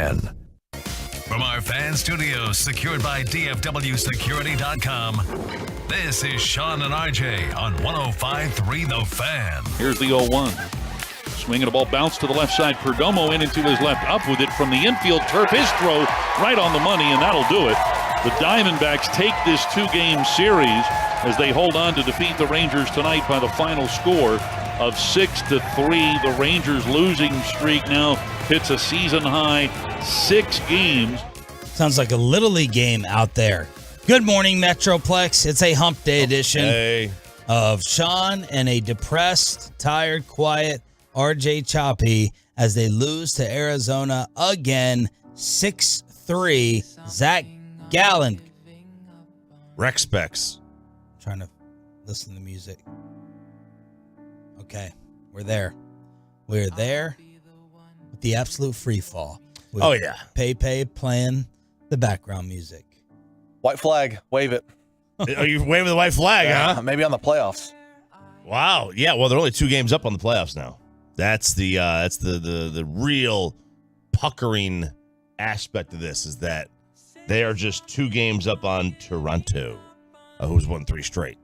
Fan. From our fan studios secured by DFWsecurity.com, this is Sean and RJ on 105.3 The Fan. Here's the 0-1. Swinging a ball, bounce to the left side. Perdomo in into his left, up with it from the infield turf. His throw right on the money, and that'll do it. The Diamondbacks take this two-game series as they hold on to defeat the Rangers tonight by the final score of 6-3. The Rangers losing streak now hits a season-high 6 games. Sounds like a Little League game out there. Good morning, Metroplex. It's a hump day edition of Sean and a depressed, tired, quiet RJ Choppy as they lose to Arizona again, 6-3. Zach Gallen. Rex Specs. Trying to listen to music. Okay, we're there. We're there with the absolute free fall. Oh, yeah. Pepe playing the background music. White flag, wave it. Are you waving the white flag, huh? Maybe on the playoffs. Wow. Yeah, well, they're only 2 games up on the playoffs now. That's the real puckering aspect of this, is that they are just 2 games up on Toronto, who's won 3 straight.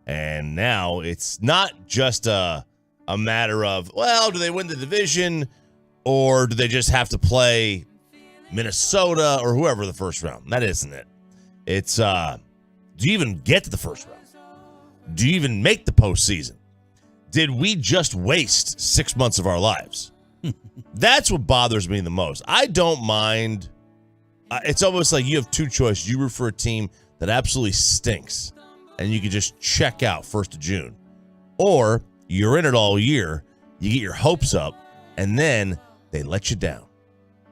And now it's not just a matter of, well, do they win the division or do they just have to play Minnesota or whoever the first round? That isn't it. It's, do you even get to the first round? Do you even make the postseason? Did we just waste 6 months of our lives? That's what bothers me the most. I don't mind. It's almost like you have 2 choices. You root for a team that absolutely stinks, and you can just check out 1st of June. Or you're in it all year, you get your hopes up, and then they let you down.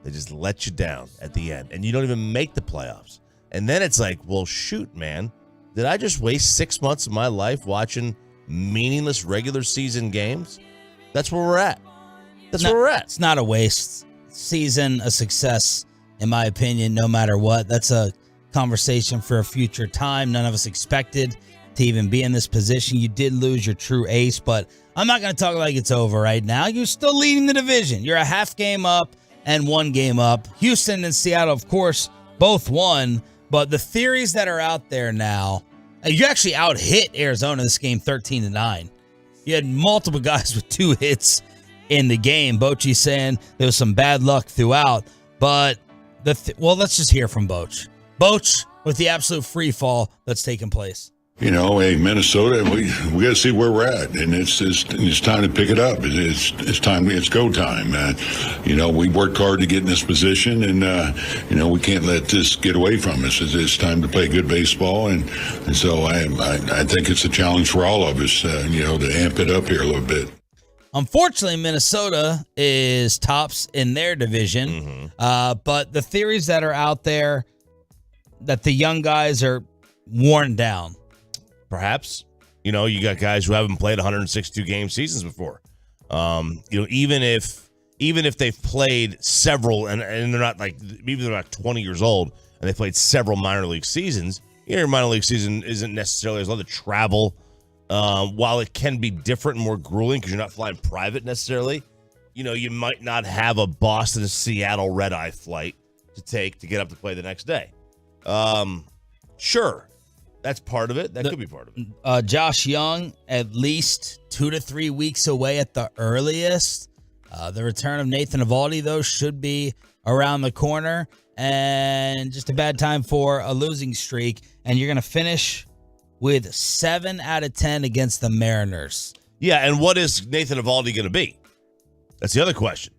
They just let you down at the end, and you don't even make the playoffs. And then it's like, well, shoot, man. Did I just waste 6 months of my life watching meaningless regular season games? That's where we're at. That's where we're at. It's not a waste. Season, a success, in my opinion, no matter what. That's a conversation for a future time. None of us expected to even be in this position. You did lose your true ace, but I'm not going to talk like it's over right now. You're still leading the division. You're a half game up and 1 game up. Houston and Seattle, of course, both won, but the theories that are out there now, you actually out-hit Arizona this game 13-9. You had multiple guys with 2 hits in the game. Bochy saying there was some bad luck throughout, but let's just hear from Boch. Boch with the absolute free fall that's taking place. You know, hey, Minnesota, we got to see where we're at, and it's time to pick it up. It's time. It's go time. You know, we worked hard to get in this position, and you know, we can't let this get away from us. It's time to play good baseball, and so I think it's a challenge for all of us. You know, to amp it up here a little bit. Unfortunately, Minnesota is tops in their division, but the theories that are out there that the young guys are worn down. Perhaps. You know, you got guys who haven't played 162 game seasons before. You know, even if they've played several, and they're not like, maybe they're not 20 years old, and they played several minor league seasons, your minor league season isn't necessarily, there's a lot of travel. While it can be different and more grueling because you're not flying private necessarily, you know, you might not have a Boston to Seattle red-eye flight to take to get up to play the next day. Sure. That's part of it. That could be part of it. Josh Young, at least 2 to 3 weeks away at the earliest. The return of Nathan Eovaldi, though, should be around the corner. And just a bad time for a losing streak. And you're going to finish with 7 out of 10 against the Mariners. Yeah, and what is Nathan Eovaldi going to be? That's the other question.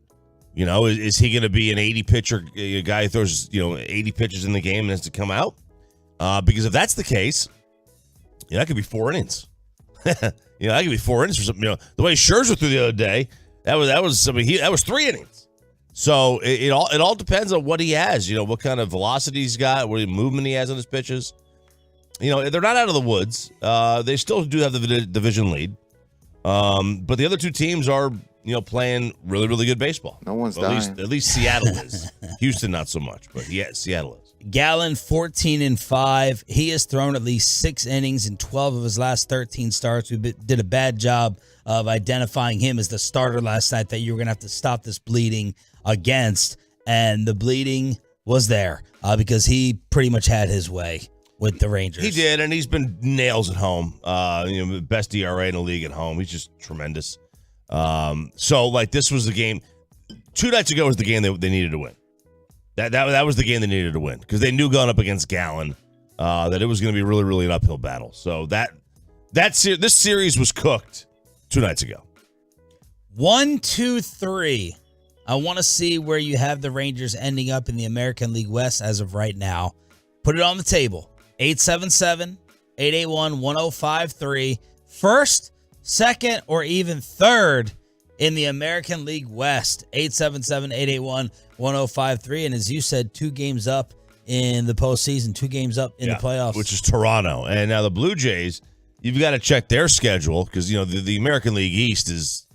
You know, is he going to be an 80-pitcher guy who throws, 80 pitches in the game and has to come out? Because if that's the case, that could be 4 innings. That could be 4 innings or something. The way Scherzer threw the other day, that was 3 innings. So it all depends on what he has. What kind of velocity he's got, what movement he has on his pitches. They're not out of the woods. They still do have the division lead. But the other 2 teams are, playing really, really good baseball. No one's dying. At least Seattle is. Houston, not so much, but yeah, Seattle is. Gallen, 14-5. He has thrown at least 6 innings in 12 of his last 13 starts. We did a bad job of identifying him as the starter last night that you were going to have to stop this bleeding against. and the bleeding was there because he pretty much had his way with the Rangers. He did, and he's been nails at home. Best ERA in the league at home. He's just tremendous. This was the game. 2 nights ago was the game they needed to win. That was the game they needed to win because they knew going up against Gallen that it was going to be really, really an uphill battle. So this series was cooked 2 nights ago. 1, 2, 3. I want to see where you have the Rangers ending up in the American League West as of right now. Put it on the table. 877-881-1053. First, second, or even third in the American League West. 877-881-1053. And as you said, 2 games up in the postseason, 2 games up in the playoffs. Which is Toronto. And now the Blue Jays, you've got to check their schedule because, the American League East is,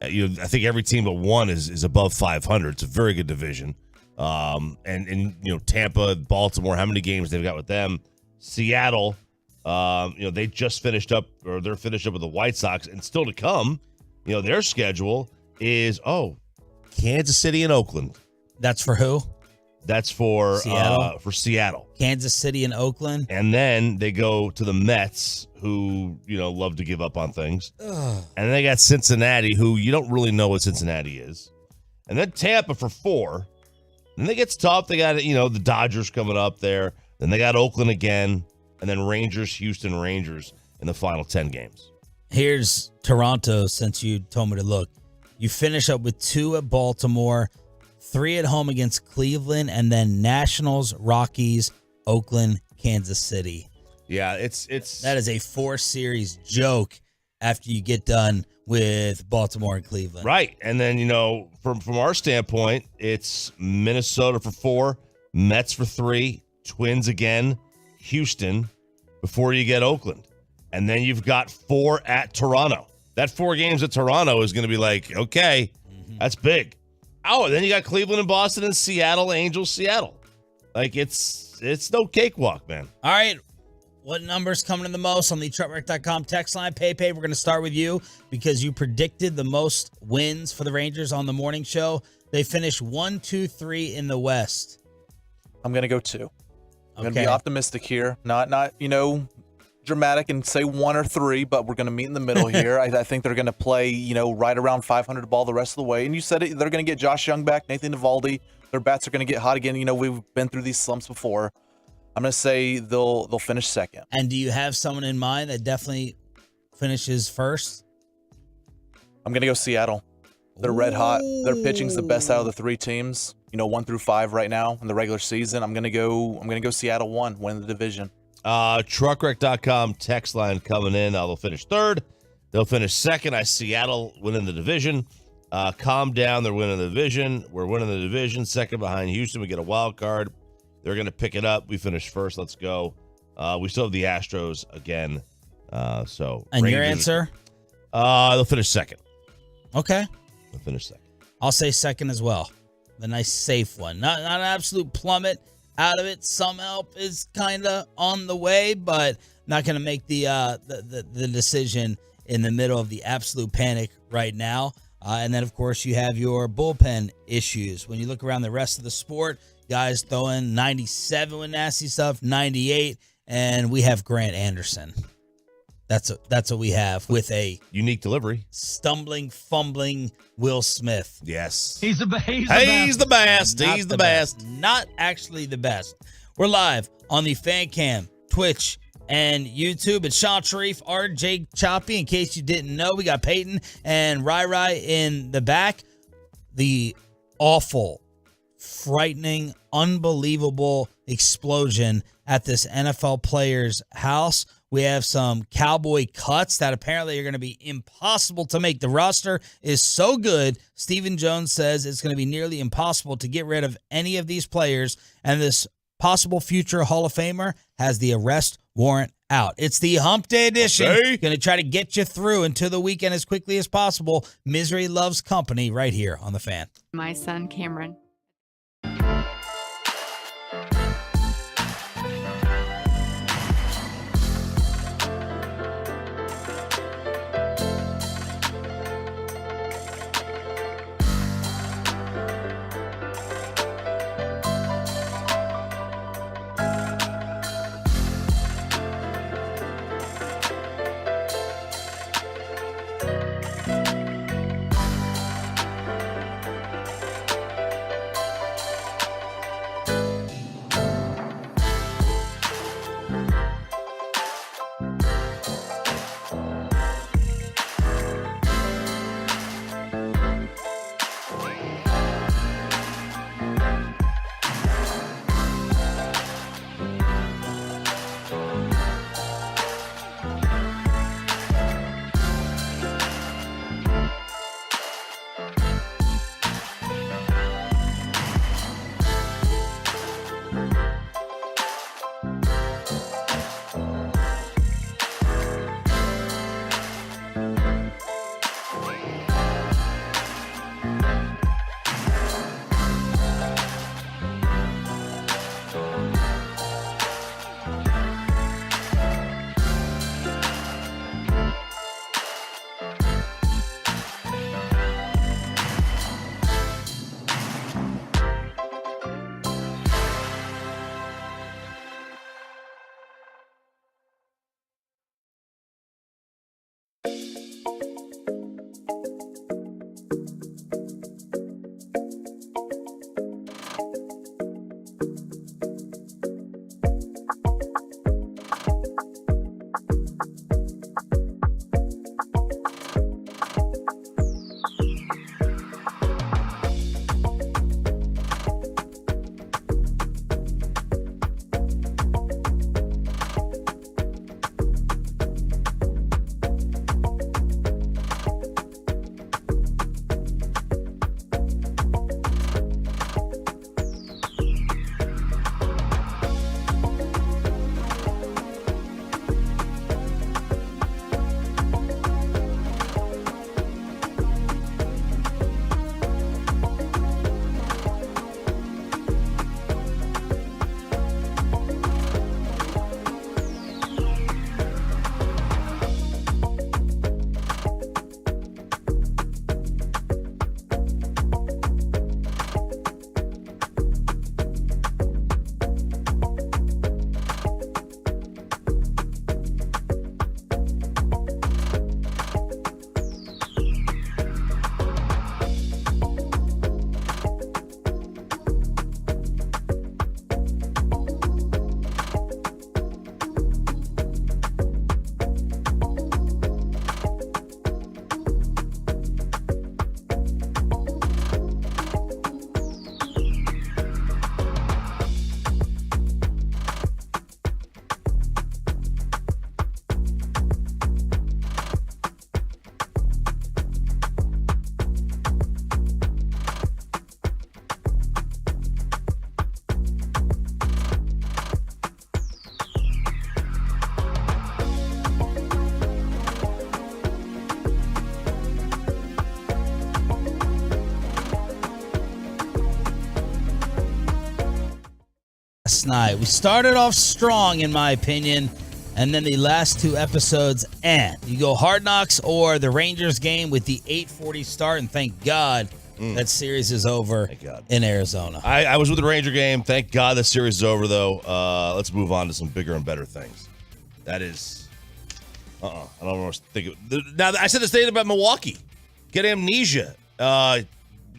I think every team but one is above 500. It's a very good division. Tampa, Baltimore, how many games they've got with them? Seattle, they just finished up, or they're finished up with the White Sox, and still to come, their schedule is, Kansas City and Oakland. That's for who? That's for Seattle. Seattle. Kansas City and Oakland. And then they go to the Mets, who, love to give up on things. Ugh. And then they got Cincinnati, who you don't really know what Cincinnati is. And then Tampa for 4. Then they get tough. They got, the Dodgers coming up there. Then they got Oakland again. And then Rangers, Houston Rangers in the final 10 games. Here's Toronto, since you told me to look. You finish up with 2 at Baltimore, 3 at home against Cleveland, and then Nationals, Rockies, Oakland, Kansas City. Yeah, it's that is a 4-series joke after you get done with Baltimore and Cleveland. Right. And then, from our standpoint, it's Minnesota for 4, Mets for 3, Twins again, Houston before you get Oakland. And then you've got 4 at Toronto. That 4 games at Toronto is going to be like, okay, that's big. Oh, and then you got Cleveland and Boston and Seattle, Angels, Seattle. Like, it's no cakewalk, man. All right. What number's coming in the most on the truckwreck.com text line? Pepe, we're going to start with you because you predicted the most wins for the Rangers on the morning show. They finished 1, 2, 3 in the West. I'm going to go 2. I'm going to be optimistic here. Not dramatic and say 1 or 3, but we're going to meet in the middle here. I think they're going to play, right around 500 ball the rest of the way. And you said it, they're going to get Josh Young back, Nathan Eovaldi. Their bats are going to get hot again. We've been through these slumps before. I'm going to say they'll finish second. And do you have someone in mind that definitely finishes first? I'm going to go Seattle. They're red hot. Their pitching's the best out of the 3 teams, 1 through 5 right now in the regular season. I'm going to go Seattle 1, win the division. Truckwreck.com text line coming in. They'll finish 3rd. They'll finish 2nd. I Seattle winning the division. Calm down. They're winning the division. We're winning the division. 2nd behind Houston. We get a wild card. They're going to pick it up. We finish 1st. Let's go. We still have the Astros again. And Rangers, your answer? They'll finish 2nd. Okay. They'll finish 2nd. I'll say 2nd as well. The nice safe one. Not an absolute plummet out of it. Some help is kind of on the way, but not going to make the decision in the middle of the absolute panic right now. And then, of course, you have your bullpen issues. When you look around the rest of the sport, guys throwing 97 with nasty stuff, 98, and we have Grant Anderson. That's what we have with a unique delivery. Stumbling, fumbling Will Smith. Yes. He's the best. He's the best. Not actually the best. We're live on the Fan Cam, Twitch, and YouTube. It's Sean Sharif, RJ Choppy. In case you didn't know, we got Peyton and Rai in the back. The awful, frightening, unbelievable explosion at this NFL player's house. We have some Cowboy cuts that apparently are going to be impossible to make. The roster is so good, Stephen Jones says it's going to be nearly impossible to get rid of any of these players, and this possible future Hall of Famer has the arrest warrant out. It's the Hump Day edition. Okay. Going to try to get you through into the weekend as quickly as possible. Misery loves company right here on The Fan. My son, Cameron. Last night, we started off strong, in my opinion, and then the last two episodes end. You go Hard Knocks or the Rangers game with the 8:40 start, and thank God that series is over in Arizona. I was with the Ranger game. Thank God the series is over, though. Let's move on to some bigger and better things. That is, I don't know what to think of. Now, I said the state about Milwaukee. Get amnesia. I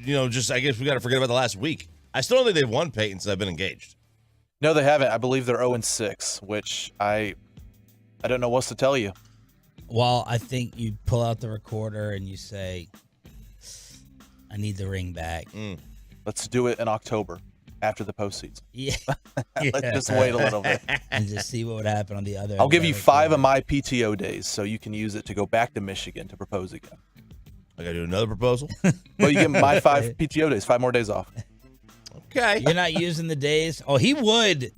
guess we got to forget about the last week. I still don't think they've won, Peyton, since I've been engaged. No, they haven't. I believe they're 0-6, which I don't know what's to tell you. Well, I think you pull out the recorder and you say, I need the ring back. Let's do it in October after the postseason. Yeah. Let's just wait a little bit. And just see what would happen on the other end. I'll give you 5 of my PTO days so you can use it to go back to Michigan to propose again. I got to do another proposal? Well, you get my 5 PTO days, 5 more days off. Okay. You're not using the days? Oh, he would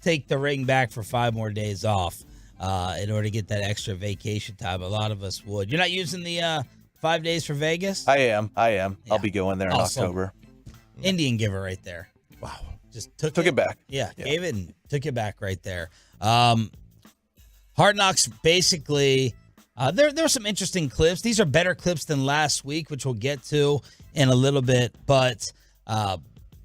take the ring back for 5 more days off in order to get that extra vacation time. A lot of us would. You're not using the 5 days for Vegas? I am. Yeah. I'll be going there in Awesome. October. Indian giver right there. Wow. Just took it back. Yeah, gave it and took it back right there. Hard Knocks, basically, there were some interesting clips. These are better clips than last week, which we'll get to in a little bit. But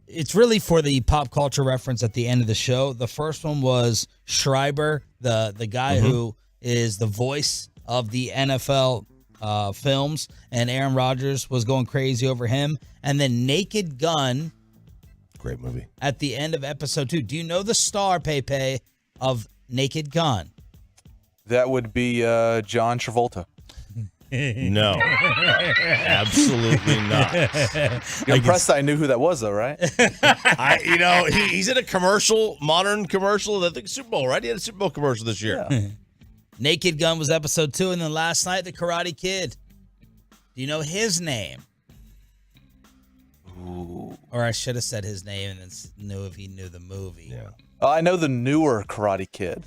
it's really for the pop culture reference at the end of the show. The first one was Schreiber, the guy who is the voice of the NFL films, and Aaron Rodgers was going crazy over him. And then Naked Gun, great movie, at the end of episode 2. Do you know the star, Pepe, of Naked Gun? That would be John Travolta. No. Absolutely not. You're impressed I knew who that was, though, right? He's in a commercial, modern commercial. I think Super Bowl, right? He had a Super Bowl commercial this year. Yeah. Naked Gun was episode 2, and then last night, the Karate Kid. Do you know his name? Ooh. Or I should have said his name and then knew if he knew the movie. Yeah. I know the newer Karate Kid.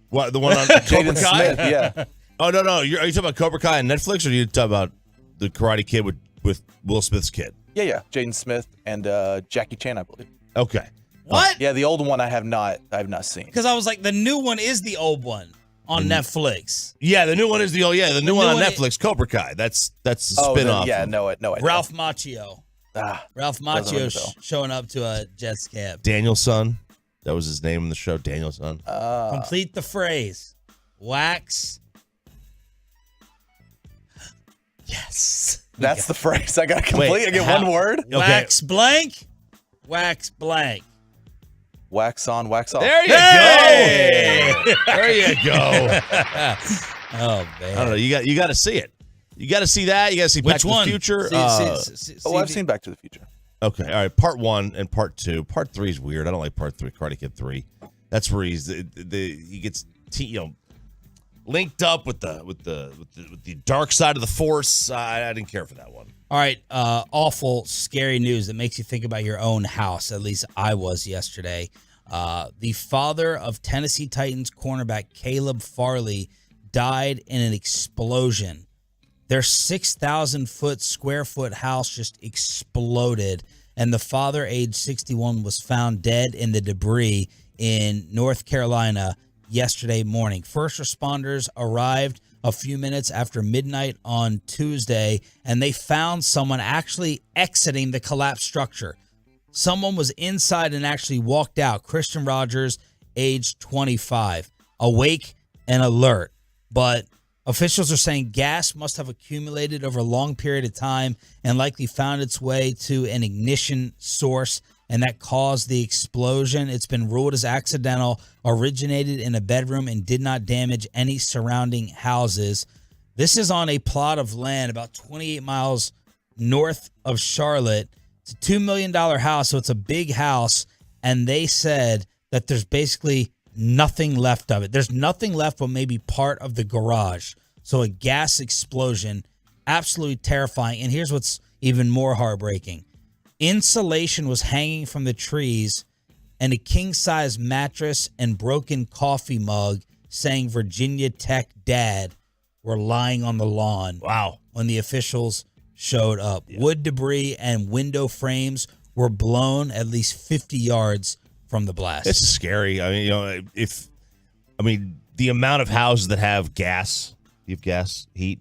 What, the one on Cobra Jaden Kai? Smith, yeah. Oh, no. Are you talking about Cobra Kai on Netflix, or are you talking about the Karate Kid with Will Smith's kid? Yeah. Jaden Smith and Jackie Chan, I believe. Okay. What? Yeah, the old one I have not seen. Because I was like, the new one is the old one on Netflix. Yeah, the new one is the new one on Netflix, Cobra Kai. That's a spin-off. Yeah, no, I know. Ralph Macchio. Ralph doesn't ring a Macchio bell. showing up to a Jets camp. Danielson. That was his name in the show, Danielson. Complete the phrase. Wax. Yes. That's the phrase. I got to complete. Wait, I get one word. Okay. Wax blank. Wax blank. Wax on, wax off. There you go. There you go. Oh, man. I don't know. You got to see it. You got to see that. You got to see Back Which to one? the Future. I've seen Back to the Future. Okay, all right. Part 1 and Part 2. Part 3 is weird. I don't like Part 3. Karate Kid 3. That's where he gets linked up with the dark side of the Force. I didn't care for that one. All right, awful, scary news that makes you think about your own house. At least I was yesterday. The father of Tennessee Titans cornerback Caleb Farley died in an explosion. Their 6,000 square foot house just exploded, and the father, age 61, was found dead in the debris in North Carolina yesterday morning. First responders arrived a few minutes after midnight on Tuesday, and they found someone actually exiting the collapsed structure. Someone was inside and actually walked out. Christian Rogers, age 25, awake and alert. But officials are saying gas must have accumulated over a long period of time and likely found its way to an ignition source, and that caused the explosion. It's been ruled as accidental, originated in a bedroom, and did not damage any surrounding houses. This is on a plot of land about 28 miles north of Charlotte. It's a $2 million house, so it's a big house, and they said that there's basically nothing left of it. There's nothing left but maybe part of the garage. So a gas explosion, absolutely terrifying. And here's what's even more heartbreaking. Insulation was hanging from the trees, and a king-size mattress and broken coffee mug saying Virginia Tech Dad were lying on the lawn. Wow. When the officials showed up. Yeah. Wood debris and window frames were blown at least 50 yards from the blast. It's scary. I mean, the amount of houses that have gas, you have gas, heat.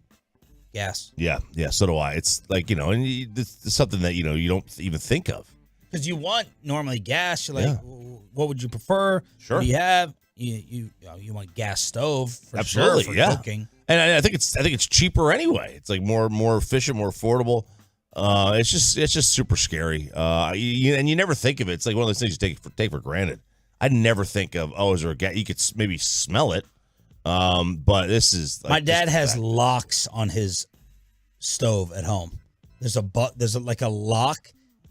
Gas. Yeah, so do I. It's like, and it's something that, you don't even think of. Because you want normally gas. You're like, what would you prefer? Sure. What do you have? You want gas stove for Absolutely, sure for cooking. And I think it's cheaper anyway. It's like more efficient, more affordable. It's just super scary. And you never think of it. It's like one of those things you take for granted. I never think of, is there a gas? You could maybe smell it. But this is like my dad has locks on his stove at home. There's a lock.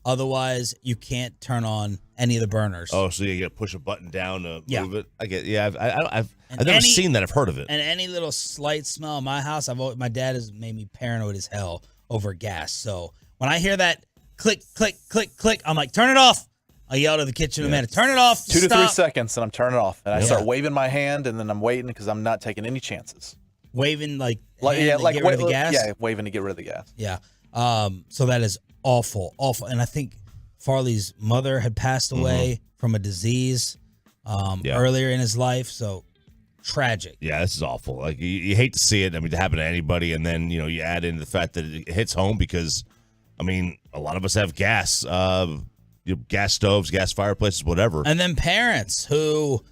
Otherwise, you can't turn on any of the burners. Oh, so you got to push a button down to move it. I get. Yeah, I've never seen that. I've heard of it. And any little slight smell in my house, my dad has made me paranoid as hell over gas. So when I hear that click, click, click, click, I'm like, turn it off. I yell to the kitchen man, turn it off. 2 to 3 seconds, and I'm turning it off. And I start waving my hand, and then I'm waiting because I'm not taking any chances. Waving like get rid of the gas? Yeah, waving to get rid of the gas. Yeah. So that is awful. And I think Farley's mother had passed away from a disease earlier in his life. So tragic. Yeah, this is awful. Like you hate to see it. I mean, to happen to anybody, and then you add in the fact that it hits home because, I mean, a lot of us have gas, gas stoves, gas fireplaces, whatever. And then parents who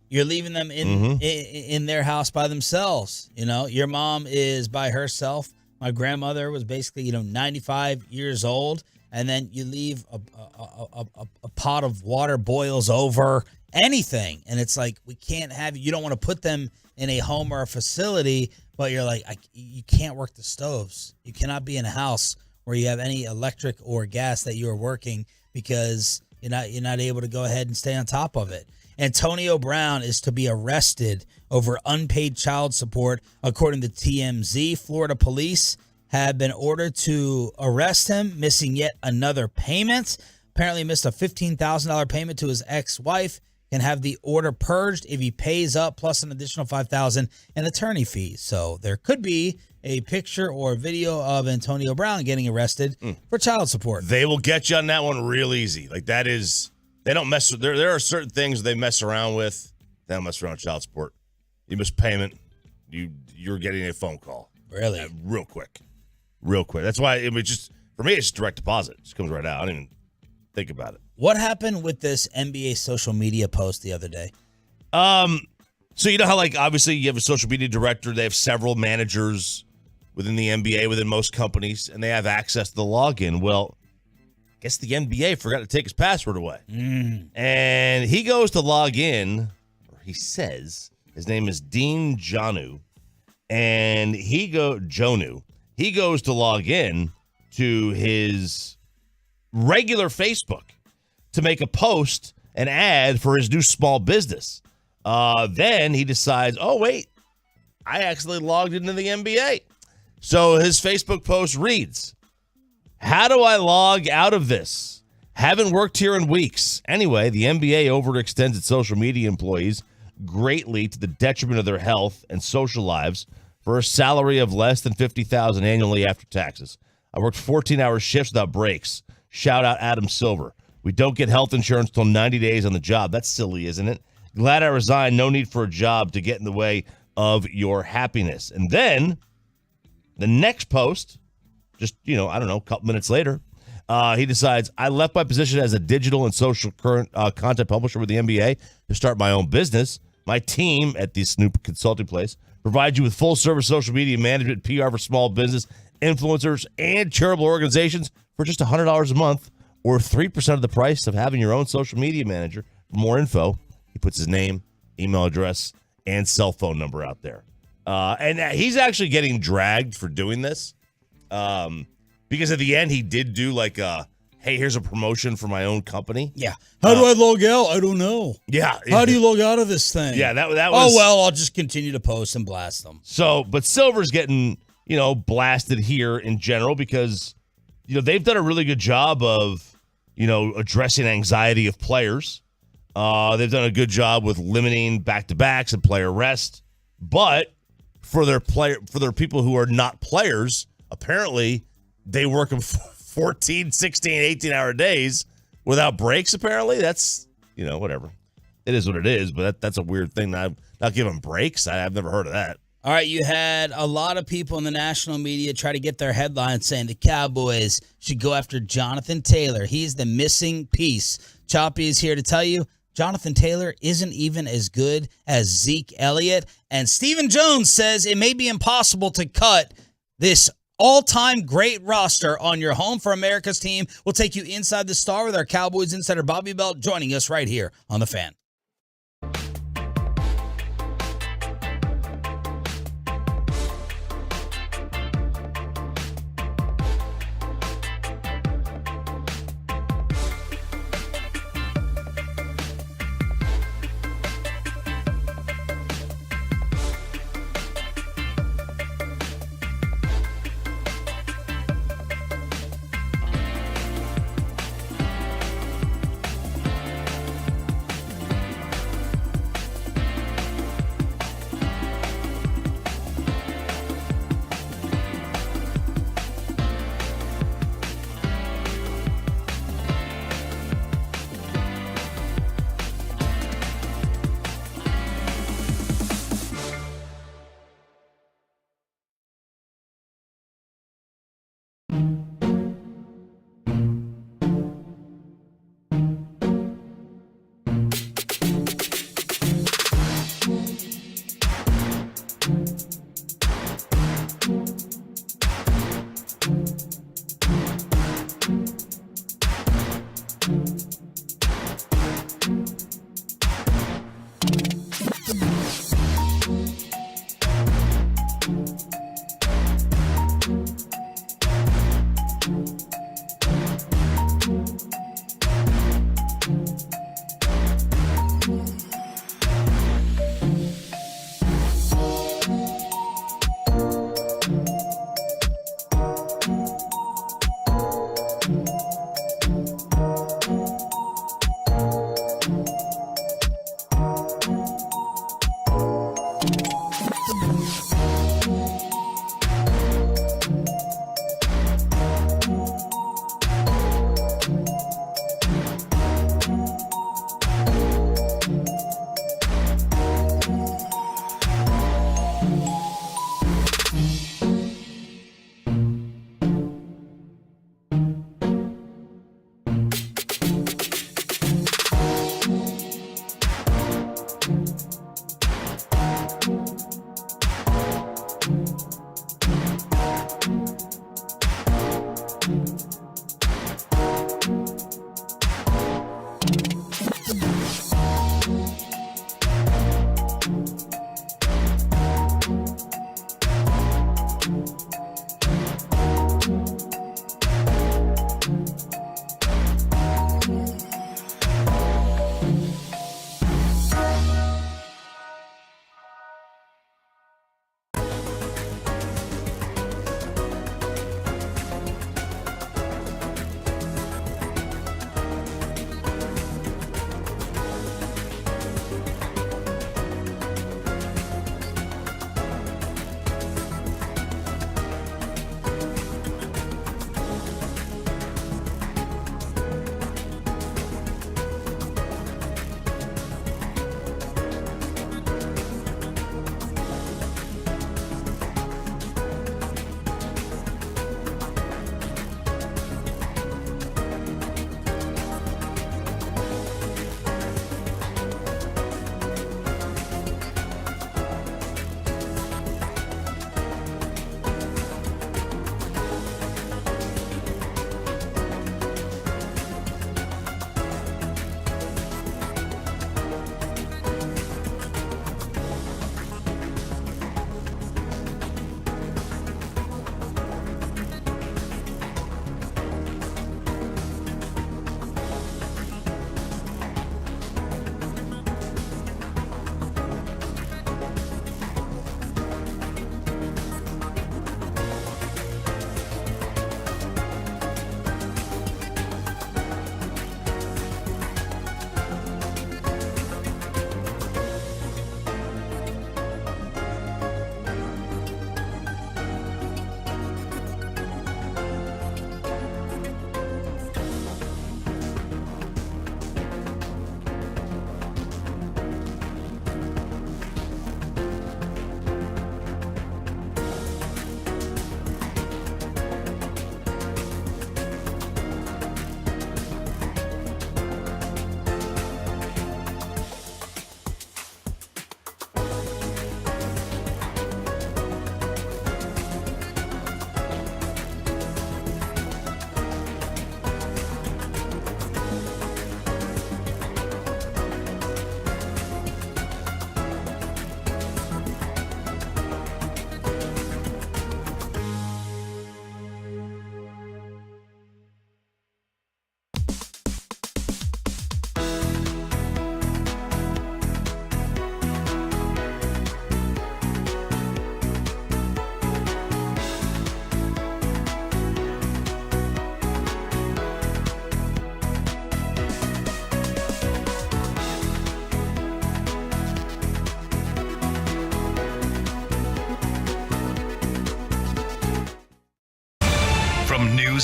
you're leaving them in their house by themselves. Your mom is by herself. My grandmother was basically, 95 years old, and then you leave a pot of water boils over anything, and it's like we can't have. You don't want to put them in a home or a facility, but you're like, you can't work the stoves. You cannot be in a house where you have any electric or gas that you are working because you're not able to go ahead and stay on top of it. Antonio Brown is to be arrested over unpaid child support. According to TMZ, Florida police have been ordered to arrest him, missing yet another payment. Apparently missed a $15,000 payment to his ex-wife. Can have the order purged if he pays up, plus an additional $5,000 in attorney fees. So there could be a picture or video of Antonio Brown getting arrested for child support. They will get you on that one real easy. Like that is... They don't mess with there are certain things they mess around with. They don't mess around with child support. You miss payment, you're getting a phone call. Really? Real quick. That's why for me it's just direct deposit. It just comes right out. I don't even think about it. What happened with this NBA social media post the other day? So you know how obviously you have a social media director, they have several managers within the NBA, within most companies, and they have access to the login. Well, I guess the NBA forgot to take his password away. And he goes to log in, or he says his name is Dean Jonu, and Jonu. He goes to log in to his regular Facebook to make a post, an ad for his new small business. Then he decides, oh, wait, I actually logged into the NBA. So his Facebook post reads, how do I log out of this? Haven't worked here in weeks. Anyway, the NBA overextends its social media employees greatly to the detriment of their health and social lives for a salary of less than $50,000 annually after taxes. I worked 14-hour shifts without breaks. Shout out Adam Silver. We don't get health insurance till 90 days on the job. That's silly, isn't it? Glad I resigned. No need for a job to get in the way of your happiness. And then the next post, just, I don't know, a couple minutes later, he decides, I left my position as a digital and social content publisher with the NBA to start my own business. My team at this new consulting place provides you with full-service social media management, PR for small business, influencers, and charitable organizations for just $100 a month or 3% of the price of having your own social media manager. For more info, he puts his name, email address, and cell phone number out there. And he's actually getting dragged for doing this. Because at the end, he did do hey, here's a promotion for my own company. Yeah. How do I log out? I don't know. Yeah. How do you log out of this thing? Yeah, that was. Oh, well, I'll just continue to post and blast them. So, but Silver's getting, blasted here in general because, they've done a really good job of, addressing anxiety of players. They've done a good job with limiting back-to-backs and player rest. But for their people who are not players, apparently they work them 14, 16, 18-hour days without breaks, apparently. That's whatever. It is what it is, but that's a weird thing. Not give them breaks. I've never heard of that. All right, you had a lot of people in the national media try to get their headlines saying the Cowboys should go after Jonathan Taylor. He's the missing piece. Choppy is here to tell you Jonathan Taylor isn't even as good as Zeke Elliott. And Stephen Jones says it may be impossible to cut this all-time great roster on your Home for America's team. We'll take you inside the star with our Cowboys insider Bobby Belt joining us right here on The Fan.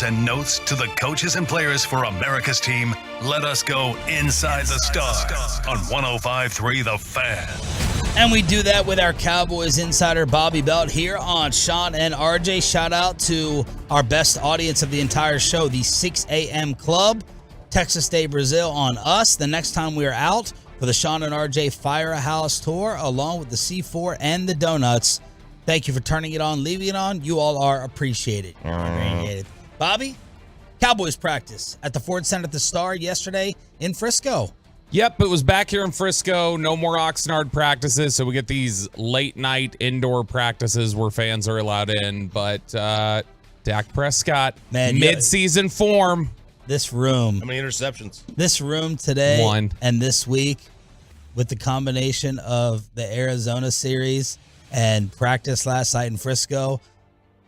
videos and notes to the coaches and players for America's team, let us go inside the stars on 105.3 The Fan. And we do that with our Cowboys insider Bobby Belt here on Sean and RJ. Shout out to our best audience of the entire show, the 6 a.m. Club, Texas Day Brazil on us. The next time we are out for the Sean and RJ Firehouse Tour, along with the C4 and the Donuts. Thank you for turning it on, leaving it on. You all are appreciated. Bobby, Cowboys practice at the Ford Center at the Star yesterday in Frisco. Yep, it was back here in Frisco. No more Oxnard practices, so we get these late night indoor practices where fans are allowed in. But Dak Prescott, mid-season form. This room. How many interceptions? This room today. 1. And this week, with the combination of the Arizona series and practice last night in Frisco,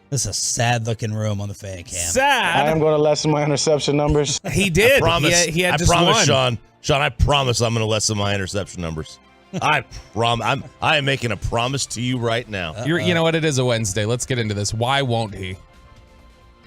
this is a sad-looking room on the fan cam. Sad. I am going to lessen my interception numbers. He did. I promise. He had I just promise, one. Sean. Sean, I promise I'm going to lessen my interception numbers. I am making a promise to you right now. You know what? It is a Wednesday. Let's get into this. Why won't he?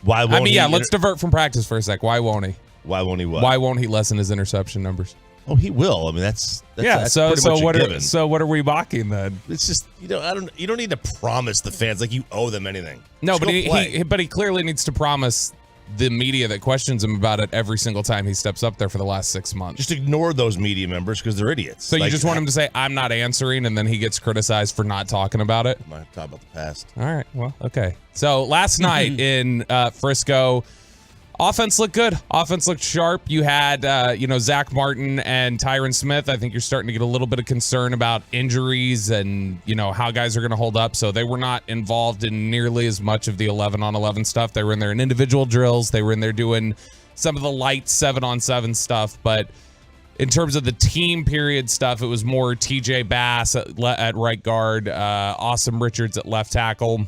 Why won't he? Let's divert from practice for a sec. Why won't he? Why won't he what? Why won't he lessen his interception numbers? Oh, he will. I mean, that's so pretty much a what given. what are we mocking then? It's just you don't need to promise the fans like you owe them anything. No, Just but go play. he clearly needs to promise the media that questions him about it every single time he steps up there for the last 6 months. Just ignore those media members because they're idiots. So you just want him to say, I'm not answering, and then he gets criticized for not talking about it? I'm not talking about the past. All right, well, okay. So last night in Frisco, offense looked good. Offense looked sharp. You had, Zach Martin and Tyron Smith. I think you're starting to get a little bit of concern about injuries and, how guys are going to hold up. So they were not involved in nearly as much of the 11-on-11 stuff. They were in there in individual drills. They were in there doing some of the light 7-on-7 stuff. But in terms of the team period stuff, it was more TJ Bass at right guard, Awesome Richards at left tackle.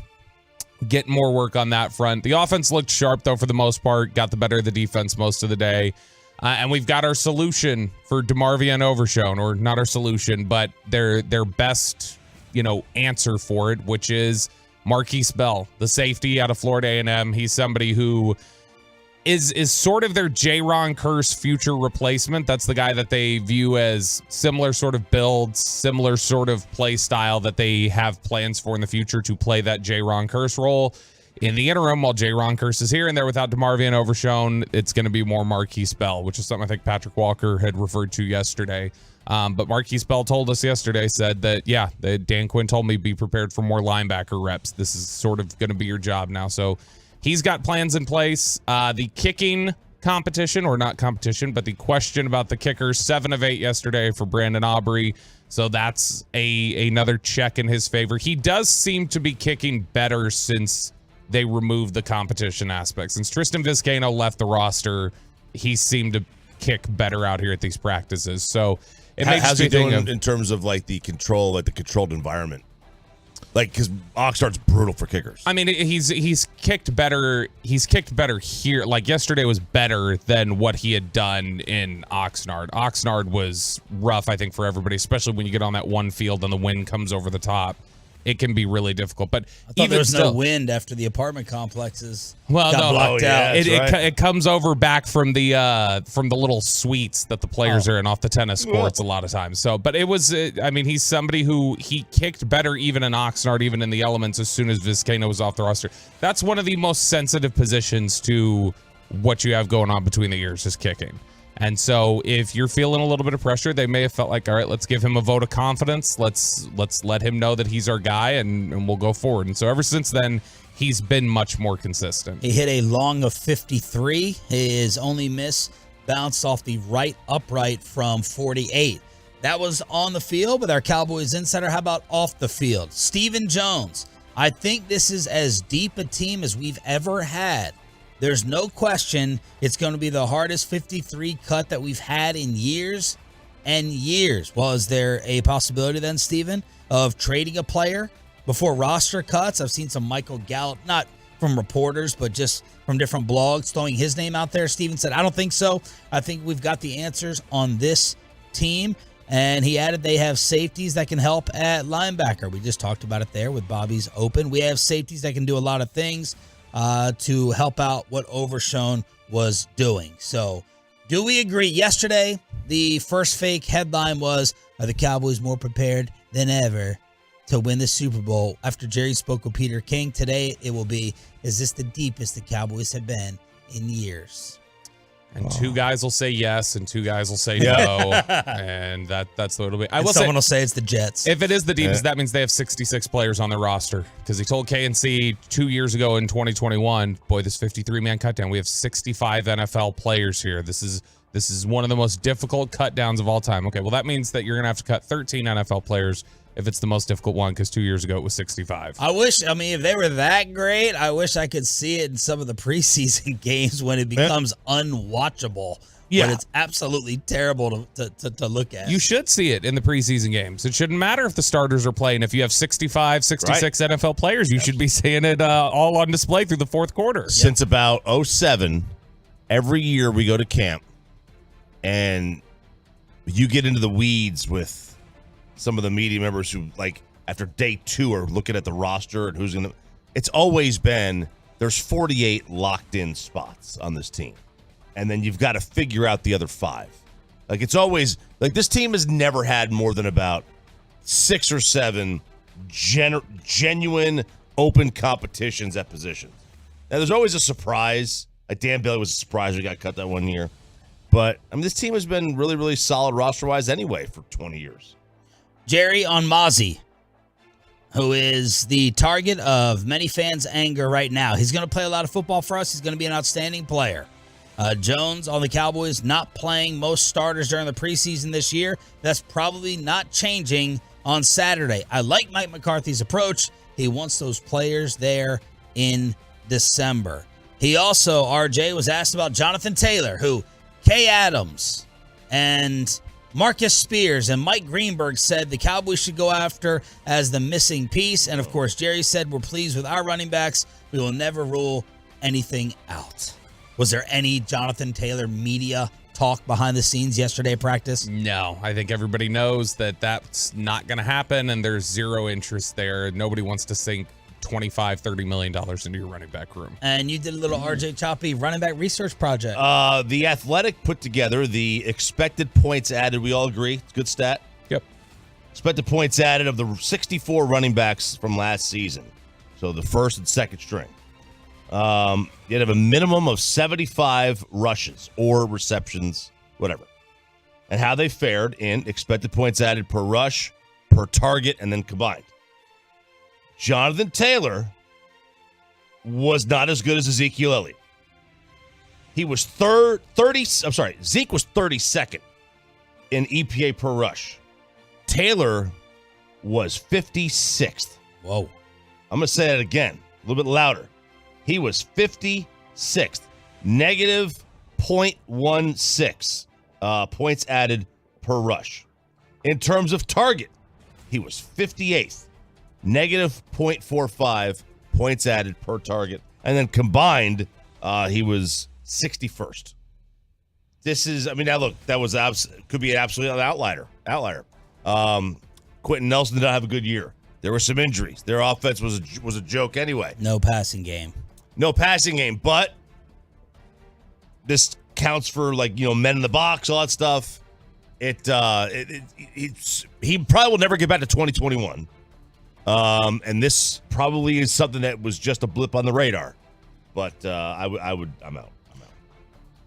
Get more work on that front. The offense looked sharp, though, for the most part. Got the better of the defense most of the day. And we've got our solution for DeMarvin and Overshone, or not our solution, but their best, answer for it, which is Marquise Bell, the safety out of Florida A&M. He's somebody who is sort of their J-Ron Curse future replacement. That's the guy that they view as similar sort of builds, similar sort of play style that they have plans for in the future to play that J-Ron Curse role. In the interim, while J-Ron Curse is here and there without DeMarvin Overshone, it's going to be more Marquise Bell, which is something I think Patrick Walker had referred to yesterday. But Marquise Bell told us yesterday, said that, Dan Quinn told me be prepared for more linebacker reps. This is sort of going to be your job now. So he's got plans in place. The kicking competition, or not competition, but the question about the kickers, 7 of 8 yesterday for Brandon Aubrey. So that's another check in his favor. He does seem to be kicking better since they removed the competition aspect. Since Tristan Vizcaino left the roster, he seemed to kick better out here at these practices. So it makes how's me he doing think in terms of like the control, like the controlled environment? Like, because Oxnard's brutal for kickers. I mean, he's kicked better. He's kicked better here. Like yesterday was better than what he had done in Oxnard. Oxnard was rough, I think, for everybody, especially when you get on that one field and the wind comes over the top. It can be really difficult. But I thought there was no wind after the apartment complexes got blocked out. It comes over back from the little suites that the players are in off the tennis courts a lot of times. So, but it was, he's somebody who he kicked better even in Oxnard, even in the elements as soon as Vizcaino was off the roster. That's one of the most sensitive positions to what you have going on between the ears is kicking. And so if you're feeling a little bit of pressure, they may have felt like, all right, let's give him a vote of confidence. Let's let him know that he's our guy and we'll go forward. And so ever since then, he's been much more consistent. He hit a long of 53. His only miss bounced off the right upright from 48. That was on the field with our Cowboys insider. How about off the field? Stephen Jones. I think this is as deep a team as we've ever had. There's no question it's going to be the hardest 53 cut that we've had in years and years. Well, is there a possibility then, Steven, of trading a player before roster cuts? I've seen some Michael Gallup, not from reporters, but just from different blogs throwing his name out there. Steven said, I don't think so. I think we've got the answers on this team. And he added they have safeties that can help at linebacker. We just talked about it there with Bobby's open. We have safeties that can do a lot of things. to help out what Overshown was doing. So, do we agree? Yesterday, the first fake headline was, are the Cowboys more prepared than ever to win the Super Bowl? After Jerry spoke with Peter King, today it will be, is this the deepest the Cowboys have been in years? And two guys will say yes, and two guys will say no, and that's what it'll be. Someone will say it's the Jets. If it is the deepest, that means they have 66 players on their roster. Because he told KNC 2 years ago in 2021, boy, this 53-man cutdown, we have 65 NFL players here. This is one of the most difficult cutdowns of all time. Okay, well, that means that you're going to have to cut 13 NFL players if it's the most difficult one, because 2 years ago it was 65. If they were that great, I wish I could see it in some of the preseason games when it becomes unwatchable. Yeah. But it's absolutely terrible to look at. You should see it in the preseason games. It shouldn't matter if the starters are playing. If you have 65, 66 NFL players, you should be seeing it all on display through the fourth quarter. Since about 2007, every year we go to camp, and you get into the weeds with some of the media members who, like, after day 2 are looking at the roster and who's going to. It's always been there's 48 locked in spots on this team. And then you've got to figure out the other 5. Like, it's always like this team has never had more than about 6 or 7 genuine open competitions at positions. Now, there's always a surprise. Like, Dan Bailey was a surprise we got cut that one year. But, I mean, this team has been really, really solid roster-wise anyway for 20 years. Jerry on Mozzie, who is the target of many fans' anger right now. He's going to play a lot of football for us. He's going to be an outstanding player. Jones on the Cowboys not playing most starters during the preseason this year. That's probably not changing on Saturday. I like Mike McCarthy's approach. He wants those players there in December. He also, RJ, was asked about Jonathan Taylor, who Kay Adams and Marcus Spears and Mike Greenberg said the Cowboys should go after as the missing piece. And, of course, Jerry said, we're pleased with our running backs. We will never rule anything out. Was there any Jonathan Taylor media talk behind the scenes yesterday at practice? No, I think everybody knows that that's not going to happen, and there's zero interest there. Nobody wants to sink $25, $30 million into your running back room. And you did a little RJ Choppy running back research project. The Athletic put together the expected points added. We all agree. It's a good stat. Yep. Expected points added of the 64 running backs from last season. So the first and second string. You'd have a minimum of 75 rushes or receptions, whatever. And how they fared in expected points added per rush, per target, and then combined. Jonathan Taylor was not as good as Ezekiel Elliott. He was Zeke was 32nd in EPA per rush. Taylor was 56th. Whoa. I'm going to say that again, a little bit louder. He was 56th. Negative 0.16 points added per rush. In terms of target, he was 58th. Negative 0.45 points added per target. And then combined, he was 61st. Now look, that was could be an absolute outlier. Quentin Nelson did not have a good year. There were some injuries. Their offense was a joke anyway. No passing game, but this counts for men in the box, all that stuff. He probably will never get back to 2021. And this probably is something that was just a blip on the radar. But I'm out.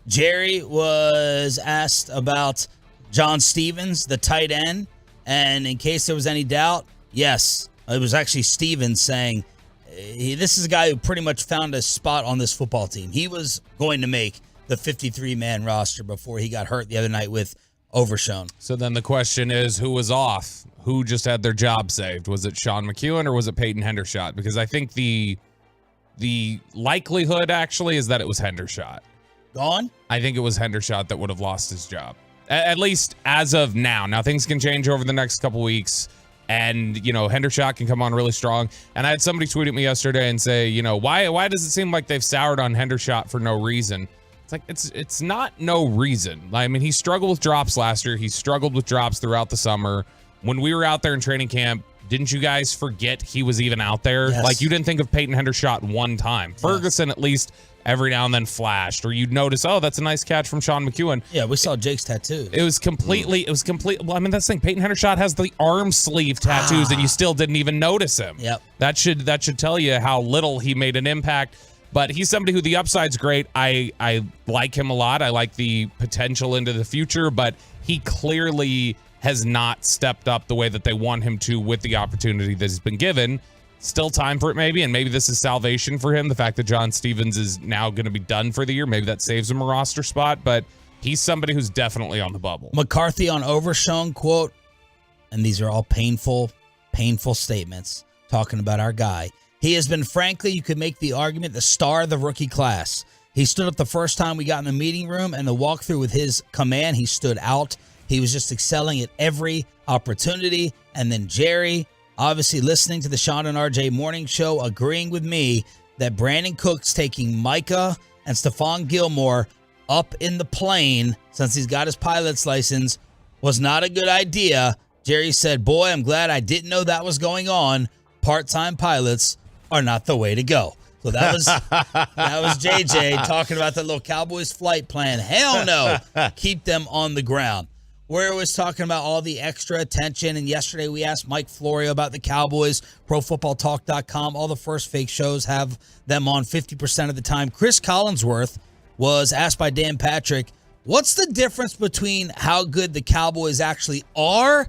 Jerry was asked about John Stevens, the tight end. And in case there was any doubt, yes, it was actually Stevens saying this is a guy who pretty much found a spot on this football team. He was going to make the 53-man roster before he got hurt the other night with Overshown. So then the question is, who was off? Who just had their job saved? Was it Sean McEwen or was it Peyton Hendershot? Because I think the likelihood actually is that it was Hendershot. Gone? I think it was Hendershot that would have lost his job. At least as of now. Now things can change over the next couple weeks. And, Hendershot can come on really strong. And I had somebody tweet at me yesterday and say, why does it seem like they've soured on Hendershot for no reason? It's like, it's not no reason. I mean, he struggled with drops last year. He struggled with drops throughout the summer. When we were out there in training camp, didn't you guys forget he was even out there? Yes. Like, you didn't think of Peyton Hendershot one time. Ferguson at least every now and then flashed, or you'd notice, oh, that's a nice catch from Sean McEwen. Yeah, we saw Jake's tattoos. It was complete. Well, I mean, that's the thing. Peyton Hendershot has the arm sleeve tattoos, and you still didn't even notice him. Yep. That should tell you how little he made an impact. But he's somebody who the upside's great. I like him a lot. I like the potential into the future, but he clearly has not stepped up the way that they want him to with the opportunity that he's been given. Still time for it maybe, and maybe this is salvation for him. The fact that John Stevens is now going to be done for the year, maybe that saves him a roster spot, but he's somebody who's definitely on the bubble. McCarthy on Overshown, quote, and these are all painful statements talking about our guy. He has been, frankly, you could make the argument, the star of the rookie class. He stood up the first time we got in the meeting room, and the walkthrough with his command, he stood out. He was just excelling at every opportunity. And then Jerry, obviously listening to the Sean and RJ morning show, agreeing with me that Brandon Cook's taking Micah and Stephon Gilmore up in the plane since he's got his pilot's license was not a good idea. Jerry said, boy, I'm glad I didn't know that was going on. Part-time pilots are not the way to go. So that was JJ talking about that little Cowboys flight plan. Hell no. Keep them on the ground. Where was talking about all the extra attention, and yesterday we asked Mike Florio about the Cowboys, ProFootballTalk.com. All the first fake shows have them on 50% of the time. Chris Collinsworth was asked by Dan Patrick, what's the difference between how good the Cowboys actually are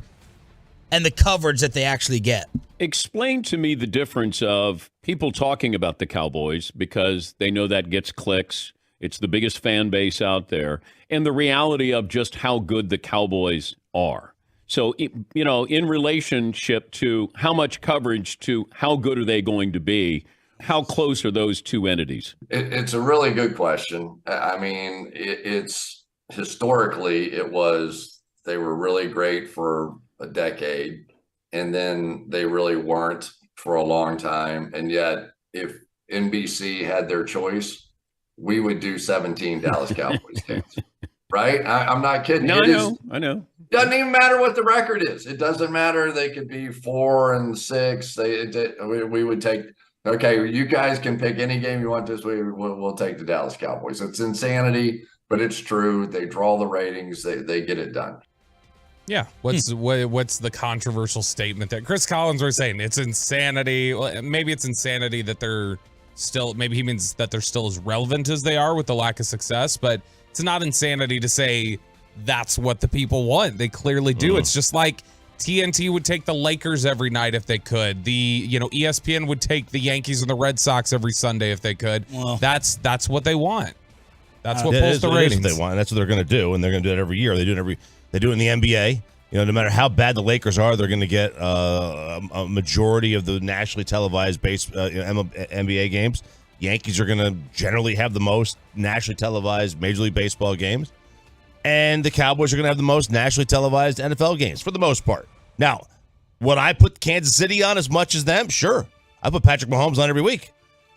and the coverage that they actually get? Explain to me the difference of people talking about the Cowboys because they know that gets clicks. It's the biggest fan base out there. And the reality of just how good the Cowboys are. So, in relationship to how much coverage to how good are they going to be, how close are those two entities? It's a really good question. I mean, it's historically, they were really great for a decade, and then they really weren't for a long time. And yet, if NBC had their choice, we would do 17 Dallas Cowboys games, right? I'm not kidding. No, I know. Doesn't even matter what the record is. It doesn't matter. They could be 4-6. We would take. Okay, you guys can pick any game you want this week. We'll take the Dallas Cowboys. It's insanity, but it's true. They draw the ratings. They get it done. Yeah. What's the controversial statement that Chris Collins was saying? It's insanity. Well, maybe it's insanity that they're still, maybe he means that they're still as relevant as they are with the lack of success, but it's not insanity to say that's what the people want. They clearly do. It's just like TNT would take the Lakers every night if they could. ESPN would take the Yankees and the Red Sox every Sunday if they could. Well, that's what they want. That's what pulls the ratings. What they want. That's what they're going to do, and they're going to do it every year. They do it in the NBA. No matter how bad the Lakers are, they're going to get a majority of the nationally televised NBA games. Yankees are going to generally have the most nationally televised Major League Baseball games. And the Cowboys are going to have the most nationally televised NFL games for the most part. Now, would I put Kansas City on as much as them? Sure. I put Patrick Mahomes on every week.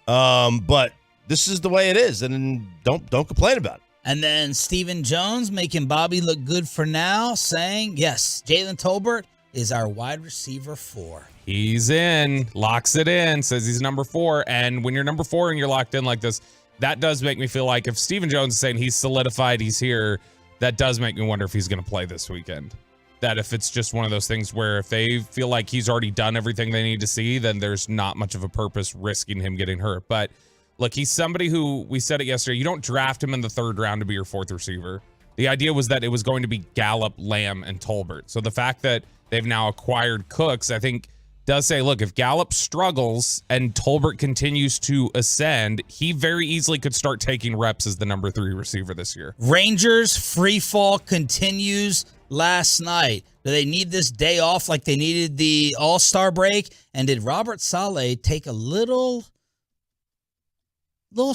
But this is the way it is, and don't complain about it. And then Stephen Jones making Bobby look good for now, saying, yes, Jalen Tolbert is our wide receiver 4. He's in, locks it in, says he's number 4. And when you're number 4 and you're locked in like this, that does make me feel like if Stephen Jones is saying he's solidified, he's here, that does make me wonder if he's going to play this weekend. That if it's just one of those things where if they feel like he's already done everything they need to see, then there's not much of a purpose risking him getting hurt. But look, he's somebody who, we said it yesterday, you don't draft him in the 3rd round to be your 4th receiver. The idea was that it was going to be Gallup, Lamb, and Tolbert. So the fact that they've now acquired Cooks, I think, does say, look, if Gallup struggles and Tolbert continues to ascend, he very easily could start taking reps as the number 3 receiver this year. Rangers free fall continues last night. Do they need this day off like they needed the All-Star break? And did Robert Saleh take a little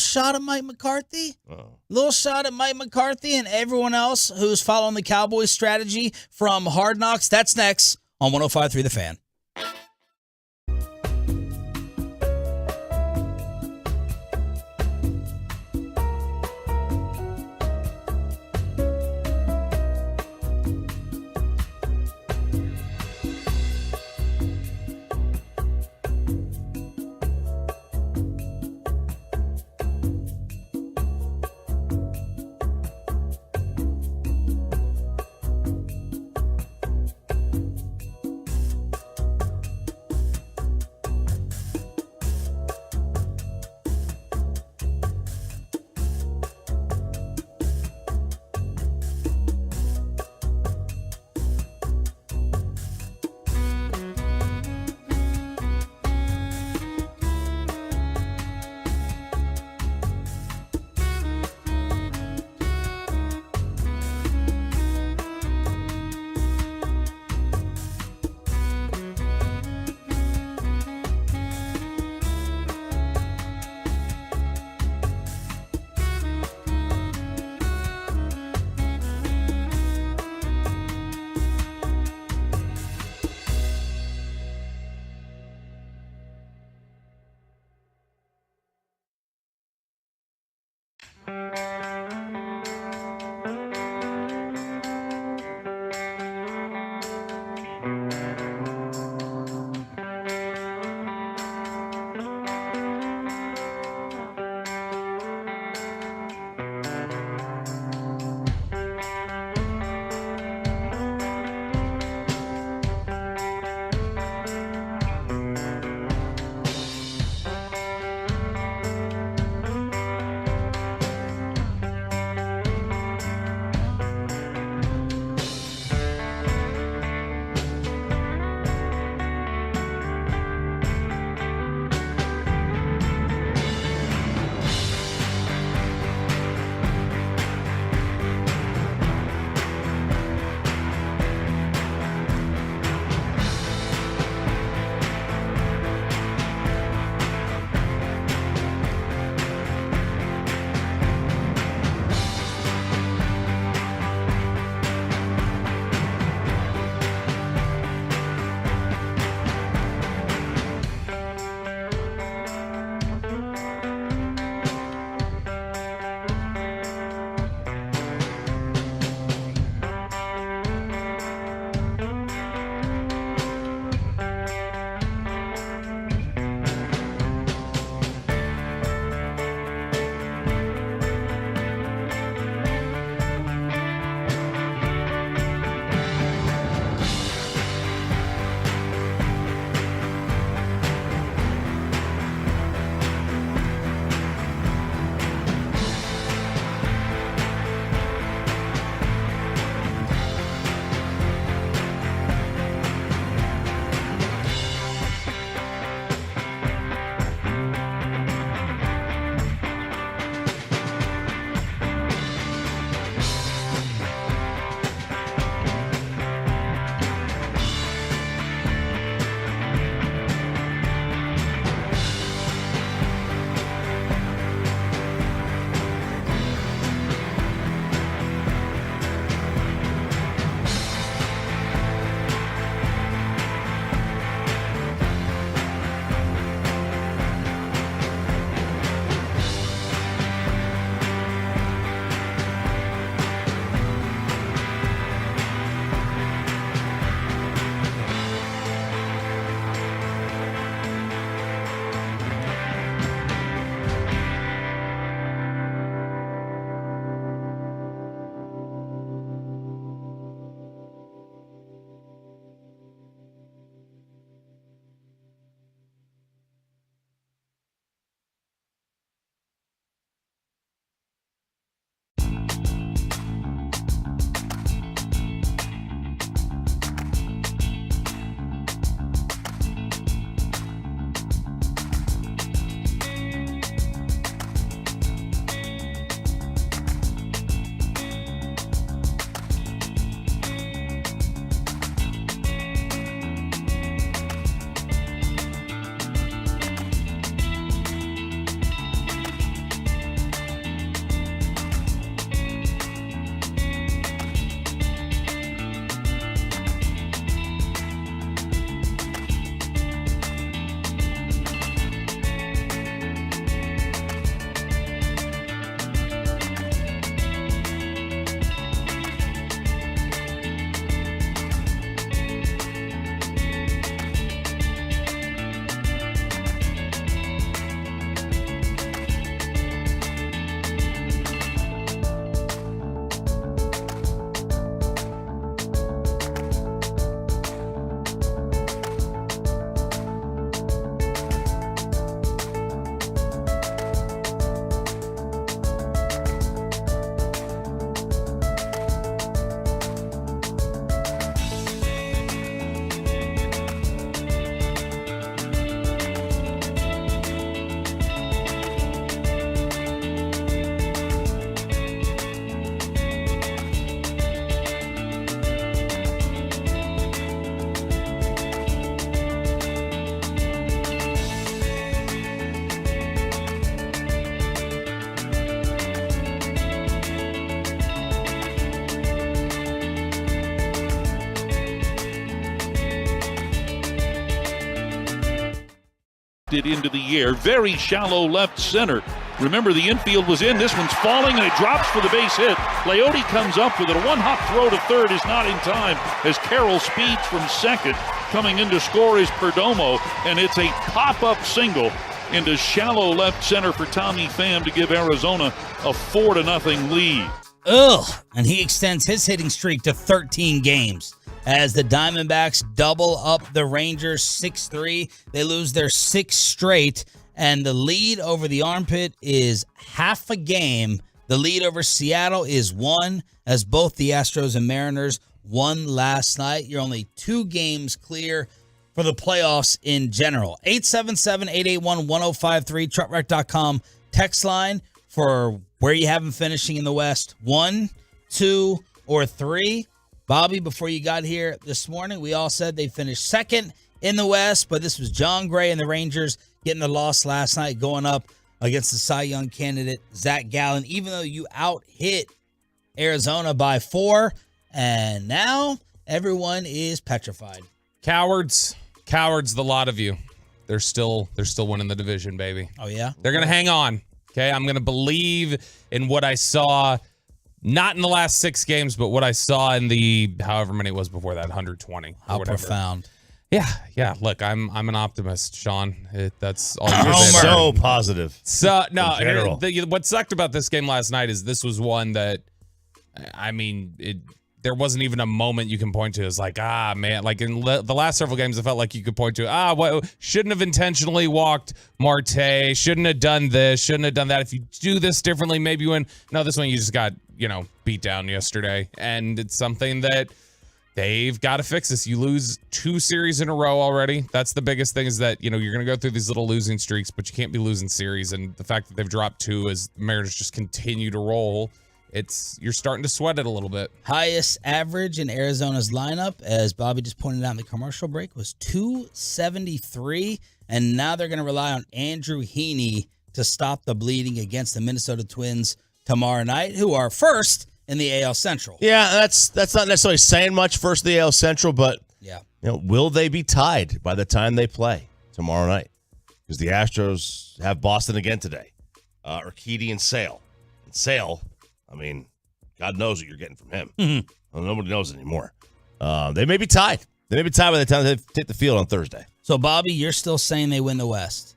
shot at Mike McCarthy? Little shot at Mike McCarthy and everyone else who's following the Cowboys strategy from Hard Knocks? That's next on 105.3 The Fan. lifted into the air. Very shallow left center. Remember, the infield was in. This one's falling, and it drops for the base hit. Leote comes up with it. A one-hop throw to third is not in time as Carroll speeds from second. Coming in to score is Perdomo, and it's a pop-up single into shallow left center for Tommy Pham to give Arizona a 4-0 lead. Ugh, and he extends his hitting streak to 13 games. As the Diamondbacks double up the Rangers 6-3, they lose their sixth straight, and the lead over the Armpit is half a game. The lead over Seattle is 1, as both the Astros and Mariners won last night. You're only 2 games clear for the playoffs in general. 877-881-1053, truckwreck.com text line for where you have them finishing in the West. 1, 2, or 3. Bobby, before you got here this morning, we all said they finished second in the West, but this was John Gray and the Rangers getting the loss last night, going up against the Cy Young candidate, Zach Gallen, even though you out-hit Arizona by 4, and now everyone is petrified. Cowards, the lot of you. They're still winning the division, baby. Oh, yeah? They're going to hang on, okay? I'm going to believe in what I saw, not in the last 6 games, but what I saw in the however many it was before that, 120. How whatever. Profound. Yeah. Look, I'm an optimist, Sean. That's all You're you're so positive. So no, in general. What sucked about this game last night is this was one that, I mean, there wasn't even a moment you can point to. It's like, man, like in the last several games, it felt like you could point to, shouldn't have intentionally walked Marte, shouldn't have done this, shouldn't have done that. If you do this differently, maybe you win. No, this one you just got, beat down yesterday, and it's something that they've got to fix. This. You lose 2 series in a row already. That's the biggest thing, is that, you're going to go through these little losing streaks, but you can't be losing series. And the fact that they've dropped 2 as the Mariners just continue to roll, you're starting to sweat it a little bit. Highest average in Arizona's lineup, as Bobby just pointed out in the commercial break, was 273, and now they're going to rely on Andrew Heaney to stop the bleeding against the Minnesota Twins tomorrow night, who are first in the AL Central. Yeah, that's not necessarily saying much, first the AL Central, but yeah, will they be tied by the time they play tomorrow night? Because the Astros have Boston again today. Urquidy and Sale. And Sale, I mean, God knows what you're getting from him. Mm-hmm. Well, nobody knows anymore. They may be tied. They may be tied by the time they hit the field on Thursday. So, Bobby, you're still saying they win the West?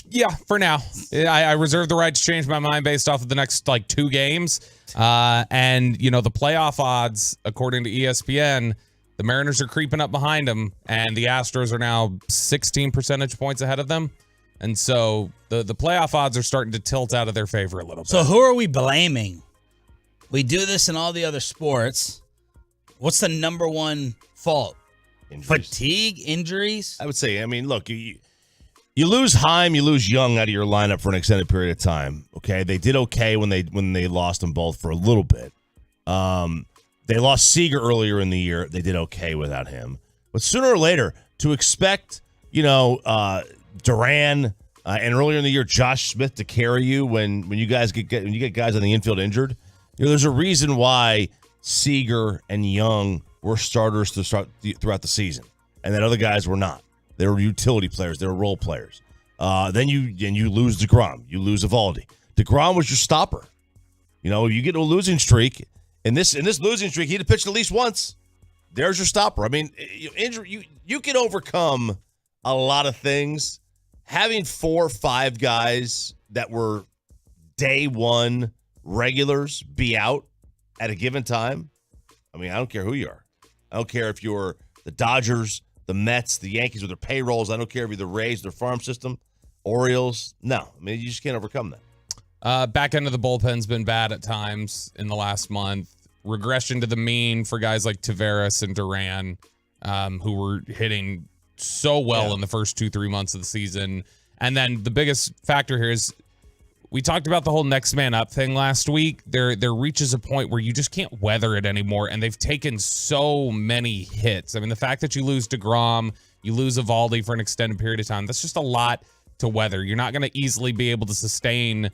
Yeah, for now. I reserve the right to change my mind based off of the next 2 games. And the playoff odds, according to ESPN, the Mariners are creeping up behind them, and the Astros are now 16 percentage points ahead of them. And so the playoff odds are starting to tilt out of their favor a little bit. So who are we blaming? We do this in all the other sports. What's the number one fault? Injuries. Fatigue, injuries? I would say, look, you lose Heim, you lose Young out of your lineup for an extended period of time. Okay, they did okay when they lost them both for a little bit. They lost Seager earlier in the year. They did okay without him. But sooner or later, to expect, Duran and earlier in the year Josh Smith to carry you when you get guys on the infield injured, there's a reason why Seager and Young were starters to start throughout the season, and that other guys were not. They were utility players. They were role players. Then you lose DeGrom. You lose Evaldi. DeGrom was your stopper. You get a losing streak. In this losing streak, he'd have pitched at least once. There's your stopper. Injury. You can overcome a lot of things. Having 4 or 5 guys that were day one regulars be out at a given time. I don't care who you are. I don't care if you're the Dodgers, the Mets, the Yankees with their payrolls. I don't care if you're the Rays, their farm system, Orioles. No, you just can't overcome that. Back end of the bullpen's been bad at times in the last month. Regression to the mean for guys like Taveras and Duran, who were hitting so well in the first 2-3 months of the season. And then the biggest factor here is, we talked about the whole next man up thing last week. There reaches a point where you just can't weather it anymore, and they've taken so many hits. The fact that you lose DeGrom, you lose Evaldi for an extended period of time, that's just a lot to weather. You're not going to easily be able to sustain,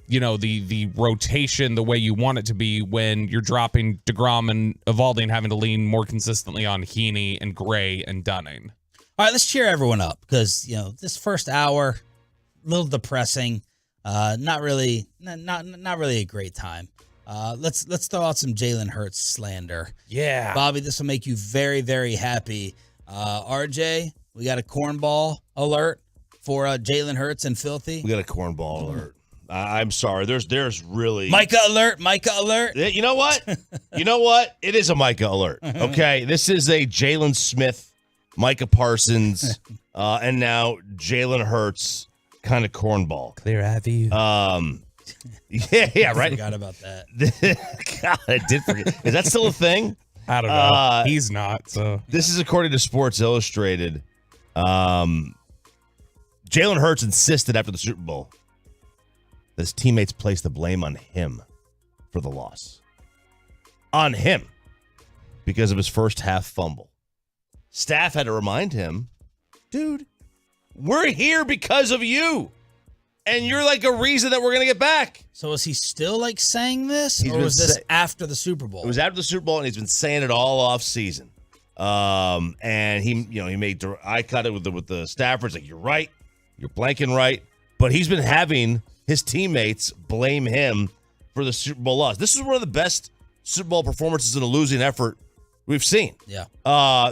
the rotation the way you want it to be when you're dropping DeGrom and Evaldi and having to lean more consistently on Heaney and Gray and Dunning. All right, let's cheer everyone up because, this first hour, a little depressing. Not really a great time. Let's throw out some Jalen Hurts slander. Yeah. Bobby, this will make you very, very happy. RJ, we got a cornball alert for Jalen Hurts and Filthy. We got a cornball alert. I'm sorry. There's really Micah alert. You know what? It is a Micah alert. Okay, this is a Jalen Smith, Micah Parsons, and now Jalen Hurts kind of cornball. Clear Avenue. Yeah, right. I forgot about that. God, I did forget. Is that still a thing? I don't know. He's not. So this is according to Sports Illustrated. Jalen Hurts insisted after the Super Bowl that his teammates placed the blame on him for the loss. On him because of his first half fumble. Staff had to remind him, dude, we're here because of you. And you're like a reason that we're going to get back. So is he still saying this? Or was this after the Super Bowl? It was after the Super Bowl, and he's been saying it all off season. And he made I cut it with the staffers. Like, you're right. You're blanking right. But he's been having his teammates blame him for the Super Bowl loss. This is one of the best Super Bowl performances in a losing effort we've seen. Yeah.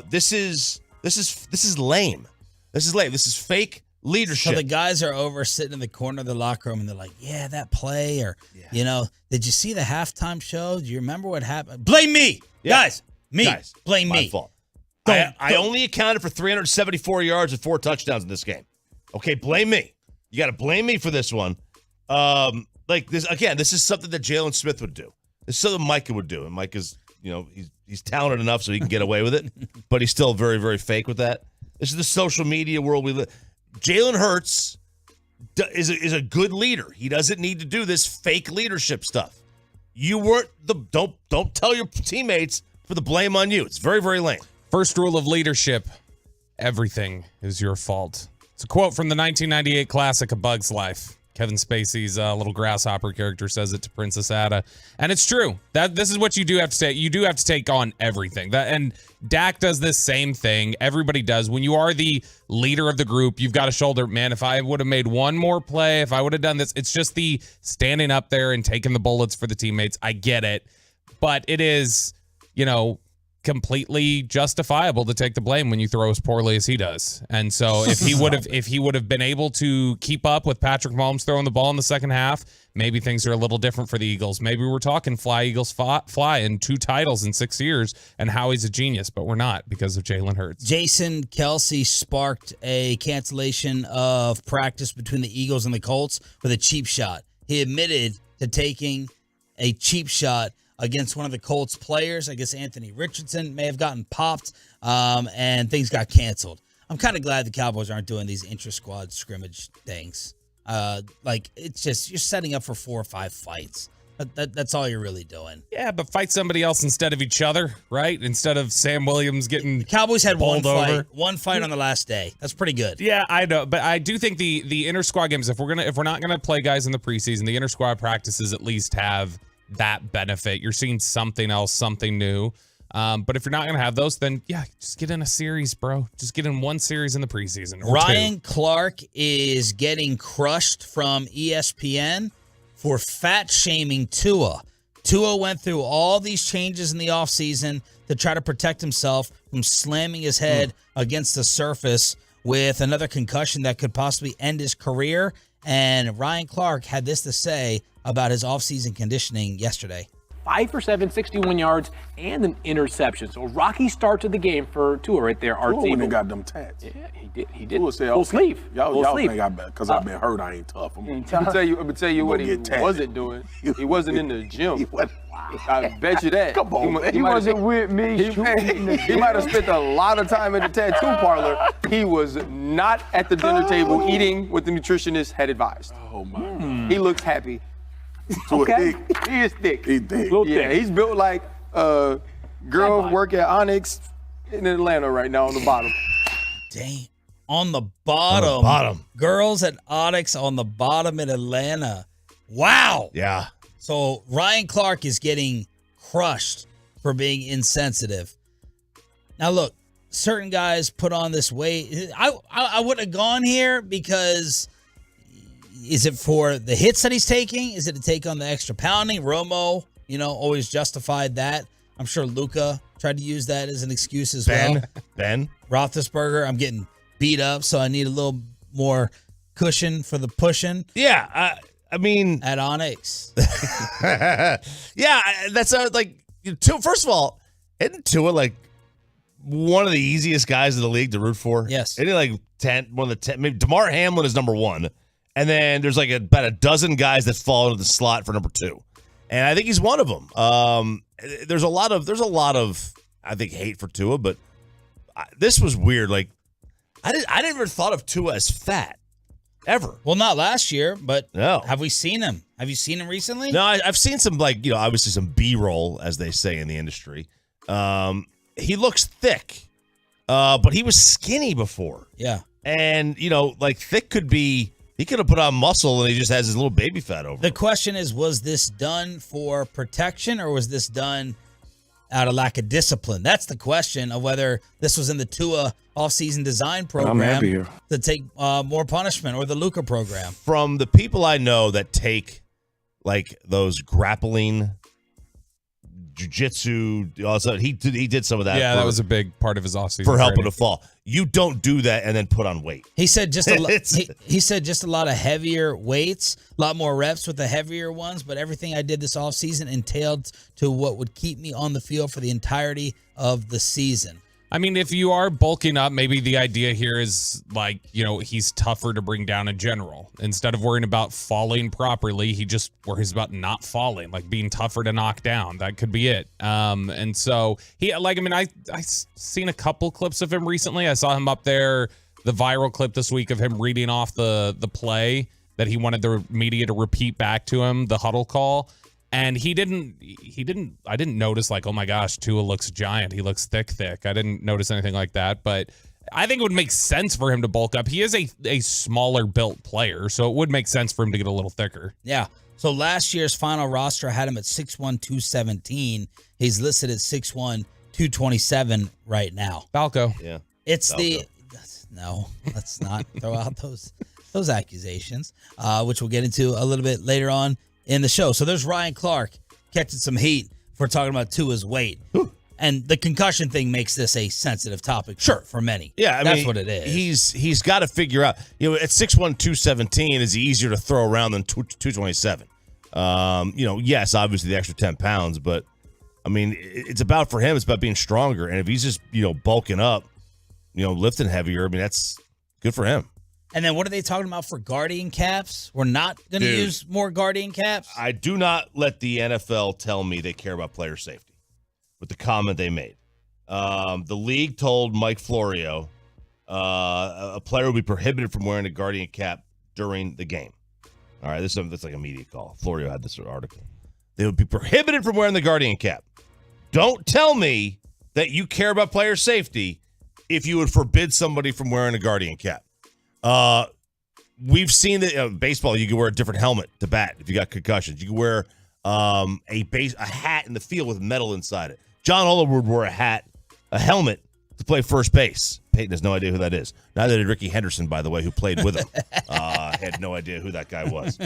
This is lame. This is lame. This is fake leadership. So the guys are over sitting in the corner of the locker room and they're like, yeah, that play, or, did you see the halftime show? Do you remember what happened? Blame me. Yeah. Guys, blame my me. Fault. I only accounted for 374 yards and 4 touchdowns in this game. Okay, blame me. You got to blame me for this one. This is something that Jalen Smith would do. This is something Micah would do. And Micah's, he's talented enough so he can get away with it, but he's still very, very fake with that. This is the social media world we live. Jalen Hurts is a good leader. He doesn't need to do this fake leadership stuff. You weren't don't tell your teammates for the blame on you. It's very, very lame. First rule of leadership: everything is your fault. It's a quote from the 1998 classic A Bug's Life. Kevin Spacey's little grasshopper character says it to Princess Ada, and it's true. This is what you do have to take. You do have to take on everything. And Dak does this same thing. Everybody does. When you are the leader of the group, you've got to shoulder. Man, if I would have made one more play, if I would have done this, it's just the standing up there and taking the bullets for the teammates. I get it, but it is, completely justifiable to take the blame when you throw as poorly as he does. And so if he would have been able to keep up with Patrick Mahomes throwing the ball in the second half, maybe things are a little different for the Eagles. Maybe we're talking fly Eagles fly and 2 titles in 6 years and Howie's a genius, but we're not because of Jalen Hurts. Jason Kelsey sparked a cancellation of practice between the Eagles and the Colts with a cheap shot. He admitted to taking a cheap shot against one of the Colts players. I guess Anthony Richardson may have gotten popped, and things got canceled. I'm kind of glad the Cowboys aren't doing these intra-squad scrimmage things. It's just you're setting up for 4 or 5 fights. That's all you're really doing. Yeah, but fight somebody else instead of each other, right? Instead of Sam Williams getting the Cowboys had one fight, over. One fight on the last day. That's pretty good. Yeah, I know, but I do think the inter-squad games, if we're not gonna play guys in the preseason, the inter-squad practices at least have that benefit. You're seeing something else, something new. But if you're not going to have those, then yeah, just get in a series, bro. Just get in one series in the preseason. Or Ryan Clark is getting crushed from ESPN for fat shaming Tua. Tua went through all these changes in the offseason to try to protect himself from slamming his head against the surface with another concussion that could possibly end his career. And Ryan Clark had this to say about his offseason conditioning yesterday. 5 for 7, 61 yards, and an interception. So rocky start to the game for Tua right there. Tua wouldn't have got them tats. Yeah, he did. Tua said, full sleeve. Y'all think I bet because I've been hurt, I ain't tough. I'm gonna tell you what he wasn't doing. He wasn't in the gym. I bet you that. Come on, man. He wasn't with me. He might have spent a lot of time at the tattoo parlor. He was not at the dinner table eating what the nutritionist had advised. Oh, my. He looks happy. Okay. He is thick. He thick. Yeah, he's built like girls work at Onyx in Atlanta right now on the bottom. Dang. On the bottom. Girls at Onyx on the bottom in Atlanta. Wow. Yeah. So Ryan Clark is getting crushed for being insensitive. Now look, certain guys put on this weight. I wouldn't have gone here because is it for the hits that he's taking? Is it to take on the extra pounding? Romo, always justified that. I'm sure Luka tried to use that as an excuse as well. Ben Roethlisberger, I'm getting beat up, so I need a little more cushion for the pushing. Yeah, I mean, at Onyx. Yeah, that's Tua. First of all, isn't Tua like one of the easiest guys in the league to root for? Yes. Isn't he like 10? One of the 10. Maybe DeMar Hamlin is number 1, and then there's like about a dozen guys that fall into the slot for number 2, and I think he's one of them. There's a lot of I think hate for Tua, but this was weird. Like I never thought of Tua as fat. Ever. Well, not last year, but no. Have we seen him? Have you seen him recently? No, I've seen some, obviously some B-roll, as they say in the industry. He looks thick, but he was skinny before. Yeah. And, thick could be, he could have put on muscle and he just has his little baby fat over. The question is, was this done for protection or was this done out of lack of discipline? That's the question of whether this was in the Tua off-season design program to take more punishment, or the Luka program. From the people I know that take those grappling, jiu-jitsu, he did some of that. Yeah, that was a big part of his offseason for helping to fall. You don't do that and then put on weight. He said he said just a lot of heavier weights, a lot more reps with the heavier ones, but everything I did this offseason entailed to what would keep me on the field for the entirety of the season. I mean, if you are bulking up, maybe the idea here is he's tougher to bring down in general. Instead of worrying about falling properly, he just worries about not falling, like being tougher to knock down. That could be it. And so I seen a couple clips of him recently. I saw him up there, the viral clip this week of him reading off the play that he wanted the media to repeat back to him, the huddle call. And I didn't notice oh my gosh, Tua looks giant. He looks thick. I didn't notice anything like that, but I think it would make sense for him to bulk up. He is a smaller built player, so it would make sense for him to get a little thicker. Yeah. So last year's final roster had him at 6'1", 217. He's listed at 6'1", 227 right now. Falco. Yeah. It's Falco. No, let's not throw out those accusations, which we'll get into a little bit later on in the show. So there's Ryan Clark catching some heat for talking about Tua's weight. Ooh. And the concussion thing makes this a sensitive topic for many. Yeah, that's what it is. He's got to figure out, at 6'1", 217, is he easier to throw around than 227? Yes, obviously the extra 10 pounds, but I mean, it's about, for him, it's about being stronger. And if he's just, bulking up, lifting heavier, I mean, that's good for him. And then what are they talking about for guardian caps? We're not going to use more guardian caps? I do not let the NFL tell me they care about player safety with the comment they made. The league told Mike Florio a player would be prohibited from wearing a guardian cap during the game. All right, that's like a media call. Florio had this article. They would be prohibited from wearing the guardian cap. Don't tell me that you care about player safety if you would forbid somebody from wearing a guardian cap. We've seen that baseball, you can wear a different helmet to bat if you got concussions. You can wear a hat in the field with metal inside it. John Oliver wore a helmet to play first base. Peyton has no idea who that is. Neither did Ricky Henderson, by the way, who played with him. Had no idea who that guy was.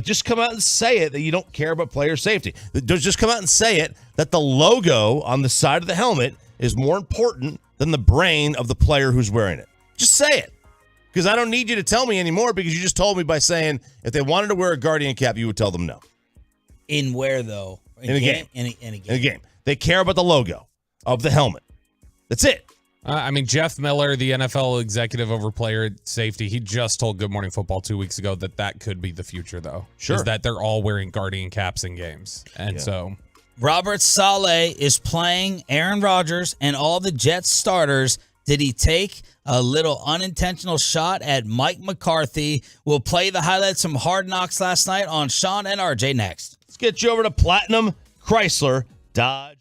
Just come out and say it that you don't care about player safety. Just come out and say it that the logo on the side of the helmet is more important than the brain of the player who's wearing it. Just say it. Because I don't need you to tell me anymore, because you just told me by saying if they wanted to wear a guardian cap, you would tell them no. In where, though? In a game. In a game. In a game. They care about the logo of the helmet. That's it. Jeff Miller, the NFL executive over player safety, he just told Good Morning Football 2 weeks ago that could be the future, though. Sure. Is that they're all wearing guardian caps in games. And so Robert Saleh is playing Aaron Rodgers and all the Jets starters. Did he take a little unintentional shot at Mike McCarthy? We'll play the highlights from Hard Knocks last night on Sean and RJ next. Let's get you over to Platinum Chrysler Dodge.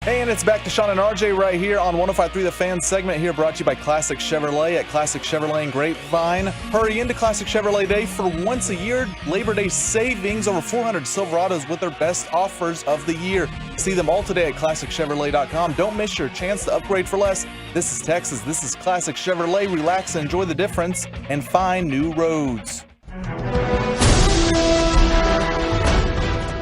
Hey, and it's back to Sean and RJ right here on 105.3 The Fan segment here, brought to you by Classic Chevrolet at Classic Chevrolet in Grapevine. Hurry into Classic Chevrolet Day for once a year Labor Day savings, over 400 Silverados with their best offers of the year. See them all today at ClassicChevrolet.com. Don't miss your chance to upgrade for less. This is Texas. This is Classic Chevrolet. Relax and enjoy the difference and find new roads.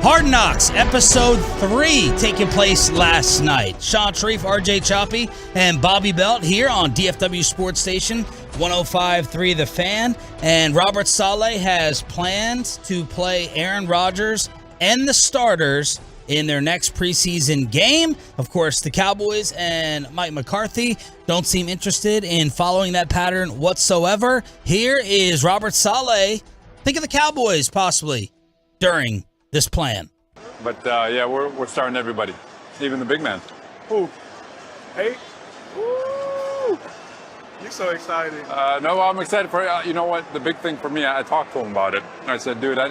Hard Knocks, Episode 3, taking place last night. Sean Sharif, RJ Choppy, and Bobby Belt here on DFW Sports Station 105.3 The Fan. And Robert Saleh has plans to play Aaron Rodgers and the starters in their next preseason game. Of course, the Cowboys and Mike McCarthy don't seem interested in following that pattern whatsoever. Here is Robert Saleh. Think of the Cowboys possibly during this plan. But yeah, we're starting everybody, even the big man. Who? Hey? Woo! You're so excited. No, I'm excited for you know what? The big thing for me, I talked to him about it. I said, dude, I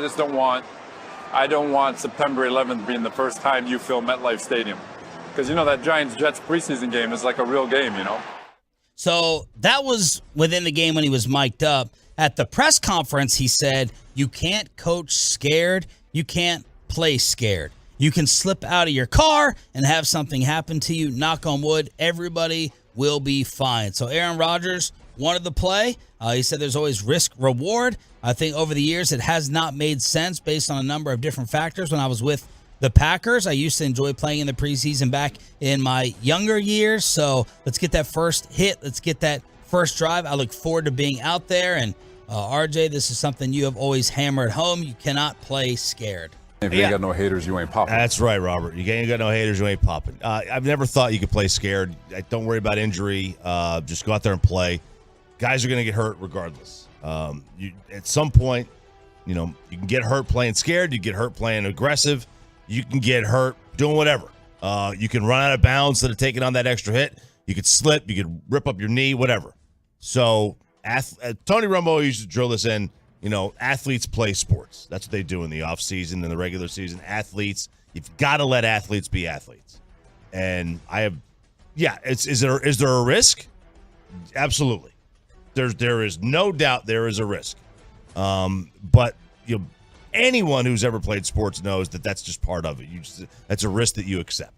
don't want September 11th being the first time you fill MetLife Stadium, because you know that Giants-Jets preseason game is like a real game, you know. So that was within the game when he was mic'd up. At the press conference, he said, "You can't coach scared. You can't play scared. You can slip out of your car and have something happen to you. Knock on wood, everybody will be fine." So Aaron Rodgers wanted to play. He said there's always risk reward. I think over the years it has not made sense based on a number of different factors. When I was with the Packers, I used to enjoy playing in the preseason back in my younger years. So let's get that first hit. Let's get that first drive. I look forward to being out there. And RJ, this is something you have always hammered home. You cannot play scared. If you ain't got no haters, you ain't popping. That's right, Robert. You ain't got no haters, you ain't popping. I've never thought you could play scared. Don't worry about injury. Just go out there and play. Guys are going to get hurt regardless. At some point, you know, you can get hurt playing scared. You get hurt playing aggressive. You can get hurt doing whatever. You can run out of bounds instead of taking on that extra hit. You could slip. You could rip up your knee, whatever. So Tony Romo used to drill this in. You know, athletes play sports. That's what they do in the offseason and the regular season. Athletes, you've got to let athletes be athletes. And is there a risk? Absolutely. There is no doubt there is a risk. But you know, anyone who's ever played sports knows that that's just part of it. That's a risk that you accept.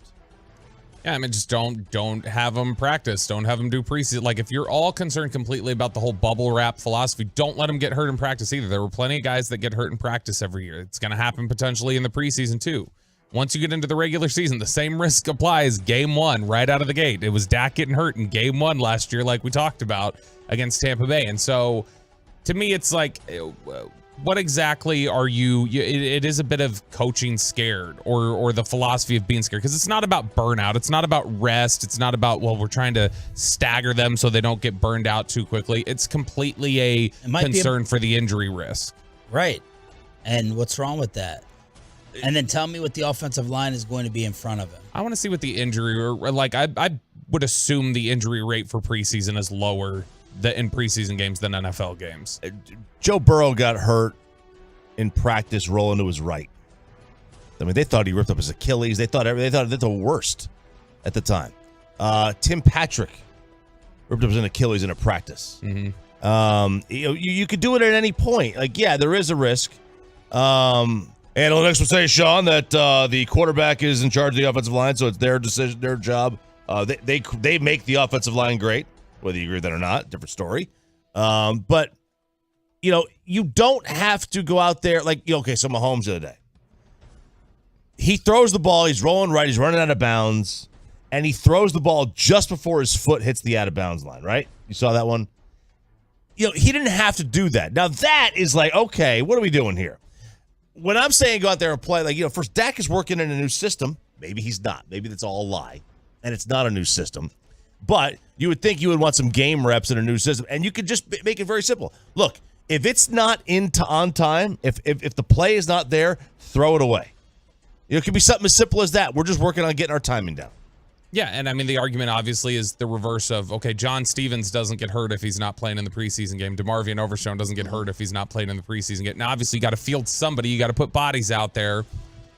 Yeah, I mean, just don't have them practice. Don't have them do preseason. Like, if you're all concerned completely about the whole bubble wrap philosophy, don't let them get hurt in practice either. There were plenty of guys that get hurt in practice every year. It's going to happen potentially in the preseason too. Once you get into the regular season, the same risk applies game one right out of the gate. It was Dak getting hurt in game one last year, like we talked about, against Tampa Bay. And so, to me, it's like, what exactly are you? It is a bit of coaching scared, or the philosophy of being scared, because it's not about burnout. It's not about rest. It's not about, well, we're trying to stagger them so they don't get burned out too quickly. It's completely a concern for the injury risk. Right. And what's wrong with that? And then tell me what the offensive line is going to be in front of him. I want to see what the injury, or like I would assume the injury rate for preseason is lower in preseason games than NFL games. Joe Burrow got hurt in practice rolling to his right. I mean, they thought he ripped up his Achilles. They thought the worst at the time. Tim Patrick ripped up his Achilles in a practice. Mm-hmm. You could do it at any point. Like, yeah, there is a risk. Analytics would say, Sean, that the quarterback is in charge of the offensive line, so it's their decision, their job. They make the offensive line great, whether you agree with that or not, different story. But you don't have to go out there like, okay, so Mahomes the other day. He throws the ball, he's rolling right, he's running out of bounds, and he throws the ball just before his foot hits the out of bounds line, right? You saw that one? He didn't have to do that. Now that is like, okay, what are we doing here? When I'm saying go out there and play, like, first Dak is working in a new system. Maybe he's not.Maybe that's all a lie, and it's not a new system. But you would think you would want some game reps in a new system, and you could just make it very simple. Look, if it's not on time, if the play is not there, throw it away. It could be something as simple as that. We're just working on getting our timing down. Yeah, and I mean, the argument obviously is the reverse of, okay, John Stevens doesn't get hurt if he's not playing in the preseason game. DeMarvion Overshown doesn't get hurt if he's not playing in the preseason game. Now, obviously, you got to field somebody. You got to put bodies out there.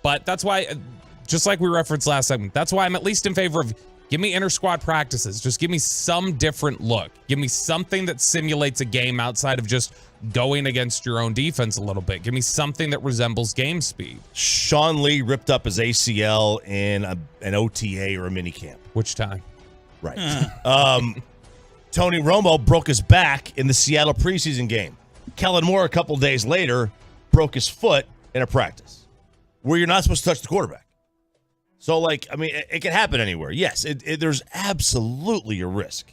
But that's why, just like we referenced last segment, that's why I'm at least in favor of give me inter-squad practices. Just give me some different look. Give me something that simulates a game outside of just going against your own defense a little bit. Give me something that resembles game speed. Sean Lee ripped up his ACL in an OTA or a minicamp. Which time? Right. Tony Romo broke his back in the Seattle preseason game. Kellen Moore, a couple days later, broke his foot in a practice where you're not supposed to touch the quarterback. So, like, I mean, it can happen anywhere. Yes, there's absolutely a risk.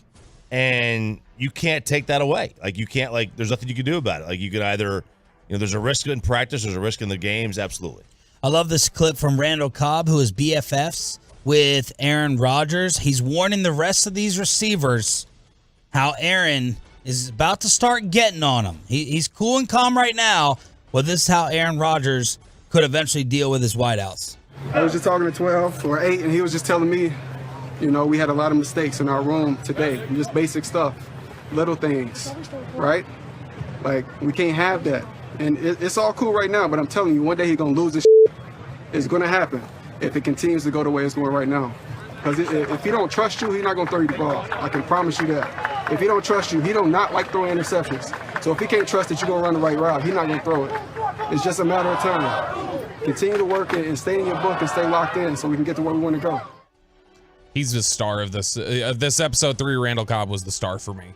And you can't take that away. Like, you can't, like, there's nothing you can do about it. Like, you can either, there's a risk in practice, there's a risk in the games. Absolutely. I love this clip from Randall Cobb, who is BFFs with Aaron Rodgers. He's warning the rest of these receivers how Aaron is about to start getting on him. He's cool and calm right now, but this is how Aaron Rodgers could eventually deal with his wideouts. I was just talking to 12 or 8, and he was just telling me, we had a lot of mistakes in our room today. Just basic stuff, little things, right? Like, we can't have that. And it's all cool right now, but I'm telling you, one day he's going to lose this shit. It's going to happen if it continues to go the way it's going right now. Because if he don't trust you, he's not going to throw you the ball. I can promise you that. If he don't trust you, he don't not like throwing interceptions. So if he can't trust that you're going to run the right route, he's not going to throw it. It's just a matter of time. Continue to work it and stay in your book and stay locked in so we can get to where we want to go. He's the star of this episode 3. Randall Cobb was the star for me.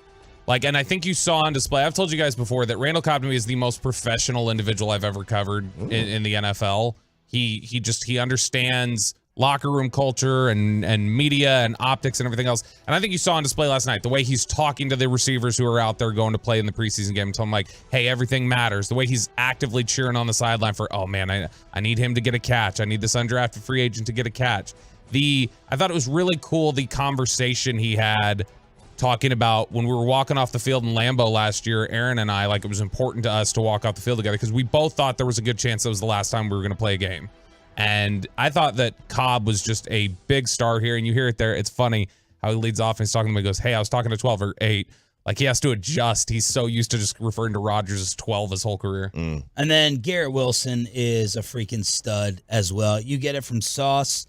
Like, and I think you saw on display, I've told you guys before that Randall Cobb to me is the most professional individual I've ever covered in the NFL. He understands locker room culture and media and optics and everything else. And I think you saw on display last night the way he's talking to the receivers who are out there going to play in the preseason game and telling them, like, hey, everything matters. The way he's actively cheering on the sideline for, oh man, I need him to get a catch. I need this undrafted free agent to get a catch. I thought it was really cool, the conversation he had talking about when we were walking off the field in Lambeau last year, Aaron and I, like, it was important to us to walk off the field together because we both thought there was a good chance that was the last time we were going to play a game. And I thought that Cobb was just a big star here, and you hear it there. It's funny how he leads off and he's talking to me. He goes, hey, I was talking to 12 or 8. Like, he has to adjust. He's so used to just referring to Rodgers as 12 his whole career. And then Garrett Wilson is a freaking stud as well. You get it from Sauce.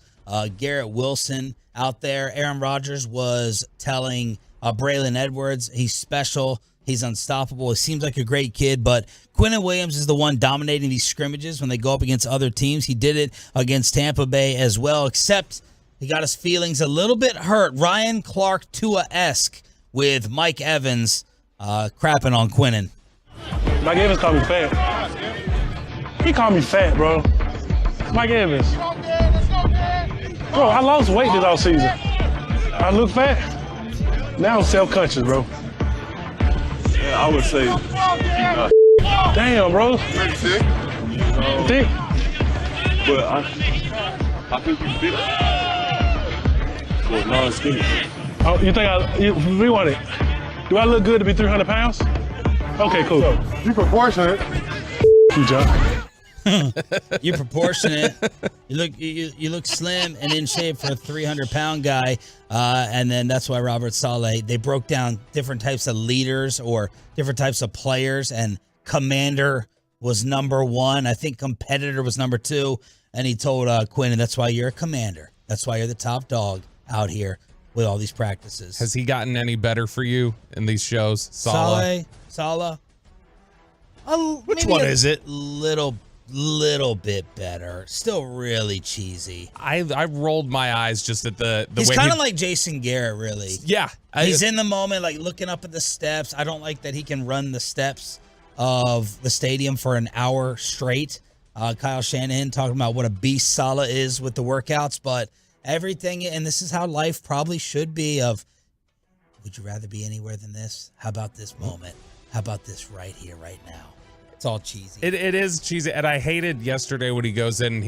Garrett Wilson out there. Aaron Rodgers was telling Braylon Edwards he's special. He's unstoppable. He seems like a great kid, but Quinnen Williams is the one dominating these scrimmages when they go up against other teams. He did it against Tampa Bay as well, except he got his feelings a little bit hurt. Ryan Clark Tua-esque with Mike Evans crapping on Quinnen. Mike Evans called me fat. He called me fat, bro. Mike Evans. Bro, I lost weight this offseason. I look fat. Now I'm self-conscious, bro. Yeah, I would say Damn, bro. Maybe sick. You think? But I think you fit. Well, no, it's skinny. Oh, you think you rewind it? Do I look good to be 300 pounds? Okay, cool. So, you proportionate. You, John. You're proportionate. You look slim and in shape for a 300-pound guy. And then that's why Robert Saleh, they broke down different types of leaders or different types of players, and commander was number 1. I think competitor was number 2. And he told Quinn, that's why you're a commander. That's why you're the top dog out here with all these practices. Has he gotten any better for you in these shows? Saleh. Which one is it? Little bit better. Still really cheesy. I rolled my eyes just at the He's way kind of like Jason Garrett, really. Yeah. He's in the moment, like looking up at the steps. I don't like that he can run the steps of the stadium for an hour straight. Kyle Shanahan talking about what a beast Saleh is with the workouts, but everything, and this is how life probably should be of, would you rather be anywhere than this? How about this moment? How about this right here, right now? It's all cheesy. It is cheesy, and I hated yesterday when he goes in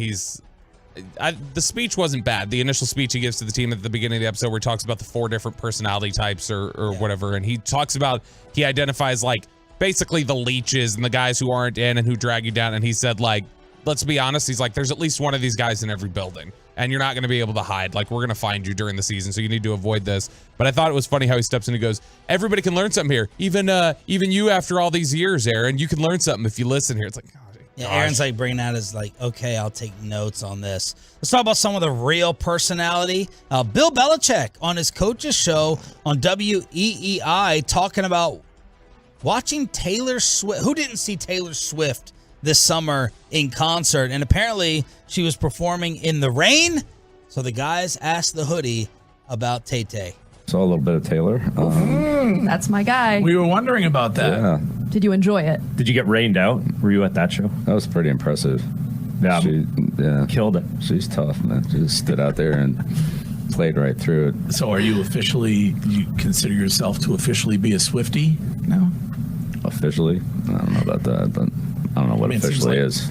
and the speech wasn't bad. The initial speech he gives to the team at the beginning of the episode where he talks about the 4 different personality types or whatever, and he talks about, he identifies like basically the leeches and the guys who aren't in and who drag you down, and he said, like, let's be honest, he's like, there's at least one of these guys in every building, and you're not going to be able to hide. Like, we're going to find you during the season, so you need to avoid this. But I thought it was funny how he steps in and goes, everybody can learn something here. Even you after all these years, Aaron, you can learn something if you listen here. It's like, yeah, Aaron's like bringing out his like, okay, I'll take notes on this. Let's talk about some of the real personality. Bill Belichick on his coach's show on WEEI talking about watching Taylor Swift. Who didn't see Taylor Swift this summer in concert? And apparently she was performing in the rain. So the guys asked the hoodie about Tay-Tay. Saw a little bit of Taylor. That's my guy. We were wondering about that. Yeah. Did you enjoy it? Did you get rained out? Were you at that show? That was pretty impressive. Yeah, she killed it. She's tough, man. She just stood out there and played right through it. So are you you consider yourself to officially be a Swiftie now? Officially? I don't know about that, but I don't know what officially is.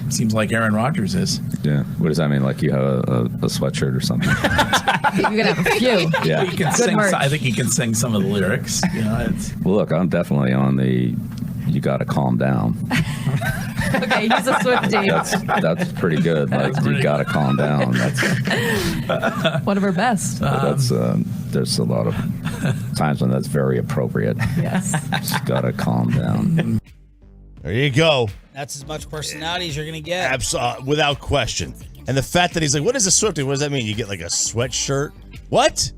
Seems like Aaron Rodgers is. Yeah. What does that mean? Like you have a sweatshirt or something? You're gonna have a few. Yeah. He can sing. I think he can sing some of the lyrics. You know, well, look, I'm definitely on the. You got to calm down. Okay, he's a Swiftie. That's pretty good. Like you got to calm down. That's one of her best. There's a lot of times when that's very appropriate. Yes. Just got to calm down. There you go. That's as much personality as you're going to get. Absolutely, without question. And the fact that he's like, what is a Swiftie? What does that mean? You get like a sweatshirt? What?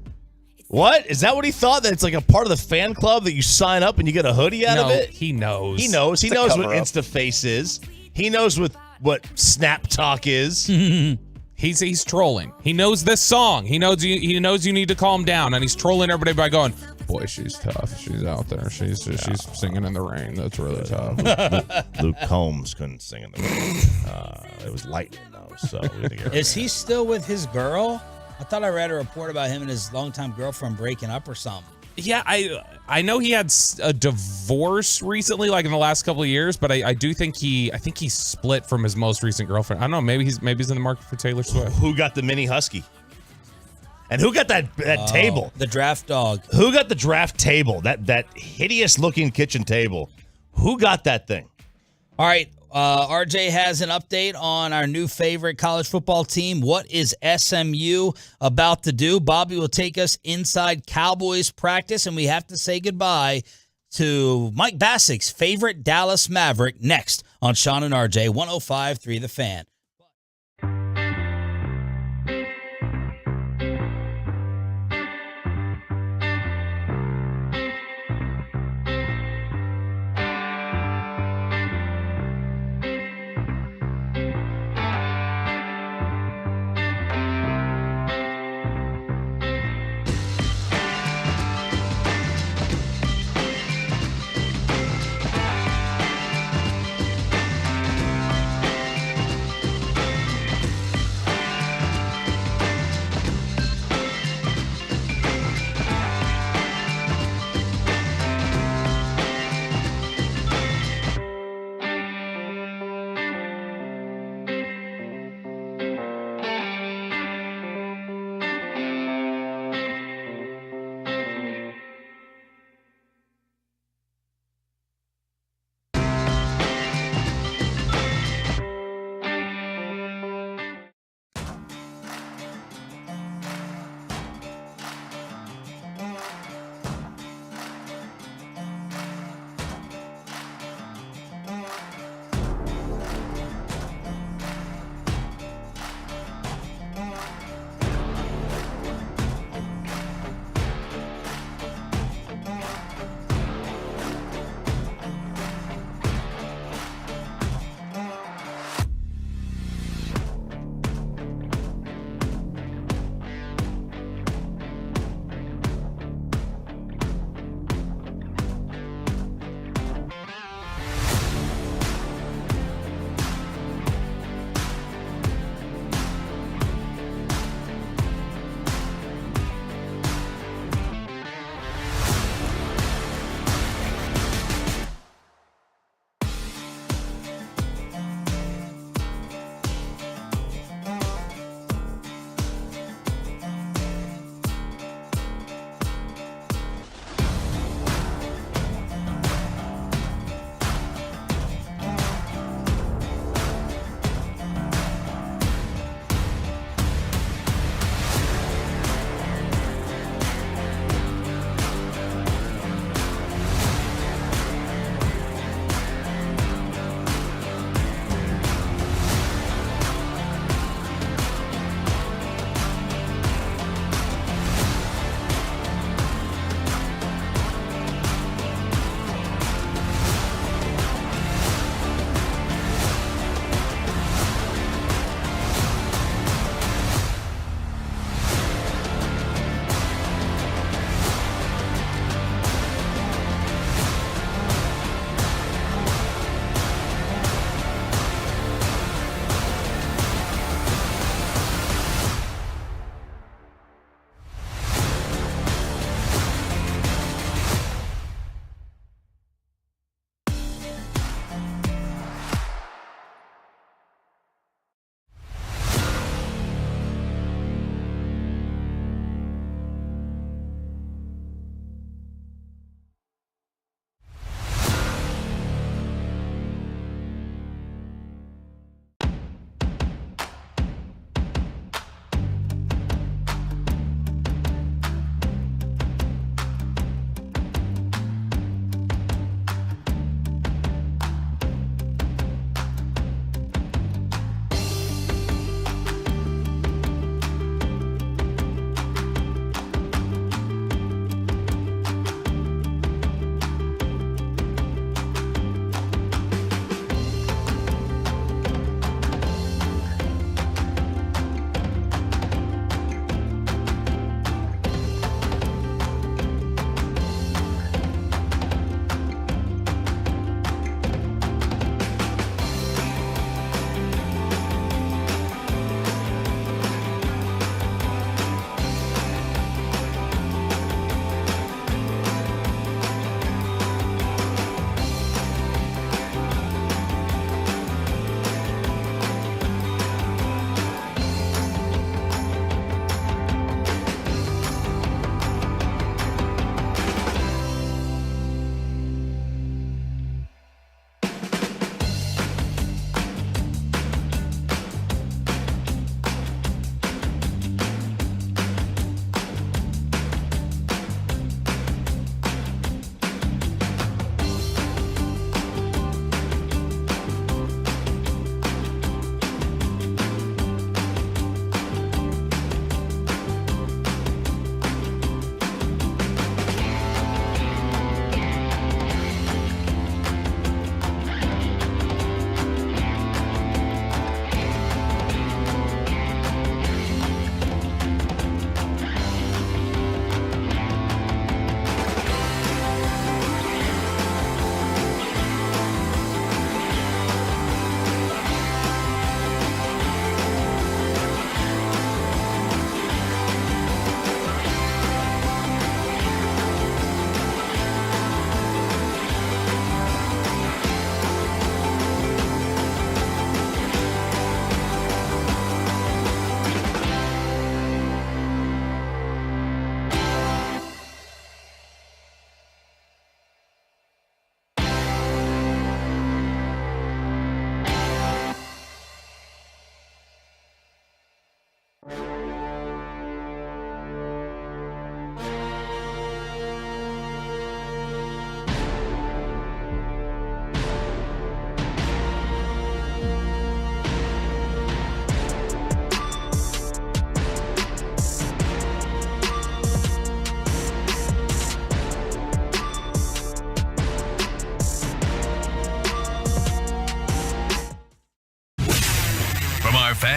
What? Is that what he thought? That it's like a part of the fan club that you sign up and you get a hoodie out of it? He knows. He knows. He It's a knows what cover-up. InstaFace is. He knows what Snap Talk is. He's trolling. He knows this song. He knows you need to calm down, and he's trolling everybody by going, boy, she's tough. She's out there. She's singing in the rain. That's really tough. Luke Combs couldn't sing in the rain. It was lightning though. So we had to get Is he still with his girl? I thought I read a report about him and his longtime girlfriend breaking up or something. Yeah, I know he had a divorce recently, like in the last couple of years, but I do think he split from his most recent girlfriend. I don't know. Maybe he's in the market for Taylor Swift. Who got the mini husky? And who got that table? The draft dog. Who got the draft table? That hideous looking kitchen table. Who got that thing? All right. RJ has an update on our new favorite college football team. What is SMU about to do? Bobby will take us inside Cowboys practice, and we have to say goodbye to Mike Bassick's favorite Dallas Maverick next on Sean and RJ 105.3 The Fan.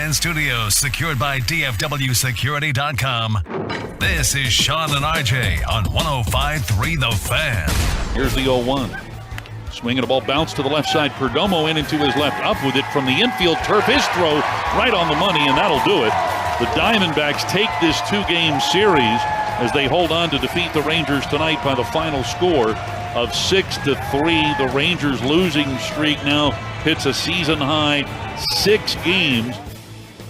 Fan Studios, secured by DFWSecurity.com. This is Sean and RJ on 105.3 The Fan. Here's the 0-1. Swinging a ball, bounce to the left side. Perdomo in into his left, up with it from the infield turf. His throw right on the money, and that'll do it. The Diamondbacks take this two-game series as they hold on to defeat the Rangers tonight by the final score of 6-3. The Rangers losing streak now hits a season-high 6 games.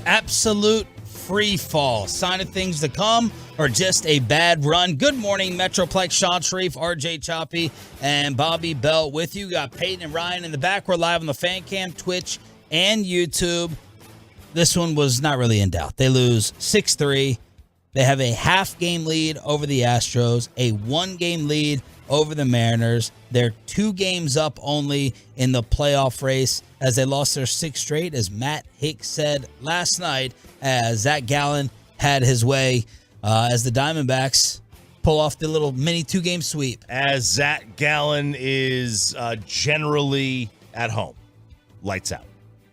Absolute free fall. Sign of things to come or just a bad run? Good morning, Metroplex. Sean Sharif, RJ Choppy, and Bobby Bell with you. Got Peyton and Ryan in the back. We're live on the Fan Cam, Twitch, and YouTube. This one was not really in doubt. They lose 6-3. They have a half-game lead over the Astros, a one-game lead over the Mariners. They're 2 games up only in the playoff race as they lost their 6th straight, as Matt Hicks said last night, as Zach Gallen had his way as the Diamondbacks pull off the little mini 2-game sweep. As Zach Gallen is generally at home. Lights out.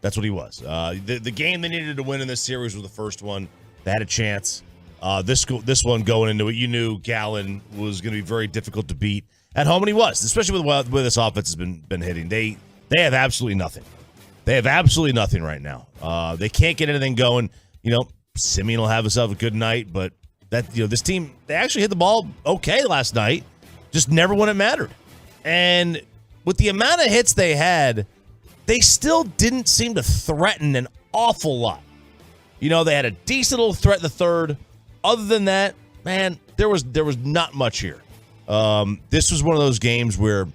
That's what he was. The game they needed to win in this series was the first one. They had a chance. This one going into it, you knew Gallen was going to be very difficult to beat at home, and he was, especially with where this offense has been hitting. They have absolutely nothing. They have absolutely nothing right now. They can't get anything going. Simeon will have himself a good night, but this team, they actually hit the ball okay last night, just never when it mattered. And with the amount of hits they had, they still didn't seem to threaten an awful lot. They had a decent little threat in the third. Other than that, man, there was not much here. This was one of those games where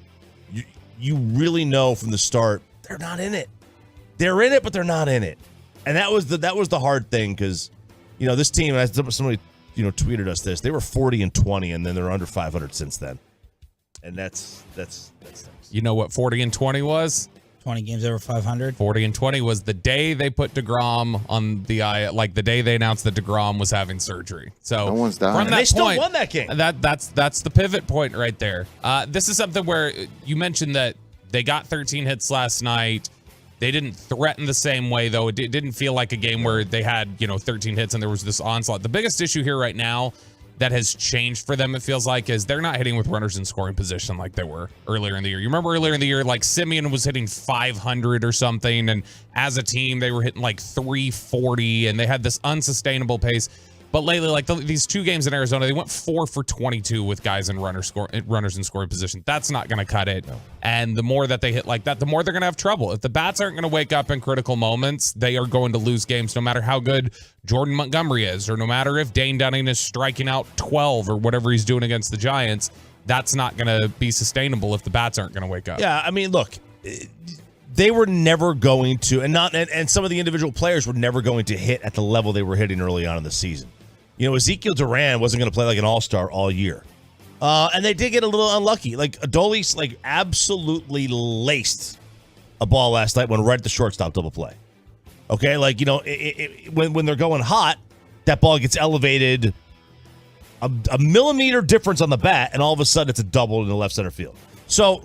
you really know from the start they're not in it. They're in it, but they're not in it, and that was the hard thing because this team. Somebody tweeted us this. They were 40-20, and then they're under 500 since then, and that's nice. You know what 40-20 was? 20 games over 500. 40-20 was the day they put DeGrom on the like the day they announced that DeGrom was having surgery. So no one's dying. From that they still point, won that game. That's the pivot point right there. This is something where you mentioned that they got 13 hits last night. They didn't threaten the same way, though. It didn't feel like a game where they had 13 hits and there was this onslaught. The biggest issue here right now that has changed for them, it feels like, is they're not hitting with runners in scoring position like they were earlier in the year. You remember earlier in the year, like Simeon was hitting 500 or something, and as a team, they were hitting like 340, and they had this unsustainable pace. But lately, like these 2 games in Arizona, they went 4 for 22 with guys in runners in scoring position. That's not going to cut it. No. And the more that they hit like that, the more they're going to have trouble. If the bats aren't going to wake up in critical moments, they are going to lose games no matter how good Jordan Montgomery is, or no matter if Dane Dunning is striking out 12 or whatever he's doing against the Giants. That's not going to be sustainable if the bats aren't going to wake up. Yeah, I mean, look, they were never going to, and some of the individual players were never going to hit at the level they were hitting early on in the season. Ezekiel Duran wasn't going to play like an all-star all year. And they did get a little unlucky. Like, Adolis, absolutely laced a ball last night when right at the shortstop double play. Okay? When they're going hot, that ball gets elevated a millimeter difference on the bat, and all of a sudden it's a double in the left center field. So,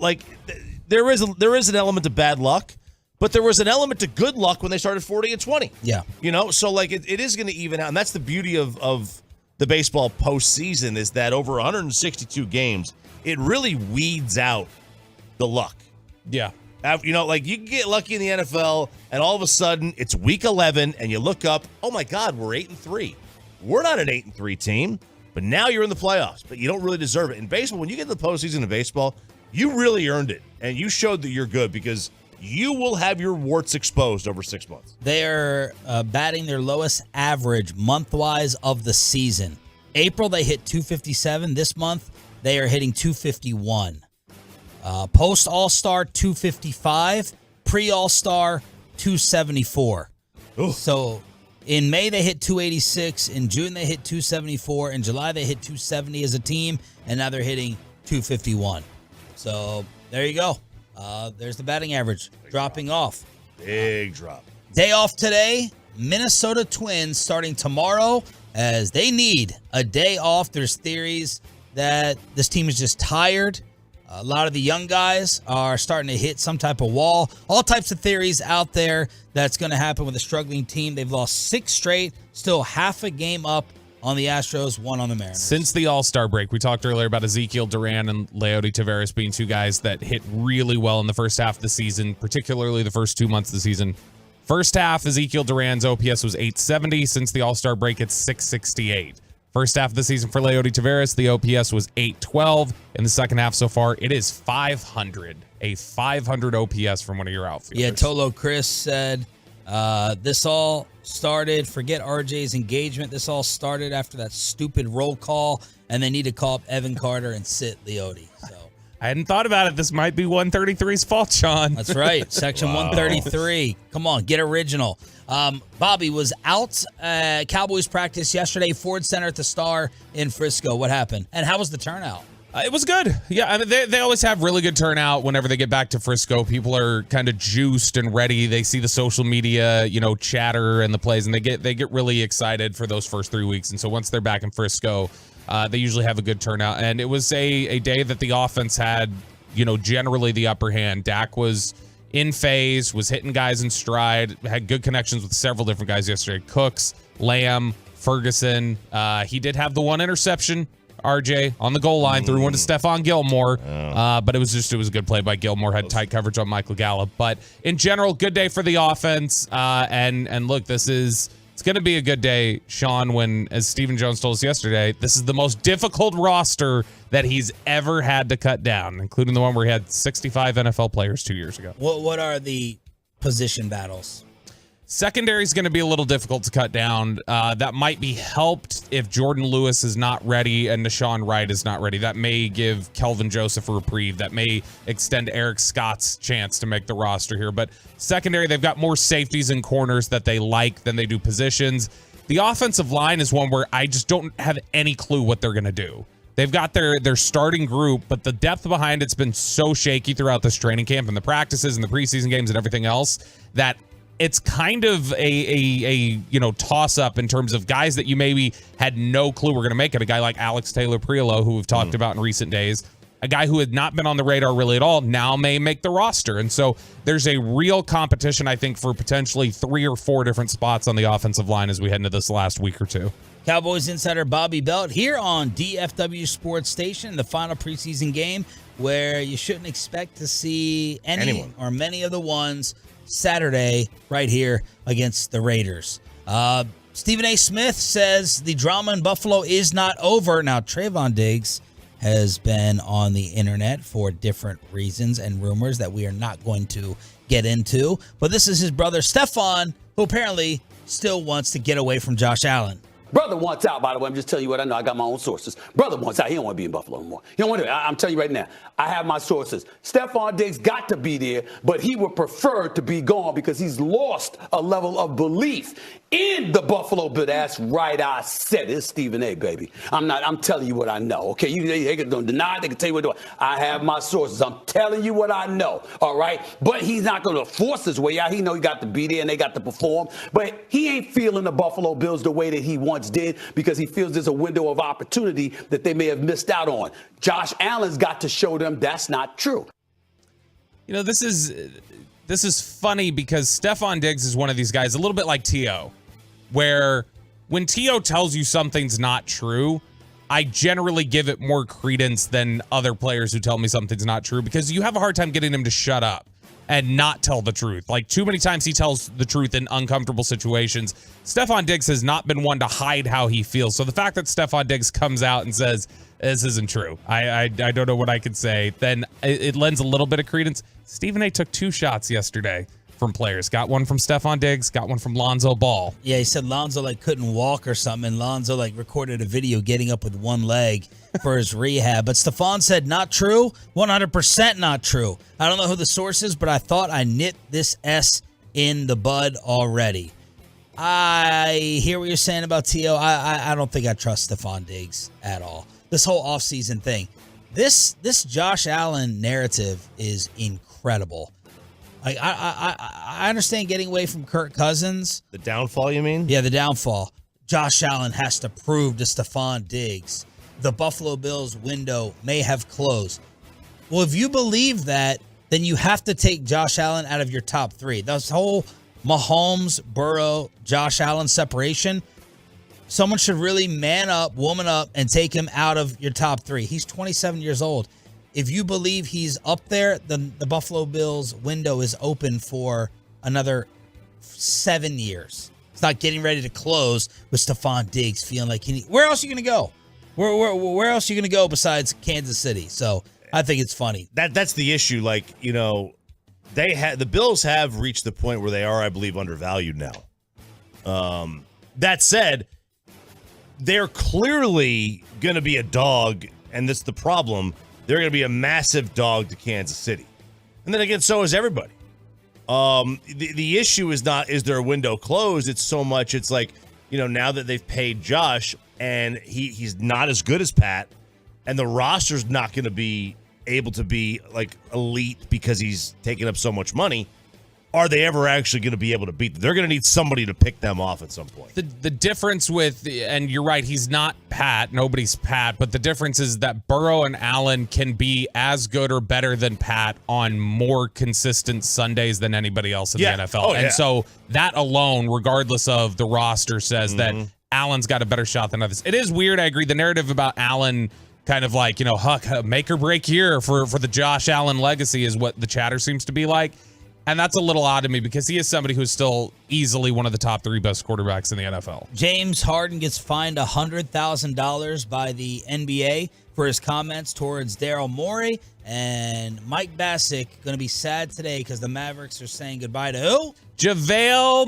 there is an element of bad luck, but there was an element to good luck when they started 40-20. Yeah. So it is going to even out. And that's the beauty of the baseball postseason, is that over 162 games, it really weeds out the luck. Yeah. You can get lucky in the NFL, and all of a sudden it's week 11, and you look up, oh my God, we're 8-3. We're not an 8-3 team, but now you're in the playoffs, but you don't really deserve it. In baseball, when you get to the postseason in baseball, you really earned it, and you showed that you're good because you will have your warts exposed over 6 months. They're batting their lowest average month-wise of the season. April, they hit 257. This month, they are hitting 251. Post-All-Star, 255. Pre-All-Star, 274. Ooh. So in May, they hit 286. In June, they hit 274. In July, they hit 270 as a team, and now they're hitting 251. So there you go. There's the batting average dropping off. Big drop. Day off today. Minnesota Twins starting tomorrow as they need a day off. There's theories that this team is just tired. A lot of the young guys are starting to hit some type of wall. All types of theories out there that's going to happen with a struggling team. They've lost 6 straight, still half a game up on the Astros, 1 on the Mariners. Since the All-Star break, we talked earlier about Ezekiel Duran and Leody Taveras being 2 guys that hit really well in the first half of the season, particularly the first 2 months of the season. First half, Ezekiel Duran's OPS was 870. Since the All-Star break, it's 668. First half of the season for Leody Taveras, the OPS was 812. In the second half so far, it is 500. A 500 OPS from one of your outfielders. Yeah, Tolo Chris said, this all started, forget RJ's engagement, this all started after that stupid roll call, and they need to call up Evan Carter and sit Leody. So I hadn't thought about it. This might be 133's fault, Sean. That's right. Section 133. Come on, get original. Bobby was out Cowboys practice yesterday, Ford Center at the Star in Frisco. What happened? And how was the turnout? It was good. Yeah, I mean, they always have really good turnout whenever they get back to Frisco. People are kind of juiced and ready. They see the social media, chatter and the plays, and they get really excited for those first 3 weeks. And so once they're back in Frisco, they usually have a good turnout. And it was a day that the offense had, generally the upper hand. Dak was in phase, was hitting guys in stride, had good connections with several different guys yesterday. Cooks, Lamb, Ferguson. He did have the one interception, RJ, on the goal line, threw one to Stephon Gilmore. But it was a good play by Gilmore, had tight coverage on Michael Gallup. But in general, good day for the offense. And look, it's going to be a good day, Sean, when, as Stephen Jones told us yesterday, this is the most difficult roster that he's ever had to cut down, including the one where he had 65 NFL players 2 years ago. What are the position battles? Secondary is going to be a little difficult to cut down. That might be helped if Jordan Lewis is not ready and Deshaun Wright is not ready. That may give Kelvin Joseph a reprieve. That may extend Eric Scott's chance to make the roster here. But secondary, they've got more safeties and corners that they like than they do positions. The offensive line is one where I just don't have any clue what they're going to do. They've got their starting group, but the depth behind it's been so shaky throughout this training camp and the practices and the preseason games and everything else that it's kind of a toss-up in terms of guys that you maybe had no clue were going to make it. A guy like Alex Taylor-Priolo, who we've talked about in recent days, a guy who had not been on the radar really at all, now may make the roster. And so there's a real competition, I think, for potentially 3 or 4 different spots on the offensive line as we head into this last week or two. Cowboys insider Bobby Belt here on DFW Sports Station, the final preseason game where you shouldn't expect to see anyone or many of the ones Saturday right here against the Raiders. Stephen A. Smith says the drama in Buffalo is not over. Now, Trayvon Diggs has been on the internet for different reasons and rumors that we are not going to get into. But this is his brother, Stephon, who apparently still wants to get away from Josh Allen. Brother wants out, by the way. I'm just telling you what I know. I got my own sources. Brother wants out. He don't want to be in Buffalo anymore. He don't want to. I'm telling you right now. I have my sources. Stephon Diggs got to be there, but he would prefer to be gone because he's lost a level of belief in the Buffalo Bill. That's right. I said it. It's Stephen A., baby. I'm telling you what I know. Okay, they can deny it. They can tell you what to do. I have my sources. I'm telling you what I know. All right, but he's not going to force his way out. He know he got to be there and they got to perform, but he ain't feeling the Buffalo Bills the way that he once did because he feels there's a window of opportunity that they may have missed out on. Josh Allen's got to show them that's not true. This is funny because Stephon Diggs is one of these guys, a little bit like T.O., where when T.O. tells you something's not true, I generally give it more credence than other players who tell me something's not true because you have a hard time getting him to shut up and not tell the truth. Like, too many times he tells the truth in uncomfortable situations. Stephon Diggs has not been one to hide how he feels. So the fact that Stephon Diggs comes out and says, this isn't true, I don't know what I could say, then it lends a little bit of credence. Stephen A. took 2 shots yesterday from players. Got one from Stephon Diggs, got one from Lonzo Ball. Yeah, he said Lonzo couldn't walk or something, and Lonzo recorded a video getting up with one leg for his rehab. But Stephon said not true, 100% not true. I don't know who the source is, but I thought I nipped this S in the bud already. I hear what you're saying about T.O. I don't think I trust Stephon Diggs at all. This whole offseason thing. This Josh Allen narrative is incredible. I understand getting away from Kirk Cousins. The downfall, you mean? Yeah, the downfall. Josh Allen has to prove to Stephon Diggs the Buffalo Bills window may have closed. Well, if you believe that, then you have to take Josh Allen out of your top 3. This whole Mahomes, Burrow, Josh Allen separation, someone should really man up, woman up, and take him out of your top 3. He's 27 years old. If you believe he's up there, then the Buffalo Bills window is open for another 7 years. It's not getting ready to close with Stephon Diggs feeling like where else are you going to go? Where else are you going to go besides Kansas City? So I think it's funny. That's the issue. Like, the Bills have reached the point where they are, I believe, undervalued now. That said, they're clearly going to be a dog, and that's the problem. They're going to be a massive dog to Kansas City. And then again, so is everybody. The issue is not, is there a window closed? It's so much, it's like, now that they've paid Josh and he's not as good as Pat, and the roster's not going to be able to be like elite because he's taking up so much money. Are they ever actually going to be able to beat them? They're going to need somebody to pick them off at some point. The difference with, and you're right, he's not Pat. Nobody's Pat. But the difference is that Burrow and Allen can be as good or better than Pat on more consistent Sundays than anybody else in the NFL. And so that alone, regardless of the roster, says that Allen's got a better shot than others. It is weird. I agree. The narrative about Allen kind of like, Huck, make or break year for the Josh Allen legacy is what the chatter seems to be like. And that's a little odd to me because he is somebody who's still easily one of the top 3 best quarterbacks in the NFL. James Harden gets fined $100,000 by the NBA for his comments towards Daryl Morey. And Mike Bassick going to be sad today because the Mavericks are saying goodbye to who? JaVale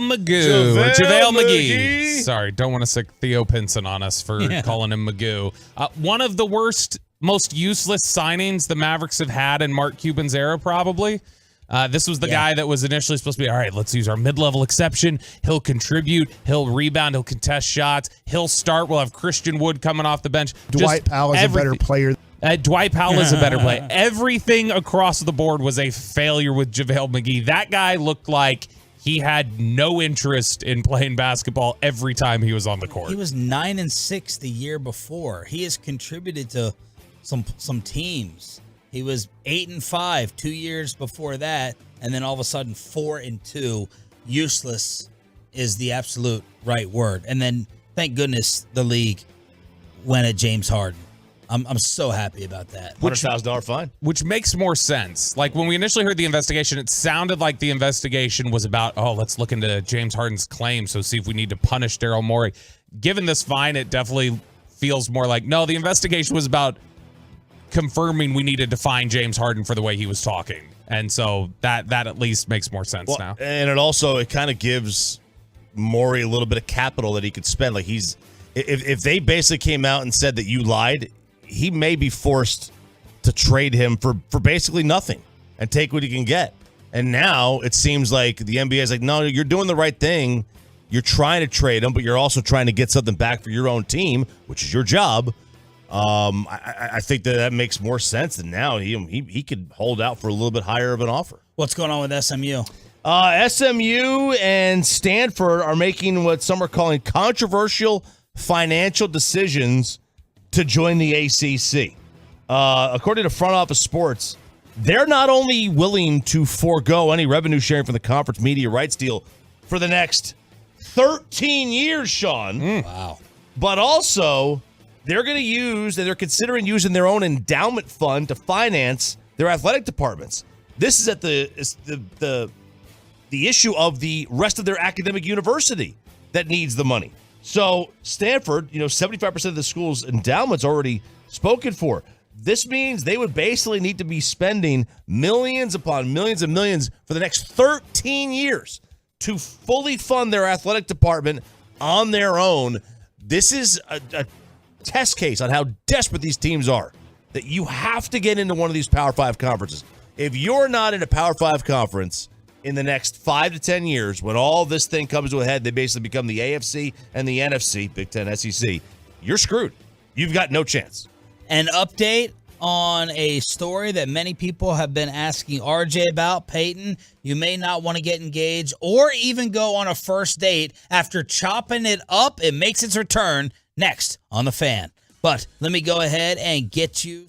McGee. Sorry, don't want to sick Theo Pinson on us for calling him Magoo. One of the worst, most useless signings the Mavericks have had in Mark Cuban's era, probably. This was the guy that was initially supposed to be, all right, let's use our mid-level exception. He'll contribute. He'll rebound. He'll contest shots. He'll start. We'll have Christian Wood coming off the bench. Dwight Powell is a better player. Dwight Powell is a better player. Everything across the board was a failure with JaVale McGee. That guy looked like he had no interest in playing basketball every time he was on the court. He was 9-6 the year before. He has contributed to some teams. He was 8-5 2 years before that, and then all of a sudden 4-2. Useless is the absolute right word. And then, thank goodness, the league went at James Harden. I'm so happy about that. $100,000 fine. Which makes more sense. Like, when we initially heard the investigation, it sounded like the investigation was about, let's look into James Harden's claim, so see if we need to punish Daryl Morey. Given this fine, it definitely feels more like, no, the investigation was about confirming we needed to fine James Harden for the way he was talking. And so that at least makes more sense now. And it kind of gives Morey a little bit of capital that he could spend. Like, if they basically came out and said that you lied, he may be forced to trade him for basically nothing and take what he can get. And now it seems like the NBA is like, no, you're doing the right thing. You're trying to trade him, but you're also trying to get something back for your own team, which is your job. I think that makes more sense than now. He could hold out for a little bit higher of an offer. What's going on with SMU? SMU and Stanford are making what some are calling controversial financial decisions to join the ACC. According to Front Office Sports, they're not only willing to forego any revenue sharing from the conference media rights deal for the next 13 years, Sean. Wow. But also, they're considering using their own endowment fund to finance their athletic departments. This is at the issue of the rest of their academic university that needs the money. So Stanford, 75% of the school's endowment's already spoken for. This means they would basically need to be spending millions upon millions and millions for the next 13 years to fully fund their athletic department on their own. This is a test case on how desperate these teams are, that you have to get into one of these Power 5 conferences. If you're not in a Power 5 conference in the next 5 to 10 years, when all this thing comes to a head, they basically become the AFC and the NFC, Big Ten, SEC, you're screwed. You've got no chance. An update on a story that many people have been asking RJ about. Peyton, you may not want to get engaged or even go on a first date after chopping it up. It makes its return next on The Fan. But let me go ahead and get you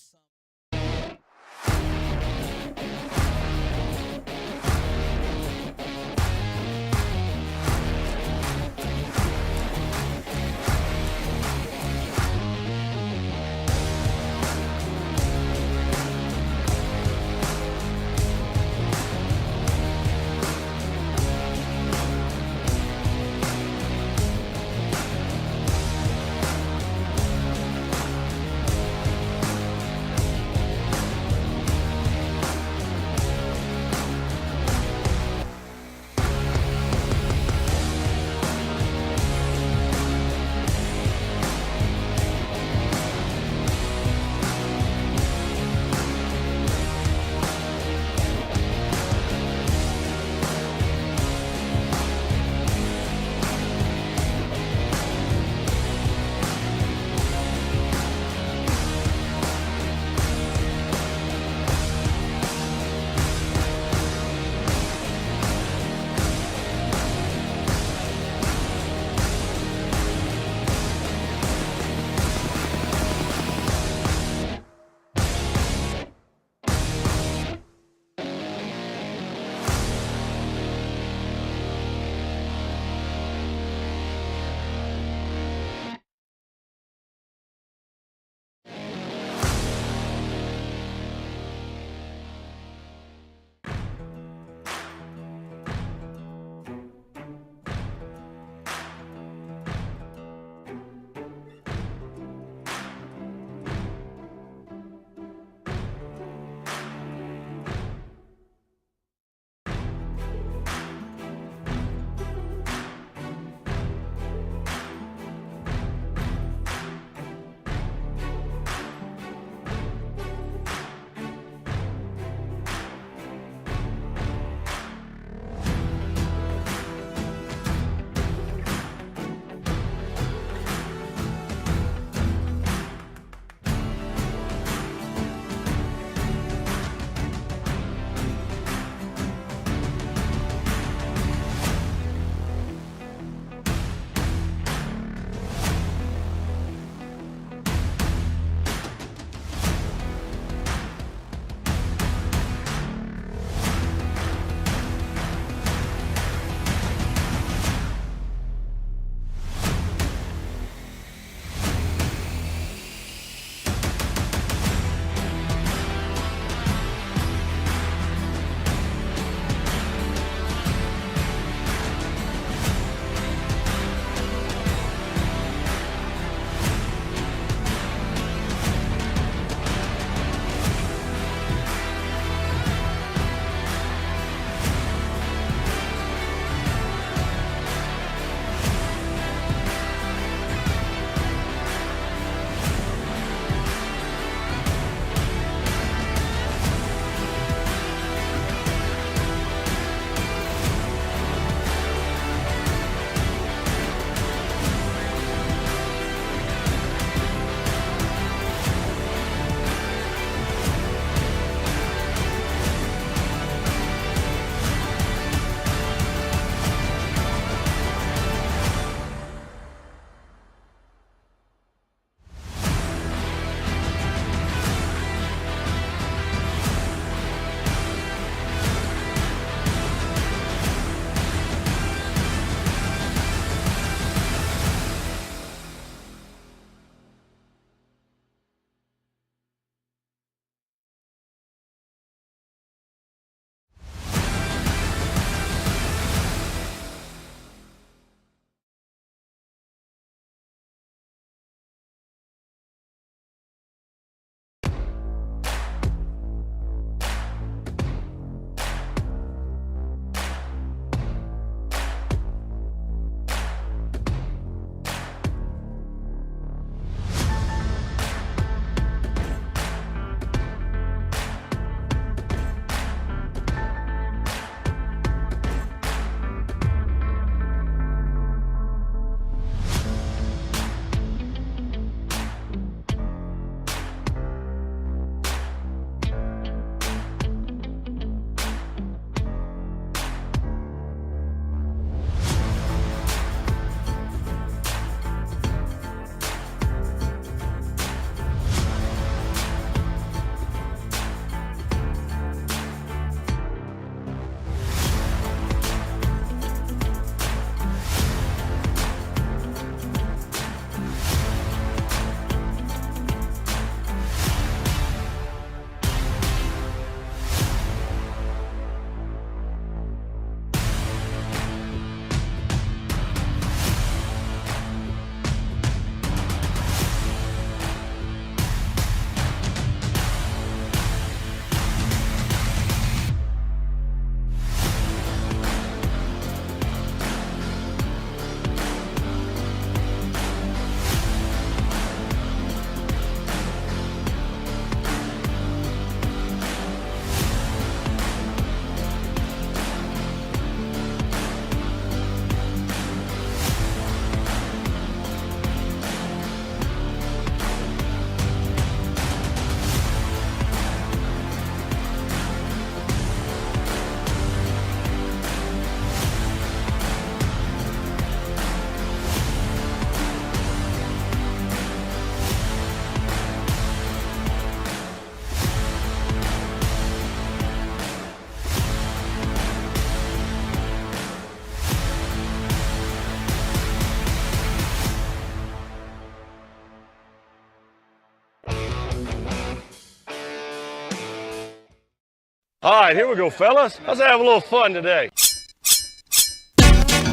All right, here we go, fellas. Let's have a little fun today.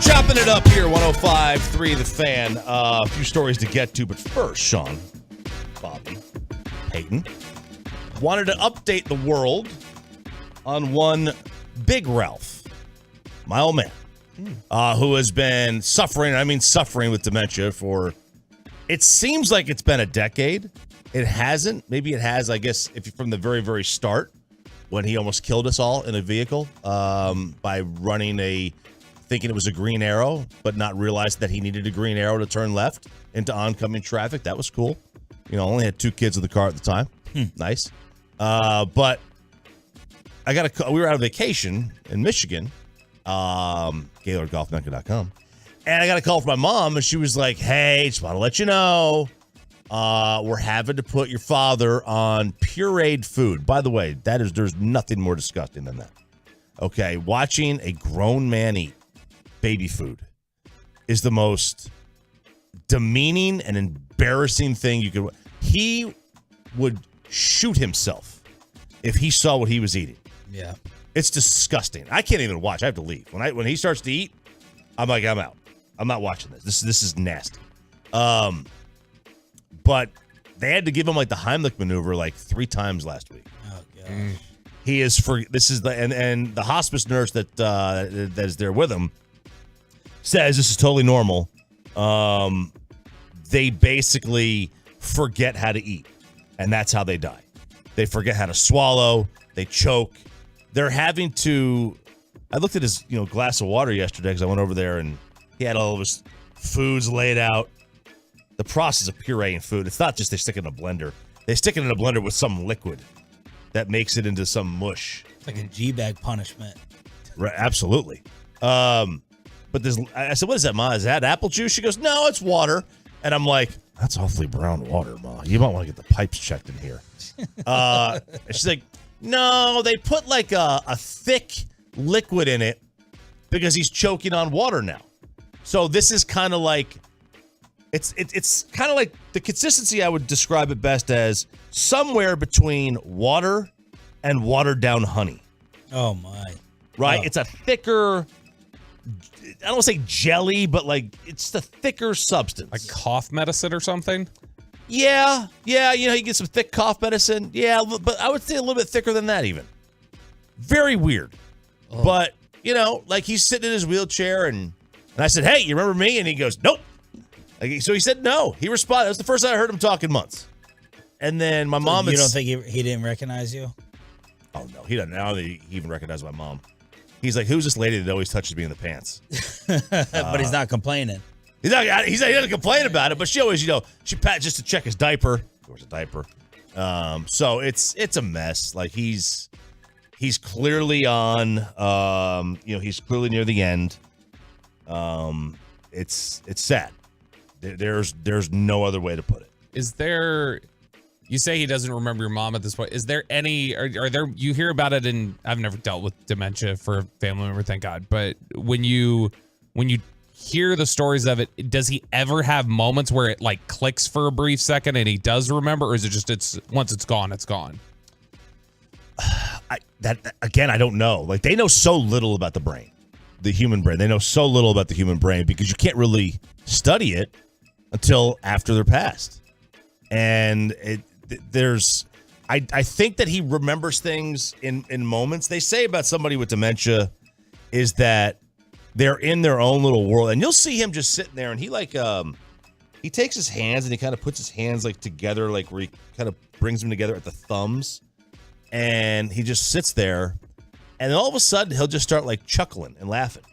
Chopping it up here, 105.3 The Fan. A few stories to get to, but first, Sean, Bobby, Peyton, wanted to update the world on one Big Ralph, my old man, who has been suffering with dementia for, it seems like it's been a decade. It hasn't. Maybe it has, I guess, if from the very, very start, when he almost killed us all in a vehicle by running thinking it was a green arrow, but not realizing that he needed a green arrow to turn left into oncoming traffic. That was cool. Only had 2 kids in the car at the time. Nice. But we were out on vacation in Michigan, GaylordGolfNetca.com, and I got a call from my mom, and she was like, hey, just want to let you know, we're having to put your father on pureed food. By the way, there's nothing more disgusting than that. Okay, watching a grown man eat baby food is the most demeaning and embarrassing thing you could. He would shoot himself if he saw what he was eating. Yeah. It's disgusting. I can't even watch. I have to leave. When he starts to eat, I'm like, I'm out. I'm not watching this. This is nasty. But they had to give him like the Heimlich maneuver like 3 times last week. Oh gosh. He is and the hospice nurse that is there with him says this is totally normal. They basically forget how to eat, and that's how they die. They forget how to swallow. They choke. They're having to. I looked at his glass of water yesterday because I went over there and he had all of his foods laid out. The process of pureeing food, it's not just they stick it in a blender. They stick it in a blender with some liquid that makes it into some mush. It's like a G-bag punishment. Right, absolutely. But I said, what is that, Ma? Is that apple juice? She goes, no, it's water. And I'm like, that's awfully brown water, Ma. You might want to get the pipes checked in here. And she's like, no, they put like a thick liquid in it because he's choking on water now. So this is kind of like, it's kind of like the consistency I would describe it best as somewhere between water and watered down honey. Oh my. Right? Oh. It's a thicker, I don't want to say jelly, but like it's the thicker substance. Like cough medicine or something? Yeah. You get some thick cough medicine. Yeah, but I would say a little bit thicker than that even. Very weird. Oh. But, like he's sitting in his wheelchair and I said, hey, you remember me? And he goes, nope. So he said no. He responded. That was the first time I heard him talk in months. And then my mom. You don't think he didn't recognize you? Oh no, he doesn't. Now that he even recognized my mom. He's like, who's this lady that always touches me in the pants? But he's not complaining. He doesn't complain about it, but she always, she pat just to check his diaper. Of course, a diaper. So it's a mess. Like he's clearly on. He's clearly near the end. It's sad. There's no other way to put it. Is there? You say he doesn't remember your mom at this point. Is there any? Are there? You hear about it, and I've never dealt with dementia for a family member, thank God. But when you hear the stories of it, does he ever have moments where it like clicks for a brief second and he does remember, or is it just once it's gone, it's gone? I don't know. Like they know so little about the brain, the human brain. They know so little about the human brain because you can't really study it until after they're passed. And I think that he remembers things in moments. They say about somebody with dementia is that they're in their own little world, and you'll see him just sitting there, and he he takes his hands and he kind of puts his hands like together, like where he kind of brings them together at the thumbs, and he just sits there, and then all of a sudden he'll just start like chuckling and laughing,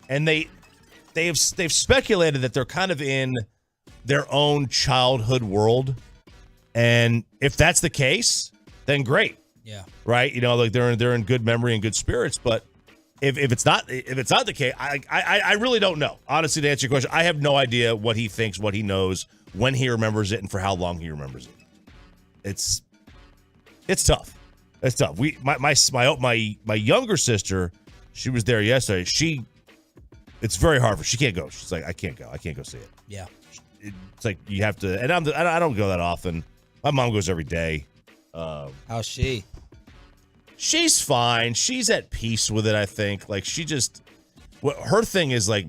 and they've speculated that they're kind of in their own childhood world, and if that's the case, then great. Yeah. Right. Like they're in good memory and good spirits, but. If it's not the case, I really don't know. Honestly, to answer your question, I have no idea what he thinks, what he knows, when he remembers it, and for how long he remembers it. It's tough. It's tough. My younger sister, she was there yesterday. It's very hard for her. She can't go. She's like, I can't go. I can't go see it. Yeah. It's like you have to, and I don't go that often. My mom goes every day. How's she? she's fine. She's at peace with it, I think. Like, her thing is, like,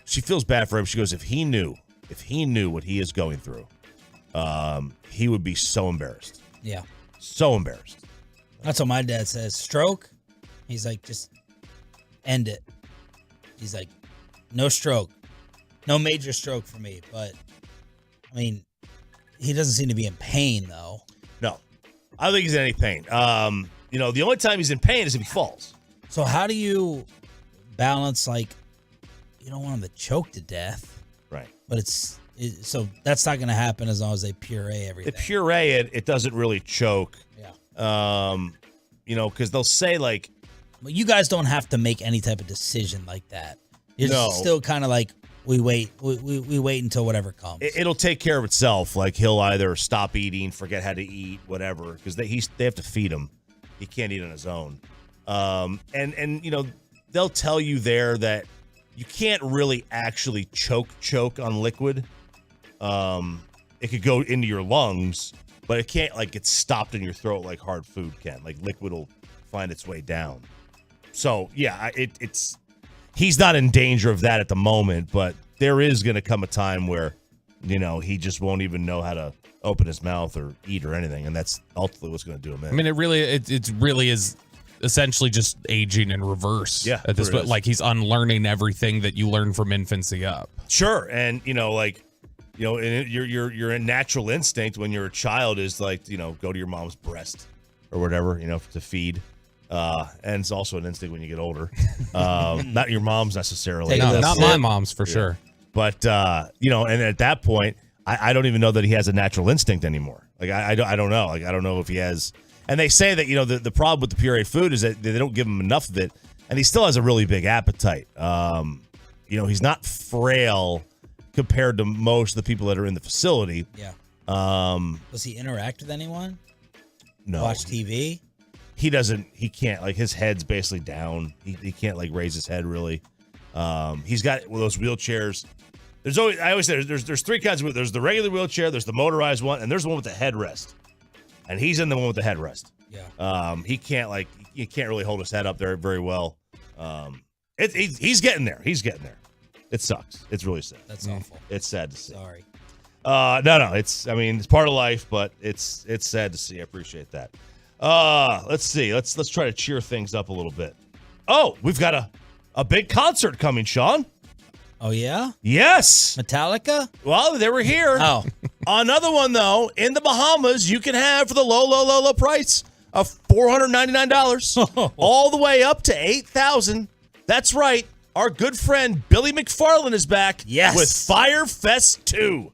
she feels bad for him. She goes, if he knew what he is going through, he would be so embarrassed. Yeah. So embarrassed. That's what my dad says. Stroke? He's like, just end it. He's like, no stroke. No major stroke for me. But, I mean, he doesn't seem to be in pain, though. No. I don't think he's in any pain. The only time he's in pain is if he falls. So how do you balance, like, you don't want him to choke to death. Right. But so that's not going to happen as long as they puree everything. They puree it doesn't really choke. Yeah. Because they'll say, like... But you guys don't have to make any type of decision like that. You're still kind of like, we wait until whatever comes. It'll take care of itself. Like, he'll either stop eating, forget how to eat, whatever, because they have to feed him. He can't eat on his own. They'll tell you there that you can't really actually choke on liquid. It could go into your lungs, but it can't, like, get stopped in your throat like hard food can. Like, liquid will find its way down. So, yeah, he's not in danger of that at the moment, but there is going to come a time where, he just won't even know how to open his mouth or eat or anything, and that's ultimately what's going to do him in. I mean, it really is essentially just aging in reverse. Yeah, at this point, like, he's unlearning everything that you learn from infancy up. Sure, and your natural instinct when you're a child is like, go to your mom's breast or whatever, to feed. And it's also an instinct when you get older. Not your mom's necessarily. No, not my mom's for sure. But and at that point, I don't even know that he has a natural instinct anymore. Like, I don't know. Like, I don't know if he has. And they say that the problem with the pureed food is that they don't give him enough of it, and he still has a really big appetite. He's not frail compared to most of the people that are in the facility. Yeah. Does he interact with anyone? No. Watch TV? He can't, like, his head's basically down. He can't, like, raise his head really. He's got one of those wheelchairs. I always say there's three kinds of, there's the regular wheelchair, there's the motorized one, and there's the one with the headrest. And he's in the one with the headrest. Yeah. He can't really hold his head up there very well. He's getting there. He's getting there. It sucks. It's really sad. That's awful. It's sad to see. Sorry. No. It's part of life, but it's sad to see. I appreciate that. Let's see. Let's try to cheer things up a little bit. Oh, we've got a big concert coming, Sean. Oh, yeah? Yes. Metallica? Well, they were here. Oh. Another one, though, in the Bahamas, you can have for the low price of $499, all the way up to $8,000. That's right. Our good friend Billy McFarland is back. Yes. With Firefest 2.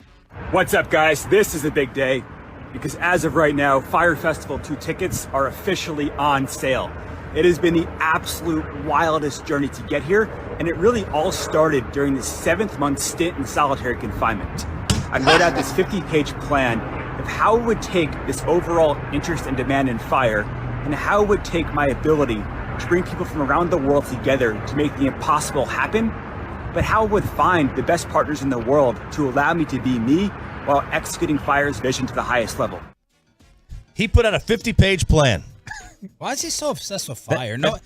What's up, guys? This is a big day because as of right now, Fire Festival 2 tickets are officially on sale. It has been the absolute wildest journey to get here, and it really all started during the 7th-month stint in solitary confinement. I wrote out this 50-page plan of how it would take this overall interest and demand in fire, and how it would take my ability to bring people from around the world together to make the impossible happen, but how it would find the best partners in the world to allow me to be me while executing Fire's vision to the highest level. He put out a 50-page plan. Why is he so obsessed with fire? No,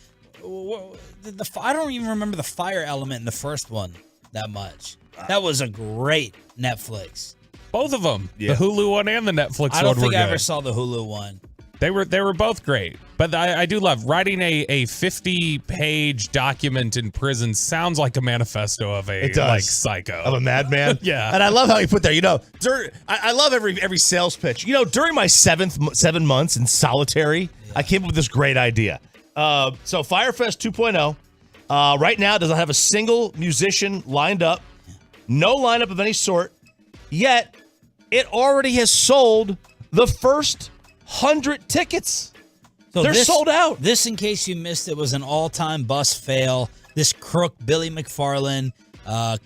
I don't even remember the fire element in the first one that much. That was a great Netflix. Both of them, Yeah. the Hulu one and the Netflix one. I don't think were I good. ever saw the Hulu one. They were both great, but I do love writing a 50-page document in prison. Sounds like a manifesto of a It does. like psycho Of a madman. Yeah. And I love how he put there, I love every sales pitch. During my 7 months in solitary, I came up with this great idea. So Firefest 2.0, right now does not have a single musician lined up, no lineup of any sort, yet it already has sold the first 100 tickets. So They're sold out. This, in case you missed it, was an all-time bus fail. This crook, Billy McFarland,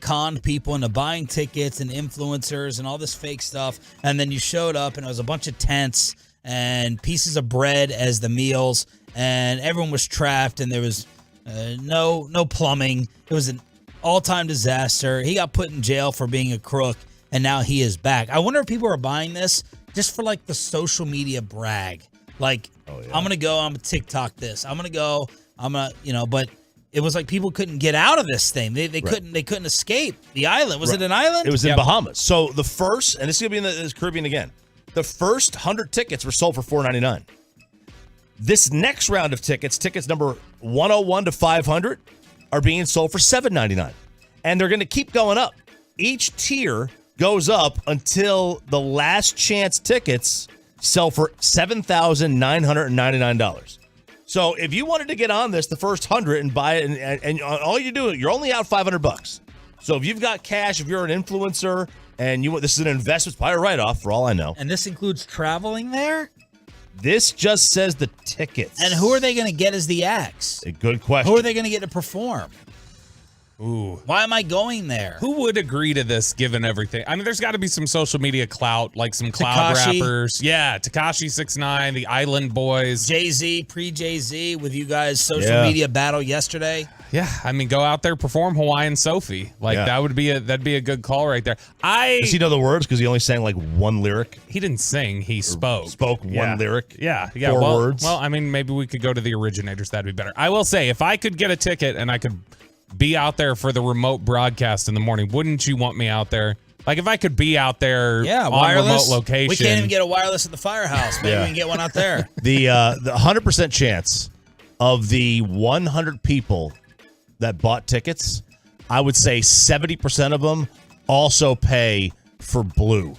conned people into buying tickets and influencers and all this fake stuff. And then you showed up, and it was a bunch of tents and pieces of bread as the meals, and everyone was trapped, and there was no plumbing. It was an all-time disaster. He got put in jail for being a crook, and now he is back. I wonder if people are buying this just for, like, the social media brag. Like, Oh, yeah. I'm going to go. I'm going to TikTok this. I'm going to go. But it was like people couldn't get out of this thing. They couldn't escape the island. Was it an island? It was in Bahamas. So the first, and this is going to be in the Caribbean again, the first 100 tickets were sold for $4.99. This next round of tickets number 101 to 500, are being sold for $7.99. And they're going to keep going up. Each tier goes up until the last chance tickets sell for $7,999. So if you wanted to get on this, the first 100 and buy it, and all you do, you're only out $500. So if you've got cash, if you're an influencer, and this is an investment, probably a write-off for all I know. And this includes traveling there? This just says the tickets. And who are they going to get as the acts? A good question. Who are they going to get to perform? Ooh. Why am I going there? Who would agree to this given everything? I mean, there's got to be some social media clout, like some cloud Tekashi. rappers. Yeah, Tekashi 6ix9ine, the Island Boys. Jay-Z, pre-Jay-Z, with you guys' social media battle yesterday. Yeah, I mean, go out there, perform Hawaiian Sophie. Like that'd be a good call right there. Does he know the words? Because he only sang like one lyric. He didn't sing. He spoke. One lyric. Yeah. 4 words. Well, I mean, maybe we could go to the originators. That'd be better. I will say, if I could get a ticket and I could be out there for the remote broadcast in the morning, wouldn't you want me out there? Like if I could be out there on wireless. remote location. We can't even get a wireless at the firehouse. Maybe we can get one out there. The 100% chance of the 100 people that bought tickets, I would say 70% of them also pay for Blue.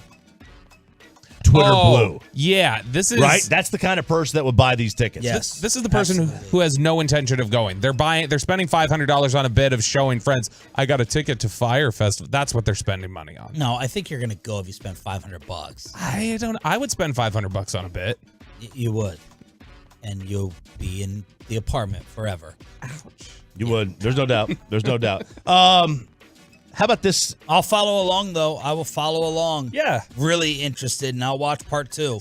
Twitter Blue. Yeah, this is right. That's the kind of person that would buy these tickets. Yes, this is the person who has no intention of going. They're spending $500 on a bid of showing friends. I got a ticket to Fire Festival. That's what they're spending money on. No, I think you're gonna go if you spend $500. I would spend $500 on a bit. You would, and you'll be in the apartment forever. Ouch. You would. There's no doubt. There's no doubt. How about this? I'll follow along, though. I will follow along. Yeah. Really interested, and I'll watch part 2.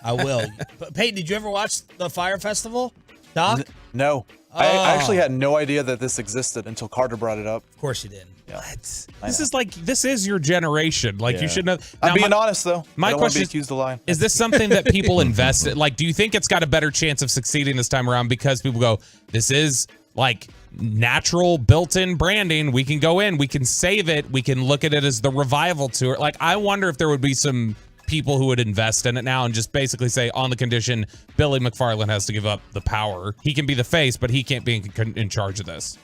I will. But Peyton, did you ever watch the Fire Festival, Doc? No. I actually had no idea that this existed until Carter brought it up. Of course you didn't. Yeah. This is your generation. Like you should know. I'm being honest though. My I don't question want to be accused of lying. Is this something that people invest in? Like, do you think it's got a better chance of succeeding this time around because people go, this is like natural built-in branding. We can go in, we can save it, we can look at it as the revival tour. Like, I wonder if there would be some people who would invest in it now and just basically say, on the condition Billy McFarland has to give up the power. He can be the face, but he can't be in charge of this.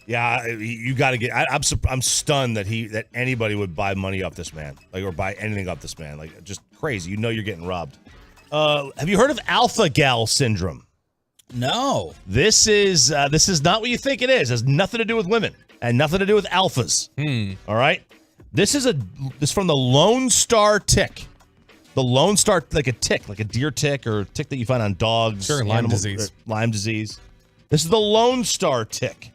Yeah, you got to get. I'm stunned that anybody would buy money off this man, like, or buy anything off this man. Like, just crazy. You know, you're getting robbed. Have you heard of alpha gal syndrome? No. This is not what you think it is. It has nothing to do with women and nothing to do with alphas. All right. This is from the Lone Star tick. The Lone Star, like a tick, like a deer tick or a tick that you find on dogs. Sure, Lyme disease. Lyme disease. This is the Lone Star tick.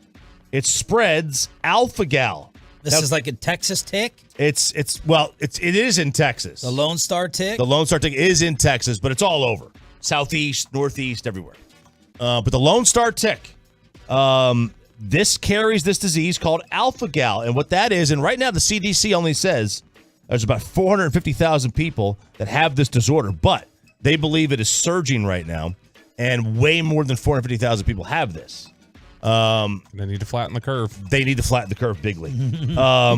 It spreads alpha gal. This is like a Texas tick? It is in Texas. The Lone Star tick? The Lone Star tick is in Texas, but it's all over. Southeast, northeast, everywhere. But the Lone Star tick, this carries this disease called alpha gal. And what that is, and right now the CDC only says there's about 450,000 people that have this disorder, but they believe it is surging right now, and way more than 450,000 people have this. They need to flatten the curve. They need to flatten the curve bigly.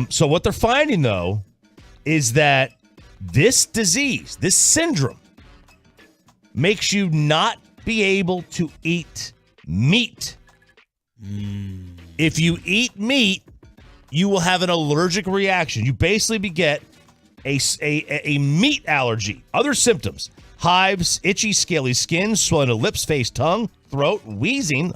So what they're finding, though, is that this disease, this syndrome, makes you not be able to eat meat. If you eat meat, you will have an allergic reaction. You basically get a meat allergy. Other symptoms: hives, itchy, scaly skin, swelling of lips, face, tongue, throat, wheezing.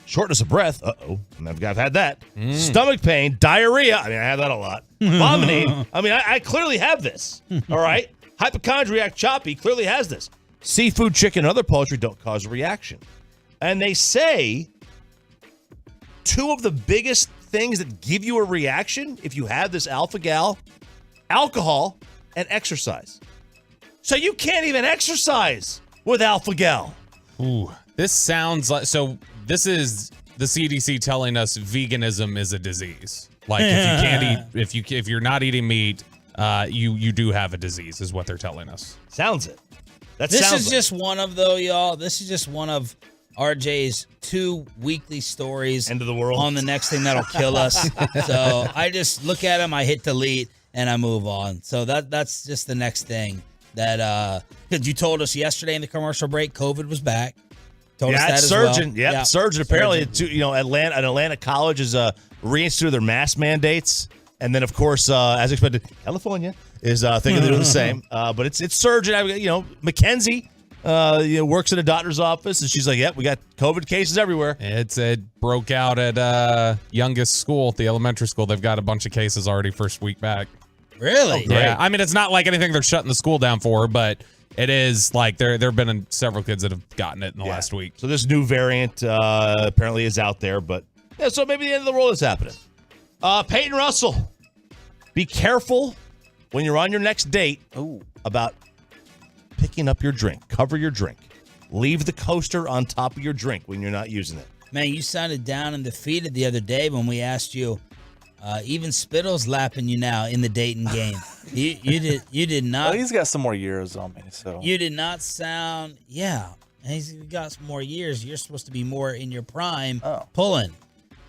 Shortness of breath. I've had that. Stomach pain, diarrhea. I mean, I have that a lot. Vomiting. I mean, I clearly have this. All right. Hypochondriac Choppy clearly has this. Seafood, chicken, and other poultry don't cause a reaction. And they say two of the biggest things that give you a reaction if you have this alpha gal: alcohol and exercise. So you can't even exercise with alpha gal. Ooh, this sounds like, so this is the CDC telling us veganism is a disease. Like, if you can't eat, if you're not eating meat, you do have a disease, is what they're telling us. Sounds it. This is just one of, though, y'all. This is just one of RJ's 2 weekly stories. End of the world. On the next thing that'll kill us. So I just look at him, I hit delete, and I move on. So that's just the next thing. That because you told us yesterday in the commercial break, COVID was back. Told us that it's as surging. well. Yeah, surging. Apparently, Atlanta College is reinstituted their mask mandates, and then of course, as expected, California is thinking they're doing the same. But it's surging. Mackenzie, works at a doctor's office, and she's like, "Yep, we got COVID cases everywhere." It broke out at youngest school, the elementary school. They've got a bunch of cases already first week back. Really? Yeah. I mean, it's not like anything they're shutting the school down for, but it is like there have been several kids that have gotten it in the last week. So this new variant apparently is out there, but yeah, so maybe the end of the world is happening. Peyton Russell, be careful when you're on your next date about picking up your drink. Cover your drink. Leave the coaster on top of your drink when you're not using it. Man, you sounded down and defeated the other day when we asked you. Even Spittle's lapping you now in the dating game. You did not. Well, he's got some more years on me, so you did not sound. Yeah, he's got some more years. You're supposed to be more in your prime, pulling.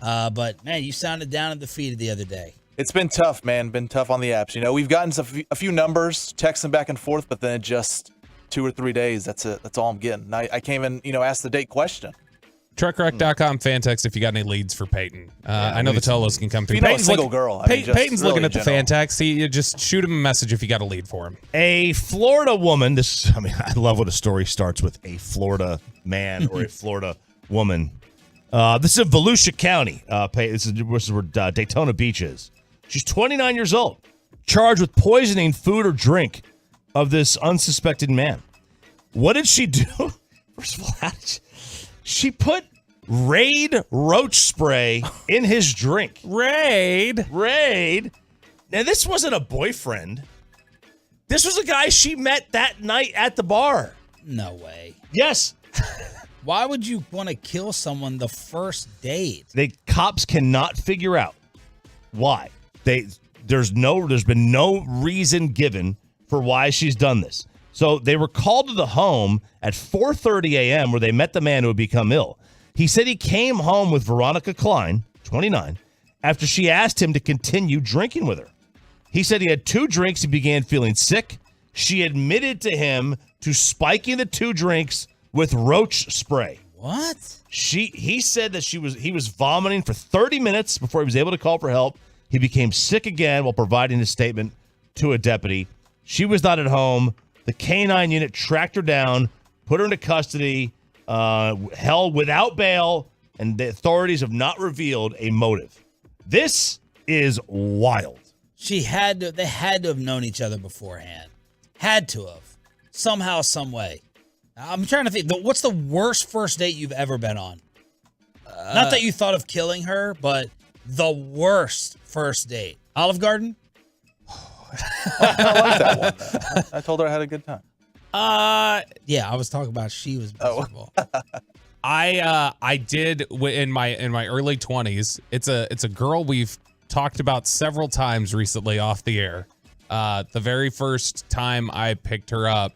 But man, you sounded down and defeated the other day. It's been tough, man. Been tough on the apps. We've gotten a few numbers, texting back and forth, but then just 2 or 3 days. That's it. That's all I'm getting. I came in, asked the date question. Truckwreck.com fan text if you got any leads for Peyton. I know the Tolos can come through. If you know a single girl. Peyton's looking at the fan text. You just shoot him a message if you got a lead for him. A Florida woman. I love when a story starts with a Florida man or a Florida woman. This is in Volusia County. This is where Daytona Beach is. She's 29 years old, charged with poisoning food or drink of this unsuspected man. What did she do? First of all, she put Raid roach spray in his drink. Raid. Now, this wasn't a boyfriend. This was a guy she met that night at the bar. No way. Yes. Why would you want to kill someone the first date? Cops cannot figure out why. There's been no reason given for why she's done this. So they were called to the home at 4:30 a.m. where they met the man who had become ill. He said he came home with Veronica Klein, 29, after she asked him to continue drinking with her. He said he had 2 drinks and began feeling sick. She admitted to him to spiking the 2 drinks with roach spray. What? He said that he was vomiting for 30 minutes before he was able to call for help. He became sick again while providing his statement to a deputy. She was not at home. The K-9 unit tracked her down, put her into custody, held without bail, and the authorities have not revealed a motive. This is wild. They had to have known each other beforehand. Had to have. Somehow, some way. I'm trying to think. What's the worst first date you've ever been on? Not that you thought of killing her, but the worst first date. Olive Garden? I like that one. I told her I had a good time. Yeah, I was talking about she was miserable. I did in my early 20s. It's a girl we've talked about several times recently off the air. The very first time I picked her up,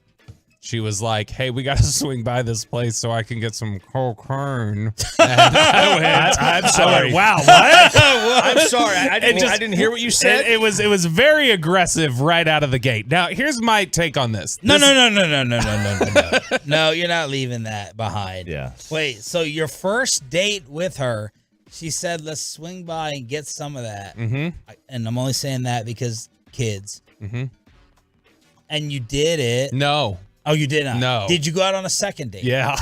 she was like, "Hey, we got to swing by this place so I can get some cocaine." I'm sorry. Wow, what? I'm sorry. I didn't hear what you said. It was very aggressive right out of the gate. Now, here's my take on this. No. No, you're not leaving that behind. Yeah. Wait, so your first date with her, she said, "Let's swing by and get some of that." Mm-hmm. And I'm only saying that because kids. Mm-hmm. And you did it. No. Oh, you did not? No. Did you go out on a second date? Yeah.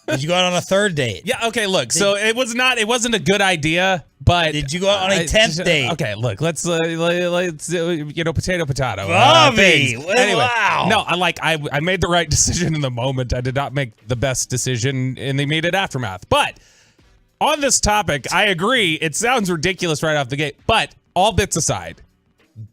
Did you go out on a third date? Yeah, okay, look. So it wasn't a good idea, but did you go out on a 10th date? Okay, look, let's potato. Bobby, Anyway, wow. No, I made the right decision in the moment. I did not make the best decision in the immediate aftermath. But on this topic, I agree. It sounds ridiculous right off the gate, but all bits aside,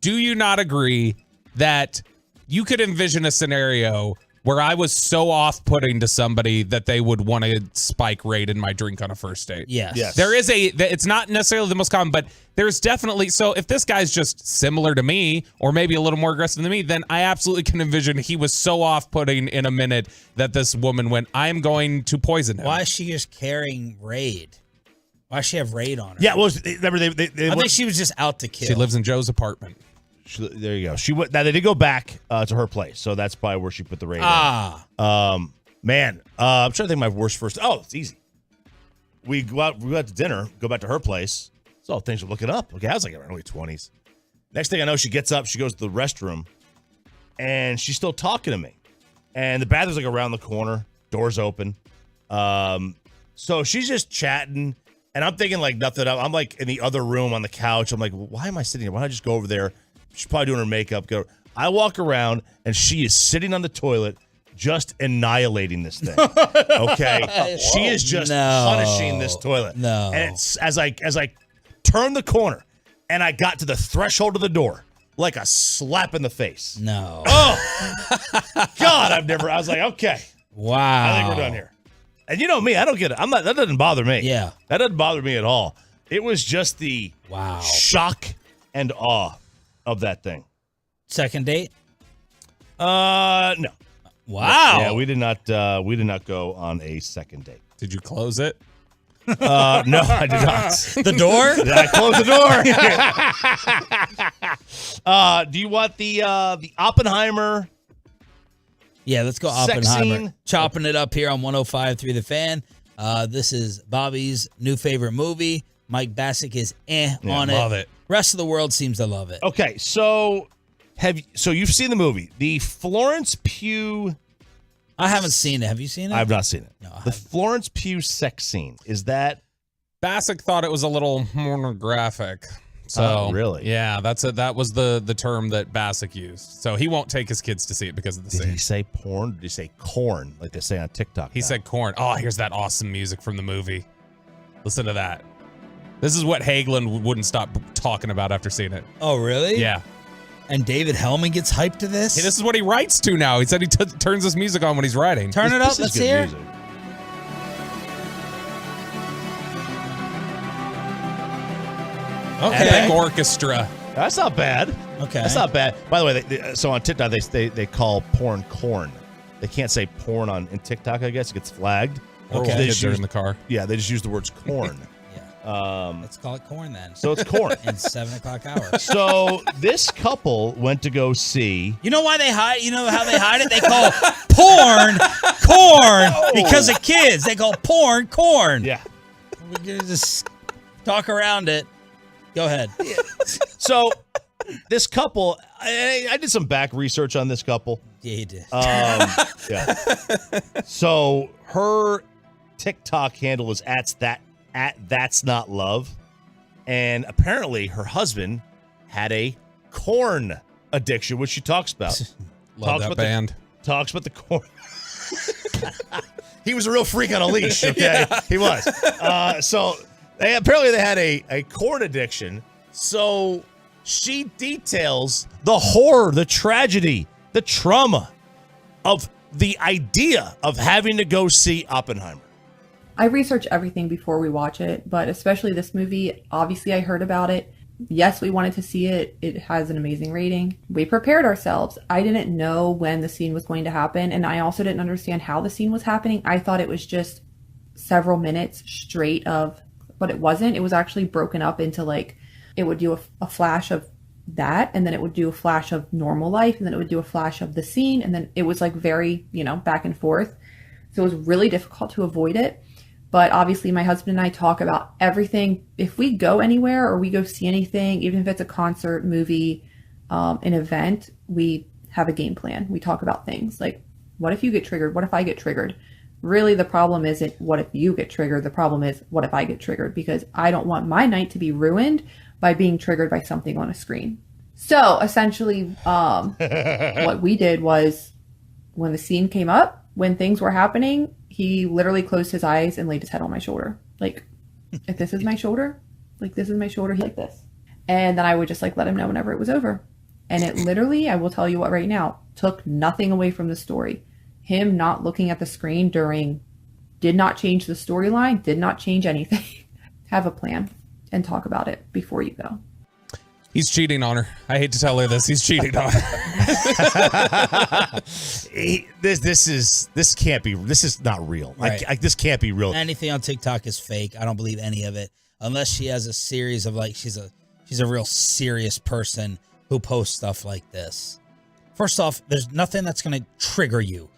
do you not agree that you could envision a scenario where I was so off-putting to somebody that they would want to spike rate in my drink on a first date. Yes. There is it's not necessarily the most common, but there's definitely, so if this guy's just similar to me or maybe a little more aggressive than me, then I absolutely can envision he was so off-putting in a minute that this woman went, I am going to poison him. Why is she just carrying Raid? Why does she have Raid on her? Yeah, well, remember I think she was just out to kill. She lives in Joe's apartment. There you go. She went. Now they did go back to her place, so that's probably where she put the Raid. Man, I'm trying to think of my worst first. Oh, it's easy. We go out to dinner, go back to her place. So things are looking up. Okay, I was like in my early 20s. Next thing I know, she gets up, she goes to the restroom, and she's still talking to me. And the bathroom's like around the corner, doors open. So she's just chatting, and I'm thinking like nothing. I'm like in the other room on the couch. I'm like, why am I sitting here? Why don't I just go over there? She's probably doing her makeup. I walk around, and she is sitting on the toilet, just annihilating this thing. Okay, she is just punishing this toilet. No, and it's as I turned the corner, and I got to the threshold of the door, like a slap in the face. No. Oh, God, I was like, okay, wow, I think we're done here. And you know me, I don't get it. That doesn't bother me. Yeah, that doesn't bother me at all. It was just the shock and awe of that thing. Second date? No. Wow. Yeah, we did not go on a second date. Did you close it? No, I did not. The door? I closed the door. Do you want the Oppenheimer? Yeah, let's go sex Oppenheimer. scene? Chopping it up here on 105.3 The Fan. This is Bobby's new favorite movie. Mike Bassick is on it. Love it. Rest of the world seems to love it. Okay, so you've seen the movie. The Florence Pugh. I haven't seen it. Have you seen it? I've not seen it. No, the Florence Pugh sex scene. Is that Bassick thought it was a little pornographic. So really? Yeah, that was the term that Bassick used. So he won't take his kids to see it because of the Did scene. he say porn? Did he say corn like they say on TikTok? He said corn. Oh, here's that awesome music from the movie. Listen to that. This is what Hagelin wouldn't stop talking about after seeing it. Oh, really? Yeah. And David Hellman gets hyped to this? Hey, this is what he writes to now. He said he turns this music on when he's writing. Turn it up. Let's hear it. Okay. Epic orchestra. That's not bad. Okay. That's not bad. By the way, so on TikTok, they call porn corn. They can't say porn on in TikTok, I guess. It gets flagged. Okay. They Kids are in the car. Yeah, they just use the words corn. Let's call it corn then. So it's corn. In 7 o'clock hour. So this couple went to go see. You know why they hide? You know how they hide it? They call porn corn because of kids. They call porn corn. Yeah. We can just talk around it. Go ahead. So this couple, I did some back research on this couple. Yeah, you did. Yeah. So her TikTok handle is at That's Not Love. And apparently her husband had a corn addiction, which she talks about. Love that band. Talks about the corn. He was a real freak on a leash, okay? He was. So apparently they had a corn addiction. So she details the horror, the tragedy, the trauma of the idea of having to go see Oppenheimer. I research everything before we watch it, but especially this movie, obviously I heard about it. Yes, we wanted to see it. It has an amazing rating. We prepared ourselves. I didn't know when the scene was going to happen, and I also didn't understand how the scene was happening. I thought it was just several minutes straight of, but it wasn't. It was actually broken up into like, it would do a flash of that, and then it would do a flash of normal life, and then it would do a flash of the scene, and then it was like very, back and forth. So it was really difficult to avoid it. But obviously my husband and I talk about everything. If we go anywhere or we go see anything, even if it's a concert, movie, an event, we have a game plan. We talk about things like, what if you get triggered? What if I get triggered? Really, the problem isn't what if you get triggered. The problem is what if I get triggered, because I don't want my night to be ruined by being triggered by something on a screen. So essentially, what we did was when the scene came up, when things were happening, he literally closed his eyes and laid his head on my shoulder. Like, if this is my shoulder, like this is my shoulder, he like this. And then I would just like let him know whenever it was over. And it literally, I will tell you what right now, took nothing away from the story. him not looking at the screen did not change the storyline, did not change anything. Have a plan and talk about it before you go. He's cheating on her. I hate to tell her this. He's cheating on her. This can't be. This is not real. Right. This can't be real. Anything on TikTok is fake. I don't believe any of it unless she has a series of she's a real serious person who posts stuff like this. First off, there's nothing that's going to trigger you.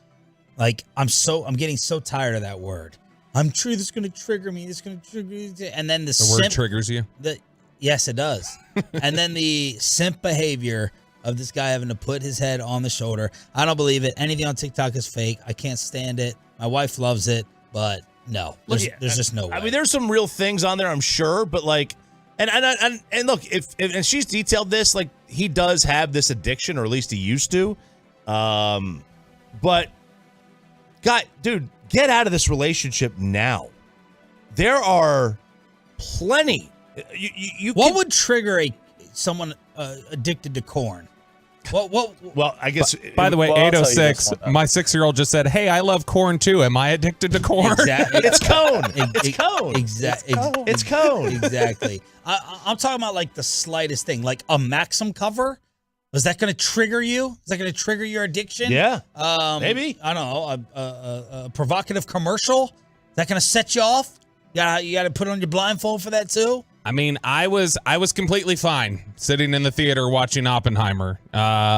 I'm getting so tired of that word. I'm sure this is going to trigger me. This is going to trigger me. And then the word triggers you? Yes, it does. And then the simp behavior of this guy having to put his head on the shoulder. I don't believe it. Anything on TikTok is fake. I can't stand it. My wife loves it, but no. There's just no way. I mean, there's some real things on there, I'm sure, but and look, if she's detailed this, he does have this addiction, or at least he used to. But dude, get out of this relationship now. There are plenty. What would trigger someone addicted to corn? Well, I guess. By the way, 806. My 6-year-old just said, "Hey, I love corn too. Am I addicted to corn?" Exactly. It's cone. It's cone. Exactly. It's cone. Exactly. I'm talking about the slightest thing, like a Maxim cover. Is that going to trigger you? Is that going to trigger your addiction? Yeah. Maybe. I don't know. A provocative commercial. Is that going to set you off? You got to put on your blindfold for that too. I mean, I was completely fine sitting in the theater watching Oppenheimer.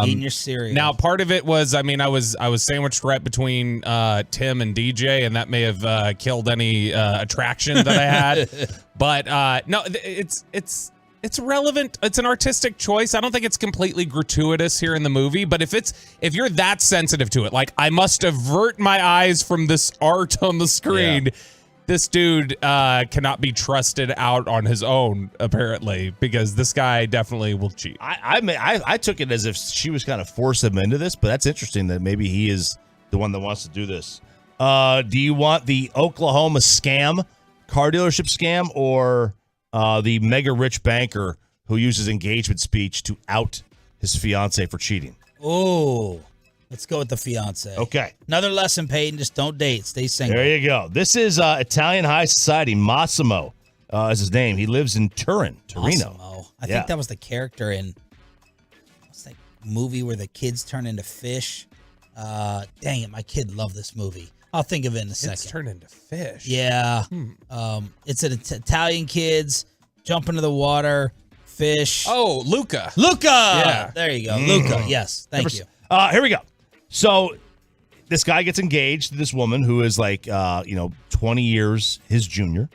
Eating your cereal. Now, part of it was, I was sandwiched right between Tim and DJ, and that may have killed any attraction that I had. But no, it's relevant. It's an artistic choice. I don't think it's completely gratuitous here in the movie. But if you're that sensitive to it, I must avert my eyes from this art on the screen. Yeah. This dude cannot be trusted out on his own, apparently, because this guy definitely will cheat. I took it as if she was kind of forcing him into this, but that's interesting that maybe he is the one that wants to do this. Do you want the Oklahoma scam, car dealership scam, or the mega rich banker who uses engagement speech to out his fiance for cheating? Oh, let's go with the fiance. Okay. Another lesson, Peyton. Just don't date. Stay single. There you go. This is Italian high society. Massimo is his name. He lives in Torino. Massimo. I think that was the character in what's that movie where the kids turn into fish? Dang it, my kid loved this movie. I'll think of it in a second. Kids turn into fish. Yeah. It's an Italian kids jump into the water, fish. Oh, Luca. Yeah. There you go. Luca. Yes. Thank you. Here we go. So this guy gets engaged to this woman who is 20 years his junior.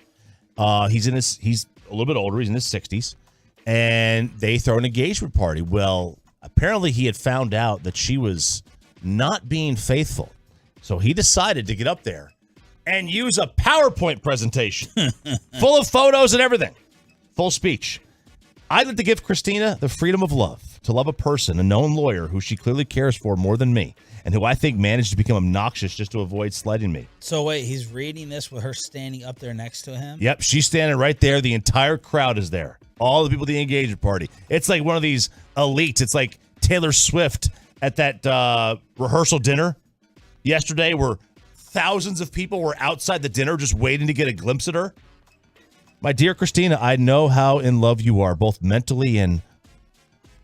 He's a little bit older. He's in his 60s. And they throw an engagement party. Well, apparently he had found out that she was not being faithful. So he decided to get up there and use a PowerPoint presentation full of photos and everything. Full speech. I'd like to give Christina the freedom of love to love a person, a known lawyer who she clearly cares for more than me, and who I think managed to become obnoxious just to avoid slighting me. So wait, he's reading this with her standing up there next to him? Yep, she's standing right there. The entire crowd is there. All the people at the engagement party. It's like one of these elites. It's like Taylor Swift at that rehearsal dinner yesterday where thousands of people were outside the dinner just waiting to get a glimpse at her. My dear Christina, I know how in love you are, both mentally and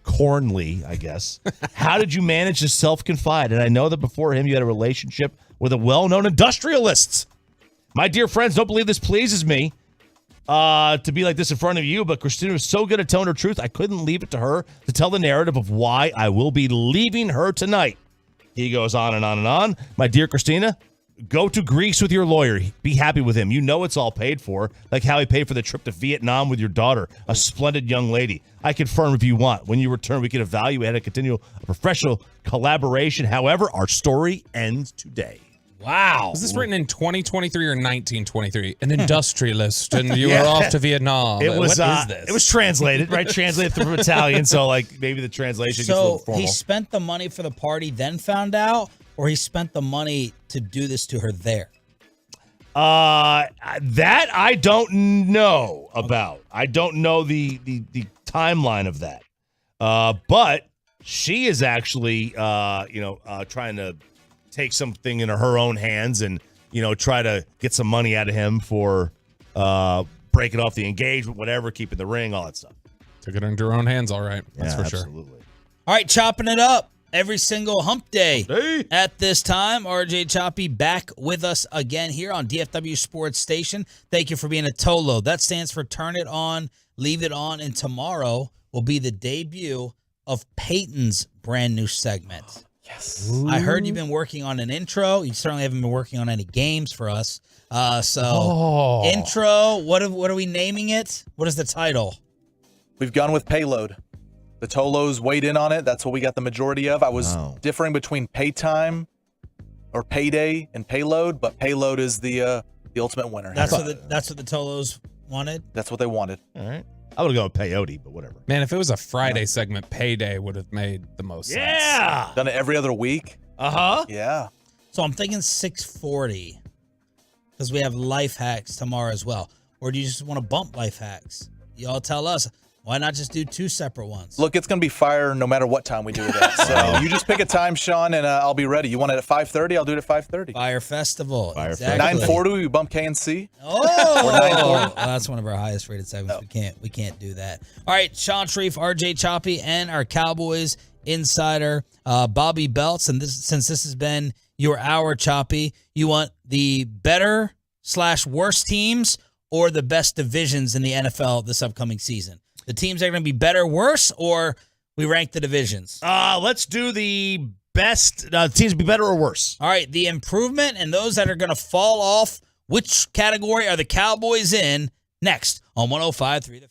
cornly, I guess. How did you manage to self-confide? And I know that before him, you had a relationship with a well-known industrialist. My dear friends, don't believe this pleases me to be like this in front of you, but Christina was so good at telling her truth, I couldn't leave it to her to tell the narrative of why I will be leaving her tonight. He goes on and on and on. My dear Christina, go to Greece with your lawyer. Be happy with him. You know it's all paid for, like how he paid for the trip to Vietnam with your daughter, a splendid young lady. I confirm if you want. When you return, we can evaluate how to continue a professional collaboration. However, our story ends today. Wow. Was this written in 2023 or 1923? An industrialist, and you were off to Vietnam. It was, what is this? It was translated, right? Translated from Italian, so maybe the translation gets a little formal. He spent the money for the party, then found out, or he spent the money to do this to her there? That I don't know about. I don't know the timeline of that. But she is actually, trying to take something into her own hands and, try to get some money out of him for breaking off the engagement, whatever, keeping the ring, all that stuff. Took it into her own hands, all right. That's for sure. Absolutely. All right, chopping it up every single hump day at this time. RJ Choppy back with us again here on DFW Sports Station. Thank you for being a Tolo. That stands for Turn It On, Leave It On, and tomorrow will be the debut of Peyton's brand new segment. Yes. I heard you've been working on an intro. You certainly haven't been working on any games for us. Intro, what are we naming it? What is the title? We've gone with Payload. The Tolos weighed in on it. That's what we got the majority of. I was differing between Paytime or Payday and Payload, but Payload is the ultimate winner. That's what the Tolos wanted? That's what they wanted. All right. I would go with Peyote, but whatever. Man, if it was a Friday segment, Payday would have made the most sense. Yeah. Done it every other week. Uh-huh. Yeah. So I'm thinking 6:40 because we have life hacks tomorrow as well. Or do you just want to bump life hacks? Y'all tell us. Why not just do two separate ones? Look, it's going to be fire no matter what time we do that. So you just pick a time, Sean, and I'll be ready. You want it at 5:30? I'll do it at 5:30. Fire Festival. Exactly. 9:40, we bump KNC. Oh, Or 9:40. well, that's one of our highest rated segments. We can't do that. All right, Sean Sharif, RJ Choppy, and our Cowboys insider Bobby Belts. And since this has been your hour, Choppy, you want the better/worst teams or the best divisions in the NFL this upcoming season? The teams that are going to be better, worse, or we rank the divisions? Let's do the best teams be better or worse. All right, the improvement and those that are going to fall off. Which category are the Cowboys in? Next on 105.3 The Fan.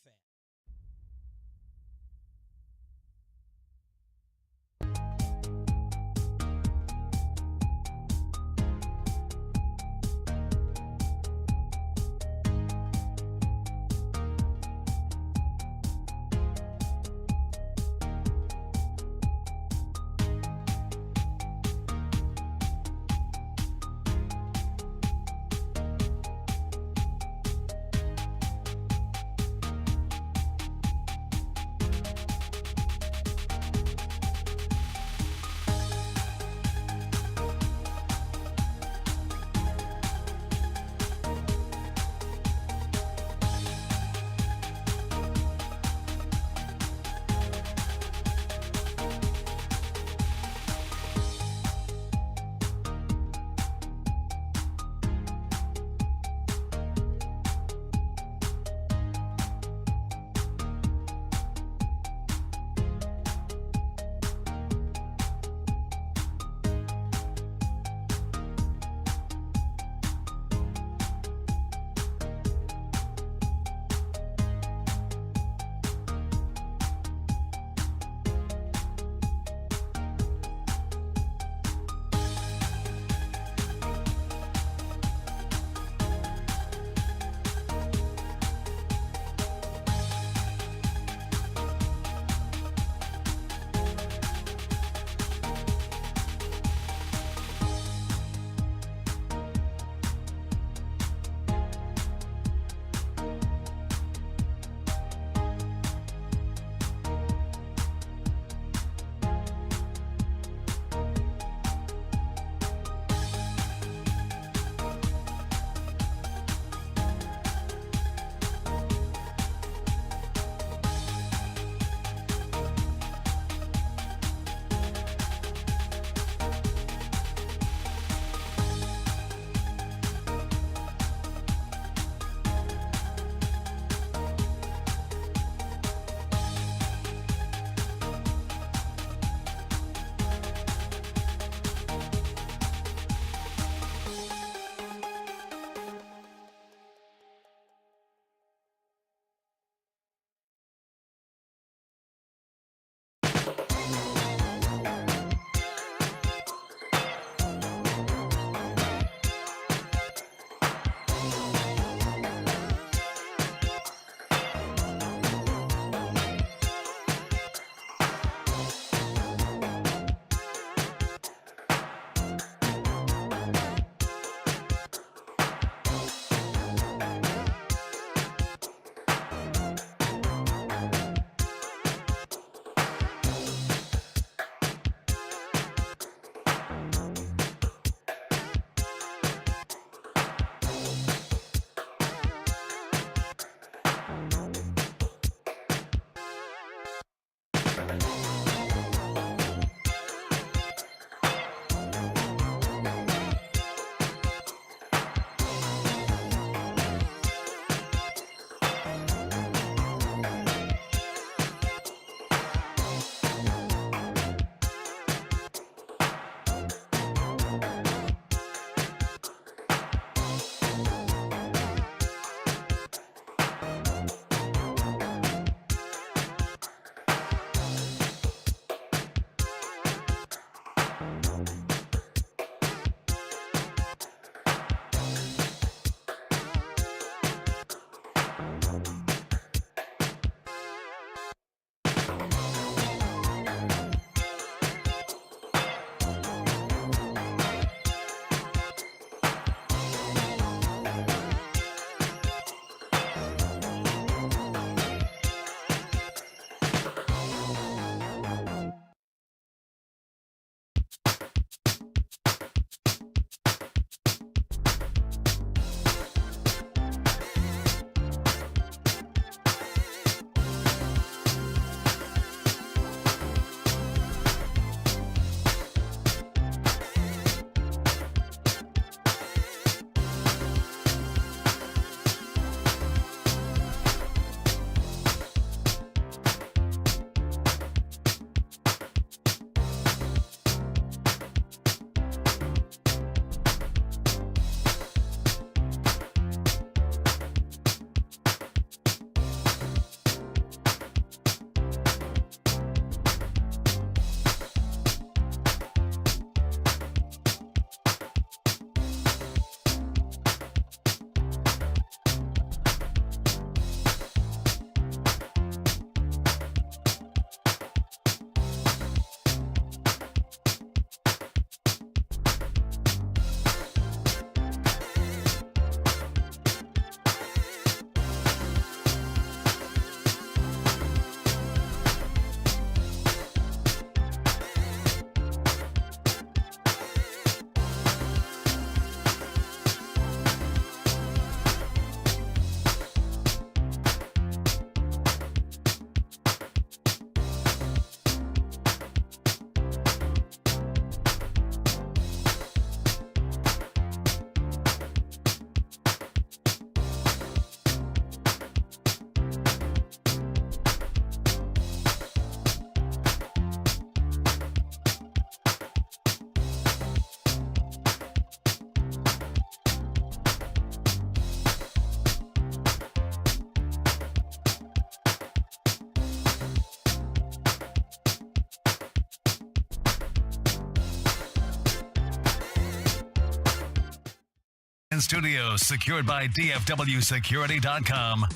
Studios secured by DFWsecurity.com.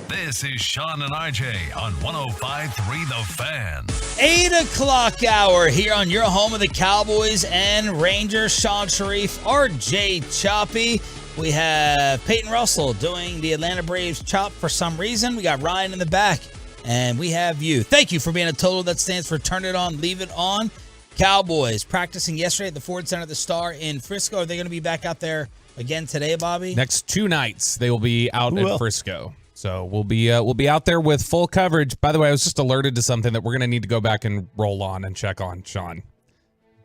This is Sean and RJ on 105.3 The Fan. 8 o'clock hour here on your home of the Cowboys and Rangers. Sean Sharif, RJ Choppy. We have Peyton Russell doing the Atlanta Braves chop for some reason. We got Ryan in the back, and we have you. Thank you for being a total that stands for Turn It On, Leave It On. Cowboys practicing yesterday at the Ford Center, the Star in Frisco. Are they going to be back out there again today, Bobby? Next 2 nights, they will be out at Frisco. So we'll be out there with full coverage. By the way, I was just alerted to something that we're going to need to go back and roll on and check on, Sean.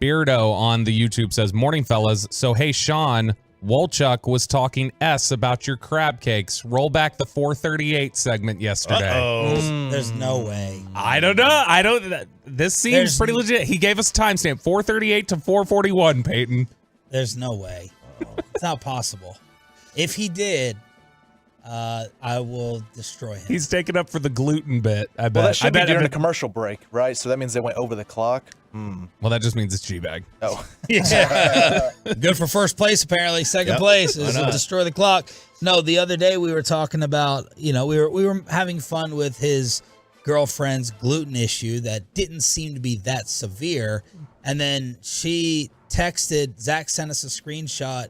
Beardo on the YouTube says, "Morning, fellas. So, hey, Sean, Wolchuk was talking about your crab cakes. Roll back the 438 segment yesterday." There's no way. I don't know. This seems pretty legit. He gave us a timestamp, 438 to 441, Peyton. There's no way. It's not possible. If he did, I will destroy him. He's taking up for the gluten bit, I bet. Well, that should be during a commercial break, right? So that means they went over the clock. Well, that just means it's G-Bag. Oh. Yeah. Good for first place, apparently. Second place is destroy the clock. No, the other day we were talking about, we were having fun with his girlfriend's gluten issue that didn't seem to be that severe. And then she texted, Zach sent us a screenshot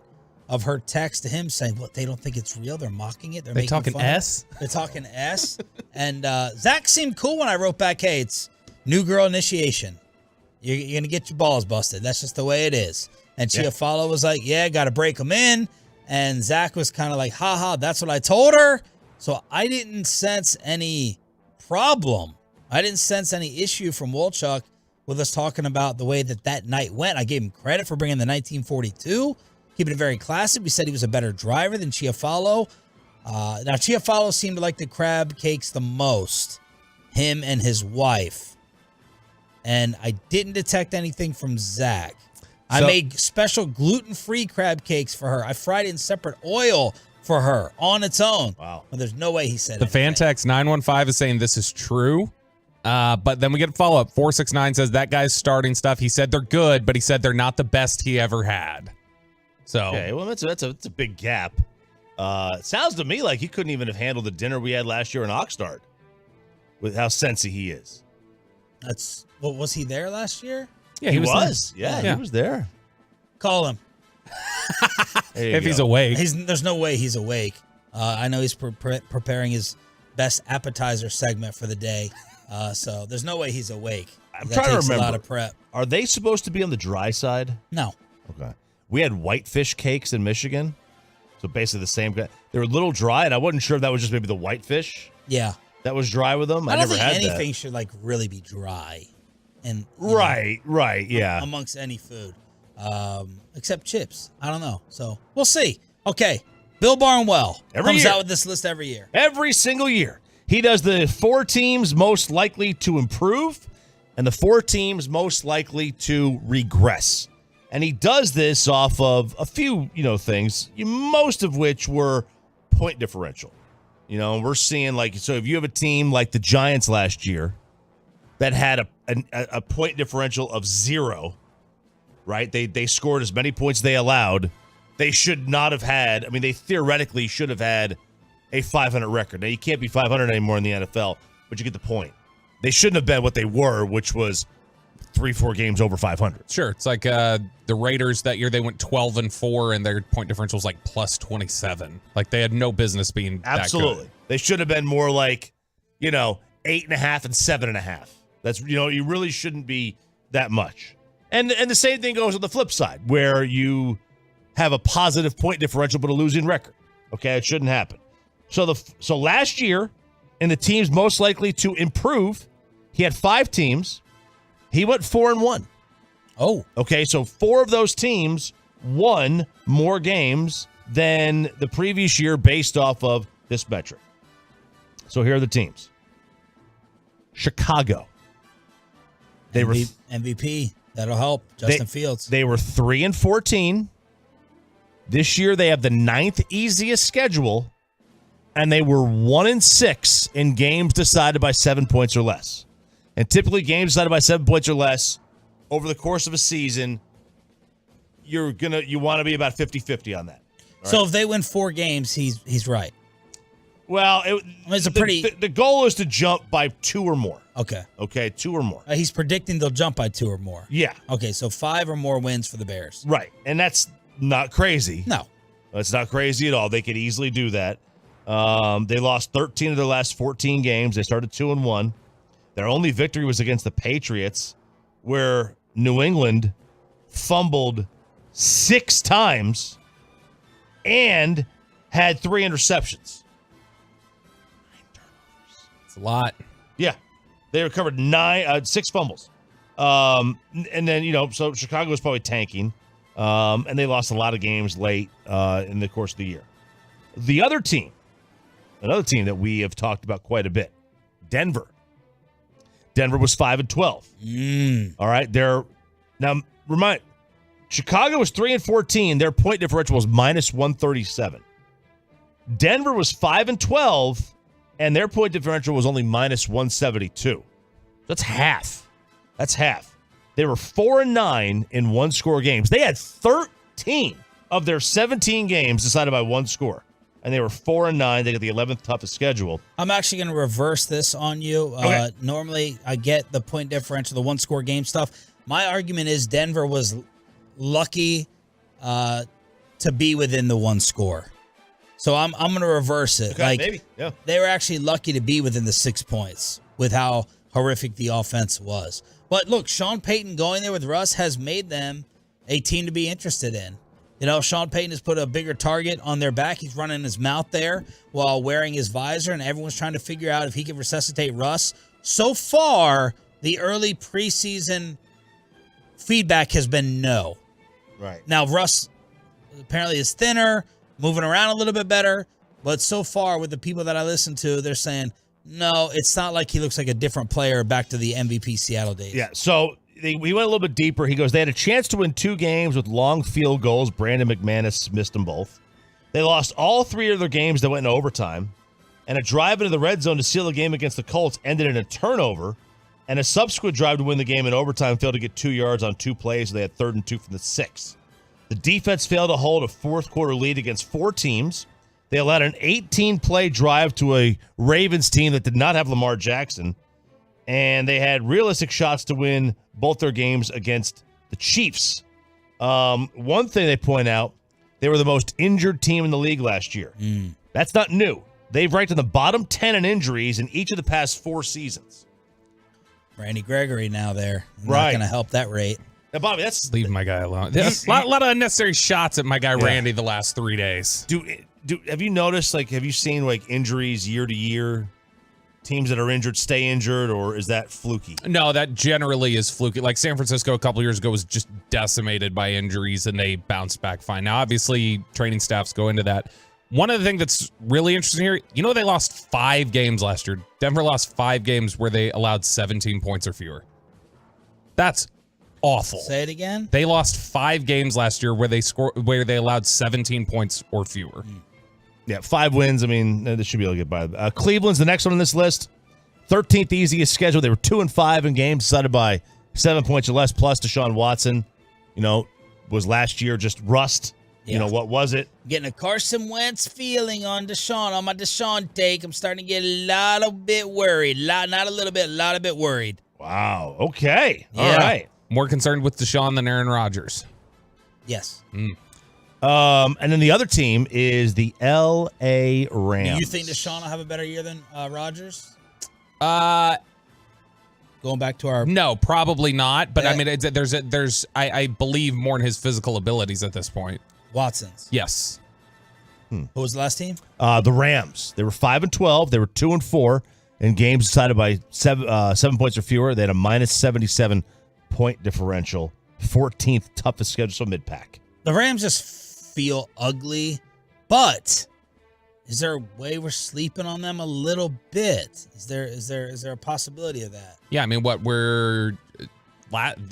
of her text to him saying, "What, they don't think it's real? They're mocking it? They're making talking fun S? They're talking S?" And Zach seemed cool when I wrote back, "Hey, it's new girl initiation. You're going to get your balls busted. That's just the way it is." And Chiafalo was like, "Yeah, got to break them in." And Zach was kind of like, "Haha, that's what I told her." So I didn't sense any problem. I didn't sense any issue from Wolchuk with us talking about the way that night went. I gave him credit for bringing the 1942, keeping it very classic. We said he was a better driver than Chiafalo. Now, Chiafalo seemed to like the crab cakes the most, him and his wife. And I didn't detect anything from Zach. I made special gluten-free crab cakes for her. I fried it in separate oil for her on its own. Wow. Well, there's no way he said The fan text 915 is saying this is true. But then we get a follow-up. 469 says that guy's starting stuff. He said they're good, but he said they're not the best he ever had. So okay, well, that's a big gap. It sounds to me like he couldn't even have handled the dinner we had last year in Oxnard with how sensy he is. Was he there last year? Yeah, he was. Yeah, he was there. Call him. If he's awake. There's no way he's awake. I know he's preparing his best appetizer segment for the day. So there's no way he's awake. I'm trying to remember. A lot of prep. Are they supposed to be on the dry side? No. Okay. We had whitefish cakes in Michigan. So basically the same. They were a little dry, and I wasn't sure if that was just maybe the whitefish. Yeah. That was dry with them. I don't never think had anything should really be dry. And right, yeah. Amongst any food. Except chips. I don't know. So we'll see. Okay. Bill Barnwell comes out with this list every year. Every single year. He does the 4 teams most likely to improve and the 4 teams most likely to regress. And he does this off of a few, things, most of which were point differential. We're seeing so if you have a team like the Giants last year that had a point differential of 0, right? They scored as many points they allowed. They should not have had, they theoretically should have had a 500 record. Now, you can't be 500 anymore in the NFL, but you get the point. They shouldn't have been what they were, which was 3-4 games over 500. Sure. It's like the Raiders that year, they went 12-4, and their point differential was like plus 27. Like, they had no business being Absolutely. that good. They should have been more like, 8.5 and 7.5. That's, you really shouldn't be that much. And the same thing goes on the flip side, where you have a positive point differential but a losing record. Okay, it shouldn't happen. So last year, in the teams most likely to improve, he had 5 teams. He went 4-1. Oh. Okay, so 4 of those teams won more games than the previous year based off of this metric. So here are the teams. Chicago. They were MVP. That'll help. Justin Fields. They were 3-14. This year they have the 9th easiest schedule, and they were 1-6 in games decided by 7 points or less. And typically games decided by 7 points or less over the course of a season, you want to be about 50-50 on that. So if they win 4 games, he's right. Well, it's a pretty. The goal is to jump by 2 or more. Okay. Okay, 2 or more. He's predicting they'll jump by 2 or more. Yeah. Okay, so 5 or more wins for the Bears. Right, and that's not crazy. No. That's not crazy at all. They could easily do that. They lost 13 of their last 14 games. They started 2-1. Their only victory was against the Patriots, where New England fumbled 6 times and had 3 interceptions. It's a lot. Yeah. They recovered 6 fumbles. And then, so Chicago was probably tanking. And they lost a lot of games late in the course of the year. The other team, another team that we have talked about quite a bit, Denver. Denver was 5-12. All right. Chicago was 3-14. Their point differential was -137. Denver was 5-12, and their point differential was only -172. That's half. They were 4-9 in 1-score games. They had 13 of their 17 games decided by 1 score, and they were 4-9. They got the 11th toughest schedule. I'm actually going to reverse this on you. Okay. Normally, I get the point differential, the 1-score game stuff. My argument is Denver was lucky to be within the 1 score. So I'm going to reverse it. Okay, maybe. Yeah. They were actually lucky to be within the 6 points with how horrific the offense was. But look, Sean Payton going there with Russ has made them a team to be interested in. Sean Payton has put a bigger target on their back. He's running his mouth there while wearing his visor, and everyone's trying to figure out if he can resuscitate Russ. So far, the early preseason feedback has been no. Right. Now, Russ apparently is thinner, moving around a little bit better, but so far with the people that I listen to, they're saying, no, it's not like he looks like a different player back to the MVP Seattle days. Yeah, so we went a little bit deeper. He goes, they had a chance to win 2 games with long field goals. Brandon McManus missed them both. They lost all 3 of their games that went into overtime, and a drive into the red zone to seal the game against the Colts ended in a turnover, and a subsequent drive to win the game in overtime failed to get 2 yards on 2 plays, so they had 3rd and 2 from the 6. The defense failed to hold a fourth-quarter lead against 4 teams. They allowed an 18-play drive to a Ravens team that did not have Lamar Jackson, and they had realistic shots to win both their games against the Chiefs. One thing they point out, they were the most injured team in the league last year. That's not new. They've ranked in the bottom 10 in injuries in each of the past 4 seasons. Randy Gregory now there. Right. Not going to help that rate. Now, Bobby, leave my guy alone. A lot of unnecessary shots at my guy Randy the last 3 days. Have you noticed, have you seen, injuries year to year? Teams that are injured stay injured, or is that fluky? No, that generally is fluky. Like San Francisco a couple years ago was just decimated by injuries, and they bounced back fine. Now, obviously, training staffs go into that. One of the things that's really interesting here, they lost 5 games last year. Denver lost 5 games where they allowed 17 points or fewer. That's awful. Say it again. They lost 5 games last year where they allowed 17 points or fewer. Yeah, 5 wins. I mean, this should be able to get by. Cleveland's the next one on this list. 13th easiest schedule. They were 2-5 in games decided by 7 points or less. Plus, Deshaun Watson, was last year just rust. Yeah. What was it? Getting a Carson Wentz feeling on Deshaun, on my Deshaun take. I'm starting to get a lot of bit worried. Not a little bit, a lot of bit worried. Wow. Okay. Yeah. All right. More concerned with Deshaun than Aaron Rodgers. Yes. And then the other team is the L.A. Rams. Do you think Deshaun will have a better year than Rodgers? Going back to our... No, probably not. But I mean, there's I believe more in his physical abilities at this point. Watson's. Yes. Who was the last team? The Rams. They were 5-12. They were 2-4 in games decided by 7 points or fewer. They had a -77 point differential. 14th toughest schedule, so mid-pack. The Rams just feel ugly, but is there a way we're sleeping on them a little bit? Is there a possibility of that? Yeah, I mean,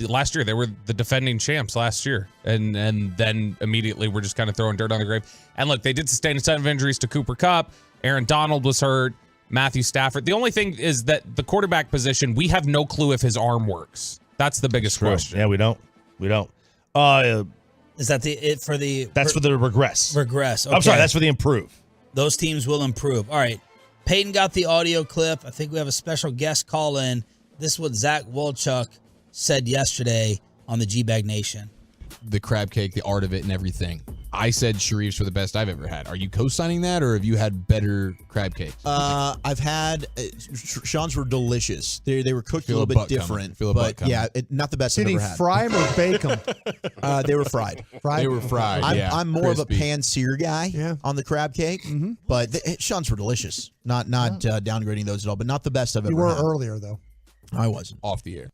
last year they were the defending champs last year, and then immediately we're just kind of throwing dirt on the grave. And look, they did sustain a ton of injuries to Cooper Kupp. Aaron Donald was hurt. Matthew Stafford. The only thing is that the quarterback position, we have no clue if his arm works. That's the biggest question. Yeah, we don't. Is that for the? That's for the regress. Regress. Okay. I'm sorry, that's for the improve. Those teams will improve. All right. Peyton got the audio clip. I think we have a special guest call in. This is what Zach Wolchuk said yesterday on the G-Bag Nation. The crab cake, the art of it, and everything. I said Sharif's were the best I've ever had. Are you co-signing that, or have you had better crab cakes? I've had Sean's were delicious. They were cooked a little bit different, but yeah, not the best I've ever had. Did he fry them or bake them? They were fried. They were fried. I'm more crispy. of a pan-sear guy on the crab cake, but Sean's were delicious. Not downgrading those at all, but not the best I've ever had. You were earlier though. I wasn't off the air.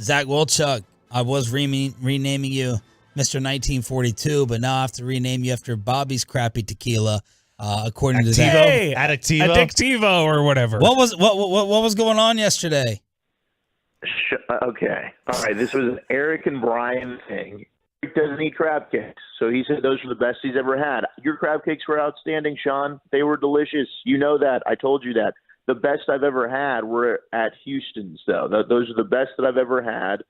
Zach Wolchuk, I was renaming you Mr. 1942, but now I have to rename you after Bobby's crappy tequila, according to that. Hey, Addictivo or whatever. What was going on yesterday? Okay. All right. This was an Eric and Brian thing. Eric doesn't eat crab cakes, so he said those were the best he's ever had. Your crab cakes were outstanding, Sean. They were delicious. You know that. I told you that. The best I've ever had were at Houston's, though. Those are the best that I've ever had,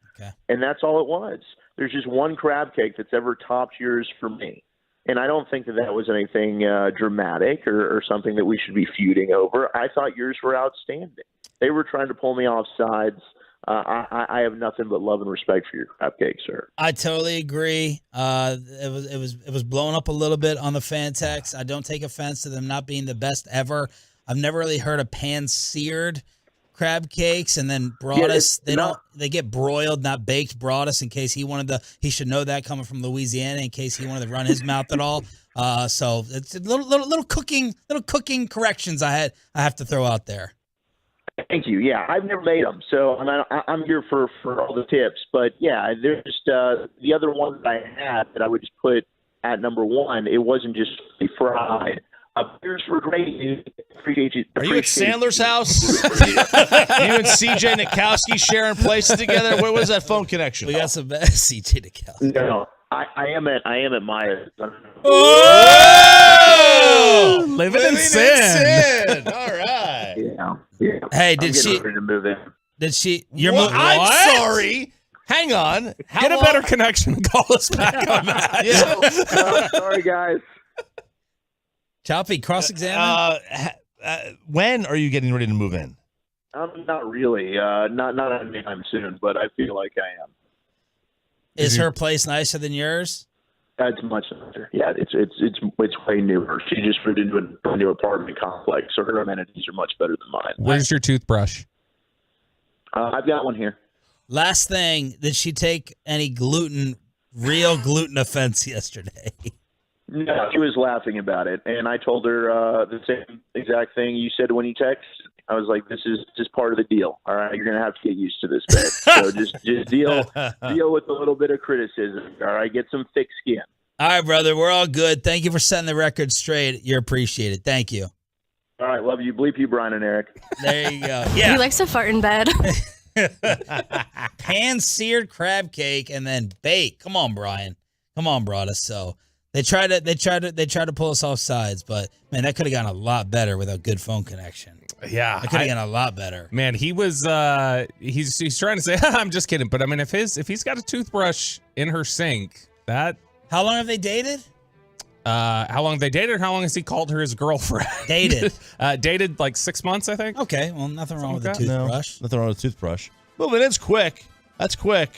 and that's all it was. There's just one crab cake that's ever topped yours for me, and I don't think that was anything dramatic or something that we should be feuding over. I thought yours were outstanding. They were trying to pull me off sides. I have nothing but love and respect for your crab cake, sir. I totally agree. It was blown up a little bit on the fan text. I don't take offense to them not being the best ever. I've never really heard of pan-seared crab cakes, and then Broadus. They get broiled, not baked. Broadus, in case he should know that coming from Louisiana, in case he wanted to run his mouth at all. So it's a little cooking corrections I have to throw out there. Thank you. Yeah, I've never made them, so I'm here for all the tips. But yeah, there's just the other one that I had that I would just put at number one. It wasn't just fried. Yours were great. Appreciate you. Are you at Sandler's house? You and CJ Nikowski sharing places together? Where was that phone connection? We got some CJ Nikowski. No, I am at Maya's. Oh! Living in sin. All right. Yeah. Hey, I'm ready to move in. Did she? I'm sorry. Hang on. Get a better connection and call us back on that. Sorry, guys. Choppy, cross-examine? When are you getting ready to move in? Not really. Not anytime soon, but I feel like I am. Is her place nicer than yours? It's much nicer. Yeah, it's way newer. She just moved into a new apartment complex, so her amenities are much better than mine. Where's your toothbrush? I've got one here. Last thing, did she take any real gluten offense yesterday? No, she was laughing about it, and I told her the same exact thing you said when you texted. I was like, "This is just part of the deal. All right, you're gonna have to get used to this, babe. So just deal with a little bit of criticism. All right, get some thick skin." All right, brother, we're all good. Thank you for setting the record straight. You're appreciated. Thank you. All right, love you. Bleep you, Brian and Eric. There you go. Yeah, He likes to fart in bed. pan-seared crab cake and then bake. Come on, Brian. Come on, Broadus. So. They tried to pull us off sides, but man, that could have gotten a lot better with a good phone connection. Yeah, it could have gotten a lot better. Man, he was he's trying to say I'm just kidding, but I mean if he's got a toothbrush in her sink, that how long have they dated? How long they dated? How long has he called her his girlfriend? Dated, dated like 6 months, I think. Okay, well, nothing wrong with the toothbrush. No, nothing wrong with the toothbrush. Moving in's quick. That's quick.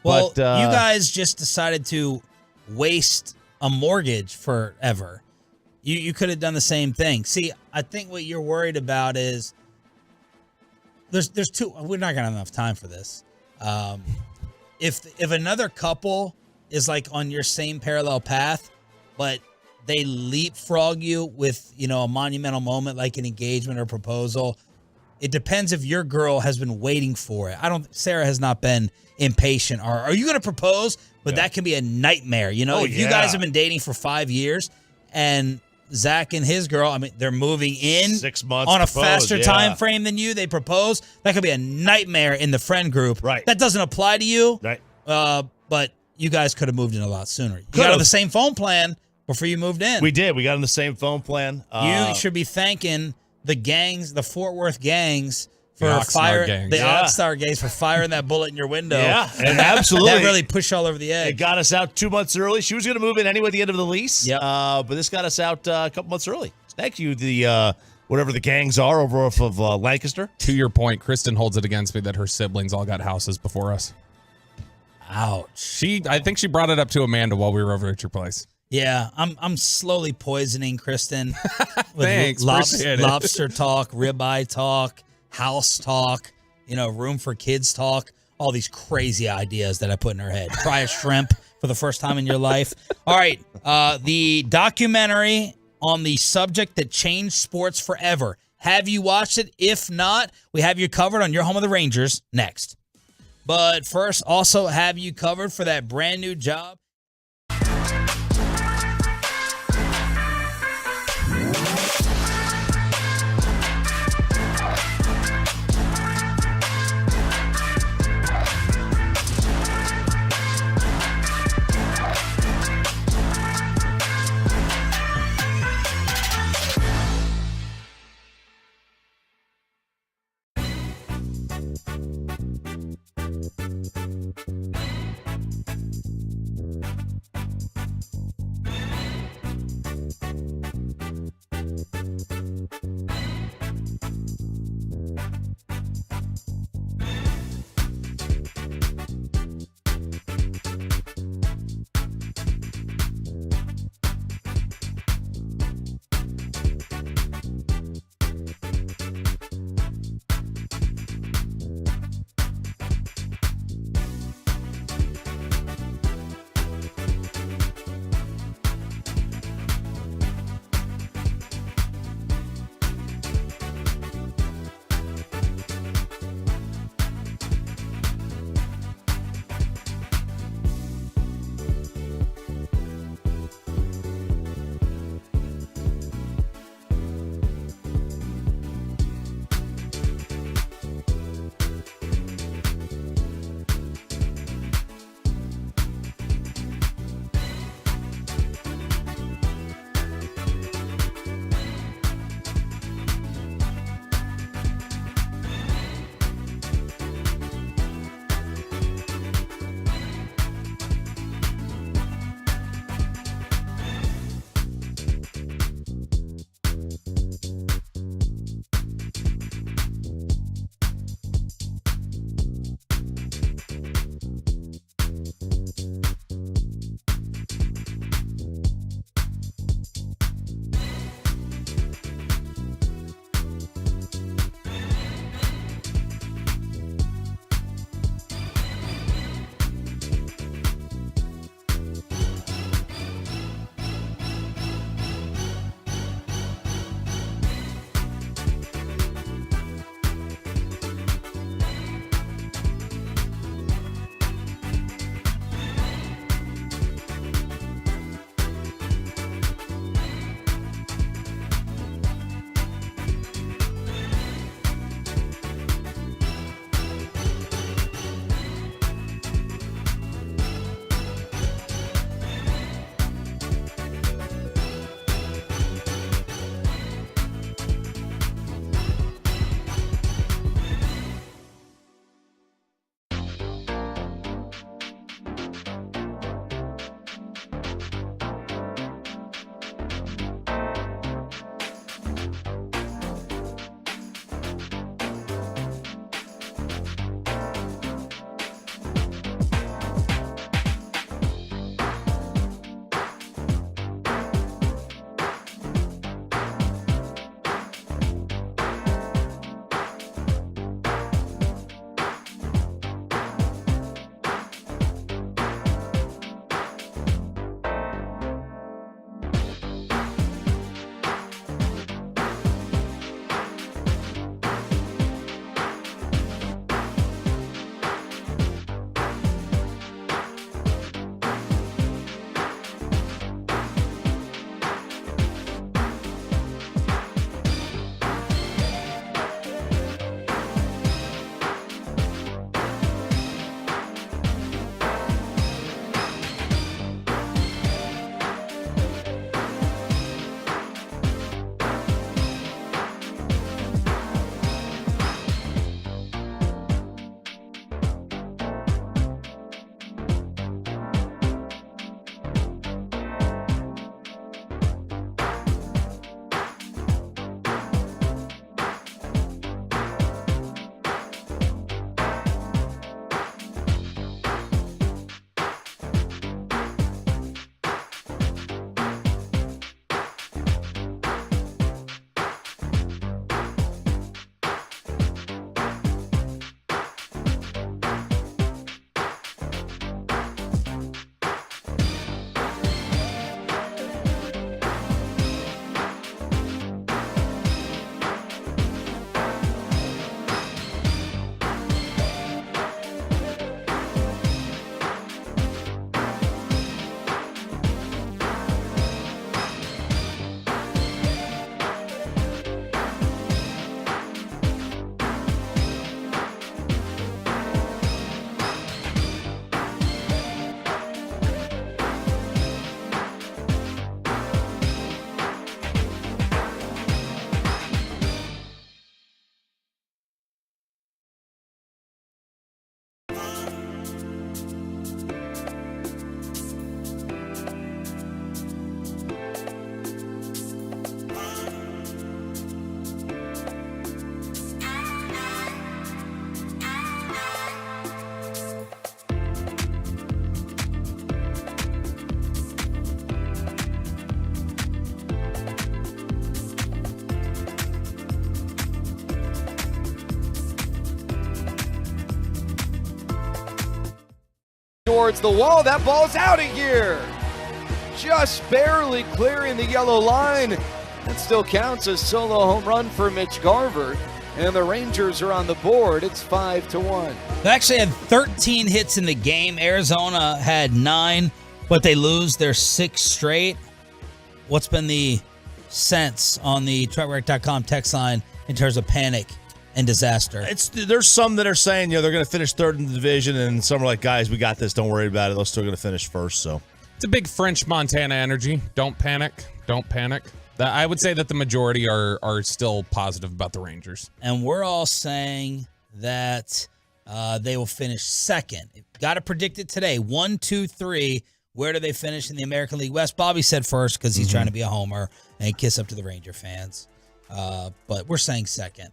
Well, but, you guys just decided to waste a mortgage forever. You could have done the same thing. See, I think what you're worried about is there's two. We're not gonna have enough time for this. If another couple is like on your same parallel path, but they leapfrog you with a monumental moment like an engagement or proposal, it depends if your girl has been waiting for it. Sarah has not been impatient. Are you going to propose? But that can be a nightmare. If you guys have been dating for 5 years and Zach and his girl, they're moving in 6 months on a propose, faster time frame than you. They propose. That could be a nightmare in the friend group. Right. That doesn't apply to you. Right. But you guys could have moved in a lot sooner. You got on the same phone plan before you moved in. We did. We got on the same phone plan. You should be thanking the gangs, the Fort Worth gangs, for Oxnard gangs. the Yeah. Oxnard gangs for firing that bullet in your window. Yeah, and absolutely. That really pushed all over the edge. It got us out 2 months early. She was going to move in anyway at the end of the lease. Yep. But this got us out a couple months early. Thank you, the whatever the gangs are over off of Lancaster. To your point, Kristen holds it against me that her siblings all got houses before us. Ouch. I think she brought it up to Amanda while we were over at your place. Yeah, I'm slowly poisoning Kristen with Thanks, appreciate it. lobster talk, ribeye talk, house talk, room for kids talk, all these crazy ideas that I put in her head. Try a shrimp for the first time in your life. All right, the documentary on the subject that changed sports forever. Have you watched it? If not, we have you covered on Your Home of the Rangers next. But first, also have you covered for that brand new job. towards the wall. That ball's out of here. Just barely clearing the yellow line. That still counts as solo home run for Mitch Garver. And the Rangers are on the board. It's 5-1. They actually had 13 hits in the game. Arizona had 9, but they lose their 6th straight. What's been the sense on the TruckWreck.com text line in terms of panic and disaster? There's some that are saying, they're going to finish 3rd in the division, and some are like, guys, we got this. Don't worry about it. They're still going to finish 1st. So it's a big French Montana energy. Don't panic. Don't panic. I would say that the majority are still positive about the Rangers. And we're all saying that they will finish 2nd. Got to predict it today. 1, 2, 3. Where do they finish in the American League West? Bobby said 1st because he's trying to be a homer and kiss up to the Ranger fans. But we're saying 2nd.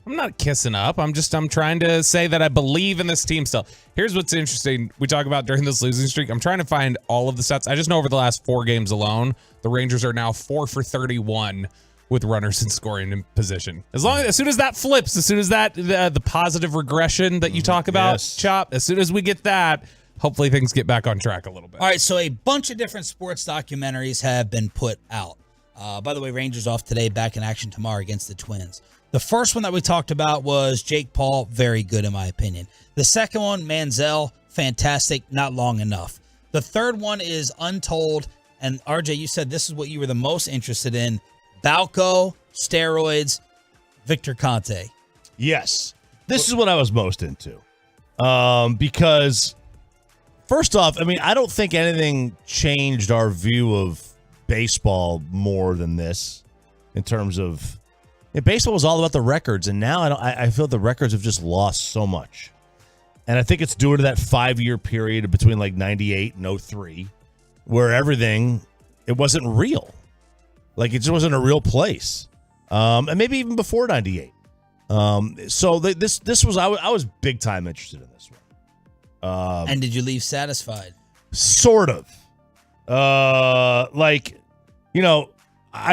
I'm not kissing up. I'm trying to say that I believe in this team still. Here's what's interesting. We talk about during this losing streak. I'm trying to find all of the stats. I just know over the last 4 games alone, the Rangers are now 4 for 31 with runners in scoring in position. As soon as that flips, as soon as that the positive regression that you talk about, Chop, as soon as we get that, hopefully things get back on track a little bit. All right, so a bunch of different sports documentaries have been put out. By the way, Rangers off today, back in action tomorrow against the Twins. The first one that we talked about was Jake Paul, very good in my opinion. The second one, Manziel, fantastic, not long enough. The third one is Untold, and RJ, you said this is what you were the most interested in. Balco, steroids, Victor Conte. Yes, this is what I was most into. Because first off, I don't think anything changed our view of baseball more than this in terms of baseball was all about the records, and now I feel the records have just lost so much. And I think it's due to that 5-year period between like 98 and 03 where it wasn't real. Like it just wasn't a real place. And maybe even before 98. So this was, I was big time interested in this one. And did you leave satisfied? Sort of. I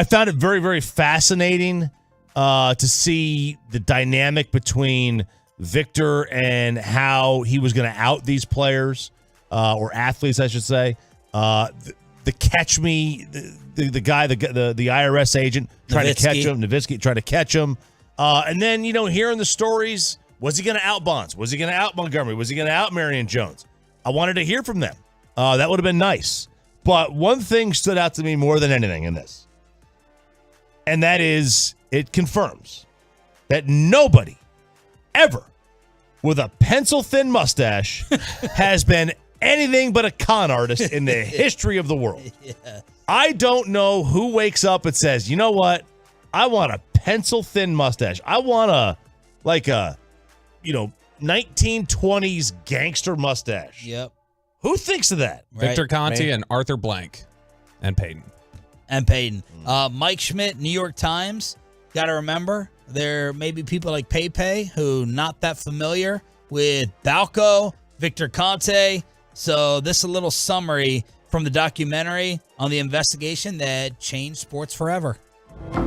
found it very, very fascinating to see the dynamic between Victor and how he was going to out these players or athletes, I should say. The catch me, the guy, the IRS agent trying to catch him, Nowitzki trying to catch him. And then, hearing the stories, was he going to out Bonds? Was he going to out Montgomery? Was he going to out Marion Jones? I wanted to hear from them. That would have been nice. But one thing stood out to me more than anything in this. And that is, it confirms that nobody ever with a pencil-thin mustache has been anything but a con artist in the history of the world. Yeah. I don't know who wakes up and says, you know what? I want a pencil-thin mustache. I want a 1920s gangster mustache. Yep. Who thinks of that? Right. Victor Conte and Arthur Blank and Peyton. Mike Schmidt, New York Times. Got to remember, there may be people like Pepe who not that familiar with Balco, Victor Conte. So this is a little summary from the documentary on the investigation that changed sports forever.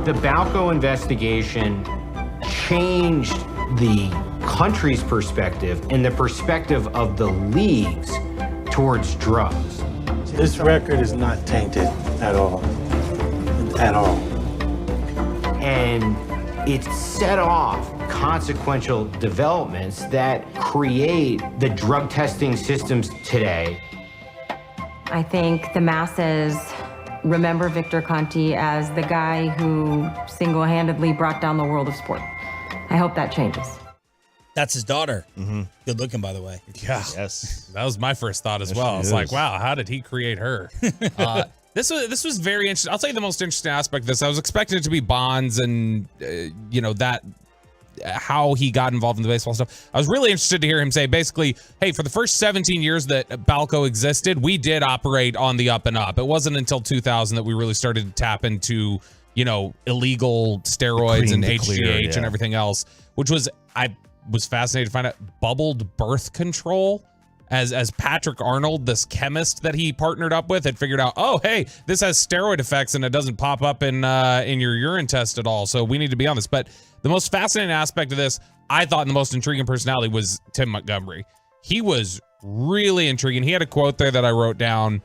The Balco investigation changed the country's perspective and the perspective of the leagues towards drugs. This record is not tainted at all. At all. And it set off consequential developments that create the drug testing systems today. I think the masses remember Victor Conte as the guy who single-handedly brought down the world of sport. I hope that changes. That's his daughter. Mm-hmm. Good looking, by the way. Yeah. Yes. That was my first thought as well. I was like, wow, how did he create her? This was very interesting. I'll tell you the most interesting aspect of this. I was expecting it to be Bonds and, how he got involved in the baseball stuff. I was really interested to hear him say basically, hey, for the first 17 years that Balco existed, we did operate on the up and up. It wasn't until 2000 that we really started to tap into, illegal steroids and HGH and everything else, which was, I was fascinated to find out, bubbled birth control. As Patrick Arnold, this chemist that he partnered up with, had figured out, oh, hey, this has steroid effects and it doesn't pop up in your urine test at all. So we need to be on this. But the most fascinating aspect of this, I thought, and the most intriguing personality was Tim Montgomery. He was really intriguing. He had a quote there that I wrote down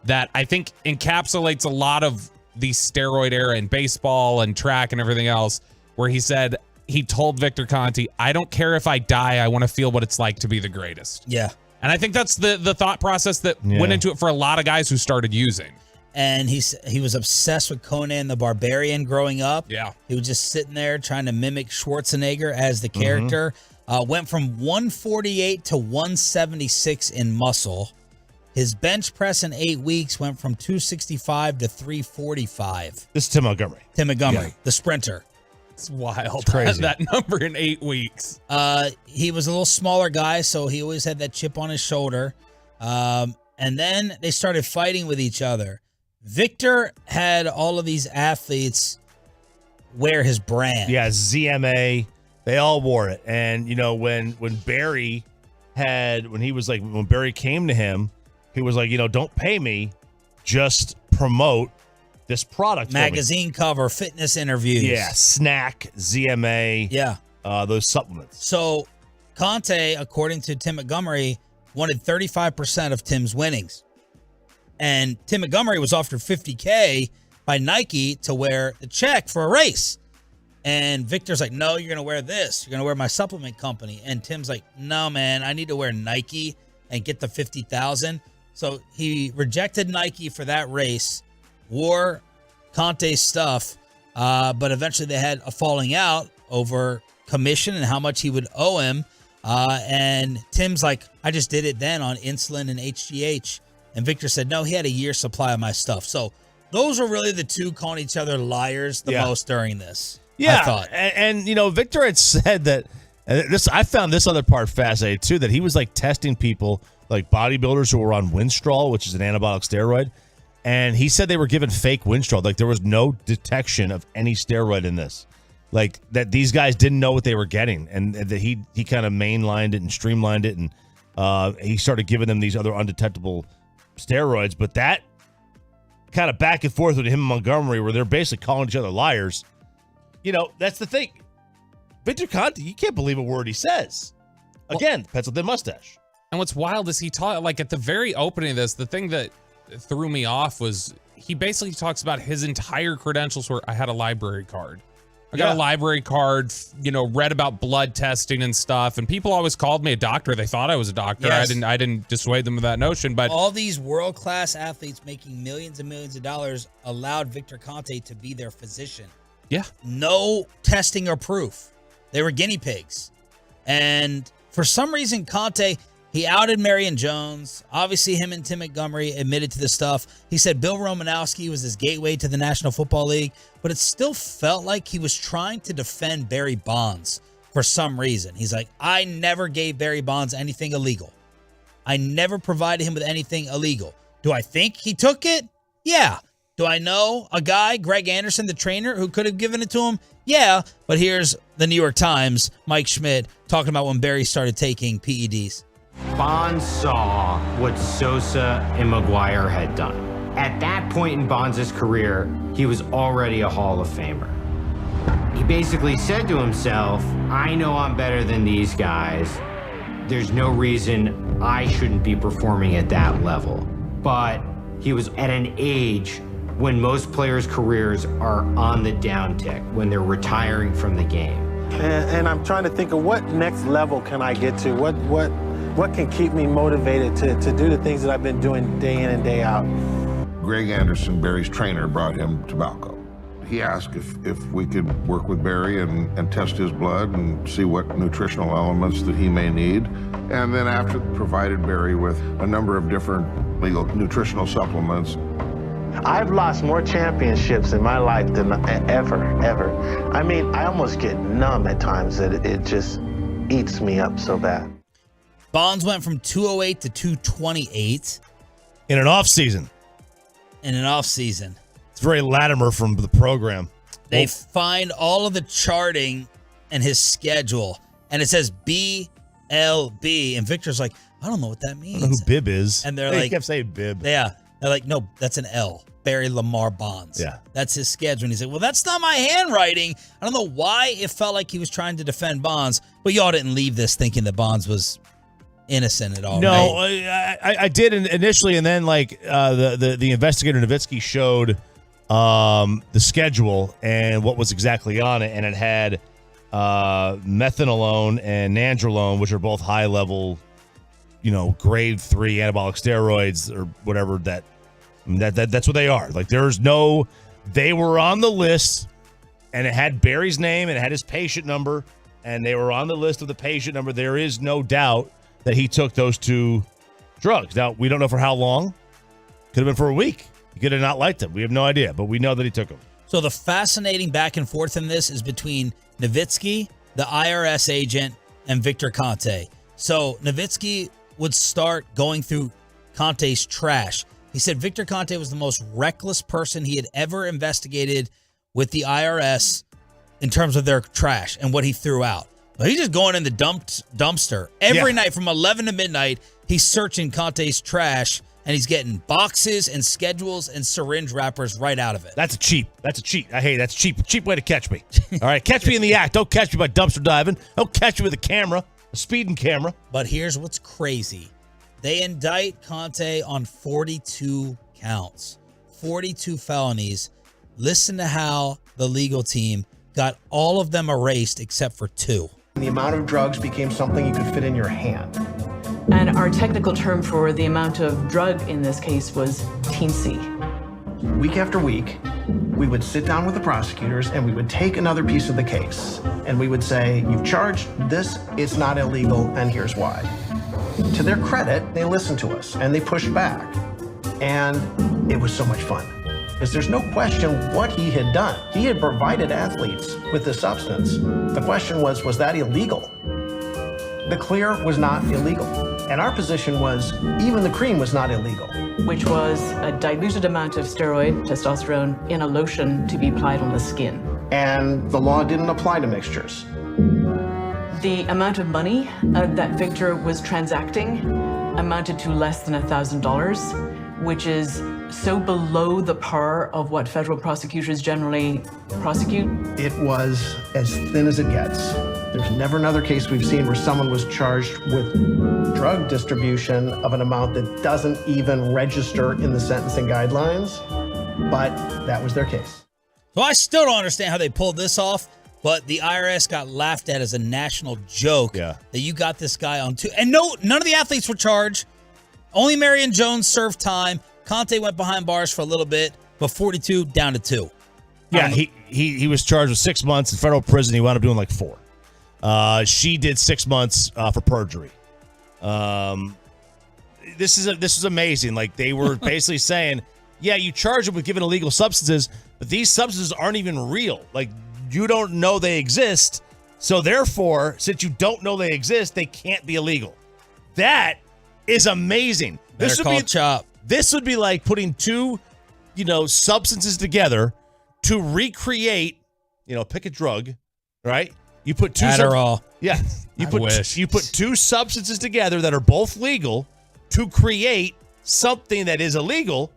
that I think encapsulates a lot of the steroid era in baseball and track and everything else, where he said he told Victor Conte, "I don't care if I die. I want to feel what it's like to be the greatest." Yeah. And I think that's the thought process that went into it for a lot of guys who started using. And he was obsessed with Conan the Barbarian growing up. Yeah. He was just sitting there trying to mimic Schwarzenegger as the character. Went from 148 to 176 in muscle. His bench press in 8 weeks went from 265 to 345. This is Tim Montgomery. Tim Montgomery, the sprinter. It's wild. It's crazy. That number in 8 weeks. He was a little smaller guy, so he always had that chip on his shoulder. And then they started fighting with each other. Victor had all of these athletes wear his brand. Yeah, ZMA. They all wore it. And, you know, when Barry when Barry came to him, he was like, you know, don't pay me, just promote this product. Magazine cover, fitness interviews. Yeah, snack, ZMA. Yeah. Those supplements. So Conte, according to Tim Montgomery, wanted 35% of Tim's winnings. And Tim Montgomery was offered $50K by Nike to wear the check for a race. And Victor's like, no, you're going to wear this. You're going to wear my supplement company. And Tim's like, no, man, I need to wear Nike and get the $50,000. So he rejected Nike for that race, wore Conte's stuff, but eventually they had a falling out over commission and how much he would owe him. And Tim's like, I just did it then on insulin and HGH. And Victor said, no, he had a year's supply of my stuff. So those were really the two calling each other liars the most during this. Yeah, I thought. And you know, Victor had said that I found this other part fascinating too, that he was like testing people like bodybuilders who were on Winstrol, which is an anabolic steroid. And he said they were given fake Winstrol. Like there was no detection of any steroid in this. Like that these guys didn't know what they were getting. And that he kind of mainlined it and streamlined it. And he started giving them these other undetectable steroids. But that kind of back and forth with him and Montgomery, where they're basically calling each other liars. You know, that's the thing. Victor Conte, you can't believe a word he says. Again, pencil thin mustache. And what's wild is he taught, like at the very opening of this, the thing that threw me off was he basically talks about his entire credentials where I had a library card. I got a library card, you know, read about blood testing and stuff. And people always called me a doctor. They thought I was a doctor. Yes. I didn't dissuade them of that notion. But all these world-class athletes making millions and millions of dollars allowed Victor Conte to be their physician. Yeah. No testing or proof. They were guinea pigs. And for some reason, Conte, he outed Marion Jones. Obviously, him and Tim Montgomery admitted to the stuff. He said Bill Romanowski was his gateway to the National Football League, but it still felt like he was trying to defend Barry Bonds for some reason. He's like, I never gave Barry Bonds anything illegal. I never provided him with anything illegal. Do I think he took it? Yeah. Do I know a guy, Greg Anderson, the trainer, who could have given it to him? Yeah. But here's the New York Times, Mike Schmidt, talking about when Barry started taking PEDs. Bonds saw what Sosa and Maguire had done. At that point in Bonds' career, he was already a Hall of Famer. He basically said to himself, I know I'm better than these guys. There's no reason I shouldn't be performing at that level. But he was at an age when most players' careers are on the downtick, when they're retiring from the game. And I'm trying to think of what next level can I get to? What can keep me motivated to do the things that I've been doing day in and day out? Greg Anderson, Barry's trainer, brought him to Balco. He asked if we could work with Barry and test his blood and see what nutritional elements that he may need. And then after provided Barry with a number of different legal nutritional supplements. I've lost more championships in my life than ever. I mean, I almost get numb at times that it just eats me up so bad. Bonds went from 208 to 228. In an off season. It's very Latimer from the program. They find all of the charting and his schedule, and it says BLB. And Victor's like, I don't know what that means. I don't know who Bib is. And they're They like, kept saying Bib. Yeah. They're like, no, that's an L. Barry Lamar Bonds. Yeah. That's his schedule. And he's like, well, that's not my handwriting. I don't know why it felt like he was trying to defend Bonds, but y'all didn't leave this thinking that Bonds was innocent at all. No, right? I did initially, and then the investigator Nowitzki showed the schedule and what was exactly on it, and it had methanolone and nandrolone, which are both high level, grade 3 anabolic steroids or whatever. That's what they are. Like they were on the list, and it had Barry's name and it had his patient number, and they were on the list of the patient number. There is no doubt that he took those 2 drugs. Now, we don't know for how long. Could have been for a week. He could have not liked them. We have no idea, but we know that he took them. So the fascinating back and forth in this is between Nowitzki, the IRS agent, and Victor Conte. So Nowitzki would start going through Conte's trash. He said Victor Conte was the most reckless person he had ever investigated with the IRS in terms of their trash and what he threw out. But he's just going in the dumpster. Every night from 11 to midnight, he's searching Conte's trash, and he's getting boxes and schedules and syringe wrappers right out of it. That's a cheat. I hate it. That's cheap. Cheap way to catch me. All right, catch me in the act. Don't catch me by dumpster diving. Don't catch me with a camera, a speeding camera. But here's what's crazy. They indict Conte on 42 counts, 42 felonies. Listen to how the legal team got all of them erased except for 2. The amount of drugs became something you could fit in your hand. And our technical term for the amount of drug in this case was teensy. Week after week, we would sit down with the prosecutors and we would take another piece of the case. And we would say, you've charged this, it's not illegal, and here's why. To their credit, they listened to us and they pushed back. And it was so much fun. Because there's no question what he had done. He had provided athletes with the substance. The question was that illegal? The clear was not illegal. And our position was even the cream was not illegal. Which was a diluted amount of steroid, testosterone, in a lotion to be applied on the skin. And the law didn't apply to mixtures. The amount of money that Victor was transacting amounted to less than $1,000, which is so below the par of what federal prosecutors generally prosecute. It was as thin as it gets. There's never another case we've seen where someone was charged with drug distribution of an amount that doesn't even register in the sentencing guidelines, but that was their case. So I still don't understand how they pulled this off, but the IRS got laughed at as a national joke that you got this guy on 2. And none of the athletes were charged. Only Marion Jones served time. Conte went behind bars for a little bit, but 42 down to 2. Yeah, he was charged with 6 months in federal prison. He wound up doing like 4. She did 6 months for perjury. This is amazing. Like, they were basically saying, yeah, you charge them with giving illegal substances, but these substances aren't even real. Like, you don't know they exist, so therefore, since you don't know they exist, they can't be illegal. That is amazing. Chop. This would be like putting 2, substances together to recreate, pick a drug, right? You put 2 Adderall. You put 2 substances together that are both legal to create something that is illegal,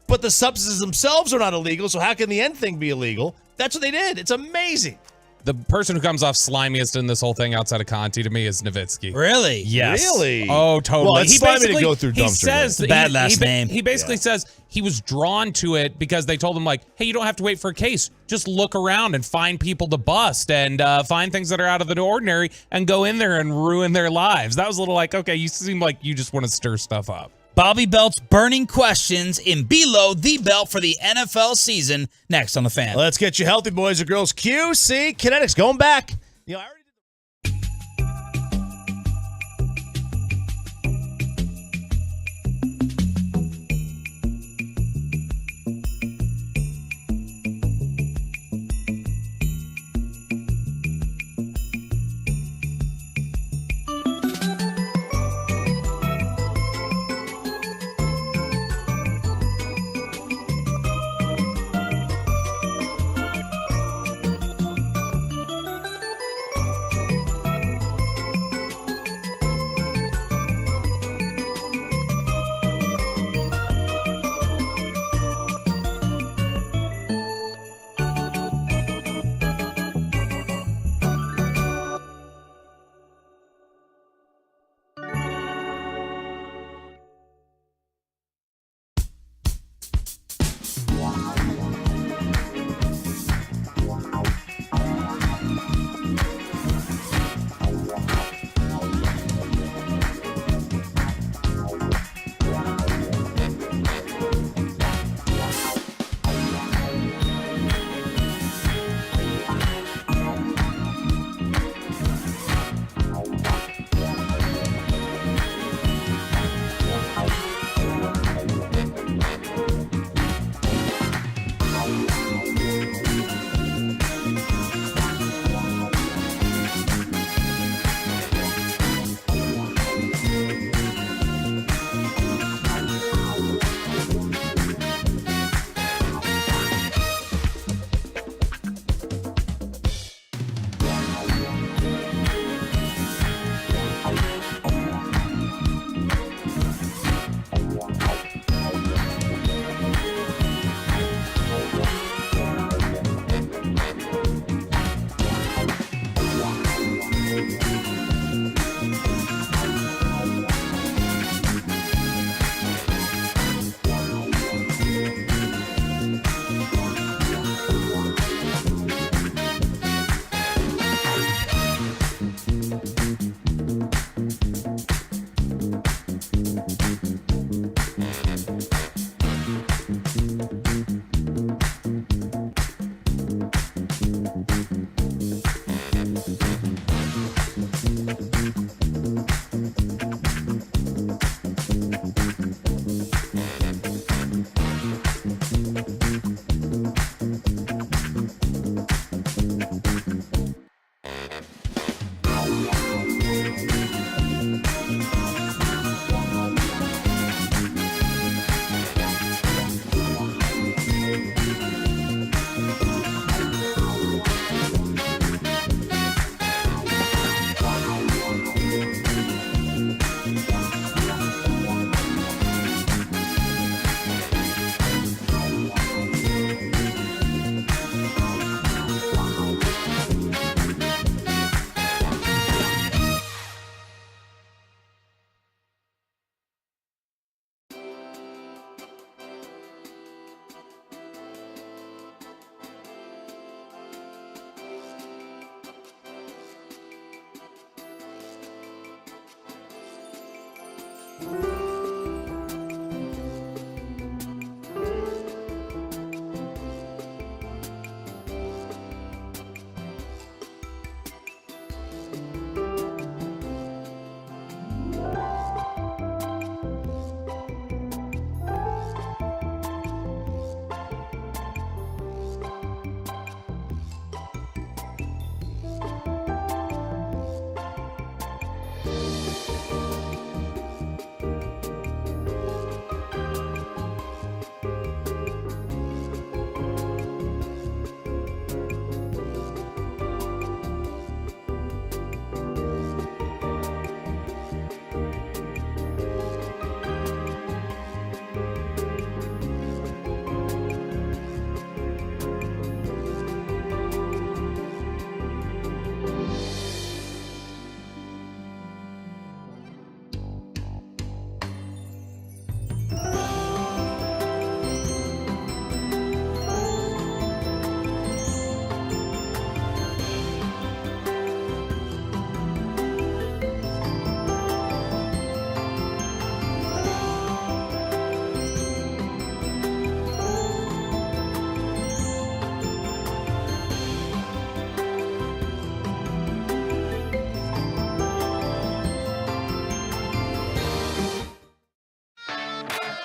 but the substances themselves are not illegal, so how can the end thing be illegal? That's what they did. It's amazing. The person who comes off slimiest in this whole thing outside of Conti to me is Nowitzki. Really? Yes. Really? Oh, totally. Well, it's slimy to go through dumpster. He says the bad last name. He basically says he was drawn to it because they told him, like, hey, you don't have to wait for a case. Just look around and find people to bust and find things that are out of the ordinary and go in there and ruin their lives. That was a little like, okay, you seem like you just want to stir stuff up. Bobby Belt's burning questions in Below the Belt for the NFL season. Next on The Fan. Let's get you healthy, boys and girls. QC Kinetics going back.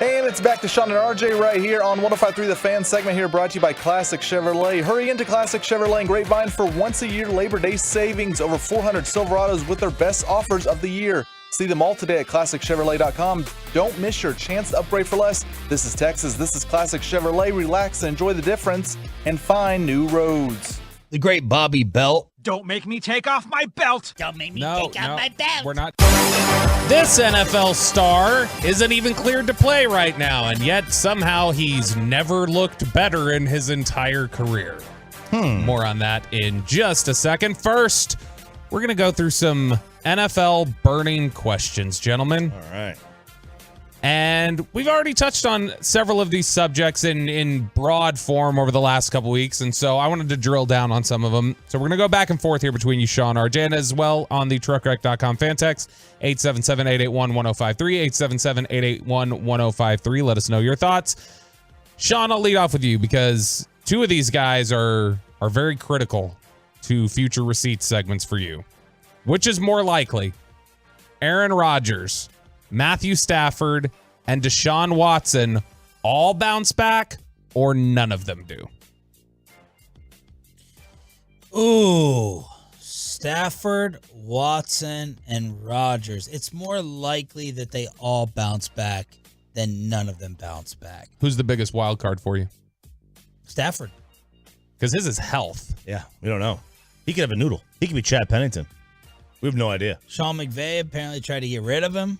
And it's back to Sean and RJ right here on 105.3 The Fan segment here, brought to you by Classic Chevrolet. Hurry into Classic Chevrolet and Grapevine for once-a-year Labor Day savings. Over 400 Silverados with their best offers of the year. See them all today at ClassicChevrolet.com. Don't miss your chance to upgrade for less. This is Texas. This is Classic Chevrolet. Relax and enjoy the difference and find new roads. The great Bobby Belt. Don't make me take off my belt. Don't make me No, take off my belt. we're not. This NFL star isn't even cleared to play right now, and yet somehow he's never looked better in his entire career. More on that in just a second. First, we're going to go through some NFL burning questions, gentlemen. All right. And we've already touched on several of these subjects in broad form over the last couple weeks, and so I wanted to drill down on some of them. So we're going to go back and forth here between you, Sean, RJ, and as well on the truckwreck.com fan text, 877-881-1053, 877-881-1053. Let us know your thoughts. Sean, I'll lead off with you because two of these guys are very critical to future receipt segments for you. Which is more likely, Aaron Rodgers, Matthew Stafford, and Deshaun Watson all bounce back, or none of them do? Ooh, Stafford, Watson, and Rodgers. It's more likely that they all bounce back than none of them bounce back. Who's the biggest wild card for you? Stafford. Because his is health. Yeah, we don't know. He could have a noodle. He could be Chad Pennington. We have no idea. Sean McVay apparently tried to get rid of him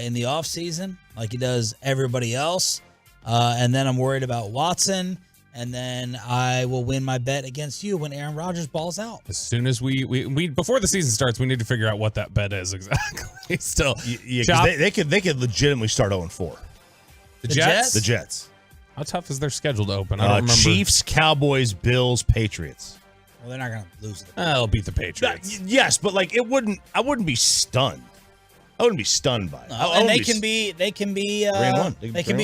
in the offseason, like he does everybody else. And then I'm worried about Watson. And then I will win my bet against you when Aaron Rodgers balls out. As soon as we before the season starts, we need to figure out what that bet is exactly. Still, yeah, they could legitimately start 0-4. The Jets? The Jets. How tough is their schedule to open? I don't remember. Chiefs, Cowboys, Bills, Patriots. Well, they're not going to lose it. They'll beat the Patriots. Yes, but like I wouldn't be stunned. I wouldn't be stunned by it. And they can be 3-1. They can be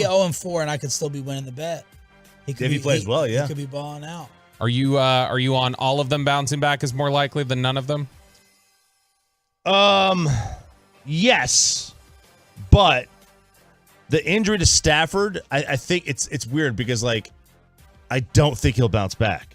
0-4, and I could still be winning the bet. If he plays well, yeah. He could be balling out. Are you on all of them bouncing back is more likely than none of them? Yes, but the injury to Stafford, I think it's weird because like I don't think he'll bounce back.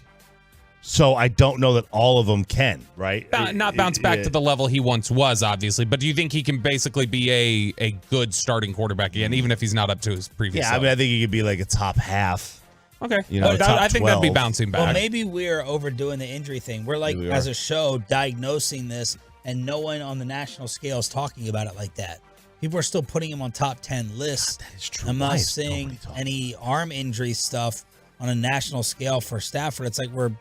So I don't know that all of them can, right? Not bounce back to the level he once was, obviously. But do you think he can basically be a good starting quarterback again, even if he's not up to his previous level? I mean, I think he could be like a top half. Okay. Top I think that'd be 12. bouncing back. Well, maybe we're overdoing the injury thing. We're like, as a show, diagnosing this, and no one on the national scale is talking about it like that. People are still putting him on top 10 lists. That is true. I'm not seeing any arm injury stuff on a national scale for Stafford. It's like we're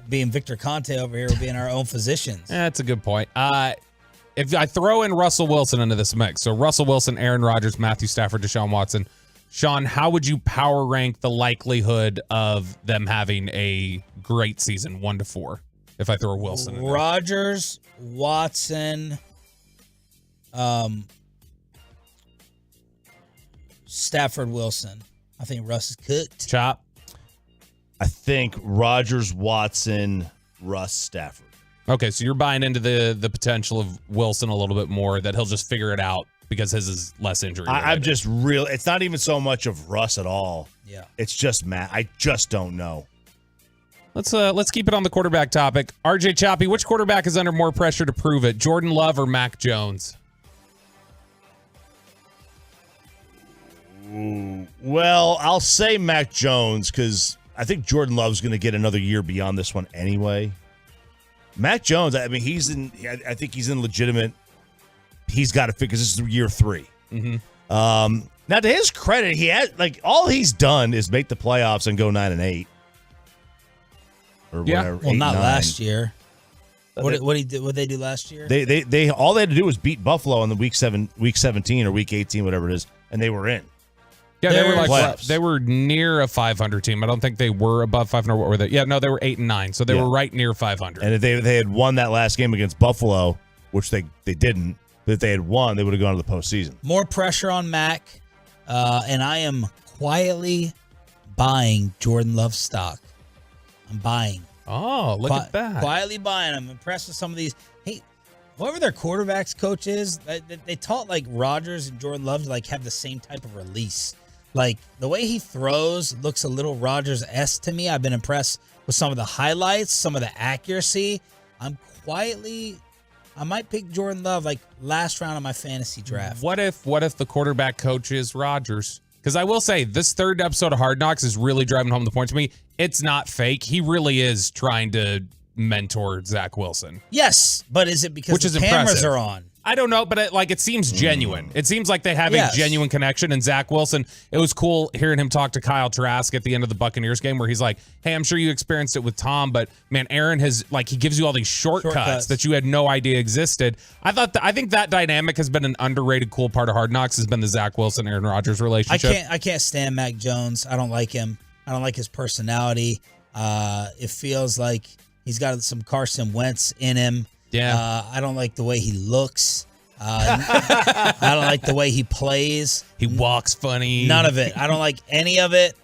being Victor Conte over here. We're being our own physicians. That's a good point. If I throw in Russell Wilson into this mix, so Russell Wilson, Aaron Rodgers, Matthew Stafford, Deshaun Watson, Sean, how would you power rank the likelihood of them having a great season, 1-4? If I throw Wilson in there? Rodgers, Watson, Stafford, Wilson. I think Russ is cooked. Chop. I think Rodgers, Watson, Russ, Stafford. Okay, so you're buying into the potential of Wilson a little bit more, that he'll just figure it out because his is less injury. I'm just real. It's not even so much of Russ at all. Yeah. It's just Matt. I just don't know. Let's keep it on the quarterback topic. RJ Choppy, which quarterback is under more pressure to prove it? Jordan Love or Mac Jones? Ooh, well, I'll say Mac Jones because I think Jordan Love's going to get another year beyond this one anyway. Mac Jones, I mean, I think he's in legitimate. He's got to figure this is year 3. Mm-hmm. Now, to his credit, he had all he's done is make the playoffs and go 9-8. Or whatever. Well, 8, not 9. last year. What they do last year? They all they had to do was beat Buffalo in the week 17 or week 18, whatever it is, and they were in. Yeah, they were near a 500 team. I don't think they were above 500. What were they? Yeah, no, they were 8-9, so they were right near 500. And if they had won that last game against Buffalo, which they didn't, but if they had won, they would have gone to the postseason. More pressure on Mac, and I am quietly buying Jordan Love stock. I'm buying. Oh, look at that. Quietly buying. I'm impressed with some of these. Hey, whoever their quarterbacks coach is, they taught like Rodgers and Jordan Love to like have the same type of release. Like the way he throws looks a little Rodgers-esque to me. I've been impressed with some of the highlights, some of the accuracy. I might pick Jordan Love like last round of my fantasy draft. What if the quarterback coach is Rodgers? Because I will say, this third episode of Hard Knocks is really driving home the point to me. It's not fake. He really is trying to mentor Zach Wilson. Yes, but is it because the cameras are on? I don't know, but it seems genuine. It seems like they have a genuine connection. And Zach Wilson, it was cool hearing him talk to Kyle Trask at the end of the Buccaneers game where he's like, hey, I'm sure you experienced it with Tom, but man, Aaron has, he gives you all these shortcuts that you had no idea existed. I think that dynamic has been an underrated cool part of Hard Knocks, has been the Zach Wilson, Aaron Rodgers relationship. I can't stand Mac Jones. I don't like him. I don't like his personality. It feels like he's got some Carson Wentz in him. Yeah. I don't like the way he looks. I don't like the way he plays. He walks funny. None of it. I don't like any of it.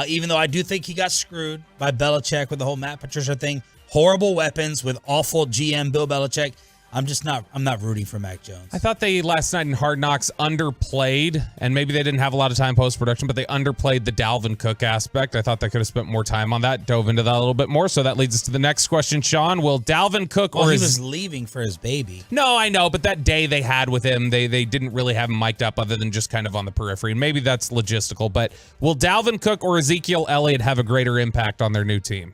Even though I do think he got screwed by Belichick with the whole Matt Patricia thing. Horrible weapons with awful GM Bill Belichick. I'm not rooting for Mac Jones. I thought they last night in Hard Knocks underplayed, and maybe they didn't have a lot of time post-production, but they underplayed the Dalvin Cook aspect. I thought they could have spent more time on that, dove into that a little bit more. So that leads us to the next question, Sean. Will Dalvin Cook he was leaving for his baby. No, I know, but that day they had with him, they didn't really have him mic'd up other than just kind of on the periphery. And maybe that's logistical, but will Dalvin Cook or Ezekiel Elliott have a greater impact on their new team?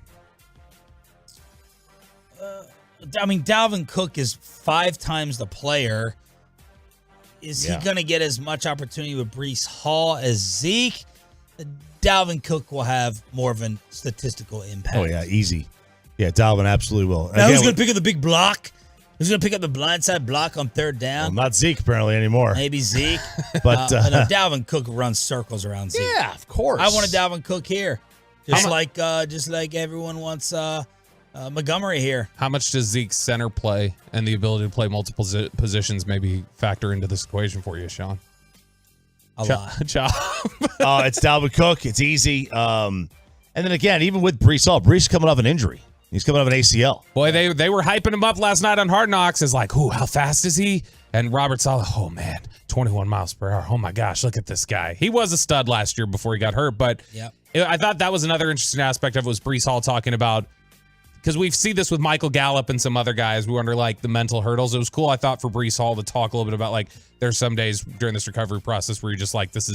Dalvin Cook is 5 times the player. Is he going to get as much opportunity with Breece Hall as Zeke? Dalvin Cook will have more of a statistical impact. Oh, yeah, easy. Yeah, Dalvin absolutely will. Now, who's going to pick up the big block? Who's going to pick up the blindside block on third down? Well, not Zeke, apparently, anymore. Maybe Zeke. but Dalvin Cook runs circles around Zeke. Yeah, of course. I want a Dalvin Cook here. Just like everyone wants Montgomery here. How much does Zeke's center play and the ability to play multiple positions maybe factor into this equation for you, Sean? A lot. It's Dalvin Cook. It's easy. And then again, even with Breece Hall, Breece coming off an injury. He's coming off an ACL. Boy, they were hyping him up last night on Hard Knocks as like, ooh, how fast is he? And Robert Saleh, oh man, 21 miles per hour. Oh my gosh, look at this guy. He was a stud last year before he got hurt, but I thought that was another interesting aspect of it was Breece Hall talking about, because we've seen this with Michael Gallup and some other guys. We wonder the mental hurdles. It was cool, I thought, for Breece Hall to talk a little bit about there's some days during this recovery process where you're just like, this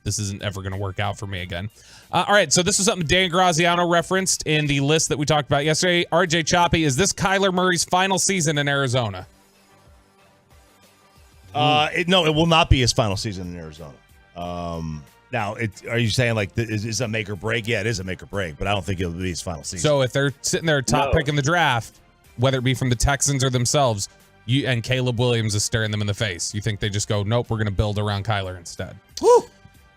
isn't ever going to work out for me again. All right, so this is something Dan Graziano referenced in the list that we talked about yesterday. RJ Choppy, is this Kyler Murray's final season in Arizona? No, it will not be his final season in Arizona. Now, are you saying is a make or break? Yeah, it is a make or break, but I don't think it'll be his final season. So if they're sitting there top pick in the draft, whether it be from the Texans or themselves, and Caleb Williams is staring them in the face, you think they just go, nope, we're going to build around Kyler instead? Whew.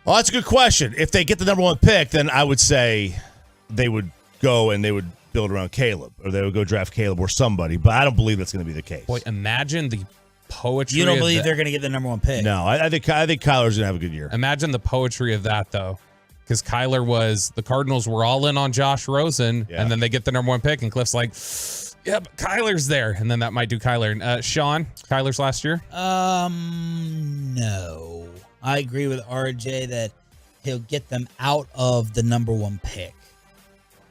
Well, that's a good question. If they get the number 1 pick, then I would say they would go and they would build around Caleb, or they would go draft Caleb or somebody, but I don't believe that's going to be the case. Boy, imagine the poetry. You don't believe they're going to get the number 1 pick? No, I think Kyler's going to have a good year. Imagine the poetry of that, though, because the Cardinals were all in on Josh Rosen, and then they get the number 1 pick, and Cliff's like, yeah, but Kyler's there, and then that might do Kyler. Sean, Kyler's last year? No. I agree with RJ that he'll get them out of the number 1 pick.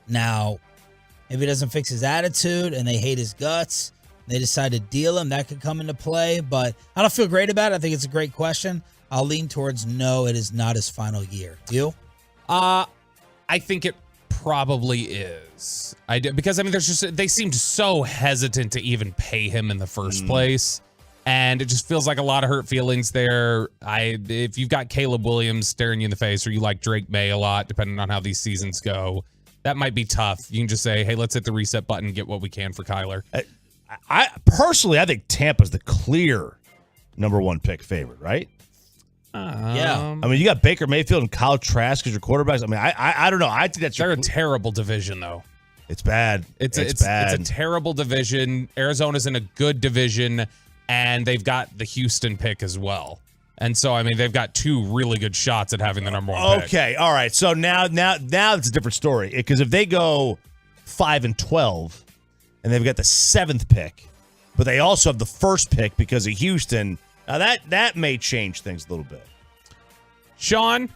Now, if he doesn't fix his attitude and they hate his guts, they decide to deal him, that could come into play, but I don't feel great about it. I think it's a great question. I'll lean towards no, it is not his final year. You? I think it probably is. Because they seemed so hesitant to even pay him in the first place. And it just feels like a lot of hurt feelings there. If you've got Caleb Williams staring you in the face, or you like Drake May a lot, depending on how these seasons go, that might be tough. You can just say, hey, let's hit the reset button and get what we can for Kyler. I personally think Tampa's the clear number 1 pick favorite, right? Yeah. I mean, you got Baker Mayfield and Kyle Trask as your quarterbacks. I mean, I don't know. I think that's they're a terrible division, though. It's bad. It's bad. It's a terrible division. Arizona's in a good division, and they've got the Houston pick as well. And so, I mean, they've got 2 really good shots at having the number 1 pick. Okay, all right. So now it's a different story. Because if they go 5-12, and they've got the 7th pick, but they also have the first pick because of Houston. Now that may change things a little bit. Sean,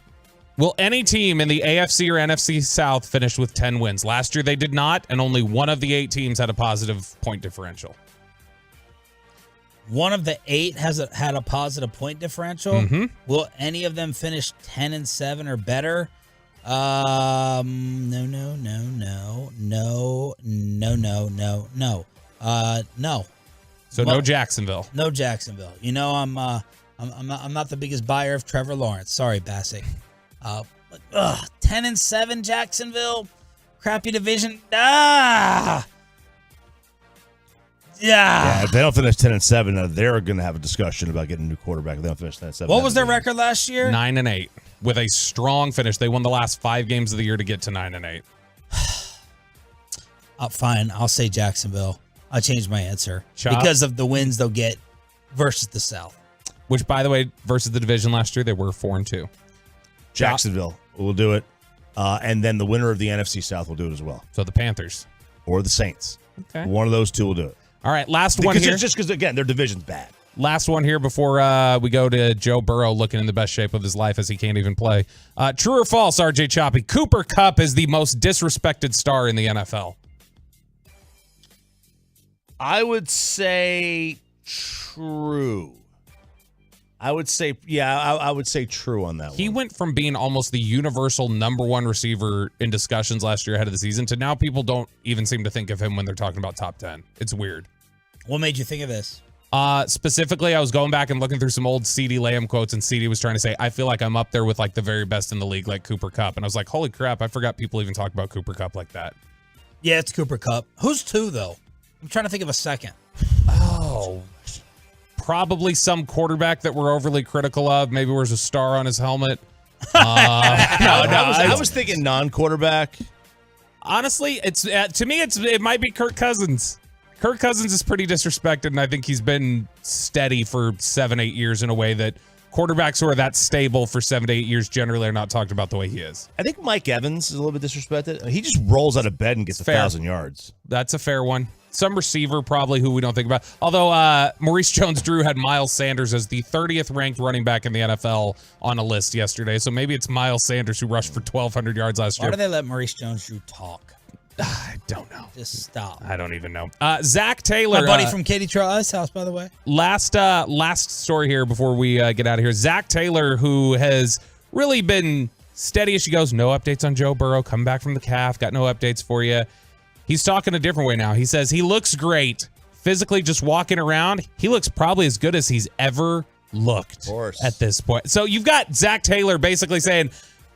will any team in the AFC or NFC South finish with 10 wins? Last year they did not, and only one of the 8 teams had a positive point differential. One of the 8 had a positive point differential. Mm-hmm. Will any of them finish 10-7 or better? No. No. So no Jacksonville. No Jacksonville. You know, I'm not the biggest buyer of Trevor Lawrence. Sorry, Bassick. 10-7 Jacksonville. Crappy division. Yeah, if they don't finish 10-7, they're going to have a discussion about getting a new quarterback. If they don't finish 10-7. What was their record last year? 9-8 with a strong finish. They won the last 5 games of the year to get to 9-8. Fine, I'll say Jacksonville. I'll change my answer Chop. because of the wins they'll get versus the South. Which, by the way, versus the division last year, they were 4-2. Jacksonville will do it, and then the winner of the NFC South will do it as well. So the Panthers or the Saints. Okay, one of those two will do it. All right, last one here. Just because, again, their division's bad. Last one here before we go to Joe Burrow looking in the best shape of his life as he can't even play. True or false, RJ Choppy? Cooper Kupp is the most disrespected star in the NFL. I would say true. I would say true on that one. He went from being almost the universal number 1 receiver in discussions last year ahead of the season to now people don't even seem to think of him when they're talking about top 10. It's weird. What made you think of this? Specifically, I was going back and looking through some old CeeDee Lamb quotes, and CeeDee was trying to say, I feel like I'm up there with like the very best in the league, like Cooper Kupp. And I was like, holy crap, I forgot people even talk about Cooper Kupp like that. Yeah, it's Cooper Kupp. Who's 2, though? I'm trying to think of a second. Oh, probably some quarterback that we're overly critical of. Maybe wears a star on his helmet. I was thinking non-quarterback. Honestly, it's to me, it might be Kirk Cousins. Kirk Cousins is pretty disrespected, and I think he's been steady for 7-8 years in a way that quarterbacks who are that stable for 7 to 8 years generally are not talked about the way he is. I think Mike Evans is a little bit disrespected. He just rolls out of bed and gets 1,000 yards. That's a fair one. Some receiver probably who we don't think about. Although Maurice Jones-Drew had Miles Sanders as the 30th ranked running back in the NFL on a list yesterday. So maybe it's Miles Sanders who rushed for 1,200 yards last year. Why do they let Maurice Jones-Drew talk? I don't know. Just stop. I don't even know. Zach Taylor. My buddy from Katie Trot's house, by the way. Last story here before we get out of here. Zach Taylor, who has really been steady as she goes. No updates on Joe Burrow. Coming back from the calf. Got no updates for you. He's talking a different way now. He says he looks great. Physically just walking around, he looks probably as good as he's ever looked at this point. So you've got Zach Taylor basically saying,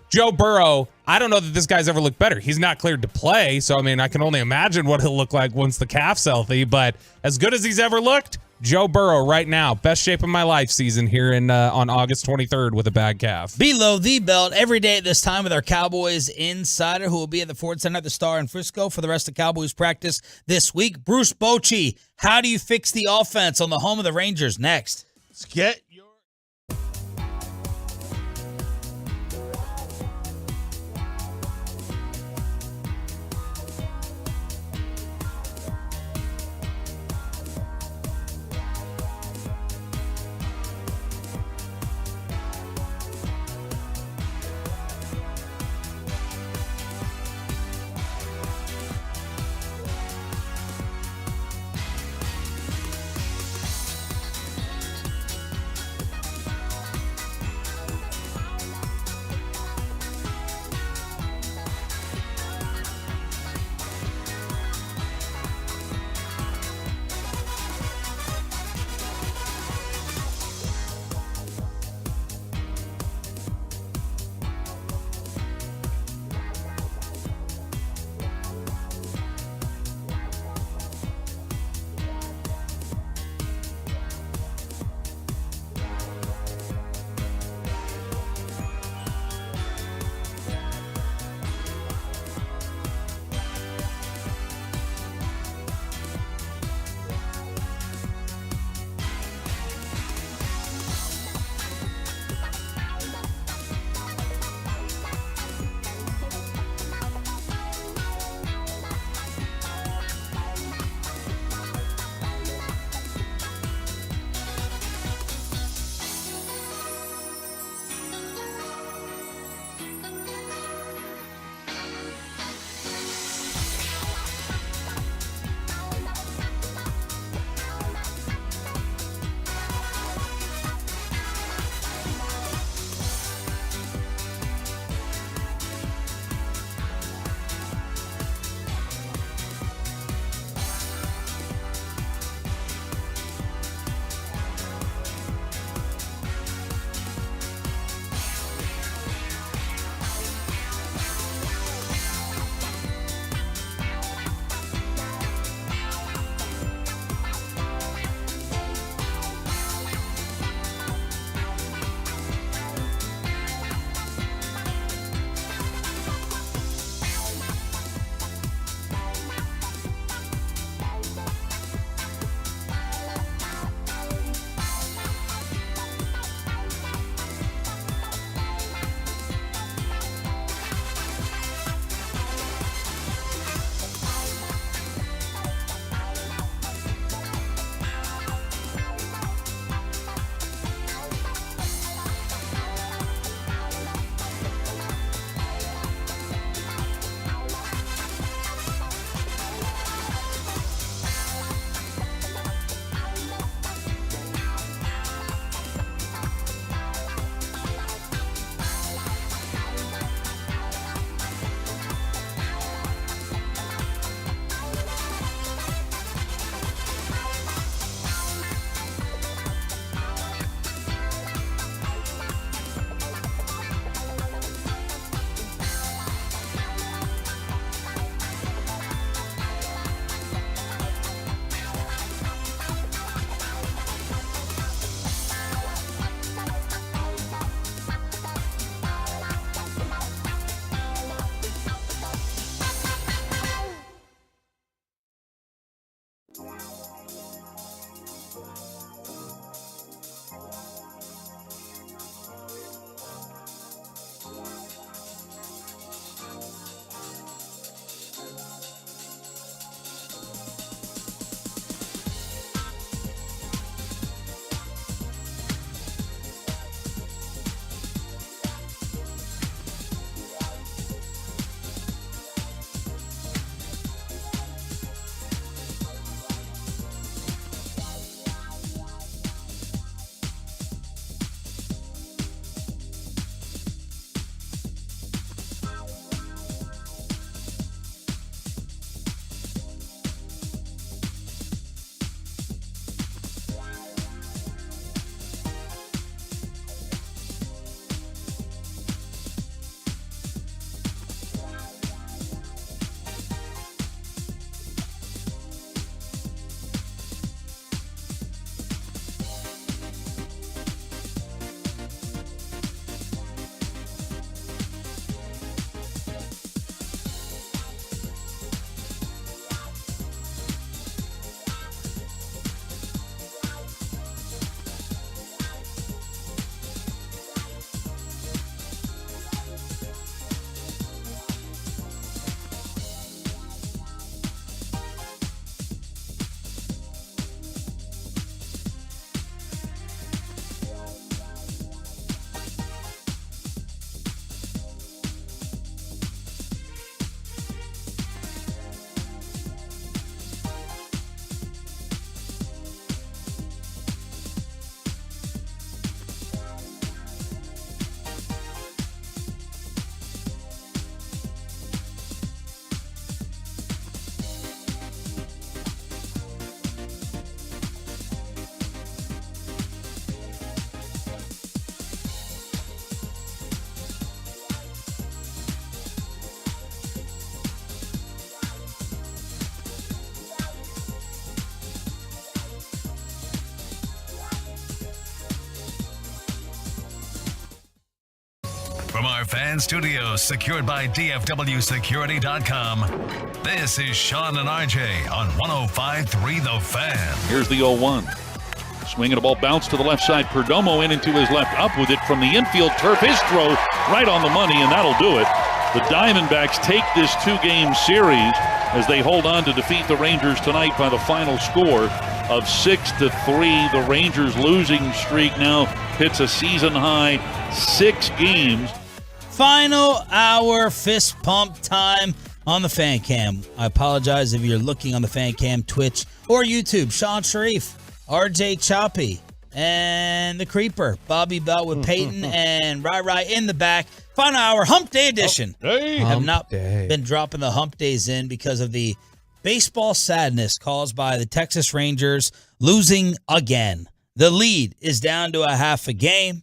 Joe Burrow, I don't know that this guy's ever looked better. He's not cleared to play, so I mean, I can only imagine what he'll look like once the calf's healthy, but as good as he's ever looked, Joe Burrow right now, best shape of my life season here on August 23rd with a bad calf. Below the belt every day at this time with our Cowboys insider who will be at the Ford Center at the Star in Frisco for the rest of Cowboys practice this week. Bruce Bochy, how do you fix the offense on the home of the Rangers next? Let's get your... Fan Studios, secured by DFWSecurity.com. This is Sean and RJ on 105.3 The Fan. Here's the 0-1. Swinging a ball, bounce to the left side. Perdomo in into his left, up with it from the infield turf. His throw right on the money, and that'll do it. The Diamondbacks take this 2-game series as they hold on to defeat the Rangers tonight by the final score of 6-3. The Rangers losing streak now hits a season-high 6 games. Final hour fist pump time on the Fan Cam. I apologize if you're looking on the Fan Cam, Twitch, or YouTube. Sean Sharif, RJ Choppy, and the Creeper, Bobby Bell with Peyton and Rai in the back. Final hour Hump Day edition. Have not been dropping the Hump Days in because of the baseball sadness caused by the Texas Rangers losing again. The lead is down to a half a game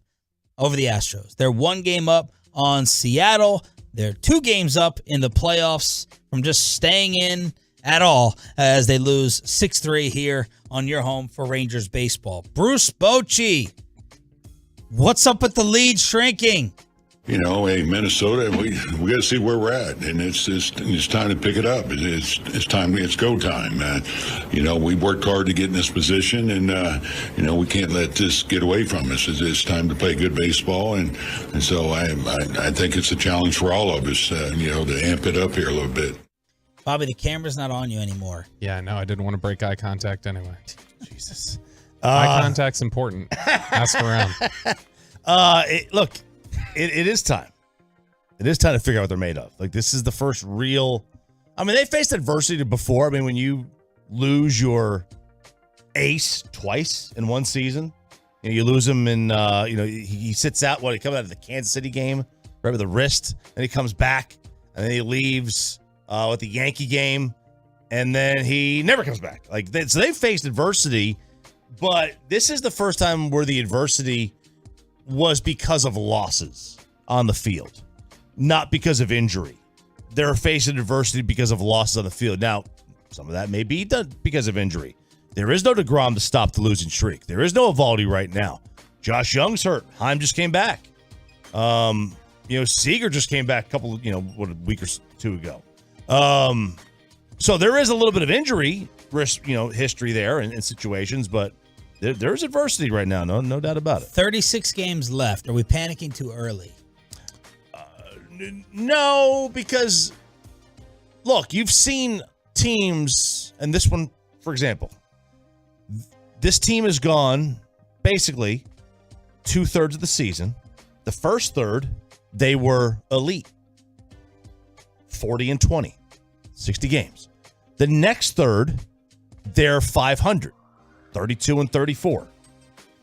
over the Astros. They're 1 game up on Seattle. They're 2 games up in the playoffs from just staying in at all as they lose 6-3 here on your home for Rangers baseball. Bruce Bochy, what's up with the lead shrinking? You know, hey, Minnesota, we got to see where we're at, and it's time to pick it up. It's time. It's go time. You know, we worked hard to get in this position, and you know, we can't let this get away from us. It's time to play good baseball, and so I think it's a challenge for all of us. You know, to amp it up here a little bit. Bobby, the camera's not on you anymore. Yeah, no, I didn't want to break eye contact anyway. Jesus, eye contact's important. Ask around. Look. It is time. It is time to figure out what they're made of. Like, this is the first real. I mean, they faced adversity before. I mean, when you lose your ace twice in one season, you lose him in. He sits out. He comes out of the Kansas City game, right with the wrist, and he comes back, and then he leaves with the Yankee game, and then he never comes back. So they've faced adversity, but this is the first time where the adversity was because of losses on the field, not because of injury. They're facing adversity because of losses on the field. Now, some of that may be done because of injury. There is no DeGrom to stop the losing streak. There is no Evaldi right now. Josh Young's hurt. Heim just came back. Seager just came back a week or 2 ago. So there is a little bit of injury risk, history there and situations, but there's adversity right now, no doubt about it. 36 games left. Are we panicking too early? No, because, look, you've seen teams, and this one, for example, this team has gone basically 2/3 of the season. The first third, they were elite. 40-20, 60 games. The next third, they're 500. 32-34,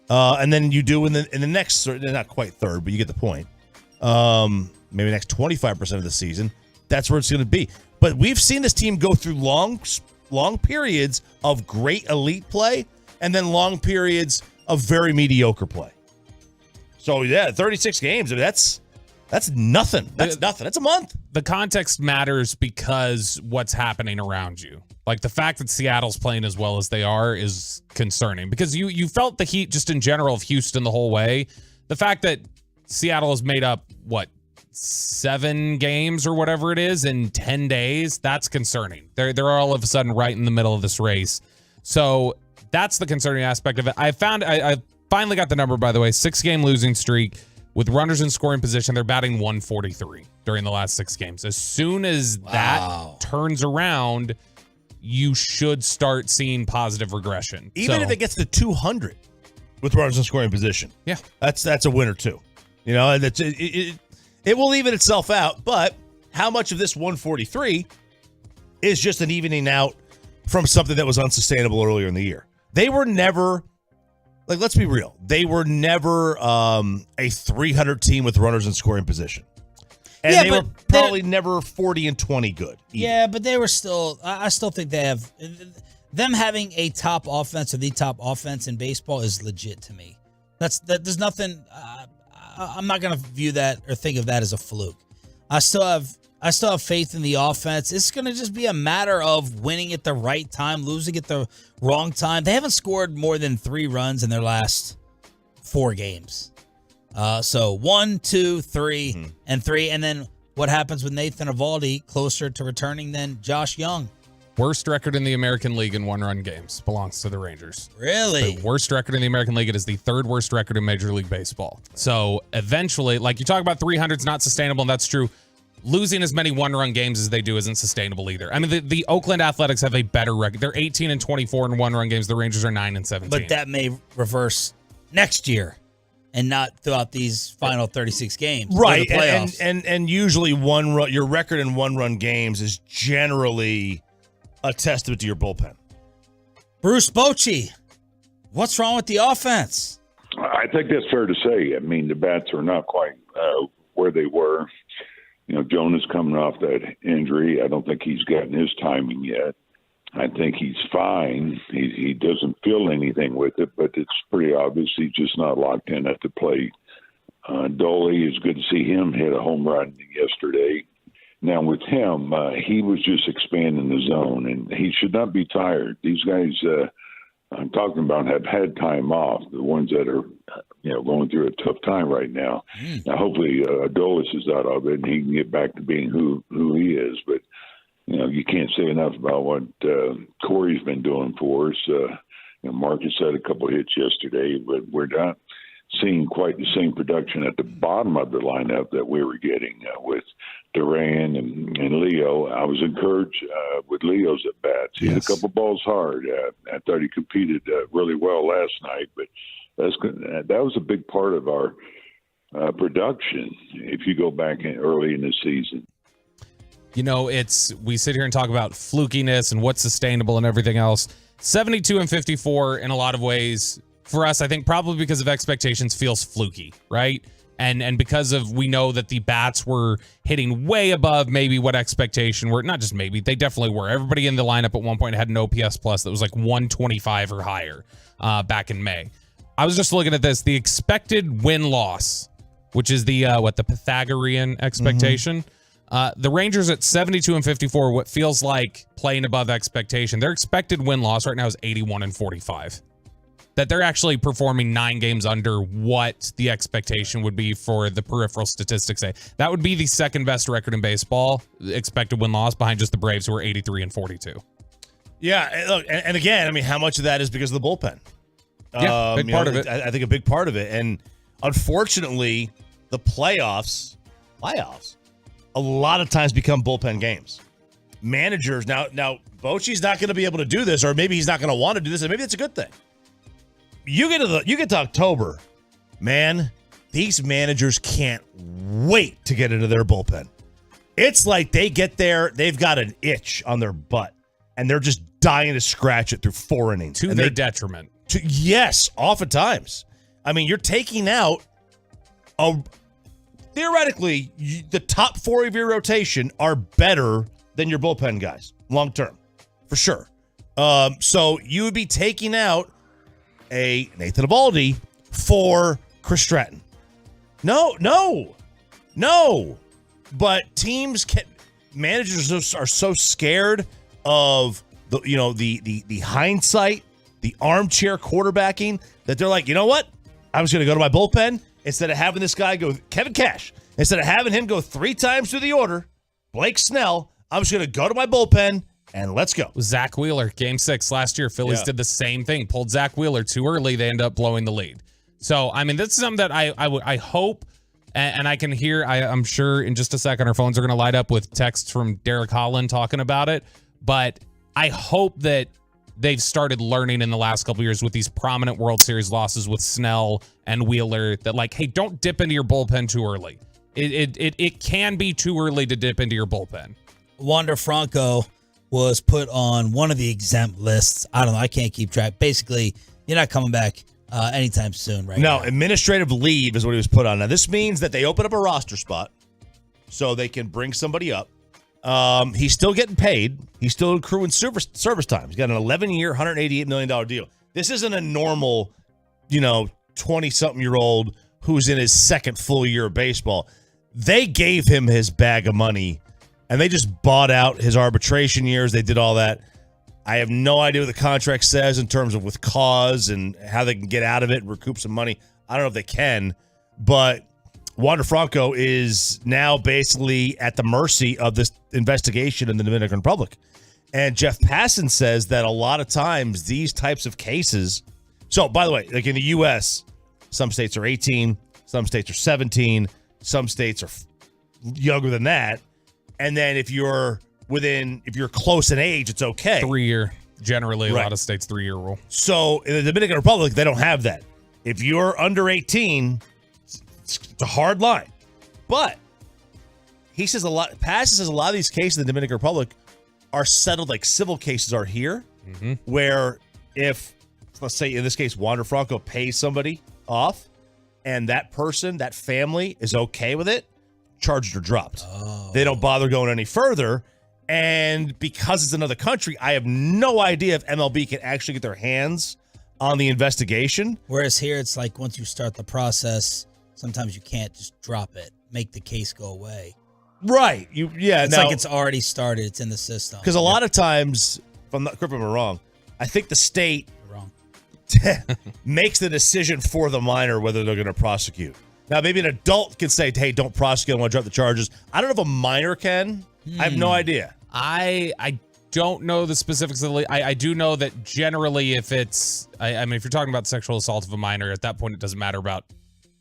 and then you do in the next, not quite third, but you get the point. Maybe next 25% of the season, that's where it's going to be. But we've seen this team go through long periods of great elite play, and then long periods of very mediocre play. So yeah, 36 games. I mean, that's nothing. That's nothing. That's a month. The context matters because what's happening around you. Like, the fact that Seattle's playing as well as they are is concerning because you felt the heat just in general of Houston the whole way. The fact that Seattle has made up, 7 games or whatever it is in 10 days, that's concerning. They're all of a sudden right in the middle of this race. So that's the concerning aspect of it. I finally got the number, by the way, 6-game losing streak. With runners in scoring position, they're batting 143 during the last 6 games. As soon as that turns around, you should start seeing positive regression. Even if it gets to 200 with runners in scoring position. Yeah. That's a winner too. And it will even itself out, but how much of this 143 is just an evening out from something that was unsustainable earlier in the year? They were never, let's be real. They were never a 300 team with runners in scoring position. And they were probably never 40-20 good. Either. Yeah, but they were still, I still think they have, them having a top offense or the top offense in baseball is legit to me. There's nothing, I'm not going to view that or think of that as a fluke. I still have faith in the offense. It's going to just be a matter of winning at the right time, losing at the wrong time. They haven't scored more than 3 runs in their last 4 games. So 1, 2, 3, and 3. And then what happens with Nathan Eovaldi closer to returning than Josh Young? Worst record in the American League in one-run games belongs to the Rangers. Really? The worst record in the American League. It is the third worst record in Major League Baseball. So eventually, like you talk about 300 is not sustainable, and that's true. Losing as many one-run games as they do isn't sustainable either. I mean, the Oakland Athletics have a better record. They're 18-24 in one-run games. The Rangers are 9-17. But that may reverse next year and not throughout these final 36 games. Right. Or the playoffs. And usually your record in one-run games is generally a testament to your bullpen. Bruce Bochy, what's wrong with the offense? I think that's fair to say. I mean, the bats are not quite where they were. You know, Jonah's coming off that injury. I don't think he's gotten his timing yet. I think he's fine. He doesn't feel anything with it, but it's pretty obvious he's just not locked in at the plate. Dolly, is good to see him hit a home run yesterday. Now, with him, he was just expanding the zone, and he should not be tired. These guys I'm talking about have had time off, the ones that are going through a tough time right now. Now, hopefully, Adolis is out of it, and he can get back to being who he is. But, you can't say enough about what Corey's been doing for us. Marcus had a couple hits yesterday, but we're not seeing quite the same production at the bottom of the lineup that we were getting with Duran and Leo. I was encouraged with Leo's at bats. He hit a couple balls hard. I thought he competed really well last night, but that was a big part of our production if you go back early in the season. We sit here and talk about flukiness and what's sustainable and everything else. 72-54 in a lot of ways for us, I think probably because of expectations feels fluky, right? And because we know that the bats were hitting way above maybe what expectation were, not just maybe, they definitely were. Everybody in the lineup at one point had an OPS plus that was like 125 or higher back in May. I was just looking at this, the expected win-loss, which is the Pythagorean expectation. The Rangers at 72-54, what feels like playing above expectation. Their expected win-loss right now is 81-45. That they're actually performing 9 games under what the expectation would be for the peripheral statistics say. That would be the second best record in baseball, expected win-loss, behind just the Braves, who are 83-42. Yeah, look, and again, I mean, how much of that is because of the bullpen? Yeah, big part of it. I think a big part of it. And unfortunately, the playoffs, a lot of times become bullpen games. Managers, now Bochy's not going to be able to do this, or maybe he's not going to want to do this, and maybe that's a good thing. You get to October, man, these managers can't wait to get into their bullpen. It's like they get there, they've got an itch on their butt, and they're just dying to scratch it through 4 innings. To their detriment. Yes, oftentimes. I mean, you're taking out theoretically, the top 4 of your rotation are better than your bullpen guys long term, for sure. So you would be taking out a Nathan Eovaldi for Chris Stratton. No. But managers are so scared of the hindsight, the armchair quarterbacking, that they're like, you know what? I'm just going to go to my bullpen instead of having this guy go, Kevin Cash, instead of having him go 3 times through the order, Blake Snell, I'm just going to go to my bullpen and let's go. Zach Wheeler, Game 6 last year, Phillies did the same thing. Pulled Zach Wheeler too early. They end up blowing the lead. So, I mean, this is something that I hope, and I can hear, I'm sure in just a second our phones are going to light up with texts from Derek Holland talking about it. But I hope that they've started learning in the last couple of years with these prominent World Series losses with Snell and Wheeler that, like, hey, don't dip into your bullpen too early. It can be too early to dip into your bullpen. Wander Franco was put on one of the exempt lists. I don't know. I can't keep track. Basically, you're not coming back anytime soon, right? No, administrative leave is what he was put on. Now, this means that they open up a roster spot so they can bring somebody up. He's still getting paid. He's still accruing service time. He's got an 11-year, $188 million deal. This isn't a normal, 20-something-year-old who's in his second full year of baseball. They gave him his bag of money, and they just bought out his arbitration years. They did all that. I have no idea what the contract says in terms of with cause and how they can get out of it and recoup some money. I don't know if they can. But Wander Franco is now basically at the mercy of this investigation in the Dominican Republic. And Jeff Passan says that a lot of times these types of cases. So, by the way, like in the U.S., some states are 18, some states are 17, some states are younger than that. And then if you're close in age, it's okay. 3-year. Generally, a Right. lot of states 3-year rule. So in the Dominican Republic, they don't have that. If you're under 18, it's a hard line. But he says Passan says a lot of these cases in the Dominican Republic are settled like civil cases are here, where if, let's say in this case, Wander Franco pays somebody off and that person, that family is okay with it, charges are dropped. They don't bother going any further. And because it's another country, I have no idea if MLB can actually get their hands on the investigation. Whereas here, it's like once you start the process, sometimes you can't just drop it, make the case go away. Right. It's like it's already started. It's in the system. Because a lot of times, if I'm not correct, if I'm wrong, I think the state makes the decision for the minor whether they're going to prosecute. Now, maybe an adult can say, hey, don't prosecute, I want to drop the charges. I don't know if a minor can. I have no idea. I don't know the specifics of the I do know that generally if it's, I mean, if you're talking about sexual assault of a minor, at that point it doesn't matter about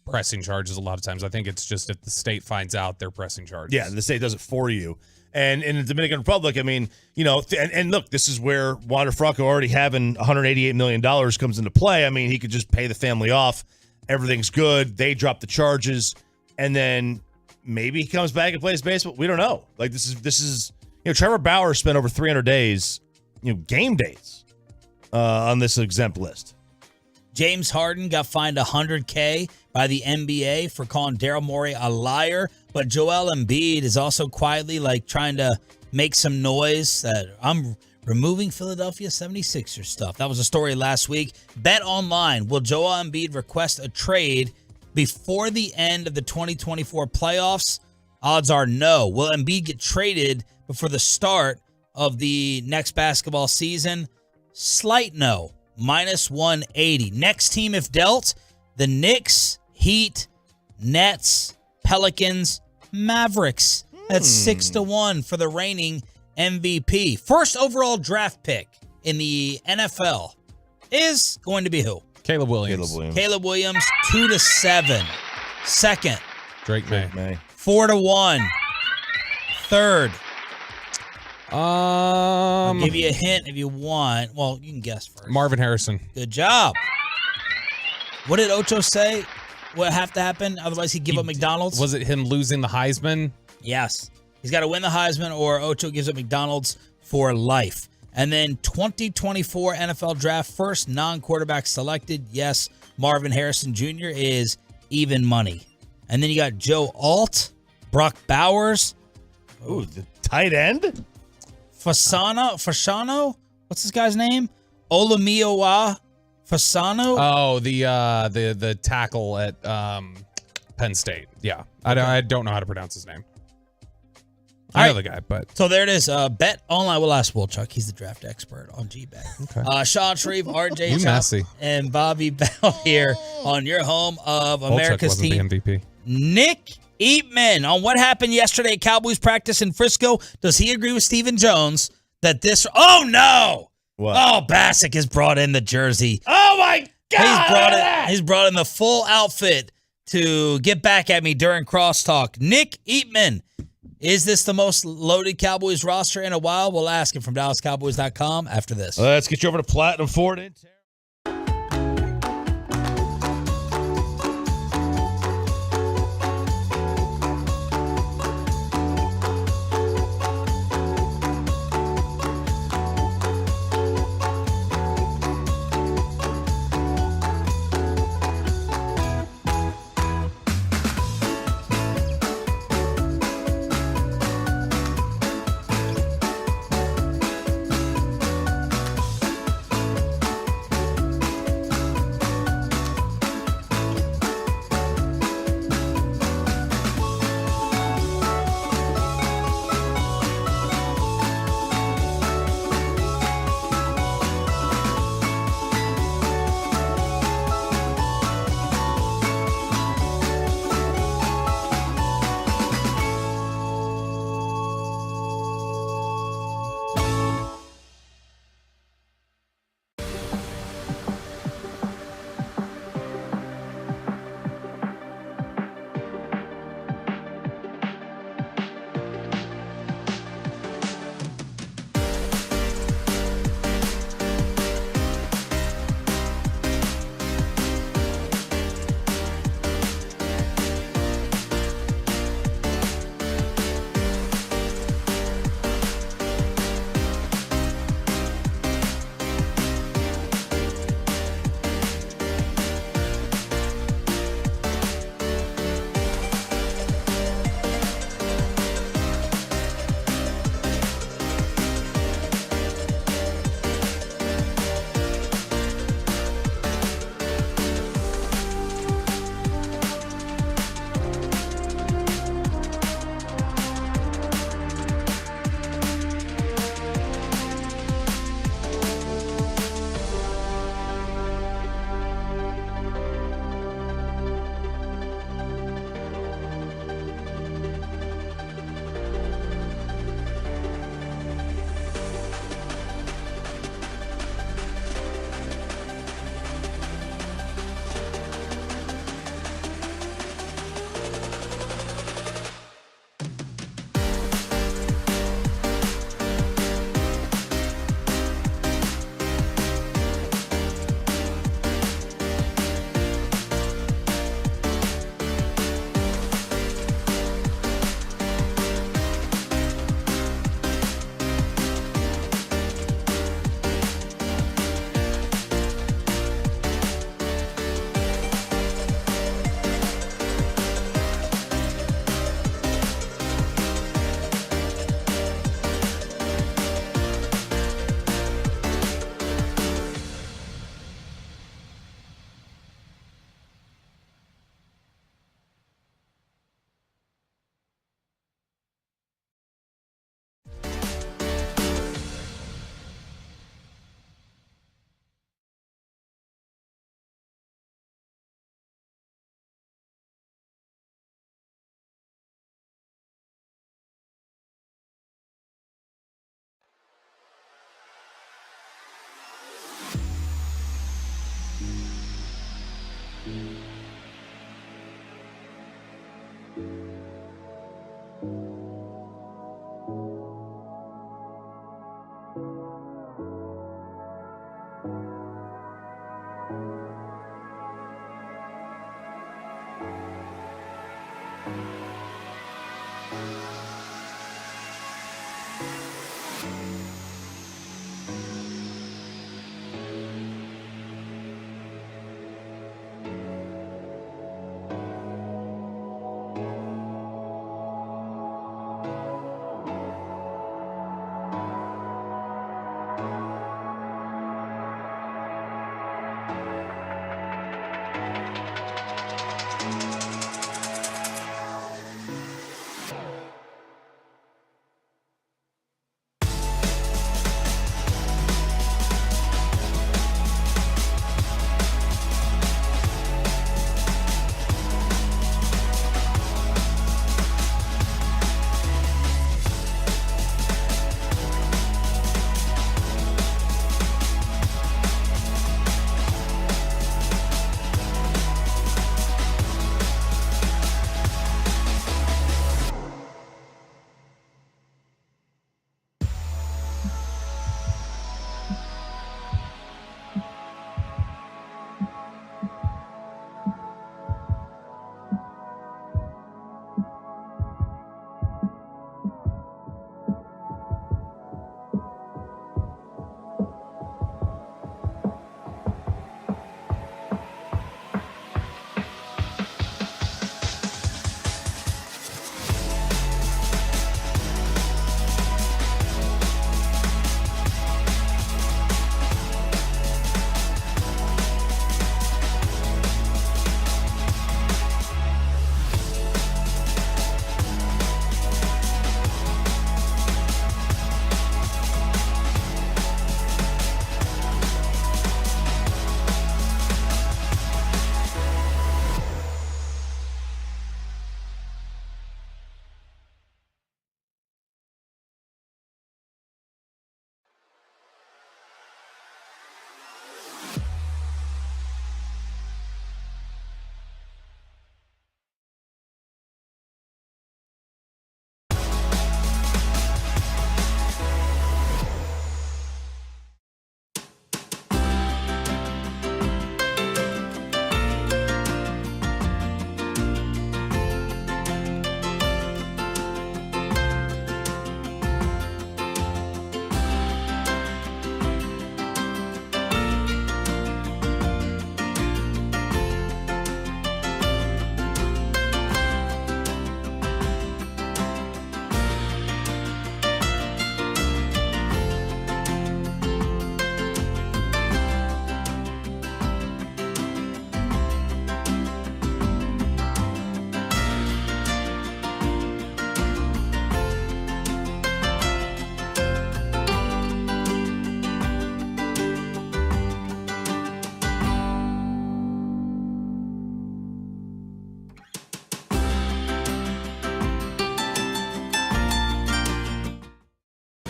pressing charges a lot of times. I think it's just if the state finds out, they're pressing charges. Yeah, the state does it for you. And in the Dominican Republic, I mean, you know, and look, this is where Wander Franco already having $188 million comes into play. I mean, he could just pay the family off. Everything's good. They drop the charges. And then maybe he comes back and plays baseball. We don't know. Like, this is, you know, Trevor Bauer spent over 300 days, you know, game days on this exempt list. James Harden got fined $100K by the NBA for calling Daryl Morey a liar, but Joel Embiid is also quietly like trying to make some noise that I'm removing Philadelphia 76ers stuff. That was a story last week. Bet Online, will Joel Embiid request a trade before the end of the 2024 playoffs? Odds are no. Will Embiid get traded before the start of the next basketball season? Slight no. -180. Next team if dealt, the Knicks, Heat, Nets, Pelicans, Mavericks. That's 6-1 for the reigning MVP. First overall draft pick in the NFL is going to be who? Caleb Williams. Caleb Williams, 2-7. Second, Drake May. 4-1. Third, I'll give you a hint if you want. Well, you can guess first. Marvin Harrison. Good job. What did Ocho say? What have to happen? Otherwise, he'd give up McDonald's? Was it him losing the Heisman? Yes. He's got to win the Heisman or Ocho gives up McDonald's for life. And then 2024 NFL Draft first non-quarterback selected. Yes, Marvin Harrison Jr. is even money. And then you got Joe Alt, Brock Bowers. Ooh, the tight end? Fasano? What's this guy's name? Olamiyowa Fasano? Oh, the tackle at Penn State. Yeah. I don't know how to pronounce his name. I know the guy, but so there it is. Bet Online. We'll ask Wolchuk. He's the draft expert on G-Bet. Okay. Sean Shreve, RJ You Chop, messy. and Bobby Bell here on your home of America's Wolchuk wasn't team. the MVP. Nick Eatman on what happened yesterday at Cowboys practice in Frisco. Does he agree with Stephen Jones that this? Oh no! What? Oh, Bassick has brought in the jersey. Oh my God! He's brought in the full outfit to get back at me during crosstalk. Nick Eatman. Is this the most loaded Cowboys roster in a while? We'll ask him from DallasCowboys.com after this. Let's get you over to Platinum Ford.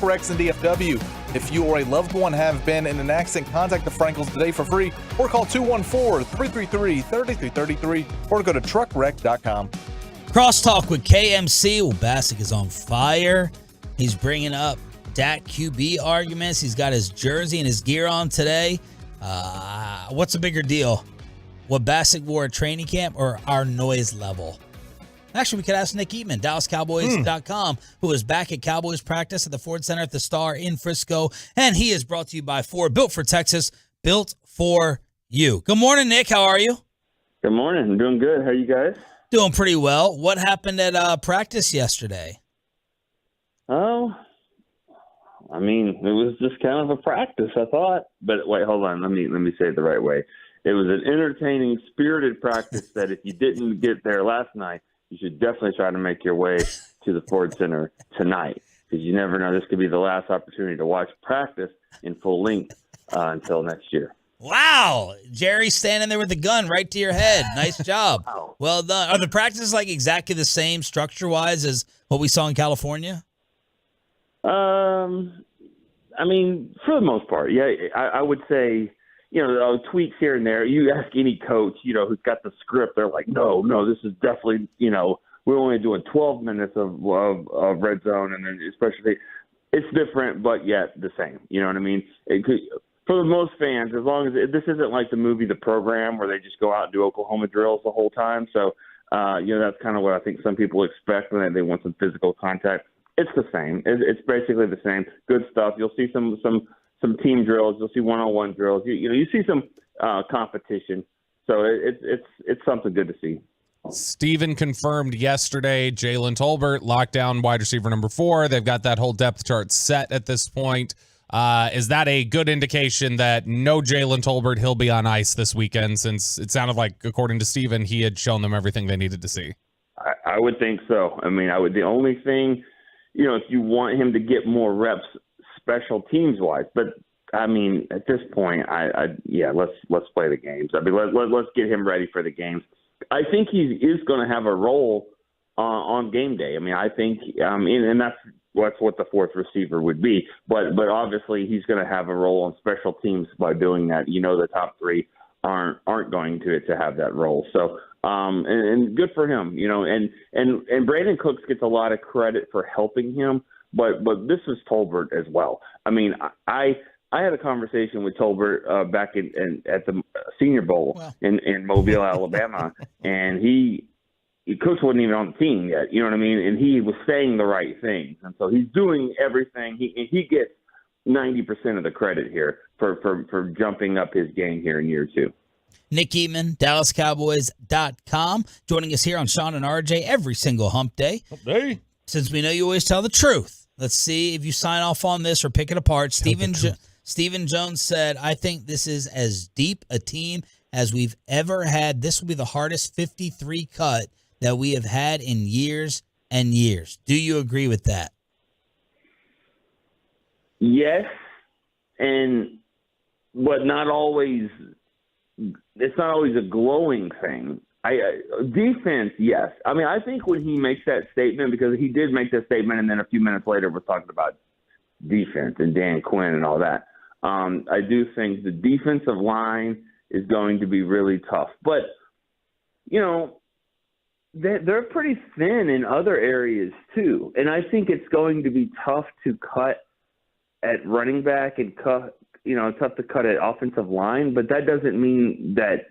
Rex and DFW. If you or a loved one have been in an accident, contact the Frankels today for free or call 214-333-3333 or go to truckwreck.com. Crosstalk with KMC. Well, Bassick is on fire. He's bringing up Dak QB arguments. He's got his jersey and his gear on today. What's a bigger deal? What Bassick wore at training camp or our noise level? Actually, we could ask Nick Eatman, DallasCowboys.com, who is back at Cowboys practice at the Ford Center at the Star in Frisco. And he is brought to you by Ford, built for Texas, built for you. Good morning, Nick. How are you? Good morning. I'm doing good. How are you guys? Doing pretty well. What happened at practice yesterday? Oh, I mean, it was just kind of a practice, I thought. But wait, hold on. Let me say it the right way. It was an entertaining, spirited practice that if you didn't get there last night, you should definitely try to make your way to the Ford Center tonight, because you never know. This could be the last opportunity to watch practice in full length until next year. Wow. Jerry's standing there with the gun right to your head. Nice job. Wow. Well done. Are the practices like exactly the same structure-wise as what we saw in California? I mean, for the most part, yeah. I would say, tweaks here and there. You ask any coach, who's got the script, they're like, no, this is definitely, we're only doing 12 minutes of red zone, and then especially it's different, but yet the same. You know what I mean? For the most fans, as long as this isn't like the movie The Program where they just go out and do Oklahoma drills the whole time. So, that's kind of what I think some people expect when they want some physical contact. It's the same. It's basically the same. Good stuff. You'll see some team drills. You'll see one-on-one drills. You see some competition. So it's something good to see. Steven confirmed yesterday Jalen Tolbert, lockdown wide receiver number 4. They've got that whole depth chart set at this point. Is that a good indication that no Jalen Tolbert, he'll be on ice this weekend, since it sounded like, according to Steven, he had shown them everything they needed to see? I would think so. I mean, the only thing, if you want him to get more reps special teams wise, but I mean, at this point, let's play the games. I mean, let's get him ready for the games. I think he is going to have a role on game day. I mean, I think, and that's what the 4th receiver would be. But obviously, he's going to have a role on special teams by doing that. The top 3 aren't going to have that role. So, and good for him. And Brandon Cooks gets a lot of credit for helping him, but this is Tolbert as well. I mean, I had a conversation with Tolbert back at the Senior Bowl in Mobile, Alabama, and Cooks wasn't even on the team yet, you know what I mean? And he was saying the right things. And so he's doing everything. He gets 90% of the credit here for jumping up his game here in year 2. Nick Eatman, DallasCowboys.com, joining us here on Sean and RJ every single hump day. Hump day. Since we know you always tell the truth, let's see if you sign off on this or pick it apart. Stephen Jones said, I think this is as deep a team as we've ever had. This will be the hardest 53 cut that we have had in years and years. Do you agree with that? Yes, but not always. It's not always a glowing thing. Defense, yes. I mean, I think when he makes that statement, because he did make that statement, and then a few minutes later we're talking about defense and Dan Quinn and all that. I do think the defensive line is going to be really tough. But, they're pretty thin in other areas too. And I think it's going to be tough to cut at running back and tough to cut at offensive line. But that doesn't mean that,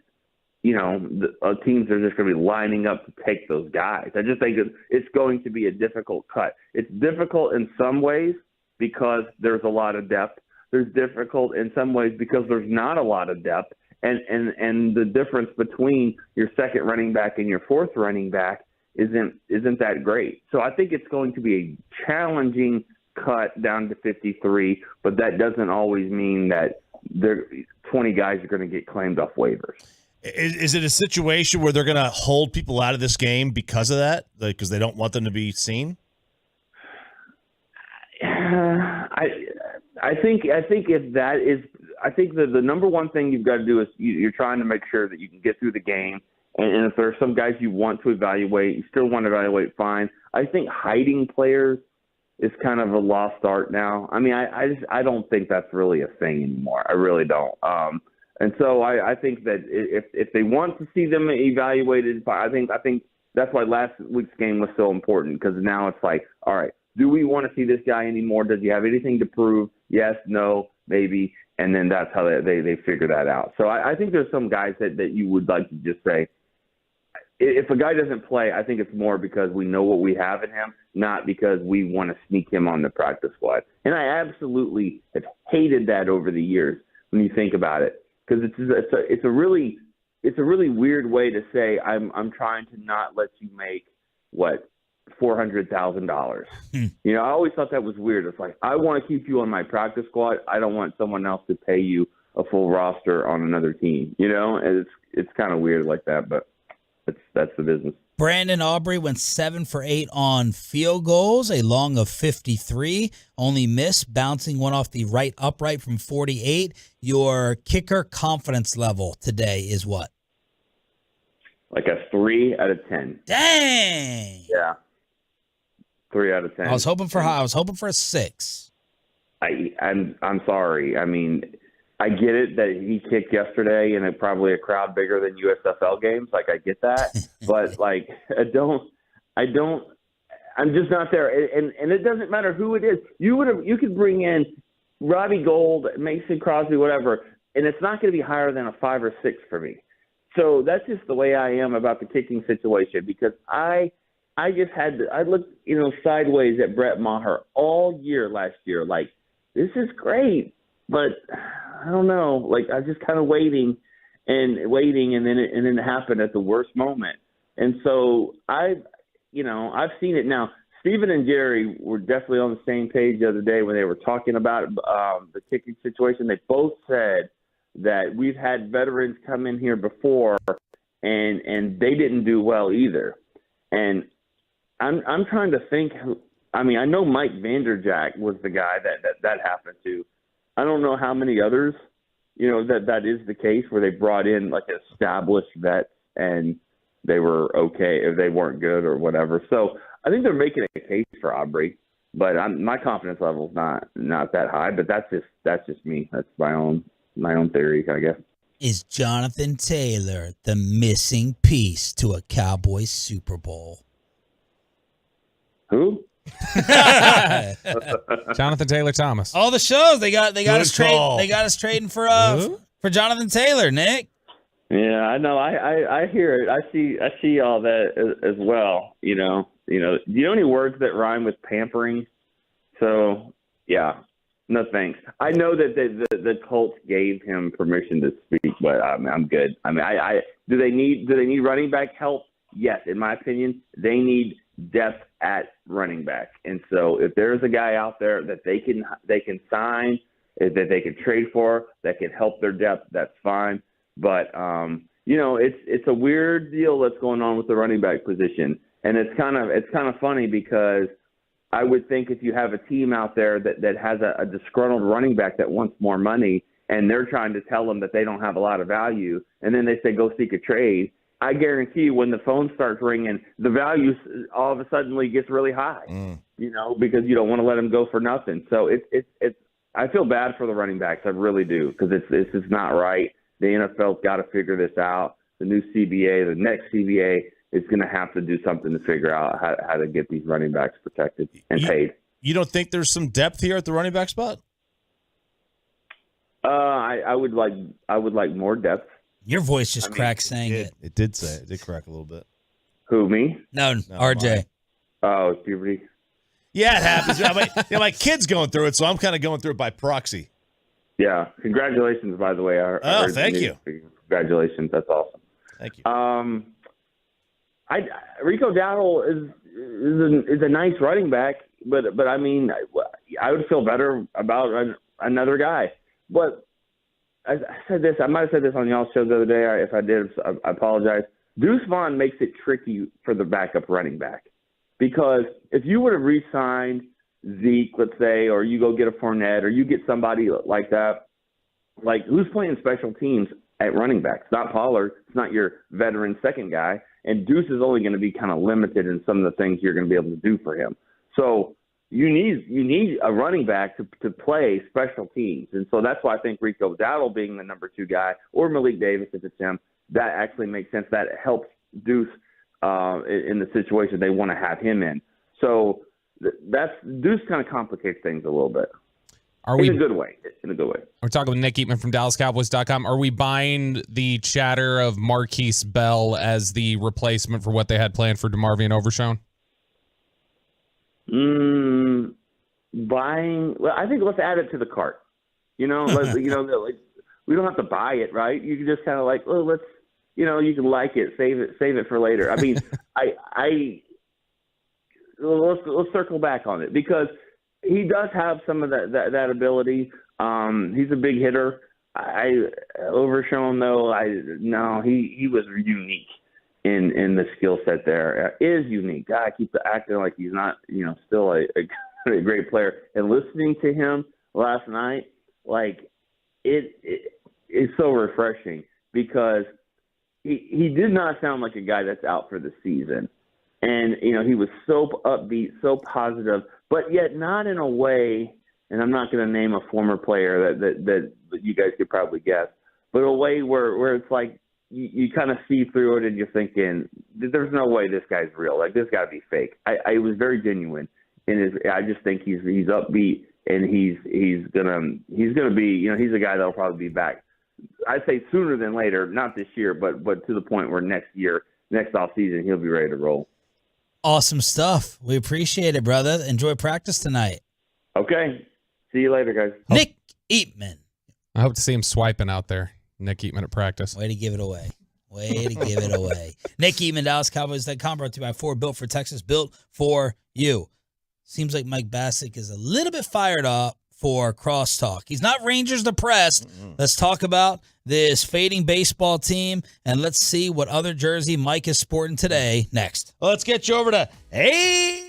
teams are just going to be lining up to take those guys. I just think it's going to be a difficult cut. It's difficult in some ways because there's a lot of depth. There's difficult in some ways because there's not a lot of depth. And the difference between your second running back and your 4th running back isn't that great. So I think it's going to be a challenging cut down to 53, but that doesn't always mean that 20 guys are going to get claimed off waivers. Is it a situation where they're going to hold people out of this game because of that, because they don't want them to be seen? I think if that is, I think that the number one thing you've got to do is you're trying to make sure that you can get through the game. And if there are some guys you want to evaluate, you still want to evaluate, fine. I think hiding players is kind of a lost art now. I mean, I don't think that's really a thing anymore. I really don't. And so I think that if they want to see them evaluated, I think that's why last week's game was so important, because now it's like, all right, do we want to see this guy anymore? Does he have anything to prove? Yes, no, maybe. And then that's how they figure that out. So I think there's some guys that you would like to just say, if a guy doesn't play, I think it's more because we know what we have in him, not because we want to sneak him on the practice squad. And I absolutely have hated that over the years when you think about it, because it's a really weird way to say I'm trying to not let you make $400,000. I always thought that was weird. It's like, I want to keep you on my practice squad. I don't want someone else to pay you a full roster on another team. And it's kind of weird like that, but that's the business. Brandon Aubrey went 7 for 8 on field goals, a long of 53. Only missed, bouncing one off the right upright from 48. Your kicker confidence level today is what? Like a 3 out of 10. Dang. Yeah. 3 out of 10. I was hoping for a 6. I'm sorry. I mean, I get it that he kicked yesterday in probably a crowd bigger than USFL games. Like, I get that. But, like, I'm just not there. And it doesn't matter who it is. You could bring in Robbie Gould, Mason Crosby, whatever, and it's not going to be higher than a 5 or 6 for me. So that's just the way I am about the kicking situation, because I looked, sideways at Brett Maher all year last year. Like, this is great, but I don't know. Like, I was just kind of waiting, and then it happened at the worst moment. And so I've seen it now. Stephen and Jerry were definitely on the same page the other day when they were talking about the kicking situation. They both said that we've had veterans come in here before, and they didn't do well either. And I'm trying to think. I mean, I know Mike Vanderjack was the guy that happened to. I don't know how many others, that is the case where they brought in like established vets and they were okay if they weren't good or whatever. So I think they're making a case for Aubrey, but my confidence level is not that high. But that's just me. That's my own theory, I guess. Is Jonathan Taylor the missing piece to a Cowboys Super Bowl? Who? Jonathan Taylor Thomas. All the shows they got us trading. They got us trading for Jonathan Taylor, Nick. Yeah, I know. I hear it. I see all that as well. Do you know any words that rhyme with pampering? So yeah, no thanks. I know that the Colts gave him permission to speak, but I'm good. I mean, do they need running back help? Yes, in my opinion, they need depth at running back. And so if there's a guy out there that they can sign, that they can trade for, that can help their depth, that's fine. But it's a weird deal that's going on with the running back position, and it's kind of funny because I would think if you have a team out there that has a disgruntled running back that wants more money, and they're trying to tell them that they don't have a lot of value, and then they say go seek a trade, I guarantee you when the phone starts ringing, the value all of a sudden gets really high, because you don't want to let them go for nothing. So it's I feel bad for the running backs, I really do, because this is not right. The NFL's got to figure this out. The new CBA, the next CBA, is going to have to do something to figure out how to get these running backs protected and paid. You don't think there's some depth here at the running back spot? I would like more depth. Your voice just cracked saying it. It did say it. It did crack a little bit. Who, me? No, RJ. Oh, it's puberty. Yeah, it happens. My kid's going through it, so I'm kind of going through it by proxy. Yeah, congratulations, by the way. Thank you. Congratulations, that's awesome. Thank you. Rico Dowdle is a nice running back, but I mean, I would feel better about another guy. But I said this. I might have said this on y'all's show the other day. If I did, I apologize. Deuce Vaughn makes it tricky for the backup running back, because if you would have re-signed Zeke, let's say, or you go get a Fournette, or you get somebody like that, like who's playing special teams at running back? It's not Pollard. It's not your veteran second guy. And Deuce is only going to be kind of limited in some of the things you're going to be able to do for him. So you need a running back to play special teams. And so that's why I think Rico Dowdle being the number 2 guy, or Malik Davis if it's him, that actually makes sense. That helps Deuce in the situation they want to have him in. So Deuce kind of complicates things a little bit. In a good way. We're talking with Nick Eatman from DallasCowboys.com. Are we buying the chatter of Marquise Bell as the replacement for what they had planned for DeMarvion Overshown? Buying? Well, I think let's add it to the cart. We don't have to buy it, right? You can just kind of let's, you can like it, save it for later. I mean, let's circle back on it, because he does have some of that ability. He's a big hitter. Overshown though, he was unique in the skill set there. Is unique. God, I keep acting like he's not, still a great player. And listening to him last night, it's so refreshing, because he did not sound like a guy that's out for the season. And, he was so upbeat, so positive, but yet not in a way, and I'm not going to name a former player that you guys could probably guess, but a way where it's like you kind of see through it and you're thinking, there's no way this guy's real. Like, this got to be fake. I was very genuine, and I just think he's upbeat, and he's gonna be, you know, he's a guy that'll probably be back. I'd say sooner than later, not this year, but to the point where next off season, he'll be ready to roll. Awesome stuff. We appreciate it, brother. Enjoy practice tonight. Okay. See you later, guys. Nick Eatman. I hope to see him swiping out there. Nick Eatman at practice. Way to give it away. Nick Eatman, DallasCowboys.com, brought to you by Ford, built for Texas, built for you. Seems like Mike Bassick is a little bit fired up for crosstalk. He's not Rangers depressed. Let's talk about this fading baseball team, and let's see what other jersey Mike is sporting today next. Let's get you over to Hey.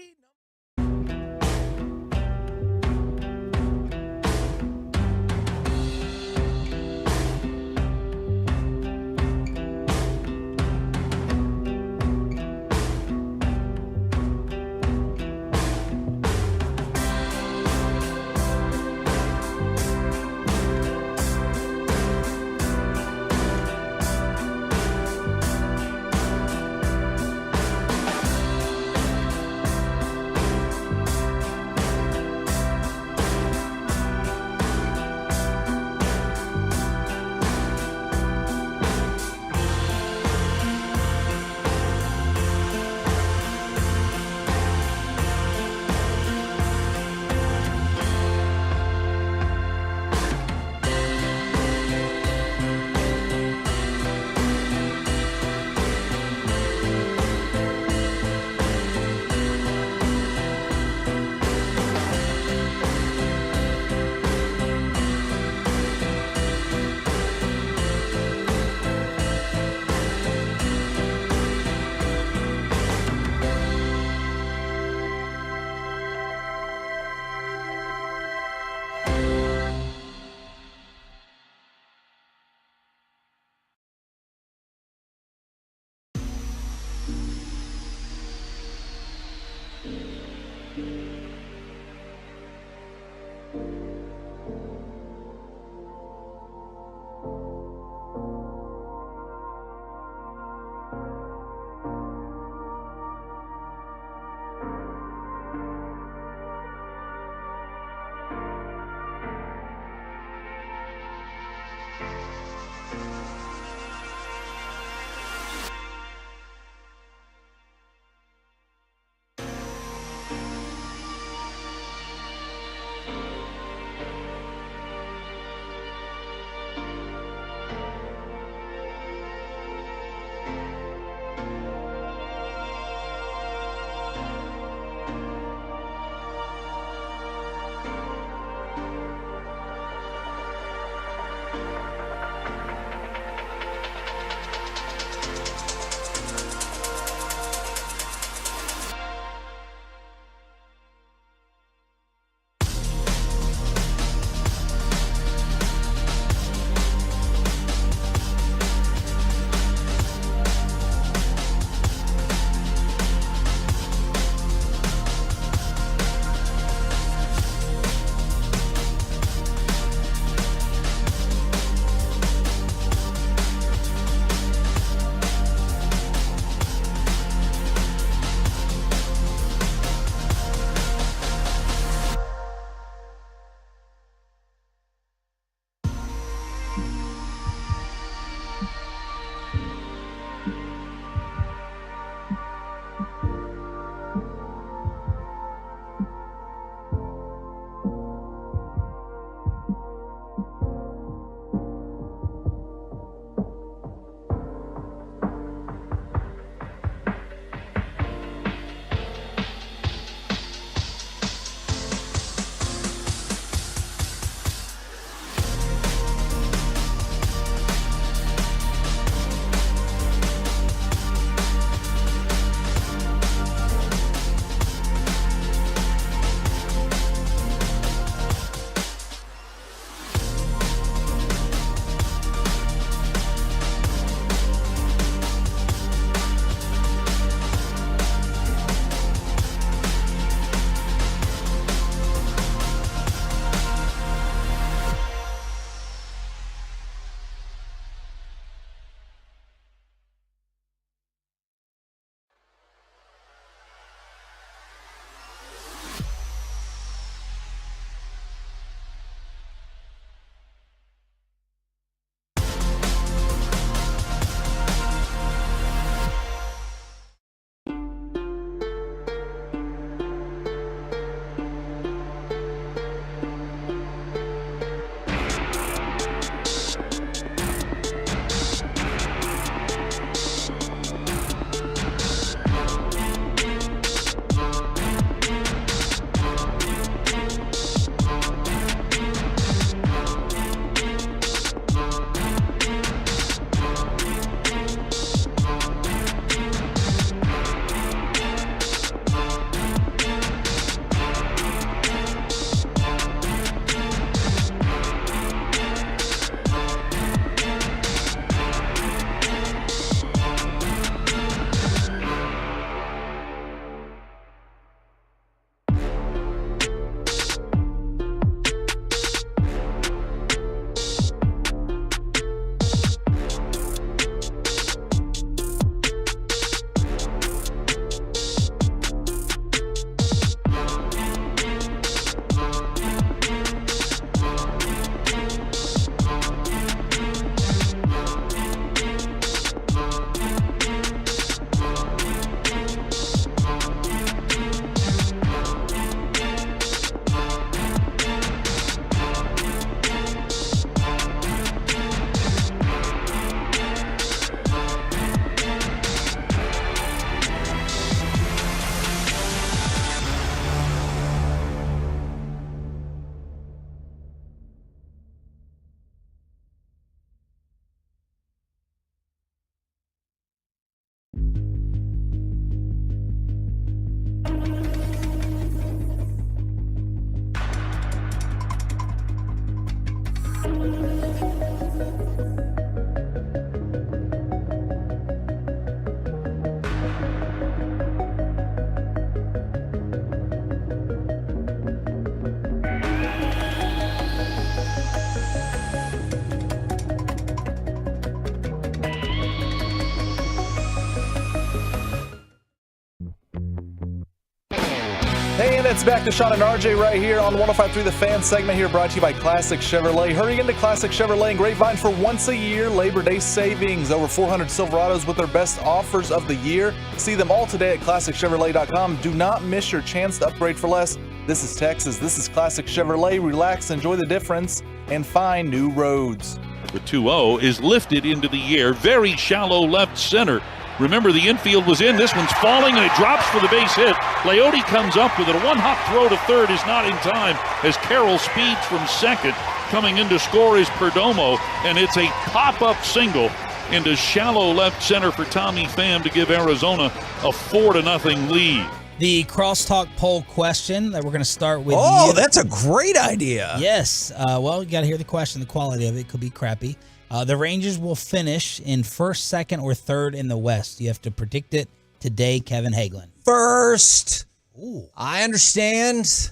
Hey, and it's back to Sean and RJ right here on 105.3 The Fan segment here, brought to you by Classic Chevrolet. Hurry into Classic Chevrolet and Grapevine for once a year Labor Day savings. Over 400 Silverados with their best offers of the year. See them all today at ClassicChevrolet.com. Do not miss your chance to upgrade for less. This is Texas. This is Classic Chevrolet. Relax, enjoy the difference, and find new roads. The 2-0 is lifted into the air. Very shallow left center. Remember, the infield was in. This one's falling, and it drops for the base hit. Leote comes up with it. A one-hop throw to third is not in time as Carroll speeds from second. Coming in to score is Perdomo, and it's a pop-up single into shallow left center for Tommy Pham to give Arizona a 4-0 lead. The crosstalk poll question that we're going to start with. Oh, that's a great idea. Yes. Well, you got to hear the question. The quality of it could be crappy. The Rangers will finish in first, second, or third in the West. You have to predict it today, Kevin Hagelin. First. Ooh. I understand this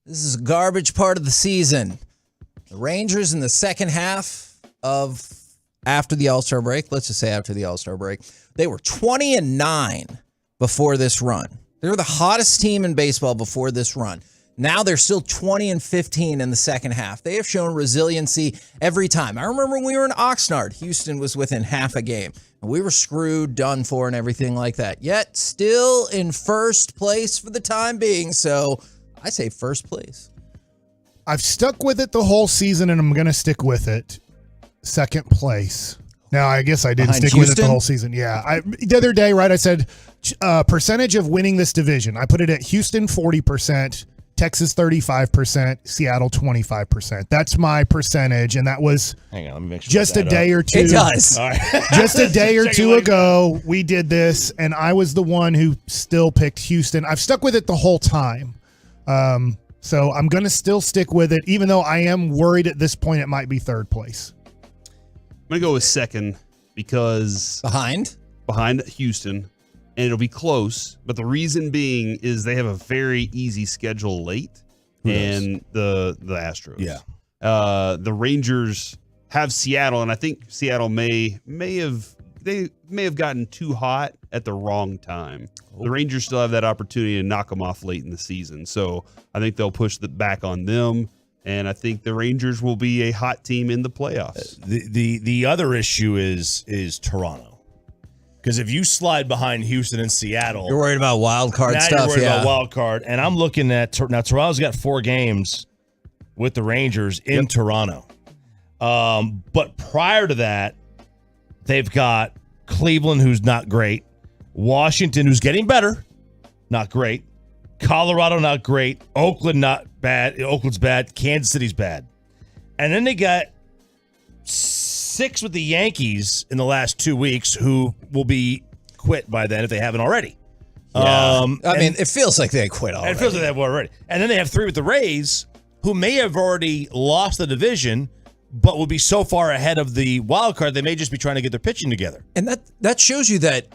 is a garbage part of the season. The Rangers in the second half of after the All-Star break, let's just say after the All-Star break, they were 20-9 before this run. They were the hottest team in baseball before this run. Now they're still 20-15 in the second half. They have shown resiliency every time. I remember when we were in Oxnard, Houston was within half a game. And we were screwed, done for, and everything like that. Yet still in first place for the time being. So I say first place. I've stuck with it the whole season, and I'm going to stick with it. Second place. Now, I guess I didn't Behind stick Houston? with it the whole season. Yeah. The other day, right, I said percentage of winning this division. I put it at Houston 40%. Texas 35%, Seattle 25%. That's my percentage, and that was hang on, let me make sure just a day or two. It does. All right. Just a day or two ago, we did this, and I was the one who still picked Houston. I've stuck with it the whole time, so I'm going to still stick with it, even though I am worried at this point it might be third place. I'm going to go with second because behind Houston. And it'll be close, but the reason being is they have a very easy schedule late, and the Astros. Yeah. The Rangers have Seattle, and I think Seattle may have gotten too hot at the wrong time. The Rangers still have that opportunity to knock them off late in the season, so I think they'll push back on them. And I think the Rangers will be a hot team in the playoffs. The other issue is Toronto. Because if you slide behind Houston and Seattle, you're worried about wild card now stuff. You're worried about wild card, and I'm looking at now. Toronto's got 4 games with the Rangers in Toronto, but prior to that, they've got Cleveland, who's not great, Washington, who's getting better, not great, Colorado, not great, Oakland, not bad. Oakland's bad, Kansas City's bad, and then they got 6 with the Yankees in the last 2 weeks, who will be quit by then if they haven't already. Yeah. I mean, it feels like they quit already. It feels like they have already. And then they have 3 with the Rays, who may have already lost the division, but will be so far ahead of the wild card, they may just be trying to get their pitching together. And that shows you that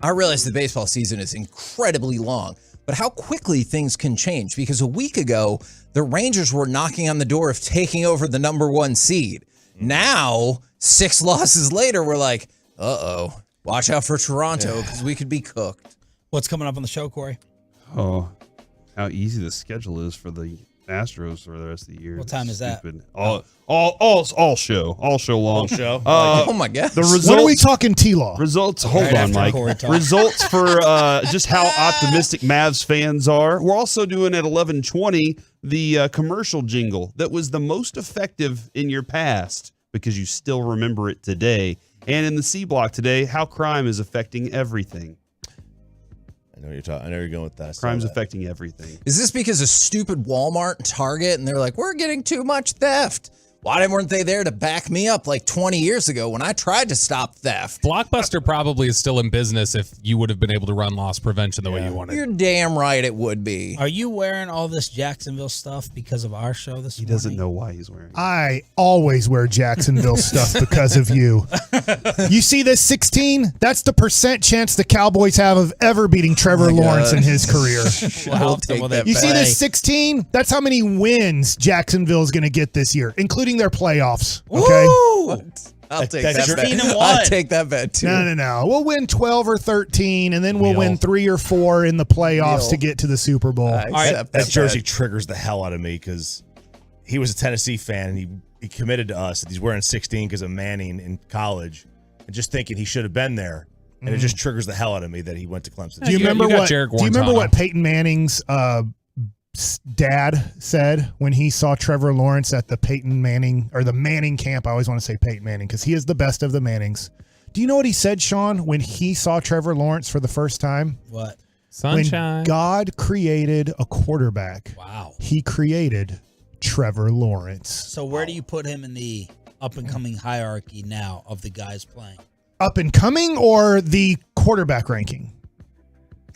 I realize the baseball season is incredibly long, but how quickly things can change. Because a week ago, the Rangers were knocking on the door of taking over the number 1 seed. Now, 6 losses later, we're like, uh-oh, watch out for Toronto because we could be cooked. What's coming up on the show, Corey? Oh, how easy the schedule is for the Astros for the rest of the year. What time is that? All show long. All show. Oh my gosh. The results. When are we talking T-Law? Results. Hold on, Mike. Results for just how optimistic Mavs fans are. We're also doing at 11:20 the commercial jingle that was the most effective in your past because you still remember it today. And in the C block today, how crime is affecting everything. I know you're going with that. Crime's affecting everything. Is this because of stupid Walmart and Target and they're like, we're getting too much theft? Why weren't they there to back me up like 20 years ago when I tried to stop theft? Blockbuster probably is still in business if you would have been able to run loss prevention the way you wanted. You're damn right it would be. Are you wearing all this Jacksonville stuff because of our show this morning? He doesn't know why he's wearing it. I always wear Jacksonville stuff because of you. You see this 16? That's the % chance the Cowboys have of ever beating Trevor Lawrence in his career. We'll take that You back. see this 16? That's how many wins Jacksonville is going to get this year, including their playoffs. Okay. I'll take That's that bet. 15-1. I'll take that bet too. No. We'll win 12 or 13, and then we'll win 3 or 4 in the playoffs to get to the Super Bowl. That jersey triggers the hell out of me because he was a Tennessee fan and he committed to us that he's wearing 16 because of Manning in college, and just thinking he should have been there. And it just triggers the hell out of me that he went to Clemson. Do you remember what Peyton Manning's dad said when he saw Trevor Lawrence at the Peyton Manning or the Manning camp? I always want to say Peyton Manning because he is the best of the Mannings. Do you know what he said, Sean, when he saw Trevor Lawrence for the first time? What? Sunshine. When God created a quarterback, he created Trevor Lawrence. So where do you put him in the up-and-coming hierarchy now of the guys playing? Up and coming or the quarterback ranking?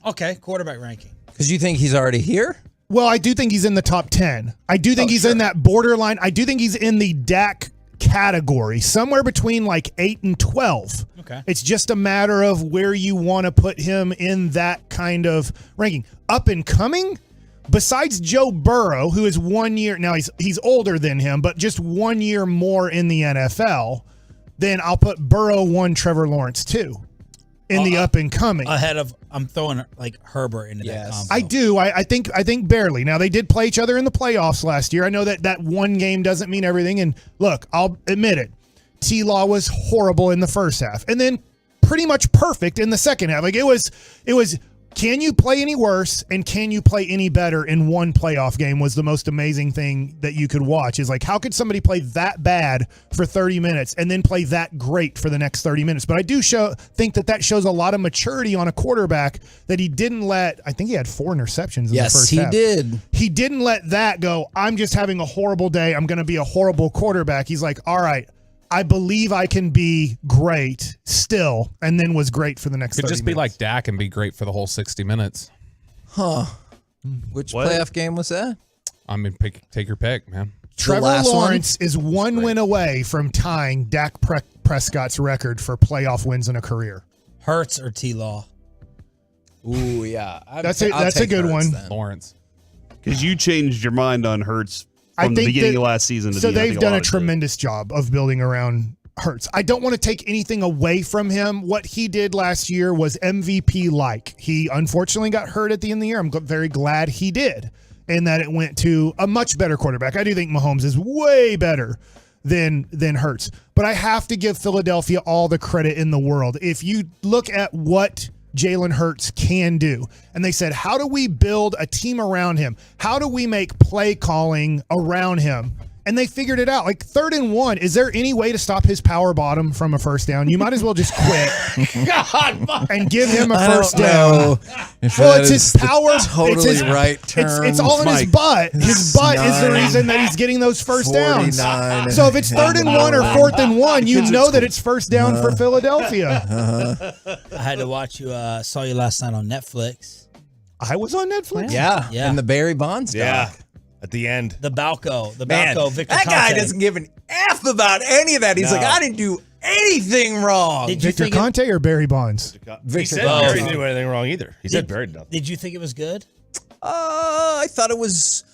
Okay, quarterback ranking. Because you think he's already here? Well, I do think he's in the top 10. I do think he's in that borderline. I do think he's in the Dak category, somewhere between like 8 and 12. Okay. It's just a matter of where you want to put him in that kind of ranking. Up and coming, besides Joe Burrow, who is 1 year, now he's older than him, but just 1 year more in the NFL, then I'll put Burrow 1, Trevor Lawrence 2 in the up and coming. Ahead of, I'm throwing like Herbert into that combo. I do. I think barely. Now, they did play each other in the playoffs last year. I know that one game doesn't mean everything. And look, I'll admit it. T-Law was horrible in the first half and then pretty much perfect in the second half. Like it was, can you play any worse and can you play any better in one playoff game was the most amazing thing that you could watch. Is like, how could somebody play that bad for 30 minutes and then play that great for the next 30 minutes? But I do think that shows a lot of maturity on a quarterback that he didn't let, I think he had 4 interceptions in the first half. Yes, he did. He didn't let that go, I'm just having a horrible day, I'm going to be a horrible quarterback. He's like, all right, I believe I can be great still, and then was great for the next 30 Could just minutes. be like Dak and be great for the whole 60 minutes. Huh. Which playoff game was that? I mean, take your pick, man. Trevor Lawrence is 1 win away from tying Dak Prescott's record for playoff wins in a career. Hurts or T-Law? Ooh, yeah. That's a good one. Lawrence. Because you changed your mind on Hurts from the beginning of last season. So they've done a tremendous job of building around Hurts. I don't want to take anything away from him. What he did last year was MVP-like. He unfortunately got hurt at the end of the year. I'm very glad he did, and that it went to a much better quarterback. I do think Mahomes is way better than Hurts. But I have to give Philadelphia all the credit in the world. If you look at what Jalen Hurts can do, and they said, how do we build a team around him? How do we make play calling around him? And they figured it out. Like 3rd and 1, is there any way to stop his power bottom from a first down? You might as well just quit and give him a first down. Well, it's his power. Totally right term. It's all in his butt. His butt is the reason that he's getting those first downs. So if it's 3rd and 1 or 4th and 1, you know that it's first down for Philadelphia. I had to watch you. Saw you last night on Netflix. I was on Netflix? Yeah. And the Barry Bonds doc. Yeah. At the end. The Balco. Man, Victor that guy Conte. doesn't give an F about any of that. He's like, I didn't do anything wrong. Victor Conte or Barry Bonds? He said Barry didn't do anything wrong either. He said Barry did nothing. Did you think it was good? I thought it was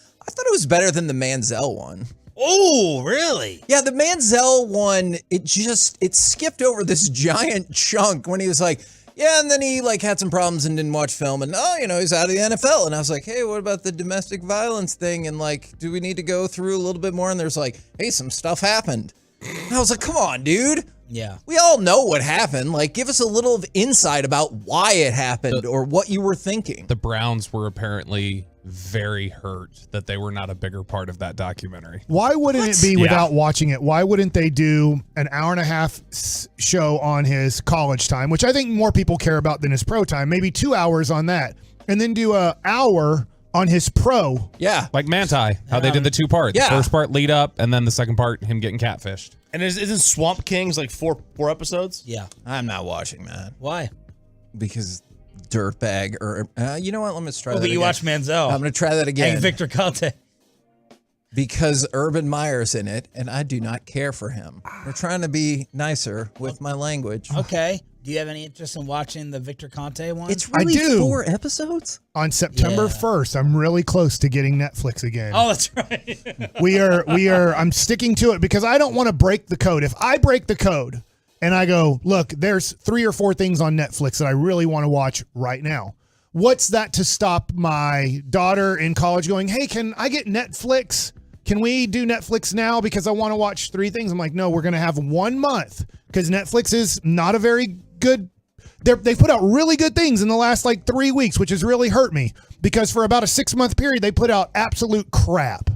better than the Manziel one. Oh, really? Yeah, the Manziel one, it skipped over this giant chunk when he was like, yeah, and then he had some problems and didn't watch film, and he's out of the NFL. And I was like, hey, what about the domestic violence thing? And do we need to go through a little bit more? And there's like, hey, some stuff happened. And I was like, come on, dude. Yeah. We all know what happened. Give us a little insight about why it happened or what you were thinking. The Browns were apparently very hurt that they were not a bigger part of that documentary. Why wouldn't it be without watching it? Why wouldn't they do an hour and a half show on his college time, which I think more people care about than his pro time, maybe 2 hours on that, and then do an hour on his pro? Yeah. Like Manti, how they did the 2 parts. Yeah. The first part lead up, and then the second part, him getting catfished. And isn't Swamp Kings like four episodes? Yeah. I'm not watching that. Why? Because dirtbag or you know what? Let me try that But you again. watch Manziel. I'm going to try that again. And Victor Conte. Because Urban Meyer's in it, and I do not care for him. We're trying to be nicer with my language. Okay. Do you have any interest in watching the Victor Conte one? It's really I do. 4 episodes? On September 1st, I'm really close to getting Netflix again. Oh, that's right. we are. I'm sticking to it because I don't want to break the code. If I break the code and I go, look, there's 3 or 4 things on Netflix that I really want to watch right now. What's that to stop my daughter in college going, hey, can I get Netflix? Can we do Netflix now because I want to watch 3 things? I'm like, no, we're going to have 1 month because Netflix is not a very good. They put out really good things in the last 3 weeks, which has really hurt me because for about a 6-month period, they put out absolute crap.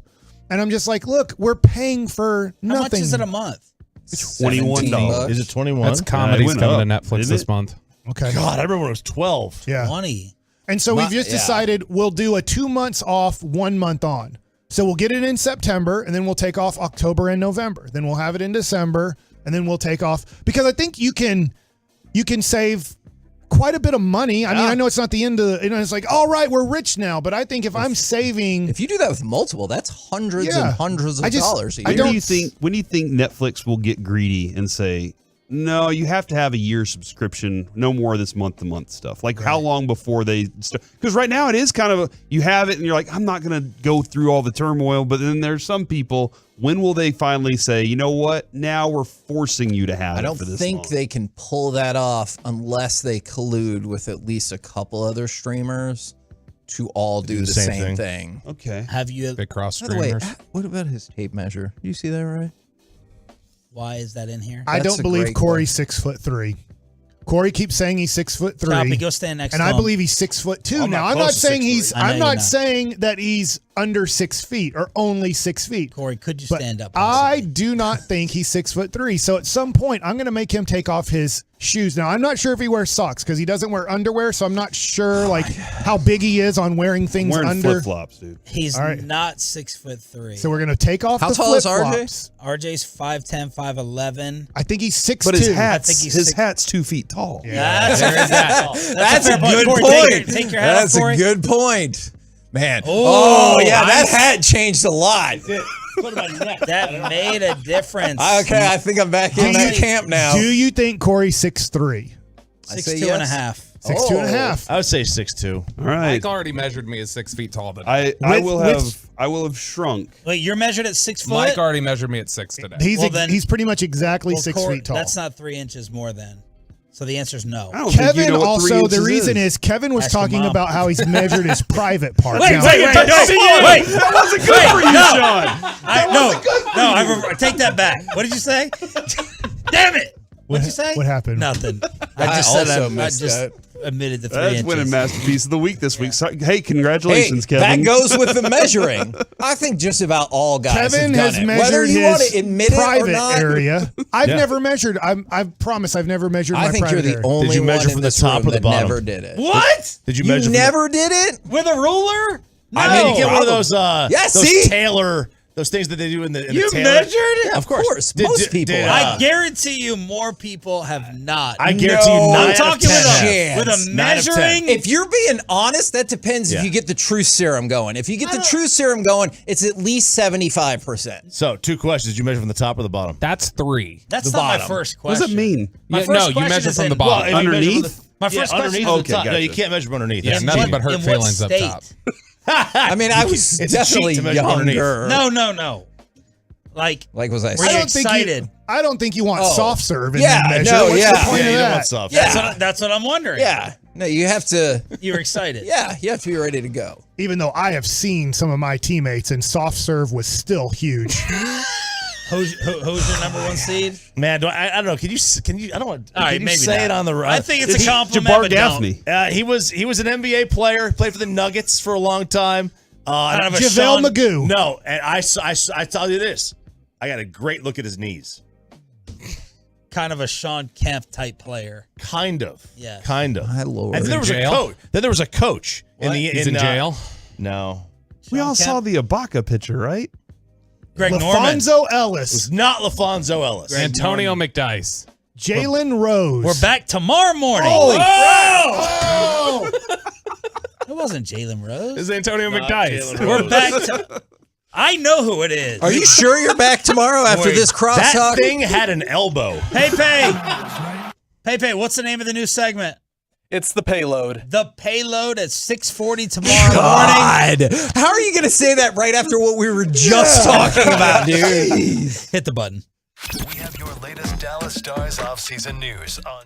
And I'm just like, look, we're paying for nothing. How much is it a month? It's $21. Is it 21? That's comedies coming to Netflix this month. Okay. God, I remember when it was 12. Yeah. 20. And so we've just decided we'll do a 2 months off, 1 month on. So we'll get it in September, and then we'll take off October and November. Then we'll have it in December, and then we'll take off. Because I think you can save quite a bit of money. I mean, I know it's not the end of it's like, all right, we're rich now. But I think if I'm saving. If you do that with multiple, that's hundreds and hundreds of dollars a year. When do you think Netflix will get greedy and say, no, you have to have a year subscription, no more of this month-to-month stuff? Like, how long before they start? Because right now it is kind of you have it and you're like, I'm not going to go through all the turmoil. But then there's some people, when will they finally say, you know what, now we're forcing you to have I it don't for this think long? they can pull that off unless they collude with at least a couple other streamers to all do the same thing. Okay. Have you? They cross By the way, streamers. what about his tape measure? Do you see that right? Why is that in here? I don't believe Corey's 6'3". Corey keeps saying he's 6'3". Stop it, go stand next and to I him. believe he's 6'2". I'm Now not I'm close not to saying 6'3". he's. I know I'm you're not not. saying that he's under 6 feet or only 6 feet. Corey, could you But stand up? I do not think he's 6'3". So at some point, I'm going to make him take off his shoes. Now I'm not sure if he wears socks because he doesn't wear underwear. So I'm not sure how big he is on wearing things I'm wearing under flip-flops, dude. He's All right. not 6'3". So we're going to take off How the tall is flip-flops. RJ's 5'10", 5'11". I think he's 6'2". But his I think he's his six- hat's 2 feet tall. Yeah. There is that. That's a fair good Corey, point. Take your hat That's off, Corey. a good point. Man. Oh, yeah, that nice. hat changed a lot. That made a difference. Okay, I think I'm back in that camp now. Do you think Corey's 6'3"? 6'2" and a half. 6'2" and a half. I would say 6'2". All right. Mike already measured me as 6 feet tall today. I will have shrunk. Wait, you're measured at 6 foot? Mike already measured me at 6 today. He's pretty much exactly 6 Corey, feet tall. That's not 3 inches more then. So the answer is no. I don't think Kevin you know what 3 also, the inches reason is Kevin was Ask your talking mom. about how he's measured his private part. Wait, Now, wait. That wasn't good for you, Sean. Take that back. What did you say? Damn it! What'd you say? What happened? Nothing. I I just also said I missed just that. admitted the 3 That's inches. winning masterpiece of the week this week. So, hey, congratulations, Hey, Kevin. that goes with the measuring. I think just about all guys Kevin have has done it. measured Whether you want his to admit it or private not. area. I've never measured. I promise I've never measured my I think private you're the area. only Did you measure one from in the this top room or the that bottom? never did it. What? Did you You measure? never did it? With a ruler? No. I mean, you get one of those. Yeah, those see? Tailor. Those things that they do in the. You the tailor. measured? Yeah, of course. Most people. I guarantee you more people have not. I guarantee you 9 I'm out of talking 10 with a 9 out of 10. measuring. If you're being honest, that depends if Yeah. you get the truth serum going. If you get the truth serum going, it's at least 75%. So 2 questions. Did you measure from the top or the bottom? That's 3. That's The not my bottom. first What question. does that mean? My Yeah, first no, you question measure is from in- the bottom. if you measure Underneath? from the- My first underneath question- is the top. Okay, No, you gotcha. can't measure from underneath. Yeah, That's nothing cheating. but hurt in what feelings up state? top. I mean, I was It's a cheat definitely to measure underneath. younger. No. Like was I were saying? you I don't think excited? I don't think you want Oh. soft serve in Yeah, the measure. no, What's yeah. the point Yeah, of you don't that? want soft. Yeah. That's what I'm wondering. Yeah. No, you have to. You were excited. Yeah, you have to be ready to go. Even though I have seen some of my teammates and soft serve was still huge. Who's your number 1 seed? Man, I don't know. Can you? I don't want. All right, can you maybe say not. it on the? I think it's a compliment. Jabbar but Gaffney. He was an NBA player. Played for the Nuggets for a long time. Kind of a JaVale Sean- Magoo. No, and I tell you this. I got a great look at his knees. Kind of a Sean Kemp type player. Kind of. Yes. Kind of. My lord. And then there was jail? a coach. Then there was a coach in What? the. He's in jail. No, We all Kemp? saw the Ibaka picture, right? Greg Norman. LaFonso it Ellis, was not LaFonso Ellis. Antonio McDice. Jalen Rose. We're back tomorrow morning. Holy Oh! It wasn't Jalen Rose. Is Antonio McDice. Jalen We're back to. I know who it is. Are you sure you're back tomorrow after Wait, this That crosstalk? thing had an elbow. Hey, Pepe, what's the name of the new segment? It's The Payload. The Payload at 6:40 tomorrow morning. How are you going to say that right after what we were just talking about, dude? Hit the button. We have your latest Dallas Stars offseason news on...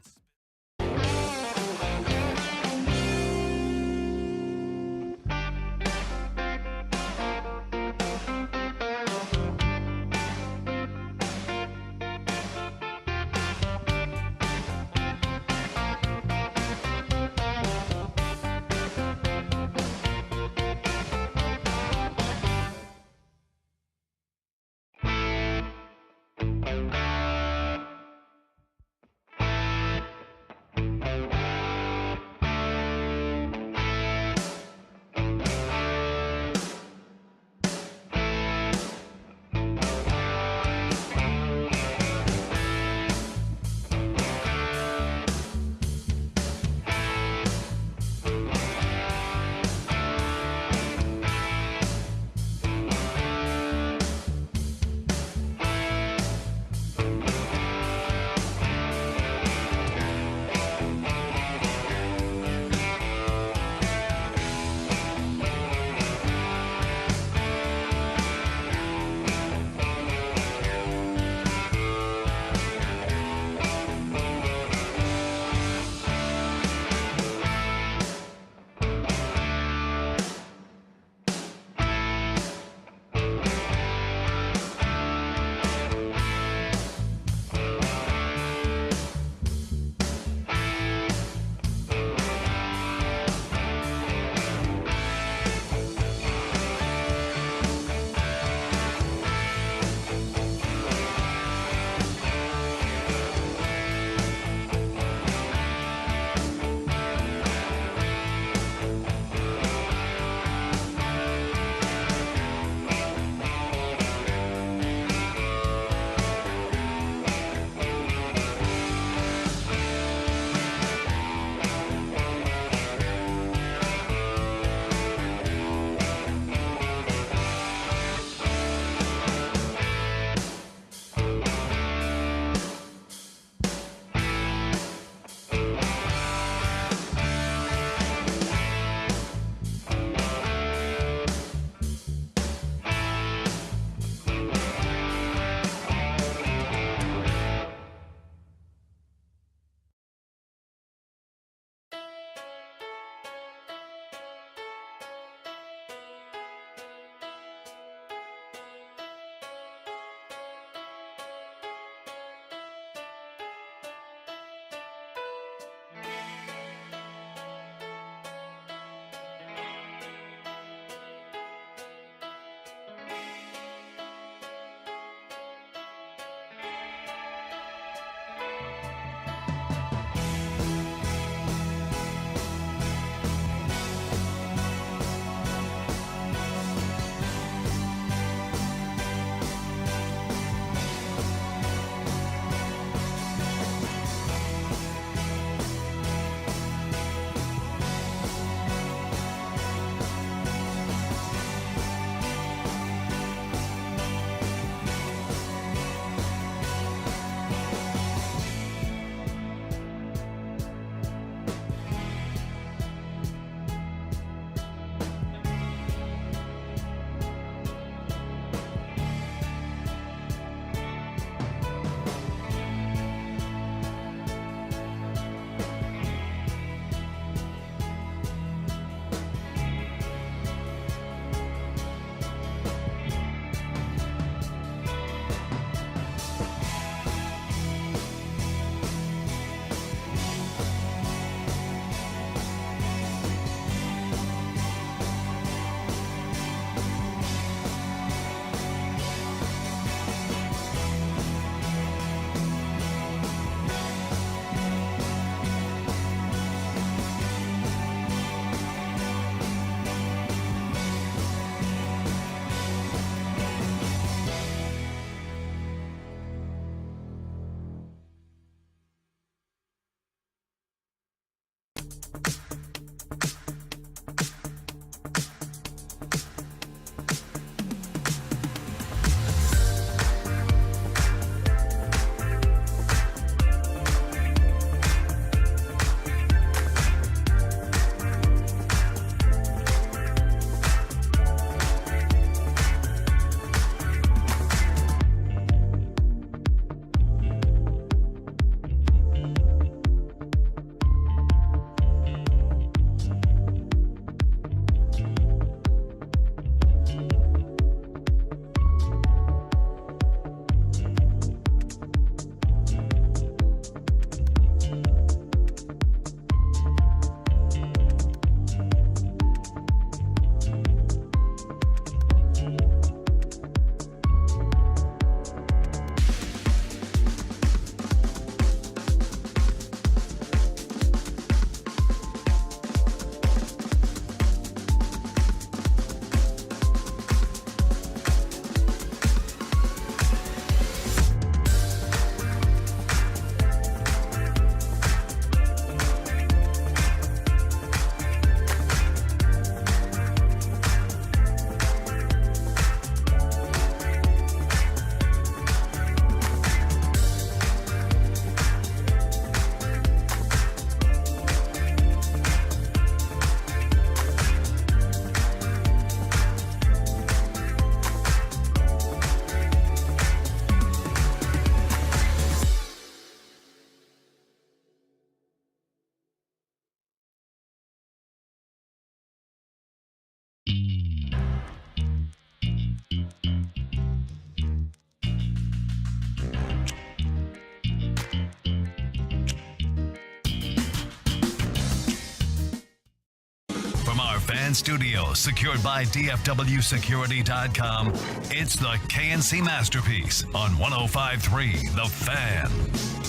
Fan Studios, secured by DFWSecurity.com. It's the KNC Masterpiece on 105.3 The Fan.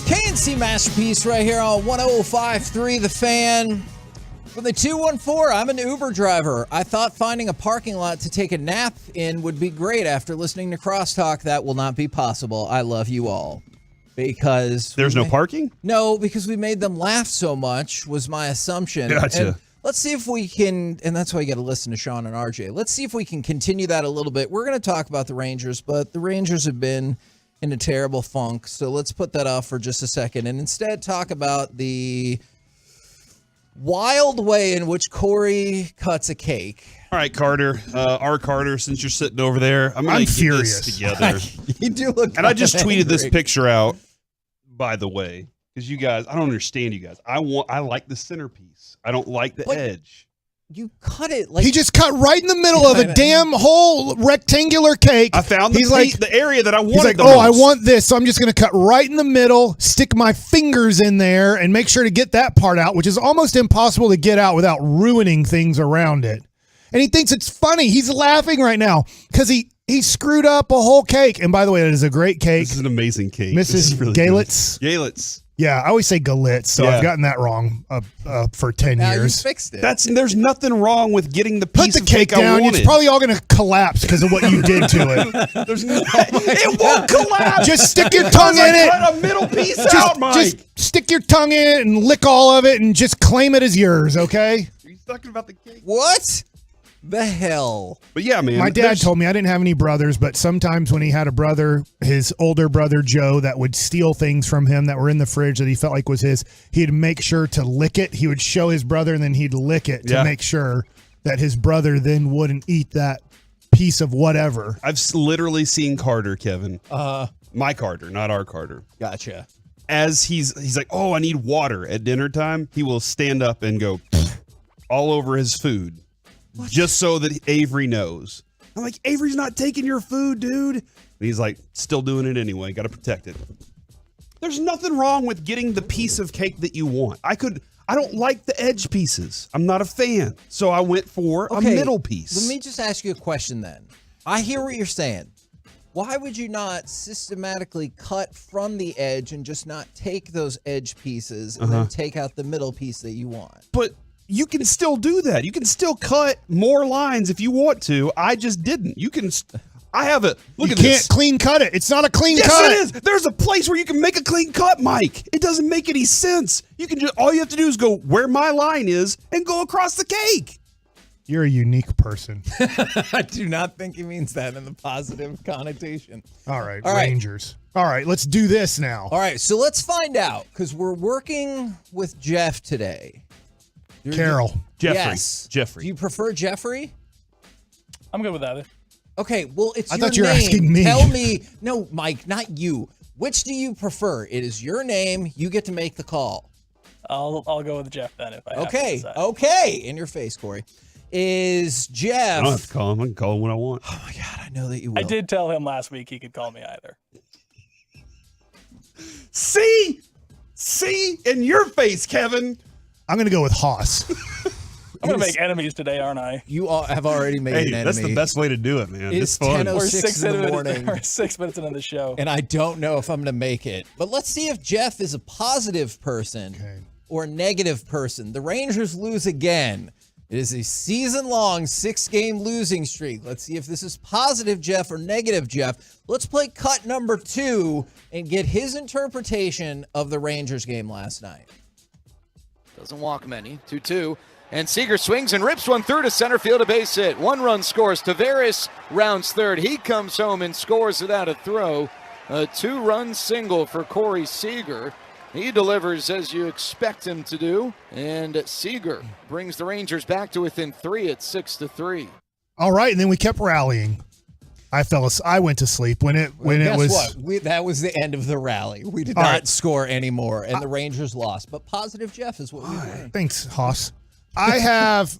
KNC Masterpiece right here on 105.3 The Fan. From the 214, I'm an Uber driver. I thought finding a parking lot to take a nap in would be great. After listening to Crosstalk, that will not be possible. I love you all. Because there's no parking? No, because we made them laugh so much was my assumption. Gotcha. And let's see if we can, and that's why you got to listen to Sean and RJ. Let's see if we can continue that a little bit. We're going to talk about the Rangers, but the Rangers have been in a terrible funk. So let's put that off for just a second and instead talk about the wild way in which Corey cuts a cake. All right, Carter. Our Carter, since you're sitting over there, I'm going to get furious. this together. You do look And I just kinda tweeted this angry. picture out, by the way, because you guys, I don't understand you guys. I like the centerpiece. I don't like the edge. You cut it like He just cut right in the middle of a damn whole rectangular cake. I found the area that I wanted. He's like, the oh, I most. want this, so I'm just going to cut right in the middle, stick my fingers in there, and make sure to get that part out, which is almost impossible to get out without ruining things around it. And he thinks it's funny. He's laughing right now because he screwed up a whole cake. And by the way, that is a great cake. This is an amazing cake. Mrs. This is really Galitz. good. Galitz. Yeah, I always say Galitz, so Yeah. I've gotten that wrong for 10 Now years. you fixed it. There's nothing wrong with getting the Put piece the of cake cake I down. wanted. It's probably all going to collapse because of what you did to it. It won't collapse. Just stick your tongue in it. Cut a middle piece out, Mike. Just stick your tongue in it and lick all of it and just claim it as yours, okay? Are you talking about the cake? What the hell? But yeah, man. My dad told me I didn't have any brothers, but sometimes when he had a brother, his older brother Joe, that would steal things from him that were in the fridge that he felt like was his, he'd make sure to lick it. He would show his brother and then he'd lick it to make sure that his brother then wouldn't eat that piece of whatever. I've literally seen Carter, Kevin. My Carter, not our Carter. Gotcha. As he's like, oh, I need water at dinner time. He will stand up and go all over his food. Just so that Avery knows. I'm like, Avery's not taking your food, dude. And he's like, still doing it anyway. Got to protect it. There's nothing wrong with getting the piece of cake that you want. I don't like the edge pieces. I'm not a fan. So I went for a middle piece. Let me just ask you a question then. I hear what you're saying. Why would you not systematically cut from the edge and just not take those edge pieces and then take out the middle piece that you want? But you can still do that. You can still cut more lines if you want to. I just didn't. You can. I have it. Look at this. You can't clean cut it. It's not a clean cut. Yes, it is. There's a place where you can make a clean cut, Mike. It doesn't make any sense. You can just all you have to do is go where my line is and go across the cake. You're a unique person. I do not think he means that in the positive connotation. All right, All right. Rangers. All right, let's do this now. All right, so let's find out because we're working with Jeff today. Carol. Jeffrey. Yes. Jeffrey. Do you prefer Jeffrey? I'm good with either. Okay, well, it's I your thought you were name. asking me. Tell me. No, Mike, not you. Which do you prefer? It is your name. You get to make the call. I'll go with Jeff then if I have to Okay. decide. Okay. In your face, Corey. Is Jeff. I don't have to call him. I can call him when I want. Oh, my God. I know that you will. I did tell him last week he could call me either. See, in your face, Kevin. I'm going to go with Haas. I'm going to make enemies today, aren't I? You all have already made an enemy. That's the best way to do it, man. It's It's fun. 10:06 in the morning. We're 6 minutes into the show. And I don't know if I'm going to make it. But let's see if Jeff is a positive person or a negative person. The Rangers lose again. It is a season-long 6-game losing streak. Let's see if this is positive Jeff or negative Jeff. Let's play cut number 2 and get his interpretation of the Rangers game last night. Doesn't walk many. 2-2. And Seager swings and rips one through to center field, a base hit. 1 run scores. Tavares rounds third. He comes home and scores without a throw. A 2-run single for Corey Seager. He delivers as you expect him to do. And Seager brings the Rangers back to within 3 at 6-3. All right, and then we kept rallying. I went to sleep when it Guess was. what? That was the end of the rally. We did All not right. score anymore, and the Rangers lost. But positive Jeff is what we were. Thanks, Haas. I have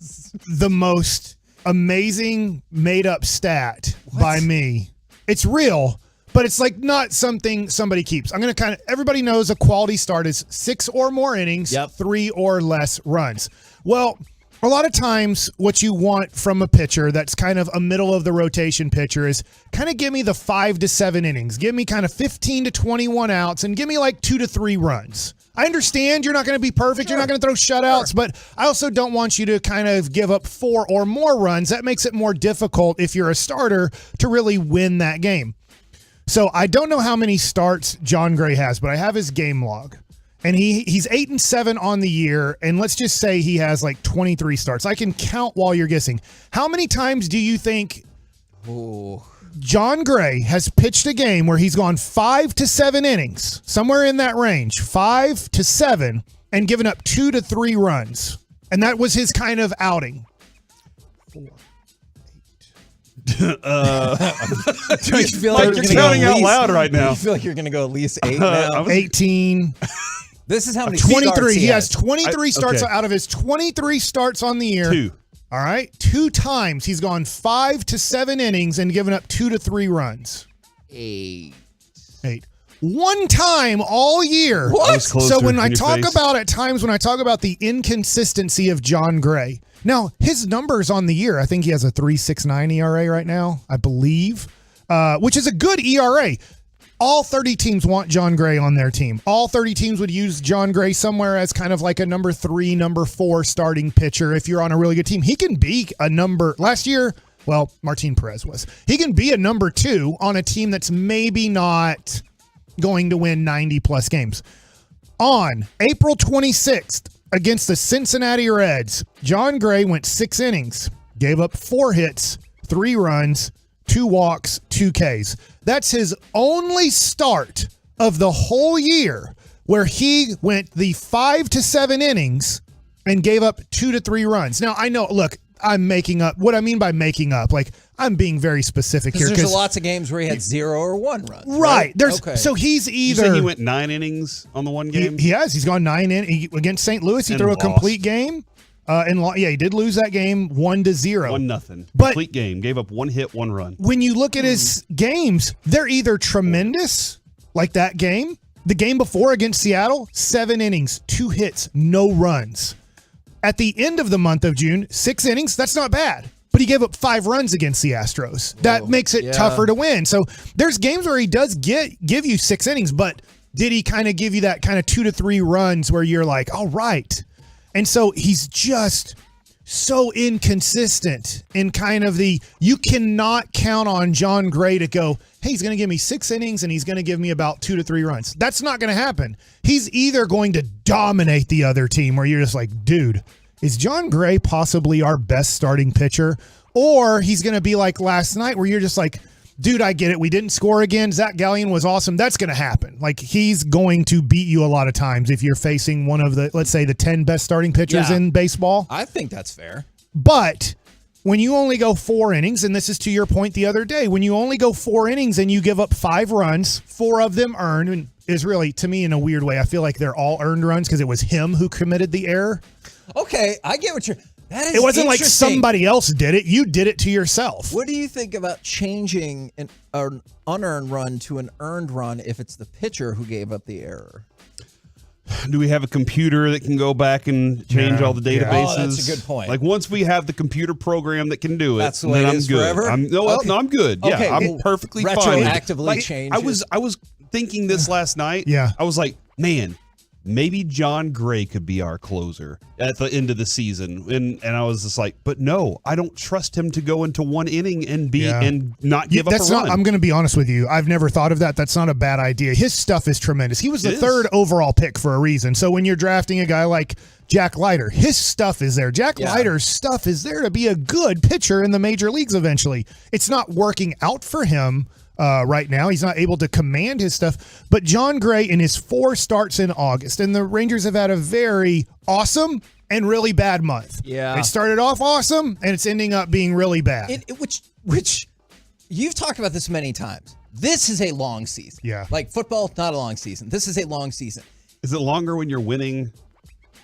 the most amazing made-up stat by me. It's real, but it's like not something somebody keeps. I'm going to everybody knows a quality start is 6 or more innings, 3 or less runs. Well, A lot of times what you want from a pitcher that's kind of a middle of the rotation pitcher is kind of give me the 5 to 7 innings. Give me kind of 15 to 21 outs and give me like 2 to 3 runs. I understand you're not going to be perfect. You're not going to throw shutouts, but I also don't want you to kind of give up 4 or more runs. That makes it more difficult if you're a starter to really win that game. So I don't know how many starts John Gray has, but I have his game log. And he's 8-7 on the year, and let's just say he has like 23 starts. I can count while you're guessing. How many times do you think John Gray has pitched a game where he's gone 5 to 7 innings, somewhere in that range, 5 to 7, and given up 2 to 3 runs? And that was his kind of outing. 4, 8. Do you feel like you're counting out loud right now? You feel like you're going to go at least 8 now? 18. This is how many 23. starts He has 23 starts okay. out of his 23 starts on the year. 2. All right. 2 times he's gone 5 to 7 innings and given up 2 to 3 runs. 8. 1 time all year. What? So when I talk about at times when I talk about the inconsistency of John Gray. Now, his numbers on the year, I think he has a 3.69 ERA right now, I believe, which is a good ERA. All 30 teams want John Gray on their team. All 30 teams would use John Gray somewhere as kind of like a number 3, number 4 starting pitcher if you're on a really good team. He can be a number – last year, well, Martin Perez was. He can be a number 2 on a team that's maybe not going to win 90-plus games. On April 26th against the Cincinnati Reds, John Gray went 6 innings, gave up 4 hits, 3 runs, 2 walks, 2 Ks. That's his only start of the whole year where he went the 5 to 7 innings and gave up 2 to 3 runs. Now, I know, look, I'm making up. What I mean by making up, like I'm being very specific here. There's lots of games where he had 0 or 1 run. Right. So he's either. You said he went 9 innings on the one game? He has. He's gone 9 in against St. Louis. He threw a complete game. He did lose that game 1-0. 1-0. Complete game. Gave up 1 hit, 1 run. When you look at his games, they're either tremendous, like that game. The game before against Seattle, 7 innings, 2 hits, no runs. At the end of the month of June, 6 innings, that's not bad. But he gave up 5 runs against the Astros. That makes it tougher to win. So there's games where he does give you 6 innings, but did he kind of give you that kind of 2 to 3 runs where you're like, all right. And so he's just so inconsistent in kind of you cannot count on John Gray to go, hey, he's going to give me 6 innings and he's going to give me about 2 to 3 runs. That's not going to happen. He's either going to dominate the other team where you're just like, dude, is John Gray possibly our best starting pitcher? Or he's going to be like last night where you're just like, dude, I get it. We didn't score again. Zach Gallion was awesome. That's going to happen. Like, he's going to beat you a lot of times if you're facing one of the, let's say, the 10 best starting pitchers in baseball. I think that's fair. But when you only go 4 innings, and this is to your point the other day, when you only go 4 innings and you give up 5 runs, 4 of them earned, and is really, to me, in a weird way, I feel like they're all earned runs because it was him who committed the error. Okay, I get what you're... It wasn't like somebody else did it. You did it to yourself. What do you think about changing an unearned run to an earned run if it's the pitcher who gave up the error? Do we have a computer that can go back and change all the databases? Oh, that's a good point. Like once we have the computer program that can do it, that's the way then it is I'm good. forever? I'm good. Okay. Yeah, I'm perfectly fine. Retroactively change. I was thinking this last night. Yeah. I was like, man, maybe John Gray could be our closer at the end of the season. And I was just like, but no, I don't trust him to go into 1 inning and and not give up a run. I'm going to be honest with you. I've never thought of that. That's not a bad idea. His stuff is tremendous. He was the 3rd overall pick for a reason. So when you're drafting a guy like Jack Leiter, his stuff is there. Jack Leiter's stuff is there to be a good pitcher in the major leagues eventually. It's not working out for him right now. He's not able to command his stuff. But John Gray in his 4 starts in August, and the Rangers have had a very awesome and really bad month. Yeah. It started off awesome, and it's ending up being really bad. Which you've talked about this many times. This is a long season. Yeah. Like football, not a long season. This is a long season. Is it longer when you're winning?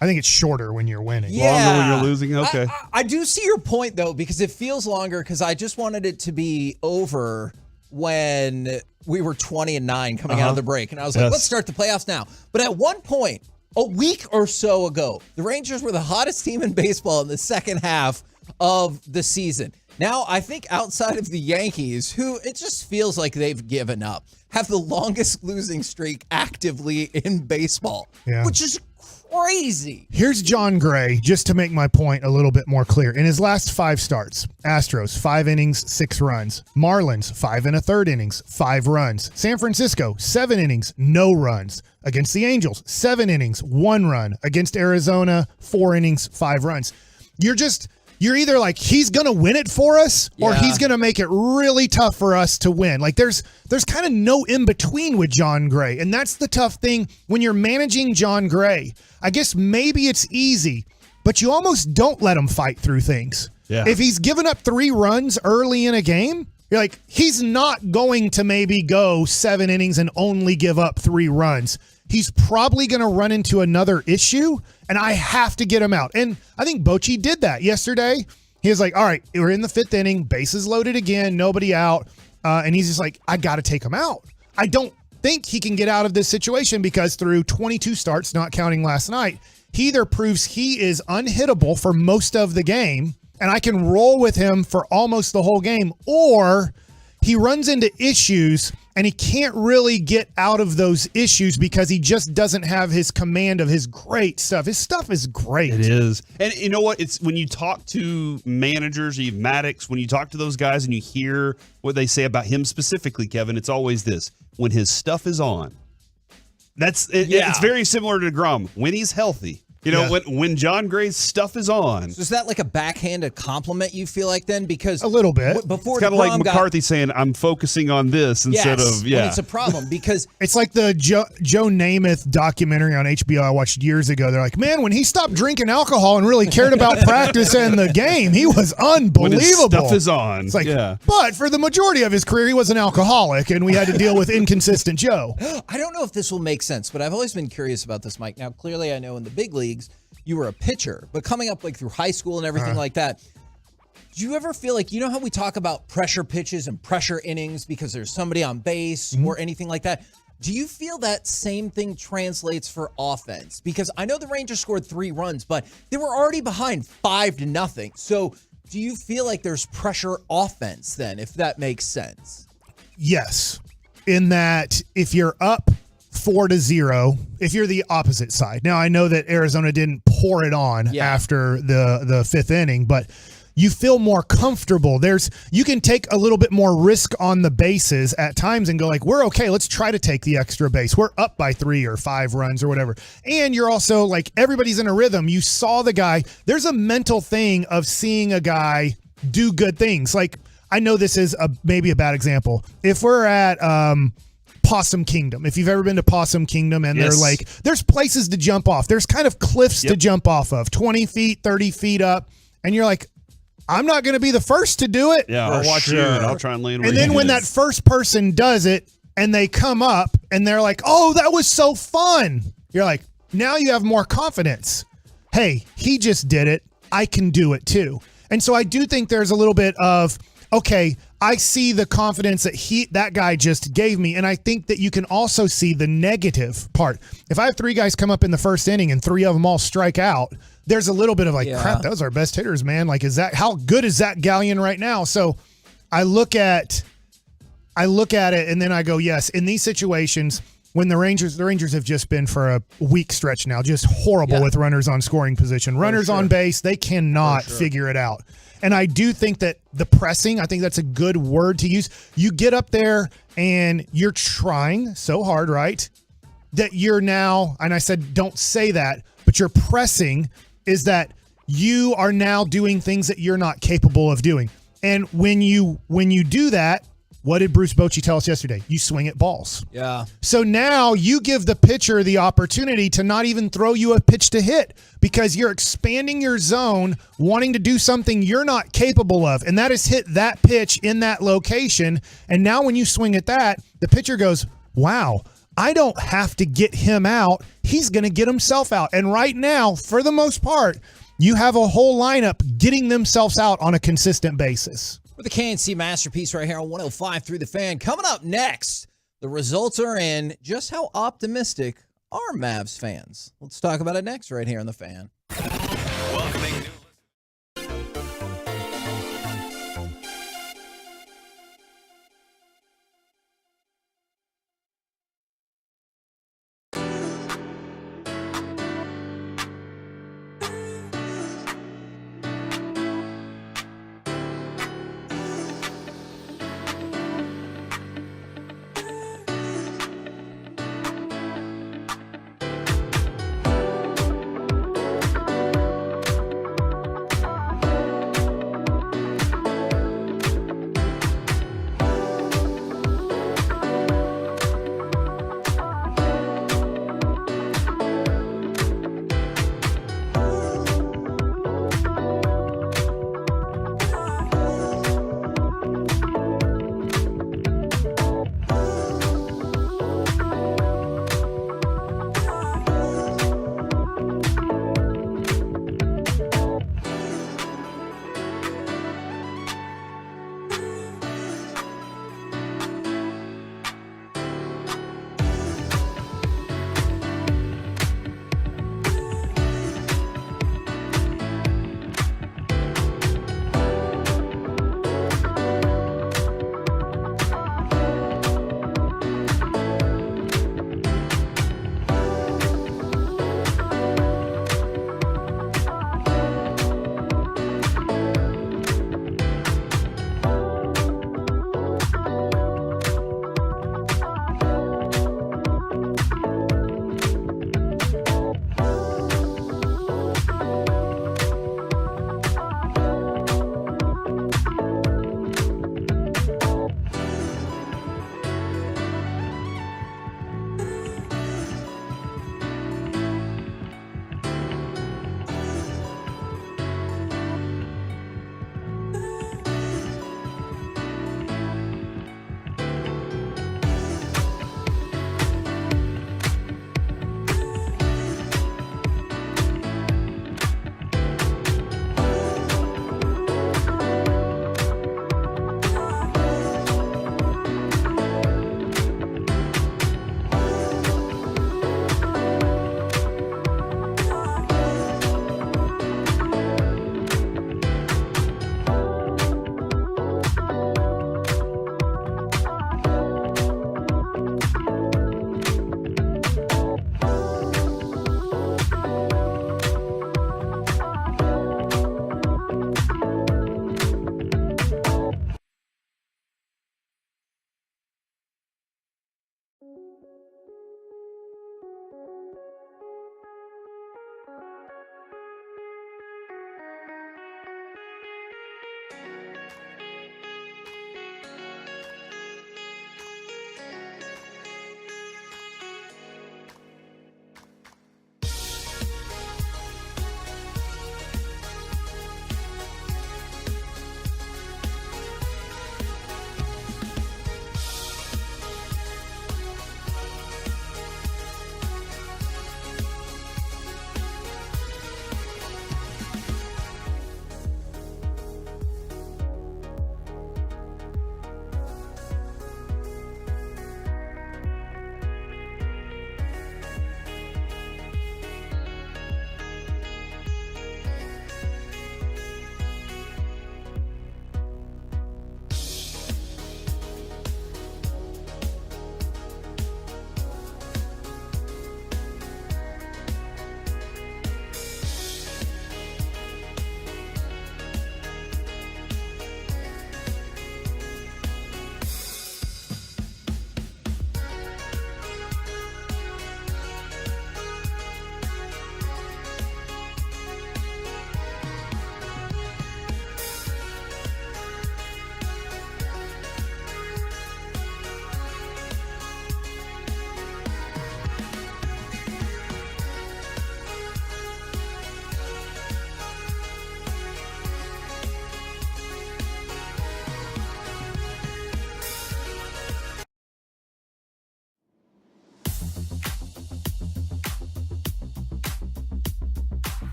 I think it's shorter when you're winning. Longer when you're losing? Okay. I do see your point, though, because it feels longer because I just wanted it to be over when we were 20-9 coming out of the break. And I was like, let's start the playoffs now. But at one point, a week or so ago, the Rangers were the hottest team in baseball in the second half of the season. Now, I think outside of the Yankees, who it just feels like they've given up, have the longest losing streak actively in baseball, which is crazy. Here's John Gray, just to make my point a little bit more clear. In his last 5 starts, Astros, 5 innings, 6 runs. Marlins, 5 1/3 innings, 5 runs. San Francisco, 7 innings, no runs. Against the Angels, 7 innings, 1 run. Against Arizona, 4 innings, 5 runs. You're either like, he's going to win it for us, or he's going to make it really tough for us to win. Like, there's kind of no in-between with John Gray, and that's the tough thing when you're managing John Gray. I guess maybe it's easy, but you almost don't let him fight through things. Yeah. If he's given up 3 runs early in a game, you're like, he's not going to maybe go 7 innings and only give up 3 runs. He's probably going to run into another issue, and I have to get him out. And I think Bochy did that yesterday. He was like, all right, we're in the 5th inning, bases loaded again, nobody out. And he's just like, I got to take him out. I don't think he can get out of this situation because through 22 starts, not counting last night, he either proves he is unhittable for most of the game, and I can roll with him for almost the whole game, or he runs into issues and he can't really get out of those issues because he just doesn't have his command of his great stuff. His stuff is great. It is. And you know what? It's when you talk to managers, you have Maddox, when you talk to those guys and you hear what they say about him specifically, Kevin, it's always this. When his stuff is on, it's very similar to DeGrom. When he's healthy, when John Gray's stuff is on. So is that like a backhanded compliment, you feel like, then? Because a little bit. Before it's kind of like McCarthy saying, I'm focusing on this instead of, when it's a problem, because it's like the Joe Namath documentary on HBO I watched years ago. They're like, man, when he stopped drinking alcohol and really cared about practice and the game, he was unbelievable. When his stuff is on. It's like, but for the majority of his career, he was an alcoholic, and we had to deal with inconsistent Joe. I don't know if this will make sense, but I've always been curious about this, Mike. Now, clearly, I know in the big leagues, you were a pitcher, but coming up like through high school and everything like that, do you ever feel like, you know how we talk about pressure pitches and pressure innings because there's somebody on base or anything like that? Do you feel that same thing translates for offense? Because I know the Rangers scored 3 runs, but they were already behind 5-0. So do you feel like there's pressure offense then, if that makes sense? Yes. In that if you're up 4-0, if you're the opposite side. Now, I know that Arizona didn't pour it on after the 5th inning, but you feel more comfortable. You can take a little bit more risk on the bases at times and go like, we're okay. Let's try to take the extra base. We're up by 3 or 5 runs or whatever. And you're also like, everybody's in a rhythm. You saw the guy. There's a mental thing of seeing a guy do good things. Like, I know this is maybe a bad example. If we're at, Possum Kingdom. If you've ever been to Possum Kingdom, and they're like, there's places to jump off. There's kind of cliffs to jump off of, 20 feet, 30 feet up. And you're like, I'm not going to be the first to do it. Yeah, I'll watch you and I'll try and land. And then when that first person does it and they come up and they're like, oh, that was so fun. You're like, now you have more confidence. Hey, he just did it. I can do it too. And so I do think there's a little bit of, okay, I see the confidence that guy just gave me, and I think that you can also see the negative part. If I have 3 guys come up in the first inning and 3 of them all strike out, there's a little bit of like, crap, those are our best hitters, man. Like, how good is that Galleon right now? So I look at it and then I go, yes, in these situations when the Rangers have just been for a week stretch now, just horrible with runners on scoring position, runners on base, they cannot figure it out. And I do think that the pressing, I think that's a good word to use. You get up there and you're trying so hard, right? That you're now, and I said, don't say that, but your pressing is that you are now doing things that you're not capable of doing. And when you do that, what did Bruce Bochy tell us yesterday? You swing at balls. Yeah. So now you give the pitcher the opportunity to not even throw you a pitch to hit because you're expanding your zone, wanting to do something you're not capable of. And that is hit that pitch in that location. And now when you swing at that, the pitcher goes, wow, I don't have to get him out. He's going to get himself out. And right now, for the most part, you have a whole lineup getting themselves out on a consistent basis. With the KNC Masterpiece right here on 105 Through the Fan. Coming up next, the results are in. Just how optimistic are Mavs fans. Let's talk about it next right here on The Fan. Welcoming new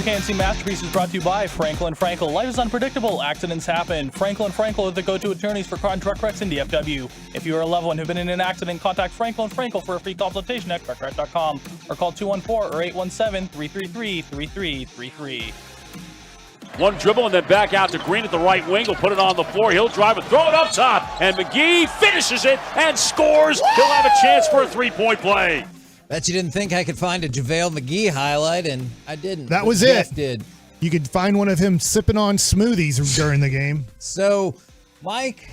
KNC Masterpiece is brought to you by Frankel & Frankel. Life is unpredictable. Accidents happen. Frankel & Frankel are the go-to attorneys for car and truck wrecks in DFW. If you or a loved one who've been in an accident, contact Frankel & Frankel for a free consultation at truckwreck.com or call 214 or 817-333-3333. One dribble and then back out to Green at the right wing. He'll put it on the floor. He'll drive and throw it up top. And McGee finishes it and scores. Woo! He'll have a chance for a three-point play. Bet you didn't think I could find a JaVale McGee highlight, and I didn't. That was Jeff it. Did. You could find one of him sipping on smoothies during the game. So, Mike,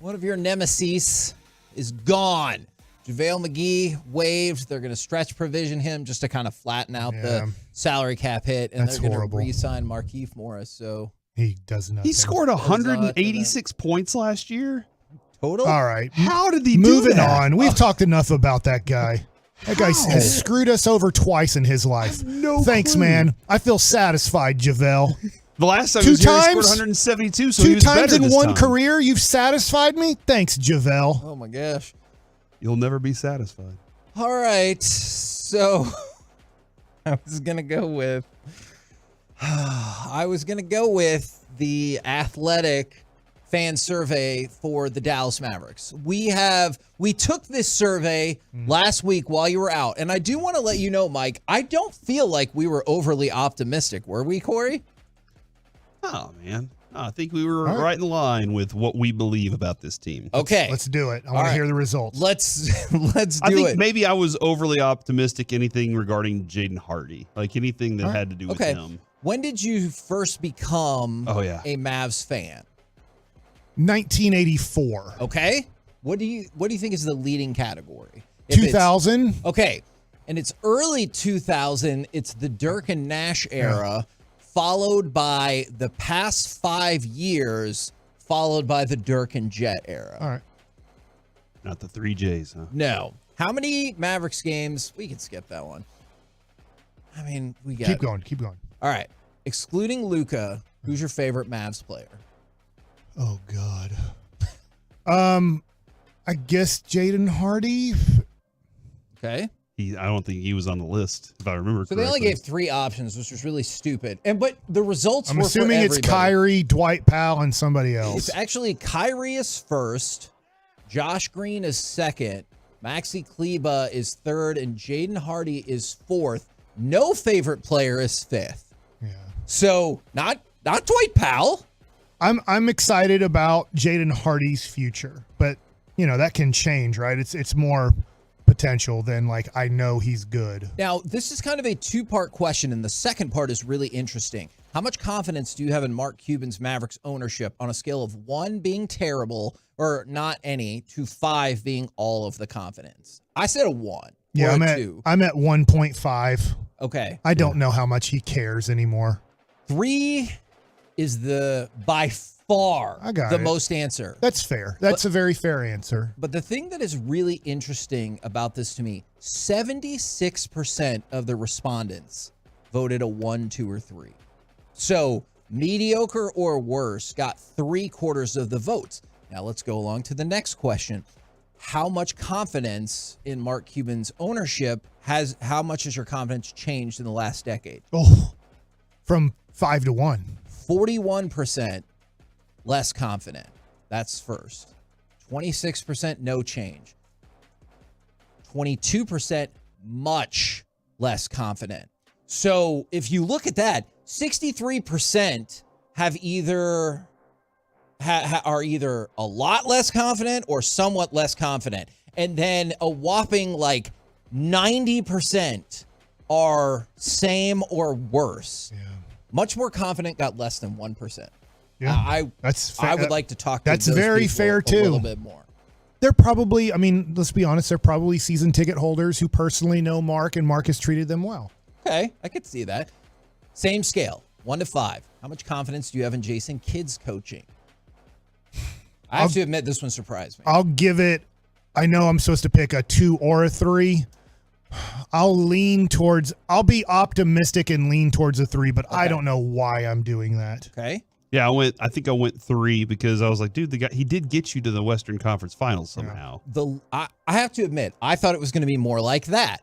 one of your nemesis is gone. JaVale McGee waived. They're going to stretch provision him just to kind of flatten out the salary cap hit, and That's they're going to horrible. re-sign Markieff Morris. So He does nothing. He scored 186 points last year. Total? All right. How did he Moving do that? on. We've talked enough about that guy. That guy has screwed us over twice in his life. Thanks, clue. man. I feel satisfied, JaVale. The last time Two he was here, he times? scored 172, so he Two was times better in this one time. career, you've satisfied me? Thanks, JaVale. Oh, my gosh. You'll never be satisfied. All right. So, I was going to go with the Athletic fan survey for the Dallas Mavericks. We took this survey last week while you were out, and I do want to let you know, Mike, I don't feel like we were overly optimistic, were we, Corey? Oh, man. I think we were right in line with what we believe about this team. Okay. Let's do it. I want to hear the results. Let's I do think it. maybe I was overly optimistic anything regarding Jaden Hardy. Like anything that had to do with him. When did you first become Oh, yeah. a Mavs fan? 1984. Okay. What do you think is the leading category? If 2000. Okay. And it's early 2000. It's the Dirk and Nash era, followed by the past 5 years, followed by the Dirk and Jet era. All right. Not the 3 J's, huh? No. How many Mavericks games? We can skip that one. I mean, we got Keep going. Keep going. All right. Excluding Luka, who's your favorite Mavs player? Oh, God. I guess Jaden Hardy. Okay. I don't think he was on the list, if I remember So correctly. they only gave 3 options, which was really stupid. But the results I'm were assuming for it's everybody. Kyrie, Dwight Powell, and somebody else. It's actually Kyrie is first, Josh Green is second, Maxi Kleba is third, and Jaden Hardy is fourth. No favorite player is fifth. Yeah. So not Dwight Powell. I'm excited about Jaden Hardy's future, but that can change, right? It's more potential than like I know he's good. Now, this is kind of a 2-part question, and the second part is really interesting. How much confidence do you have in Mark Cuban's Mavericks ownership on a scale of 1 being terrible or not any to 5 being all of the confidence? I said a 1. Yeah, or a 2. I'm at 1.5. Okay. I don't know how much he cares anymore. 3 is the by far I got the it. most answer. That's fair. That's a very fair answer. But the thing that is really interesting about this to me, 76% of the respondents voted a 1, 2, or 3. So mediocre or worse got 3/4 of the votes. Now let's go along to the next question. How much confidence in Mark Cuban's ownership how much has your confidence changed in the last decade? Oh, from 5 to 1. 41% less confident. That's first. 26% no change. 22% much less confident. So if you look at that, 63% have are either a lot less confident or somewhat less confident. And then a whopping 90% are same or worse. Yeah. Much more confident got less than 1%. Yeah, I would like to talk to that's those very people fair a too. little bit more. They're probably, let's be honest, they're probably season ticket holders who personally know Mark, and Mark has treated them well. Okay, I could see that. Same scale, 1 to 5. How much confidence do you have in Jason Kidd's coaching? I have to admit, this one surprised me. I'll give it, I know I'm supposed to pick a 2 or a 3. I'll be optimistic and lean towards a 3, but I don't know why I'm doing that. Okay. Yeah, I think I went 3 because I was like, dude, the guy, he did get you to the Western Conference Finals somehow. I have to admit, I thought it was going to be more like that.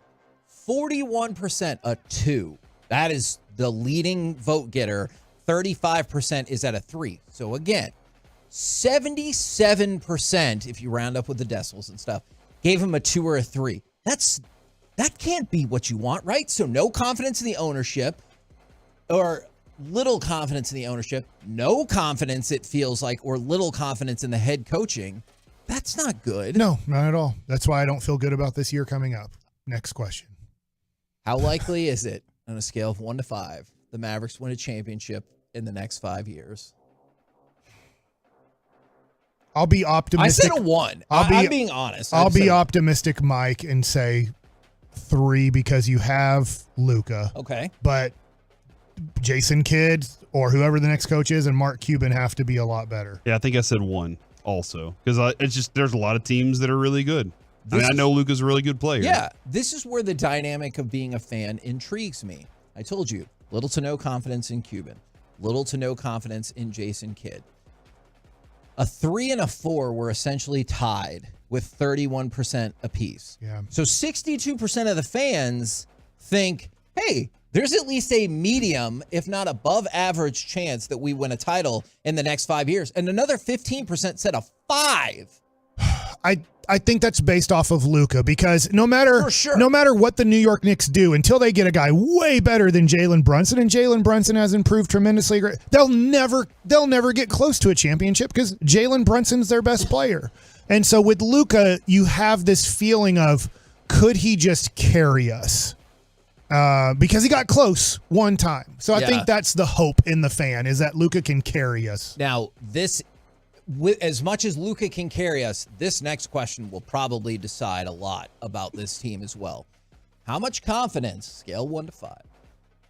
41% a 2. That is the leading vote getter, 35% is at a 3. So again, 77%, if you round up with the decimals and stuff, gave him a 2 or a 3. That can't be what you want, right? So no confidence in the ownership, or little confidence in the ownership, no confidence, it feels like, or little confidence in the head coaching. That's not good. No, not at all. That's why I don't feel good about this year coming up. Next question. How likely is it, on a scale of 1 to 5, the Mavericks win a championship in the next 5 years? I'll be optimistic. I said a 1. I'm being honest. I'll be optimistic, Mike, and say 3 because you have Luka. Okay. But Jason Kidd or whoever the next coach is and Mark Cuban have to be a lot better. Yeah, I think I said 1 also because it's just there's a lot of teams that are really good. I know Luka's a really good player. Yeah, this is where the dynamic of being a fan intrigues me. I told you, little to no confidence in Cuban, little to no confidence in Jason Kidd. A 3 and a 4 were essentially tied with 31% apiece. Yeah. So 62% of the fans think, hey, there's at least a medium, if not above average chance that we win a title in the next 5 years. And another 15% said a 5. I think that's based off of Luka because no matter what the New York Knicks do, until they get a guy way better than Jalen Brunson, and Jalen Brunson has improved tremendously, they'll never get close to a championship because Jalen Brunson's their best player. And so with Luka, you have this feeling of, could he just carry us? Because he got close one time. So I think that's the hope in the fan, is that Luka can carry us. Now, as much as Luka can carry us, this next question will probably decide a lot about this team as well. How much confidence, scale 1 to 5,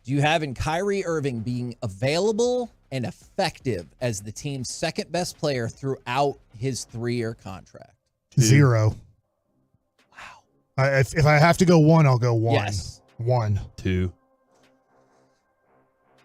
do you have in Kyrie Irving being available and effective as the team's second best player throughout his 3-year contract? 0. Wow. If I have to go 1, I'll go 1. Yes. 1. 2.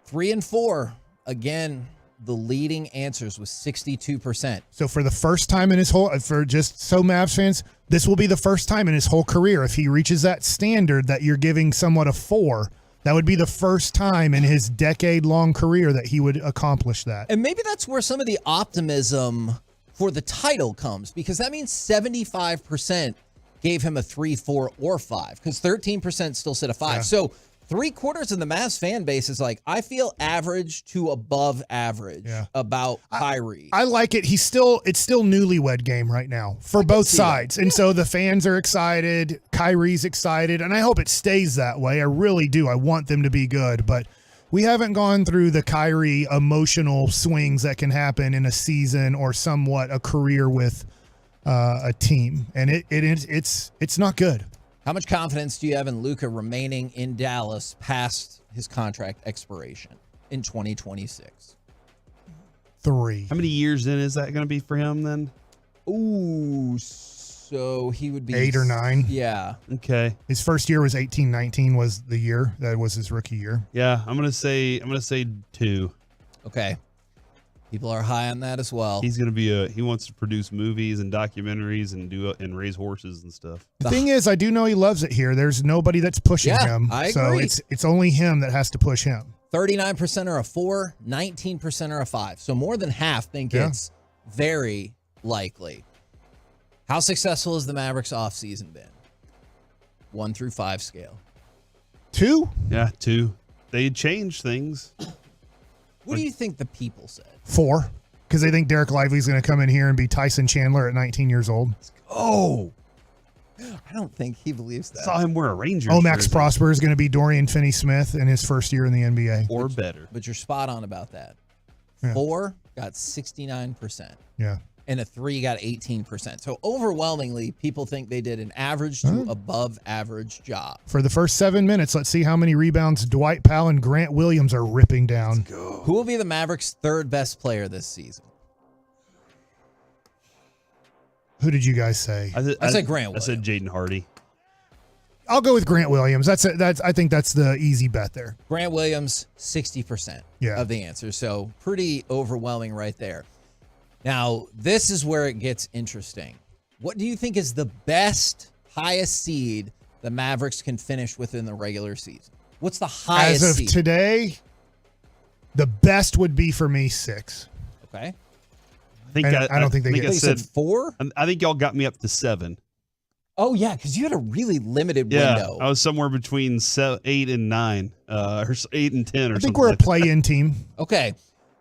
3 and 4, again, the leading answers was 62%. So for the first time in his whole, for just so Mavs fans, this will be the first time in his whole career, if he reaches that standard that you're giving somewhat a 4, that would be the first time in his decade-long career that he would accomplish that. And maybe that's where some of the optimism for the title comes, because that means 75% gave him a 3, 4, or 5, because 13% still said a 5. Yeah. So 3/4 of the Mavs fan base is like, I feel average to above average about Kyrie. I like it. It's still newlywed game right now for both sides. And so the fans are excited. Kyrie's excited. And I hope it stays that way. I really do. I want them to be good. But we haven't gone through the Kyrie emotional swings that can happen in a season or somewhat a career with a team. And it's not good. How much confidence do you have in Luka remaining in Dallas past his contract expiration in 2026? 3. How many years in is that going to be for him then? Ooh, so he would be 8 or 9. Yeah. Okay. His first year was 18-19 was the year. That was his rookie year. Yeah, I'm gonna say 2. Okay. People are high on that as well. He's gonna be he wants to produce movies and documentaries and raise horses and stuff. The thing is, I do know he loves it here. There's nobody that's pushing him. I so agree. it's only him that has to push him. 39% are a 4, 19% are a 5. So more than half think it's very likely. How successful has the Mavericks offseason been? 1 through 5 scale. 2? Yeah, 2. They changed things. What do you think the people said? 4, because they think Derek Lively's going to come in here and be Tyson Chandler at 19 years old. Oh, I don't think he believes that. Saw him wear a Rangers Max jersey. Prosper is going to be Dorian Finney-Smith in his first year in the NBA. Or better. But you're spot on about that. Yeah. 4 got 69%. Yeah. And a 3 got 18%. So overwhelmingly, people think they did an average to above average job. For the first 7 minutes, let's see how many rebounds Dwight Powell and Grant Williams are ripping down. Who will be the Mavericks' 3rd best player this season? Who did you guys say? I said Grant Williams. I said Jaden Hardy. I'll go with Grant Williams. I think that's the easy bet there. Grant Williams, 60% of the answer. So pretty overwhelming right there. Now, this is where it gets interesting. What do you think is the best, highest seed the Mavericks can finish within the regular season? What's the highest As of seed? today, the best would be for me 6. Okay. I don't think they get. You said 4? I think y'all got me up to 7. Oh, yeah, because you had a really limited Yeah, window. I was somewhere between 8 and 9, or 8 and 10, or something. I think we're a play-in team. Okay.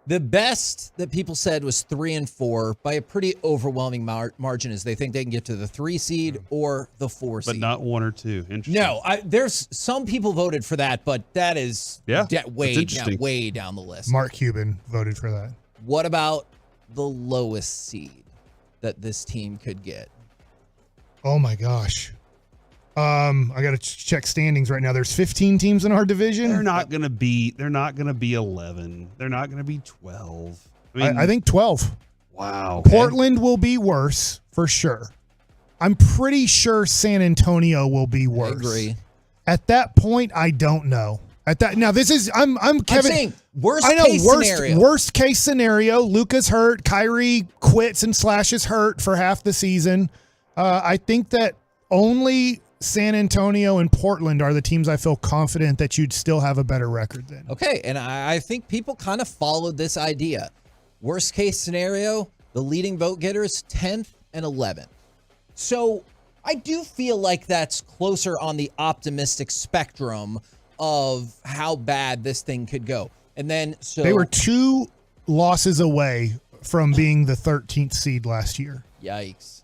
The best that people said was 3 and 4 by a pretty overwhelming margin, is they think they can get to the 3 seed or the 4 seed. But not 1 or 2. Interesting. No, there's some people voted for that, but that is way down the list. Mark Cuban voted for that. What about the lowest seed that this team could get? Oh my gosh. I got to check standings right now. There's 15 teams in our division. They're not going to be 11. They're not going to be 12. I think 12. Wow. Portland will be worse for sure. I'm pretty sure San Antonio will be worse. I agree. At that point, I don't know. Now this is I'm Kevin. I'm saying worst case scenario. Luka's hurt. Kyrie quits and slashes hurt for half the season. I think that only San Antonio and Portland are the teams I feel confident that you'd still have a better record than. Okay, and I think people kind of followed this idea. Worst case scenario, the leading vote getters 10th and 11th. So I do feel like that's closer on the optimistic spectrum of how bad this thing could go. And then They were 2 losses away from being the 13th seed last year. Yikes.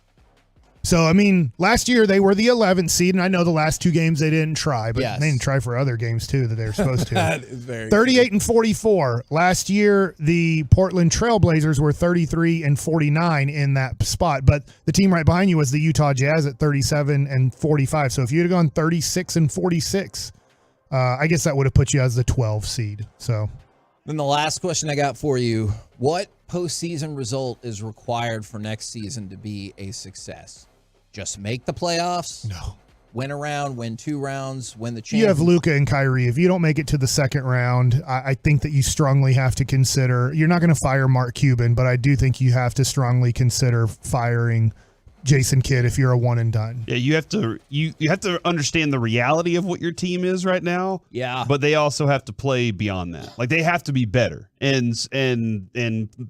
So, I mean, last year they were the 11th seed, and I know the last 2 games they didn't try, but Yes. they didn't try for other games, too, that they were supposed to. That is very 38 and 44. Last year, the Portland Trailblazers were 33 and 49 in that spot, but the team right behind you was the Utah Jazz at 37 and 45. So if you'd have gone 36 and 46, I guess that would have put you as the 12 seed. So Then the last question I got for you, what postseason result is required for next season to be a success? Just make the playoffs? No. Win a round, win 2 rounds, win the you have championship? Luka and Kyrie. If you don't make it to the second round, I think that you strongly have to consider, you're not going to fire Mark Cuban, but I do think you have to strongly consider firing Jason Kidd if you're a one and done. Yeah, you have to understand the reality of what your team is right now. Yeah. But they also have to play beyond that. Like they have to be better. And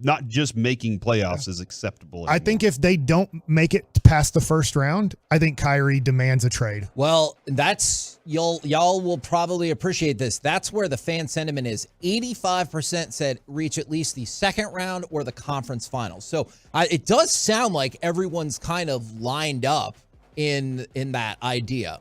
not just making playoffs is acceptable anymore. I think if they don't make it past the first round, I think Kyrie demands a trade. Well, that's y'all will probably appreciate this. That's where the fan sentiment is. 85% said reach at least the second round or the conference finals. So it does sound like everyone's kind of lined up in that idea.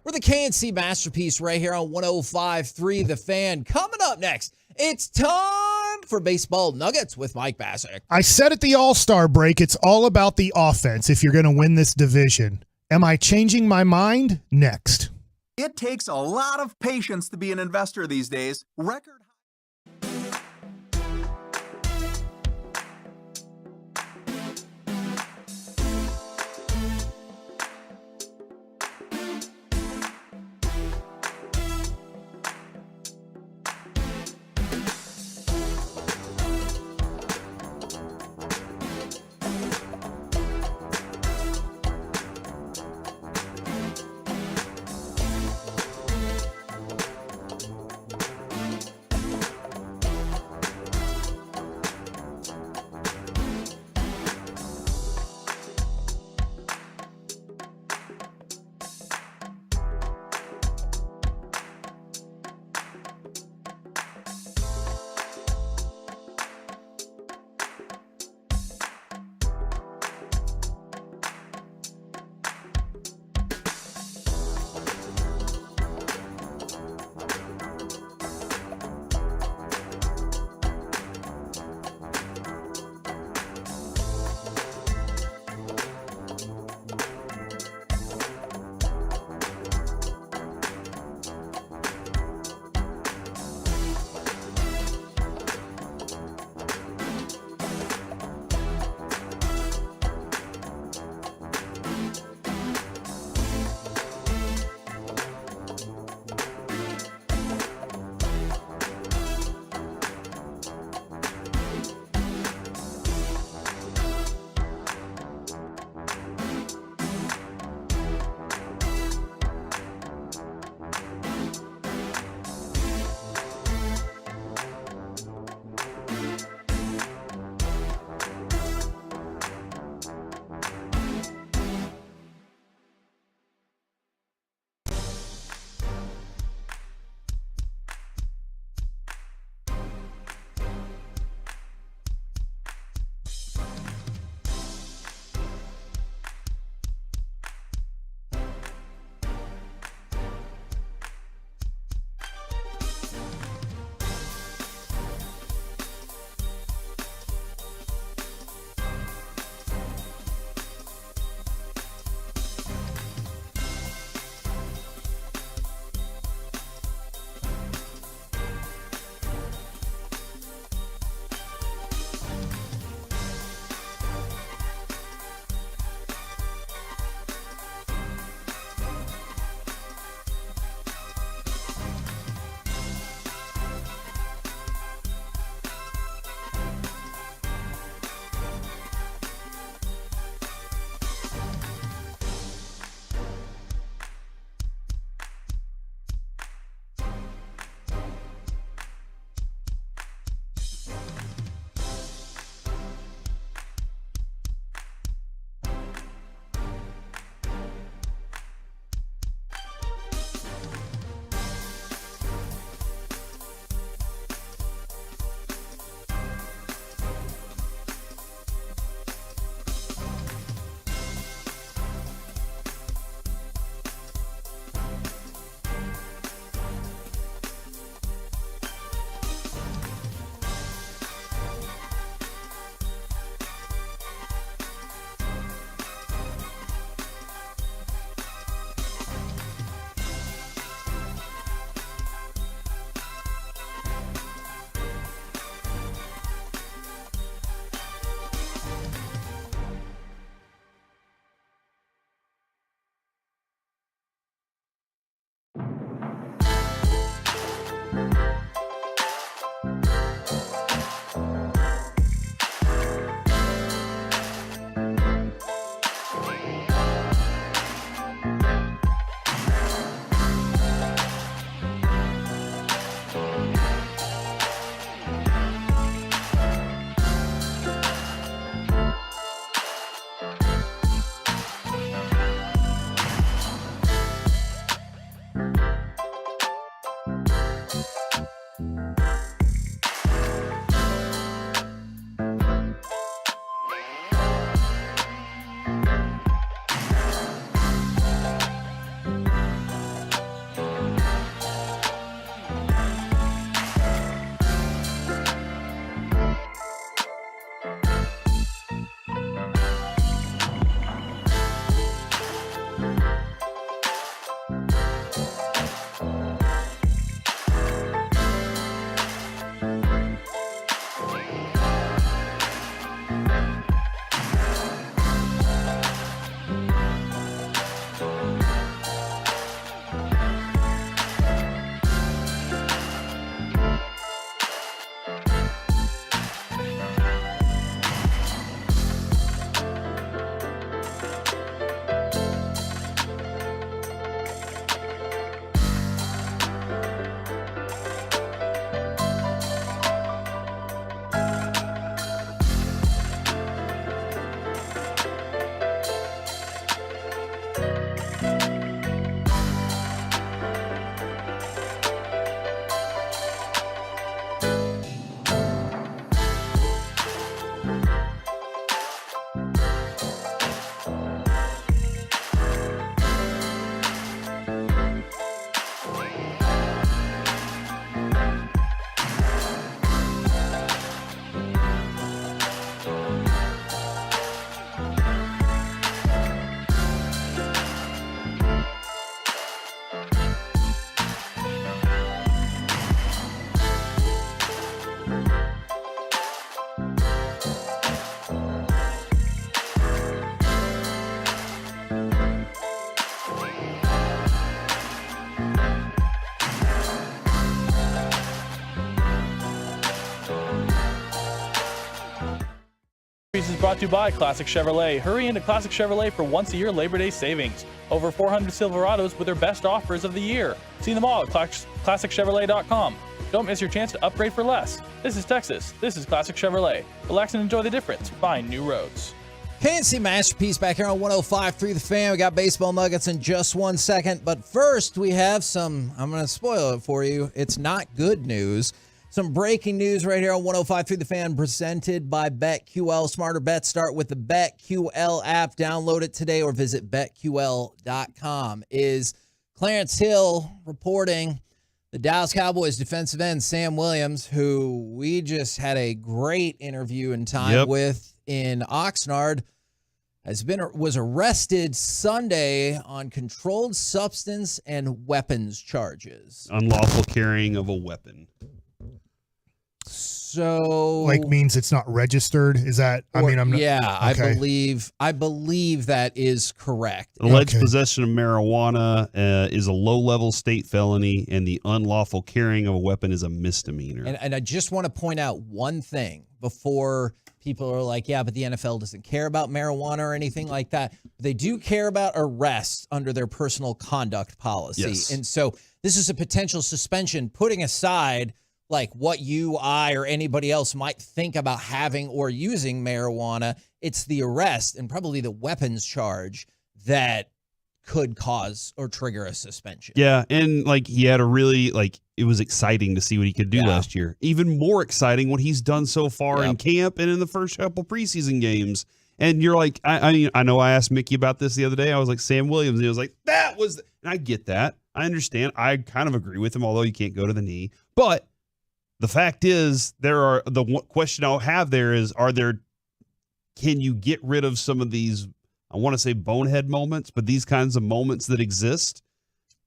We're the KNC Masterpiece right here on 105.3 The Fan. Coming up next, it's time for Baseball Nuggets with Mike Bassick. I said at the All-Star break, it's all about the offense if you're going to win this division. Am I changing my mind? Next. It takes a lot of patience to be an investor these days. Record News is brought to you by Classic Chevrolet. Hurry into Classic Chevrolet for once-a-year Labor Day savings. Over 400 Silverados with their best offers of the year. See them all at ClassicChevrolet.com. Don't miss your chance to upgrade for less. This is Texas. This is Classic Chevrolet. Relax and enjoy the difference. Find new roads. Fancy Masterpiece back here on 105.3 The Fan. We got baseball nuggets in just 1 second. But first, we have some, I'm going to spoil it for you. It's not good news. Some breaking news right here on 105.3 The Fan, presented by BetQL. Smarter bets start with the BetQL app. Download it today or visit BetQL.com. Is Clarence Hill reporting the Dallas Cowboys defensive end, Sam Williams, who we just had a great interview and time with in Oxnard, was arrested Sunday on controlled substance and weapons charges. Unlawful carrying of a weapon. So, means it's not registered. Is that? I'm not. Yeah, okay. I believe that is correct. Alleged possession of marijuana is a low-level state felony, and the unlawful carrying of a weapon is a misdemeanor. And I just want to point out one thing before people are like, yeah, but the NFL doesn't care about marijuana or anything like that. They do care about arrests under their personal conduct policy. Yes. And so this is a potential suspension, putting aside like what you, I, or anybody else might think about having or using marijuana. It's the arrest and probably the weapons charge that could cause or trigger a suspension. Yeah, and he had a really it was exciting to see what he could do last year. Even more exciting what he's done so far in camp and in the first couple preseason games. And you're like, I know I asked Mickey about this the other day. I was like, Sam Williams, and he was like, and I get that. I understand. I kind of agree with him, although you can't go to the knee. But the fact is, the question I'll have there is, can you get rid of some of these, I want to say bonehead moments, but these kinds of moments that exist?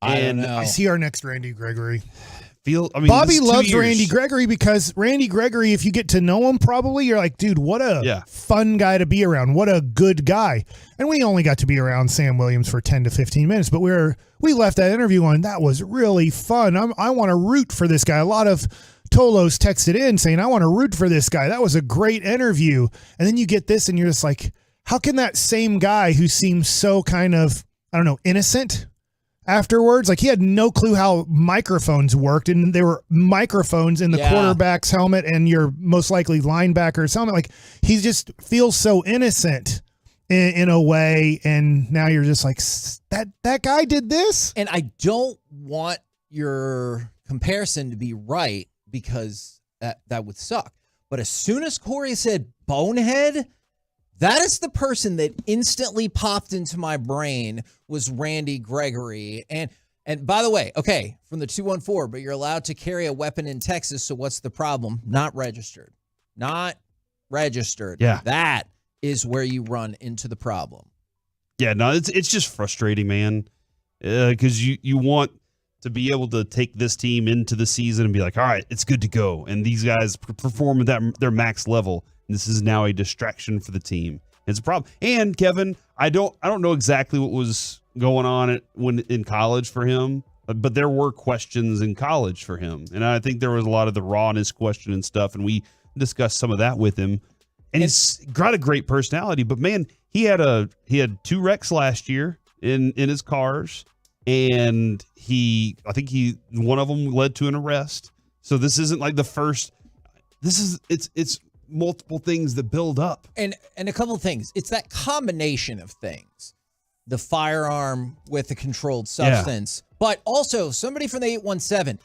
I don't know. I see our next Randy Gregory. Bobby loves Randy Gregory because Randy Gregory, if you get to know him, probably you're like, dude, what a fun guy to be around. What a good guy. And we only got to be around Sam Williams for 10 to 15 minutes, but we left that interview on, that was really fun. I want to root for this guy. A lot of Tolos texted in saying, I want to root for this guy. That was a great interview. And then you get this and you're just like, how can that same guy who seems so kind of, innocent afterwards, he had no clue how microphones worked, and there were microphones in the quarterback's helmet and your most likely linebacker's helmet. He just feels so innocent in a way, and now you're just like, that guy did this? And I don't want your comparison to be right, because that would suck. But as soon as Corey said bonehead, that is the person that instantly popped into my brain was Randy Gregory. And by the way, okay, from the 214, but you're allowed to carry a weapon in Texas, so what's the problem? Not registered. Not registered. Yeah. That is where you run into the problem. Yeah, no, it's just frustrating, man, because you want to be able to take this team into the season and be like, all right, it's good to go. And these guys perform at their max level. And this is now a distraction for the team. It's a problem. And Kevin, I don't know exactly what was going on when in college for him, but there were questions in college for him. And I think there was a lot of the rawness question and stuff. And we discussed some of that with him. And he's got a great personality, but man, he had 2 wrecks last year in his cars. And I think one of them led to an arrest. So this isn't like the first. It's multiple things that build up. And a couple of things. It's that combination of things. The firearm with the controlled substance, but also somebody from the 817.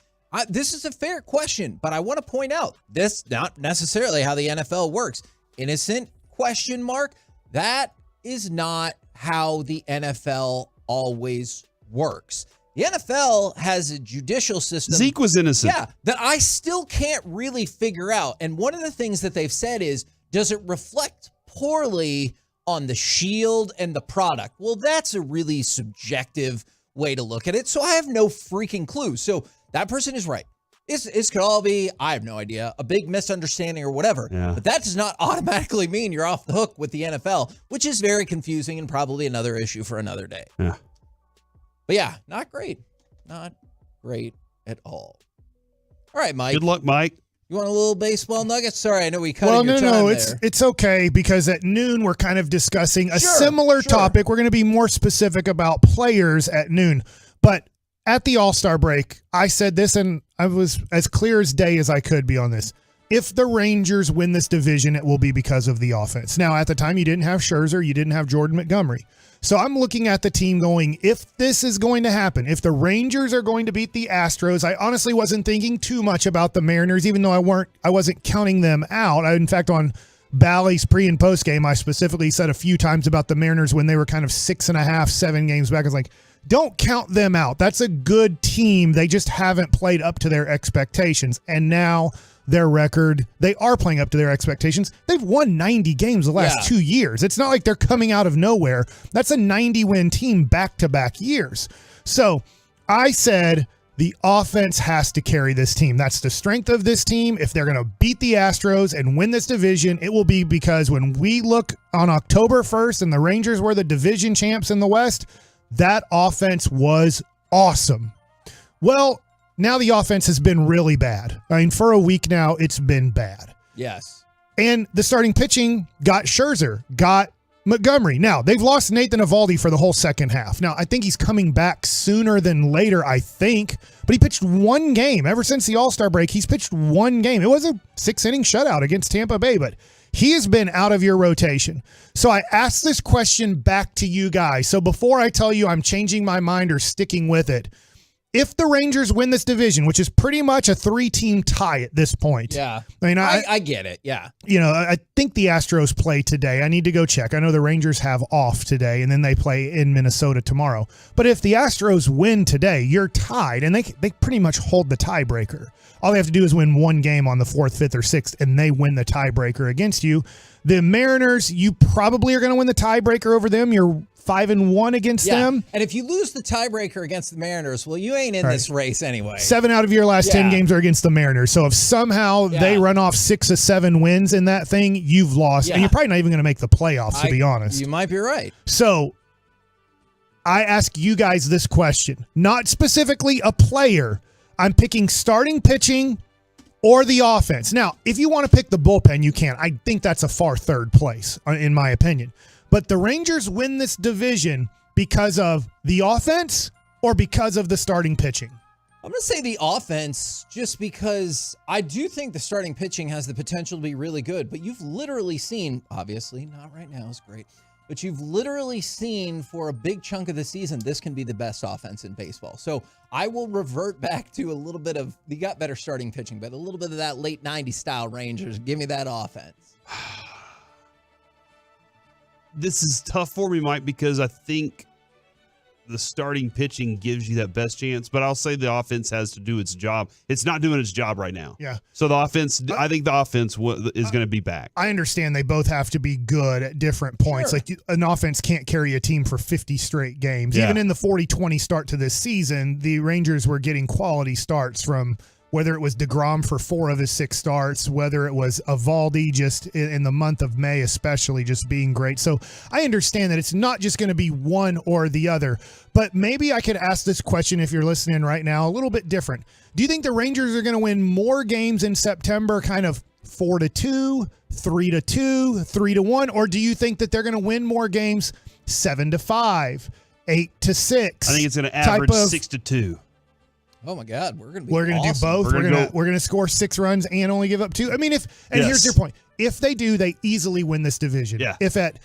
This is a fair question, but I want to point out this not necessarily how the NFL works. Innocent question mark. That is not how the NFL always works. The NFL has a judicial system. Zeke was innocent. Yeah, that I still can't really figure out. And one of the things that they've said is, does it reflect poorly on the shield and the product? Well, that's a really subjective way to look at it. So I have no freaking clue. So that person is right. This could all be, I have no idea, a big misunderstanding or whatever. Yeah. But that does not automatically mean you're off the hook with the NFL, which is very confusing and probably another issue for another day. Yeah. But yeah, not great. Not great at all. All right, Mike. Good luck, Mike. You want a little baseball nugget? Sorry, I know we cut Well, your time no, there. it's okay because at noon we're kind of discussing a similar topic. We're going to be more specific about players at noon. But at the All-Star break, I said this, and I was as clear as day as I could be on this. If the Rangers win this division, it will be because of the offense. Now, at the time, you didn't have Scherzer, you didn't have Jordan Montgomery. So I'm looking at the team going, if this is going to happen, if the Rangers are going to beat the Astros, I honestly wasn't thinking too much about the Mariners, even though I wasn't counting them out. In fact, on Bally's pre and post game, I specifically said a few times about the Mariners when they were kind of 6.5, 7 games back. I was like, don't count them out. That's a good team. They just haven't played up to their expectations. And now their record, they are playing up to their expectations. They've won 90 games the last 2 years. It's not like they're coming out of nowhere. That's a 90-win team back-to-back years. So I said the offense has to carry this team. That's the strength of this team. If they're going to beat the Astros and win this division, it will be because when we look on October 1st and the Rangers were the division champs in the West, that offense was awesome. Well, now the offense has been really bad. I mean, for a week now, it's been bad. Yes. And the starting pitching got Scherzer, got Montgomery. Now, they've lost Nathan Eovaldi for the whole second half. Now, I think he's coming back sooner than later, I think. But he pitched one game. Ever since the All-Star break, he's pitched one game. It was a 6-inning shutout against Tampa Bay, but he has been out of your rotation. So I asked this question back to you guys. So before I tell you I'm changing my mind or sticking with it, if the Rangers win this division, which is pretty much a 3-team tie at this point. Yeah. I mean, I get it. Yeah. You know, I think the Astros play today. I need to go check. I know the Rangers have off today, and then they play in Minnesota tomorrow. But if the Astros win today, you're tied, and they pretty much hold the tiebreaker. All they have to do is win one game on the 4th, 5th, or 6th, and they win the tiebreaker against you. The Mariners, you probably are going to win the tiebreaker over them. You're 5-1 against them. And if you lose the tiebreaker against the Mariners, well, you ain't in this race anyway. 7 out of your last 10 games are against the Mariners. So if somehow they run off 6 of 7 wins in that thing, you've lost. And you're probably not even going to make the playoffs, to be honest. You might be right. So I ask you guys this question. Not specifically a player. I'm picking starting pitching or the offense. Now, if you want to pick the bullpen, you can. I think that's a far third place, in my opinion. But the Rangers win this division because of the offense or because of the starting pitching? I'm going to say the offense just because I do think the starting pitching has the potential to be really good. But you've literally seen, obviously, not right now, it's great. But you've literally seen for a big chunk of the season, this can be the best offense in baseball. So I will revert back to a little bit of, you got better starting pitching, but a little bit of that late 90s style Rangers. Give me that offense. This is tough for me, Mike, because I think the starting pitching gives you that best chance, but I'll say the offense has to do its job. It's not doing its job right now. Yeah. So the offense, I think the offense is going to be back. I understand they both have to be good at different points. Like an offense can't carry a team for 50 straight games. Yeah. Even in the 40-20 start to this season, the Rangers were getting quality starts from whether it was DeGrom for 4 of his 6 starts, whether it was Eovaldi just in the month of May especially just being great. So I understand that it's not just going to be one or the other, but maybe I could ask this question if you're listening right now a little bit different. Do you think the Rangers are going to win more games in September, kind of 4-2, 3-2, 3-1, or do you think that they're going to win more games 7-5, 8-6? I think it's going to average 6-2. Oh my God, we're going to do both. We're going to score 6 runs and only give up 2. I mean, here's your point. If they do, they easily win this division. Yeah. If at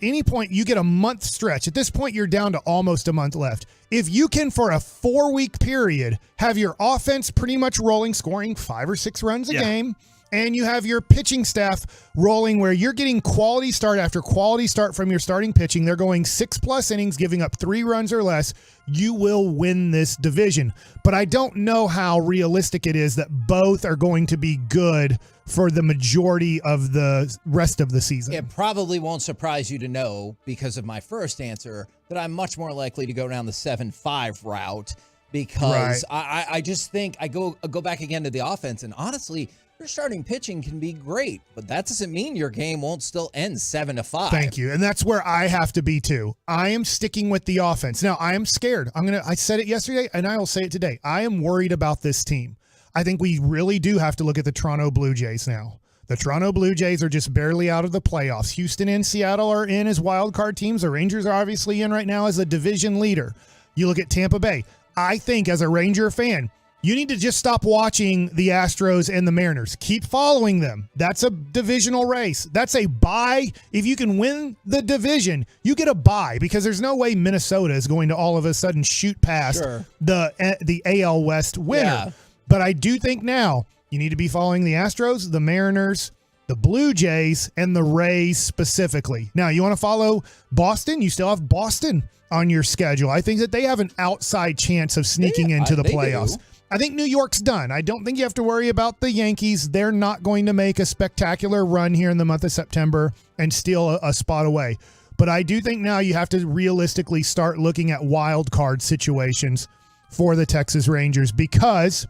any point you get a month stretch, at this point you're down to almost a month left. If you can, for a 4-week period, have your offense pretty much rolling, scoring 5 or 6 runs a game, and you have your pitching staff rolling where you're getting quality start after quality start from your starting pitching. They're going 6+ innings, giving up 3 runs or less. You will win this division. But I don't know how realistic it is that both are going to be good for the majority of the rest of the season. It probably won't surprise you to know, because of my first answer, that I'm much more likely to go down the 7-5 route, because I just think I go back again to the offense, and honestly, your starting pitching can be great, but that doesn't mean your game won't still end 7-5. Thank you. And that's where I have to be too. I am sticking with the offense. Now, I am scared. I said it yesterday and I will say it today. I am worried about this team. I think we really do have to look at the Toronto Blue Jays now. The Toronto Blue Jays are just barely out of the playoffs. Houston and Seattle are in as wild card teams. The Rangers are obviously in right now as a division leader. You look at Tampa Bay. I think as a Ranger fan, you need to just stop watching the Astros and the Mariners. Keep following them. That's a divisional race. That's a bye. If you can win the division, you get a bye because there's no way Minnesota is going to all of a sudden shoot past the AL West winner. Yeah. But I do think now you need to be following the Astros, the Mariners, the Blue Jays, and the Rays specifically. Now, you want to follow Boston? You still have Boston on your schedule. I think that they have an outside chance of sneaking into the playoffs. I think New York's done. I don't think you have to worry about the Yankees. They're not going to make a spectacular run here in the month of September and steal a spot away. But I do think now you have to realistically start looking at wild card situations for the Texas Rangers because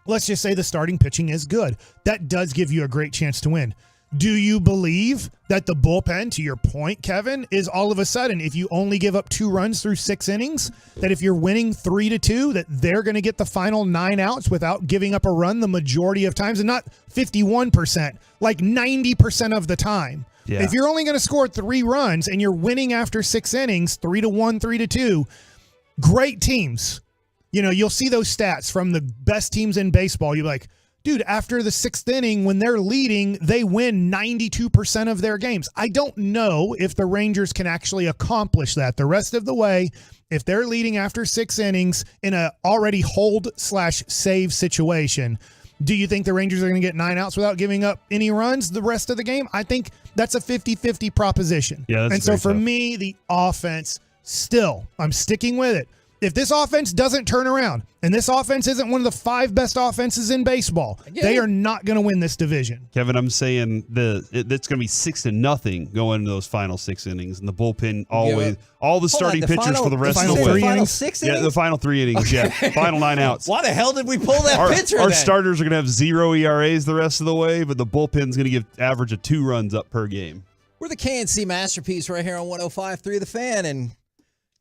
let's just say the starting pitching is good. That does give you a great chance to win. Do you believe that the bullpen, to your point, Kevin, is all of a sudden, if you only give up 2 runs through 6 innings, that if you're winning 3-2, that they're going to get the final 9 outs without giving up a run the majority of times, and not 51%, like 90% of the time? Yeah. If you're only going to score 3 runs and you're winning after 6 innings, 3-1, 3-2, great teams. You know, you'll see those stats from the best teams in baseball. You're like, dude, after the 6th inning, when they're leading, they win 92% of their games. I don't know if the Rangers can actually accomplish that the rest of the way. If they're leading after 6 innings in a already hold/save situation, do you think the Rangers are going to get 9 outs without giving up any runs the rest of the game? I think that's a 50-50 proposition. Yeah, and so for me, the offense, still, I'm sticking with it. If this offense doesn't turn around, and this offense isn't one of the 5 best offenses in baseball, they are not going to win this division. Kevin, I'm saying it's going to be 6-0 going into those final 6 innings, and the bullpen always all the starting pitchers for the rest of the way. Final 6 innings? Yeah, the final 3 innings. Yeah, final 9 outs. Why the hell did we pull that pitcher? Our starters are going to have 0 ERAs the rest of the way, but the bullpen's going to give average of 2 runs up per game. We're the KNC Masterpiece right here on 105.3 The Fan, and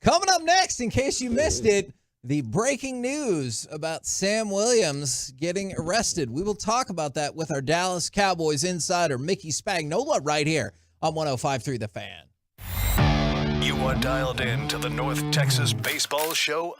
coming up next, in case you missed it, the breaking news about Sam Williams getting arrested. We will talk about that with our Dallas Cowboys insider, Mickey Spagnola, right here on 105.3 The Fan. You are dialed in to the North Texas Baseball Show.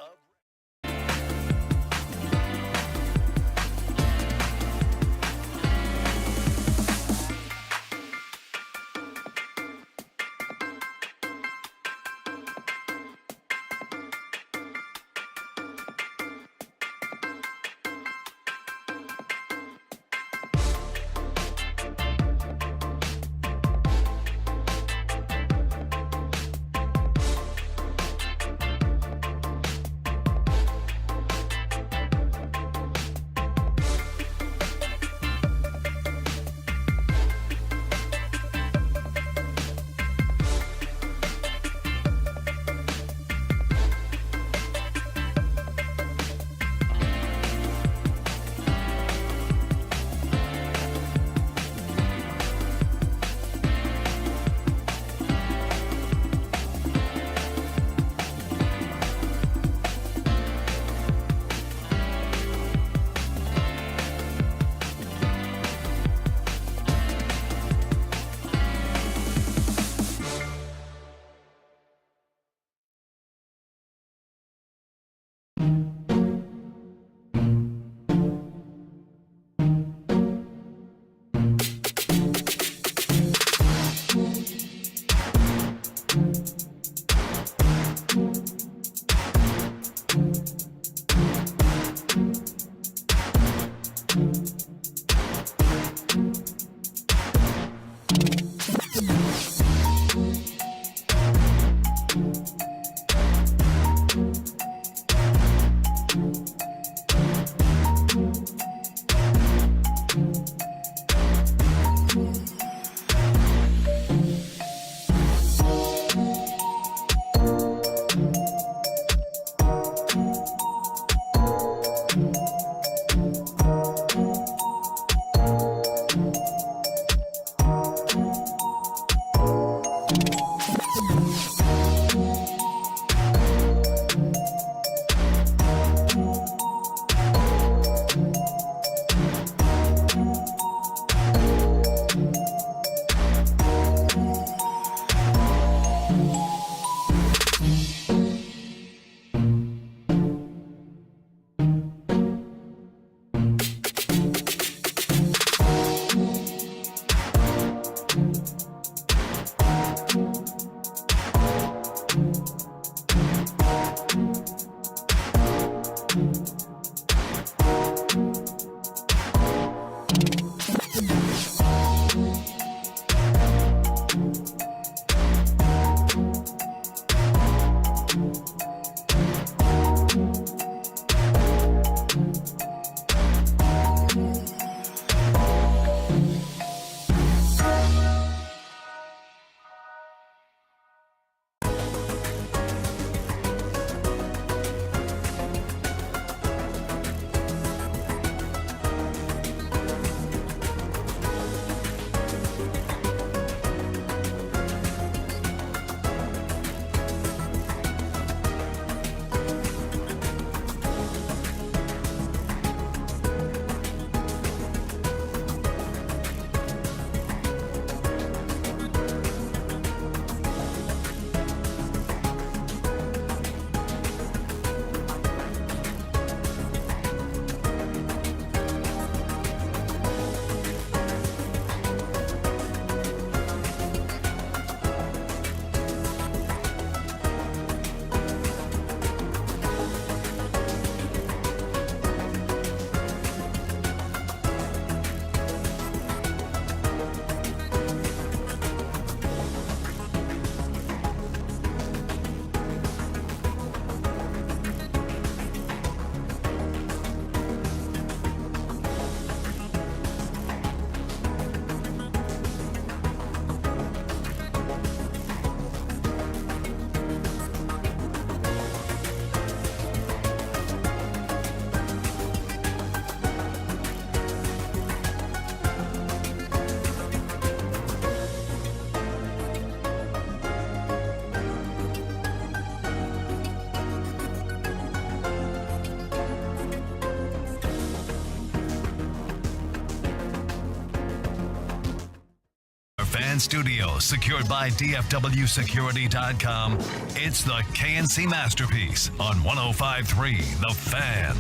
Fan Studios, secured by DFWSecurity.com, it's the KNC Masterpiece on 105.3 The Fan.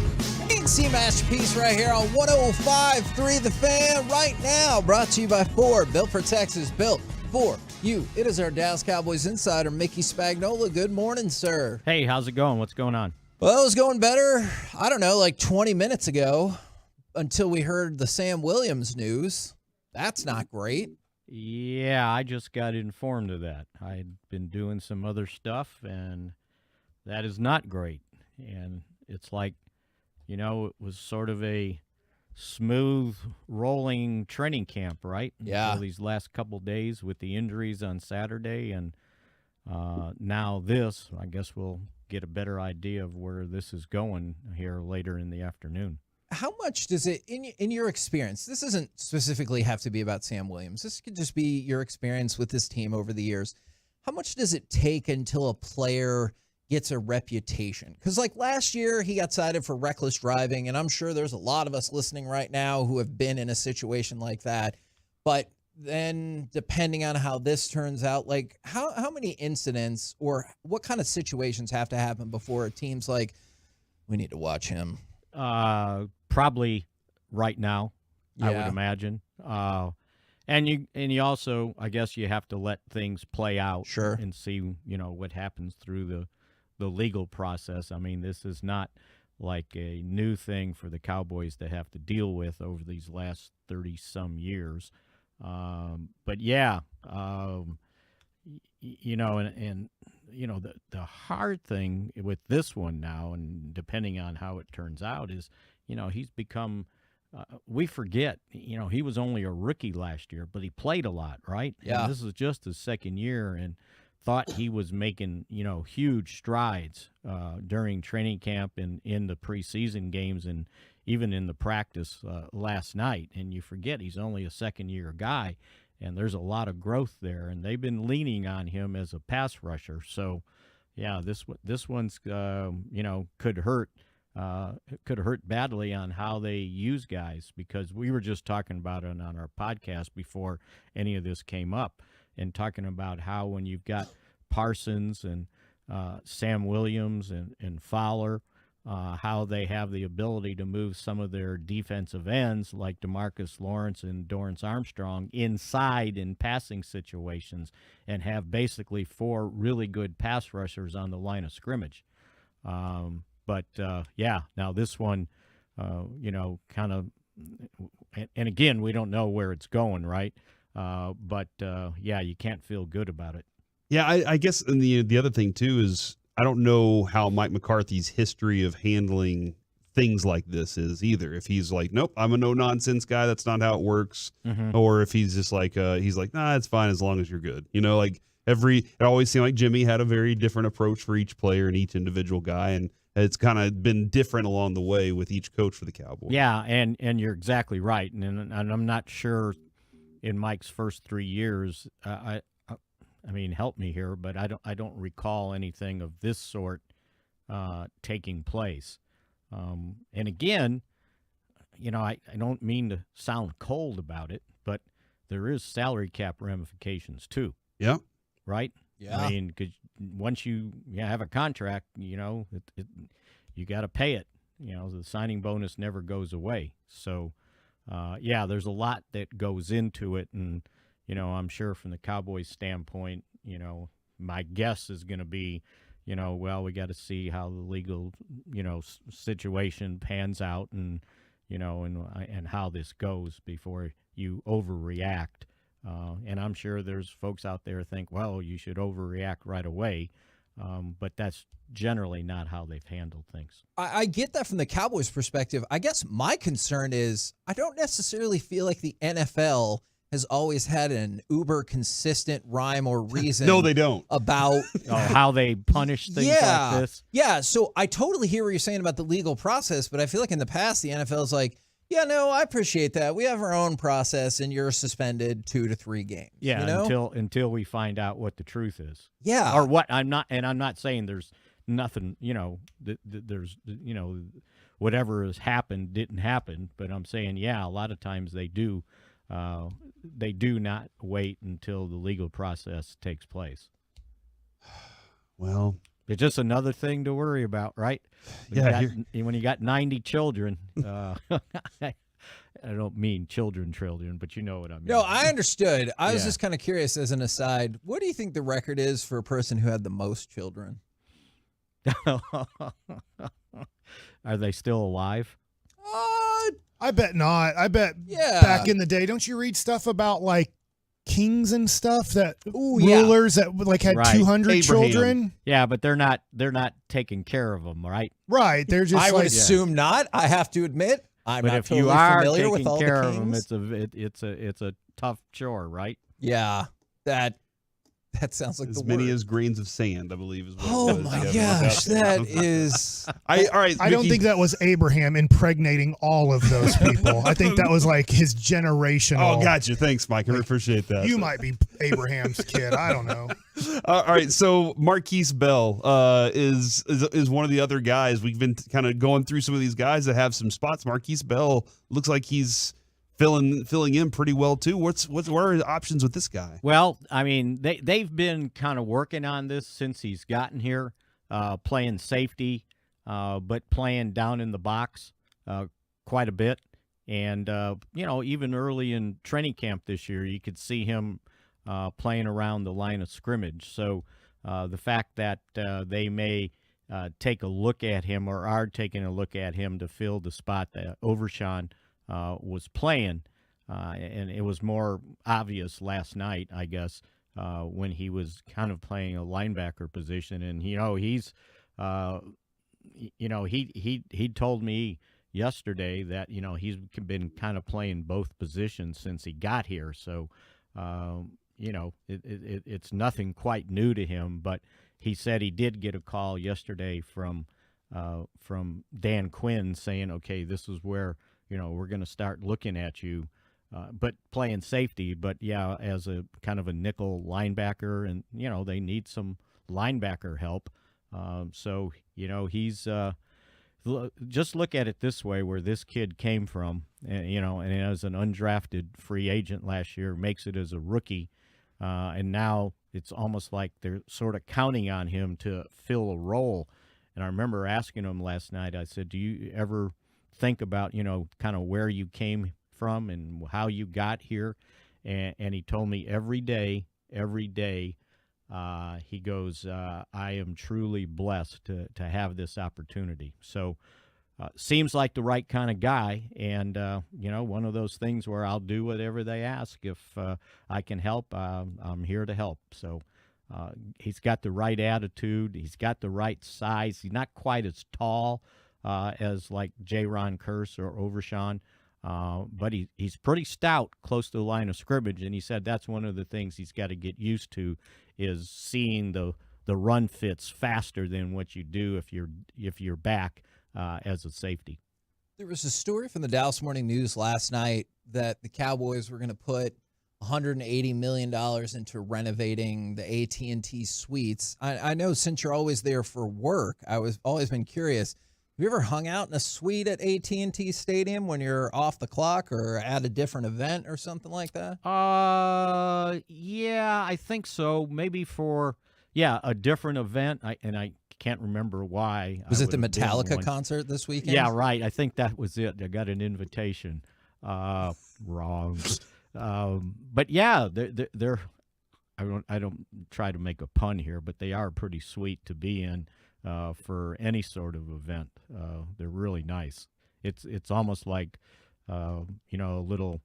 KNC Masterpiece right here on 105.3 The Fan right now. Brought to you by Ford. Built for Texas. Built for you. It is our Dallas Cowboys insider, Mickey Spagnola. Good morning, sir. Hey, how's it going? What's going on? Well, it was going better, I don't know, like 20 minutes ago until we heard the Sam Williams news. That's not great. Yeah, I just got informed of that. I'd been doing some other stuff, and that is not great. And it's like, it was sort of a smooth rolling training camp, right? Yeah. Until these last couple days with the injuries on Saturday, and now this, I guess we'll get a better idea of where this is going here later in the afternoon. How much does it, in your experience, this doesn't specifically have to be about Sam Williams. This could just be your experience with this team over the years. How much does it take until a player gets a reputation? Because like last year, he got cited for reckless driving, and I'm sure there's a lot of us listening right now who have been in a situation like that. But then depending on how this turns out, like how many incidents or what kind of situations have to happen before a team's like, we need to watch him? Probably right now, I Yeah. would imagine. And you also, I guess you have to let things play out, Sure, and see, what happens through the legal process. I mean, this is not like a new thing for the Cowboys to have to deal with over these last 30-some years. But yeah, the hard thing with this one now, and depending on how it turns out, is, he's become, we forget, he was only a rookie last year, but he played a lot, right? Yeah. And this is just his second year, and thought he was making, huge strides during training camp and in the preseason games and even in the practice last night. And you forget he's only a second-year guy, and there's a lot of growth there, and they've been leaning on him as a pass rusher. So, yeah, this one's could hurt. It could hurt badly on how they use guys, because we were just talking about it on our podcast before any of this came up, and talking about how when you've got Parsons and Sam Williams and Fowler, how they have the ability to move some of their defensive ends like DeMarcus Lawrence and Dorrance Armstrong inside in passing situations, and have basically 4 really good pass rushers on the line of scrimmage. But now this one, kind of, and again, we don't know where it's going, right? But you can't feel good about it. Yeah, I guess, and the other thing too is, I don't know how Mike McCarthy's history of handling things like this is either. If he's like, nope, I'm a no-nonsense guy, that's not how it works. Mm-hmm. Or if he's just like, nah, it's fine as long as you're good. It always seemed like Jimmy had a very different approach for each player and each individual guy, and it's kind of been different along the way with each coach for the Cowboys. Yeah, and you're exactly right. And I'm not sure in Mike's first 3 years, I mean, help me here, but I don't recall anything of this sort taking place. And again, I don't mean to sound cold about it, but there is salary cap ramifications too. Yeah. Right? Yeah. I mean, because once you have a contract, you got to pay it. The signing bonus never goes away. So, there's a lot that goes into it, and I'm sure from the Cowboys' standpoint, my guess is going to be, well, we got to see how the legal, situation pans out, and and how this goes before you overreact. And I'm sure there's folks out there think, well, you should overreact right away. But that's generally not how they've handled things. I get that from the Cowboys' perspective. I guess my concern is I don't necessarily feel like the NFL has always had an uber consistent rhyme or reason. No, they don't. About how they punish things like this. Yeah, so I totally hear what you're saying about the legal process, but I feel like in the past the NFL is like, yeah, no, I appreciate that. We have our own process, and you're suspended 2 to 3 games. Yeah, until we find out what the truth is. Yeah, or what. I'm not saying there's nothing. There's whatever has happened didn't happen, but I'm saying a lot of times they do they do not wait until the legal process takes place. Well, it's just another thing to worry about, right? When you got 90 children, I don't mean children, but you know what I mean. No, I understood. I was just kind of curious as an aside. What do you think the record is for a person who had the most children? Are they still alive? I bet not. I bet back in the day, don't you read stuff about like kings and stuff that rulers that like had 200 children? Yeah, but they're not taking care of them, right? Right. They're just I would assume not. I have to admit. I'm but not if totally you are familiar taking with all care the of them, kings. it's a tough chore, right? Yeah, that sounds like as the many word. as grains of sand, I believe is what Oh it was. my Yeah, gosh, that is. All right, I don't Mickey. think that was Abraham impregnating all of those people. I think that was like his generational. Oh, gotcha. Thanks, Mike. I appreciate that. You might be Abraham's kid. I don't know. All right, so Marquise Bell is one of the other guys. We've been kind of going through some of these guys that have some spots. Marquise Bell looks like he's filling in pretty well too. What are his options with this guy? Well, I mean, they've been kind of working on this since he's gotten here, playing safety, but playing down in the box quite a bit. And even early in training camp this year, you could see him playing around the line of scrimmage. So the fact that they may take a look at him or are taking a look at him to fill the spot that Overshawn was playing, and it was more obvious last night, I guess, when he was kind of playing a linebacker position. And he's he told me yesterday that he's been kind of playing both positions since he got here. So it's nothing quite new to him. But he said he did get a call yesterday from Dan Quinn saying, okay, this is where we're going to start looking at you, but playing safety, but as a kind of a nickel linebacker, and they need some linebacker help. So he's just look at it this way, where this kid came from, and as an undrafted free agent last year, makes it as a rookie, and now it's almost like they're sort of counting on him to fill a role. And I remember asking him last night, I said, do you ever think about, kind of where you came from and how you got here? And he told me every day, he goes, I am truly blessed to have this opportunity. So seems like the right kind of guy. And, one of those things where I'll do whatever they ask. If I can help, I'm here to help. So he's got the right attitude. He's got the right size. He's not quite as tall as like J-Ron Curse or Overshawn, but he's pretty stout close to the line of scrimmage, and he said that's one of the things he's got to get used to, is seeing the run fits faster than what you do if you're back as a safety. There was a story from the Dallas Morning News last night that the Cowboys were going to put $180 million into renovating the AT&T suites. I know since you're always there for work, always been curious. Have you ever hung out in a suite at AT&T Stadium when you're off the clock or at a different event or something like that? Yeah, I think so. Maybe for a different event. I can't remember why. Was it the Metallica concert this weekend? Yeah, right. I think that was it. I got an invitation. Wrong. But yeah, they're I don't try to make a pun here, but they are pretty sweet to be in for any sort of event. They're really nice. It's almost like a little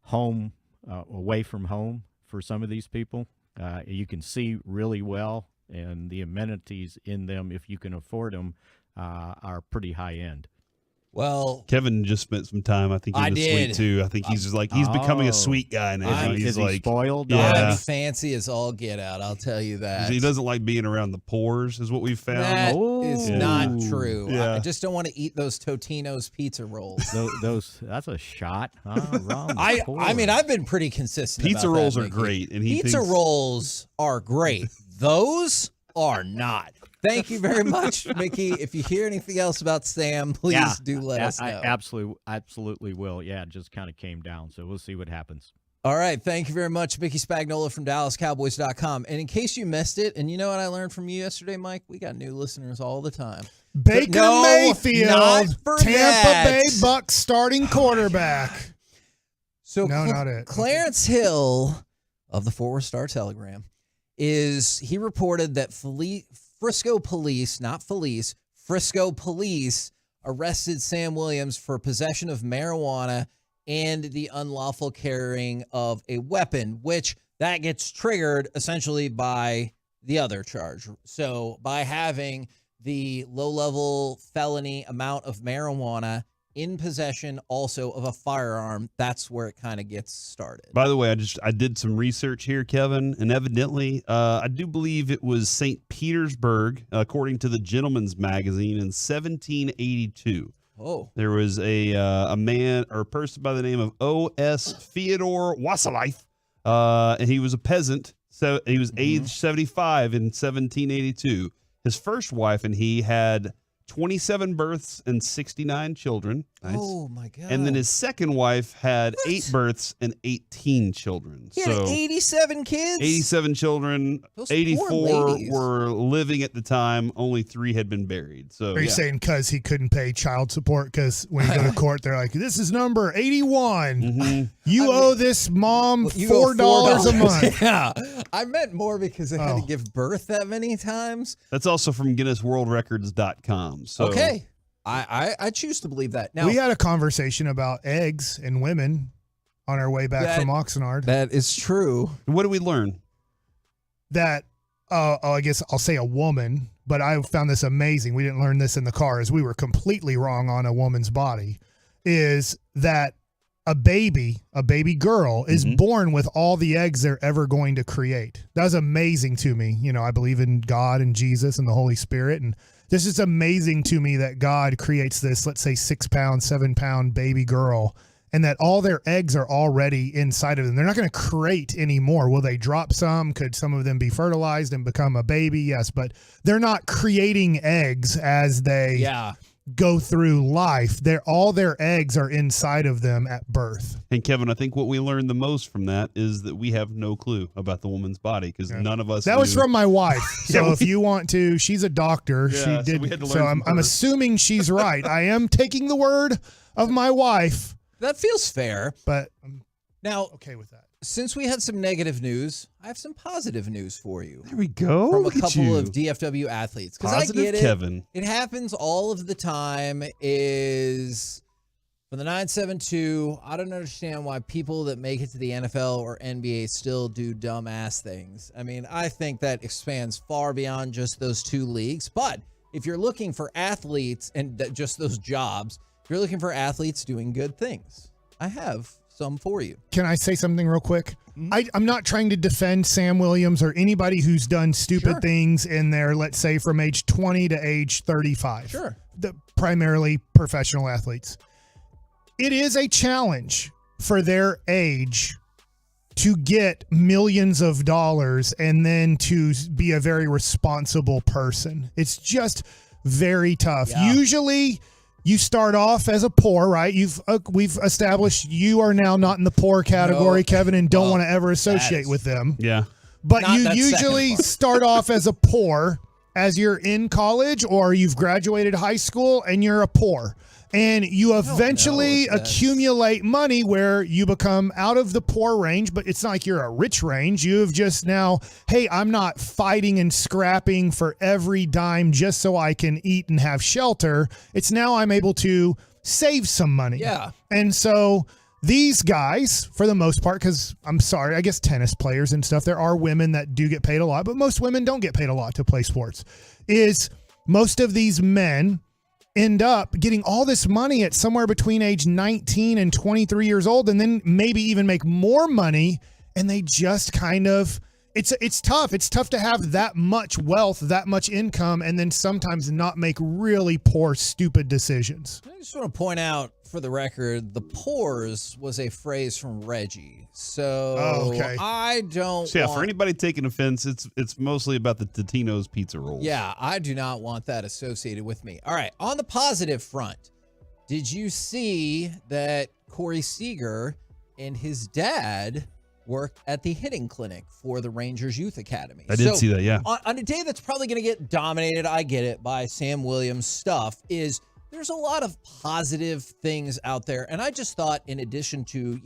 home away from home for some of these people. You can see really well, and the amenities in them, if you can afford them, are pretty high end. Well, Kevin just spent some time, I think, in the suite too. I think he's just like he's becoming a sweet guy now. Is he spoiled? I'm fancy as all get out. I'll tell you that. He doesn't like being around the pores, is what we've found. That is not true. Yeah. I just don't want to eat those Totino's pizza rolls. That's a shot. Wrong. I mean, I've been pretty consistent. Pizza about rolls that, are Mickey. great, and pizza rolls are great. Those are not. Thank you very much, Mickey. If you hear anything else about Sam, please do let us know. I absolutely will. Yeah, it just kind of came down, so we'll see what happens. All right. Thank you very much, Mickey Spagnola from DallasCowboys.com. And in case you missed it, and you know what I learned from you yesterday, Mike? We got new listeners all the time. Baker Mayfield, Tampa Bay Bucks starting quarterback. So no, not it. Clarence Hill of the Fort Worth Star-Telegram he reported that Frisco police arrested Sam Williams for possession of marijuana and the unlawful carrying of a weapon, which that gets triggered essentially by the other charge. So by having the low-level felony amount of marijuana in possession also of a firearm, that's where it kind of gets started. By the way, I did some research here, Kevin, and evidently I do believe it was St. Petersburg, according to the Gentleman's Magazine, in 1782. Oh. There was a man or a person by the name of O.S. Fyodor Wasyliv, and he was a peasant. So he was aged 75 in 1782. His first wife and he had 27 births and 69 children. Nice. Oh, my God. And then his second wife had 8 births and 18 children. He had 87 kids? 87 children. Those 84 poor ladies. were living at the time. Only 3 had been buried. So Are you saying because he couldn't pay child support? Because when you go to court, they're like, this is number 81. You owe this mom $4 a month. Yeah. I meant more because they had to give birth that many times. That's also from GuinnessWorldRecords.com. So. Okay. I choose to believe that. Now, we had a conversation about eggs and women on our way back from Oxnard. That is true. What did we learn? That, I guess I'll say a woman, but I found this amazing. We didn't learn this in the car as we were completely wrong on a woman's body, is that a baby girl is born with all the eggs they're ever going to create. That was amazing to me. You know, I believe in God and Jesus and the Holy Spirit, and this is amazing to me that God creates this, let's say 6-pound, 7-pound baby girl, and that all their eggs are already inside of them. They're not going to create anymore. Will they drop some? Could some of them be fertilized and become a baby? Yes, but they're not creating eggs as they go through life. All their eggs are inside of them at birth. And Kevin, I think what we learned the most from that is that we have no clue about the woman's body because none of us. That was from my wife. So if you want to, she's a doctor. Yeah, she did. so we had to learn So from I'm her. assuming she's right. I am taking the word of my wife. That feels fair. But I'm now okay with that. Since we had some negative news, I have some positive news for you. There we go. From a Look at couple you. of DFW athletes. Because I Positive get it. Kevin. It happens all of the time. Is for the 972, I don't understand why people that make it to the NFL or NBA still do dumbass things. I mean, I think that expands far beyond just those 2 leagues. But if you're looking for athletes and just those jobs, if you're looking for athletes doing good things, I have some for you. Can I say something real quick? I'm not trying to defend Sam Williams or anybody who's done stupid things in their, let's say, from age 20 to age 35. Sure. Primarily professional athletes. It is a challenge for their age to get millions of dollars and then to be a very responsible person. It's just very tough. Yeah. Usually you start off as a poor, right? We've established you are now not in the poor category, No. Kevin, and don't Well, want to ever associate is- with them. Yeah. But Not you that usually second part. start off as a poor as you're in college or you've graduated high school and you're a poor. And you eventually accumulate money where you become out of the poor range, but it's not like you're a rich range. You've just now, hey, I'm not fighting and scrapping for every dime just so I can eat and have shelter. It's now I'm able to save some money. Yeah. And so these guys, for the most part, because I'm sorry, I guess tennis players and stuff, there are women that do get paid a lot, but most women don't get paid a lot to play sports, is most of these men end up getting all this money at somewhere between age 19 and 23 years old, and then maybe even make more money, and they just kind of It's tough. It's tough to have that much wealth, that much income, and then sometimes not make really poor, stupid decisions. I just want to point out, for the record, the pores was a phrase from Reggie. So okay. I don't So yeah, want, for anybody taking offense, it's mostly about the Totino's pizza rolls. Yeah, I do not want that associated with me. All right, on the positive front, did you see that Corey Seager and his dad worked at the hitting clinic for the Rangers Youth Academy? I did see that, yeah. On a day that's probably going to get dominated, I get it, by Sam Williams stuff, is there's a lot of positive things out there. And I just thought, in addition to,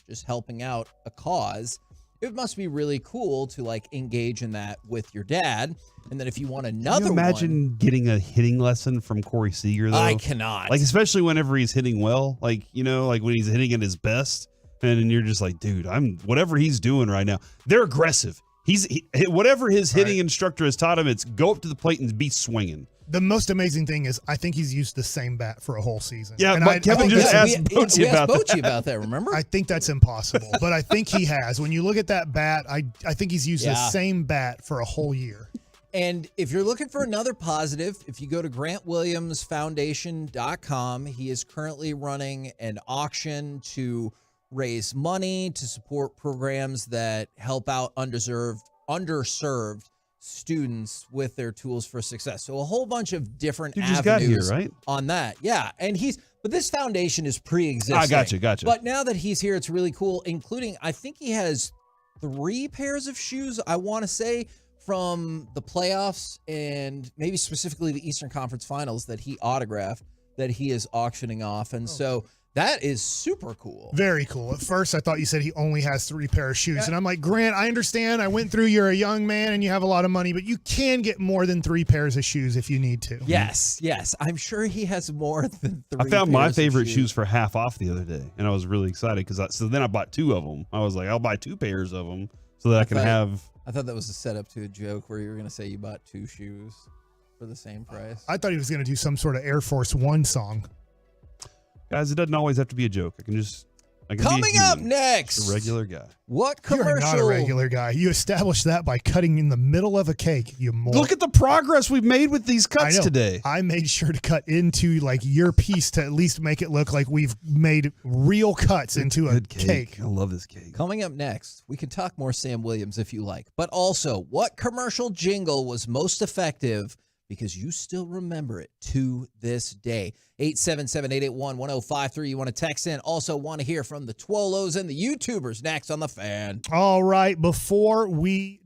just helping out a cause, it must be really cool to like engage in that with your dad. And then if you want another Can you imagine getting a hitting lesson from Corey Seager, though? I cannot. Like, especially whenever he's hitting well, like when he's hitting at his best. And you're just like, dude, whatever he's doing right now. They're aggressive. Whatever his hitting instructor has taught him, it's go up to the plate and be swinging. The most amazing thing is I think he's used the same bat for a whole season. Yeah, but Kevin just asked Bochy about that, remember? I think that's impossible, but I think he has. When you look at that bat, I think he's used the same bat for a whole year. And if you're looking for another positive, if you go to GrantWilliamsFoundation.com, he is currently running an auction to raise money to support programs that help out underserved students with their tools for success. So a whole bunch of different avenues got here, right? on that. Yeah. And but this foundation is pre-existing. I gotcha. But now that he's here, it's really cool, including, I think he has 3 pairs of shoes, I want to say, from the playoffs and maybe specifically the Eastern Conference Finals that he autographed, that he is auctioning off. And so that is super cool. Very cool. At first, I thought you said he only has 3 pair of shoes. And I'm like, Grant, I understand. I went through, you're a young man and you have a lot of money, but you can get more than 3 pairs of shoes if you need to. Yes. I'm sure he has more than 3 I found my pairs of favorite shoes for half off the other day, and I was really excited because so then I bought 2 of them. I was like, I'll buy 2 pairs of them so that I can have. I thought that was a setup to a joke where you were going to say you bought 2 shoes for the same price. I thought he was going to do some sort of Air Force One song. Guys, it doesn't always have to be a joke. I can Coming be a human. up next, Just a regular guy. What commercial? You're not a regular guy. You established that by cutting in the middle of a cake, you moron. Look at the progress we've made with these cuts today. I made sure to cut into like your piece to at least make it look like we've made real cuts into a cake. I love this cake. Coming up next, we can talk more Sam Williams if you like, but also what commercial jingle was most effective because you still remember it to this day. 877-881-1053. You want to text in. Also want to hear from the Twolos and the YouTubers next on The Fan. All right, before we...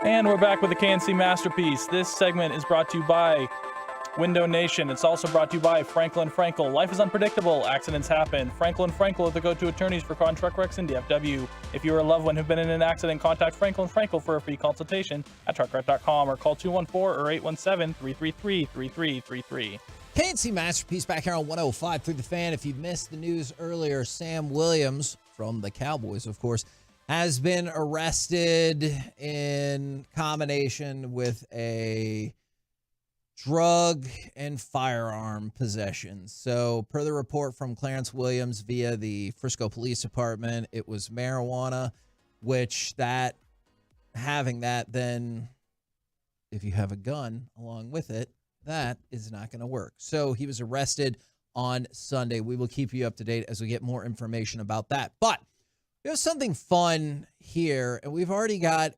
And we're back with the KNC Masterpiece. This segment is brought to you by Window Nation. It's also brought to you by Franklin Frankel. Life is unpredictable. Accidents happen. Franklin Frankel are the go-to attorneys for car and truck wrecks in DFW. If you or a loved one have been in an accident, contact Franklin Frankel for a free consultation at truckwreck.com or call 214 or 817-333-3333. KNC Masterpiece back here on 105 through the Fan. If you missed the news earlier, Sam Williams from the Cowboys, of course, has been arrested in combination with a drug and firearm possession. So per the report from Clarence Williams via the Frisco Police Department, it was marijuana, which having that, then if you have a gun along with it, that is not going to work. So he was arrested on Sunday. We will keep you up to date as we get more information about that. But we have something fun here, and we've already got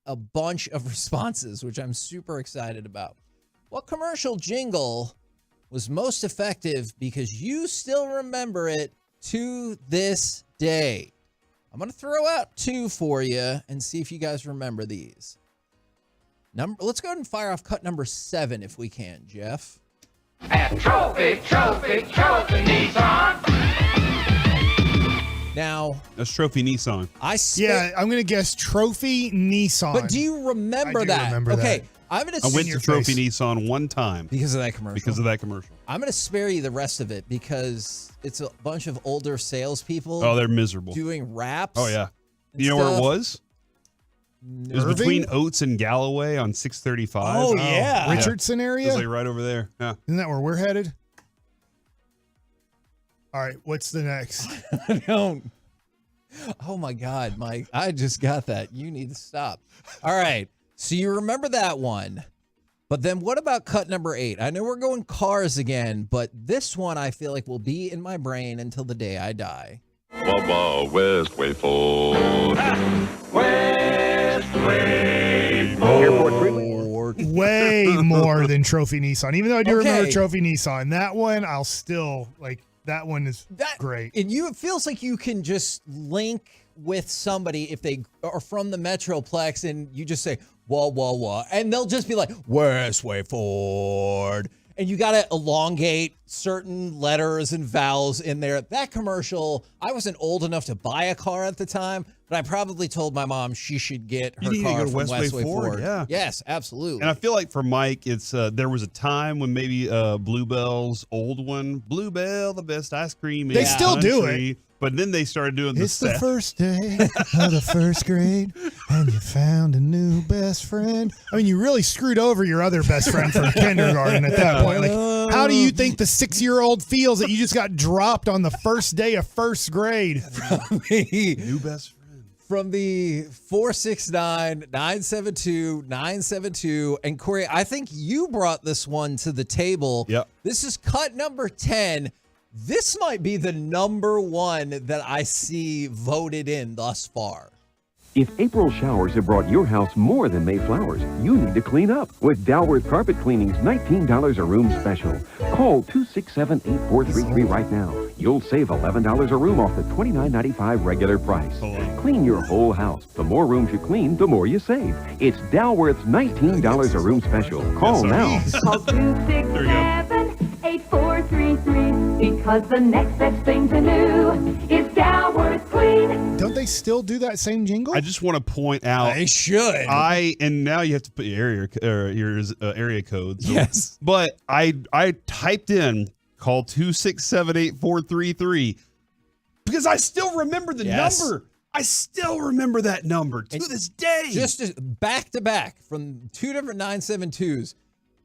a bunch of responses, which I'm super excited about. What commercial jingle was most effective because you still remember it to this day? I'm going to throw out two for you and see if you guys remember these. Let's go ahead and fire off cut number 7 if we can, Jeff. And trophy, Nissan. Now, that's Trophy Nissan. I'm going to guess Trophy Nissan. But do you remember that? Okay, I went to Trophy Nissan one time because of that commercial. I'm going to spare you the rest of it because it's a bunch of older salespeople. Oh, they're miserable. Doing raps. Oh, yeah. You know where it was? It was between Oates and Galloway on 635. Oh, yeah. Richardson area? It was like right over there. Yeah. Isn't that where we're headed? All right, what's the next? Oh my God, Mike. I just got that. You need to stop. All right. So you remember that one. But then what about cut number 8? I know we're going cars again, but this one I feel like will be in my brain until the day I die. Westway Ford. Westway Ford. Way more than Trophy Nissan. Even though I do remember Trophy Nissan, that one I'll still like. That one is great. And it feels like you can just link with somebody if they are from the Metroplex and you just say, wah, wah, wah. And they'll just be like, Westway Ford. And you got to elongate certain letters and vowels in there. That commercial, I wasn't old enough to buy a car at the time, but I probably told my mom she should get her car from Westway Ford. Yeah. Yes, absolutely. And I feel like for Mike, it's there was a time when maybe Bluebell's old one, Bluebell, the best ice cream in They still do country. it. But then they started doing It's the first day of the first grade, and you found a new best friend. I mean, you really screwed over your other best friend from kindergarten at that point. Like, how do you think the 6-year-old feels that you just got dropped on the first day of first grade? New best friend. From the 469-972-972. And Corey, I think you brought this one to the table. Yep. This is cut number 10. This might be the number one that I see voted in thus far. If April showers have brought your house more than May flowers, you need to clean up with Dalworth Carpet Cleaning's $19 a room special. Call 267-8433 right now. You'll save $11 a room off the $29.95 regular price. Clean your whole house. The more rooms you clean, the more you save. It's Dalworth's $19 a room special. Call now. Call 267-8433 because the next best thing to do is Dalworth Queen. Don't they still do that same jingle? I just want to point out They should. and now you have to put your area codes. Yes. But I typed in call 267-8433 because I still remember the number. I still remember that number to this day. Just back to back from two different 972s.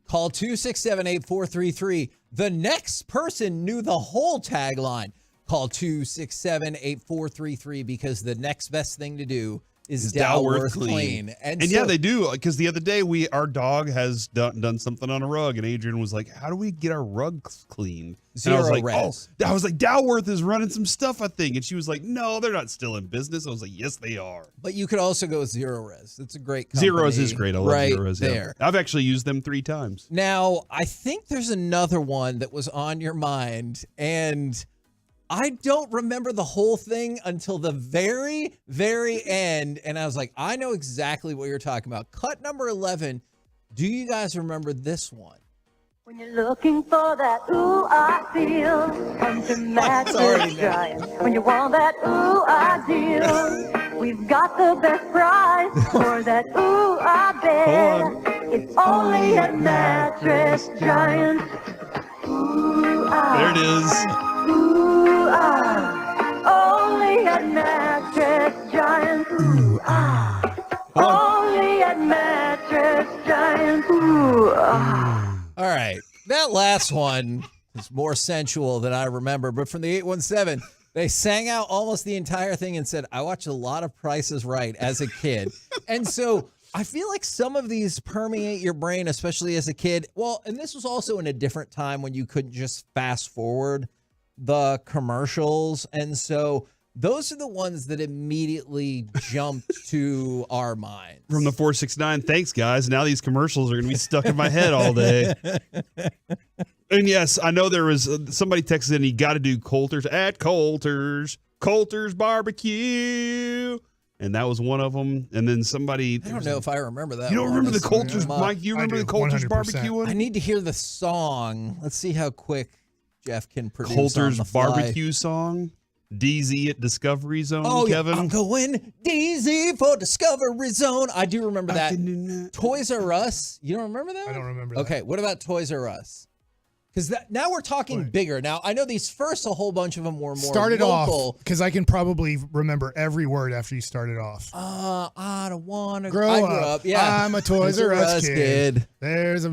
Call 267-8433. The next person knew the whole tagline. Call 267-8433 because the next best thing to do is Dalworth Clean. And yeah, they do, because the other day our dog has done something on a rug, and Adrian was like, "How do we get our rugs cleaned?" And I was like, res. I was like, Dalworth is running some stuff, I think. And she was like, "No, they're not still in business." I was like, "Yes, they are." But you could also go with Zero Res. It's a great company. Zero Res is great. I love Zero Res. There. I've actually used them 3 times. Now, I think there's another one that was on your mind, and I don't remember the whole thing until the very, very end. And I was like, I know exactly what you're talking about. Cut number 11. Do you guys remember this one? When you're looking for that ooh, I feel, come to Mattress Giant. When you want that ooh, I deal, we've got the best price for that ooh, I bet. It's only at Mattress Giant. Ooh, There it is. Ooh, only at Mattress Giant. Ooh, only at Mattress Giant. Ooh, All right. That last one is more sensual than I remember, but from the 817, they sang out almost the entire thing and said, I watched a lot of Price is Right as a kid. And so I feel like some of these permeate your brain, especially as a kid. Well, and this was also in a different time when you couldn't just fast forward the commercials. And so those are the ones that immediately jumped to our minds. From the 469, thanks, guys. Now these commercials are going to be stuck in my head all day. And yes, I know there was somebody texted in, you got to do Coulter's at Coulter's barbecue. And that was one of them. And then somebody. I don't know if I remember that. You don't remember the Coulter's, Mike? You remember the Coulter's 100%. barbecue one? I need to hear the song. Let's see how quick Jeff can produce Coulter's on the fly. barbecue song. DZ at Discovery Zone, Oh, Kevin. Yeah. I'm going DZ for Discovery Zone. I do remember that. Toys R Us. You don't remember that? I don't remember Okay, what about Toys R Us? Because now we're talking bigger. Now, I know these first, a whole bunch of them were more Started local. off, because I can probably remember every word after you started off. I don't want to Grow I grew up. Yeah. I'm a Toys R Us kid. There's a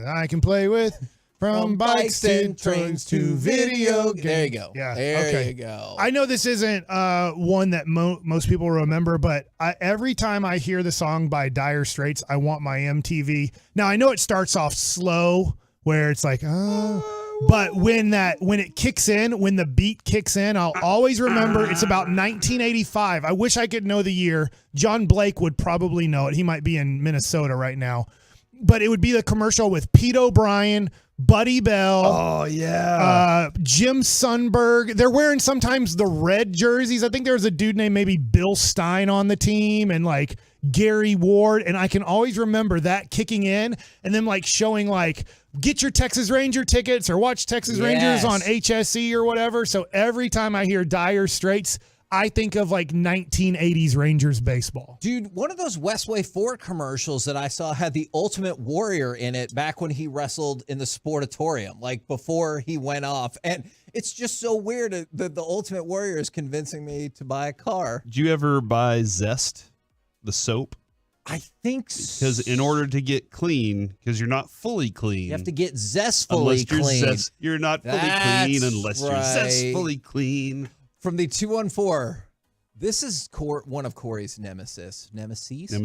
I can play with. From bikes and trains to video games. There you go. Yeah. There you go. I know this isn't one that most people remember, but every time I hear the song by Dire Straits, I want my MTV. Now, I know it starts off slow, where it's like, but when it kicks in, when the beat kicks in, I'll always remember it's about 1985. I wish I could know the year. John Blake would probably know it. He might be in Minnesota right now. But it would be the commercial with Pete O'Brien, Buddy Bell. Oh, yeah. Jim Sundberg. They're wearing sometimes the red jerseys. I think there was a dude named maybe Bill Stein on the team and like Gary Ward. And I can always remember that kicking in and then like showing like, get your Texas Ranger tickets or watch Texas Rangers on HSE or whatever. So every time I hear Dire Straits, I think of like 1980s Rangers baseball. Dude, one of those Westway Ford commercials that I saw had the Ultimate Warrior in it back when he wrestled in the Sportatorium, like before he went off. And it's just so weird that the Ultimate Warrior is convincing me to buy a car. Did you ever buy Zest, the soap? I think Because in order to get clean, because you're not fully clean. you have to get zestfully clean. You're not fully clean unless you're zestfully clean. From the 214, this is one of Corey's nemesis. Nemesis.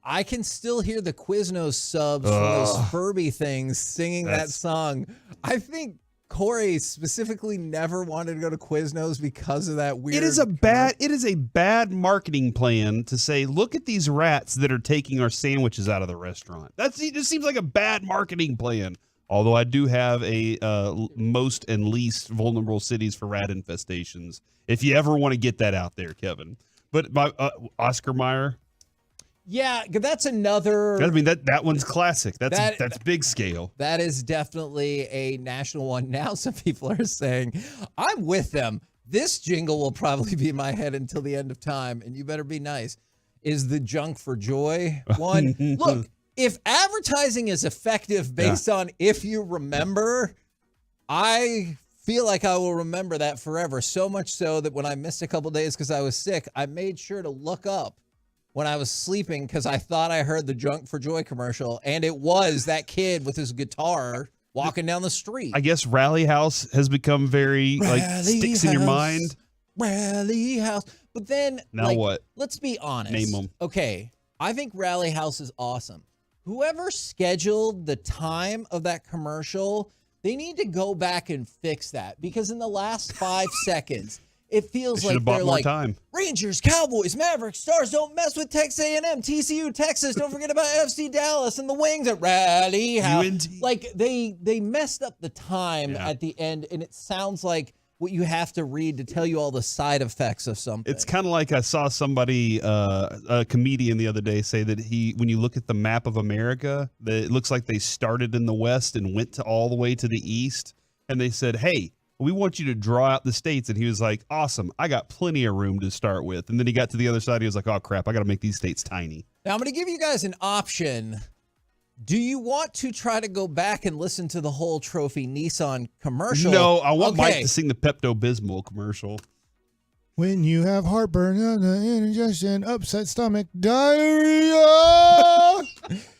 I can still hear the Quiznos subs from those Furby things singing that song. I think Corey specifically never wanted to go to Quiznos because of that weird. It is a bad marketing plan to say, look at these rats that are taking our sandwiches out of the restaurant. It just seems like a bad marketing plan. Although I do have a most and least vulnerable cities for rat infestations. If you ever want to get that out there, Kevin. But by Oscar Mayer. Yeah, that's another. I mean, that one's classic. That's big scale. That is definitely a national one. Now some people are saying, I'm with them. this jingle will probably be in my head until the end of time, and you better be nice, is the Junk for Joy one. Look, if advertising is effective based on if you remember, I feel like I will remember that forever. So much so that when I missed a couple days because I was sick, I made sure to look up when I was sleeping because I thought I heard the Junk for Joy commercial, and it was that kid with his guitar walking down the street. I guess Rally House has become very sticks in your mind. Rally House. But then now what? Let's be honest. Name them. Okay. I think Rally House is awesome. Whoever scheduled the time of that commercial, they need to go back and fix that because in the last 5 seconds, it feels like they're like time. Rangers, Cowboys, Mavericks, Stars, don't mess with Texas A&M, TCU, Texas, don't forget about FC Dallas and the Wings at Rally House. UNT. Like they messed up the time at the end, and it sounds like what you have to read to tell you all the side effects of something. It's kind of like I saw somebody, a comedian the other day, say that when you look at the map of America, that it looks like they started in the West and went all the way to the East. And they said, hey, we want you to draw out the states. And he was like, awesome, I got plenty of room to start with. And then he got to the other side. He was like, oh, crap, I got to make these states tiny. Now, I'm going to give you guys an option. Do you want to try to go back and listen to the whole Trophy Nissan commercial? No, I want Mike to sing the Pepto-Bismol commercial. When you have heartburn, indigestion, upset stomach, diarrhea.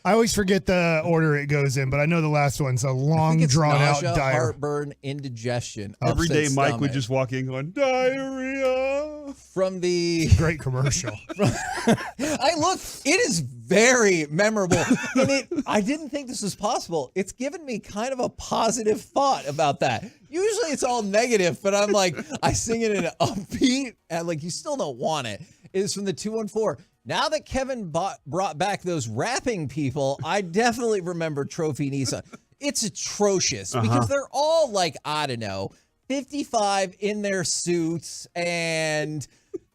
I always forget the order it goes in, but I know the last one's a long, drawn-out nausea, diarrhea. Heartburn, indigestion. Every day, upset Mike stomach. would just walk in going, diarrhea. From the great commercial. It is very memorable. And I didn't think this was possible. It's given me kind of a positive thought about that. Usually it's all negative, but I'm like, I sing it in an upbeat and like you still don't want it. It's from the 214. Now that Kevin brought back those rapping people, I definitely remember Trophy Nissan. It's atrocious because they're all like, I don't know, 55 in their suits, and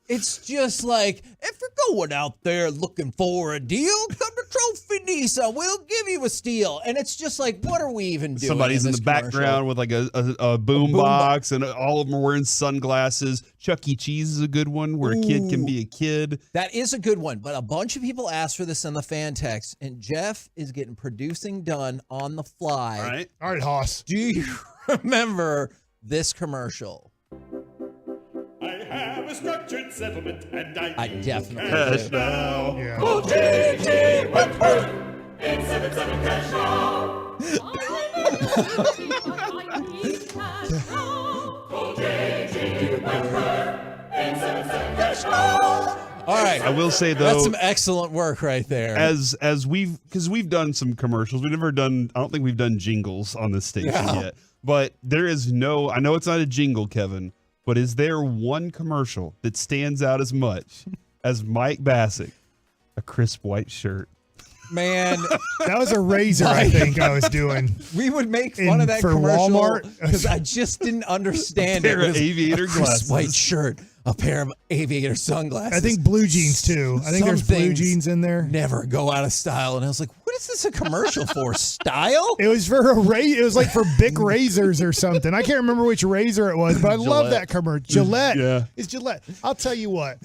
it's just like, if you're going out there looking for a deal, come to Trophy Nissan. We'll give you a steal. And it's just like, what are we even doing? Somebody's in the background with like a boom box, and all of them are wearing sunglasses. Chuck E. Cheese is a good one where a kid can be a kid. That is a good one, but a bunch of people asked for this in the fan text, and Jeff is getting producing done on the fly. All right, Hoss. Do you remember this commercial? I have a structured settlement, and I definitely cash do. now. Yeah. Oh, JT Wentworth, 877 cash now. Oh, JT Wentworth, 877 cash now. All right. I will say though, that's some excellent work right there. As we've done some commercials, I don't think we've done jingles on this station yet. But there is no, I know it's not a jingle, Kevin, but is there one commercial that stands out as much as Mike Bassick, a crisp white shirt? Man, that was a razor, I think I was doing. We would make fun of that for commercial Walmart because I just didn't understand A pair it. of aviator a crisp glasses. white shirt, a pair of aviator sunglasses. I think blue jeans too. I think Some there's blue things jeans in there. Never go out of style. And I was like, what is this a commercial for? Style? It was for it was like for Bic razors or something. I can't remember which razor it was, but I love that commercial. Gillette. Yeah. It's Gillette. I'll tell you what.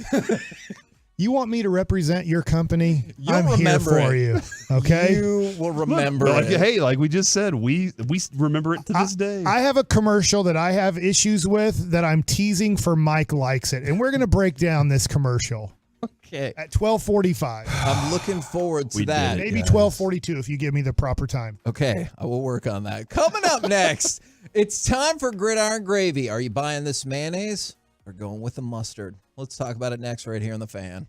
You want me to represent your company? You'll I'm here remember for it. you. Okay? You will remember Like, it. hey, like we just said, we remember it to this day. I have a commercial that I have issues with that I'm teasing for Mike likes it. And we're going to break down this commercial. Okay. At 12:45. I'm looking forward to that. Maybe guys. 12:42 if you give me the proper time. Okay, I will work on that. Coming up next, it's time for Gridiron Gravy. Are you buying this mayonnaise or going with the mustard? Let's talk about it next right here on The Fan.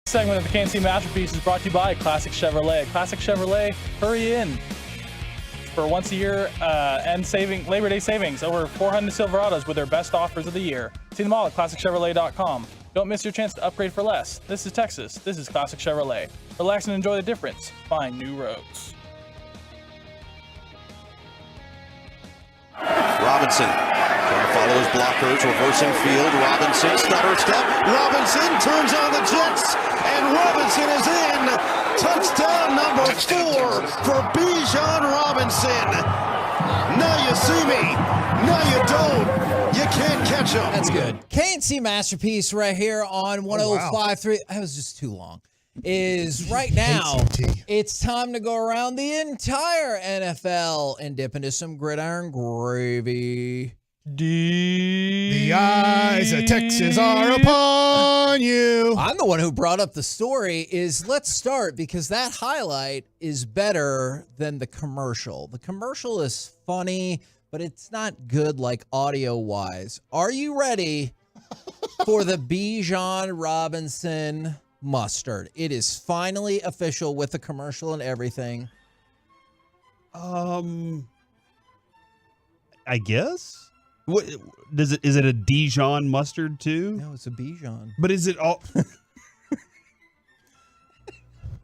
Segment of the KNC Masterpiece is brought to you by Classic Chevrolet. Classic Chevrolet, hurry in for once a year and Labor Day savings. Over 400 Silverados with their best offers of the year. See them all at ClassicChevrolet.com. Don't miss your chance to upgrade for less. This is Texas. This is Classic Chevrolet. Relax and enjoy the difference. Find new roads. Robinson trying to follow his blockers, reversing field. Robinson, stutter step. Robinson turns on the Jets, and Robinson is in. Touchdown number 4 for Bijan Robinson. Now you see me. Now you don't. You can't catch him. That's good. KNC Masterpiece right here on 105.3. That was just too long. Is right now. It's time to go around the entire NFL and dip into some gridiron gravy. The eyes of Texas are upon you. I'm the one who brought up the story. Let's start because that highlight is better than the commercial. The commercial is funny, but it's not good like audio-wise. Are you ready for the Bijan Robinson mustard? It is finally official with the commercial and everything. I guess. What does it? Is it a Dijon mustard too? No, it's a Bijan. But is it all?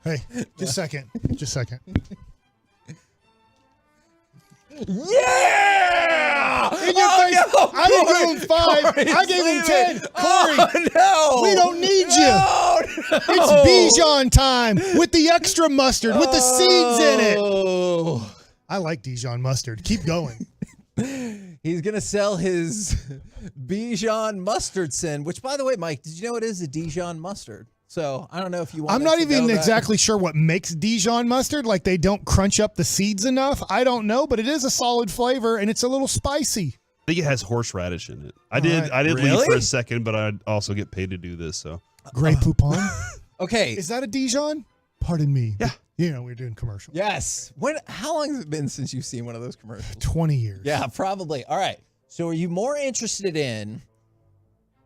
Hey, just a second. Just a second. Yeah! In your face. No, I didn't give him 5. I gave him 10. Corey, no! We don't need you. No! It's Bijan time with the extra mustard with the seeds in it. I like Dijon mustard. Keep going. He's going to sell his Bijan mustard sin, which, by the way, Mike, did you know it is a Dijon mustard? So I don't know if you want. I'm not even exactly sure what makes Dijon mustard. Like they don't crunch up the seeds enough. I don't know, but it is a solid flavor and it's a little spicy. I think it has horseradish in it. I did Really? leave for a second, but I also get paid to do this. So Grey Poupon. Okay, Is that a Dijon? Pardon me. Yeah. You know, we're doing commercials. yes. How long has it been since you've seen one of those commercials? 20 years. Yeah, probably. All right. So are you more interested in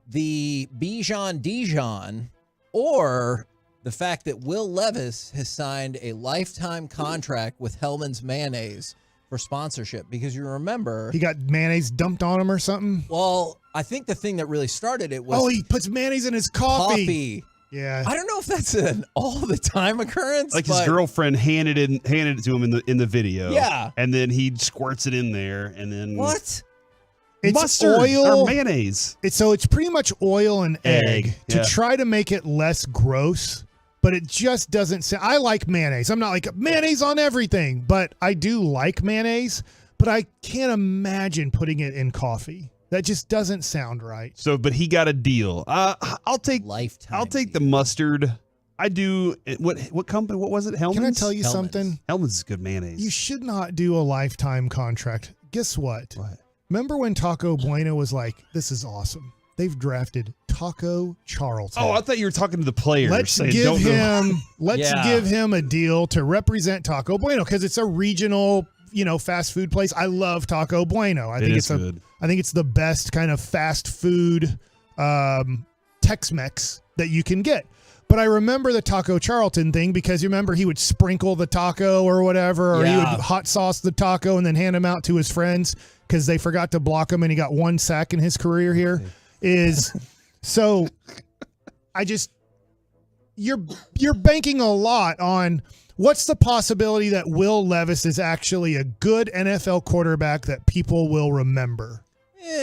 the Bijan Dijon or the fact that Will Levis has signed a lifetime contract with Hellman's Mayonnaise for sponsorship? Because you remember, He got mayonnaise dumped on him or something. well, I think the thing that really started it was Oh, he puts mayonnaise in his coffee. coffee. Yeah. I don't know if that's an all the time occurrence. like his but girlfriend handed it to him in the video. Yeah. and then he squirts it in there, and then What? It's mustard oil or mayonnaise. It's pretty much oil and egg to yeah. try to make it less gross, but it just doesn't sound. I like mayonnaise. I'm not like mayonnaise on everything, but I do like mayonnaise, but I can't imagine putting it in coffee. That just doesn't sound right. So, but he got a deal. I'll take Lifetime. I'll take the mustard. I do. What company? What was it? Hellman's? Can I tell you something? Hellman's is good mayonnaise. You should not do a lifetime contract. Guess what? What? Remember when Taco Bueno was like, this is awesome. They've drafted Taco Charlton. Oh, I thought you were talking to the players. Let's saying, give "Don't go." give him a deal to represent Taco Bueno because it's a regional, fast food place. I love Taco Bueno. I think it's good. I think it's the best kind of fast food Tex-Mex that you can get. But I remember the Taco Charlton thing because you remember he would sprinkle the taco or whatever, or he would hot sauce the taco and then hand them out to his friends because they forgot to block him and he got 1 sack in his career here. So you're banking a lot on what's the possibility that Will Levis is actually a good NFL quarterback that people will remember?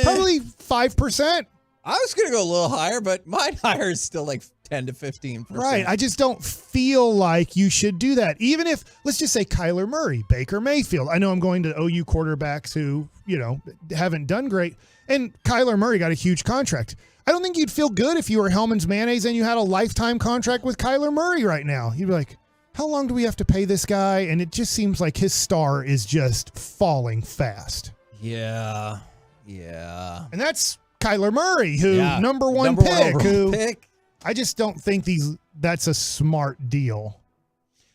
Probably 5%. I was going to go a little higher, but my higher is still like 10 to 15%. Right. I just don't feel like you should do that. Even if, let's just say Kyler Murray, Baker Mayfield. I know I'm going to OU quarterbacks who, haven't done great. And Kyler Murray got a huge contract. I don't think you'd feel good if you were Hellman's Mayonnaise and you had a lifetime contract with Kyler Murray right now. You'd be like, how long do we have to pay this guy? And it just seems like his star is just falling fast. Yeah. And that's Kyler Murray, who number one pick. I just don't think that's a smart deal.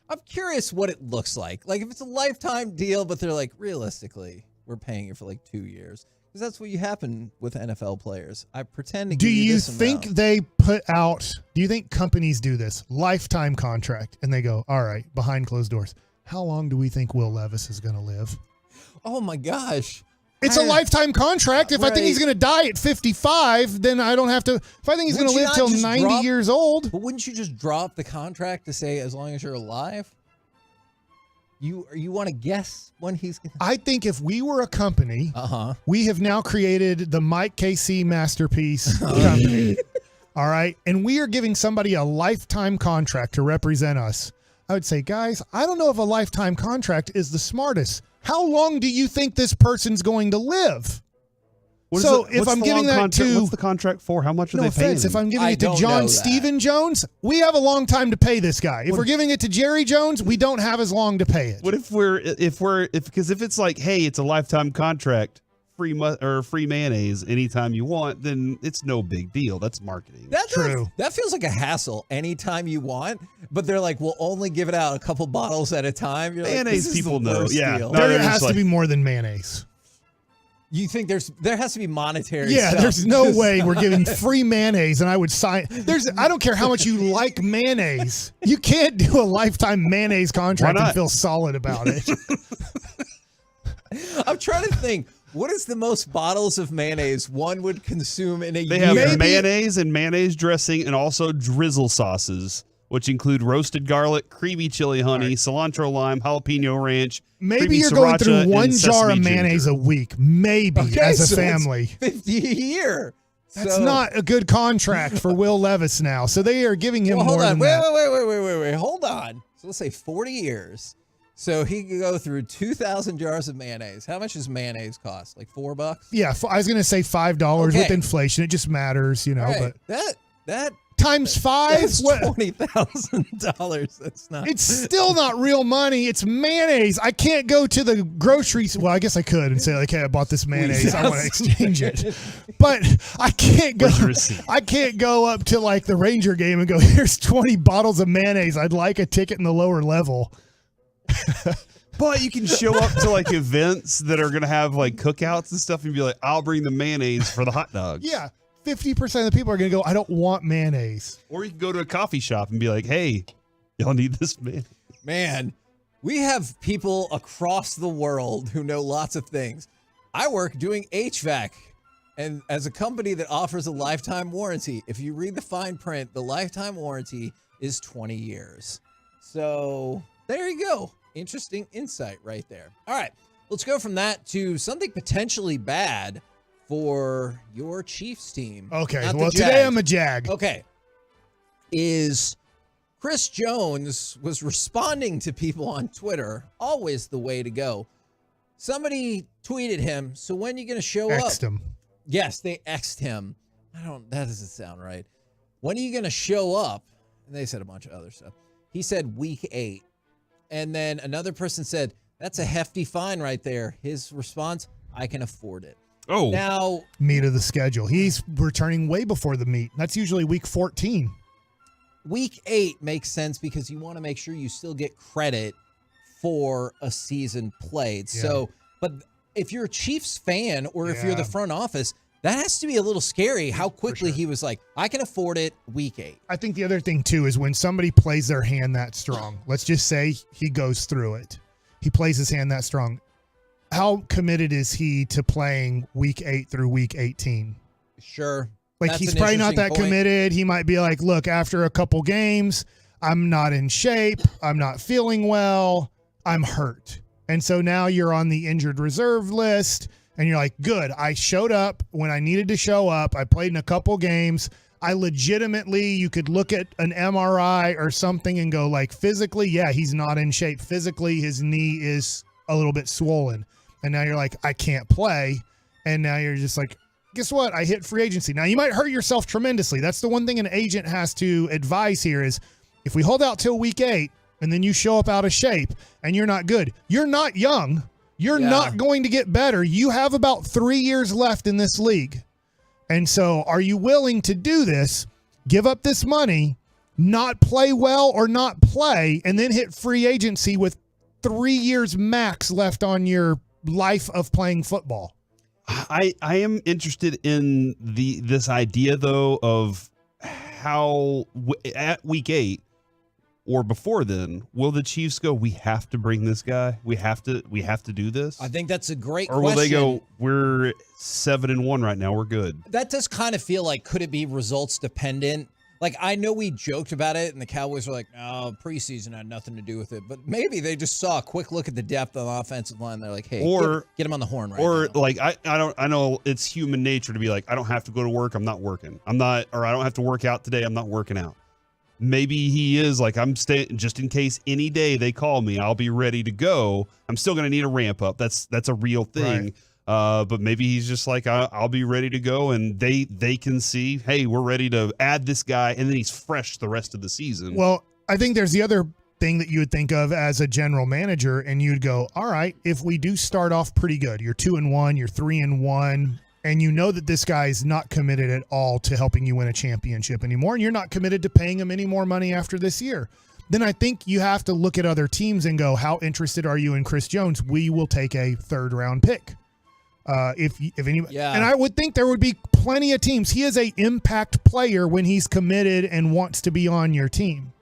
I'm curious what it looks like. Like if it's a lifetime deal, but they're like, realistically, we're paying you for like 2 years. Because that's what happen with NFL players. I pretend to give you this amount. Do you think companies do this? Lifetime contract. And they go, all right, behind closed doors. How long do we think Will Levis is going to live? Oh my gosh. It's a lifetime contract. If I think he's going to die at 55, then I don't have to. If I think he's going to live till 90 years old. But wouldn't you just drop the contract to say as long as you're alive? You want to guess when he's going to. I think if we were a company, we have now created the Mike KC Masterpiece Company. All right. And we are giving somebody a lifetime contract to represent us. I would say, guys, I don't know if a lifetime contract is the smartest. How long do you think this person's going to live? What's the contract for? How much are they paying? If I'm giving it to John Stephen Jones, we have a long time to pay this guy. If we're giving it to Jerry Jones, we don't have as long to pay it. What if it's like, hey, it's a lifetime contract, free mayonnaise anytime you want, then it's no big deal. That's marketing. That's true. That feels like a hassle anytime you want, but they're like, we'll only give it out a couple bottles at a time. You're mayonnaise, like, people know. Yeah. Deal. There has to be more than mayonnaise. You think there has to be monetary stuff. There's no way we're giving free mayonnaise and I would sign. I don't care how much you like mayonnaise. You can't do a lifetime mayonnaise contract and feel solid about it. I'm trying to think. What is the most bottles of mayonnaise one would consume in a year? They have mayonnaise and mayonnaise dressing and also drizzle sauces, which include roasted garlic, creamy chili honey, cilantro lime, jalapeno ranch. Maybe you're going through one jar of mayonnaise a week, as a family. 50 a year. That's not a good contract for Will Levis now. So they are giving him more than that. Wait. Hold on. So let's say 40 years. So he could go through 2,000 jars of mayonnaise. How much does mayonnaise cost? Like $4? Yeah, I was going to say $5 with inflation. It just matters, Right. But that times 5, that's $20,000. That's not. It's still not real money. It's mayonnaise. I can't go to the grocery. Well, I guess I could and say like, "Hey, I bought this mayonnaise. I want to exchange it." But I can't go. I can't go up to like the Ranger game and go, "Here's 20 bottles of mayonnaise. I'd like a ticket in the lower level." But you can show up to like events that are going to have like cookouts and stuff and be like, I'll bring the mayonnaise for the hot dogs. Yeah. 50% of the people are going to go, I don't want mayonnaise. Or you can go to a coffee shop and be like, hey, y'all need this mayonnaise. Man, we have people across the world who know lots of things. I work doing HVAC. And as a company that offers a lifetime warranty, if you read the fine print, the lifetime warranty is 20 years. So there you go. Interesting insight right there. All right, let's go from that to something potentially bad for your Chiefs team. Okay, well, today I'm a Jag. Okay. Is Chris Jones was responding to people on Twitter, always the way to go. Somebody tweeted him, so when are you going to show up? X'd him. Yes, they X'd him. That doesn't sound right. When are you going to show up and they said a bunch of other stuff. He said week 8. And then another person said, that's a hefty fine right there. His response, I can afford it. Oh, now meat of the schedule. He's returning way before the meat. That's usually week 14. Week 8 makes sense because you want to make sure you still get credit for a season played. Yeah. So, but if you're a Chiefs fan or if you're the front office, that has to be a little scary how quickly he was like, I can afford it week 8. I think the other thing, too, is when somebody plays their hand that strong, let's just say he goes through it. He plays his hand that strong. How committed is he to playing week 8 through week 18? Sure. Like, That's he's an probably not that interesting point. committed. He might be like, look, after a couple games, I'm not in shape. I'm not feeling well. I'm hurt. And so now you're on the injured reserve list. And you're like, good, I showed up when I needed to show up. I played in a couple games. I legitimately, you could look at an MRI or something and go like, physically, yeah, he's not in shape. Physically, his knee is a little bit swollen. And now you're like, I can't play. And now you're just like, guess what? I hit free agency. Now, you might hurt yourself tremendously. That's the one thing an agent has to advise here is if we hold out till week 8 and then you show up out of shape and you're not good, you're not young. You're not going to get better. You have about 3 years left in this league. And so are you willing to do this, give up this money, not play well or not play, and then hit free agency with 3 years max left on your life of playing football? I am interested in this idea, though, of how at week 8 or before then, will the Chiefs go, we have to bring this guy? We have to do this? I think that's a great question. Or will they go, we're 7-1 right now, we're good? That does kind of feel like, could it be results dependent? Like, I know we joked about it, and the Cowboys were like, no, preseason had nothing to do with it. But maybe they just saw a quick look at the depth of the offensive line. They're like, hey, get him on the horn right or now. Like, I know it's human nature to be like, I don't have to go to work, I'm not working. I don't have to work out today, I'm not working out. Maybe he is like, I'm staying just in case any day they call me, I'll be ready to go. I'm still going to need a ramp up. That's a real thing. Right. But maybe he's just like, I'll be ready to go. And they can see, hey, we're ready to add this guy. And then he's fresh the rest of the season. Well, I think there's the other thing that you would think of as a general manager. And you'd go, all right, if we do start off pretty good, you're 2-1, you're 3-1. And you know that this guy is not committed at all to helping you win a championship anymore, and you're not committed to paying him any more money after this year, then I think you have to look at other teams and go, how interested are you in Chris Jones? We will take a 3rd-round pick. If anybody, and I would think there would be plenty of teams. He is a impact player when he's committed and wants to be on your team.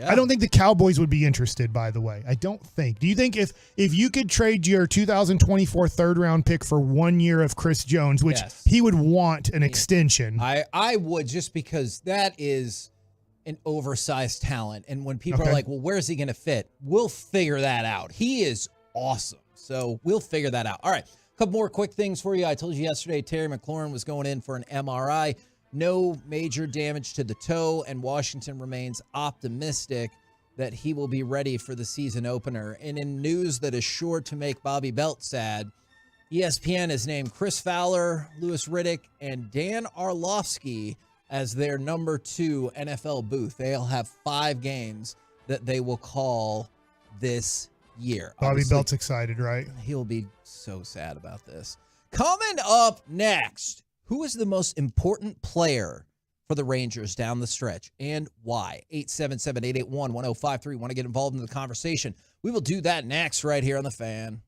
I don't think the Cowboys would be interested, by the way. I don't think. Do you think if you could trade your 2024 3rd-round pick for 1 year of Chris Jones, which he would want an extension? I would, just because that is an oversized talent. And when people are like, well, where's he going to fit? We'll figure that out. He is awesome. So we'll figure that out. All right. A couple more quick things for you. I told you yesterday Terry McLaurin was going in for an MRI. No major damage to the toe, and Washington remains optimistic that he will be ready for the season opener. And in news that is sure to make Bobby Belt sad, ESPN has named Chris Fowler, Louis Riddick, and Dan Orlovsky as their number 2 NFL booth. They'll have 5 games that they will call this year. Bobby Obviously, Belt's excited, right? He'll be so sad about this. Coming up next, who is the most important player for the Rangers down the stretch and why? 877-881-1053. Want to get involved in the conversation? We will do that next right here on The Fan.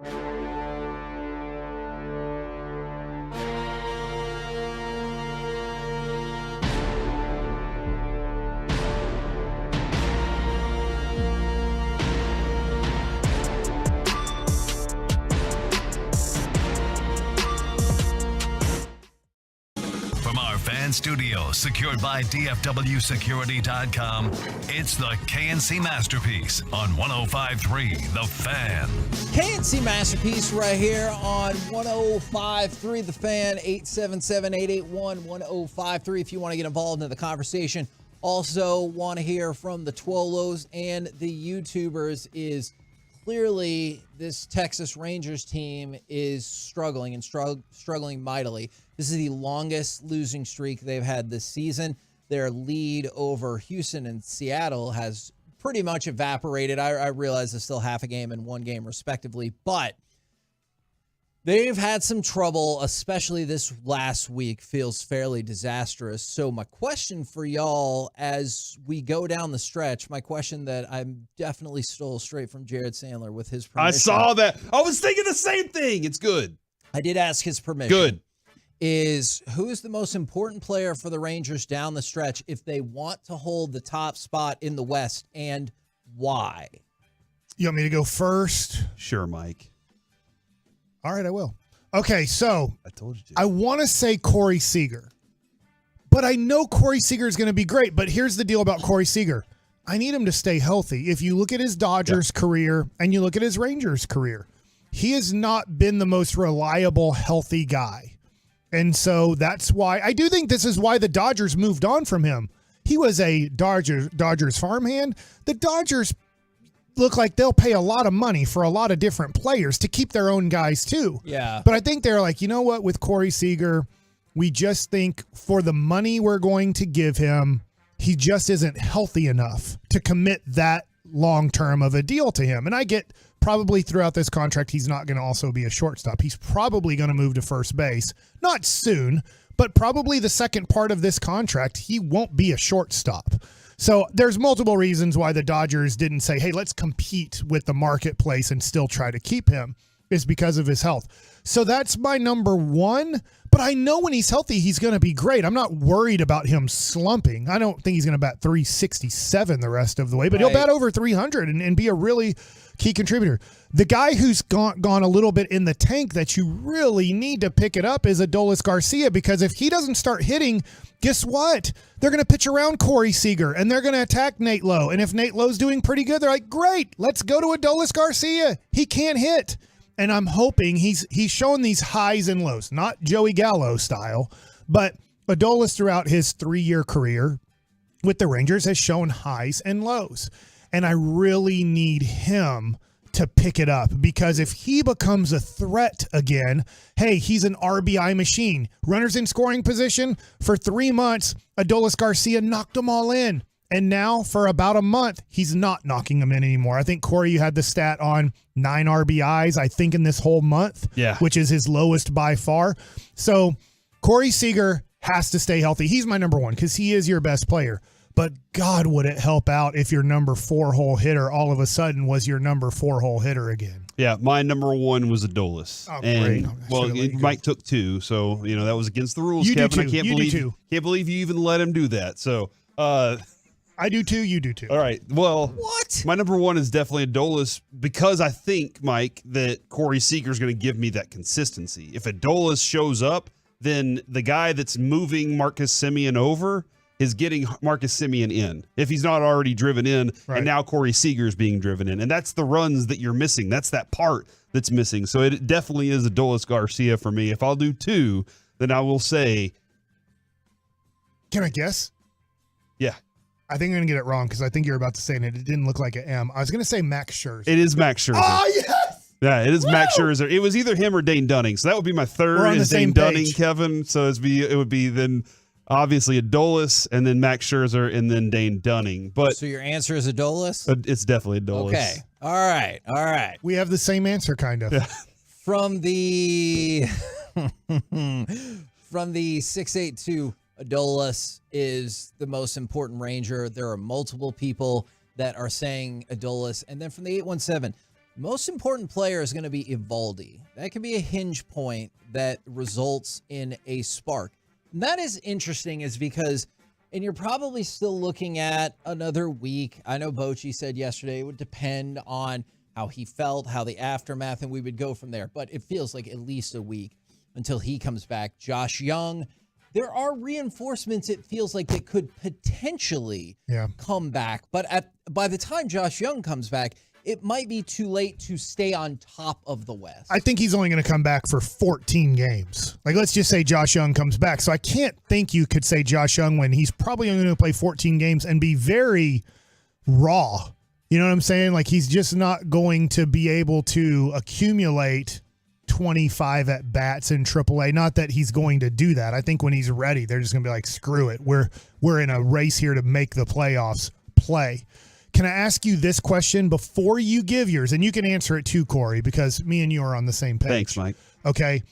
From our fan studio, secured by DFWsecurity.com, it's the KNC Masterpiece on 105.3 The Fan. KNC Masterpiece right here on 105.3 The Fan, 877-881-1053 if you want to get involved in the conversation. Also want to hear from the Twolos and the YouTubers. Is clearly this Texas Rangers team is struggling and struggling mightily. This is the longest losing streak they've had this season. Their lead over Houston and Seattle has pretty much evaporated. I realize there's still half a game and one game respectively, but they've had some trouble, especially this last week feels fairly disastrous. So my question for y'all as we go down the stretch, my question that I definitely stole straight from Jared Sandler with his permission. I saw that. I was thinking the same thing. It's good. I did ask his permission. Good. Is who is the most important player for the Rangers down the stretch if they want to hold the top spot in the West, and why? You want me to go first? Sure, Mike. All right, I will. Okay, so I told you to. I want to say Corey Seager, but I know Corey Seager is going to be great. But here's the deal about Corey Seager. I need him to stay healthy. If you look at his Dodgers career and you look at his Rangers career, he has not been the most reliable, healthy guy. And so that's why I do think this is why the Dodgers moved on from him. He was a Dodgers farmhand. The Dodgers look like they'll pay a lot of money for a lot of different players to keep their own guys too. Yeah. But I think they're like, you know what, with Corey Seager, we just think for the money we're going to give him, he just isn't healthy enough to commit that long term of a deal to him. And I get probably throughout this contract, he's not going to also be a shortstop. He's probably going to move to first base. Not soon, but probably the second part of this contract, he won't be a shortstop. So there's multiple reasons why the Dodgers didn't say, hey, let's compete with the marketplace and still try to keep him, is because of his health. So that's my number one. But I know when he's healthy, he's going to be great. I'm not worried about him slumping. I don't think he's going to bat 367 the rest of the way, but he'll bat over 300 and be a really key contributor. The guy who's gone a little bit in the tank that you really need to pick it up is Adolis Garcia, because if he doesn't start hitting, guess what? They're going to pitch around Corey Seager, and they're going to attack Nate Lowe. And if Nate Lowe's doing pretty good, they're like, great, let's go to Adolis Garcia. He can't hit. And I'm hoping he's shown these highs and lows, not Joey Gallo style, but Adolis throughout his 3-year career with the Rangers has shown highs and lows. And I really need him to pick it up, because if he becomes a threat again, hey, he's an RBI machine. Runners in scoring position for 3 months, Adolis Garcia knocked them all in. And now for about a month, he's not knocking them in anymore. I think, Corey, you had the stat on 9 RBIs, I think, in this whole month, which is his lowest by far. So Corey Seager has to stay healthy. He's my number one because he is your best player. But God, would it help out if your number 4-hole hitter all of a sudden was your number 4-hole hitter again? Yeah, my number one was Adolis. Oh, and, great. well, Mike took 2, so that was against the rules, You Kevin. do too. Can't believe you even let him do that. So I do too, you do too. All right. Well, what? My number one is definitely Adolis, because I think, Mike, that Corey Seager is going to give me that consistency. If Adolis shows up, then the guy that's moving Marcus Semien over is getting Marcus Semien in, if he's not already driven in, and now Corey Seager is being driven in. And that's the runs that you're missing. That's that part that's missing. So it definitely is Adolis Garcia for me. If I'll do 2, then I will say... Can I guess? Yeah. I think I'm going to get it wrong because I think you're about to say it. It didn't look like an M. I was going to say Max Scherzer. It is Max Scherzer. Oh, yes! Yeah, it is Max Scherzer. It was either him or Dane Dunning. So that would be my third. We're on the is Dane same Dunning, page. Kevin. So it would be then obviously Adolis, and then Max Scherzer, and then Dane Dunning. But So your answer is Adolis? It's definitely Adolis. Okay. All right. We have the same answer, kind of. Yeah. From the 682, Adolis is the most important Ranger. There are multiple people that are saying Adolis. And then from the 817, Most important player is going to be Evaldi. That could be a hinge point that results in a spark. And that is interesting is because, and you're probably still looking at another week. I know Bochy said yesterday it would depend on how he felt, how the aftermath, and we would go from there. But it feels like at least a week until he comes back. Josh Young, there are reinforcements it feels like that could potentially come back. But by the time Josh Young comes back, it might be too late to stay on top of the West. I think he's only going to come back for 14 games. Like, let's just say Josh Young comes back. So I can't think you could say Josh Young when he's probably only going to play 14 games and be very raw. You know what I'm saying? Like, he's just not going to be able to accumulate 25 at bats in AAA. Not that he's going to do that. I think when he's ready, they're just going to be like, screw it. We're in a race here to make the playoffs play. Can I ask you this question before you give yours? And you can answer it too, Corey, because me and you are on the same page. Thanks, Mike. Okay.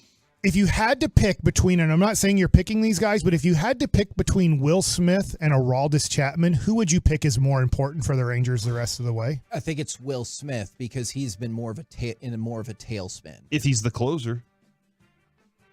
If you had to pick between, and I'm not saying you're picking these guys, but if you had to pick between Will Smith and Aroldis Chapman, who would you pick as more important for the Rangers the rest of the way? I think it's Will Smith because he's been more of a tailspin. If he's the closer.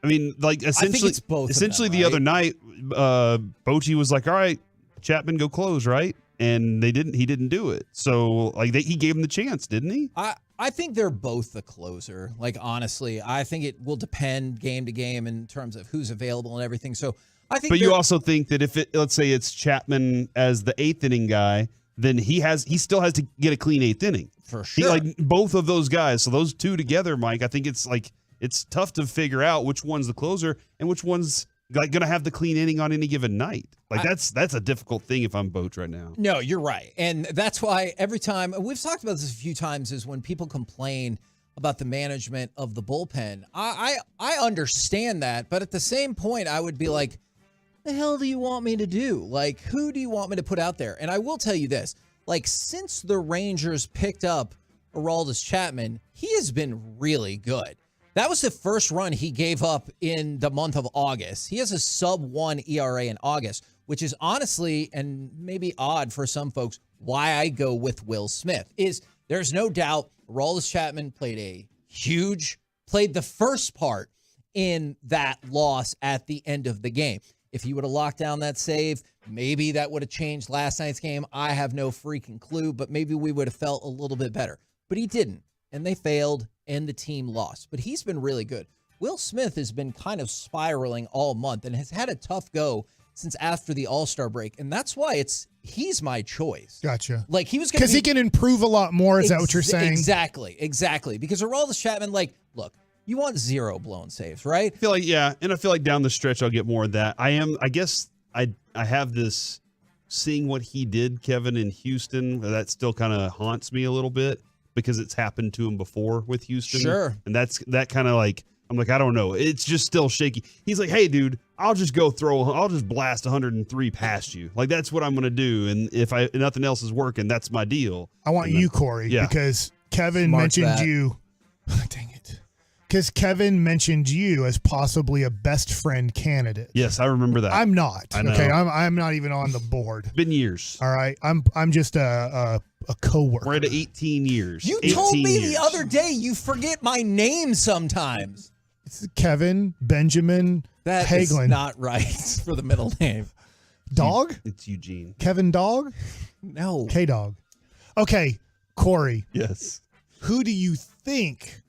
I mean, like, essentially, the other night, Bochy was like, all right, Chapman, go close, right? And he didn't do it. So, like, he gave him the chance, didn't he? I think they're both the closer. Like, honestly, I think it will depend game to game in terms of who's available and everything. So, I think. But you also think that if let's say it's Chapman as the 8th inning guy, then he still has to get a clean 8th inning. For sure. Like, both of those guys. So those two together, Mike, I think it's tough to figure out which one's the closer and which one's like going to have the clean inning on any given night. Like, that's a difficult thing if I'm Boch right now. No, you're right. And that's why every time, we've talked about this a few times, is when people complain about the management of the bullpen. I understand that, but at the same point, I would be like, the hell do you want me to do? Like, who do you want me to put out there? And I will tell you this, like, since the Rangers picked up Aroldis Chapman, he has been really good. That was the first run he gave up in the month of August. He has a sub-1 ERA in August, which is honestly, and maybe odd for some folks, why I go with Will Smith. There's no doubt Aroldis Chapman played the first part in that loss at the end of the game. If he would have locked down that save, maybe that would have changed last night's game. I have no freaking clue, but maybe we would have felt a little bit better. But he didn't, and they failed, and the team lost. But he's been really good. Will Smith has been kind of spiraling all month and has had a tough go since after the All-Star break, and that's why he's my choice. Gotcha. Like, he was because he can improve a lot more. Is that what you're saying? Exactly. Because Aroldis Chapman, like, look, you want 0 blown saves, right? I feel like down the stretch I'll get more of that. I guess I have this seeing what he did, Kevin, in Houston. That still kind of haunts me a little bit because it's happened to him before with Houston. Sure. And that kind of like, I'm like, I don't know. It's just still shaky. He's like, hey, dude, I'll just blast 103 past you. Like, that's what I'm going to do. And if nothing else is working, that's my deal. I want you, Corey, because Kevin mentioned you. Dang it. Because Kevin mentioned you as possibly a best friend candidate. Yes, I remember that. I'm not. I know. Okay, I'm not even on the board. Been years. All right, I'm just a coworker. We're at 18 years. You told me the other day you forget my name sometimes. It's Kevin Benjamin That Hagelin. is not right for the middle name. Dog? It's Eugene. Kevin Dog? No. K-Dog. Okay, Corey. Yes. Who do you think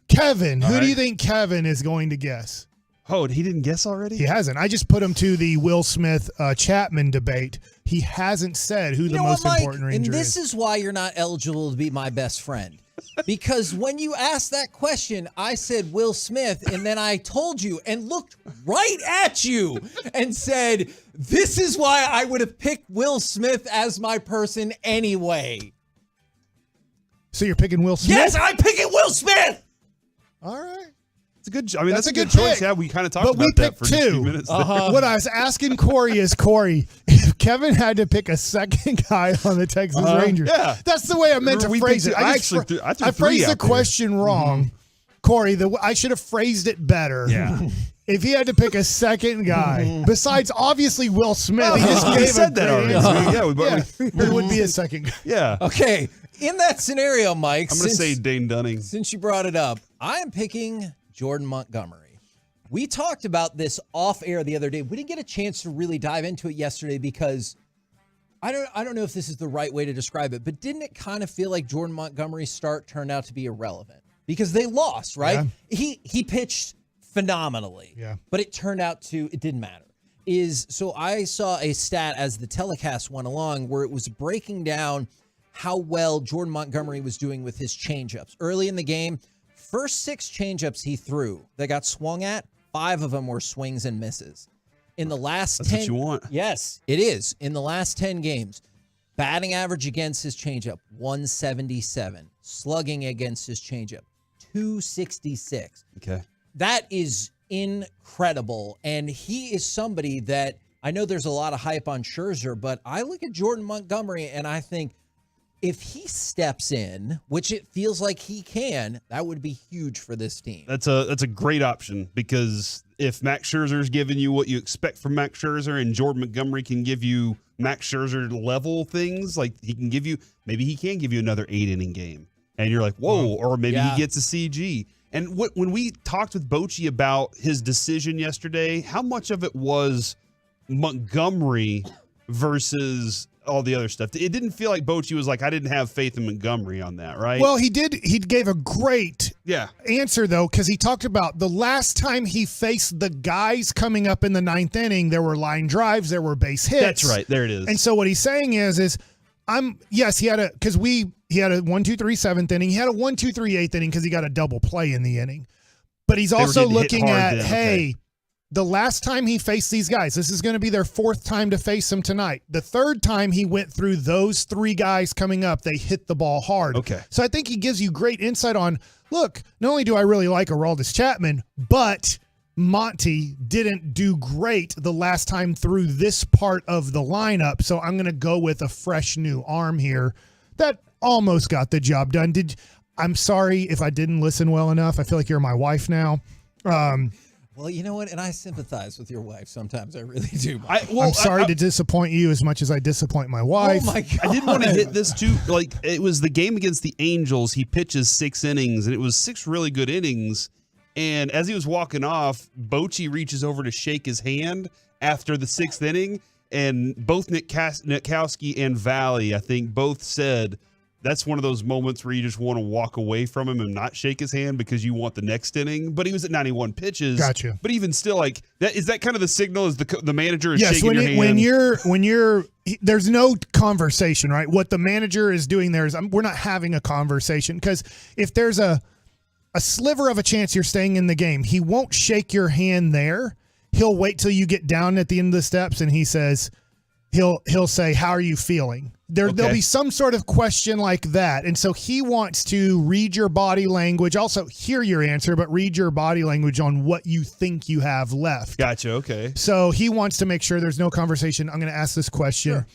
Kevin, who do you think Kevin is going to guess? Oh, he didn't guess already? He hasn't. I just put him to the Will Smith Chapman debate. He hasn't said who the most important Ranger is. And this is why you're not eligible to be my best friend. Because when you asked that question, I said Will Smith, and then I told you and looked right at you and said, this is why I would have picked Will Smith as my person anyway. So you're picking Will Smith? Yes, I'm picking Will Smith. All right. It's a good. I mean, that's a good choice. Yeah, we kind of talked about that for just a few minutes. What I was asking Corey is, if Kevin had to pick a second guy on the Texas Rangers, that's the way I meant to phrase it. I phrased the question wrong. Corey, I should have phrased it better. Yeah. If he had to pick a second guy, besides obviously Will Smith, he just said that already. Who would be a second guy? Yeah. Okay. In that scenario, Mike, I'm going to say Dane Dunning. Since you brought it up, I am picking Jordan Montgomery. We talked about this off air the other day. We didn't get a chance to really dive into it yesterday because I don't know if this is the right way to describe it, but didn't it kind of feel like Jordan Montgomery's start turned out to be irrelevant? Because they lost, right? Yeah. He pitched phenomenally. Yeah. But it turned out it didn't matter. So I saw a stat as the telecast went along where it was breaking down how well Jordan Montgomery was doing with his changeups. Early in the game, first 6 changeups he threw that got swung at, 5 of them were swings and misses. In the last That's 10, what you want. Yes, it is. In the last 10 games, batting average against his changeup, 177. Slugging against his changeup, 266. Okay. That is incredible. And he is somebody that I know there's a lot of hype on Scherzer, but I look at Jordan Montgomery and I think if he steps in, which it feels like he can, that would be huge for this team. That's a great option because if Max Scherzer's giving you what you expect from Max Scherzer and Jordan Montgomery can give you Max Scherzer level things, like maybe he can give you another 8-inning game. And you're like, whoa, or maybe he gets a CG. And when we talked with Bochy about his decision yesterday, how much of it was Montgomery versus all the other stuff? It didn't feel like Bochy was like, I didn't have faith in Montgomery on that, right? Well, he did. He gave a great answer, though, because he talked about the last time he faced the guys coming up in the 9th inning, there were line drives, there were base hits. That's right. There it is. And so what he's saying is he had a 1, 2, 3 7th inning. He had a 1, 2, 3 8th inning because he got a double play in the inning. But he's also looking at, the last time he faced these guys, this is going to be their 4th time to face them tonight. The 3rd time he went through those 3 guys coming up, they hit the ball hard. Okay. So I think he gives you great insight on, look, not only do I really like Aroldis Chapman, but Monty didn't do great the last time through this part of the lineup. So I'm going to go with a fresh new arm here that almost got the job done. I'm sorry if I didn't listen well enough. I feel like you're my wife now. Well, you know what? And I sympathize with your wife sometimes. I really do. I'm sorry to disappoint you as much as I disappoint my wife. Oh, my God. I did want to hit this, too. Like, it was the game against the Angels. He pitches 6 innings, and it was 6 really good innings. And as he was walking off, Bochy reaches over to shake his hand after the 6th inning, and both Nitkowski and Valley, I think, both said that's one of those moments where you just want to walk away from him and not shake his hand because you want the next inning. But he was at 91 pitches. Gotcha. But even still, like that is that kind of the signal as the manager is shaking your hand? when you're there's no conversation, right? What the manager is doing there is we're not having a conversation because if there's a sliver of a chance you're staying in the game, he won't shake your hand there. He'll wait till you get down at the end of the steps and he says, he'll say, how are you feeling? There'll be some sort of question like that. And so he wants to read your body language, also hear your answer, but read your body language on what you think you have left. Gotcha. Okay. So he wants to make sure there's no conversation. I'm going to ask this question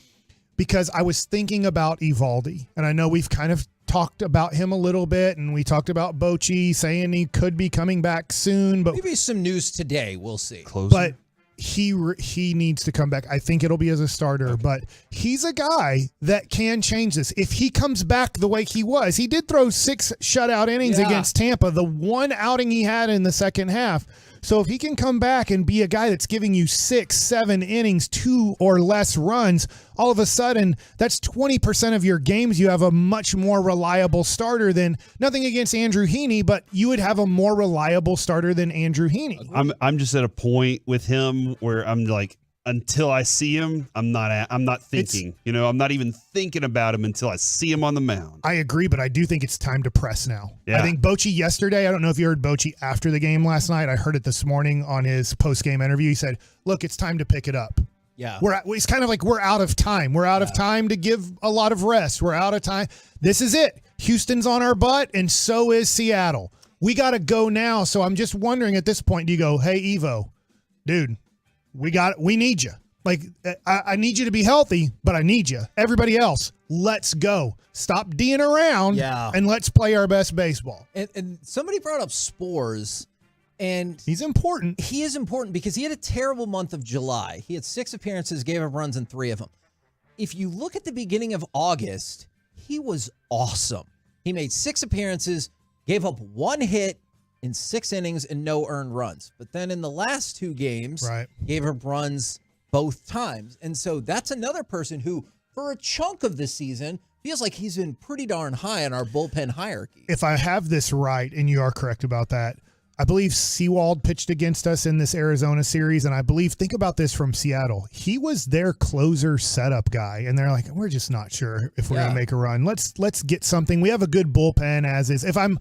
because I was thinking about Evaldi, and I know we've kind of talked about him a little bit, and we talked about Bochy saying he could be coming back soon, but maybe some news today. We'll see. But he needs to come back. I think it'll be as a starter, but he's a guy that can change this. If he comes back the way he was, he did throw 6 shutout innings against Tampa, the one outing he had in the second half. So if he can come back and be a guy that's giving you 6, 7 innings, 2 or less runs, all of a sudden that's 20% of your games. You have a much more reliable starter than, nothing against Andrew Heaney, but you would have a more reliable starter than Andrew Heaney. I'm just at a point with him where I'm like, until I see him, I'm not thinking. I'm not even thinking about him until I see him on the mound. I agree, but I do think it's time to press now. Yeah. I think Bochy yesterday, I don't know if you heard Bochy after the game last night. I heard it this morning on his post-game interview. He said, look, it's time to pick it up. Yeah. It's kind of like we're out of time. We're out of time to give a lot of rest. We're out of time. This is it. Houston's on our butt, and so is Seattle. We got to go now. So I'm just wondering at this point, do you go, hey, Evo, dude, we need you. Like, I need you to be healthy, but I need you. Everybody else, let's go. Stop D'ing around and let's play our best baseball. And somebody brought up Spores, and he's important. He is important because he had a terrible month of July. He had 6 appearances, gave up runs in 3 of them. If you look at the beginning of August, he was awesome. He made 6 appearances, gave up 1 hit in 6 innings and no earned runs. But then in the last 2 games, gave up runs both times. And so that's another person who, for a chunk of this season, feels like he's been pretty darn high on our bullpen hierarchy. If I have this right, and you are correct about that, I believe Sewald pitched against us in this Arizona series, and I believe, think about this from Seattle, he was their closer setup guy, and they're like, we're just not sure if we're going to make a run. Let's get something. We have a good bullpen as is. If I'm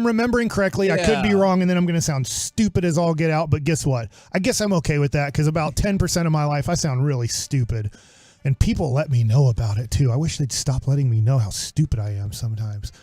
remembering correctly, I could be wrong, and then I'm going to sound stupid as all get out, but guess what? I guess I'm okay with that, because about 10% of my life, I sound really stupid, and people let me know about it, too. I wish they'd stop letting me know how stupid I am sometimes,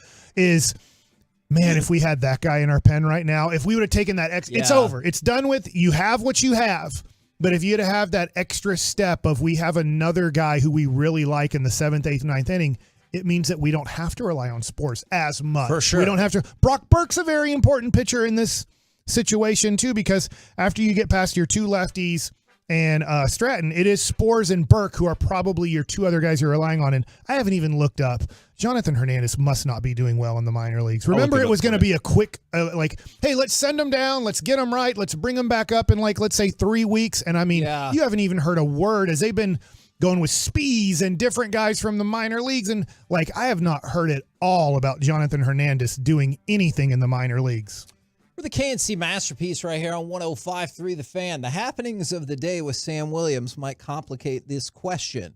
man, if we had that guy in our pen right now, if we would have taken that, it's over. It's done with. You have what you have. But if you had to have that extra step of we have another guy who we really like in the 7th, 8th, 9th inning, it means that we don't have to rely on Sproles as much. For sure. We don't have to. Brock Burke's a very important pitcher in this situation, too, because after you get past your 2 lefties and Stratton, it is Sproles and Burke who are probably your 2 other guys you're relying on. And I haven't even looked up. Jonathan Hernandez must not be doing well in the minor leagues. Remember, it was going to be a quick, hey, let's send him down. Let's get him right. Let's bring him back up in, let's say 3 weeks. And I mean, you haven't even heard a word as they've been going with Spees and different guys from the minor leagues. And I have not heard at all about Jonathan Hernandez doing anything in the minor leagues. For the KNC Masterpiece right here on 105.3 The Fan, the happenings of the day with Sam Williams might complicate this question,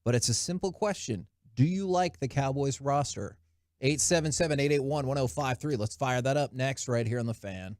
but it's a simple question. Do you like the Cowboys roster? 877-881-1053. Let's fire that up next right here on The Fan.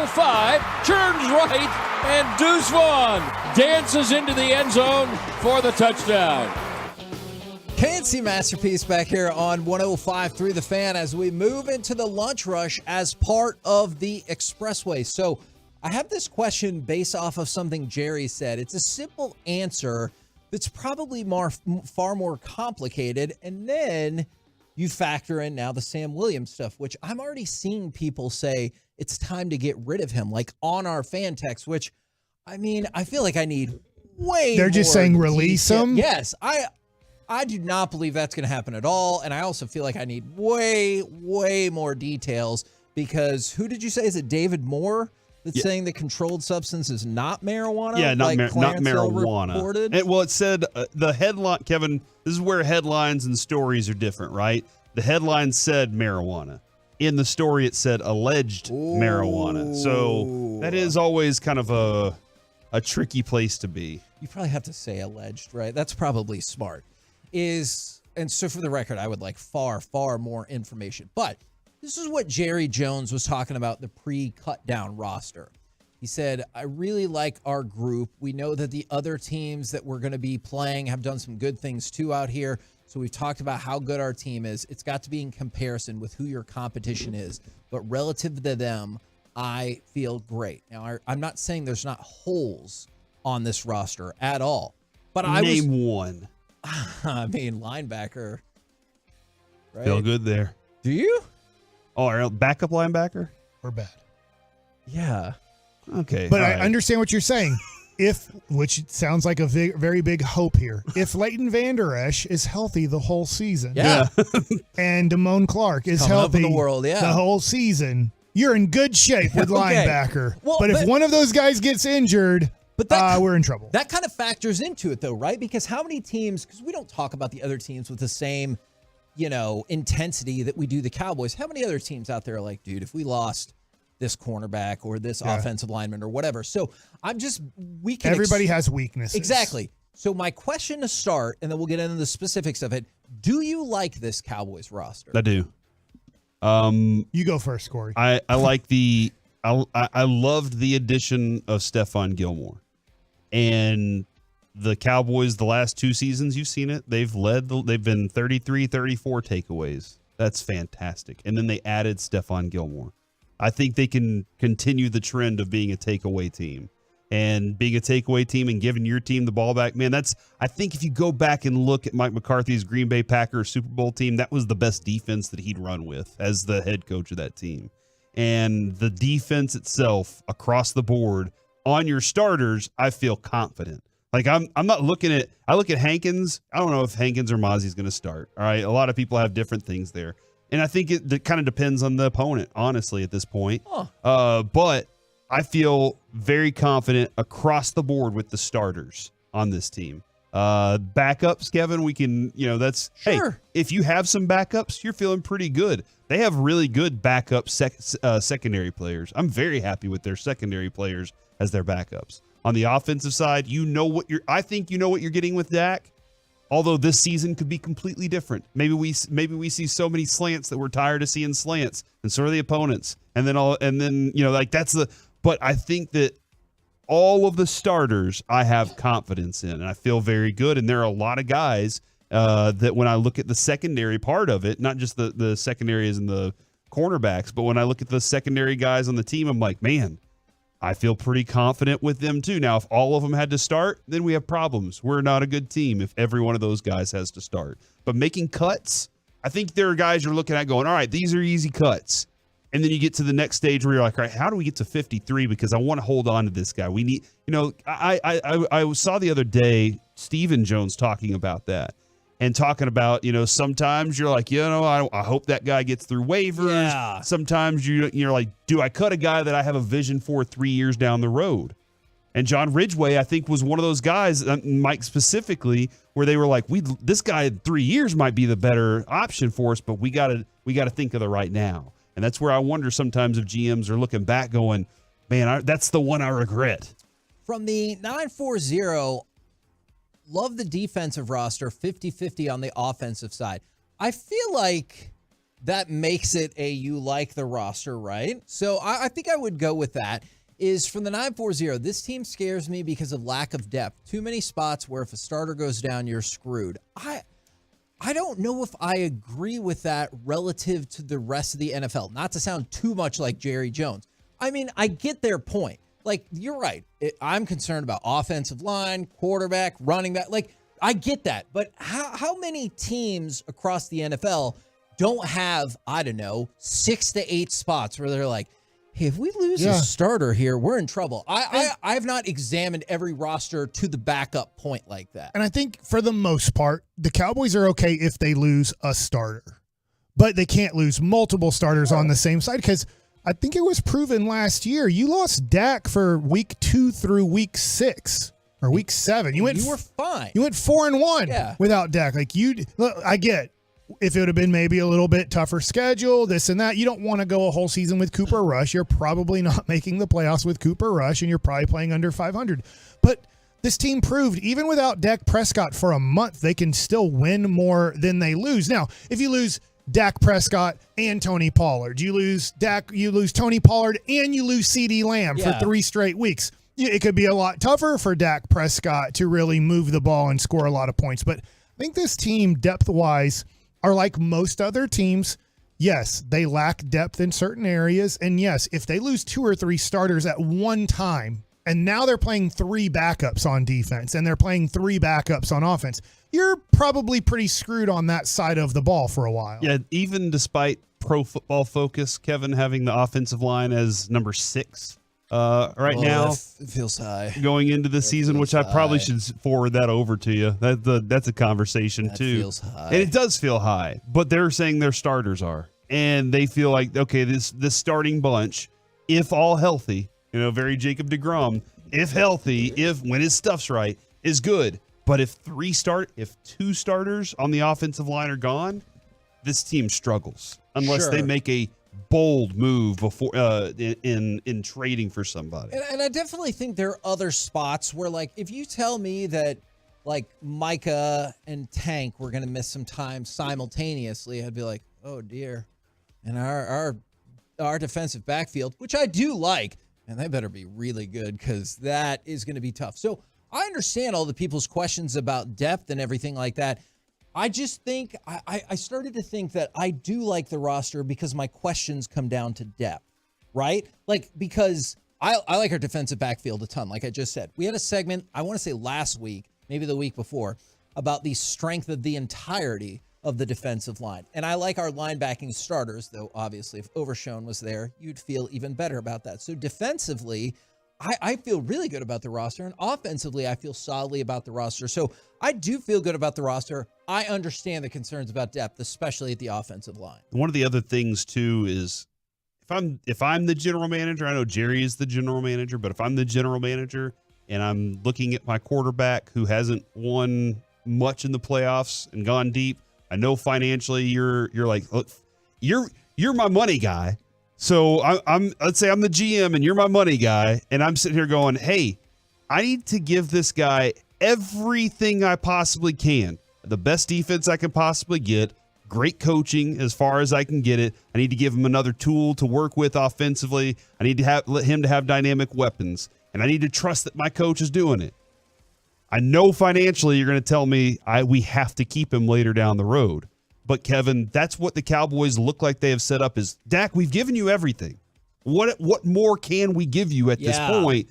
5, turns right, and Deuce Vaughn dances into the end zone for the touchdown. Fancy masterpiece back here on 105.3 The Fan as we move into the lunch rush as part of the Expressway. So I have this question based off of something Jerry said. It's a simple answer that's probably far more complicated. And then you factor in now the Sam Williams stuff, which I'm already seeing people say it's time to get rid of him, like on our fan text, which, I mean, I feel like I need way They're just more saying release him? Yes, I do not believe that's going to happen at all. And I also feel like I need way, way more details because who did you say? Is it David Moore that's saying the controlled substance is not marijuana? Yeah, not Clarence Hill marijuana. reported? It said the headline, Kevin, this is where headlines and stories are different, right? The headline said marijuana. In the story, it said alleged marijuana. So that is always kind of a tricky place to be. You probably have to say alleged, right? That's probably smart. And so for the record, I would like far, far more information. But this is what Jerry Jones was talking about, the pre-cut down roster. He said, I really like our group. We know that the other teams that we're going to be playing have done some good things too out here. So we've talked about how good our team is. It's got to be in comparison with who your competition is. But relative to them, I feel great. Now, I'm not saying there's not holes on this roster at all. But Name one. I mean, linebacker. Right? Feel good there. Do you? Oh, our backup linebacker? We're bad. Yeah. Okay. But I understand what you're saying. Which sounds like a very big hope here. If Leighton Vander Esch is healthy the whole season, and Damone Clark is Coming healthy up in the world, the whole season, you're in good shape with linebacker. Well, but if one of those guys gets injured, we're in trouble. That kind of factors into it, though, right? Because how many teams, because we don't talk about the other teams with the same, intensity that we do the Cowboys. How many other teams out there are like, dude, if we lost this cornerback or this offensive lineman or whatever. So everybody has weaknesses. Exactly. So my question to start, and then we'll get into the specifics of it. Do you like this Cowboys roster? I do. You go first, Corey. I like I loved the addition of Stephon Gilmore. And the Cowboys, the last 2 seasons, you've seen it. They've been 33, 34 takeaways. That's fantastic. And then they added Stephon Gilmore. I think they can continue the trend of being a takeaway team. And being a takeaway team and giving your team the ball back, man, I think if you go back and look at Mike McCarthy's Green Bay Packers Super Bowl team, that was the best defense that he'd run with as the head coach of that team. And the defense itself across the board on your starters, I feel confident. Like I'm not looking at, I look at Hankins. I don't know if Hankins or Mozzie's going to start. All right. A lot of people have different things there. And I think it kind of depends on the opponent, honestly, at this point. But I feel very confident across the board with the starters on this team. Backups, Kevin, we can, that's, sure. Hey, if you have some backups, you're feeling pretty good. They have really good backup secondary players. I'm very happy with their secondary players as their backups. On the offensive side, I think you know what you're getting with Dak. Although this season could be completely different. Maybe we see so many slants that we're tired of seeing slants, and so are the opponents. But I think that all of the starters I have confidence in, and I feel very good. And there are a lot of guys that when I look at the secondary part of it, not just the secondaries and the cornerbacks, but when I look at the secondary guys on the team, I'm like, man, I feel pretty confident with them too. Now, if all of them had to start, then we have problems. We're not a good team if every one of those guys has to start. But making cuts, I think there are guys you're looking at going, all right, these are easy cuts. And then you get to the next stage where you're like, all right, how do we get to 53? Because I want to hold on to this guy. We need, I saw the other day Stephen Jones talking about that. And talking about, sometimes you're like, I hope that guy gets through waivers. Yeah. Sometimes you're like, do I cut a guy that I have a vision for 3 years down the road? And John Ridgway, I think, was one of those guys, Mike specifically, where they were like, this guy in 3 years might be the better option for us, but we gotta think of the right now. And that's where I wonder sometimes if GMs are looking back going, man, that's the one I regret. From the 940, love the defensive roster, 50-50 on the offensive side. I feel like that makes it you like the roster, right? So I think I would go with that. Is from the 940, this team scares me because of lack of depth. Too many spots where if a starter goes down, you're screwed. I don't know if I agree with that relative to the rest of the NFL. Not to sound too much like Jerry Jones. I mean, I get their point. Like, you're right. I'm concerned about offensive line, quarterback, running back. Like, I get that. But how many teams across the NFL don't have, 6 to 8 spots where they're like, hey, if we lose a starter here, we're in trouble. I've not examined every roster to the backup point like that. And I think for the most part, the Cowboys are okay if they lose a starter. But they can't lose multiple starters on the same side because I think it was proven last year. You lost Dak for week 2 through week 6 or week 7. You were fine. You went 4-1 without Dak. Like look, I get if it would have been maybe a little bit tougher schedule, this and that. You don't want to go a whole season with Cooper Rush. You're probably not making the playoffs with Cooper Rush, and you're probably playing under 500. But this team proved even without Dak Prescott for a month, they can still win more than they lose. Now, if you lose Dak Prescott and Tony Pollard, you lose Tony Pollard and you lose CeeDee Lamb for 3 straight weeks. It could be a lot tougher for Dak Prescott to really move the ball and score a lot of points. But I think this team, depth-wise, are like most other teams. Yes, they lack depth in certain areas. And yes, if they lose 2 or 3 starters at one time, and now they're playing 3 backups on defense, and they're playing 3 backups on offense, you're probably pretty screwed on that side of the ball for a while. Yeah, even despite Pro Football Focus, Kevin having the offensive line as number 6 now. It feels high. Going into the season, which I probably should forward that over to you. That's a conversation that too. Feels high. And it does feel high, but they're saying their starters are. And they feel like, okay, this starting bunch, if all healthy, very Jacob deGrom, if healthy, when his stuff's right, is good. But if 2 starters on the offensive line are gone, this team struggles unless they make a bold move before in trading for somebody. And I definitely think there are other spots where, like, if you tell me that like Micah and Tank were going to miss some time simultaneously, I'd be like, oh dear. And our defensive backfield, which I do like, and they better be really good because that is going to be tough. So I understand all the people's questions about depth and everything like that. I just think I started to think that I do like the roster because my questions come down to depth, right? Like, because I like our defensive backfield a ton. Like I just said, we had a segment, I want to say last week, maybe the week before, about the strength of the entirety of the defensive line. And I like our linebacking starters, though obviously if Overshown was there, you'd feel even better about that. So defensively, I feel really good about the roster, and offensively, I feel solidly about the roster. So I do feel good about the roster. I understand the concerns about depth, especially at the offensive line. One of the other things too is if I'm the general manager, I know Jerry is the general manager, but if I'm the general manager and I'm looking at my quarterback who hasn't won much in the playoffs and gone deep, I know financially you're like, look, you're my money guy. So let's say I'm the GM and you're my money guy, and I'm sitting here going, hey, I need to give this guy everything I possibly can. The best defense I can possibly get, great coaching as far as I can get it. I need to give him another tool to work with offensively. I need to let him to have dynamic weapons, and I need to trust that my coach is doing it. I know financially you're going to tell me we have to keep him later down the road. But, Kevin, that's what the Cowboys look like they have set up is, Dak, we've given you everything. What more can we give you at this point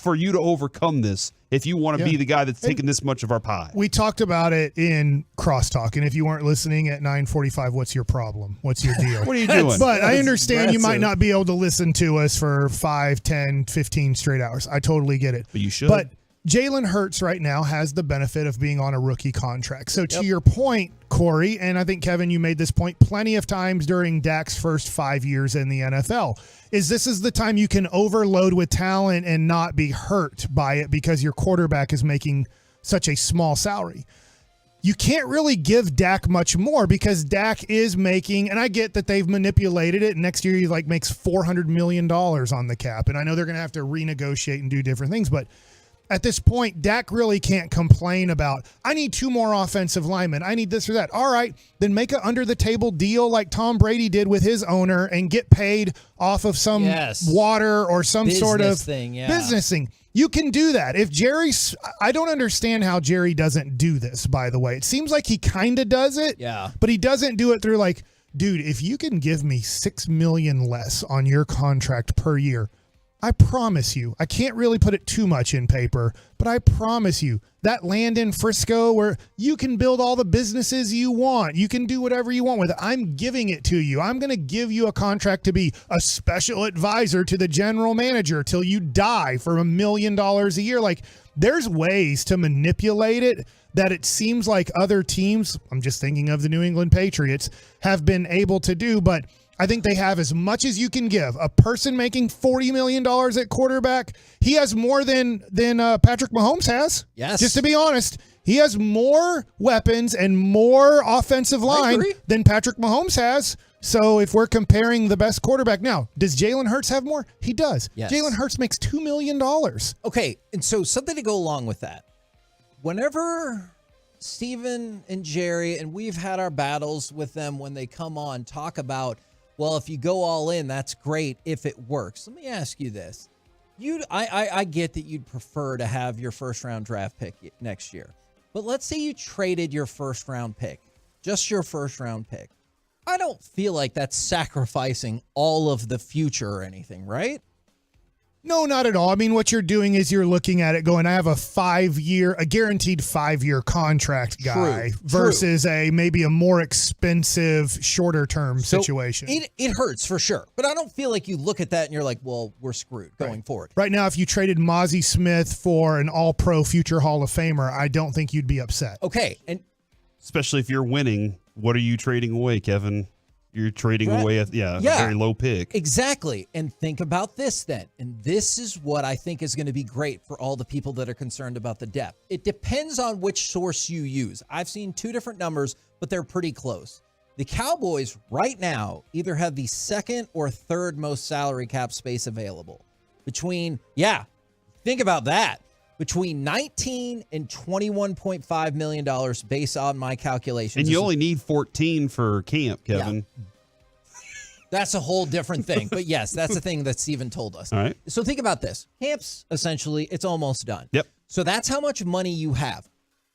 for you to overcome this if you want to be the guy that's taking this much of our pie? We talked about it in Crosstalk, and if you weren't listening at 9:45, what's your problem? What's your deal? What are you doing? But I understand you might not be able to listen to us for 5, 10, 15 straight hours. I totally get it. But you should. But Jalen Hurts right now has the benefit of being on a rookie contract. So to your point, Corey, and I think, Kevin, you made this point plenty of times during Dak's first 5 years in the NFL, is this is the time you can overload with talent and not be hurt by it because your quarterback is making such a small salary. You can't really give Dak much more because Dak is making, and I get that they've manipulated it. Next year he makes $400 million on the cap. And I know they're going to have to renegotiate and do different things, but at this point, Dak really can't complain about, I need 2 more offensive linemen. I need this or that. All right, then make an under-the-table deal like Tom Brady did with his owner and get paid off of some water or some sort of business thing. You can do that. If Jerry's, I don't understand how Jerry doesn't do this, by the way. It seems like he kind of does it, but he doesn't do it through like, dude, if you can give me $6 million less on your contract per year, I promise you, I can't really put it too much in paper, but I promise you that land in Frisco where you can build all the businesses you want, you can do whatever you want with it. I'm giving it to you. I'm going to give you a contract to be a special advisor to the general manager till you die for $1 million a year. Like, there's ways to manipulate it that it seems like other teams, I'm just thinking of the New England Patriots, have been able to do, but I think they have as much as you can give. A person making $40 million at quarterback, he has more than Patrick Mahomes has. Yes. Just to be honest, he has more weapons and more offensive line than Patrick Mahomes has. So if we're comparing the best quarterback now, does Jalen Hurts have more? He does. Yes. Jalen Hurts makes $2 million. Okay, and so something to go along with that. Whenever Steven and Jerry, and we've had our battles with them when they come on, talk about, well, if you go all in, that's great if it works. Let me ask you this. I get that you'd prefer to have your first-round draft pick next year. But let's say you traded your first-round pick, just your first-round pick. I don't feel like that's sacrificing all of the future or anything, right? No, not at all. I mean, what you're doing is you're looking at it going, I have a guaranteed 5-year contract guy versus maybe a more expensive, shorter term situation. It hurts for sure. But I don't feel like you look at that and you're like, well, we're screwed going forward. Right now, if you traded Mozzie Smith for an all-pro future Hall of Famer, I don't think you'd be upset. Okay. And especially if you're winning, what are you trading away, Kevin? You're trading away a very low pick. Exactly. And think about this then. And this is what I think is going to be great for all the people that are concerned about the depth. It depends on which source you use. I've seen 2 different numbers, but they're pretty close. The Cowboys right now either have the 2nd or 3rd most salary cap space available. Think about that. Between $19 and $21.5 million based on my calculations. And you only need 14 for camp, Kevin. Yeah. That's a whole different thing. But yes, that's the thing that Steven told us. All right. So think about this. Camp's essentially, it's almost done. Yep. So that's how much money you have.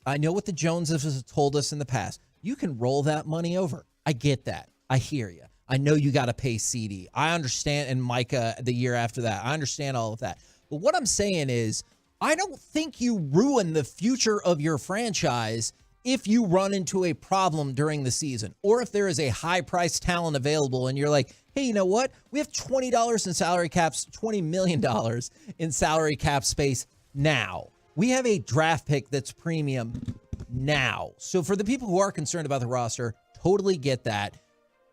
I know what the Joneses have told us in the past. You can roll that money over. I get that. I hear you. I know you got to pay CD. I understand, and Micah the year after that. I understand all of that. But what I'm saying is, I don't think you ruin the future of your franchise if you run into a problem during the season, or if there is a high-priced talent available and you're like, hey, you know what? We have $20 in salary caps, $20 million in salary cap space now. We have a draft pick that's premium now. So for the people who are concerned about the roster, totally get that.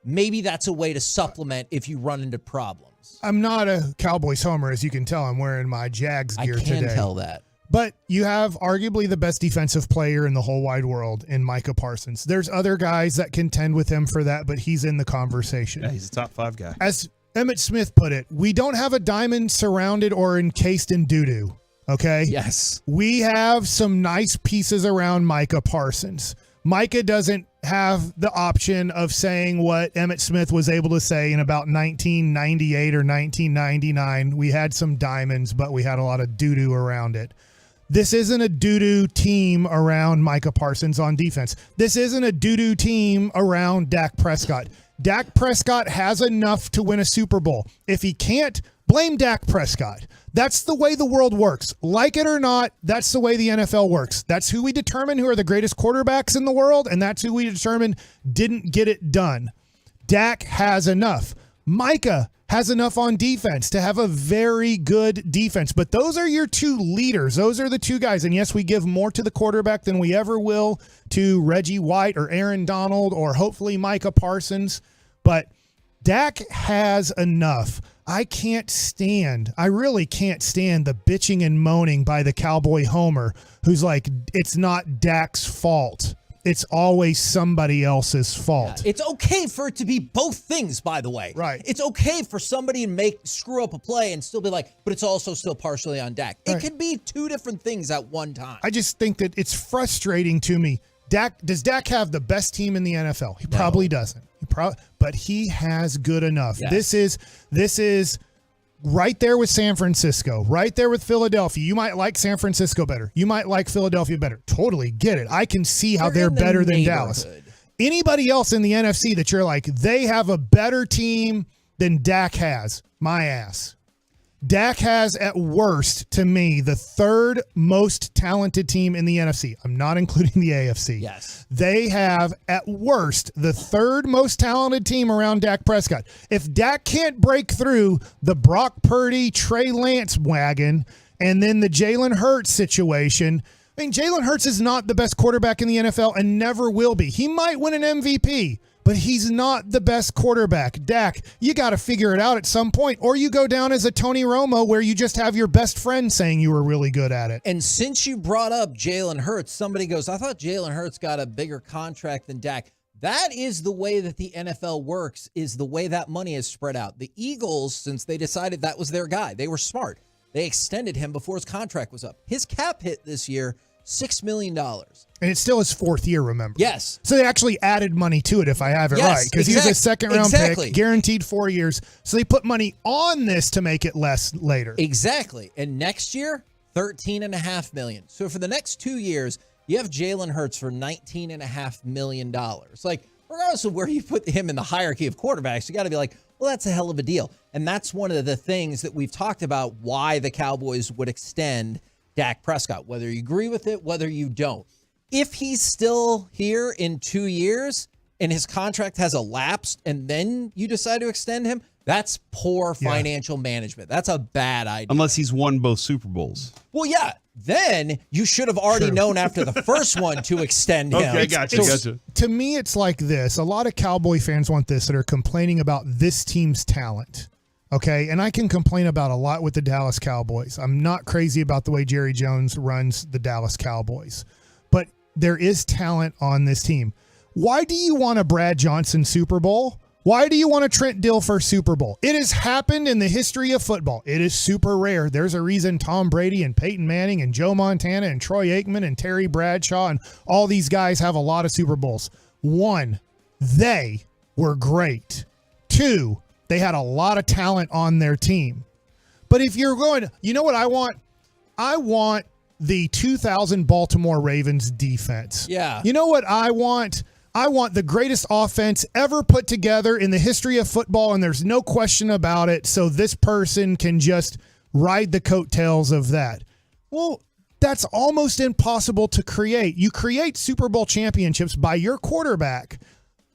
Maybe that's a way to supplement if you run into problems. I'm not a Cowboys homer, as you can tell. I'm wearing my Jags gear today. I can tell that. But you have arguably the best defensive player in the whole wide world in Micah Parsons. There's other guys that contend with him for that, but he's in the conversation. Yeah, he's a top 5 guy. As Emmitt Smith put it, we don't have a diamond surrounded or encased in doo-doo, okay? Yes. We have some nice pieces around Micah Parsons. Micah doesn't have the option of saying what Emmitt Smith was able to say in about 1998 or 1999. We had some diamonds, but we had a lot of doo-doo around it. This isn't a doo-doo team around Micah Parsons on defense. This isn't a doo-doo team around Dak Prescott. Dak Prescott has enough to win a Super Bowl. If he can't, blame Dak Prescott. That's the way the world works. Like it or not, that's the way the NFL works. That's who we determine who are the greatest quarterbacks in the world, and that's who we determine didn't get it done. Dak has enough. Micah has enough on defense to have a very good defense. But those are your 2 leaders. Those are the 2 guys. And yes, we give more to the quarterback than we ever will to Reggie White or Aaron Donald or hopefully Micah Parsons. But Dak has enough. I really can't stand the bitching and moaning by the Cowboy homer who's like, it's not Dak's fault. it's always somebody else's fault. It's okay for it to be both things, by the way. Right. It's okay for somebody to screw up a play and still be like, but it's also still partially on Dak. It could be two different things at one time. I just think that it's frustrating to me. Does Dak have the best team in the NFL? He probably doesn't. But he has good enough. Yes. This is right there with San Francisco, right there with Philadelphia. You might like San Francisco better. You might like Philadelphia better. Totally get it. I can see how they're better than Dallas. Anybody else in the NFC that you're like, they have a better team than Dak has, my ass. Dak has, at worst, to me, the third most talented team in the NFC. I'm not including the AFC. Yes. They have, at worst, the third most talented team around Dak Prescott. If Dak can't break through the Brock Purdy, Trey Lance wagon, and then the Jalen Hurts situation, I mean, Jalen Hurts is not the best quarterback in the NFL and never will be. He might win an MVP, but he's not the best quarterback. Dak, you got to figure it out at some point, or you go down as a Tony Romo where you just have your best friend saying you were really good at it. And since you brought up Jalen Hurts, somebody goes, I thought Jalen Hurts got a bigger contract than Dak. That is the way that the NFL works, is the way that money is spread out. The Eagles, since they decided that was their guy, they were smart. They extended him before his contract was up. His cap hit this year, $6 million. And it's still his fourth year, remember? Yes. So they actually added money to it, if I have it right, because he was a second-round pick, guaranteed 4 years. So they put money on this to make it less later. Exactly. And next year, $13.5 million. So for the next 2 years, you have Jalen Hurts for $19.5 million. Like, regardless of where you put him in the hierarchy of quarterbacks, you got to be like, well, that's a hell of a deal. And that's one of the things that we've talked about why the Cowboys would extend Dak Prescott, whether you agree with it, whether you don't. If he's still here in 2 years and his contract has elapsed and then you decide to extend him, that's poor financial management. That's a bad idea. Unless he's won both Super Bowls. Well, yeah. Then you should have already known after the first one to extend him. Okay, gotcha. To me, it's like this. A lot of Cowboy fans want this that are complaining about this team's talent. Okay, and I can complain about a lot with the Dallas Cowboys. I'm not crazy about the way Jerry Jones runs the Dallas Cowboys. But there is talent on this team. Why do you want a Brad Johnson Super Bowl? Why do you want a Trent Dilfer Super Bowl? It has happened in the history of football. It is super rare. There's a reason Tom Brady and Peyton Manning and Joe Montana and Troy Aikman and Terry Bradshaw and all these guys have a lot of Super Bowls. 1, they were great. 2, they had a lot of talent on their team. But if you're going, you know what I want? I want the 2000 Baltimore Ravens defense. Yeah. You know what I want? I want the greatest offense ever put together in the history of football, and there's no question about it, so this person can just ride the coattails of that. Well, that's almost impossible to create. You create Super Bowl championships by your quarterback,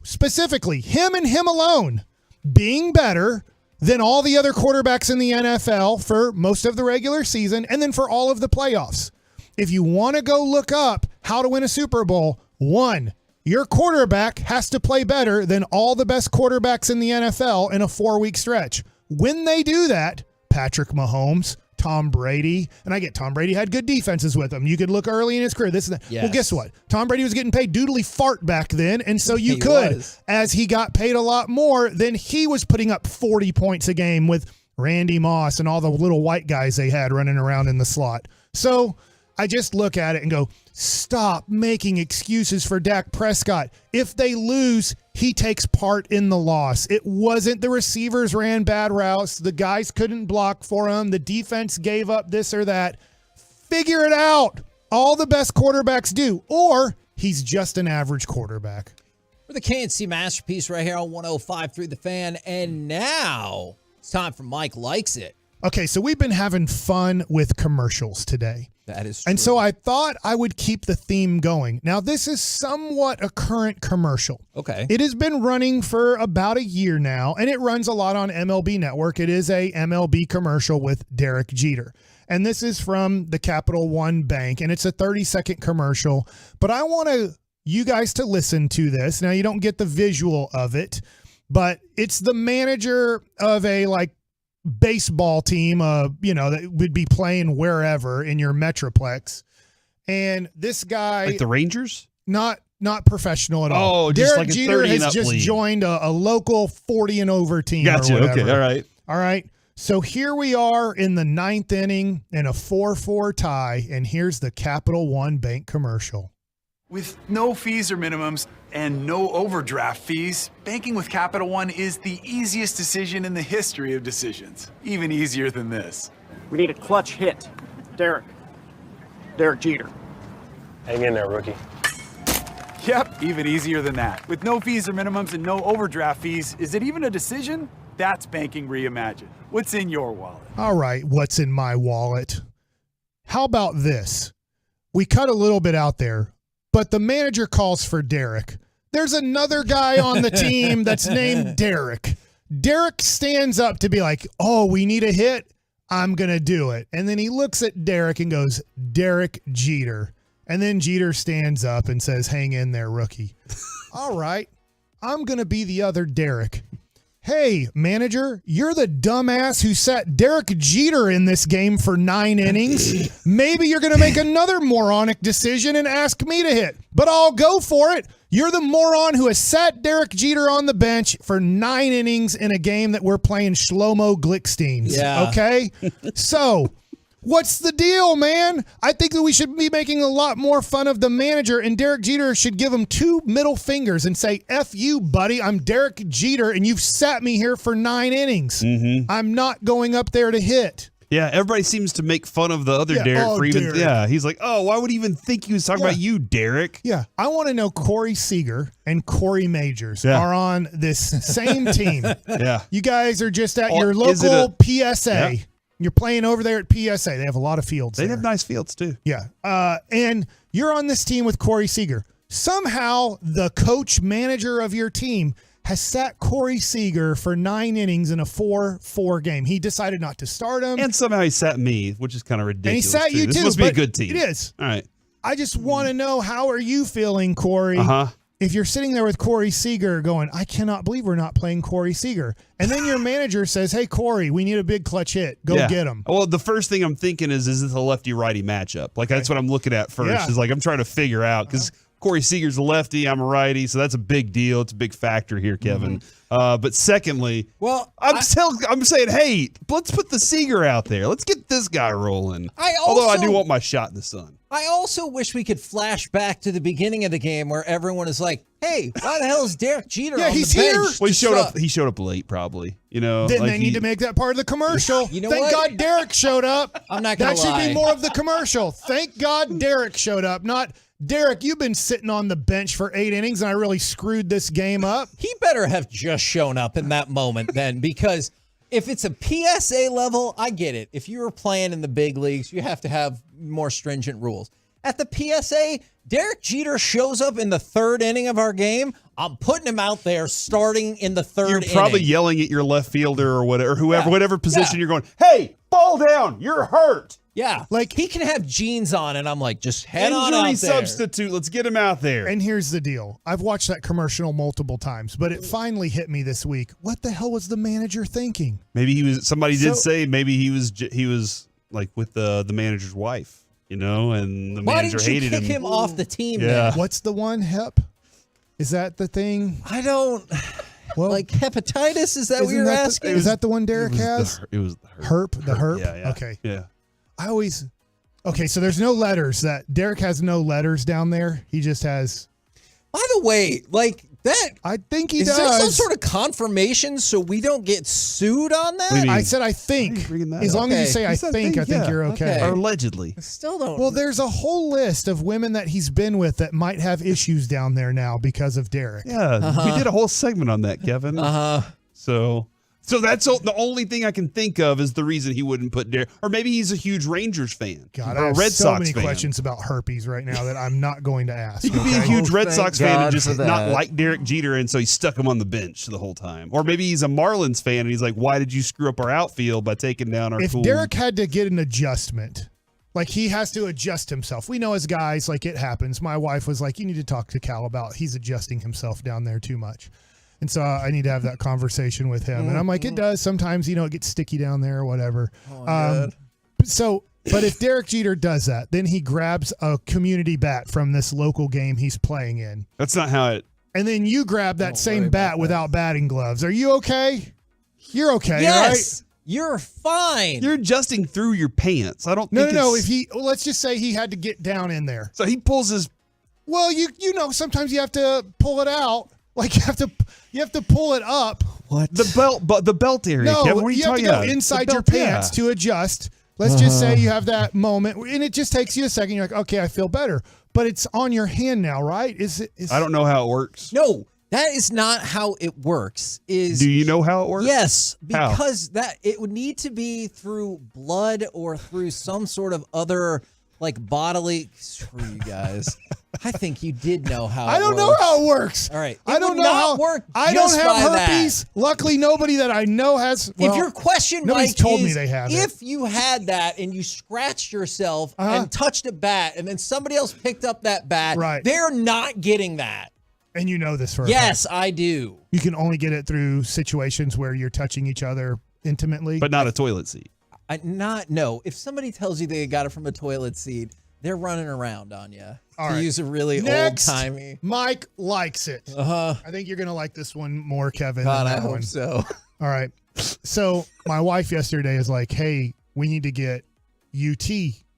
specifically him and him alone, being better than all the other quarterbacks in the NFL for most of the regular season and then for all of the playoffs. If you want to go look up how to win a Super Bowl, 1, your quarterback has to play better than all the best quarterbacks in the NFL in a 4-week stretch. When they do that, Patrick Mahomes, Tom Brady, and I get Tom Brady had good defenses with him. You could look early in his career. This is that. Yes. Well, guess what? Tom Brady was getting paid doodly fart back then, and so you could, as he got paid a lot more, then he was putting up 40 points a game with Randy Moss and all the little white guys they had running around in the slot. So I just look at it and go, stop making excuses for Dak Prescott. If they lose, he takes part in the loss. It wasn't the receivers ran bad routes. The guys couldn't block for him. The defense gave up this or that. Figure it out. All the best quarterbacks do. Or he's just an average quarterback. For the KNC Masterpiece right here on 105.3 The Fan. And now it's time for Mike Likes It. Okay, so we've been having fun with commercials today. That is true. And so I thought I would keep the theme going. Now, this is somewhat a current commercial. Okay. It has been running for about a year now, and it runs a lot on MLB Network. It is a MLB commercial with Derek Jeter. And this is from the Capital One Bank, and it's a 30-second commercial. But I want you guys to listen to this. Now, you don't get the visual of it, but it's the manager of a, baseball team, that would be playing wherever in your Metroplex. And this guy... Like the Rangers? Not not professional at all. Oh, just Derek like a Jeter 30 and has up just league. joined a local 40 and over team. Gotcha. Or whatever. Okay. All right. All right. So here we are in the 9th inning in a 4-4 tie, and here's the Capital One Bank commercial. With no fees or minimums and no overdraft fees, banking with Capital One is the easiest decision in the history of decisions. Even easier than this. We need a clutch hit. Derek Jeter. Hang in there, rookie. Yep, even easier than that. With no fees or minimums and no overdraft fees, is it even a decision? That's banking reimagined. What's in your wallet? All right, what's in my wallet? How about this? We cut a little bit out there, but the manager calls for Derek. There's another guy on the team that's named Derek. Derek stands up to be like, oh, we need a hit? I'm going to do it. And then he looks at Derek and goes, Derek Jeter. And then Jeter stands up and says, hang in there, rookie. All right, I'm going to be the other Derek. Hey, manager, you're the dumbass who sat Derek Jeter in this game for 9 innings. Maybe you're going to make another moronic decision and ask me to hit, but I'll go for it. You're the moron who has sat Derek Jeter on the bench for 9 innings in a game that we're playing Shlomo Glicksteins. Yeah. Okay? So, what's the deal, man? I think that we should be making a lot more fun of the manager, and Derek Jeter should give him 2 middle fingers and say, F you, buddy. I'm Derek Jeter, and you've sat me here for 9 innings. Mm-hmm. I'm not going up there to hit. Yeah, everybody seems to make fun of the other Derek for even. Derek. Yeah, he's like, oh, why would he even think he was talking about you, Derek? Yeah, I want to know Corey Seager and Corey Majors are on this same team. Yeah. You guys are just at Oh, your is it local PSA. Yeah. You're playing over there at PSA. They have a lot of fields They there. have nice fields, too. Yeah. And you're on this team with Corey Seager. Somehow the coach manager of your team has sat Corey Seager for 9 innings in a 4-4 game. He decided not to start him. And somehow he sat me, which is kind of ridiculous. And he sat you This too. must be a but good team. It is. All right. I just want to know, how are you feeling, Corey? Uh-huh. If you're sitting there with Corey Seager going, I cannot believe we're not playing Corey Seager. And then your manager says, hey, Corey, we need a big clutch hit. Go get him. Well, the first thing I'm thinking is this a lefty-righty matchup? Like, that's what I'm looking at first. Yeah. Is like, I'm trying to figure out, because Corey Seager's a lefty, I'm a righty, so that's a big deal. It's a big factor here, Kevin. But secondly, I'm saying, hey, let's put the Seager out there. Let's get this guy rolling. Although I do want my shot in the sun. I also wish we could flash back to the beginning of the game where everyone is like, hey, why the hell is Derek Jeter on the bench? Well, he showed up late, probably. You know, Then like they need to make that part of the commercial. You know Thank what? God Derek showed up. I'm not gonna That should lie. be more of the commercial. Thank God Derek showed up. Not, Derek, you've been sitting on the bench for 8 innings and I really screwed this game up. He better have just shown up in that moment then, because if it's a PSA level, I get it. If you were playing in the big leagues, you have to have more stringent rules. At the PSA, Derek Jeter shows up in the 3rd inning of our game. I'm putting him out there starting in the 3rd inning. You're probably yelling at your left fielder or whatever, whatever position you're going, hey, ball down, you're hurt. Yeah, like he can have jeans on, and I'm like, just head on Injury out there. substitute, let's get him out there. And here's the deal. I've watched that commercial multiple times, but it finally hit me this week. What the hell was the manager thinking? Maybe somebody did say maybe he was like with the manager's wife. You know, and the Why manager didn't you hated kick him off the team? Yeah. Then? What's the one, Hep? Is that the thing? I don't. Well, like hepatitis? Is that what you're asking? Is that the one Derek has? It was the herp. The herp. Yeah. Okay. Yeah. Okay, so there's no letters. That Derek has no letters down there. He just has. By the way, like that. I think he is does. Is there some sort of confirmation so we don't get sued on that? I said I think. As long as you say I think you're okay. Or allegedly. I still don't. Well, there's a whole list of women that he's been with that might have issues down there now because of Derek. Yeah, we did a whole segment on that, Kevin. So that's the only thing I can think of is the reason he wouldn't put Derek. Or maybe he's a huge Rangers fan. God, or I a have Red so Sox many fan. questions about herpes right now that I'm not going to ask. He could be a huge Red Sox fan and just for not that. like Derek Jeter, and so he stuck him on the bench the whole time. Or maybe he's a Marlins fan and he's like, why did you screw up our outfield by taking down our If cool... Derek had to get an adjustment, like he has to adjust himself. We know as guys, like it happens. My wife was like, you need to talk to Cal about he's adjusting himself down there too much. And so I need to have that conversation with him. And I'm like, it does. Sometimes, it gets sticky down there or whatever. So But if Derek Jeter does that, then he grabs a community bat from this local game he's playing in. That's not how it. And then you grab that same bat without batting gloves. Are you okay? You're okay, Yes. right? You're fine. You're adjusting through your pants. I don't. No, think no. it's- Let's just say he had to get down in there. So he pulls his. Well, you know, sometimes you have to pull it out. Like you have to pull it up. What? The belt area. No, Kevin, what are you have to talking go about? inside The your belt, pants yeah. to adjust. Let's just say you have that moment, and it just takes you a second. You're like, okay, I feel better, but it's on your hand now, right? Is it? I don't know how it works. No, that is not how it works. Do you know how it works? Yes, How? because that it would need to be through blood or through some sort of other like bodily. Screw you guys. I think you did know how. I don't know how it works. All right, I don't know not how. work. I don't just have by herpes. that. Luckily, nobody that I know has. Well, If your question, nobody's Mike, told me is they have it. if you had that and you scratched yourself and touched a bat, and then somebody else picked up that bat, Right. they're not getting that. And you know this for a Yes, fact. I do. You can only get it through situations where you're touching each other intimately, But not a toilet seat. No. If somebody tells you they got it from a toilet seat, they're running around on you. All To right. use a really Next, old-timey. Mike likes it. Uh-huh. I think you're gonna like this one more, Kevin. God, than I that hope one. so. All right. So my wife yesterday is like, "Hey, we need to get UT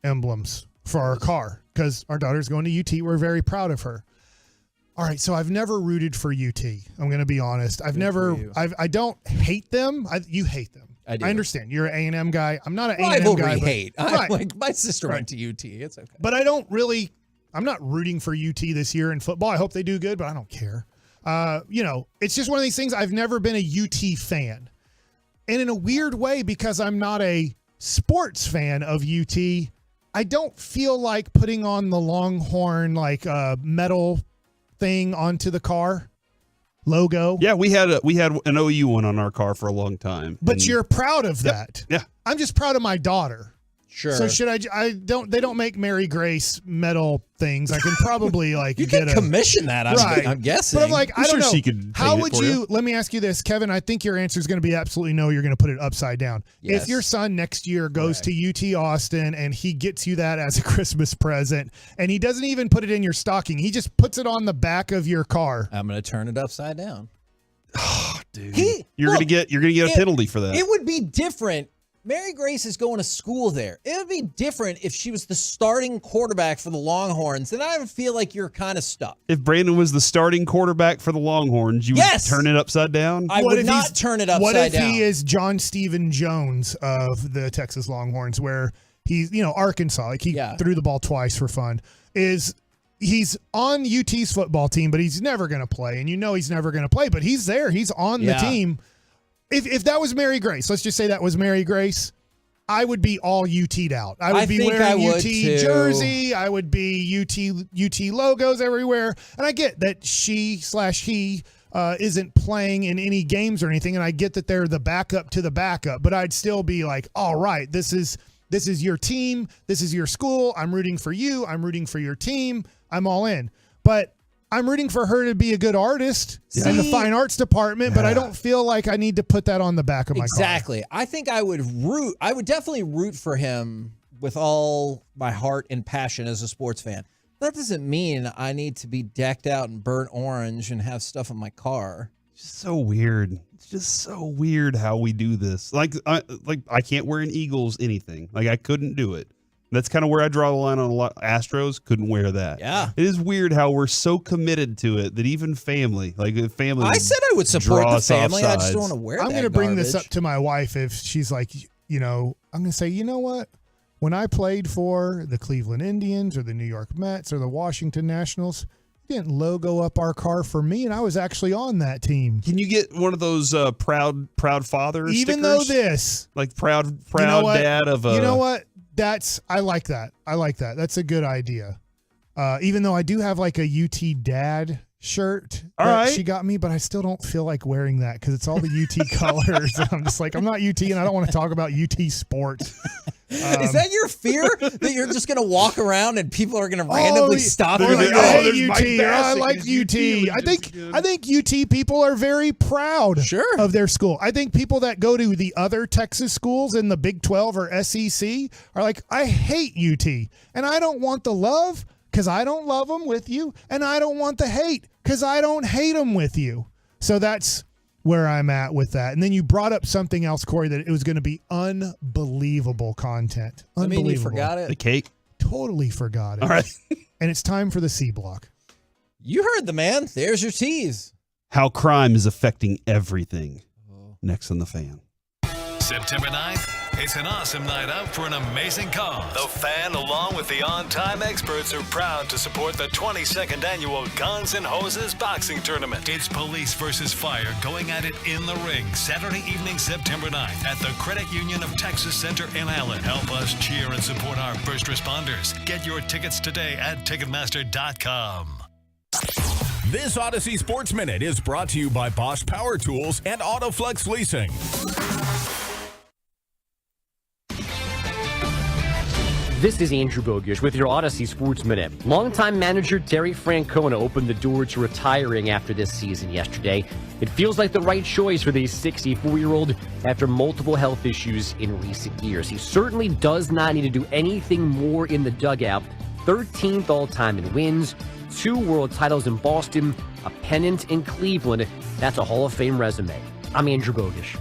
emblems for our car because our daughter's going to UT. We're very proud of her." All right. So I've never rooted for UT. I'm going to be honest. I don't hate them. You hate them. I do. I understand. You're an A&M guy. I'm not an A&M Rivalry guy. But, hate. Right. Like my sister Right. went to UT. It's okay. But I'm not rooting for UT this year in football. I hope they do good, but I don't care. It's just one of these things. I've never been a UT fan. And in a weird way, because I'm not a sports fan of UT, I don't feel like putting on the Longhorn metal thing onto the car logo. Yeah, we had an OU one on our car for a long time. But And- you're proud of that. Yeah. I'm just proud of my daughter. Sure. So should they don't make Mary Grace metal things. I can probably You can commission that, I'm guessing. But I'm like, I don't know. she could How paint it would for you. let me ask you this, Kevin, I think your answer is going to be absolutely no. You're going to put it upside down. Yes. If your son next year goes to UT Austin and he gets you that as a Christmas present and he doesn't even put it in your stocking, he just puts it on the back of your car. I'm going to turn it upside down. Dude, you're gonna get a penalty for that. It would be different. Mary Grace is going to school there. It would be different if she was the starting quarterback for the Longhorns. Then I would feel like you're kind of stuck. If Brandon was the starting quarterback for the Longhorns, you would turn it upside down? I would not turn it upside down. What if he is John Stephen Jones of the Texas Longhorns, where he's, Arkansas, like he threw the ball twice for fun, he's on UT's football team, but he's never going to play. And he's never going to play, but he's there. He's on the team. If that was Mary Grace, let's just say that was Mary Grace, I would be all UT'd out. I would be wearing UT jersey. I would be UT logos everywhere. And I get that he isn't playing in any games or anything, and I get that they're the backup to the backup. But I'd still be like, all right, this is your team. This is your school. I'm rooting for you. I'm rooting for your team. I'm all in. But I'm rooting for her to be a good artist in the fine arts department, but I don't feel like I need to put that on the back of my car. Exactly. I think I would definitely root for him with all my heart and passion as a sports fan. That doesn't mean I need to be decked out in burnt orange and have stuff in my car. It's so weird. It's just so weird how we do this. Like I can't wear an Eagles anything. Like I couldn't do it. That's kind of where I draw the line on a lot. Astros couldn't wear that. Yeah. It is weird how we're so committed to it that even family, I said I would support the family. I just don't want to wear that. I'm going to bring this up to my wife if she's like, I'm going to say, you know what? When I played for the Cleveland Indians or the New York Mets or the Washington Nationals, you didn't logo up our car for me, and I was actually on that team. Can you get one of those proud father Even stickers? though this. Like proud dad of a... You know what? I like that. That's a good idea. Even though I do have like a UT dad shirt that she got me, but I still don't feel like wearing that because it's all the UT colors. I'm just like, I'm not UT and I don't want to talk about UT sports. Is that your fear that you're just going to walk around and people are going to randomly stop you? I hate UT. I like UT. I think UT people are very proud of their school. I think people that go to the other Texas schools in the Big 12 or SEC are like, I hate UT, and I don't want the love because I don't love them with you, and I don't want the hate because I don't hate them with you. So that's where I'm at with that. And then you brought up something else, Corey, that it was going to be unbelievable content. Unbelievable. I mean, you forgot it? The cake? Totally forgot it. All right. And it's time for the C block. You heard the man. There's your tease. How crime is affecting everything. Next on The Fan. September 9th, it's an awesome night out for an amazing cause. The Fan, along with the on-time experts, are proud to support the 22nd annual Guns N' Hoses boxing tournament. It's police versus fire going at it in the ring Saturday evening, September 9th at the Credit Union of Texas Center in Allen. Help us cheer and support our first responders. Get your tickets today at Ticketmaster.com. This Odyssey Sports Minute is brought to you by Bosch Power Tools and Autoflex Leasing. This is Andrew Bogish with your Odyssey Sports Minute. Longtime manager Terry Francona opened the door to retiring after this season yesterday. It feels like the right choice for the 64-year-old after multiple health issues in recent years. He certainly does not need to do anything more in the dugout. 13th all-time in wins, 2 world titles in Boston, a pennant in Cleveland. That's a Hall of Fame resume. I'm Andrew Bogish.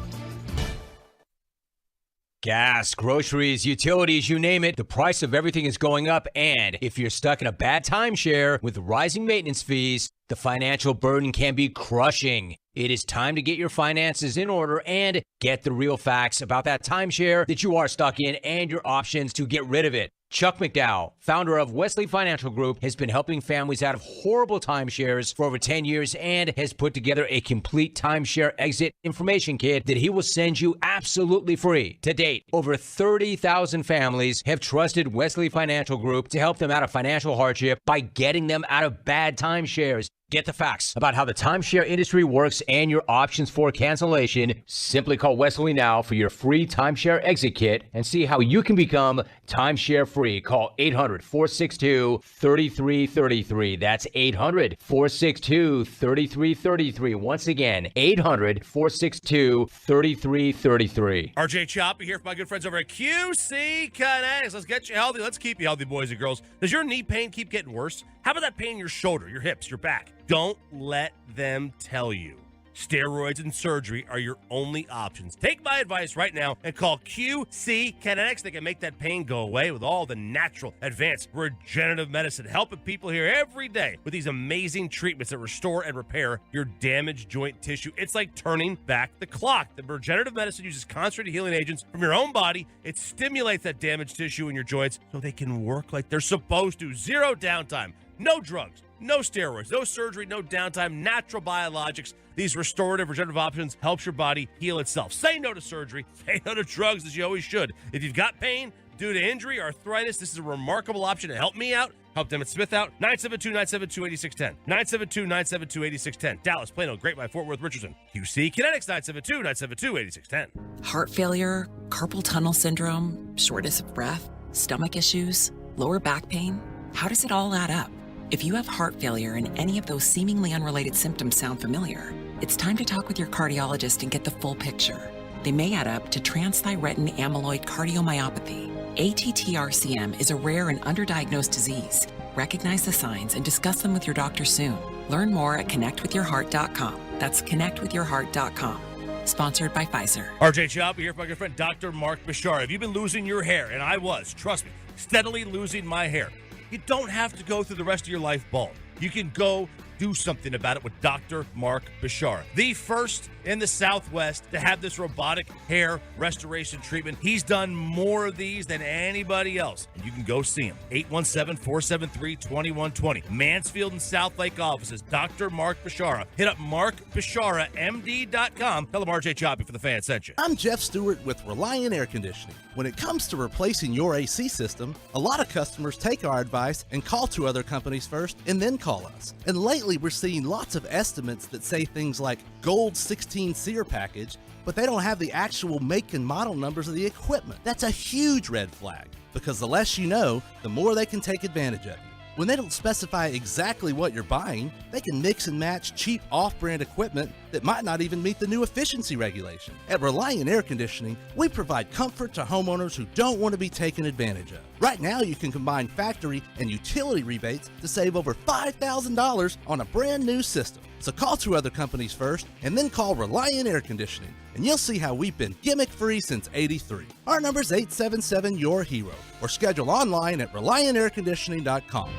Gas, groceries, utilities, you name it, the price of everything is going up. And if you're stuck in a bad timeshare with rising maintenance fees, the financial burden can be crushing. It is time to get your finances in order and get the real facts about that timeshare that you are stuck in and your options to get rid of it. Chuck McDowell, founder of Wesley Financial Group, has been helping families out of horrible timeshares for over 10 years and has put together a complete timeshare exit information kit that he will send you absolutely free. To date, over 30,000 families have trusted Wesley Financial Group to help them out of financial hardship by getting them out of bad timeshares. Get the facts about how the timeshare industry works and your options for cancellation. Simply call Wesley now for your free timeshare exit kit and see how you can become timeshare free. Call 800-462-3333. That's 800-462-3333. Once again, 800-462-3333. RJ Choppy here for my good friends over at QC Kinetics. Let's get you healthy. Let's keep you healthy, boys and girls. Does your knee pain keep getting worse? How about that pain in your shoulder, your hips, your back? Don't let them tell you steroids and surgery are your only options. Take my advice right now and call QC Kinetics. They can make that pain go away with all the natural, advanced, regenerative medicine, helping people here every day with these amazing treatments that restore and repair your damaged joint tissue. It's like turning back the clock. The regenerative medicine uses concentrated healing agents from your own body. It stimulates that damaged tissue in your joints so they can work like they're supposed to. Zero downtime, no drugs, no steroids, no surgery, no downtime, natural biologics. These restorative, regenerative options helps your body heal itself. Say no to surgery. Say no to drugs, as you always should. If you've got pain due to injury, arthritis, this is a remarkable option to help me out, help Emmett Smith out. 972-972-8610. 972-972-8610. Dallas, Plano, Great White, Fort Worth, Richardson. QC Kinetics, 972-972-8610. Heart failure, carpal tunnel syndrome, shortness of breath, stomach issues, lower back pain. How does it all add up? If you have heart failure and any of those seemingly unrelated symptoms sound familiar, it's time to talk with your cardiologist and get the full picture. They may add up to transthyretin amyloid cardiomyopathy. ATTR-CM is a rare and underdiagnosed disease. Recognize the signs and discuss them with your doctor soon. Learn more at connectwithyourheart.com. That's connectwithyourheart.com. Sponsored by Pfizer. RJ Choppy here for my good friend Dr. Mark Bashar. Have you been losing your hair? And I was, trust me, steadily losing my hair. You don't have to go through the rest of your life bald. You can go do something about it with Dr. Mark Bashar, the first in the Southwest to have this robotic hair restoration treatment. He's done more of these than anybody else. And you can go see him. 817-473-2120. Mansfield and South Lake offices. Dr. Mark Bashara. Hit up markbasharamd.com. Tell him RJ Choppy for the Fan sent you. I'm Jeff Stewart with Reliant Air Conditioning. When it comes to replacing your AC system, a lot of customers take our advice and call 2 other companies first and then call us. And lately, lately we're seeing lots of estimates that say things like Gold 16 SEER package, but they don't have the actual make and model numbers of the equipment. That's a huge red flag, because the less you know, the more they can take advantage of you. When they don't specify exactly what you're buying, they can mix and match cheap off-brand equipment that might not even meet the new efficiency regulation. At Reliant Air Conditioning, we provide comfort to homeowners who don't want to be taken advantage of. Right now, you can combine factory and utility rebates to save over $5,000 on a brand new system. So call 2 other companies first, and then call Reliant Air Conditioning, and you'll see how we've been gimmick-free since '83. Our number's 877-YOUR-HERO, or schedule online at ReliantAirConditioning.com.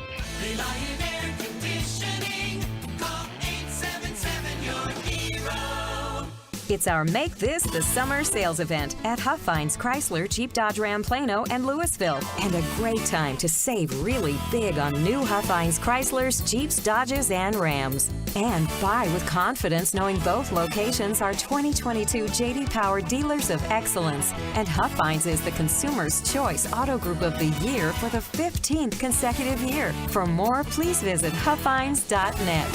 Reliant Air Conditioning. Call 877-YOUR-HERO. It's our Make This the Summer sales event at Huff Finds Chrysler, Jeep Dodge Ram Plano, and Louisville. And a great time to save really big on new Huff Finds Chryslers, Jeeps, Dodges, and Rams. And buy with confidence knowing both locations are 2022 J.D. Power Dealers of Excellence. And Huff Finds is the Consumer's Choice Auto Group of the Year for the 15th consecutive year. For more, please visit huffinds.net.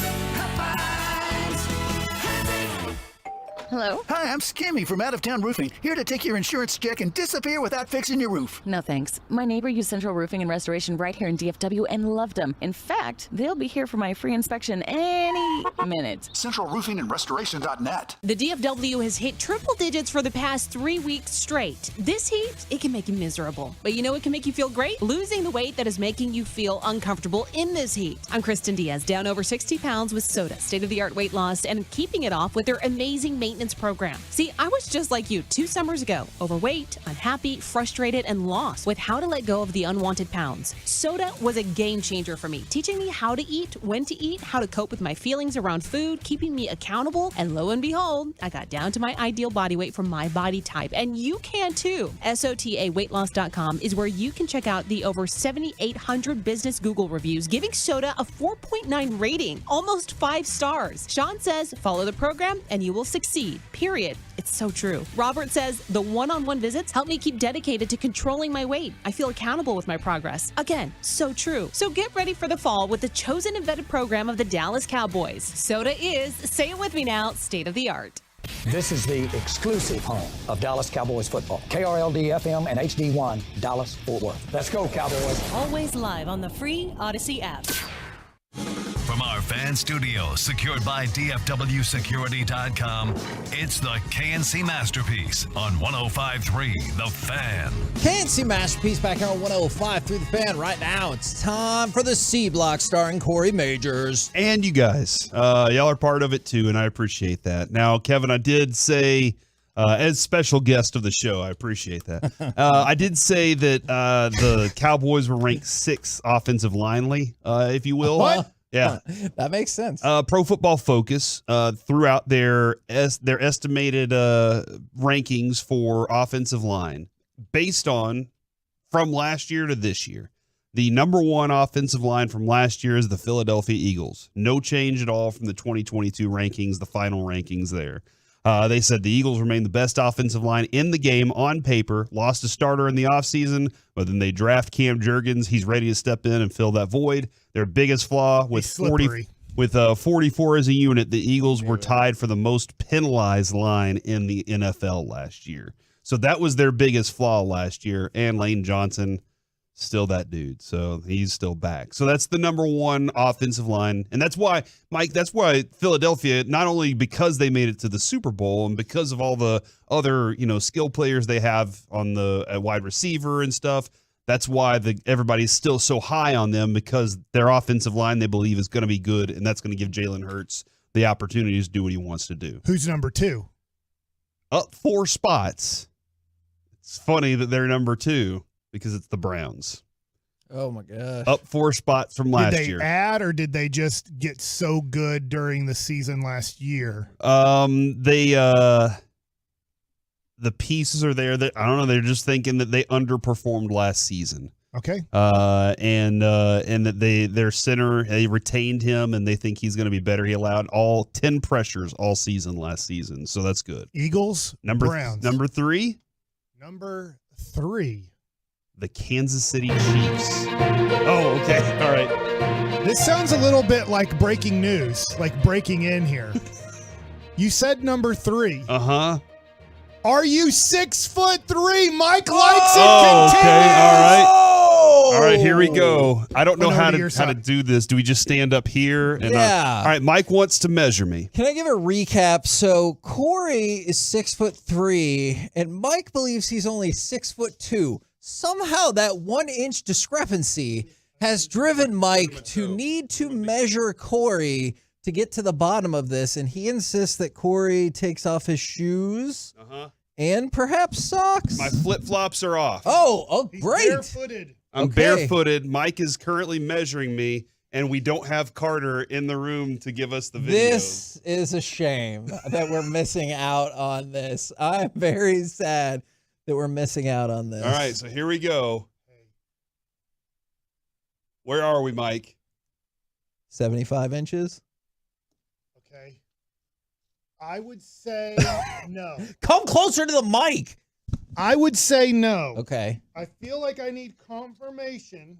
Hello? Hi, I'm Skimmy from Out of Town Roofing, here to take your insurance check and disappear without fixing your roof. No thanks. My neighbor used Central Roofing and Restoration right here in DFW and loved them. In fact, they'll be here for my free inspection any minute. CentralRoofingAndRestoration.net. The DFW has hit triple digits for the past 3 weeks straight. This heat, it can make you miserable. But you know what can make you feel great? Losing the weight that is making you feel uncomfortable in this heat. I'm Kristen Diaz, down over 60 pounds with Soda, state-of-the-art weight loss, and keeping it off with their amazing maintenance program. See, I was just like you 2 summers ago, overweight, unhappy, frustrated, and lost with how to let go of the unwanted pounds. Soda was a game changer for me, teaching me how to eat, when to eat, how to cope with my feelings around food, keeping me accountable, and lo and behold, I got down to my ideal body weight for my body type, and you can too. SOTAweightloss.com is where you can check out the over 7,800 business Google reviews, giving Soda a 4.9 rating, almost 5 stars. Sean says, follow the program and you will succeed. Period. It's so true. Robert says, the one-on-one visits help me keep dedicated to controlling my weight. I feel accountable with my progress. Again, so true. So get ready for the fall with the chosen and vetted program of the Dallas Cowboys. Soda is, say it with me now, state of the art. This is the exclusive home of Dallas Cowboys football. KRLD FM and HD1, Dallas, Fort Worth. Let's go, Cowboys. Always live on the free Odyssey app. From our fan studio, secured by DFWsecurity.com, it's the KNC Masterpiece on 105.3 The Fan. KNC Masterpiece back here on 105.3 The Fan. Right now, it's time for the C Block starring Corey Majors. And you guys, y'all are part of it too, and I appreciate that. Now, Kevin, I did say, as special guest of the show, I appreciate that. I did say that the Cowboys were ranked 6th offensive linely, if you will. What? Yeah, that makes sense. Pro Football Focus threw out their estimated rankings for offensive line based on from last year to this year. The number 1 offensive line from last year is the Philadelphia Eagles. No change at all from the 2022 rankings, the final rankings there. They said the Eagles remain the best offensive line in the game on paper, lost a starter in the offseason, but then they draft Cam Jurgens. He's ready to step in and fill that void. Their biggest flaw with 44 as a unit, the Eagles were tied for the most penalized line in the NFL last year. So that was their biggest flaw last year, and Lane Johnson, still that dude. So he's still back. So that's the number 1 offensive line. And that's why, Mike, that's why Philadelphia, not only because they made it to the Super Bowl and because of all the other, skill players they have on the wide receiver and stuff, that's why everybody's still so high on them, because their offensive line they believe is going to be good, and that's going to give Jalen Hurts the opportunity to do what he wants to do. Who's number 2? Up 4 spots. It's funny that they're number 2. Because it's the Browns. Oh, my gosh. Up 4 spots from last year. Did they add, or did they just get so good during the season last year? The pieces are there. That I don't know. They're just thinking that they underperformed last season. Okay. And that their center, they retained him, and they think he's going to be better. He allowed all 10 pressures all season last season, so that's good. Eagles, Browns. Number 3? Number 3. The Kansas City Chiefs. Oh, okay. All right. This sounds a little bit like breaking news, like breaking in here. You said number 3. Uh-huh. Are you 6'3"? Mike likes it. Oh, Continues. okay. All right. All right, here we go. I don't know Went how over to to your do this. Do we just stand up here? And, Yeah. all right, Mike wants to measure me. Can I give a recap? So Corey is 6'3", and Mike believes he's only 6'2". Somehow that 1 inch discrepancy has driven Mike to need to measure Corey to get to the bottom of this, and he insists that Corey takes off his shoes and perhaps socks. My flip-flops are off. Oh, He's great. barefooted. I'm Okay. barefooted. Mike is currently measuring me, and we don't have Carter in the room to give us the video. This is a shame that we're missing out on this. I'm very sad that we're missing out on this. All right, so here we go. Where are we, Mike? 75 inches. Okay. I would say no. Come closer to the mic. I would say no. Okay. I feel like I need confirmation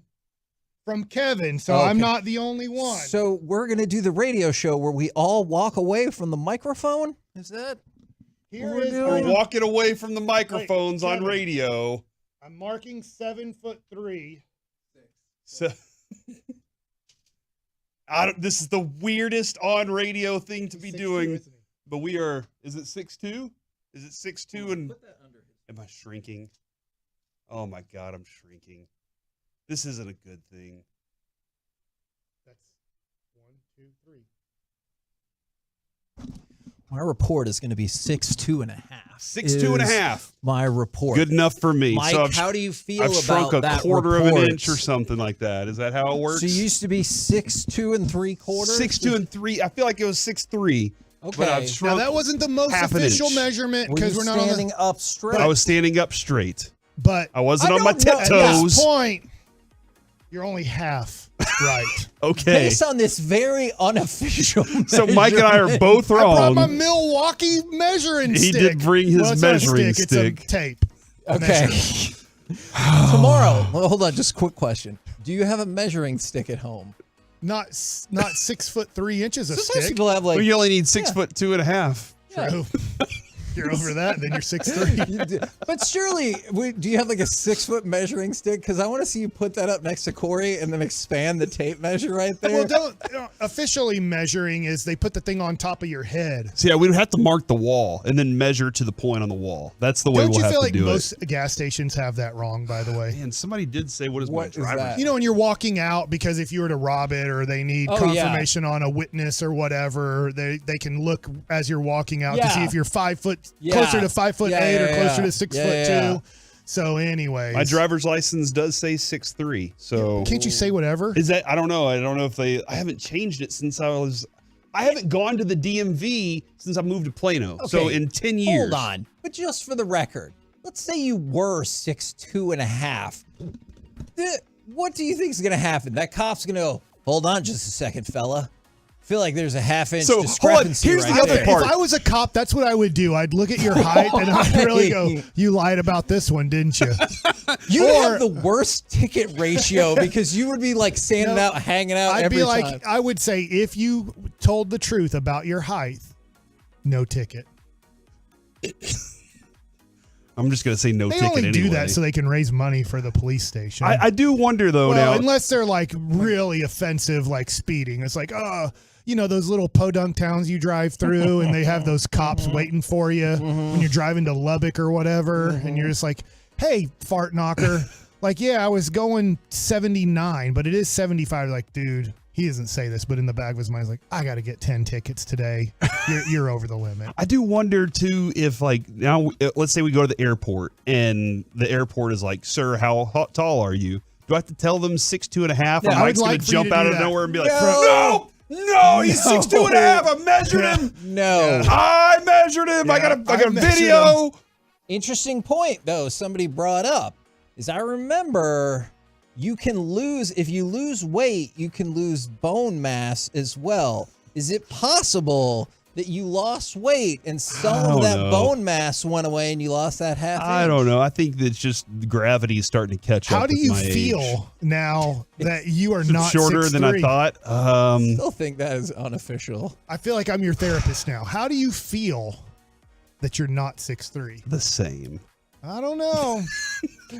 from Kevin, so Okay. I'm not the only one. So we're going to do the radio show where we all walk away from the microphone? Is that Here what we're is doing? We're walking away from the microphones on Kevin. radio. I'm marking 7'3". So, this is the weirdest on radio thing to be 6'2", doing. isn't he? But we are. Is it 6'2"? Is it 6'2" and? Am I shrinking? Oh my God, I'm shrinking. This isn't a good thing. That's 1, 2, 3. My report is going to be 6'2 and a half. 6'2 and a half. My report. Good enough for me. Mike, so I've, how do you feel I've shrunk about a that quarter of an report? inch or something like that. Is that how it works? So you used to be 6'2 3/4? 6'2 and 3. I feel like it was 6'3. Okay. But I've Now, shrunk that wasn't the most half an official inch. measurement Were because you we're not on standing the... up straight? I was standing up straight. But I wasn't on my don't know. at this tiptoes. point, you're only half right. Okay. Based on this very unofficial So Mike and I are both I brought my wrong. Milwaukee measuring He stick. did bring his Well, it's not a measuring stick. stick. It's a tape. Okay. Measure. Tomorrow. Well, hold on. Just a quick question. Do you have a measuring stick at home? Not 6'3" a Sometimes stick. people have like. Well, you only need 6'2 and a half. True. You're over that, then you're 6'3". You do. But surely, do you have like a 6-foot measuring stick? Because I want to see you put that up next to Corey and then expand the tape measure right there. Well, officially measuring is they put the thing on top of your head. So yeah, we would have to mark the wall and then measure to the point on the wall. That's the way Don't we'll you have feel to like do most gas stations have that wrong, by the way? it. Man, somebody did say, what is What my is driver's that? You know, when you're walking out, because if you were to rob it or they need Oh, yeah. confirmation on a witness or whatever, they can look as you're walking out to see Yeah. if you're 5 foot, Yeah. closer to 5'8" Yeah, or closer yeah. to 6'2". Yeah. So, anyways, My driver's license does say 6'3". So can't you say whatever? is that? I don't know. I don't know if I haven't changed it since I haven't gone to the DMV since I moved to Plano. So Okay, in 10 years. Hold on. But just for the record, let's say you were 6'2 and a half. What do you think is going to happen? That cop's going to go, hold on just a second, fella. I feel like there's a half-inch So, hold on. discrepancy Here's right the other there. part. If I was a cop, that's what I would do. I'd look at your height and I'd really go, you lied about this one, didn't you? You Or- have the worst ticket ratio because you would be like standing out, hanging out I'd every be like, time. I would say, if you told the truth about your height, no ticket. I'm just going to say no They ticket only anyway. do that so they can raise money for the police station. I do wonder, though, well, now. unless they're like really offensive, like speeding. It's like, you know, those little podunk towns you drive through and they have those cops waiting for you when you're driving to Lubbock or whatever. And you're just like, hey, fart knocker. Like, yeah, I was going 79, but it is 75. Like, dude, he doesn't say this, but in the back of his mind, he's like, I got to get 10 tickets today. You're over the limit. I do wonder, too, if, like, now, let's say we go to the airport and the airport is like, sir, how tall are you? Do I have to tell them 6'2 and a half? Yeah, or I would Mike's going like to for you jump to out do of that. nowhere and be like, No. no, he's No. 6'2 and a half. I measured him. No. I measured him. I got a measured video. Interesting point, though, somebody brought up, is I remember you can lose, if you lose weight, you can lose bone mass as well. Is it possible that you lost weight and some of don't that know. bone mass went away and you lost that half I inch. don't know. I think that's just gravity is starting to catch up. How do with you my feel age. now that you are It's not shorter than I 6'3"? thought? Still think that is unofficial. I feel like I'm your therapist now. How do you feel that you're not 6'3"? The same. I don't know.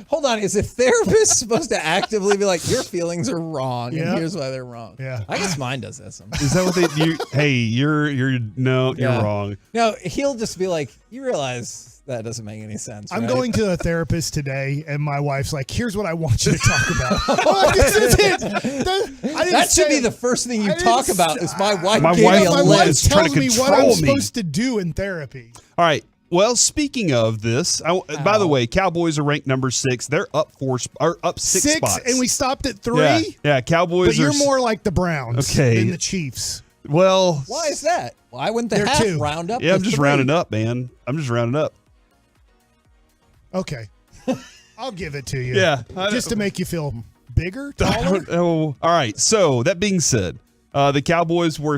Hold on, is a therapist supposed to actively be like, your feelings are wrong, Yeah. and here's why they're wrong? Yeah. I guess mine does that sometimes. Is that what they do? Hey, you're Yeah. wrong. No, he'll just be like, you realize that doesn't make any sense. I'm right? going to a therapist today, and my wife's like, here's what I want you to talk about. I'm like, this is it. That should be the first thing you talk about. Is my wife? My gave wife me a My is wife list. trying tells to me what control I'm me. supposed to do in therapy. All right. Well, speaking of this, by the way, Cowboys are ranked number 6. They're up six spots, and we stopped at 3. Yeah, Cowboys. But you're are more like the Browns Okay. than the Chiefs. well. Why is that? Why wouldn't the They're half 2. round up? Yeah, to I'm just 3? rounding up, man. I'm just rounding up. Okay. I'll give it to you. Yeah, Just to make you feel bigger, I taller. don't know. All right. So that being said, the Cowboys were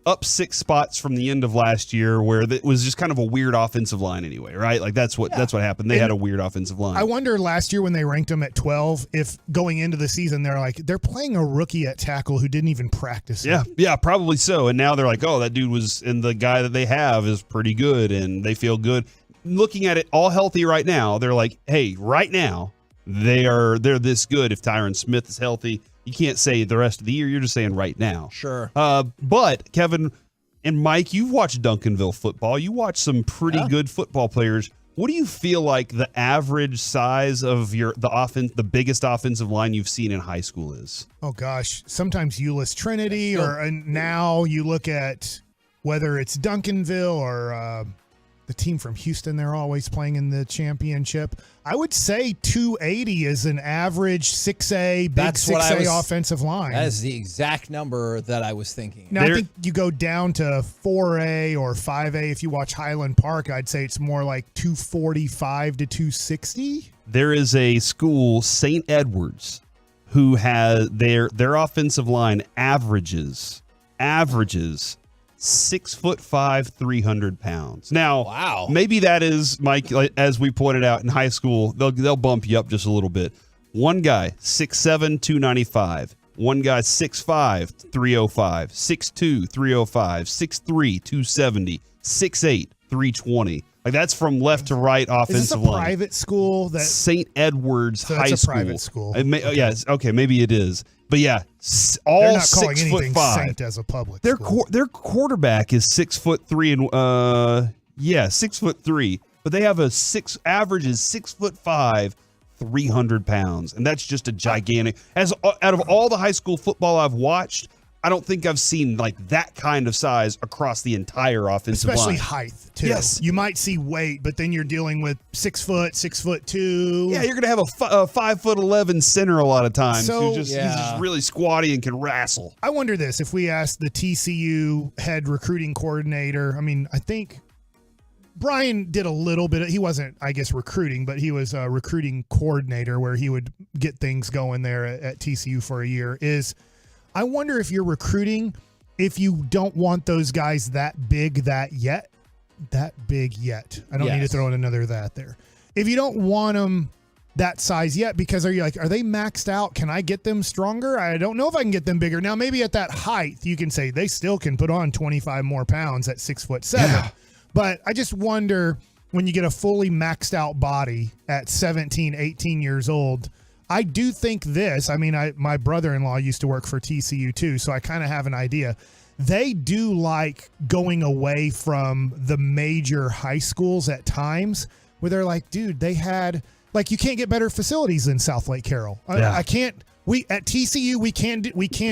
up 6 spots from the end of last year, where it was just kind of a weird offensive line anyway, right? Like that's what happened. They had a weird offensive line. I wonder last year when they ranked them at 12, if going into the season they're playing a rookie at tackle who didn't even practice. Yeah, probably so. And now they're like, oh, that dude was, and the guy that they have is pretty good, and they feel good. Looking at it all healthy right now, they're like, hey, right now they're this good. If Tyron Smith is healthy, you can't say the rest of the year. You're just saying right now. Sure. But Kevin and Mike, you've watched Duncanville football. You watch some pretty good football players. What do you feel like the average size of the biggest offensive line you've seen in high school is? Oh gosh, sometimes Euless Trinity, and now you look at whether it's Duncanville or the team from Houston. They're always playing in the championship. I would say 280 is an average 6A, big 6A offensive line. That is the exact number that I was thinking. Now, I think you go down to 4A or 5A. If you watch Highland Park, I'd say it's more like 245 to 260. There is a school, St. Edward's, who has their offensive line averages 6'5", 300 pounds. Now, wow, maybe that is, Mike, as we pointed out in high school, they'll bump you up just a little bit. One guy, 6'7", 295. One guy, 6'5", 305. 6'2", 305. 6'3", 270. 6'8", 320. Like that's from left to right offensive line. Is this a private school? That St. Edward's So High that's a School. private school. Okay. Yes, okay, maybe it is. But yeah, all they're not calling 6'5". anything Saint as a public school. Their quarterback is 6'3" and 6'3", but they have average is 6'5", 300 pounds, and that's just a gigantic. Out of all the high school football I've watched, I don't think I've seen like that kind of size across the entire offensive Especially line. height, too. Yes. You might see weight, but then you're dealing with 6 foot, 6'2". Yeah, you're going to have a 5'11" center a lot of times. So- He's just really squatty and can wrestle. I wonder this, if we asked the TCU head recruiting coordinator, I mean, I think Brian did a little bit. He wasn't, I guess, recruiting, but he was a recruiting coordinator where he would get things going there at TCU for a year. I wonder if you're recruiting, if you don't want those guys that big yet. I don't need to throw in another that there. If you don't want them that size yet, because are they maxed out? Can I get them stronger? I don't know if I can get them bigger. Now, maybe at that height, you can say they still can put on 25 more pounds at 6'7". Yeah. But I just wonder when you get a fully maxed out body at 17, 18 years old. I do think this. I mean, my brother-in-law used to work for TCU too, so I kind of have an idea. They do like going away from the major high schools at times where they're like, dude, they had you can't get better facilities than South Lake Carroll. I can't. We at TCU we can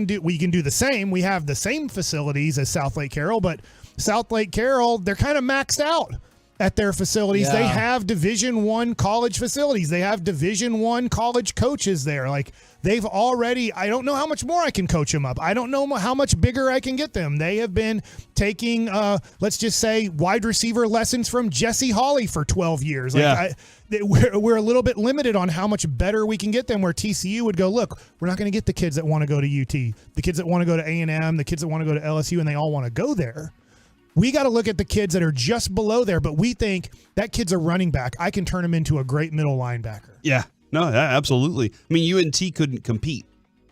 do the same. We have the same facilities as South Lake Carroll, but South Lake Carroll, they're kind of maxed out at their facilities. They have Division I college facilities. They have Division I college coaches there. Like they've already, I don't know how much more I can coach them up. I don't know how much bigger I can get them. They have been taking, let's just say, wide receiver lessons from Jesse Hawley for 12 years. We're a little bit limited on how much better we can get them, where TCU would go, look, we're not going to get the kids that want to go to UT, the kids that want to go to A&M, the kids that want to go to LSU, and they all want to go there. We got to look at the kids that are just below there, but we think that kid's a running back. I can turn him into a great middle linebacker. Yeah, no, absolutely. I mean, UNT couldn't compete.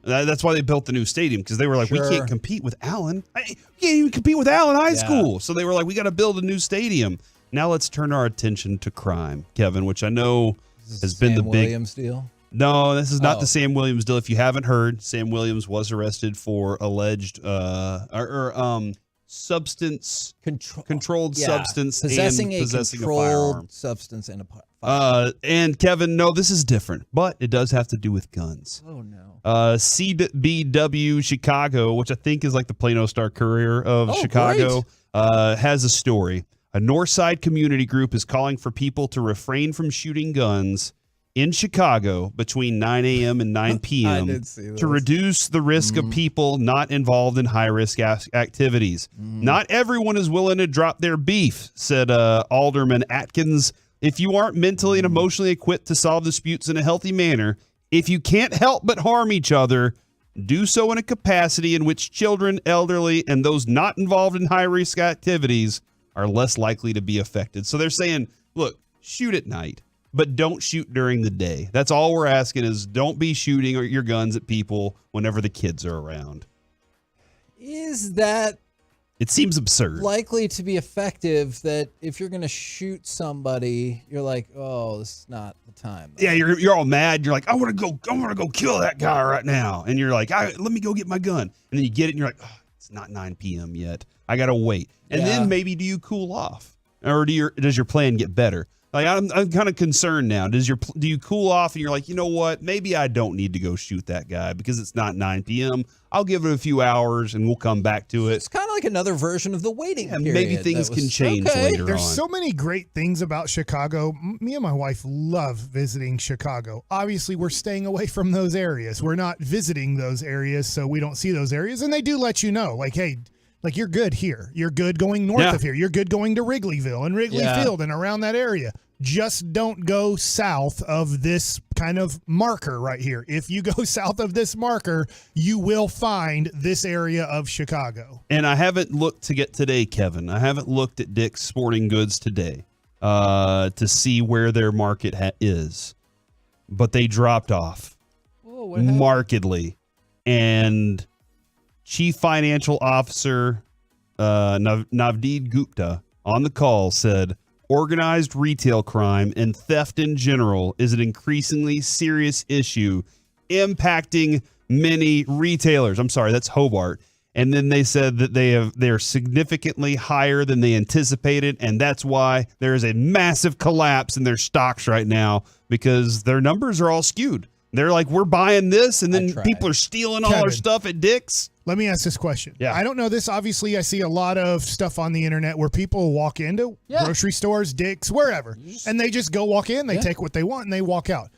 That's why they built the new stadium, because they were like, we can't compete with Allen. We can't even compete with Allen High School. So they were like, we got to build a new stadium. Now let's turn our attention to crime, Kevin, which I know has been the big Williams deal. No, this is not the Sam Williams deal. If you haven't heard, Sam Williams was arrested for alleged substance controlled substance possessing and possessing a firearm. Substance and a firearm. And Kevin, no, this is different, but it does have to do with guns. Oh no. CBW Chicago, which I think is like the Plano Star Courier of Chicago, has a story. A Northside community group is calling for people to refrain from shooting guns in Chicago between 9 a.m. and 9 p.m. to reduce the risk of people not involved in high-risk activities. Not everyone is willing to drop their beef, said Alderman Atkins. If you aren't mentally and emotionally equipped to solve disputes in a healthy manner, if you can't help but harm each other, do so in a capacity in which children, elderly, and those not involved in high-risk activities are less likely to be affected. So they're saying, look, shoot at night, but don't shoot during the day. That's all we're asking is don't be shooting your guns at people whenever the kids are around. Is that It seems absurd. likely to be effective that if you're going to shoot somebody, you're like, oh, this is not the time. Yeah, you're all mad. You're like, I want to go kill that guy right now. And you're like, let me go get my gun. And then you get it and you're like, oh, it's not 9 p.m. yet. I got to wait. And then maybe do you cool off? Or does your plan get better? Like I'm kind of concerned now. Do you cool off and you're like, you know what? Maybe I don't need to go shoot that guy because it's not 9 p.m. I'll give it a few hours and we'll come back to it. It's kind of like another version of the waiting period. Maybe things can change later There's on. so many great things about Chicago. Me and my wife love visiting Chicago. Obviously, we're staying away from those areas. We're not visiting those areas, so we don't see those areas. And they do let you know, like, hey, like you're good here. You're good going north of here. You're good going to Wrigleyville and Wrigley Field and around that area. Just don't go south of this kind of marker right here. If you go south of this marker, you will find this area of Chicago. And I haven't looked to get today, Kevin. I haven't looked at Dick's Sporting Goods today to see where their market is. But they dropped off markedly. And Chief Financial Officer Navdeed Gupta on the call said, organized retail crime and theft in general is an increasingly serious issue impacting many retailers. I'm sorry, that's Hobart. And then they said that they're significantly higher than they anticipated, and that's why there is a massive collapse in their stocks right now because their numbers are all skewed. They're like, we're buying this, and then people are stealing all our stuff at Dick's. Let me ask this question. Yeah. I don't know this. Obviously, I see a lot of stuff on the internet where people walk into grocery stores, Dick's, wherever, and they just go walk in, they take what they want, and they walk out.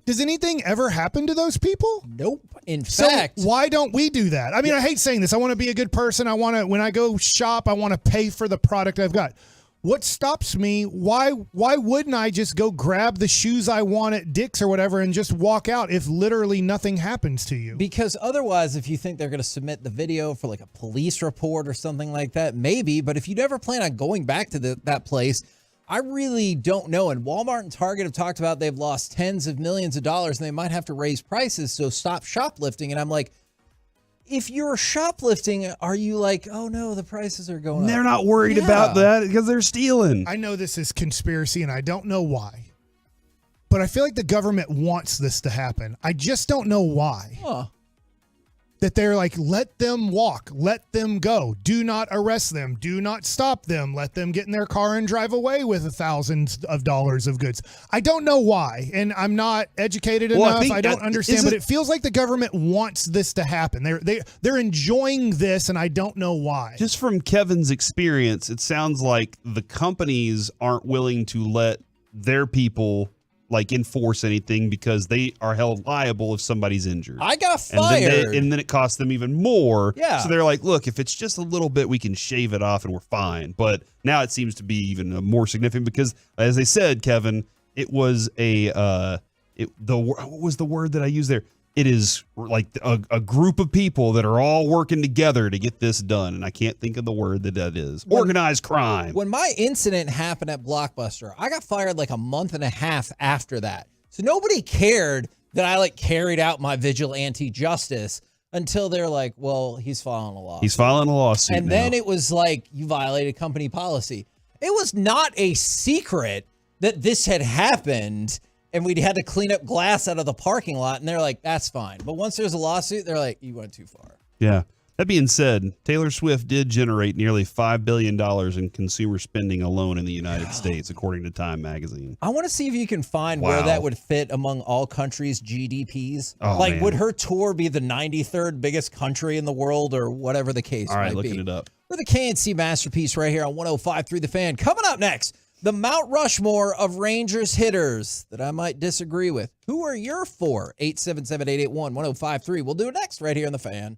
Does anything ever happen to those people? Nope. In fact, why don't we do that? I mean, I hate saying this. I want to be a good person. I want to, when I go shop, I want to pay for the product I've got. What stops me? Why wouldn't I just go grab the shoes I want at Dick's or whatever and just walk out if literally nothing happens to you? Because otherwise, if you think they're going to submit the video for like a police report or something like that, maybe. But if you never plan on going back to that place, I really don't know. And Walmart and Target have talked about they've lost tens of millions of dollars and they might have to raise prices. So stop shoplifting. And I'm like, if you're shoplifting, are you like, oh no, the prices are going up? They're not worried about that because they're stealing. I know this is conspiracy and I don't know why, but I feel like the government wants this to happen. I just don't know why. That they're like, let them walk, let them go. Do not arrest them. Do not stop them. Let them get in their car and drive away with thousands of dollars of goods. I don't know why, and I'm not educated enough. I don't understand, but it feels like the government wants this to happen. They're enjoying this, and I don't know why. Just from Kevin's experience, it sounds like the companies aren't willing to let their people like enforce anything because they are held liable if somebody's injured. I got fired. And then it costs them even more. Yeah. So they're like, look, if it's just a little bit, we can shave it off and we're fine. But now it seems to be even more significant because, as I said, Kevin, it was what was the word that I used there? it is like a group of people that are all working together to get this done. And I can't think of the word that is. Organized crime. When my incident happened at Blockbuster, I got fired like a month and a half after that. So nobody cared that I like carried out my vigilante justice until they're like, well, he's filing a lawsuit. He's filing a lawsuit. And then it was like, you violated company policy. It was not a secret that this had happened and we'd had to clean up glass out of the parking lot. And they're like, that's fine. But once there's a lawsuit, they're like, you went too far. Yeah. That being said, Taylor Swift did generate nearly $5 billion in consumer spending alone in the United States, according to Time magazine. I want to see if you can find where that would fit among all countries' GDPs. Man. Would her tour be the 93rd biggest country in the world or whatever the case All right, might looking be? it up. We're the KNC Masterpiece right here on 105.3 The Fan. Coming up next, the Mount Rushmore of Rangers hitters that I might disagree with. Who are your four? 877-881-1053. We'll do it next right here on The Fan.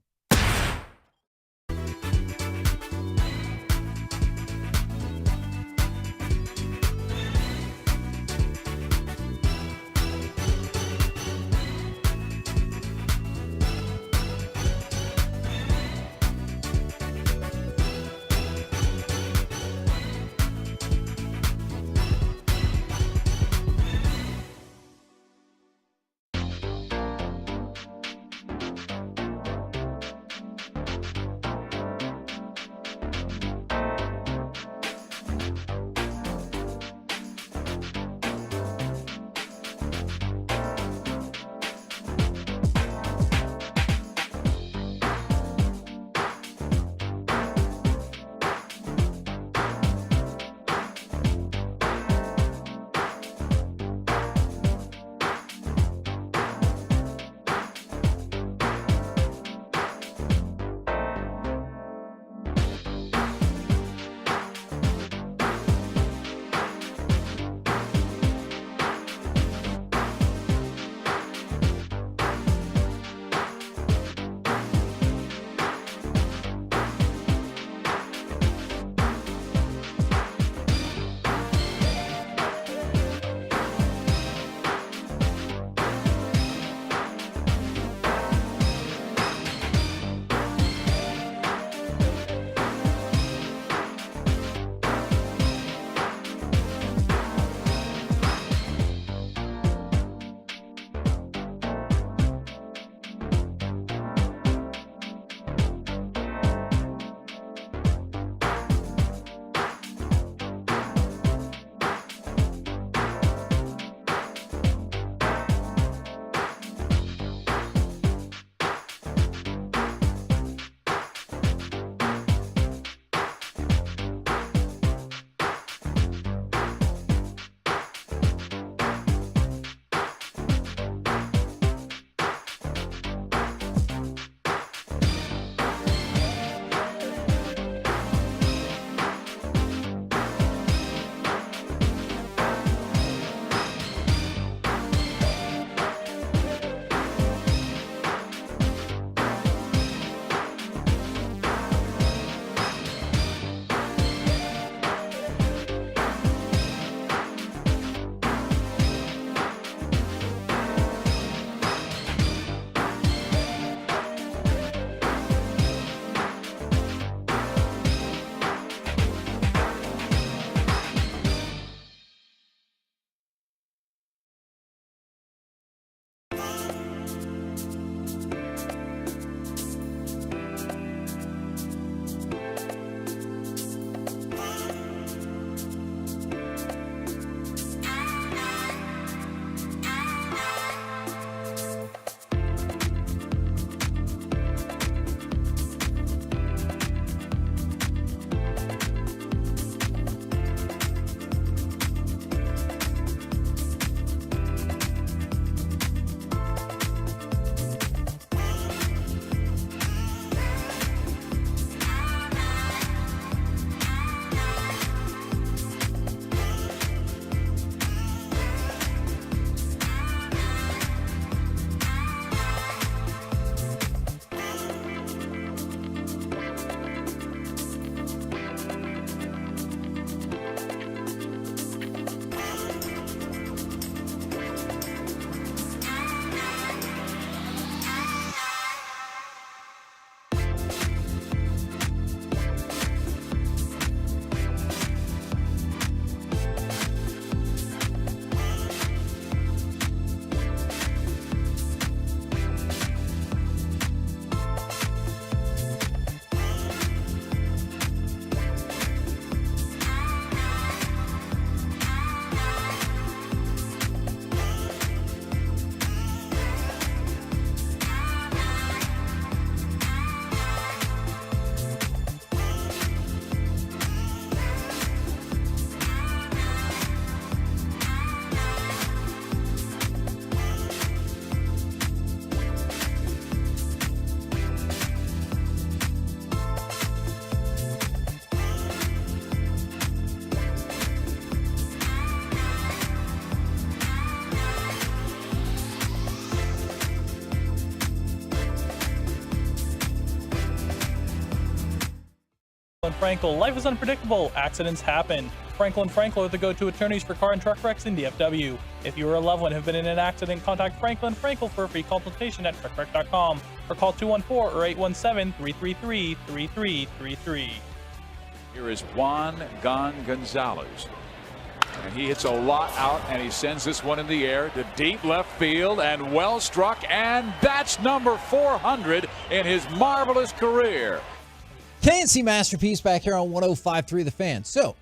Frankel. Life is unpredictable. Accidents happen. Frankel and Frankel are the go-to attorneys for car and truck wrecks in DFW. If you or a loved one have been in an accident, contact Frankel and Frankel for a free consultation at truckwreck.com or call 214 or 817-333-3333. Here is Juan Gonzalez. And he hits a lot out, and he sends this one in the air to deep left field, and well struck, and that's number 400 in his marvelous career. KNC Masterpiece back here on 105.3 The Fan. So,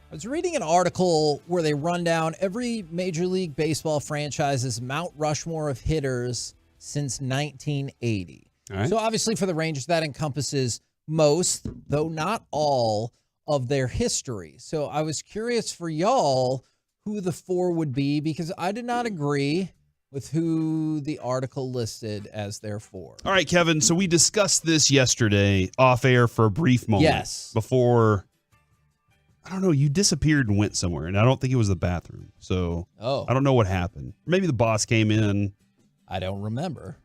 I was reading an article where they run down every Major League Baseball franchise's Mount Rushmore of hitters since 1980. All right. So, obviously, for the Rangers, that encompasses most, though not all, of their history. So, I was curious for y'all who the 4 would be, because I did not agree with who the article listed as their 4. All right, Kevin. So we discussed this yesterday off air for a brief moment. Yes. Before, I don't know, you disappeared and went somewhere, and I don't think it was the bathroom. So I don't know what happened. Maybe the boss came in. I don't remember.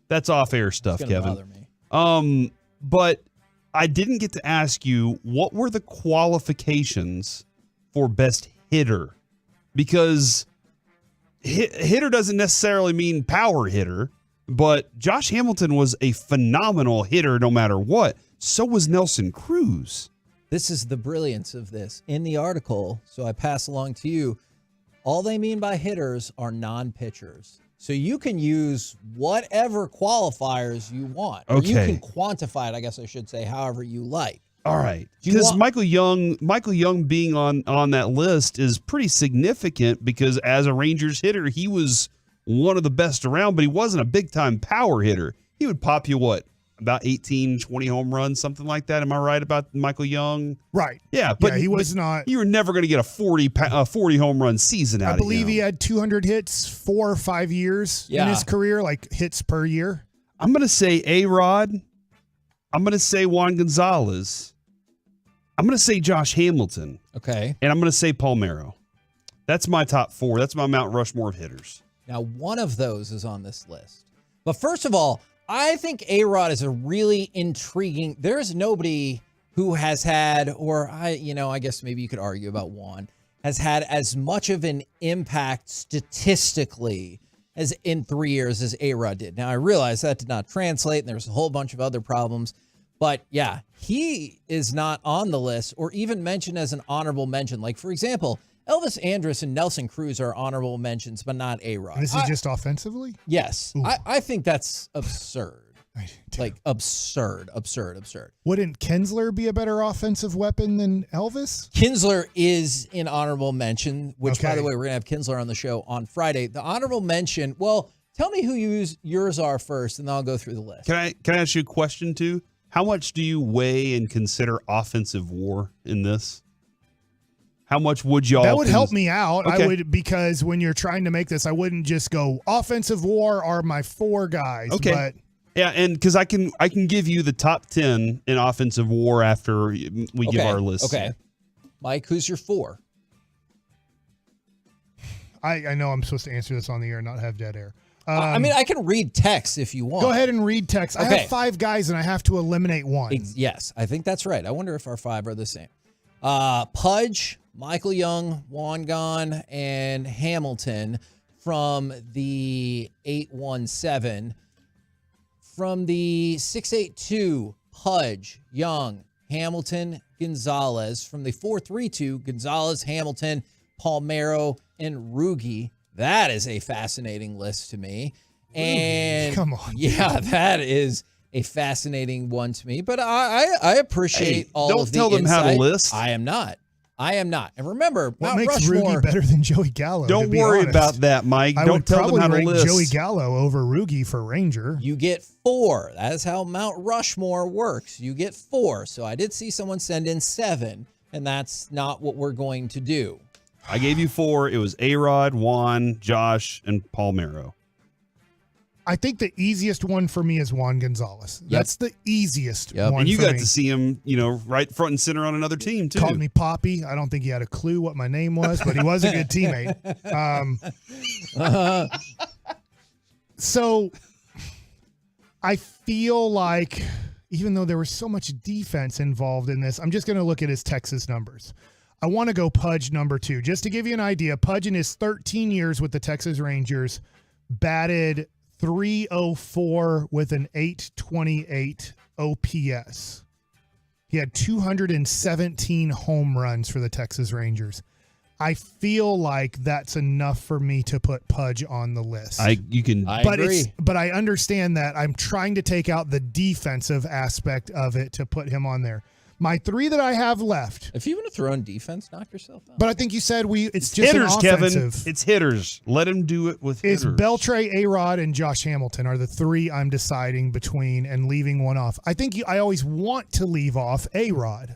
That's off air stuff, It's gonna Kevin. bother me. But I didn't get to ask you what were the qualifications for best hitter, because hitter doesn't necessarily mean power hitter, but Josh Hamilton was a phenomenal hitter no matter what. So was Nelson Cruz. This is the brilliance of this. In the article, so I pass along to you, all they mean by hitters are non-pitchers. So you can use whatever qualifiers you want. Or you Okay. can quantify it, I guess I should say, however you like. All right. Do you Because want- Michael Young being on that list is pretty significant, because as a Rangers hitter, he was one of the best around, but he wasn't a big-time power hitter. He would pop you, about 18, 20 home runs, something like that. Am I right about Michael Young? Right. Yeah, but he was not. You were never going to get a 40 home run season out I believe of him. he had 200 hits 4 or 5 years in his career, like hits per year. I'm going to say A-Rod. I'm going to say Juan Gonzalez. I'm going to say Josh Hamilton. Okay. And I'm going to say Palmeiro. That's my top 4. That's my Mount Rushmore of hitters. Now, one of those is on this list. But first of all, I think A-Rod is a really intriguing. There's nobody who has had, or I guess maybe you could argue about Juan, has had as much of an impact statistically as in 3 years as A-Rod did. Now, I realize that did not translate, and there's a whole bunch of other problems. But yeah, he is not on the list or even mentioned as an honorable mention. Like, for example, Elvis Andrus and Nelson Cruz are honorable mentions, but not A-Rod. And this is just offensively? Yes. I think that's absurd. Like, absurd. Wouldn't Kinsler be a better offensive weapon than Elvis? Kinsler is in honorable mention, which, by Okay. the way, we're going to have Kinsler on the show on Friday. The honorable mention, well, tell me who yours are first, and then I'll go through the list. Can I ask you a question, too? How much do you weigh and consider offensive WAR in this? How much would y'all? That would help me out. Okay. I would, because when you're trying to make this, I wouldn't just go offensive WAR are my 4 guys. Okay. But Yeah, and because I can give you the top 10 in offensive WAR after we give our list. Okay. Mike, who's your 4? I know I'm supposed to answer this on the air, not have dead air. I mean, I can read text if you want. Go ahead and read text. I Okay. have 5 guys and I have to eliminate 1. Yes, I think that's right. I wonder if our 5 are the same. Pudge, Michael Young, Juan Gon, and Hamilton from the 817. From the 682, Pudge, Young, Hamilton, Gonzalez. From the 432, Gonzalez, Hamilton, Palmeiro, and Rugi. That is a fascinating list to me. And come on. Yeah, that is a fascinating one to me. But I appreciate all don't of the tell them how to insight. list. I am not. And remember, What Mount makes Rushmore, Rugi better than Joey Gallo? Don't to be worry honest? about that, Mike. I Don't would tell them probably how to rank list. Joey Gallo over Rugi for Ranger. You get 4. That is how Mount Rushmore works. You get 4. So I did see someone send in 7, and that's not what we're going to do. I gave you 4. It was A-Rod, Juan, Josh, and Palmeiro. I think the easiest one for me is Juan Gonzalez. That's the easiest one. And you for got me. to see him, right front and center on another team, too. Called me Poppy. I don't think he had a clue what my name was, but he was a good teammate. So I feel like even though there was so much defense involved in this, I'm just going to look at his Texas numbers. I want to go Pudge number 2. Just to give you an idea, Pudge in his 13 years with the Texas Rangers batted .304 with an .828 OPS. He had 217 home runs for the Texas Rangers. I feel like that's enough for me to put Pudge on the list. I agree. But I understand that I'm trying to take out the defensive aspect of it to put him on there. My 3 that I have left. If you want to throw in defense, knock yourself out. But I think you said it's just hitters, an offensive. Kevin. It's hitters. Let him do it with It's hitters. Beltre, A-Rod, and Josh Hamilton are the 3 I'm deciding between and leaving one off. I think I always want to leave off A-Rod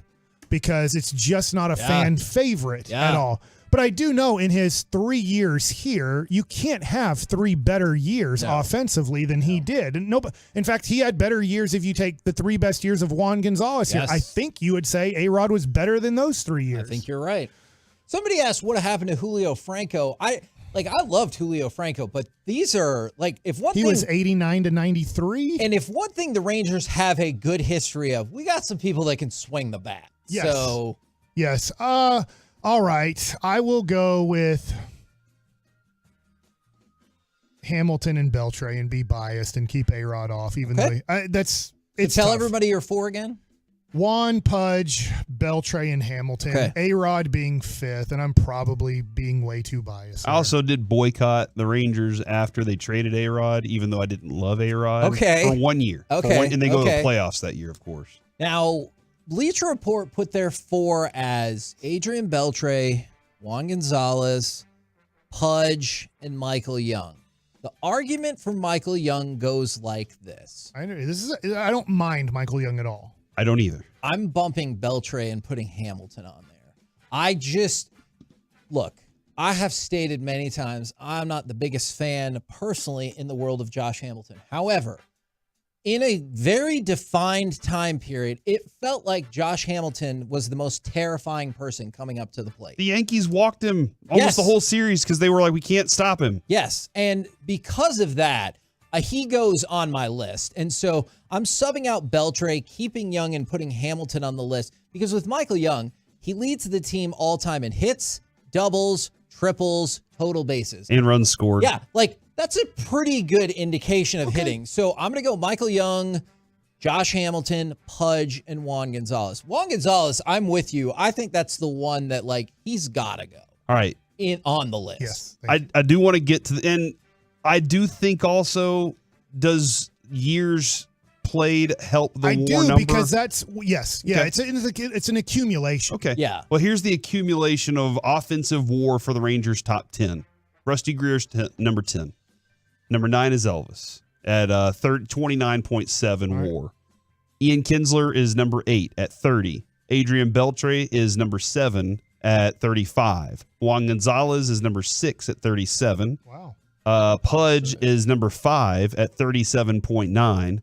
because it's just not a fan favorite at all. But I do know in his 3 years here, you can't have 3 better years offensively than he did. And in fact, he had better years if you take the 3 best years of Juan Gonzalez here. I think you would say A-Rod was better than those 3 years. I think you're right. Somebody asked what happened to Julio Franco. I loved Julio Franco, but these are if one he thing was 89 to 93. And if one thing the Rangers have a good history of, we got some people that can swing the bat. Yes. So yes. All right, I will go with Hamilton and Beltre and be biased and keep A-Rod off, even though it's tell tough. everybody your 4 again. Juan, Pudge, Beltre, and Hamilton. Okay. A-Rod being 5th, and I'm probably being way too biased. I also did boycott the Rangers after they traded A-Rod, even though I didn't love A-Rod. Okay. For 1 year. Okay. And they go to the playoffs that year, of course. Now, Bleacher Report put their 4 as Adrian Beltre, Juan Gonzalez, Pudge, and Michael Young. The argument for Michael Young goes like this. I don't mind Michael Young at all. I don't either. I'm bumping Beltre and putting Hamilton on there. Look, I have stated many times I'm not the biggest fan personally in the world of Josh Hamilton. However, in a very defined time period, it felt like Josh Hamilton was the most terrifying person coming up to the plate. The Yankees walked him almost the whole series because they were like, we can't stop him. Yes, and because of that, he goes on my list. And so I'm subbing out Beltre, keeping Young, and putting Hamilton on the list because with Michael Young, he leads the team all-time in hits, doubles, triples, total bases. And runs scored. Yeah, that's a pretty good indication of hitting. So I'm going to go Michael Young, Josh Hamilton, Pudge, and Juan Gonzalez. Juan Gonzalez, I'm with you. I think that's the one that, he's got to go. All right. On the list. Yes. I do want to get to the end. I do think also, does years played help the WAR number? Because that's, yes. Yeah, Okay. it's an accumulation. Okay. Yeah. Well, here's the accumulation of offensive WAR for the Rangers' top 10. Rusty Greer's number 10. Number 9 is Elvis at 29.7 WAR. Ian Kinsler is number 8 at 30. Adrian Beltre is number 7 at 35. Juan Gonzalez is number 6 at 37. Wow. Pudge is number 5 at 37.9.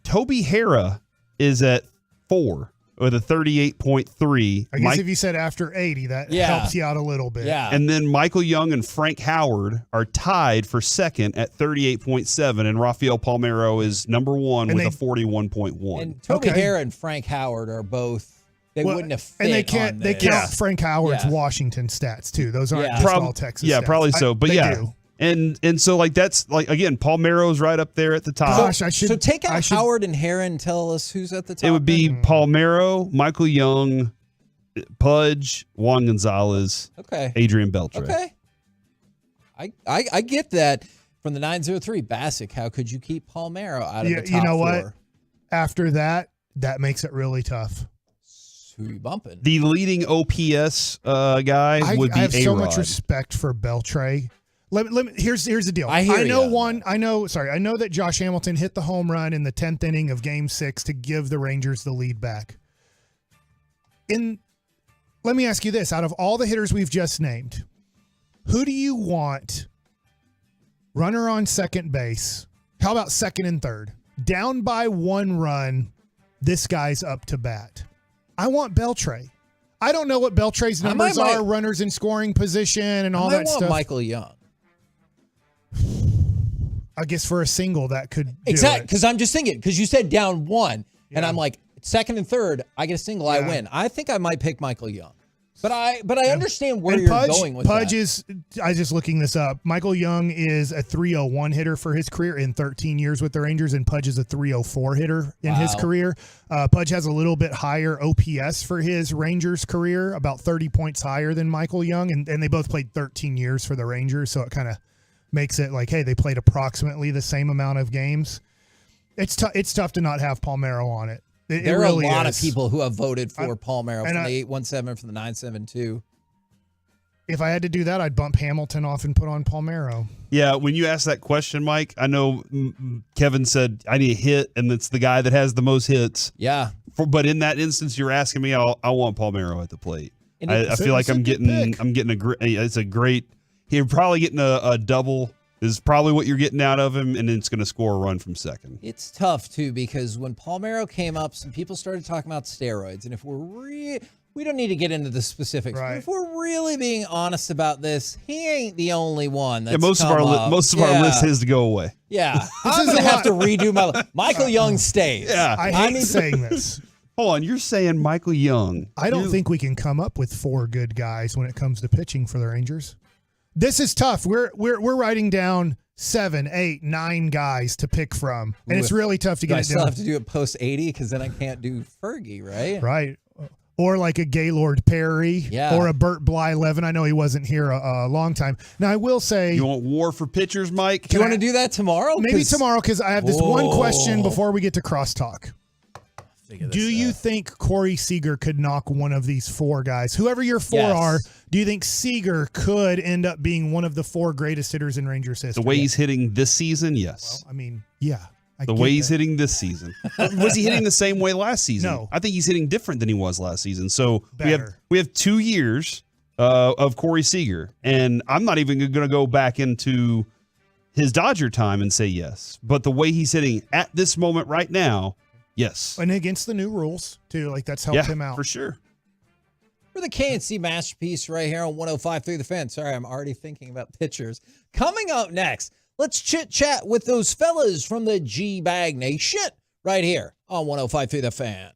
Toby Harrah is at 4 with a 38.3. I guess if you said after 80, that helps you out a little bit. Yeah. And then Michael Young and Frank Howard are tied for second at 38.7, and Rafael Palmeiro is number 1 with a 41.1. And Toby Harrah and Frank Howard are both, wouldn't have fit. And they count Frank Howard's Washington stats, too. Those aren't just all Texas stats. Probably so. But they yeah. do. And so that's again, Palmeiro's right up there at the top. Gosh, I should. So take out Howard and Harrah and tell us who's at the top. It would be Palmeiro, Michael Young, Pudge, Juan Gonzalez, Adrian Beltre. Okay. I get that from the 903 Bassick. How could you keep Palmeiro out of the top You know 4? what? After that makes it really tough. Who are you bumping? The leading OPS guy would be I have so A-Rod. much respect for Beltre. Here's the deal. I know that Josh Hamilton hit the home run in the 10th inning of Game 6 to give the Rangers the lead back. Let me ask you this. Out of all the hitters we've just named, who do you want runner on second base? How about second and third? Down by 1 run, this guy's up to bat. I want Beltre. I don't know what Beltre's numbers are, runners in scoring position and all that stuff. I want Michael Young. I guess for a single that could do Exactly, it. because I'm just thinking, because you said down 1. and I'm like, second and third, I get a single, I win. I think I might pick Michael Young. But I understand where you're going with Pudge that. is, I was just looking this up. Michael Young is a 301 hitter for his career in 13 years with the Rangers, and Pudge is a 304 hitter in his career. Pudge has a little bit higher OPS for his Rangers career, about 30 points higher than Michael Young, and they both played 13 years for the Rangers, so it kind of makes it like, hey, they played approximately the same amount of games. It's tough to not have Palmeiro on it. There are really a lot is. of people who have voted for Palmeiro from the 817, from the 972. If I had to do that, I'd bump Hamilton off and put on Palmeiro. Yeah, when you asked that question, Mike, I know Kevin said I need a hit, and it's the guy that has the most hits. Yeah. But in that instance, you're asking me, I want Palmeiro at the plate. I feel like I'm getting a great. It's a great. You're probably getting a double. Is probably what you're getting out of him, and it's going to score a run from second. It's tough, too, because when Palmeiro came up, some people started talking about steroids. And if we don't need to get into the specifics, but if we're really being honest about this, he ain't the only one that's most of our list has to go away. Yeah. I'm going to have to redo my list. Michael Young stays. Yeah. I hate saying this. Hold on, you're saying Michael Young. I don't think we can come up with 4 good guys when it comes to pitching for the Rangers. This is tough. We're writing down 7, 8, 9 guys to pick from, and it's really tough to get it I done. still have to do it post 80 because then I can't do Fergie, right? Right. Or like a Gaylord Perry, or a Burt Blyleven. I know he wasn't here a long time. Now I will say, you want war for pitchers, Mike? Do you want to do that tomorrow? Maybe tomorrow, because I have this one question before we get to crosstalk. Do you think Corey Seager could knock one of these 4 guys? Whoever your 4 are, do you think Seager could end up being one of the 4 greatest hitters in Rangers history? The way he's hitting this season, yes. Well, I mean, yeah. The way he's hitting this season. Was he hitting the same way last season? No. I think he's hitting different than he was last season. So we have 2 years of Corey Seager, and I'm not even going to go back into his Dodger time and say yes. But the way he's hitting at this moment right now, yes. And against the new rules, too. Like, that's helped him out. For sure. For the KNC Masterpiece right here on 105.3 The Fan. Sorry, I'm already thinking about pitchers. Coming up next, let's chit-chat with those fellas from the G-Bag Nation right here on 105.3 The Fan.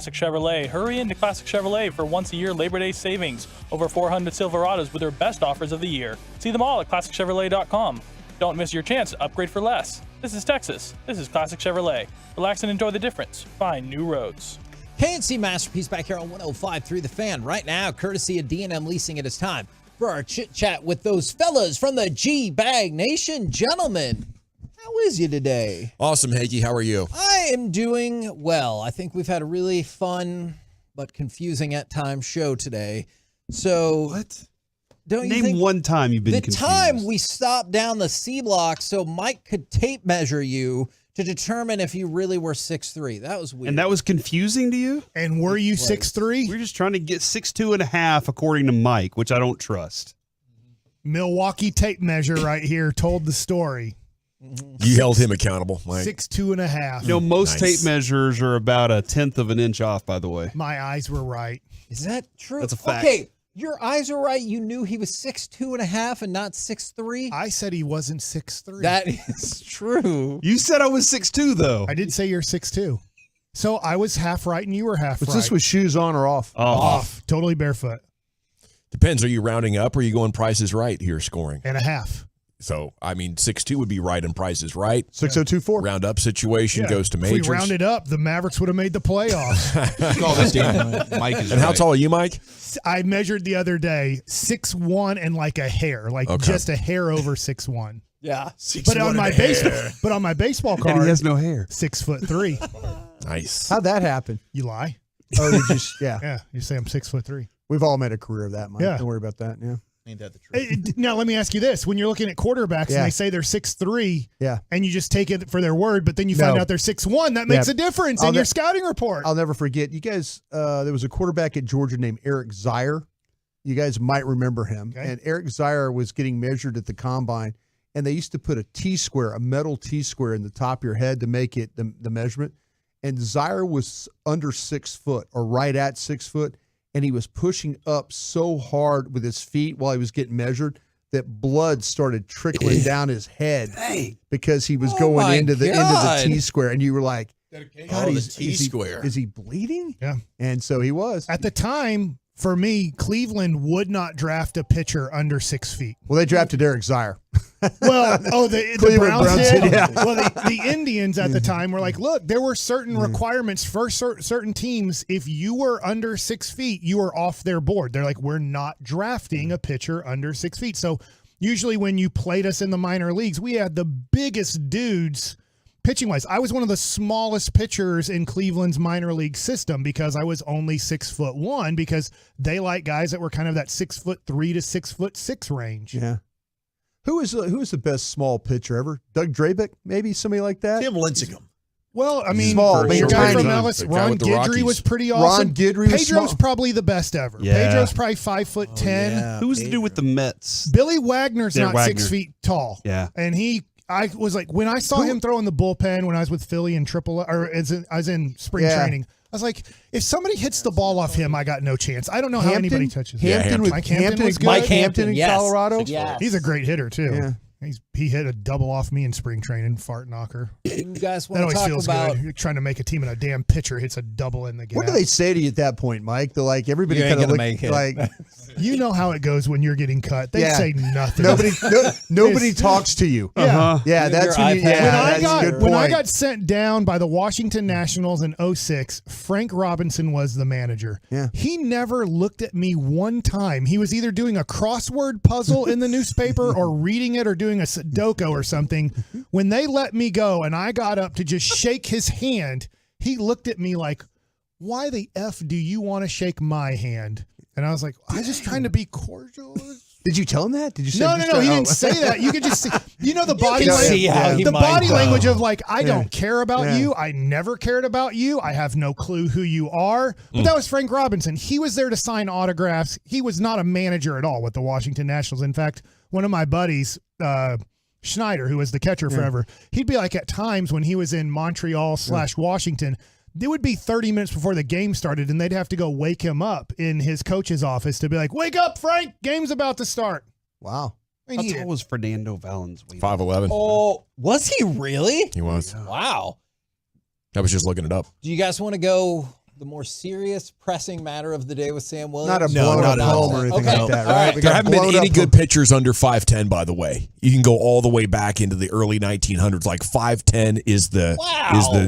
Classic Chevrolet. Hurry into Classic Chevrolet for once-a-year Labor Day savings. Over 400 Silverados with their best offers of the year. See them all at ClassicChevrolet.com. Don't miss your chance to upgrade for less. This is Texas. This is Classic Chevrolet. Relax and enjoy the difference. Find new roads. KNC Masterpiece back here on 105.3 The Fan. Right now, courtesy of D&M Leasing, it is time for our chit-chat with those fellas from the G-Bag Nation. Gentlemen, how is you today? Awesome, Hagee. How are you? I am doing well. I think we've had a really fun but confusing at times show today. So, what? Don't you Name think one time you've been the confused. time we stopped down the C block so Mike could tape measure you to determine if you really were 6'3". That was weird. And that was confusing to you? And were you 6'3"? We're just trying to get 6'2.5" according to Mike, which I don't trust. Milwaukee tape measure right here told the story. You held him accountable, Mike. 6'2.5". You know, most Nice. tape measures are about 1/10 of an inch off, by the way. My eyes were right. Is that true? That's a fact. Okay, your eyes are right. You knew he was 6'2.5" and not 6'3". I said he wasn't 6'3". That is true. You said I was 6'2", though. I did say you're 6'2". So I was half right and you were half Was right. this with shoes on or off? Off. Totally barefoot. Depends. Are you rounding up or are you going Price is Right here scoring? And a half. So, I mean, 6'2" would be right and Price is Right. 6024. Round up situation goes to If majors. we rounded up, the Mavericks would have made the playoffs. Mike is and how tall are you, Mike? I measured the other day 6'1" and like a hair, like Okay. just a hair over 6'1". Yeah. But on my baseball card, And he has no hair. 6'3". Nice. How'd that happen? You lie. Oh, you just yeah. Yeah, you say I'm 6'3". We've all made a career of that, Mike. Yeah. Don't worry about that. Yeah. Ain't that the truth? Now let me ask you this: when you're looking at quarterbacks Yeah. and they say they're 6'3", Yeah. and you just take it for their word, but then you find No. out they're 6'1", that makes Yeah. a difference I'll in your ne- scouting report. I'll never forget. You guys, there was a quarterback at Georgia named Eric Zier. You guys might remember him. Okay. And Eric Zier was getting measured at the combine, and they used to put a T-square, a metal T-square in the top of your head to make it the measurement. And Zier was under 6 foot or right at 6 foot, and he was pushing up so hard with his feet while he was getting measured that blood started trickling down his head because he was Oh my going into the God. T-square, and you were like, God, the is he- T-square. Is he bleeding? Yeah. And so he was. At the time, for me, Cleveland would not draft a pitcher under 6 feet. Well, they drafted Eric Zier. Well, the Cleveland Browns did. yeah. Well, the Indians at the time were like, look, there were certain requirements for certain teams. If you were under 6 feet, you were off their board. They're like, we're not drafting a pitcher under 6 feet. So usually when you played us in the minor leagues, we had the biggest dudes pitching-wise. I was one of the smallest pitchers in Cleveland's minor league system because I was only 6'1", because they like guys that were kind of that 6'3" to 6'6" range. Yeah. Who is the best small pitcher ever? Doug Drabeck, maybe somebody like that. Tim Lincecum. Well, I mean, Small, your but guy tiny. from Ellis, The guy Ron with the Guidry Rockies. was pretty awesome. Ron Guidry was Pedro's small. probably the best ever. Yeah. Pedro's probably 5'10". Yeah. Who was the dude with the Mets? Billy Wagner's Yeah, not Wagner. 6 feet tall. Yeah. And I was like, when I saw him throw in the bullpen when I was with Philly in I was in spring Yeah. training, I was like, if somebody hits the ball off him, I got no chance. I don't know how anybody touches him. Hampton, Mike Hampton was good. Mike Hampton in yes. Colorado. Yes. He's a great hitter too. Yeah. He hit a double off me in spring training, fart knocker. You guys That want to always talk feels about good. You're trying to make a team and a damn pitcher hits a double in the gap. What do they say to you at that point, Mike? They're like, everybody You ain't kind of gonna look make it. like You know how it goes when you're getting cut. They Yeah. say nothing. nobody talks to you. Yeah. Yeah, that's Your when you, iPad. yeah, When that's a good when I point. got sent down by the Washington Nationals in 2006, Frank Robinson was the manager. Yeah. He never looked at me one time. He was either doing a crossword puzzle in the newspaper or reading it or doing a Sudoku or something. When they let me go and I got up to just shake his hand, he looked at me like, why the F do you want to shake my hand? And I was like, I'm just trying to be cordial. Did you tell him that? Did you say No. He didn't say that. You could just see, the body can language. see how he The might body go. language of like, I Yeah. don't care about Yeah. you. I never cared about you. I have no clue who you are. But that was Frank Robinson. He was there to sign autographs. He was not a manager at all with the Washington Nationals. In fact, one of my buddies, Schneider, who was the catcher forever, he'd be like at times when he was in Montreal/Washington, it would be 30 minutes before the game started, and they'd have to go wake him up in his coach's office to be like, wake up, Frank, game's about to start. Wow. I mean, he How did. tall was Fernando Valenzuela? 5'11". Oh, was he really? He was. Wow. I was just looking it up. Do you guys want to go the more serious, pressing matter of the day with Sam Williams? Not a No, blown not up at all. home or anything Okay. like that, All right? right. We There got haven't been blown any up good home. pitchers under 5'10", by the way. You can go all the way back into the early 1900s. Like 5'10" is the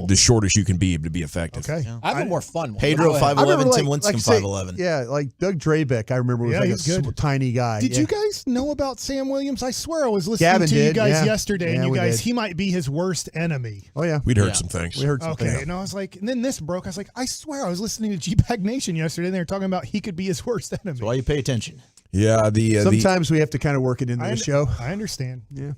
the shortest you can be to be effective. Okay. I have a more fun one. Pedro Go ahead. 5'11", Tim like Lincecum say- 5'11". Yeah, like Doug Drabeck, I remember was Yeah, like a he's good. tiny guy. Did Yeah. you guys know about Sam Williams? I swear I was listening Gavin to you did, guys yeah. yesterday, and Yeah, you we guys, did. he might be his worst enemy. Oh yeah, We'd heard some things. we heard some Okay, things. and I was like, and then this broke. I was like, I swear I was listening to G-Bag Nation yesterday, and they were talking about he could be his worst enemy. That's why you pay attention. Yeah, the Sometimes we have to kind of work it into the show. I understand. Yeah.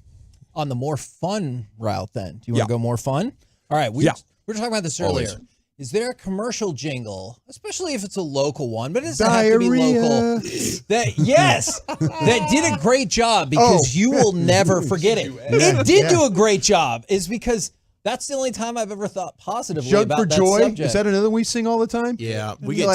on the more fun route then. Do you want to go more fun? All right. We were talking about this earlier. Always. Is there a commercial jingle, especially if it's a local one, but it doesn't have to be local, that did a great job because you will never forget it. It did do a great job is because that's the only time I've ever thought positively Junk about for that Joy? subject. Is that another one we sing all the time? Yeah, we get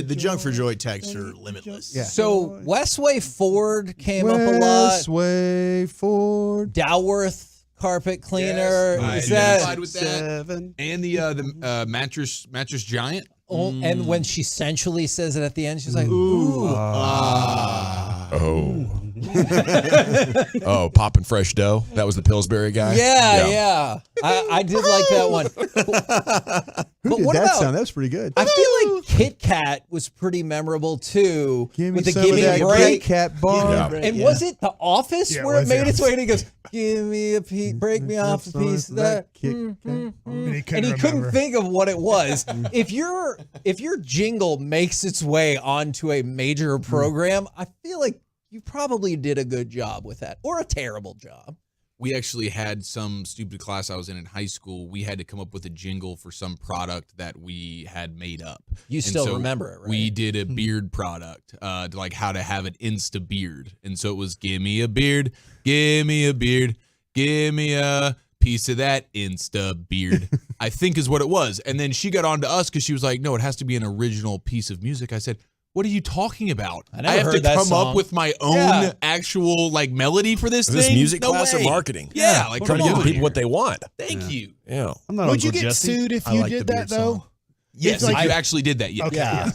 the Junk for Joy texts are limitless. Yeah. So Westway Ford came up a lot. Westway Ford. Dalworth carpet cleaner. Yes, Is that identified with that. And the mattress giant. And when she sensually says it at the end, she's like, ooh. Oh, popping fresh dough. That was the Pillsbury guy. Yeah. I did like that one. Who did that sound? That was pretty good. I feel like Kit Kat was pretty memorable too. with the some Give of Me a that Break. Kit Kat bar. And was it The Office Yeah, where it was made The its way and he goes, give me a piece, break me off a Some piece of that. And he And he couldn't think of what it was. If your jingle makes its way onto a major program, I feel like you probably did a good job with that, or a terrible job. We actually had some stupid class I was in high school. We had to come up with a jingle for some product that we had made up. You And still so remember it, right? We did a beard product, like how to have an Insta beard. And so it was, give me a beard, give me a beard, give me a piece of that Insta beard, I think is what it was. And then she got on to us because she was like, no, it has to be an original piece of music. I said, what are you talking about? I have to that come song. up with my own actual like melody for this Is thing. this music No class way. or marketing? Yeah, like trying come to give on. people what they want. Thank you. Yeah. I'm not Would you Uncle get Jesse. sued if I you like did the that beard though? song. Yes, like if you I- actually did that. Yeah. Okay. Yeah.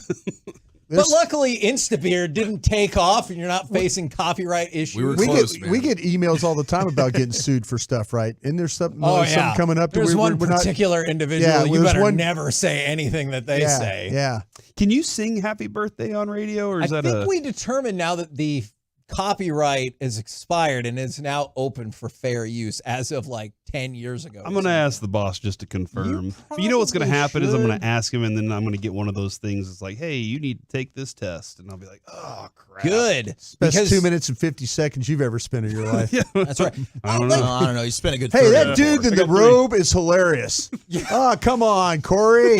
But luckily, InstaBeard didn't take off, and you're not facing copyright issues. We were close, man. We get emails all the time about getting sued for stuff, right? Isn't there something, Oh, something yeah. coming up? There's one we're not- particular individual. Yeah, you there's better one- never say anything that they say. Yeah. Can you sing Happy Birthday on radio, or is I that think we determined now that the copyright is expired and is now open for fair use as of like 10 years ago. I'm going to ask the boss just to confirm. But you know what's going to happen is I'm going to ask him, and then I'm going to get one of those things. It's like, hey, you need to take this test. And I'll be like, oh, crap. Good. Best 2 minutes and 50 seconds you've ever spent in your life. That's right. I don't know. You spent a good. Hey, 30 that dude in I the got 3. robe is hilarious. Oh, come on, Corey.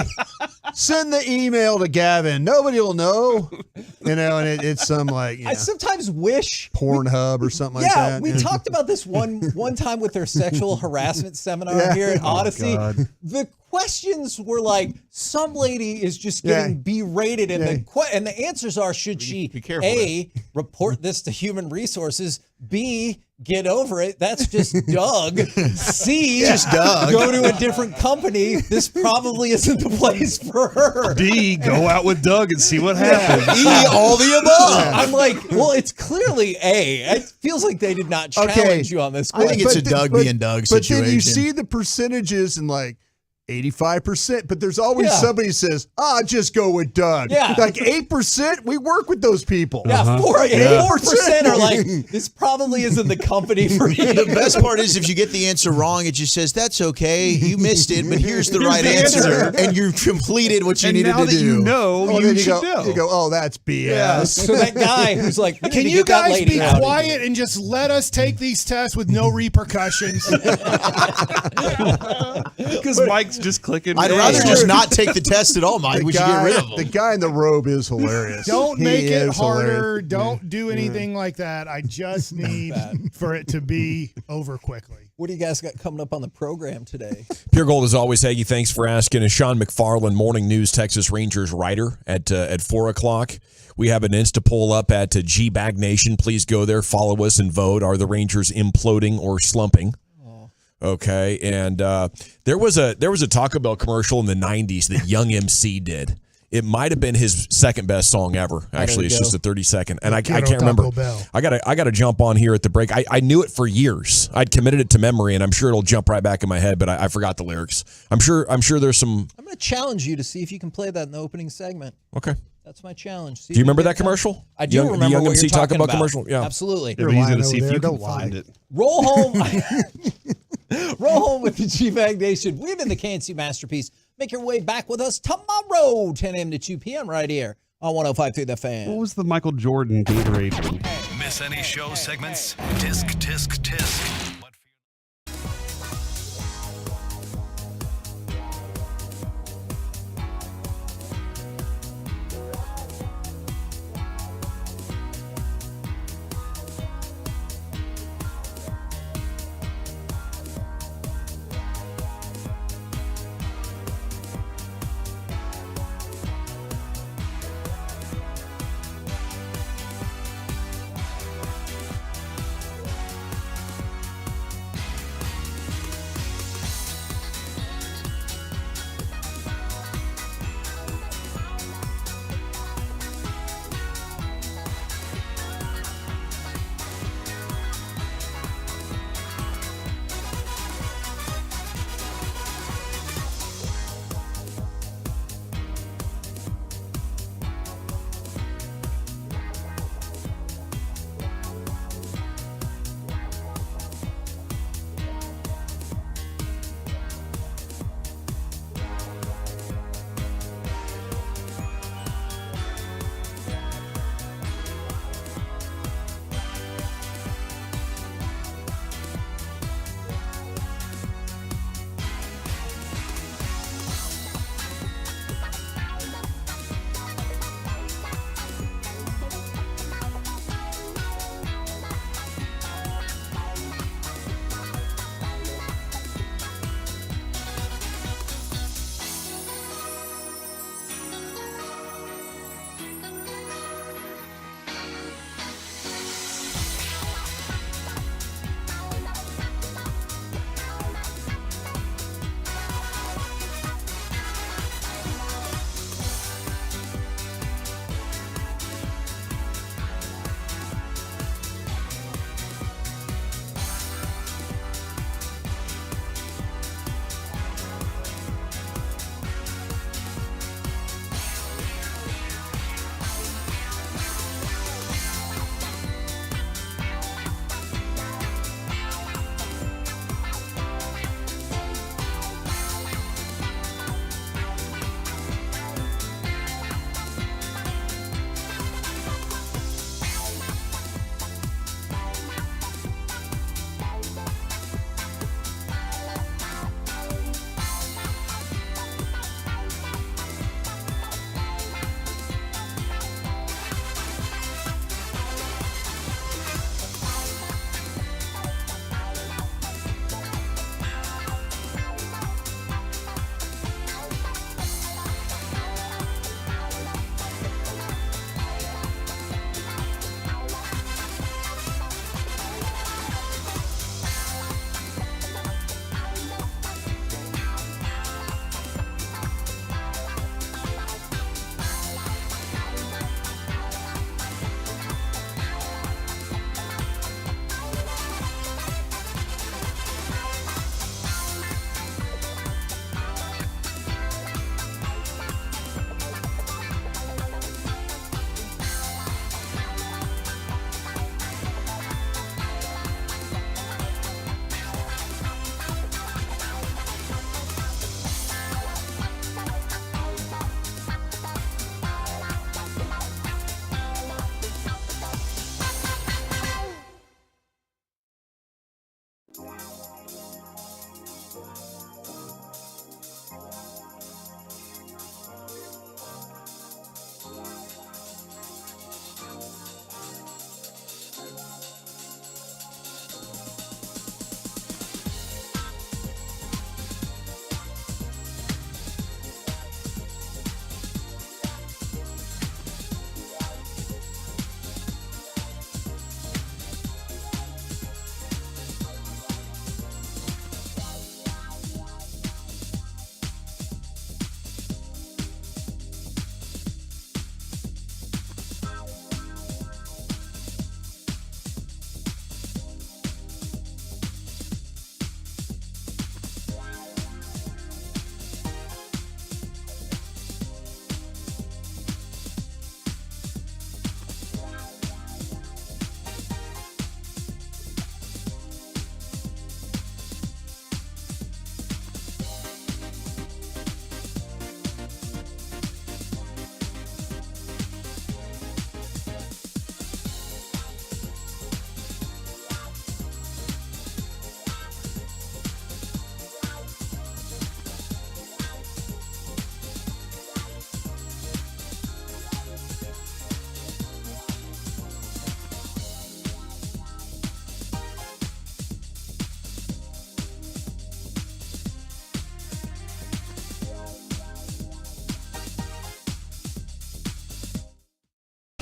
Send the email to Gavin. Nobody will know. And it's some like I sometimes wish Pornhub or something like that. we talked about this one time with their sexual harassment seminar here at Odyssey. God. The questions were like, some lady is just getting berated, and the answers are, should she careful A, report this to human resources, B, get over it, that's just Doug, C, Just Doug. go to a different company, this probably isn't the place for her. D, go out with Doug and see what happens. E, all the above. I'm like, well, it's clearly A. It feels like they did not challenge you on this I think question. it's a Doug being Doug situation. But then you see the percentages and like 85%, but there's always somebody who says, just go with Doug. Yeah. Like 8%, we work with those people. Yeah, 4% are like, this probably isn't the company for you. The best part is if you get the answer wrong, it just says, that's okay, you missed it, but here's the right answer, and you've completed what you And needed now to that do. you know, Oh, you then should know. You go, oh, that's BS. Yeah. So that guy who's like, we need Can to you get that guys lady be out of quiet and just let us take these tests with no repercussions? Because Mike's just clicking. I'd rather just not take the test at all, Mike. We should get rid of The him. guy in the robe is hilarious. Don't He make it is harder. hilarious. Don't do anything like that. I just need for it to be over quickly. What do you guys got coming up on the program today? Pure Gold as always, Hagee. Thanks for asking. And Sean McFarland, Morning News Texas Rangers writer at 4 o'clock. We have an Insta poll up at G-Bag Nation. Please go there, follow us, and vote. Are the Rangers imploding or slumping? Okay, and there was a Taco Bell commercial in the 90s that Young MC did. It might have been his second best song ever. Actually, it's just a 30-second, and I can't remember. I gotta jump on here at the break. I knew it for years. I'd committed it to memory, and I'm sure it'll jump right back in my head. But I forgot the lyrics. I'm sure there's some. I'm going to challenge you to see if you can play that in the opening segment. Okay. That's my challenge. See Do you if remember get that commercial? I do remember the Young what MC you're talking Taco Bell about. commercial. Yeah, absolutely. They're easy to see if you can find it. Roll home. Roll home with the G-Bag Nation. We've been the KNC Masterpiece. Make your way back with us tomorrow, 10 a.m. to 2 p.m. right here on 105.3 The Fan. What was the Michael Jordan Gatorade one? Miss any show segments? Tisk, tisk, tisk.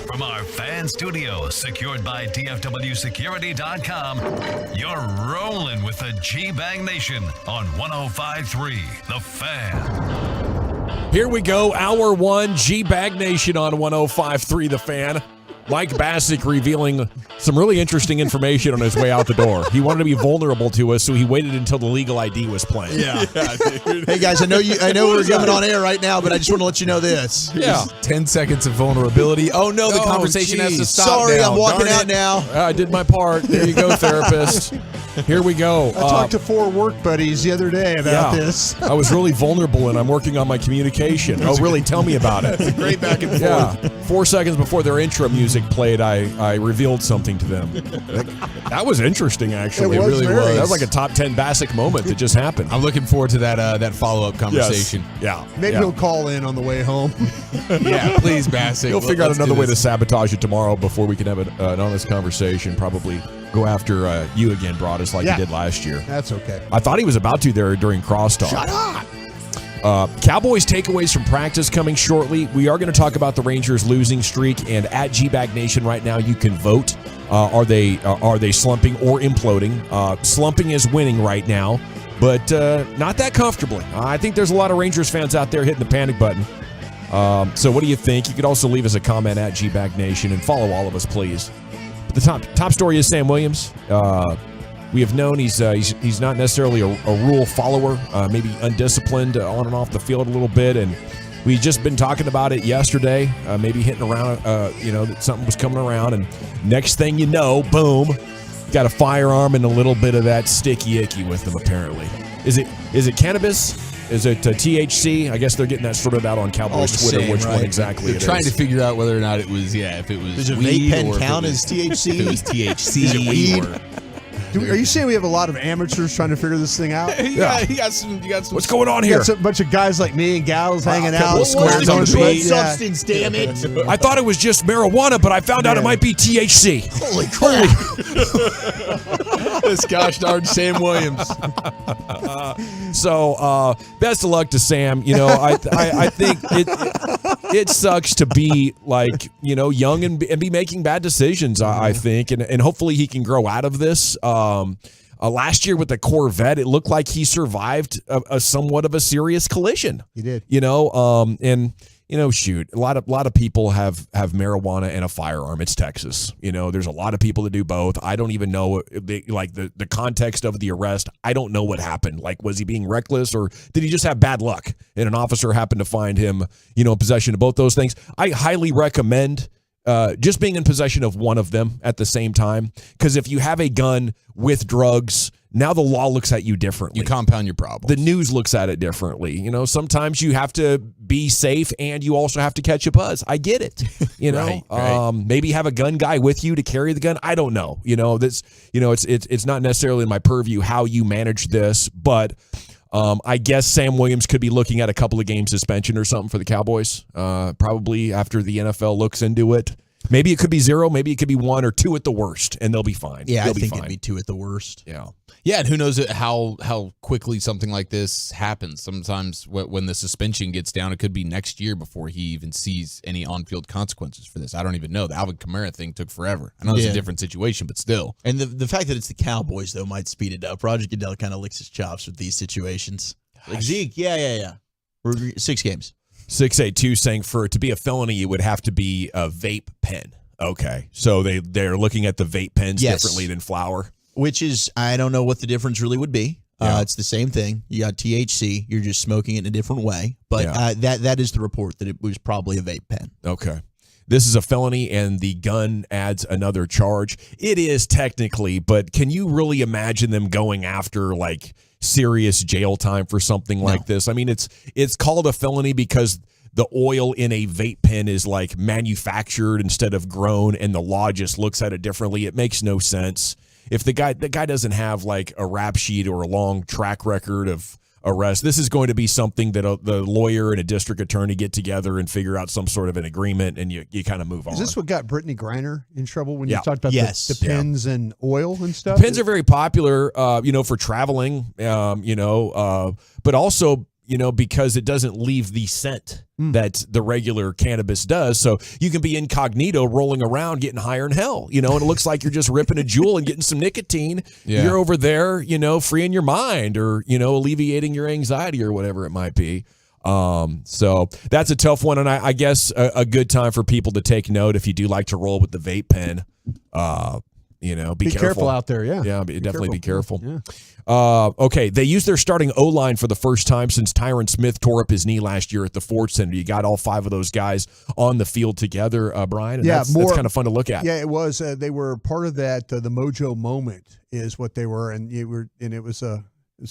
From our fan studios, secured by DFWsecurity.com, you're rolling with the G-Bang Nation on 105.3 The Fan. Here we go, Hour 1, G-Bag Nation on 105.3 The Fan. Mike Bassick revealing some really interesting information on his way out the door. He wanted to be vulnerable to us, so he waited until the legal ID was playing. Yeah, dude. Hey guys, I know we're coming on air right now, but I just want to let you know this. Yeah. 10 seconds of vulnerability. Oh no, the conversation has to geez. stop. Sorry, now. I'm walking Darn out it. now. I did my part. There you go, therapist. Here we go. I talked to 4 work buddies the other day about this. I was really vulnerable, and I'm working on my communication. Oh, really? Tell me about it. It's a great back and forth. Yeah. 4 seconds before their intro music played, I revealed something to them. That was interesting, actually. It was really very. was. That was like a top 10 Bassick moment that just happened. I'm looking forward to that follow-up conversation. Yes. Yeah. Maybe he'll call in on the way home. Yeah, please, Bassick. He'll figure out Let's another do way to this. sabotage it tomorrow before we can have an honest conversation. Probably go after you again, Broadus, like Yeah. he did last year. That's okay. I thought he was about to there during crosstalk. Shut up. Cowboys takeaways from practice coming shortly. We are going to talk about the Rangers losing streak, and at GBag Nation right now you can vote. Are they slumping or imploding? Slumping is winning right now, but not that comfortably. I think there's a lot of Rangers fans out there hitting the panic button. So what do you think? You could also leave us a comment at GBag Nation and follow all of us, please. But the top story is Sam Williams. We have known he's not necessarily a rule follower, maybe undisciplined on and off the field a little bit, and we just been talking about it yesterday, maybe hitting around, that something was coming around, and next thing you know, boom, got a firearm and a little bit of that sticky icky with him. Apparently, is it cannabis? Is it THC? I guess they're getting that sorted out on Cowboys Twitter, same, which right? one exactly They're it trying is. to figure out whether or not it was, if it was Does a weed vape pen or if count it as was, THC? If it was THC. Is it weed? or- Are you saying we have a lot of amateurs trying to figure this thing out? You got some. What's going on You here? got a bunch of guys like me and gals hanging out. What's the beach. substance, damn it? I thought it was just marijuana, but I found out it might be THC. Holy crap. This gosh darn Sam Williams. So best of luck to Sam. I think it sucks to be like young and be making bad decisions. I think, and hopefully he can grow out of this. Last year with the Corvette, it looked like he survived a somewhat of a serious collision. He did. Shoot, a lot of people have marijuana and a firearm. It's Texas. There's a lot of people that do both. I don't even know the context of the arrest. I don't know what happened. Like, was he being reckless or did he just have bad luck? And an officer happened to find him, in possession of both those things. I highly recommend just being in possession of one of them at the same time. Because if you have a gun with drugs, now the law looks at you differently. You compound your problems. The news looks at it differently. Sometimes you have to be safe and you also have to catch a buzz. I get it. Right. Maybe have a gun guy with you to carry the gun. I don't know. It's not necessarily in my purview how you manage this, but I guess Sam Williams could be looking at a couple of game suspension or something for the Cowboys, probably after the NFL looks into it. Maybe it could be 0, maybe it could be 1 or 2 at the worst, and they'll be fine. Yeah, they'll I think be fine. it'd be 2 at the worst. Yeah, and who knows how quickly something like this happens. Sometimes when the suspension gets down, it could be next year before he even sees any on-field consequences for this. I don't even know. The Alvin Kamara thing took forever. I know it's a different situation, but still. And the fact that it's the Cowboys, though, might speed it up. Roger Goodell kind of licks his chops with these situations. Like Zeke, yeah. We're 6 games. 682 saying for it to be a felony, it would have to be a vape pen. Okay, so they're looking at the vape pens differently than flower. Which is, I don't know what the difference really would be. It's the same thing. You got THC. You're just smoking it in a different way. But that is the report that it was probably a vape pen. Okay. This is a felony and the gun adds another charge. It is technically, but can you really imagine them going after like serious jail time for something like this? I mean, it's called a felony because the oil in a vape pen is like manufactured instead of grown, and the law just looks at it differently. It makes no sense. If the guy doesn't have like a rap sheet or a long track record of arrest, this is going to be something that the lawyer and a district attorney get together and figure out some sort of an agreement, and you kind of move on. Is this what got Brittany Griner in trouble when you Yeah. talked about the pens and oil and stuff? Pens are very popular, for traveling, but also, because it doesn't leave the scent that the regular cannabis does. So you can be incognito rolling around getting higher in hell, and it looks like you're just ripping a jewel and getting some nicotine. Yeah. You're over there, freeing your mind or, alleviating your anxiety or whatever it might be. So that's a tough one. And I guess a good time for people to take note if you do like to roll with the vape pen. Be careful out there. Yeah. Yeah. Definitely be careful. Yeah. Okay. They used their starting O-line for the first time since Tyron Smith tore up his knee last year at the Ford Center. You got all 5 of those guys on the field together, Brian. And that's kind of fun to look at. Yeah, it was. They were part of that. The Mojo moment is what they were. And it was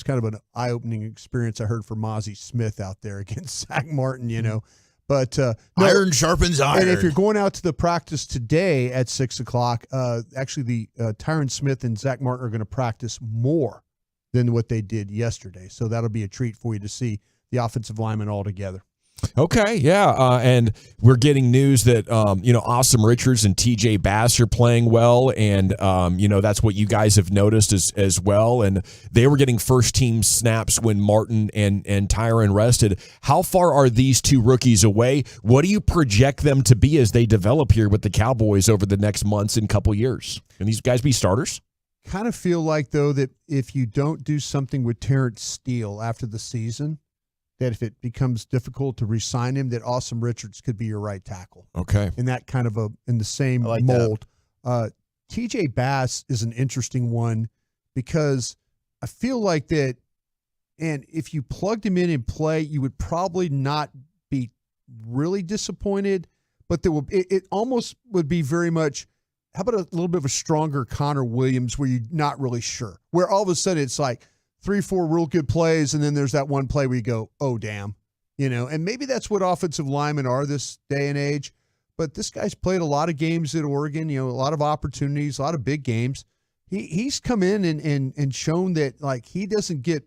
kind of an eye-opening experience I heard from Mozzie Smith out there against Zach Martin, But iron sharpens iron. And if you're going out to the practice today at 6 o'clock, actually the Tyron Smith and Zach Martin are going to practice more than what they did yesterday. So that'll be a treat for you to see the offensive linemen all together. Okay, yeah, and we're getting news that Awesome Richards and TJ Bass are playing well, and that's what you guys have noticed as well. And they were getting first team snaps when Martin and Tyron rested. How far are these 2 rookies away? What do you project them to be as they develop here with the Cowboys over the next months and couple years? Can these guys be starters? Kind of feel like, though, that if you don't do something with Terrence Steele after the season, that if it becomes difficult to re-sign him, that Awesome Richards could be your right tackle. Okay. In that kind of in the same mold. TJ Bass is an interesting one because I feel like that, and if you plugged him in and play, you would probably not be really disappointed, but it almost would be very much, how about a little bit of a stronger Connor Williams where you're not really sure, where all of a sudden it's like 3-4 real good plays, and then there's that one play where you go, oh, damn. And maybe that's what offensive linemen are this day and age. But this guy's played a lot of games at Oregon, a lot of opportunities, a lot of big games. He's come in and shown that, like, he doesn't get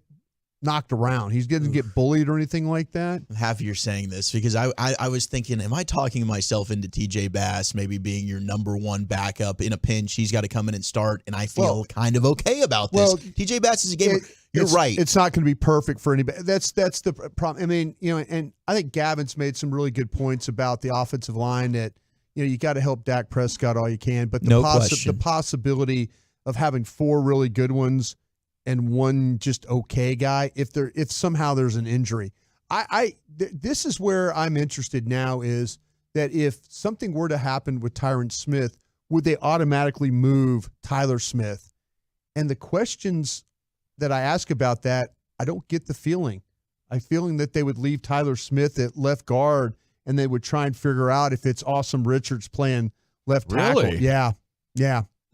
knocked around. He doesn't get bullied or anything like that. I'm happy you're saying this because I was thinking, am I talking myself into TJ Bass maybe being your number 1 backup in a pinch? He's got to come in and start, and I feel kind of okay about this. TJ Bass is a gamer. You're right. It's not going to be perfect for anybody. That's the problem. I mean, and I think Gavin's made some really good points about the offensive line that, you got to help Dak Prescott all you can, but the possibility of having 4 really good ones and 1 just okay guy, if somehow there's an injury. This is where I'm interested now, is that if something were to happen with Tyron Smith, would they automatically move Tyler Smith? And the questions that I ask about that, I don't get the feeling. I'm feeling that they would leave Tyler Smith at left guard and they would try and figure out if it's Awesome Richards playing left tackle. Really? Yeah.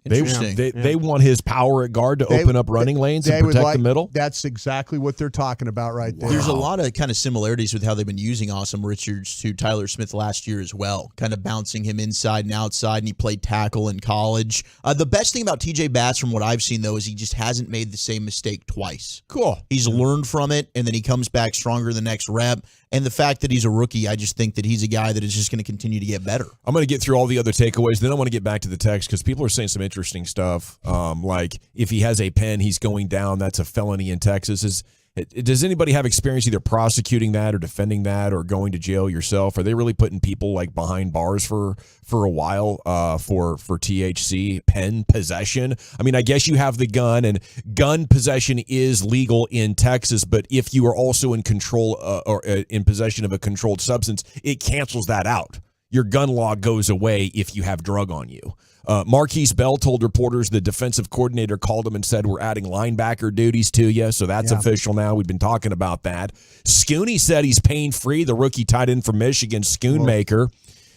They want his power at guard to open up running lanes and protect the middle? That's exactly what they're talking about right there. There's a lot of kind of similarities with how they've been using Awesome Richards to Tyler Smith last year as well, kind of bouncing him inside and outside, and he played tackle in college. The best thing about TJ Bass from what I've seen, though, is he just hasn't made the same mistake twice. Cool. He's learned from it, and then he comes back stronger the next rep. And the fact that he's a rookie, I just think that he's a guy that is just going to continue to get better. I'm going to get through all the other takeaways. Then I want to get back to the text because people are saying some interesting stuff. Like if he has a pen, he's going down. That's a felony in Texas. Does anybody have experience either prosecuting that or defending that or going to jail yourself? Are they really putting people like behind bars for a while for THC pen possession? I mean, I guess you have the gun, and gun possession is legal in Texas. But if you are also in control or in possession of a controlled substance, it cancels that out. Your gun law goes away if you have drug on you. Marquise Bell told reporters the defensive coordinator called him and said, we're adding linebacker duties to you. So that's official now. We've been talking about that. Scooney said he's pain-free, the rookie tight end from Michigan, Schoonmaker.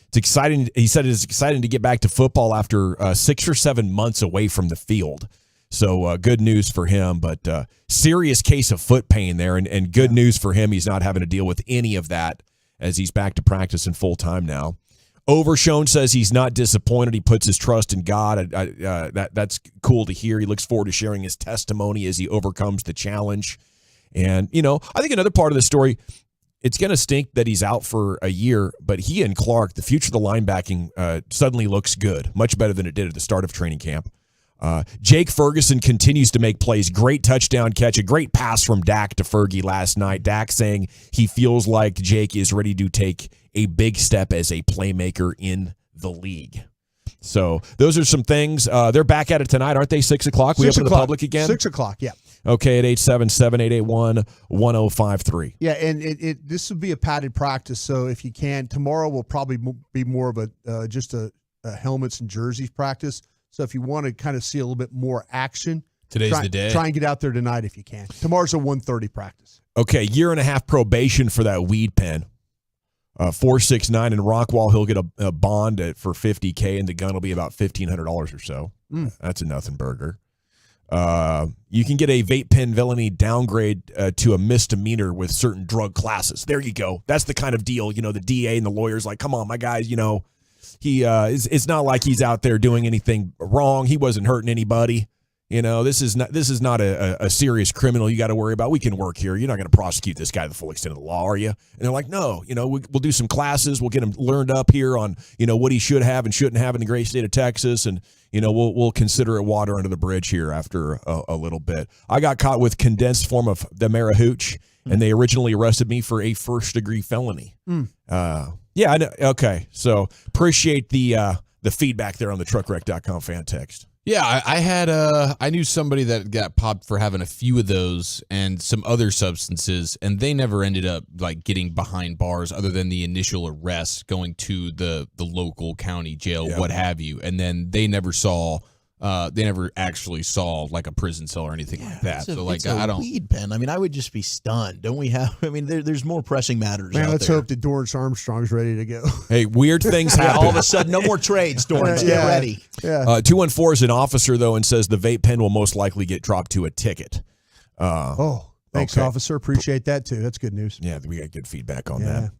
It's exciting. He said it's exciting to get back to football after 6 or 7 months away from the field. So good news for him, but serious case of foot pain there. And good news for him. He's not having to deal with any of that as he's back to practicing full-time now. Overshone says he's not disappointed. He puts his trust in God. That's cool to hear. He looks forward to sharing his testimony as he overcomes the challenge. And, I think another part of the story, it's going to stink that he's out for a year, but he and Clark, the future of the linebacking, suddenly looks good, much better than it did at the start of training camp. Jake Ferguson continues to make plays. Great touchdown catch, a great pass from Dak to Fergie last night. Dak saying he feels like Jake is ready to take a big step as a playmaker in the league. So those are some things. They're back at it tonight, aren't they? 6 o'clock. We open to the public again? 6 o'clock, yeah. Okay, at 877-881-1053. Yeah, and this will be a padded practice, so if you can, tomorrow will probably be more of just a helmets and jerseys practice. So if you want to kind of see a little bit more action, Today's the day. Try and get out there tonight if you can. Tomorrow's a 1:30 practice. Okay, 1.5 probation for that weed pen. 469 in Rockwall. He'll get a bond for $50K, and the gun will be about $1,500 or so. That's a nothing burger. You can get a vape pen felony downgrade to a misdemeanor with certain drug classes. There you go. That's the kind of deal, the DA and the lawyers like, come on, my guys, he it's not like he's out there doing anything wrong. He wasn't hurting anybody. This is not a serious criminal you got to worry about. We can work here. You're not going to prosecute this guy to the full extent of the law, are you? And they're like, no, we'll do some classes. We'll get him learned up here on, what he should have and shouldn't have in the great state of Texas. And, we'll consider it water under the bridge here after a little bit. I got caught with condensed form of the Marahooch, and they originally arrested me for a first-degree felony. Yeah, I know. Okay. So appreciate the feedback there on the truckwreck.com fan text. Yeah, I knew somebody that got popped for having a few of those and some other substances, and they never ended up getting behind bars other than the initial arrest, going to the local county jail, what have you, and then they never actually saw a prison cell or anything like that. So I don't weed pen. I mean, I would just be stunned. Don't we have? I mean, there's more pressing matters. Man, out let's there. hope that Dorrance Armstrong's ready to go. Hey, weird things happen. All of a sudden, no more trades. Dorrance, get ready. Yeah. 214 is an officer though, and says the vape pen will most likely get dropped to a ticket. Thanks, officer. Appreciate that too. That's good news. Yeah, we got good feedback on that.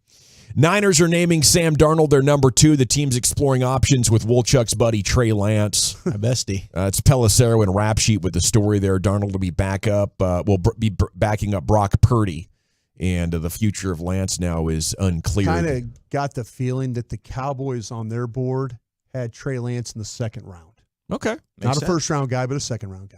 Niners are naming Sam Darnold their number 2. The team's exploring options with Wolchuk's buddy Trey Lance. My bestie. It's Pelissero and Rap Sheet with the story there. Darnold will be be backing up Brock Purdy, and the future of Lance now is unclear. Kind of got the feeling that the Cowboys on their board had Trey Lance in the second round. Okay, not a first round guy, but a second round guy.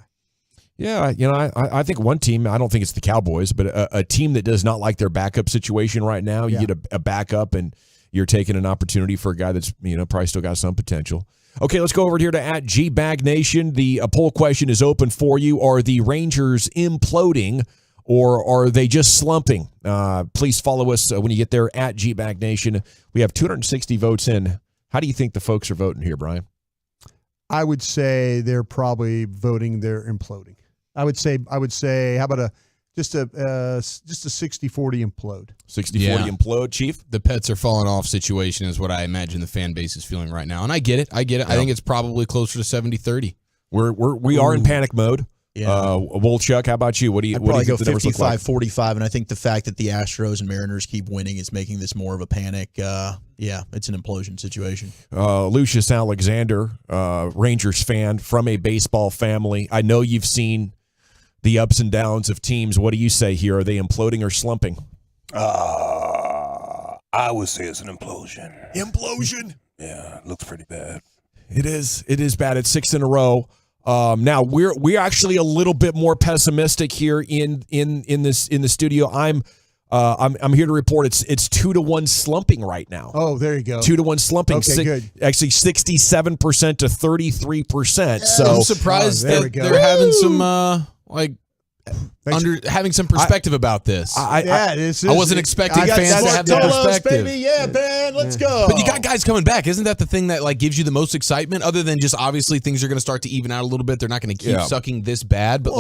Yeah, I think one team, I don't think it's the Cowboys, but a team that does not like their backup situation right now, you get a backup and you're taking an opportunity for a guy that's, probably still got some potential. Okay, let's go over here to @GBagNation. The poll question is open for you. Are the Rangers imploding or are they just slumping? Please follow us when you get there @GBagNation. We have 260 votes in. How do you think the folks are voting here, Brian? I would say they're probably voting they're imploding. I would say how about just a 60-40 implode. 60-40 implode, Chief? The pets are falling off situation is what I imagine the fan base is feeling right now. And I get it. Yeah. I think it's probably closer to 70-30. We are in panic mode. Yeah. Wolchuk, how about you? What do you I'd probably think go the numbers look like? 55-45, and I think the fact that the Astros and Mariners keep winning is making this more of a panic. It's an implosion situation. Lucius Alexander, Rangers fan from a baseball family. I know you've seen the ups and downs of teams. What do you say here? Are they imploding or slumping? I would say it's an implosion. Implosion? Yeah, it looks pretty bad. It is. It is bad. It's 6 in a row. Now we're actually a little bit more pessimistic here in the studio. I'm here to report it's 2-1 slumping right now. Oh, there you go. 2-1 slumping. Okay, good. Actually, 67% to 33%. So I'm surprised that they're having some having some perspective about this. I wasn't expecting fans to have that perspective. Baby. Yeah, man, let's go. But you got guys coming back. Isn't that the thing that gives you the most excitement? Other than just obviously things are going to start to even out a little bit. They're not going to keep sucking this bad. But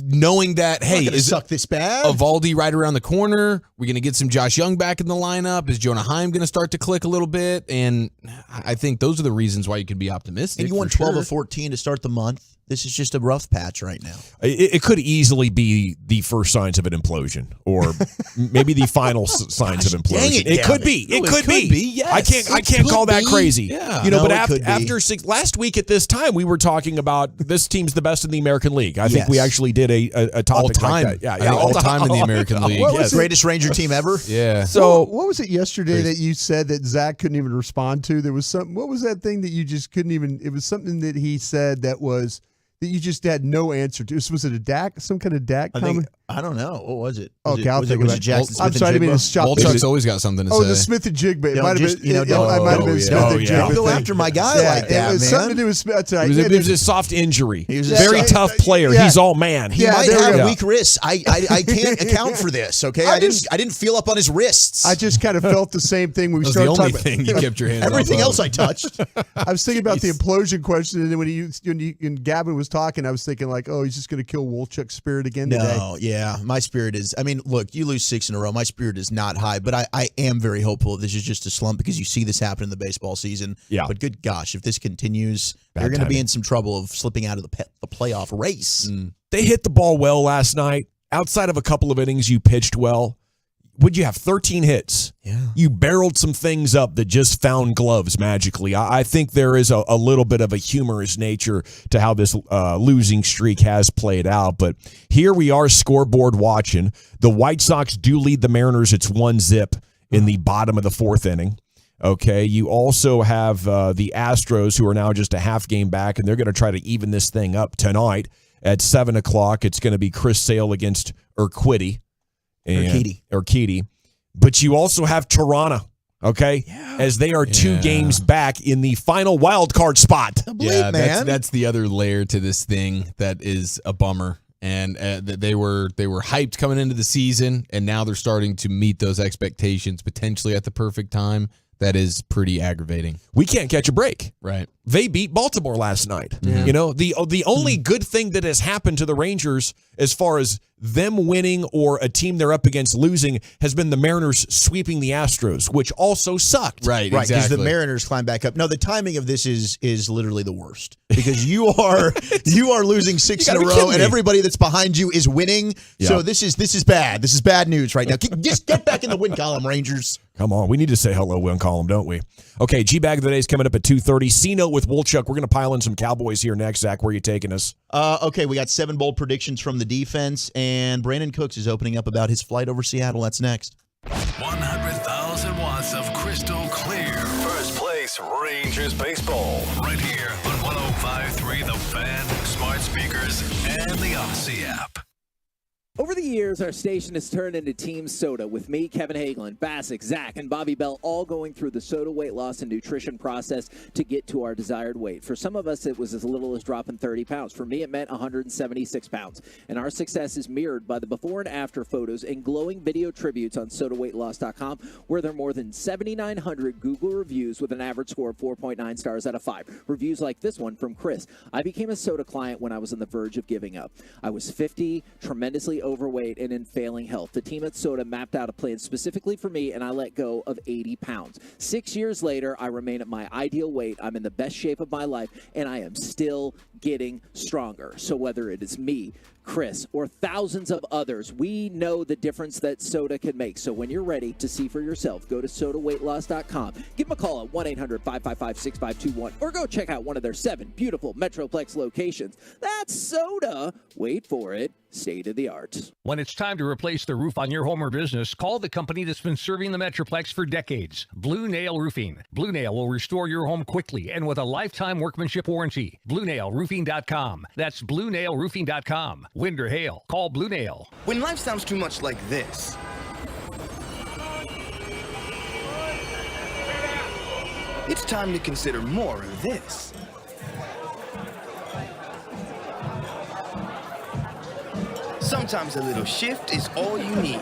knowing that, hey, is suck this bad? Evaldi right around the corner? We're going to get some Josh Young back in the lineup. Is Jonah Heim going to start to click a little bit? And I think those are the reasons why you could be optimistic. And you won 12 of 14 to start the month. This is just a rough patch right now. It could easily be the first signs of an implosion, or maybe the final signs of implosion. It could be. It could be. Yes. I can't call that crazy. Yeah. You know, No, but it could be. after last week at this time, we were talking about this team's the best in the American League. I think we actually did a topic All time. like that. I think all time in the American League. Yes. Greatest Ranger team ever. Yeah. So what was it yesterday that you said that Zach couldn't even respond to? There was something. What was that thing that you just couldn't even? It was something that he said that you just had no answer to. Was it a DAC? Some kind of DAC comment? I don't know. What was it? Okay, I'll think was about it Jackson Smith I'm sorry, I didn't mean to stop. Walchuk's always got something to say. Oh, the Smith and Jigba. It might have been. It don't might have been Smith and Jigba. Don't go after my guy like that, It was man. something to do with Smith. it was a soft injury. He was Very tough player. yeah. He's all man. He might there we have go. weak wrists. I can't account for this. Okay, I didn't feel up on his wrists. I just kind of felt the same thing when we That was started the only talking thing you kept your hands off Everything of. else I touched. I was thinking about the implosion question, and then when Gavin was talking, I was thinking like, oh, he's just going to kill Wolchuk's spirit again today. No, yeah, my spirit is. I mean, look, you lose 6 in a row. My spirit is not high, but I am very hopeful this is just a slump because you see this happen in the baseball season. Yeah. But good gosh, if this continues, Bad they're going to be timing. in some trouble of slipping out of the playoff race. They hit the ball well last night. Outside of a couple of innings, you pitched well. Would you have 13 hits? Yeah. You barreled some things up that just found gloves magically. I think there is a little bit of a humorous nature to how this losing streak has played out. But here we are scoreboard watching. The White Sox do lead the Mariners. It's 1-0 in the bottom of the 4th inning. Okay, you also have the Astros, who are now just a half game back, and they're going to try to even this thing up tonight at 7 o'clock. It's going to be Chris Sale against Urquidy. Urquidy. But you also have Toronto, okay, as they are 2 games back in the final wild card spot. Yeah, that's the other layer to this thing that is a bummer. And they were hyped coming into the season, and now they're starting to meet those expectations potentially at the perfect time. That is pretty aggravating. We can't catch a break. Right. They beat Baltimore last night. You know, the only good thing that has happened to the Rangers as far as them winning or a team they're up against losing has been the Mariners sweeping the Astros, which also sucked. Right, Right, because exactly. the Mariners climb back up. No, the timing of this is literally the worst because you are losing 6 in a gotta be row, kidding and me. everybody that's behind you is winning. Yeah. So this is bad. This is bad news right now. Just get back in the win column, Rangers. Come on, we need to say hello, win column, don't we? Okay, G-Bag of the Day is coming up at 2:30. C-Note with Wolchuk. We're going to pile in some Cowboys here next. Zach, where are you taking us? Okay, we got 7 bold predictions from the defense, and Brandon Cooks is opening up about his flight over Seattle. That's next. 100,000 watts of crystal clear. First place Rangers baseball. Right here on 105.3 The Fan, smart speakers, and the Odyssey app. Over the years, our station has turned into Team Soda with me, Kevin Hagelin, Bassick, Zach, and Bobby Bell all going through the soda weight loss and nutrition process to get to our desired weight. For some of us, it was as little as dropping 30 pounds. For me, it meant 176 pounds. And our success is mirrored by the before and after photos and glowing video tributes on sodaweightloss.com, where there are more than 7,900 Google reviews with an average score of 4.9 stars out of 5. Reviews like this one from Chris. I became a soda client when I was on the verge of giving up. I was 50, tremendously overweight, and in failing health. The team at Soda mapped out a plan specifically for me, and I let go of 80 pounds. 6 years later, I remain at my ideal weight. I'm in the best shape of my life, and I am still getting stronger. So whether it is me, Chris, or thousands of others, we know the difference that soda can make. So when you're ready to see for yourself, go to sodaweightloss.com. Give them a call at 1-800-555-6521 or go check out one of their 7 beautiful Metroplex locations. That's Soda. Wait for it. State of the art. When it's time to replace the roof on your home or business, call the company that's been serving the Metroplex for decades, Blue Nail Roofing. Blue Nail will restore your home quickly and with a lifetime workmanship warranty. BlueNailRoofing.com. That's BlueNailRoofing.com. Wind or hail, call Blue Nail. When life sounds too much like this, it's time to consider more of this. Sometimes a little shift is all you need.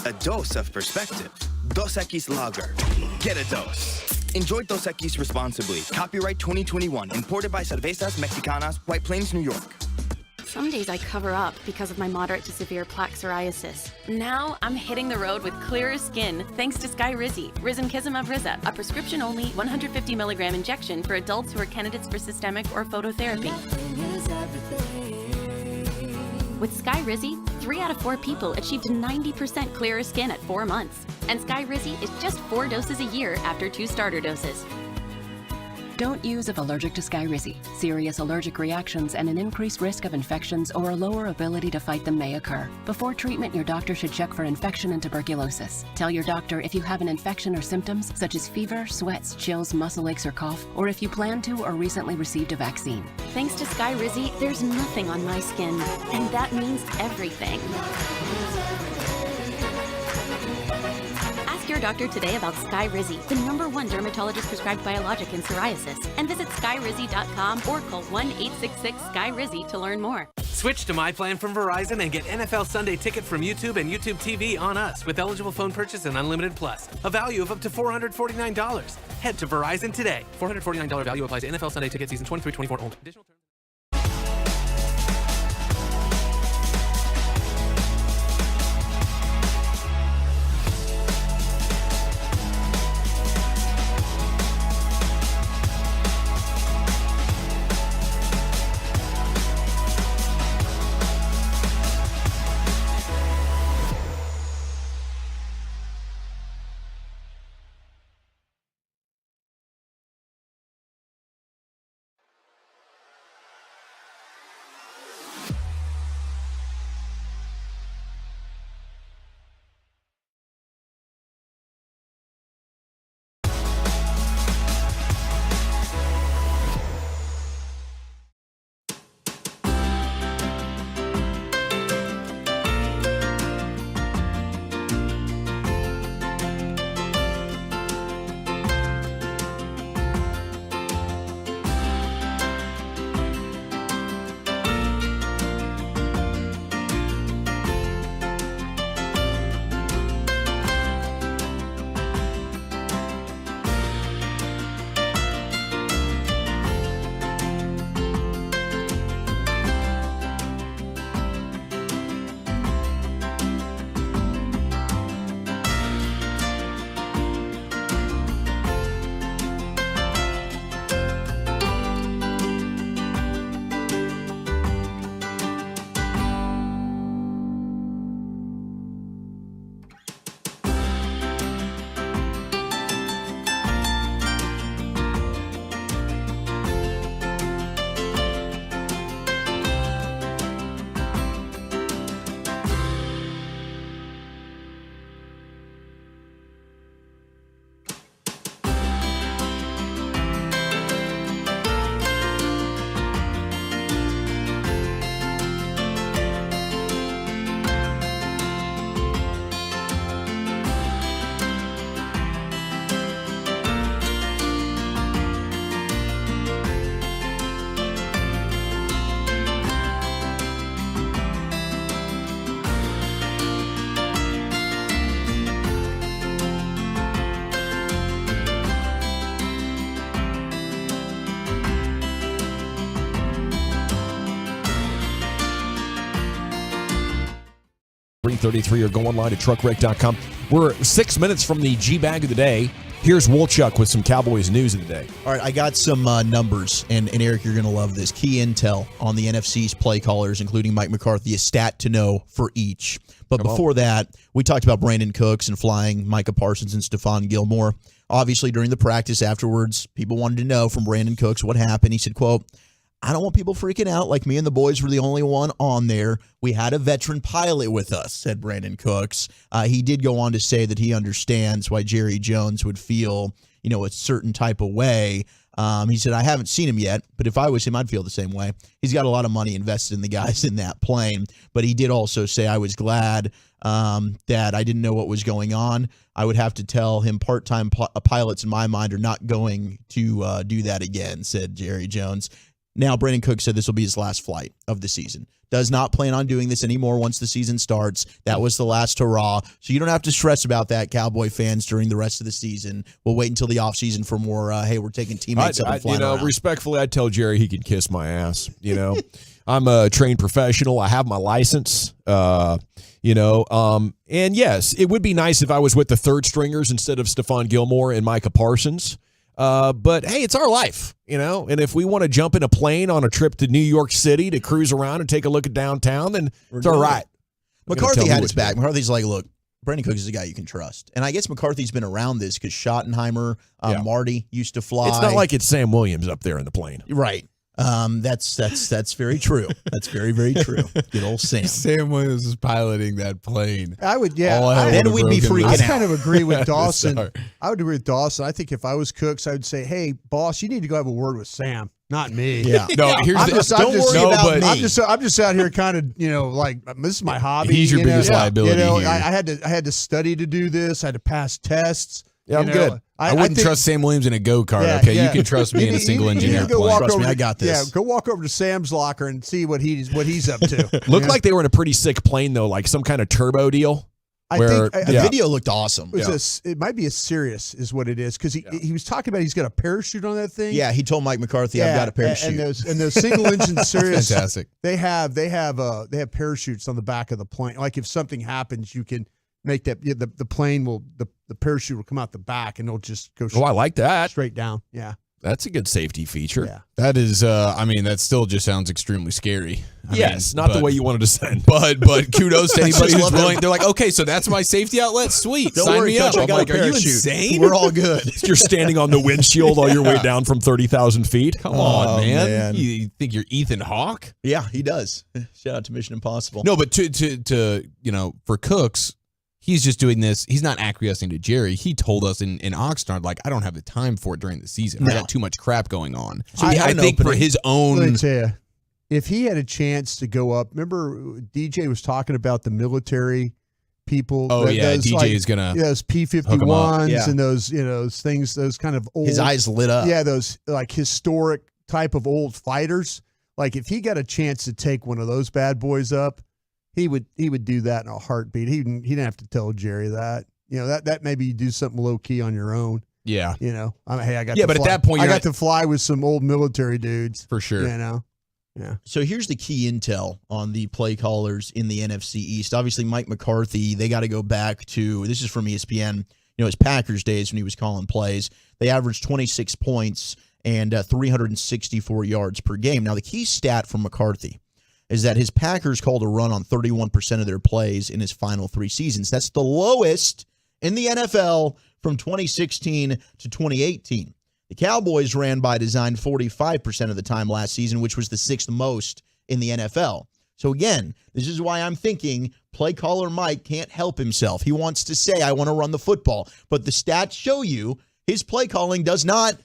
A dose of perspective. Dos Equis Lager. Get a dose. Enjoy Dos Equis responsibly. Copyright 2021. Imported by Cervezas Mexicanas, White Plains, New York. Some days I cover up because of my moderate to severe plaque psoriasis. Now I'm hitting the road with clearer skin thanks to Skyrizi, Risankizumab Riza, a prescription-only 150 milligram injection for adults who are candidates for systemic or phototherapy. With Skyrizi, 3 out of 4 people achieved 90% clearer skin at 4 months. And Skyrizi is just 4 doses a year after 2 starter doses. Don't use if allergic to Skyrizi. Serious allergic reactions and an increased risk of infections or a lower ability to fight them may occur. Before treatment, your doctor should check for infection and tuberculosis. Tell your doctor if you have an infection or symptoms such as fever, sweats, chills, muscle aches, or cough, or if you plan to or recently received a vaccine. Thanks to Skyrizi, there's nothing on my skin, and that means everything. Ask your doctor today about Skyrizi, the #1 dermatologist prescribed biologic in psoriasis, and visit skyrizi.com or call 1-866-SKYRIZI to learn more. Switch to My Plan from Verizon and get NFL Sunday Ticket from YouTube and YouTube TV on us with eligible phone purchase and Unlimited Plus. A value of up to $449. Head to Verizon today. $449 value applies to NFL Sunday Ticket season 23-24 only. Additional terms. .33 or go online to truckwreck.com. We're 6 minutes from the G-Bag of the day. Here's Wolchuk with some Cowboys news of the day. All right, I got some numbers, and Eric, you're going to love this. Key intel on the NFC's play callers, including Mike McCarthy, a stat to know for each. But before that, we talked about Brandon Cooks and flying Micah Parsons and Stephon Gilmore. Obviously, during the practice afterwards, people wanted to know from Brandon Cooks what happened. He said, quote, I don't want people freaking out like me and the boys were the only one on there. We had a veteran pilot with us, said Brandon Cooks. He did go on to say that he understands why Jerry Jones would feel, a certain type of way. He said, I haven't seen him yet, but if I was him, I'd feel the same way. He's got a lot of money invested in the guys in that plane. But he did also say, I was glad that I didn't know what was going on. I would have to tell him part-time pilots in my mind are not going to do that again, said Jerry Jones. Now, Brandon Cook said this will be his last flight of the season. Does not plan on doing this anymore once the season starts. That was the last hurrah. So you don't have to stress about that, Cowboy fans, during the rest of the season. We'll wait until the offseason for more, hey, we're taking teammates up and flying around. Respectfully, I tell Jerry he can kiss my ass. I'm a trained professional. I have my license. And yes, it would be nice if I was with the third stringers instead of Stephon Gilmore and Micah Parsons. But hey, it's our life, and if we want to jump in a plane on a trip to New York City to cruise around and take a look at downtown, then it's all right. McCarthy had his back. McCarthy's like, look, Brandon Cook is a guy you can trust. And I guess McCarthy's been around this because Schottenheimer, Marty used to fly. It's not like it's Sam Williams up there in the plane. Right. That's very true. That's very, very true. Good old Sam. Sam Williams is piloting that plane. I would, yeah. Then we'd be freaking out. I kind of agree with Dawson. I would agree with Dawson. I think if I was Cooks, I would say, hey, boss, you need to go have a word with Sam, not me. Yeah. No, don't worry about me. I'm just out here kind of, like, this is my hobby. He's your biggest liability here. I had to study to do this. I had to pass tests. Yeah, I'm good. I wouldn't trust Sam Williams in a go-kart, okay? You can trust me in a single-engine airplane. Trust me, I got this. Yeah, go walk over to Sam's locker and see what he's up to. Looked like they were in a pretty sick plane, though, like some kind of turbo deal. I think the video looked awesome. It might be a Sirius is what it is, because he was talking about he's got a parachute on that thing. Yeah, he told Mike McCarthy, I've got a parachute. And those single-engine Sirius, fantastic. They have parachutes on the back of the plane. Like if something happens, you can make that the plane will the parachute will come out the back and it'll just go. I like that. Straight down. Yeah, that's a good safety feature. Yeah, that is. That still just sounds extremely scary. Not the way you wanted to send. But kudos to anybody who's willing. They're like, okay, so that's my safety outlet. Sweet, Don't sign worry, me up. Coach, I'm like, are you insane? We're all good. You're standing on the windshield all your way down from 30,000 feet. Come on, man. You think you're Ethan Hawke? Yeah, he does. Shout out to Mission Impossible. No, but to for Cooks. He's just doing this. He's not acquiescing to Jerry. He told us in Oxnard, like, I don't have the time for it during the season. I got too much crap going on. So I think for his own. Let me tell you, if he had a chance to go up, remember DJ was talking about the military people. Oh, DJ is going to. Those P-51s and those things, those kind of old. His eyes lit up. Yeah, those like historic type of old fighters. Like if he got a chance to take one of those bad boys up, he would do that in a heartbeat. He didn't have to tell Jerry that. That maybe you do something low key on your own. Yeah. I got. Yeah, but at that point, I got to fly with some old military dudes for sure. Yeah. So here's the key intel on the play callers in the NFC East. Obviously, Mike McCarthy. They got to go back to, this is from ESPN. His Packers days when he was calling plays. They averaged 26 points and 364 yards per game. Now the key stat from McCarthy is that his Packers called a run on 31% of their plays in his final 3 seasons. That's the lowest in the NFL from 2016 to 2018. The Cowboys ran by design 45% of the time last season, which was the 6th most in the NFL. So again, this is why I'm thinking play caller Mike can't help himself. He wants to say, I want to run the football. But the stats show you his play calling does not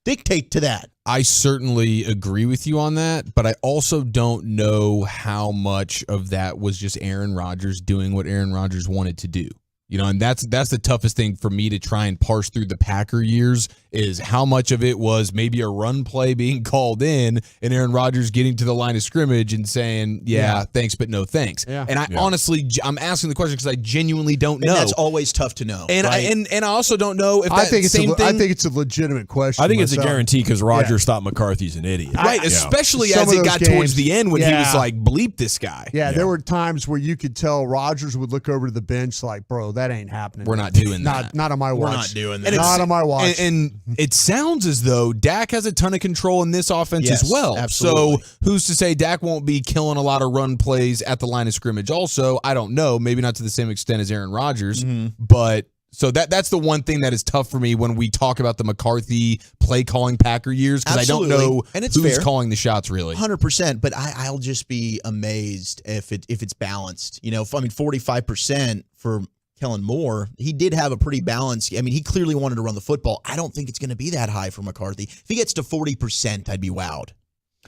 dictate to that. I certainly agree with you on that, but I also don't know how much of that was just Aaron Rodgers doing what Aaron Rodgers wanted to do. And that's the toughest thing for me to try and parse through the Packer years is how much of it was maybe a run play being called in and Aaron Rodgers getting to the line of scrimmage and saying, yeah. Thanks, but no thanks. Yeah. And honestly, I'm asking the question because I genuinely don't know. And that's always tough to know. And right? I also don't know if I think it's a legitimate question. I think it's a guarantee because Rodgers thought McCarthy's an idiot. Right, especially as it got towards the end when he was like, bleep this guy. Yeah, there were times where you could tell Rodgers would look over to the bench like, bro, that ain't happening. We're not doing that. Not on my watch. We're not doing that. Not on my watch. And it sounds as though Dak has a ton of control in this offense as well. Absolutely. So who's to say Dak won't be killing a lot of run plays at the line of scrimmage also? I don't know. Maybe not to the same extent as Aaron Rodgers. But so that's the one thing that is tough for me when we talk about the McCarthy play calling Packer years because I don't know who's calling the shots really. 100%, but I'll just be amazed if it's balanced. 45% for Kellen Moore, he did have a pretty balanced. He clearly wanted to run the football. I don't think it's going to be that high for McCarthy. If he gets to 40%, I'd be wowed.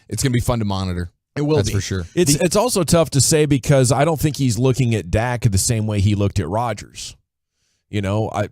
It's going to be fun to monitor. It will That's be. for sure. It's also tough to say because I don't think he's looking at Dak the same way he looked at Rodgers. I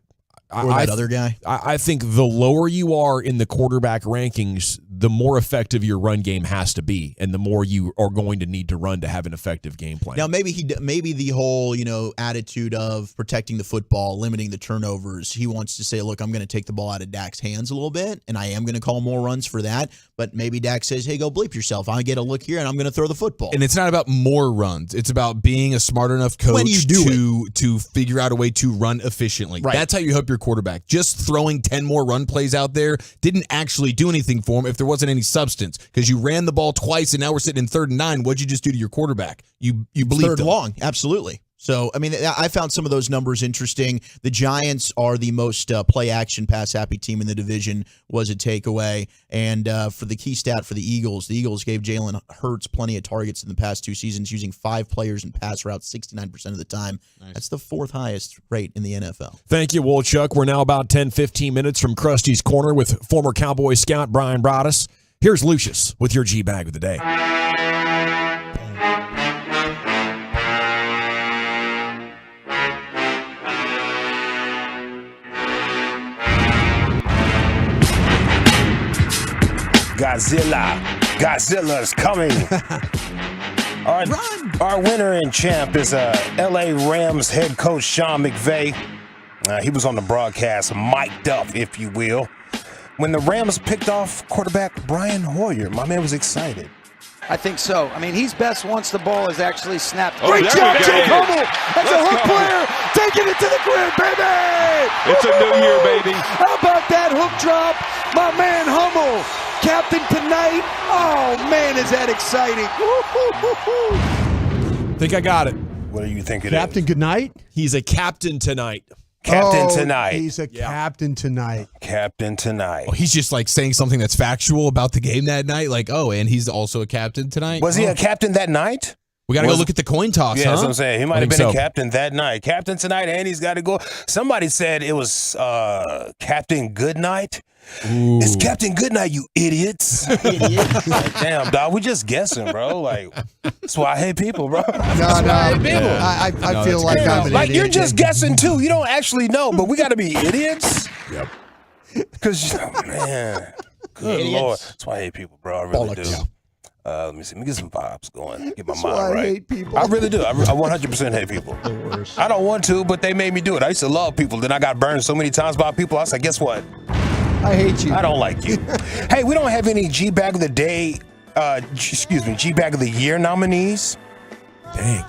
Or that other guy? I think the lower you are in the quarterback rankings, the more effective your run game has to be, and the more you are going to need to run to have an effective game plan. Now, maybe the whole attitude of protecting the football, limiting the turnovers. He wants to say, look, I'm going to take the ball out of Dak's hands a little bit, and I am going to call more runs for that. But maybe Dak says, hey, go bleep yourself. I get a look here, and I'm going to throw the football. And it's not about more runs. It's about being a smart enough coach to figure out a way to run efficiently. Right. That's how you help your quarterback. Just throwing 10 more run plays out there didn't actually do anything for him if there wasn't any substance, because you ran the ball twice and now we're sitting in 3rd and 9. What'd you just do to your quarterback? You bleeped Third him. long, absolutely. So, I mean, I found some of those numbers interesting. The Giants are the most play-action, pass-happy team in the division, was a takeaway. And for the key stat for the Eagles gave Jalen Hurts plenty of targets in the past 2 seasons, using 5 players in pass routes 69% of the time. Nice. That's the 4th highest rate in the NFL. Thank you, Wolchuk. We're now about 10-15 minutes from Krusty's Corner with former Cowboy scout Brian Broaddus. Here's Lucius with your G-Bag of the day. Godzilla's coming. Our winner and champ is LA Rams head coach Sean McVay. He was on the broadcast, mic'd up, if you will, when the Rams picked off quarterback Brian Hoyer. My man was excited. I think so. I mean, he's best once the ball is actually snapped. Oh, Great job, Jake Hummel. That's a hook player. Taking it to the grid, baby. It's a new year, baby. How about that hook drop? My man Hummel, captain tonight. Oh, man, is that exciting. Think I got it. What do you think it Captain, good night? He's a captain tonight. Captain tonight. He's a captain tonight. Captain tonight. Oh, he's just like saying something that's factual about the game that night. Like, oh, and he's also a captain tonight. Was he a captain that night? We got to go look at the coin toss, Yeah, huh? that's what I'm saying. He might have been a captain that night. Captain tonight, and he's got to go. Somebody said it was Captain Goodnight. Ooh. It's Captain Goodnight, you idiots. Like, damn, dog, we just guessing, bro. Like, that's why I hate people, bro. No. I feel like I'm an like idiot. you're just guessing too. You don't actually know, but we got to be idiots. Yep. Because, man, good Idiots. Lord. That's why I hate people, bro. I really do. Let me see. Let me get some vibes going. Get my That's mind why right. I hate people. I really do. I 100% hate people. The worst. I don't want to, but they made me do it. I used to love people. Then I got burned so many times by people. I was like, guess what? I hate you. I don't like you. Hey, we don't have any G-Bag of the Day, G-Bag of the Year nominees. Dang.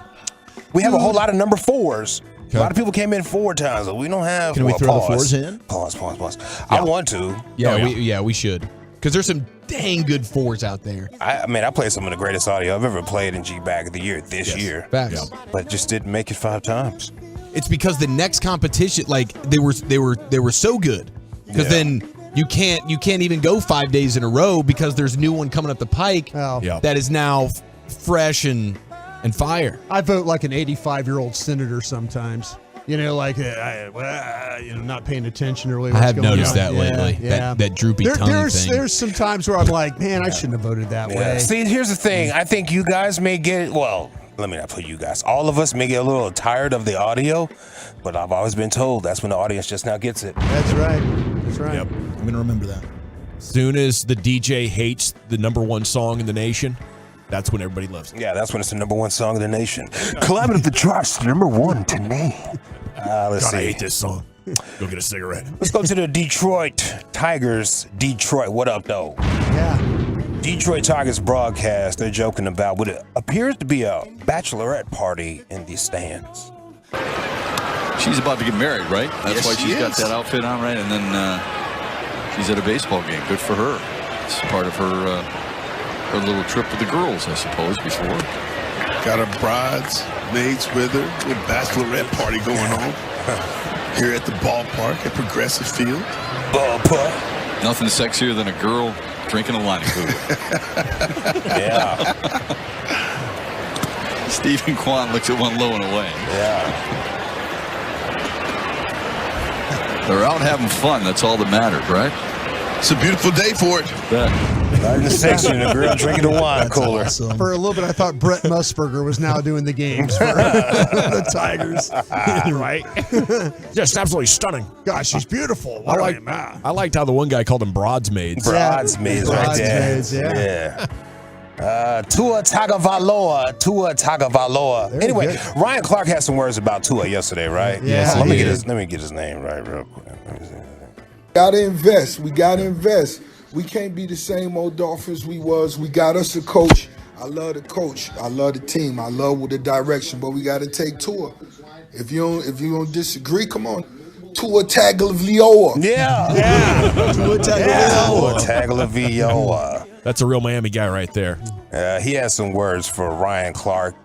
We have a whole lot of number 4s. A lot of people came in 4 times. But we don't have. Can we throw the 4s in? Pause. I want to. Yeah, we should. Because there's some dang good 4s out there. I mean, I played some of the greatest audio I've ever played in G-Bag of the Year this year. Facts. But just didn't make it 5 times. It's because the next competition, like they were so good. Because then you can't even go 5 days in a row because there's a new one coming up the pike that is now fresh and fire. I vote like an 85-year-old senator sometimes. You know, like not paying attention to really what's I have going noticed on. that lately. Yeah. That droopy tongue thing. There's some times where I'm like, man, I shouldn't have voted that way. See, here's the thing. I think you guys may get, well, let me not put you guys. All of us may get a little tired of the audio, but I've always been told that's when the audience just now gets it. That's right. Yep. I'm going to remember that. Soon as the DJ hates the number 1 song in the nation, that's when everybody loves it. Yeah, that's when it's the number 1 song in the nation. Climate of the charts, number 1 to name. Let's see. I hate this song. Go get a cigarette. Let's go to the Detroit Tigers. Detroit, what up, though? Yeah. Detroit Tigers broadcast, they're joking about what appears to be a bachelorette party in the stands. She's about to get married, right? That's Yes, why she she's got is. that outfit on, right? And then she's at a baseball game. Good for her. It's part of her little trip with the girls, I suppose, before. Got her bridesmaids with her. A bachelorette party going on here at the ballpark at Progressive Field. Ballpark. Nothing sexier than a girl drinking a lining fluid. Yeah. Stephen Kwan looks at one low and away. Yeah. They're out having fun. That's all that mattered, right? It's a beautiful day for it. Bet. Not in the section, the girl drinking the wine cooler. Awesome. For a little bit, I thought Brett Musburger was now doing the games for the Tigers. Right? Just absolutely stunning. Gosh, she's beautiful. I liked how the one guy called them bridesmaids. Bridesmaids right there. Bridesmaids, yeah. Tua Tagovailoa. Anyway, good. Ryan Clark had some words about Tua yesterday, right? Yeah. So let me get his name right real quick. Gotta invest. We gotta invest. We can't be the same old Dolphins we was. We got us a coach. I love the coach. I love the team. I love with the direction. But we gotta take Tua. If you don't disagree, come on. Tua Tagovailoa. Yeah. Tua Tagovailoa. Tua Tagovailoa. That's a real Miami guy right there. He has some words for Ryan Clark,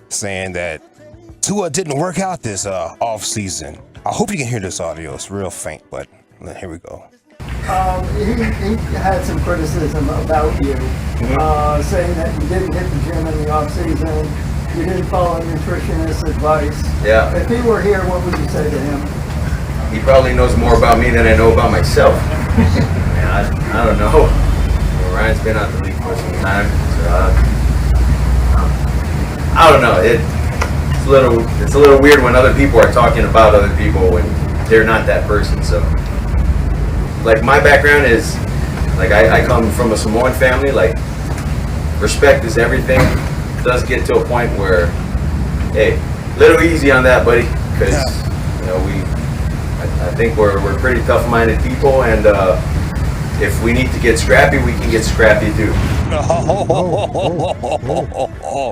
saying that Tua didn't work out this offseason. I hope you can hear this audio. It's real faint, but here we go. He had some criticism about you, saying that you didn't hit the gym in the offseason, you didn't follow nutritionist advice. Yeah. If he were here, what would you say to him? He probably knows more about me than I know about myself. I don't know. Ryan's been out the league for some time, so I don't know. It's a little weird when other people are talking about other people when they're not that person. So, like, my background is, like, I come from a Samoan family. Like, respect is everything. It does get to a point where, hey, little easy on that, buddy, because you know I think we're pretty tough-minded people, and if we need to get scrappy, we can get scrappy too.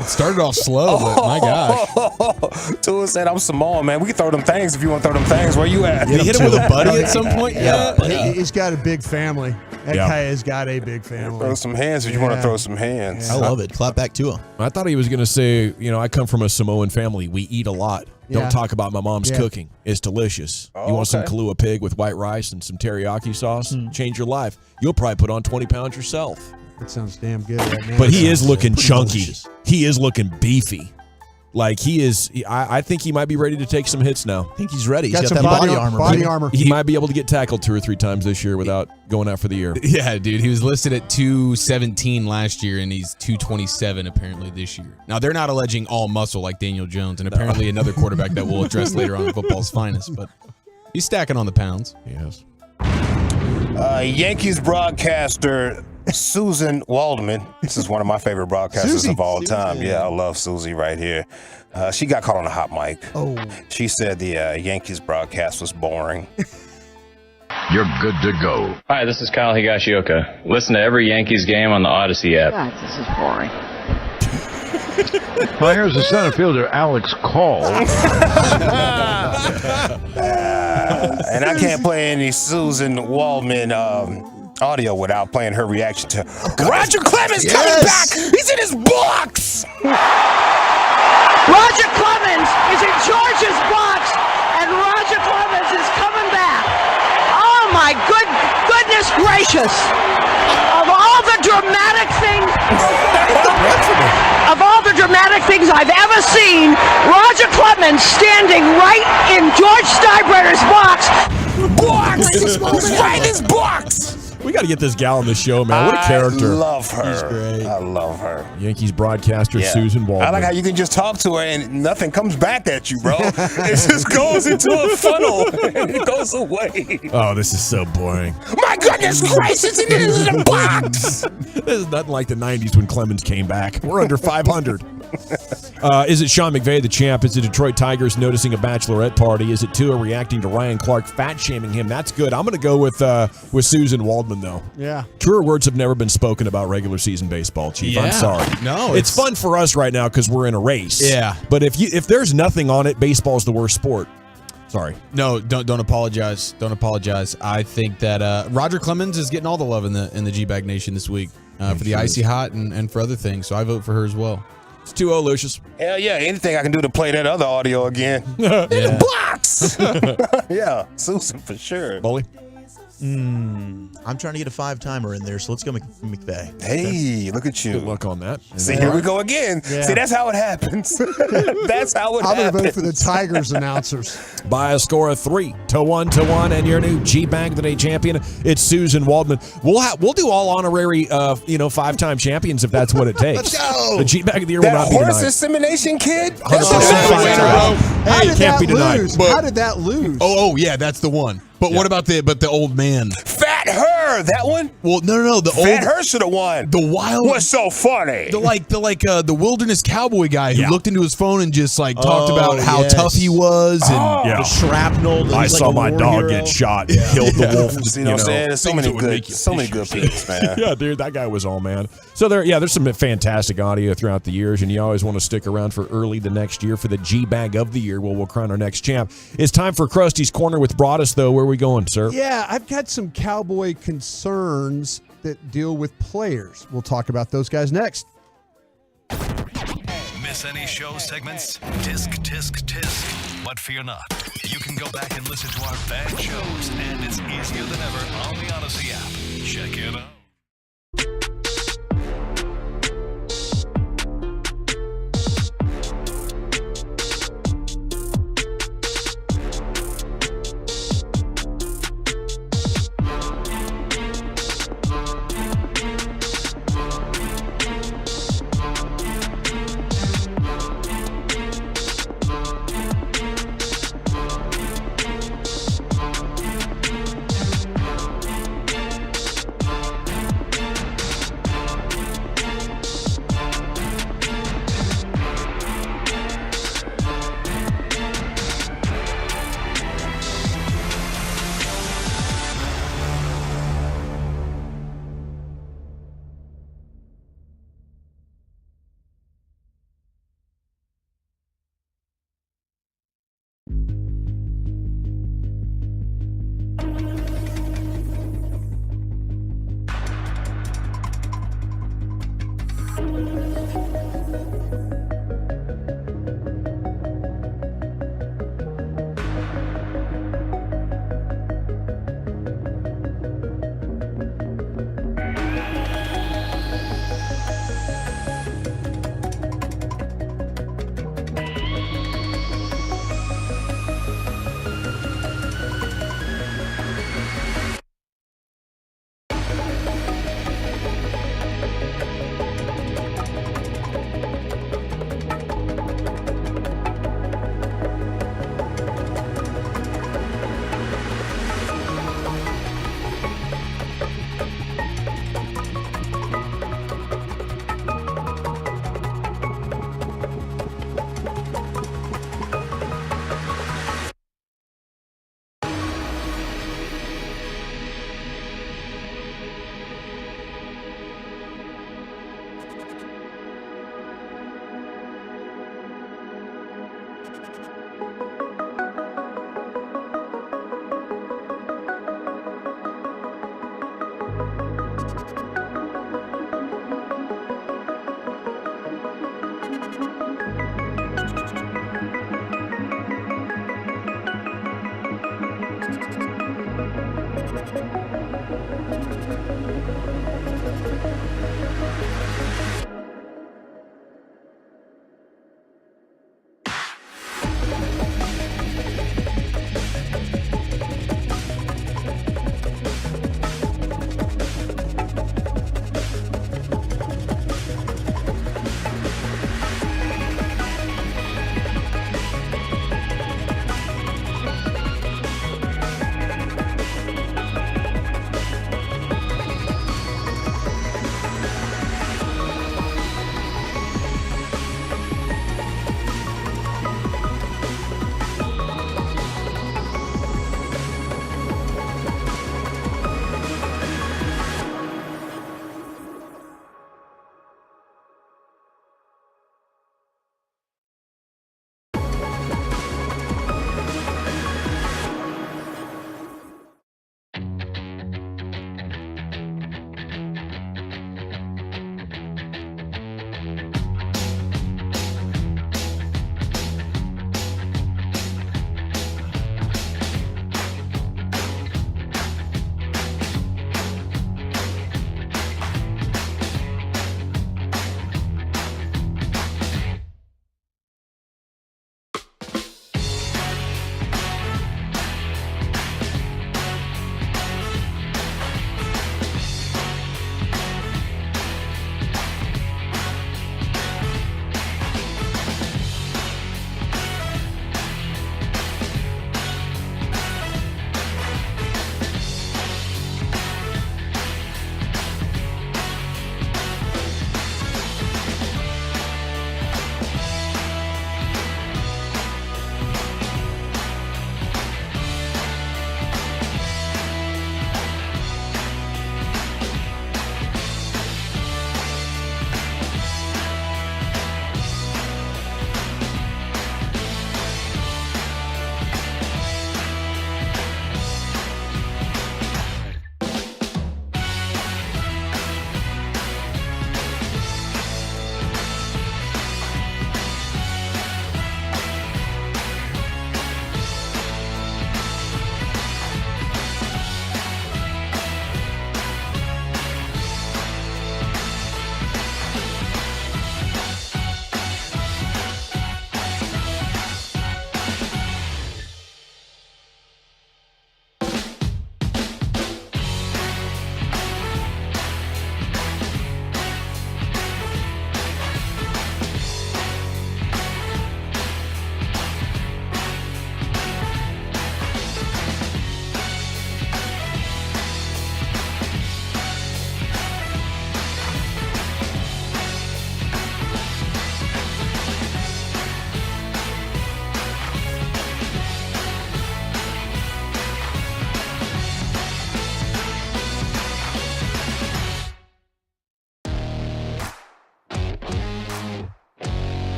It started off slow, but my gosh. Tua said, I'm Samoan, man. We can throw them things if you want to throw them things. Where you at? Did he hit him with a buddy at some point? Yeah. He's got a big family. That guy has got a big family. Throw some hands if you want to throw some hands. I love it. Clap back to him. I thought he was going to say, I come from a Samoan family. We eat a lot. Yeah. Don't talk about my mom's Yeah. cooking. It's delicious. Oh, you want some okay. Kahlua pig with white rice and some teriyaki sauce? Change your life. You'll probably put on 20 pounds yourself. That sounds damn good right now. But he is looking pretty chunky. delicious. He is looking beefy. Like he is. I think he might be ready to take some hits now. I think he's ready. He's Got got some that body body armor. body armor. He might be able to get tackled 2 or 3 times this year without going out for the year. Yeah, dude. He was listed at 217 last year, and he's 227 apparently this year. Now, they're not alleging all muscle like Daniel Jones, and apparently another quarterback that we'll address later on in football's finest, but he's stacking on the pounds. Yes. Yankees broadcaster Susan Waldman. This is one of my favorite broadcasters Susie. of all time. Yeah, I love Susie right here. She got caught on a hot mic. Oh. She said the Yankees broadcast was boring. You're good to go. Hi, this is Kyle Higashioka. Listen to every Yankees game on the Odyssey app. God, this is boring. Well, here's the center fielder, Alex Call. And I can't play any Susan Waldman audio without playing her reaction to Roger Clemens coming back. He's in his box. Roger Clemens is in George's box, and Roger Clemens is coming back. Oh my goodness gracious! Of all the dramatic things I've ever seen, Roger Clemens standing right in George Steinbrenner's box. He's right in his box. We got to get this gal on the show, man. What a character. I love her. She's great. I love her. Yankees broadcaster Susan Waldman. I like how you can just talk to her and nothing comes back at you, bro. It just goes into a funnel and it goes away. Oh, this is so boring. My goodness gracious, it is in a box. This is nothing like the 90s when Clemens came back. We're under 500. Is it Sean McVay, the champ? Is it Detroit Tigers noticing a bachelorette party? Is it Tua reacting to Ryan Clark fat-shaming him? That's good. I'm going to go with Susan Waldman, though. Yeah. Truer words have never been spoken about regular season baseball, Chief. I'm Yeah. sorry. No, it's fun for us right now because we're in a race. Yeah. But if there's nothing on it, baseball's the worst sport. Sorry. No, don't apologize. Don't apologize. I think that Roger Clemens is getting all the love in the G-Bag Nation this week for the Icy Hot and for other things. So I vote for her as well. It's 2-0, Lucius. Hell yeah, anything I can do to play that other audio again. In the box. Yeah, Susan for sure. Bully. I'm trying to get a 5-timer in there, so let's go McVay. Hey, look at you. Good luck on that. See, here we go again. Yeah. See, that's how it happens. That's how it I'm going happens. to vote for the Tigers announcers. By a score of 3-1, and your new G-Bag of the Day champion, it's Susan Waldman. We'll do all honorary, 5-time champions if that's what it takes. Let's go. The G-Bag of the Year will That not be horse denied. insemination kid? 100% five-time. How Hey, did can't that be denied. lose? But- How did that lose? Oh, yeah, that's the one. But what about the old man? Fat her, that one? Well, no, the Fat old her should have won. the wild What's so funny? the wilderness cowboy guy who Yeah. looked into his phone and just like talked Oh, about how yes. tough he was and Yeah. The shrapnel. I saw my dog get shot and killed the wolf. See what I'm saying? There's so many good picks, man. Yeah, dude, that guy was all man. So there's some fantastic audio throughout the years, and you always want to stick around for early the next year for the G-Bag of the Year. Well, we'll crown our next champ. It's time for Krusty's Corner with Broadus, though. Where are we going, sir? Yeah, I've got some Cowboy concerns that deal with players. We'll talk about those guys next. Miss any show segments? Tisk, tisk, tisk. But fear not. You can go back and listen to our bad shows, and it's easier than ever on the Odyssey app. Check it out.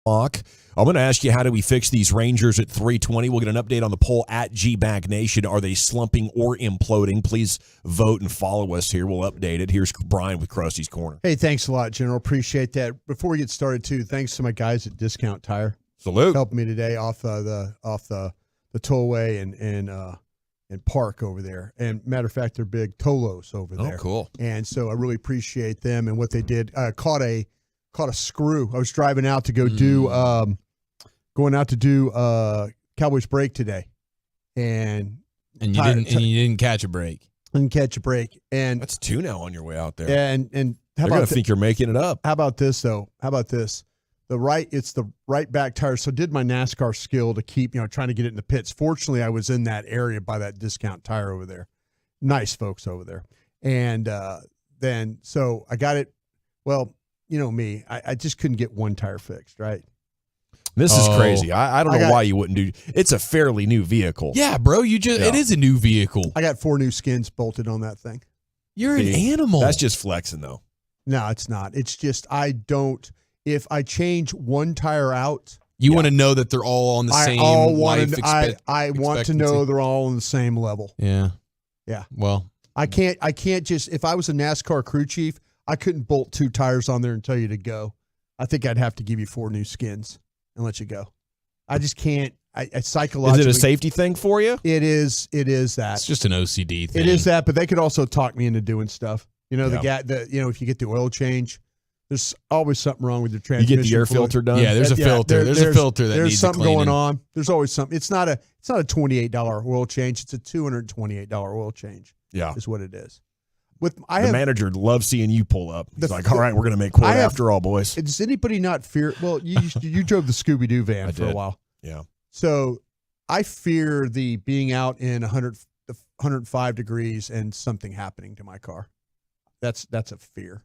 I'm going to ask you, how do we fix these Rangers at 320? We'll get an update on the poll at GBag Nation. Are they slumping or imploding? Please vote and follow us here. We'll update it. Here's Brian with Krusty's Corner. Hey, thanks a lot, General. Appreciate that. Before we get started, too, thanks to my guys at Discount Tire. Salute. Helping me today off the tollway and park over there. And matter of fact, they're big Tolos over there. Oh, cool. And so I really appreciate them and what they did. Caught a screw. I was driving out to go do Cowboys break today, and you didn't catch a break. Didn't catch a break, and that's 2 now on your way out there. And they're gonna think you're making it up. How about this though? How about this? It's the right back tire. So I did my NASCAR skill to keep trying to get it in the pits. Fortunately, I was in that area by that Discount Tire over there. Nice folks over there, and then so I got it. Well, you know me, I just couldn't get one tire fixed, right? This is crazy. I don't know why you wouldn't do. It's a fairly new vehicle. Yeah, bro. It is a new vehicle. I got 4 new skins bolted on that thing. You're an animal. That's just flexing, though. No, it's not. It's just if I change one tire out, you want to know that they're all on the same life expectancy. I want to know they're all on the same level. Yeah. Yeah. Well, I can't just, if I was a NASCAR crew chief, I couldn't bolt 2 tires on there and tell you to go. I think I'd have to give you 4 new skins and let you go. I just can't. I psychologically. Is it a safety thing for you? It is that. It's just an OCD thing. It is that, but they could also talk me into doing stuff. If you get the oil change, there's always something wrong with your transmission. You get the air filter done? Yeah, there's a filter. There's a filter that there's needs something cleaning. going on. There's always something. It's not a $28 oil change. It's a $228 oil change. Yeah, is what it is. The manager loves seeing you pull up. He's like, all right, we're going to make quote after all, boys. Does anybody not fear? Well, you drove the Scooby-Doo van for a while. Yeah. So I fear the being out in 105 degrees and something happening to my car. That's a fear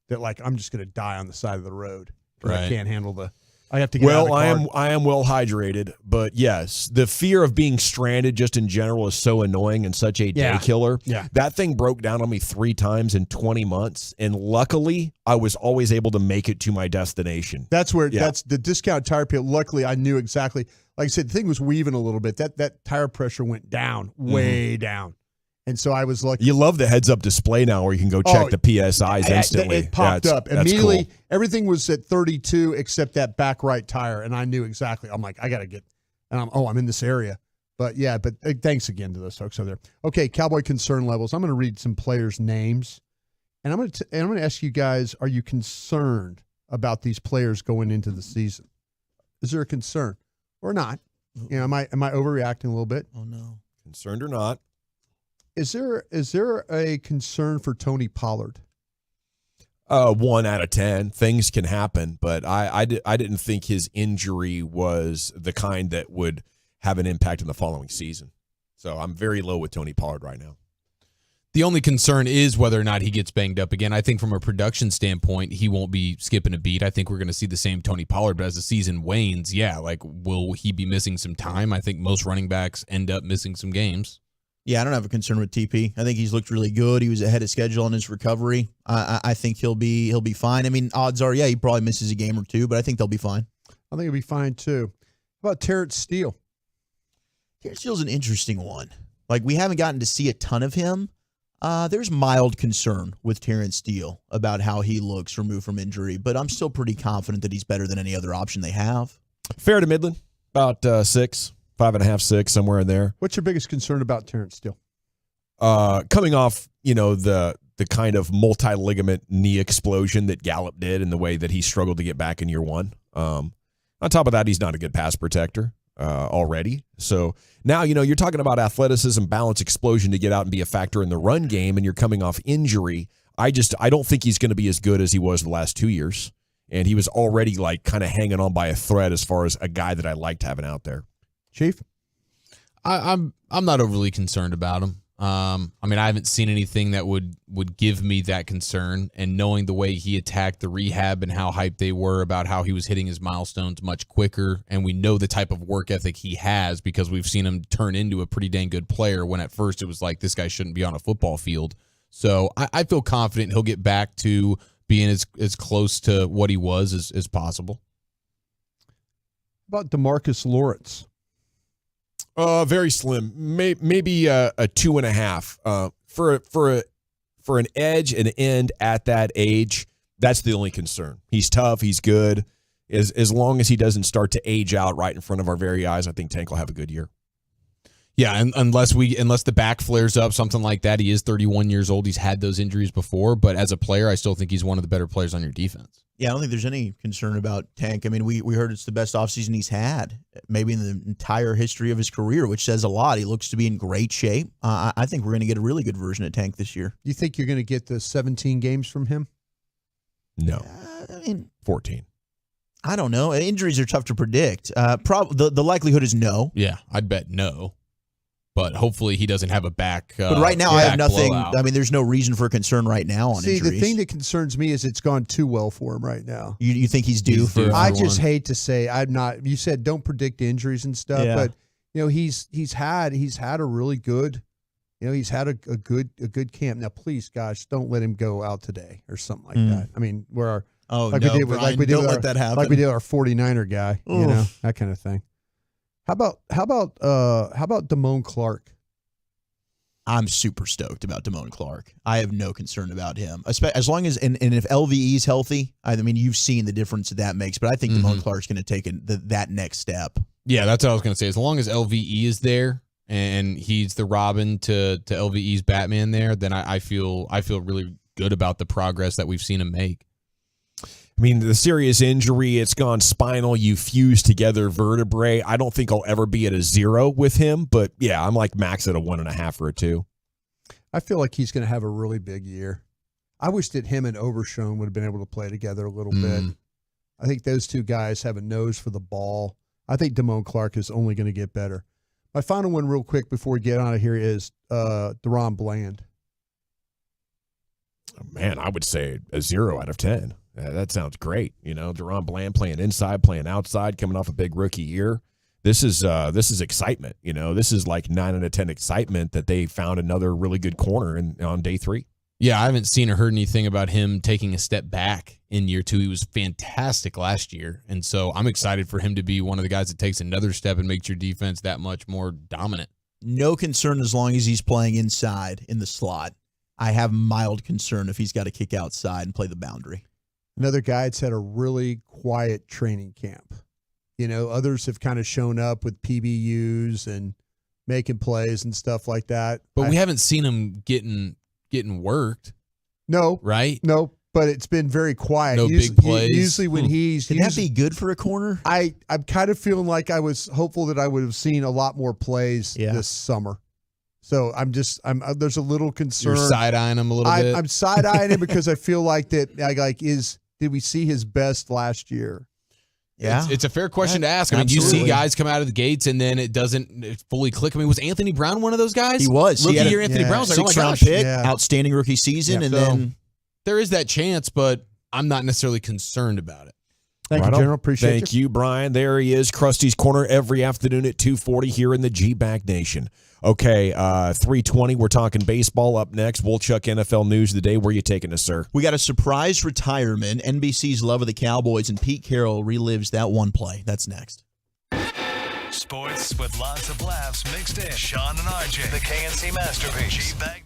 that I'm just going to die on the side of the road. Right. I can't handle I have to get out of the car. I am well hydrated, but yes, the fear of being stranded just in general is so annoying and such a day killer. Yeah. That thing broke down on me 3 times in 20 months, and luckily I was always able to make it to my destination. That's where that's the Discount Tire Pit. Luckily, I knew exactly. Like I said, the thing was weaving a little bit. That tire pressure went down, way down. And so I was lucky. You love the heads-up display now where you can go check the PSIs instantly. It popped up. Immediately, cool. Everything was at 32 except that back right tire, and I knew exactly. I'm like, I got to get – and I'm in this area. But thanks again to those folks over there. Okay, Cowboy concern levels. I'm going to read some players' names, and I'm going to ask you guys, are you concerned about these players going into the season? Is there a concern or not? Am I overreacting a little bit? Oh, no. Concerned or not? Is there a concern for Tony Pollard? 1 out of 10. Things can happen, but I didn't think his injury was the kind that would have an impact in the following season. So I'm very low with Tony Pollard right now. The only concern is whether or not he gets banged up again. I think from a production standpoint, he won't be skipping a beat. I think we're going to see the same Tony Pollard, but as the season wanes, will he be missing some time? I think most running backs end up missing some games. Yeah, I don't have a concern with TP. I think he's looked really good. He was ahead of schedule on his recovery. I think he'll be fine. I mean, odds are, he probably misses a game or 2, but I think they'll be fine. I think he'll be fine too. How about Terrence Steele? Terrence Steele's an interesting one. We haven't gotten to see a ton of him. There's mild concern with Terrence Steele about how he looks removed from injury, but I'm still pretty confident that he's better than any other option they have. Fair to Midland, about 6. 5.5, 6, somewhere in there. What's your biggest concern about Terrence Steele? Coming off, the kind of multi-ligament knee explosion that Gallup did and the way that he struggled to get back in year 1. On top of that, he's not a good pass protector already. So now, you're talking about athleticism, balance, explosion to get out and be a factor in the run game, and you're coming off injury. I don't think he's going to be as good as he was the last 2 years. And he was already kind of hanging on by a thread as far as a guy that I liked having out there. Chief? I'm not overly concerned about him. I haven't seen anything that would give me that concern, and knowing the way he attacked the rehab and how hyped they were about how he was hitting his milestones much quicker, and we know the type of work ethic he has because we've seen him turn into a pretty dang good player when at first it was like this guy shouldn't be on a football field. So I feel confident he'll get back to being as close to what he was as possible. about DeMarcus Lawrence? Very slim. Maybe a 2.5. For an edge, an end at that age, that's the only concern. He's tough. He's good. As long as he doesn't start to age out right in front of our very eyes, I think Tank will have a good year. Yeah, and unless the back flares up, something like that. He is 31 years old. He's had those injuries before, but as a player, I still think he's one of the better players on your defense. Yeah, I don't think there's any concern about Tank. I mean, we heard it's the best offseason he's had, maybe in the entire history of his career, which says a lot. He looks to be in great shape. I think we're going to get a really good version of Tank this year. You think you're going to get the 17 games from him? No. I mean, 14. I don't know. Injuries are tough to predict. The likelihood is no. Yeah, I'd bet no. But hopefully he doesn't have a back. But right now I have nothing. Blowout. I mean, there's no reason for concern right now on injuries. The thing that concerns me is it's gone too well for him right now. You think he's due for? I just hate to say I'm not. You said don't predict injuries and stuff, but he's had a really good. He's had a good camp. Now, please, gosh, don't let him go out today or something like that. I mean, where we did with our 49er guy, that kind of thing. How about Damone Clark? I'm super stoked about Damone Clark. I have no concern about him, as long as and if LVE is healthy. I mean, you've seen the difference that makes, but I think Damone Clark's going to take that next step. Yeah, that's what I was going to say. As long as LVE is there and he's the Robin to LVE's Batman there, then I feel really good about the progress that we've seen him make. I mean, the serious injury, it's gone spinal. You fuse together vertebrae. I don't think I'll ever be at a 0 with him, but yeah, I'm like max at a 1.5 or a 2. I feel like he's going to have a really big year. I wish that him and Overshown would have been able to play together a little bit. I think those two guys have a nose for the ball. I think Damone Clark is only going to get better. My final one real quick before we get out of here is DeRon Bland. Man, I would say a 0 out of 10. That sounds great. DeRon Bland playing inside, playing outside, coming off a big rookie year. This is excitement. This is like 9 out of 10 excitement that they found another really good corner on day 3. Yeah, I haven't seen or heard anything about him taking a step back in year 2. He was fantastic last year, and so I'm excited for him to be one of the guys that takes another step and makes your defense that much more dominant. No concern as long as he's playing inside in the slot. I have mild concern if he's got to kick outside and play the boundary. Another guy that's had a really quiet training camp. Others have kind of shown up with PBUs and making plays and stuff like that. But we haven't seen him getting worked. No. Right? No, but it's been very quiet. No big plays. Usually when Can that be good for a corner? I'm kind of feeling like I was hopeful that I would have seen a lot more plays this summer. So there's a little concern. You're side-eyeing him a little bit? I'm side-eyeing him because I feel like that, did we see his best last year? Yeah. It's a fair question to ask. I mean, Absolutely. you see guys come out of the gates and then it doesn't fully click. I mean, was Anthony Brown one of those guys? He was. Rookie year Anthony Brown was like, oh my 6th-round gosh. pick, outstanding rookie season, and then there is that chance, but I'm not necessarily concerned about it. Thank you, General. Appreciate it. Thank you, Brian. There he is, Krusty's Corner, every afternoon at 2:40 here in the G-Bag Nation. Okay, 3:20, we're talking baseball up next. Wolchuk NFL News of the Day. Where are you taking us, sir? We got a surprise retirement. NBC's love of the Cowboys, and Pete Carroll relives that one play. That's next. Sports with lots of laughs mixed in. Sean and RJ, the KNC Masterpiece. G-Bag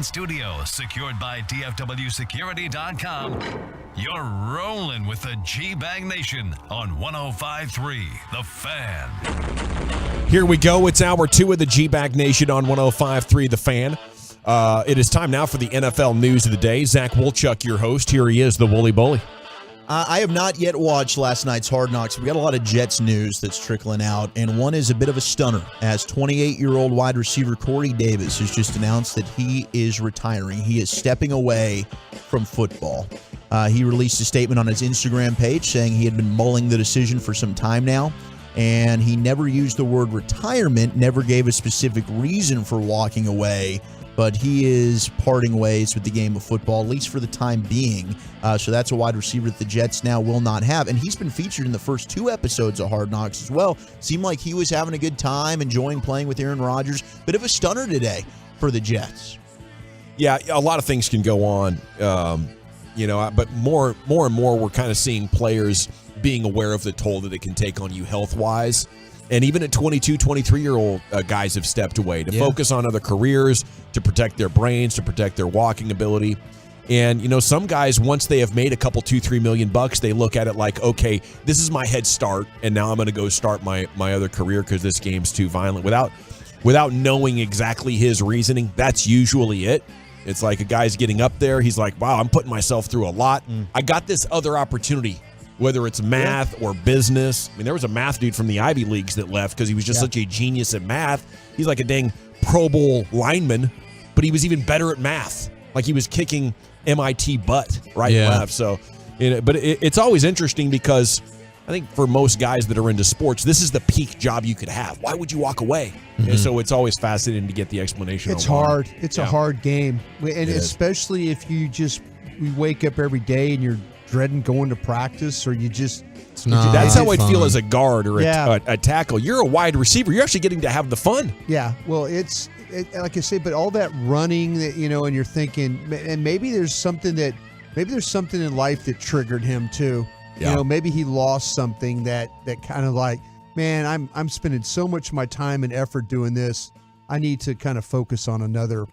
studio, secured by DFWsecurity.com. You're rolling with the G-Bag Nation on 105.3 The Fan. Here we go. It's hour 2 of the G-Bag Nation on 105.3 The Fan. It is time now for the NFL news of the day. Zach Wolchuk, your host. Here he is, the Wooly Bully. I have not yet watched last night's Hard Knocks. We got a lot of Jets news that's trickling out, and one is a bit of a stunner, as 28-year-old wide receiver Corey Davis has just announced that he is retiring. He is stepping away from football. He released a statement on his Instagram page saying he had been mulling the decision for some time now, and he never used the word retirement, never gave a specific reason for walking away, but he is parting ways with the game of football, at least for the time being. So that's a wide receiver that the Jets now will not have. And he's been featured in the first 2 episodes of Hard Knocks as well. Seemed like he was having a good time, enjoying playing with Aaron Rodgers. Bit of a stunner today for the Jets. Yeah, a lot of things can go on, but more and more we're kind of seeing players being aware of the toll that it can take on you health-wise. And even at 22, 23-year-old guys have stepped away to focus on other careers, to protect their brains, to protect their walking ability. And, some guys, once they have made a couple, $2-3 million, they look at it like, okay, this is my head start, and now I'm going to go start my other career because this game's too violent. Without knowing exactly his reasoning, that's usually it. It's like a guy's getting up there. He's like, wow, I'm putting myself through a lot. I got this other opportunity. Whether it's math or business. I mean, there was a math dude from the Ivy Leagues that left because he was just such a genius at math. He's like a dang Pro Bowl lineman, but he was even better at math. Like he was kicking MIT butt and left. So, it's always interesting because I think for most guys that are into sports, this is the peak job you could have. Why would you walk away? Mm-hmm. And so it's always fascinating to get the explanation. It's hard. It's a hard game. And especially if you wake up every day and you're dreading going to practice, or you just that's how I'd feel as a guard or a tackle. You're a wide receiver. You're actually getting to have the fun. Yeah. Well, it's like I say, but all that running that and you're thinking, and maybe there's something in life that triggered him too. Yeah. Maybe he lost something that kind of like, man, I'm spending so much of my time and effort doing this. I need to kind of focus on another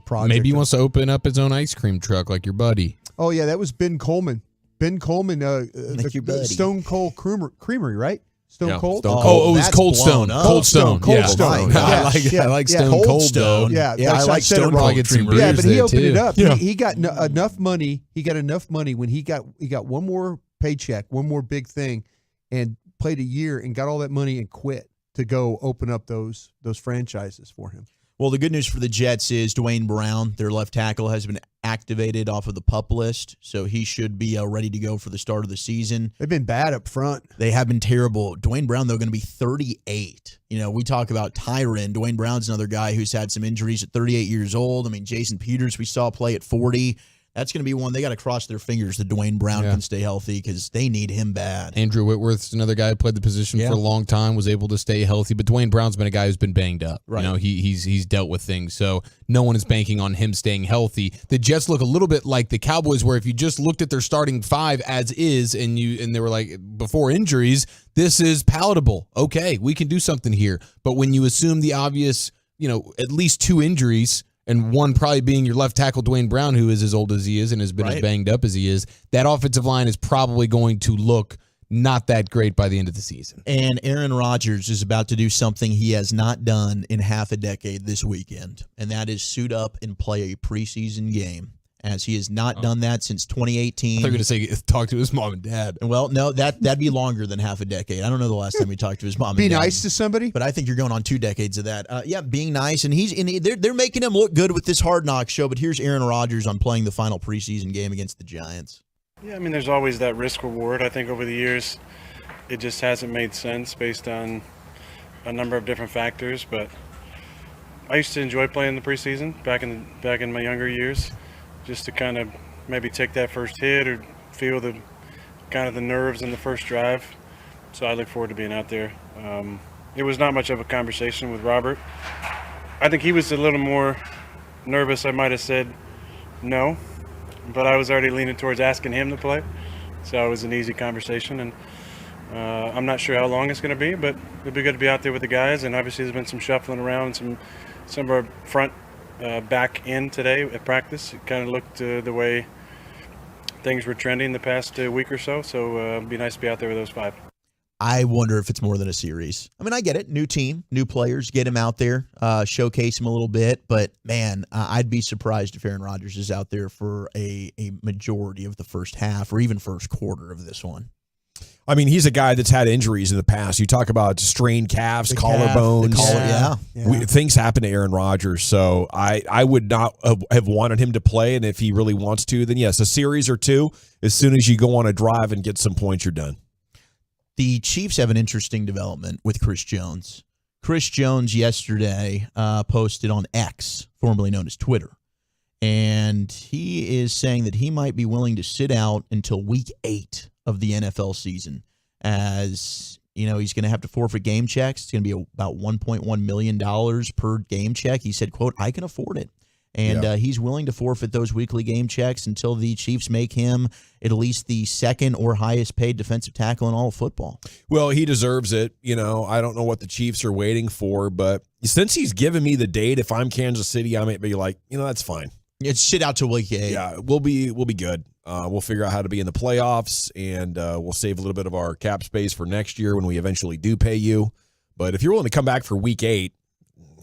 project. Maybe he wants to open up his own ice cream truck like your buddy. Oh yeah, that was Ben Coleman. Ben Coleman, the Stone Cold Creamery, right? Stone Cold? Oh, it was Cold Stone. Cold Stone. Cold Stone. I like Stone Cold Stone. Yeah, I like Stone Cold. Yeah, but he opened it up. He got enough money. He got enough money when he got one more paycheck, one more big thing, and played a year and got all that money and quit to go open up those franchises for him. Well, the good news for the Jets is Dwayne Brown, their left tackle, has been activated off of the PUP list, so he should be ready to go for the start of the season. They've been bad up front. They have been terrible. Dwayne Brown, though, going to be 38. We talk about Tyron. Dwayne Brown's another guy who's had some injuries at 38 years old. I mean, Jason Peters we saw play at 40. That's going to be one they got to cross their fingers that Dwayne Brown can stay healthy because they need him bad. Andrew Whitworth's another guy who played the position for a long time, was able to stay healthy, but Dwayne Brown's been a guy who's been banged up. Right. He's dealt with things, so no one is banking on him staying healthy. The Jets look a little bit like the Cowboys, where if you just looked at their starting 5 as is, and they were like, before injuries, this is palatable. Okay, we can do something here. But when you assume the obvious, at least 2 injuries, and one probably being your left tackle, Dwayne Brown, who is as old as he is and has been as banged up as he is, that offensive line is probably going to look not that great by the end of the season. And Aaron Rodgers is about to do something he has not done in half a decade this weekend, and that is suit up and play a preseason game, as he has not done that since 2018. I thought you were going to say talk to his mom and dad. Well, no, that'd be longer than half a decade. I don't know the last time he talked to his mom and dad. Be nice to somebody? But I think you're going on 2 decades of that. Being nice, and they're making him look good with this Hard Knocks show, but here's Aaron Rodgers on playing the final preseason game against the Giants. Yeah, I mean, there's always that risk reward. I think over the years, it just hasn't made sense based on a number of different factors, but I used to enjoy playing the preseason back in my younger years, just to kind of maybe take that first hit or feel the kind of the nerves in the first drive. So I look forward to being out there. It was not much of a conversation with Robert. I think he was a little more nervous. I might have said no, but I was already leaning towards asking him to play. So it was an easy conversation, and I'm not sure how long it's going to be, but it'll be good to be out there with the guys. And obviously there's been some shuffling around, some of our front back in today at practice. It kind of looked the way things were trending the past week or so. So it'd be nice to be out there with those 5. I wonder if it's more than a series. I mean, I get it. New team, new players, get him out there, showcase him a little bit. But, man, I'd be surprised if Aaron Rodgers is out there for a majority of the first half or even first quarter of this one. I mean, he's a guy that's had injuries in the past. You talk about strained calves, collarbones. Things happen to Aaron Rodgers. So I would not have wanted him to play. And if he really wants to, then yes, a series or 2. As soon as you go on a drive and get some points, you're done. The Chiefs have an interesting development with Chris Jones. Chris Jones yesterday posted on X, formerly known as Twitter, and he is saying that he might be willing to sit out until week 8 of the NFL season. As you know, he's going to have to forfeit game checks. It's going to be about $1.1 million per game check. He said, quote, I can afford it. And he's willing to forfeit those weekly game checks until the Chiefs make him at least the second or highest paid defensive tackle in all of football. Well, he deserves it. You know, I don't know what the Chiefs are waiting for, but since he's given me the date, if I'm Kansas City, I might be like, that's fine. It's sit out till week 8. Yeah, we'll be good. We'll figure out how to be in the playoffs, and we'll save a little bit of our cap space for next year when we eventually do pay you. But if you're willing to come back for week 8,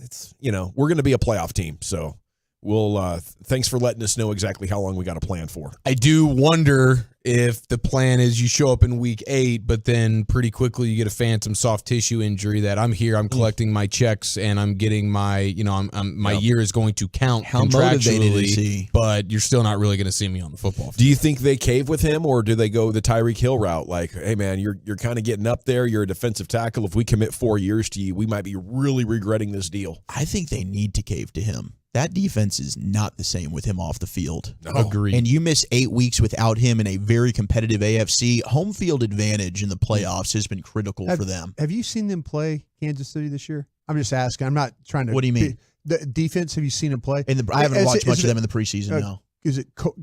it's we're going to be a playoff team, so. We'll thanks for letting us know exactly how long we got to plan for. I do wonder if the plan is you show up in week 8, but then pretty quickly you get a phantom soft tissue injury that I'm here, I'm collecting my checks, and I'm getting my, my year is going to count contractually, but you're still not really going to see me on the football field. Do you think they cave with him, or do they go the Tyreek Hill route? Like, hey man, you're kind of getting up there. You're a defensive tackle. If we commit 4 years to you, we might be really regretting this deal. I think they need to cave to him. That defense is not the same with him off the field. No. Agreed. And you miss 8 weeks without him in a very competitive AFC. Home field advantage in the playoffs has been critical for them. Have you seen them play Kansas City this year? I'm just asking. I'm not trying to. What do you mean? The defense, have you seen them play? I haven't watched much of them in the preseason, no.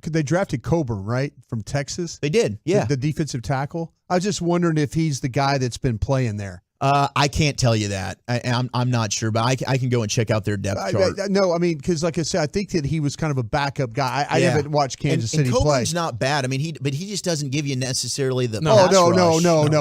They drafted Coburn, right, from Texas? They did, yeah. The defensive tackle. I was just wondering if he's the guy that's been playing there. I can't tell you that. I'm not sure, but I can go and check out their depth chart. No, I mean, because like I said, I think that he was kind of a backup guy. I haven't watched Kansas City play. Coburn's not bad. I mean, but he just doesn't give you necessarily the No.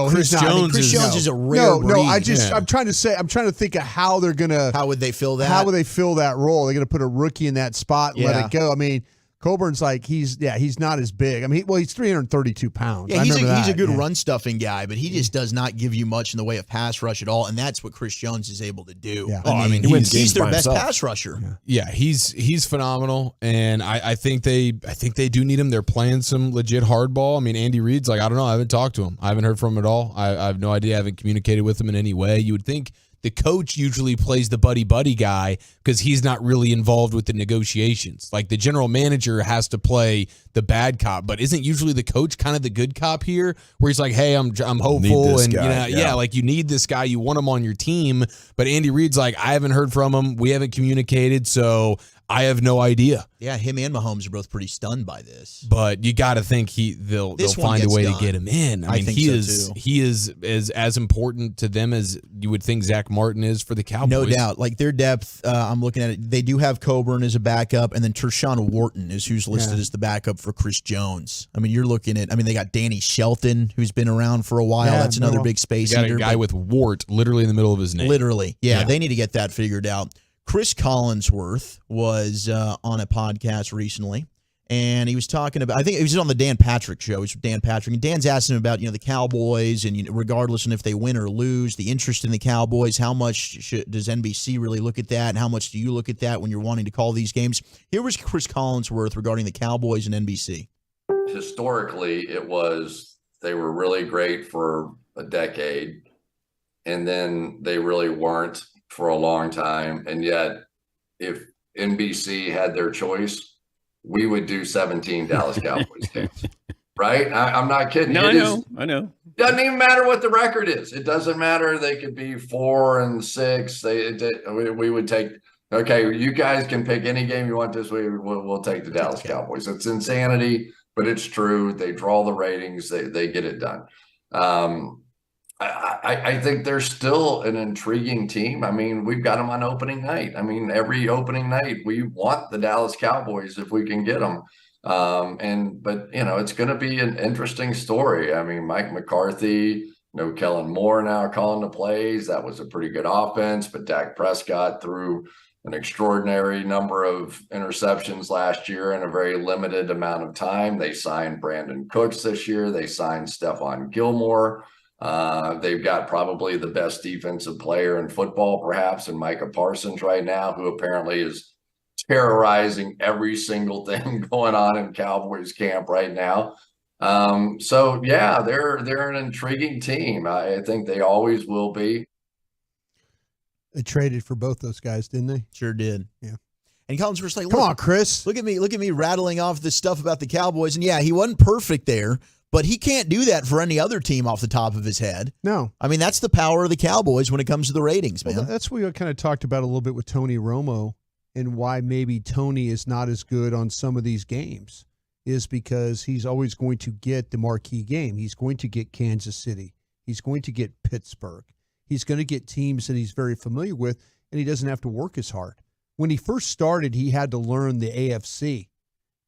Chris Jones is a rare breed. I'm trying to think of how they're gonna. How would they fill that? How would they fill that role? They're gonna put a rookie in that spot and let it go. I mean. Coburn's like he's not as big. I mean, he's 332 pounds. Yeah, he's a good run stuffing guy, but he just does not give you much in the way of pass rush at all, and that's what Chris Jones is able to do. Yeah. I mean, he's their best pass rusher. Yeah, he's phenomenal, and I think they do need him. They're playing some legit hardball. I mean, Andy Reid's like, I don't know, I haven't talked to him, I haven't heard from him at all. I have no idea. I haven't communicated with him in any way. You would think the coach usually plays the buddy guy because he's not really involved with the negotiations. Like the general manager has to play the bad cop, but isn't usually the coach kind of the good cop here, where he's like, "Hey, I'm hopeful, and guy, like you need this guy, you want him on your team." But Andy Reid's like, "I haven't heard from him, we haven't communicated, so I have no idea." Yeah, him and Mahomes are both pretty stunned by this. But you got to think they'll find a way to get him in. I mean, think he is as important to them as you would think Zach Martin is for the Cowboys. No doubt. Like their depth, I'm looking at it. They do have Coburn as a backup, and then Tershawn Wharton is who's listed as the backup for Chris Jones. I mean, you're looking at. I mean, they got Danny Shelton, who's been around for a while. That's another big space. You got a guy with wart literally in the middle of his name. Literally, yeah. They need to get that figured out. Chris Collinsworth was on a podcast recently, and he was talking about, I think he was on the Dan Patrick show. It was Dan Patrick, and Dan's asking him about, the Cowboys, and regardless of if they win or lose, the interest in the Cowboys, how much does NBC really look at that, and how much do you look at that when you're wanting to call these games? Here was Chris Collinsworth regarding the Cowboys and NBC. Historically, they were really great for a decade, and then they really weren't for a long time. And yet if NBC had their choice, we would do 17 Dallas Cowboys games, right? I'm not kidding. No, I know. Doesn't even matter what the record is. It doesn't matter. They could be 4-6. We would take, okay, you guys can pick any game you want this week. We'll take the Dallas Cowboys. It's insanity, but it's true. They draw the ratings. They get it done. I think they're still an intriguing team. I mean, we've got them on opening night. I mean, every opening night we want the Dallas Cowboys if we can get them. But it's going to be an interesting story. I mean, Mike McCarthy, Kellen Moore now calling the plays. That was a pretty good offense, but Dak Prescott threw an extraordinary number of interceptions last year in a very limited amount of time. They signed Brandon Cooks this year. They signed Stephon Gilmore. They've got probably the best defensive player in football, perhaps, in Micah Parsons right now, who apparently is terrorizing every single thing going on in Cowboys camp right now. So yeah, they're an intriguing team. I think they always will be. They traded for both those guys, didn't they? Sure did. Yeah. And Colin's just like, come on, Chris. Look at me rattling off this stuff about the Cowboys. And yeah, he wasn't perfect there, but he can't do that for any other team off the top of his head. No. I mean, that's the power of the Cowboys when it comes to the ratings, man. Well, that's what we kind of talked about a little bit with Tony Romo and why maybe Tony is not as good on some of these games is because he's always going to get the marquee game. He's going to get Kansas City. He's going to get Pittsburgh. He's going to get teams that he's very familiar with, and he doesn't have to work as hard. When he first started, he had to learn the AFC,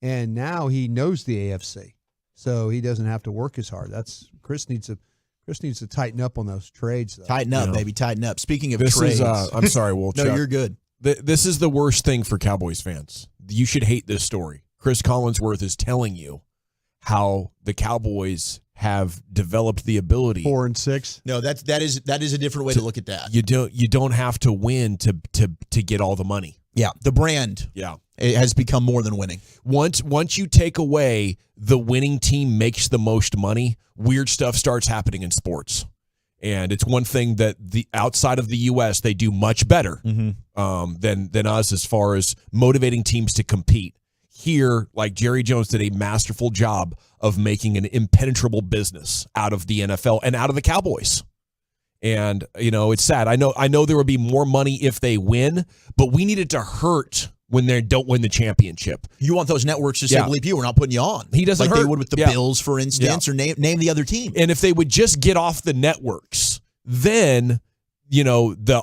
and now he knows the AFC, so he doesn't have to work as hard. Chris needs to tighten up on those trades, though. Tighten up, baby, tighten up. Speaking of this trades. I'm sorry, Will. No, Chuck. you're good. This is the worst thing for Cowboys fans. You should hate this story. Chris Collinsworth is telling you how the Cowboys have developed the ability 4-6. No, that is a different way to look at that. You don't have to win to get all the money. Yeah, the brand. Yeah, it has become more than winning. Once you take away the winning team makes the most money, weird stuff starts happening in sports. And it's one thing that the outside of the U.S. they do much better than us as far as motivating teams to compete. Here, like Jerry Jones did a masterful job of making an impenetrable business out of the NFL and out of the Cowboys. And, it's sad. I know there will be more money if they win, but we need it to hurt when they don't win the championship. You want those networks to say, bleep you, we're not putting you on. He doesn't like hurt. They would with the Bills, for instance, or name the other team. And if they would just get off the networks, then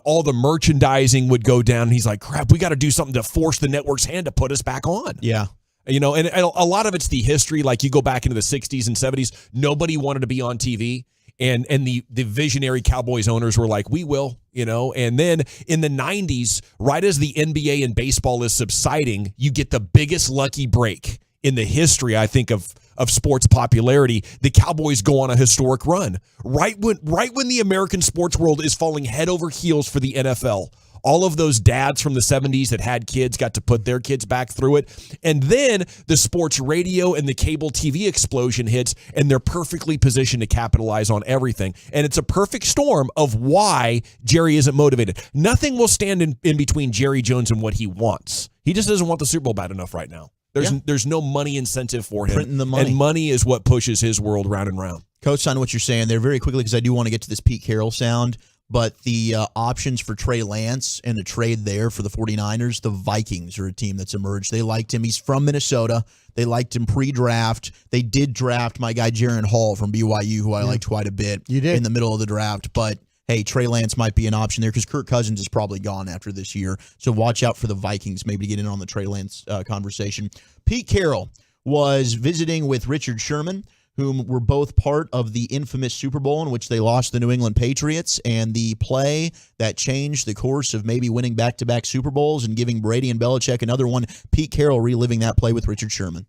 all the merchandising would go down. He's like, crap, we got to do something to force the network's hand to put us back on. Yeah. And a lot of it's the history. Like you go back into the 60s and 70s, nobody wanted to be on TV. And the visionary Cowboys owners were like, we will, And then in the 90s, right as the NBA and baseball is subsiding, you get the biggest lucky break in the history, I think, of sports popularity. The Cowboys go on a historic run. Right when the American sports world is falling head over heels for the NFL. All of those dads from the 70s that had kids got to put their kids back through it. And then the sports radio and the cable TV explosion hits, and they're perfectly positioned to capitalize on everything. And it's a perfect storm of why Jerry isn't motivated. Nothing will stand in between Jerry Jones and what he wants. He just doesn't want the Super Bowl bad enough right now. There's no money incentive for him. Printing the money. And money is what pushes his world round and round. Coach, on what you're saying there very quickly, because I do want to get to this Pete Carroll sound. But the options for Trey Lance and a trade there for the 49ers, the Vikings are a team that's emerged. They liked him. He's from Minnesota. They liked him pre-draft. They did draft my guy Jaron Hall from BYU, who I liked quite a bit in the middle of the draft. But, hey, Trey Lance might be an option there because Kirk Cousins is probably gone after this year. So watch out for the Vikings maybe to get in on the Trey Lance conversation. Pete Carroll was visiting with Richard Sherman, whom were both part of the infamous Super Bowl in which they lost the New England Patriots, and the play that changed the course of maybe winning back-to-back Super Bowls and giving Brady and Belichick another one. Pete Carroll reliving that play with Richard Sherman.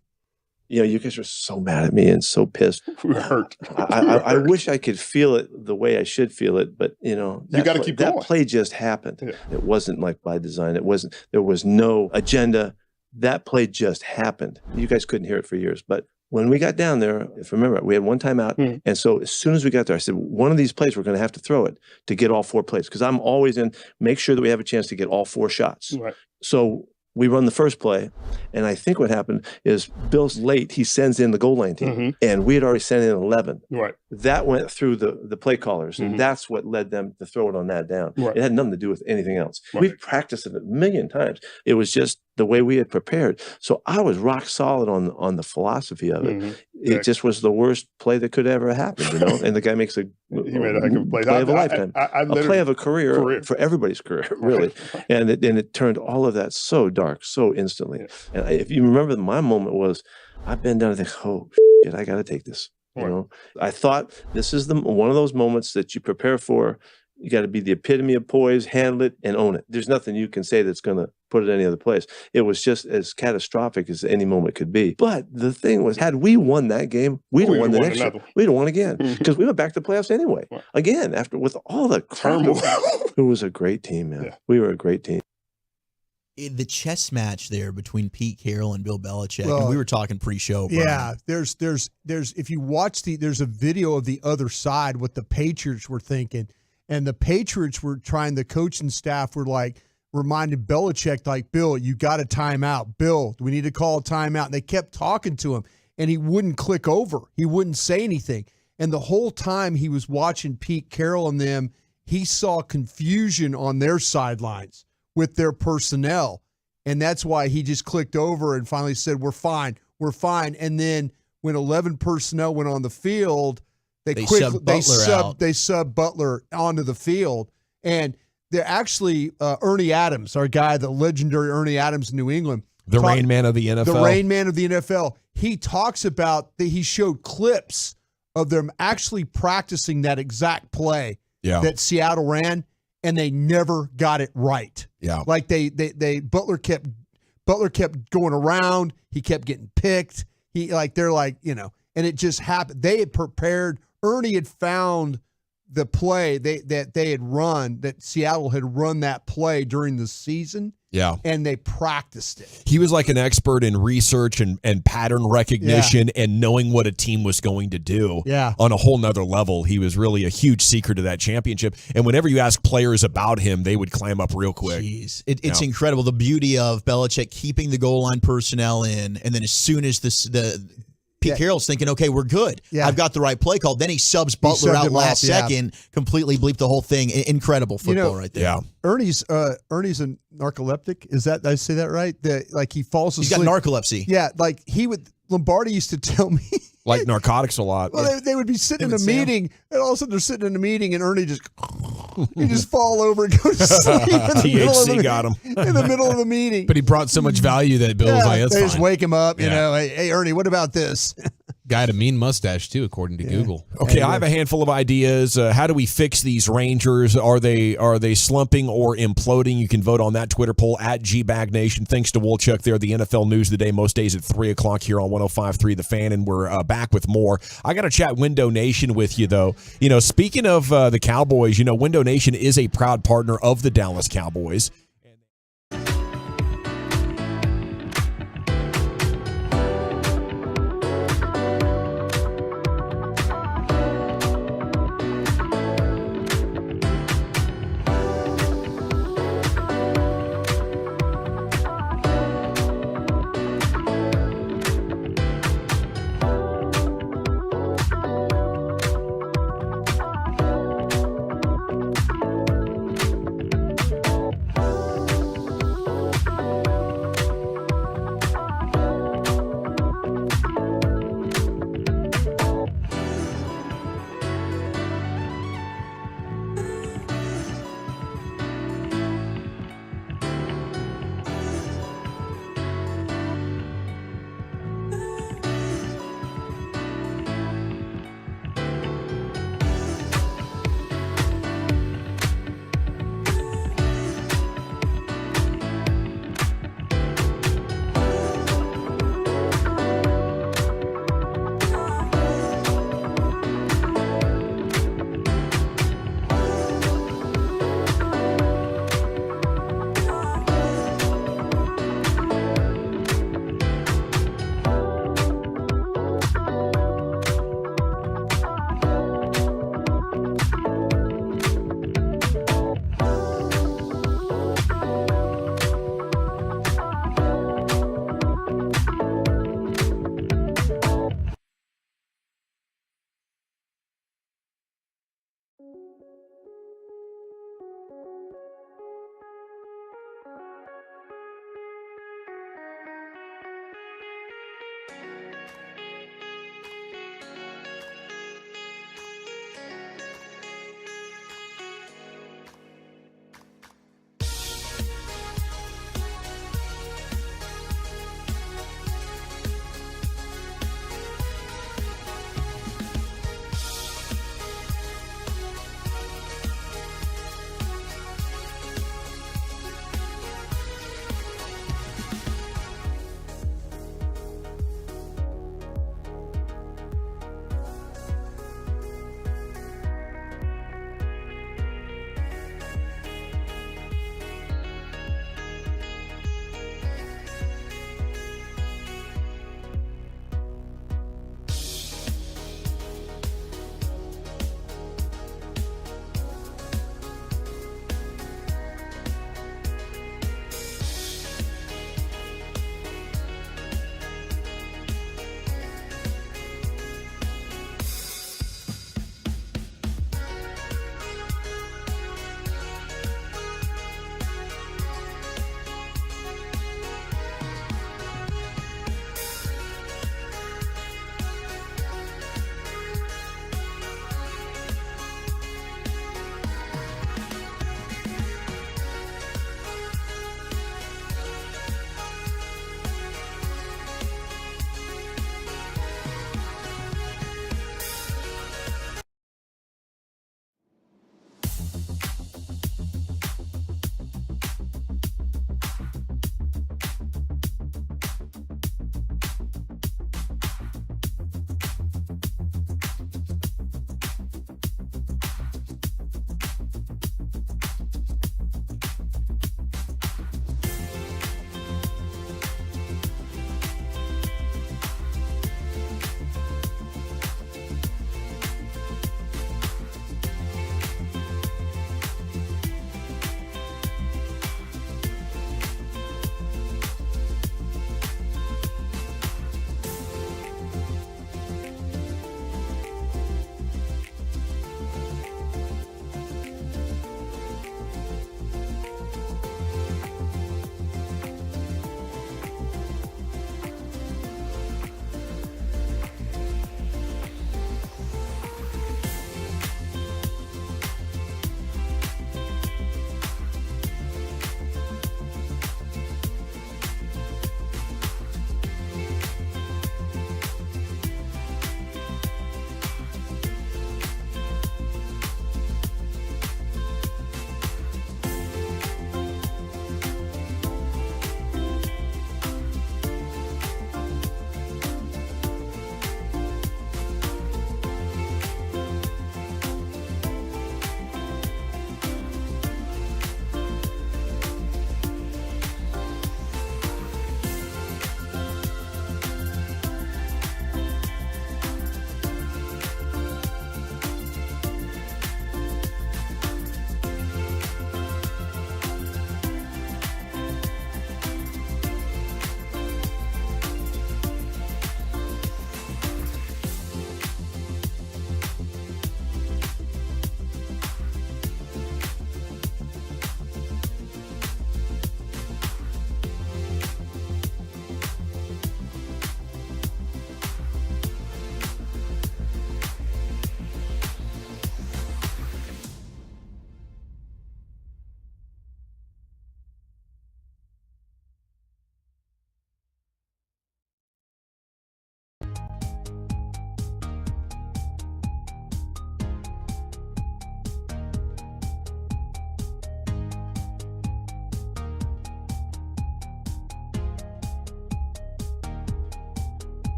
You guys are so mad at me and so pissed. We're hurt. I wish I could feel it the way I should feel it, but you got to keep going. That play just happened. Yeah. It wasn't like by design. There was no agenda. That play just happened. You guys couldn't hear it for years, but when we got down there, if you remember, we had one timeout. And so as soon as we got there, I said, one of these plays, we're going to have to throw it to get all four plays. Because I'm always make sure that we have a chance to get all four shots. Right. So we run the first play. And I think what happened is Bill's late. He sends in the goal line team. And we had already sent in 11. Right. That went through the play callers. And that's what led them to throw it on that down. Right. It had nothing to do with anything else. Right. We've practiced it a million times. It was just the way we had prepared. So I was rock solid on the philosophy of it. it just was the worst play that could ever happen, you know. And the guy makes he made a heck of a play. Play of a lifetime, a play of a career for everybody's career, really. And it turned all of that so dark, so instantly. And if you remember, my moment was, I've been down and think, oh shit, I got to take this. You know, I thought this is one of those moments that you prepare for. You got to be the epitome of poise, handle it, and own it. There's nothing you can say that's going to put it any other place. It was just as catastrophic as any moment could be. But the thing was, had we won that game, we'd have won the next year. We'd have won again because we went back to the playoffs anyway. Again, with all the turmoil. It was a great team, man. We were a great team. The chess match there between Pete Carroll and Bill Belichick, Well, and we were talking pre-show. Brian. Yeah, there's if you watch there's a video of the other side, what the Patriots were thinking. And the Patriots were the coaching staff were like reminding Belichick, like, Bill, you got a timeout. Bill, we need to call a timeout. And they kept talking to him, and he wouldn't click over. He wouldn't say anything. And the whole time he was watching Pete Carroll and them, he saw confusion on their sidelines with their personnel. And that's why he just clicked over and finally said, we're fine. And then when 11 personnel went on the field, They sub Butler onto the field, and they're actually Ernie Adams, our guy, the legendary Ernie Adams in New England, the Rain Man of the NFL. The Rain Man of the NFL. He talks about that. He showed clips of them actually practicing that exact play that Seattle ran, and they never got it right. Yeah, like Butler kept going around. He kept getting picked. And it just happened. They had prepared. Ernie had found the play that they had run, that Seattle had run that play during the season. Yeah. And they practiced it. He was like an expert in research and pattern recognition and knowing what a team was going to do on a whole nother level. He was really a huge secret of that championship. And whenever you ask players about him, they would clam up real quick. Jeez. It's incredible. The beauty of Belichick keeping the goal line personnel in, and then as soon as Pete Carroll's thinking, okay, we're good. I've got the right play call. Then he subs Butler out last second, completely bleeped the whole thing. Incredible football right there. Yeah. Ernie's a narcoleptic. Is that, did I say that right? Like he falls asleep. He's got narcolepsy. Yeah, like Lombardi used to tell me. Like narcotics a lot. Well, they would be sitting in a meeting, and all of a sudden they're sitting in a meeting, and Ernie just fall over and go to sleep. THC got him in the middle of the meeting. But he brought so much value that Bill was like, "That's they fine." just wake him up. You know, hey Ernie, what about this? Guy had a mean mustache too, according to Google. Okay, I have a handful of ideas. How do we fix these Rangers? Are they slumping or imploding? You can vote on that Twitter poll at GBagNation. Thanks to Wolchuk there, the NFL news of the day, most days at 3 o'clock here on 105.3 The Fan, and we're back with more. I got to chat Window Nation with you, though. You know, speaking of the Cowboys, you know, Window Nation is a proud partner of the Dallas Cowboys.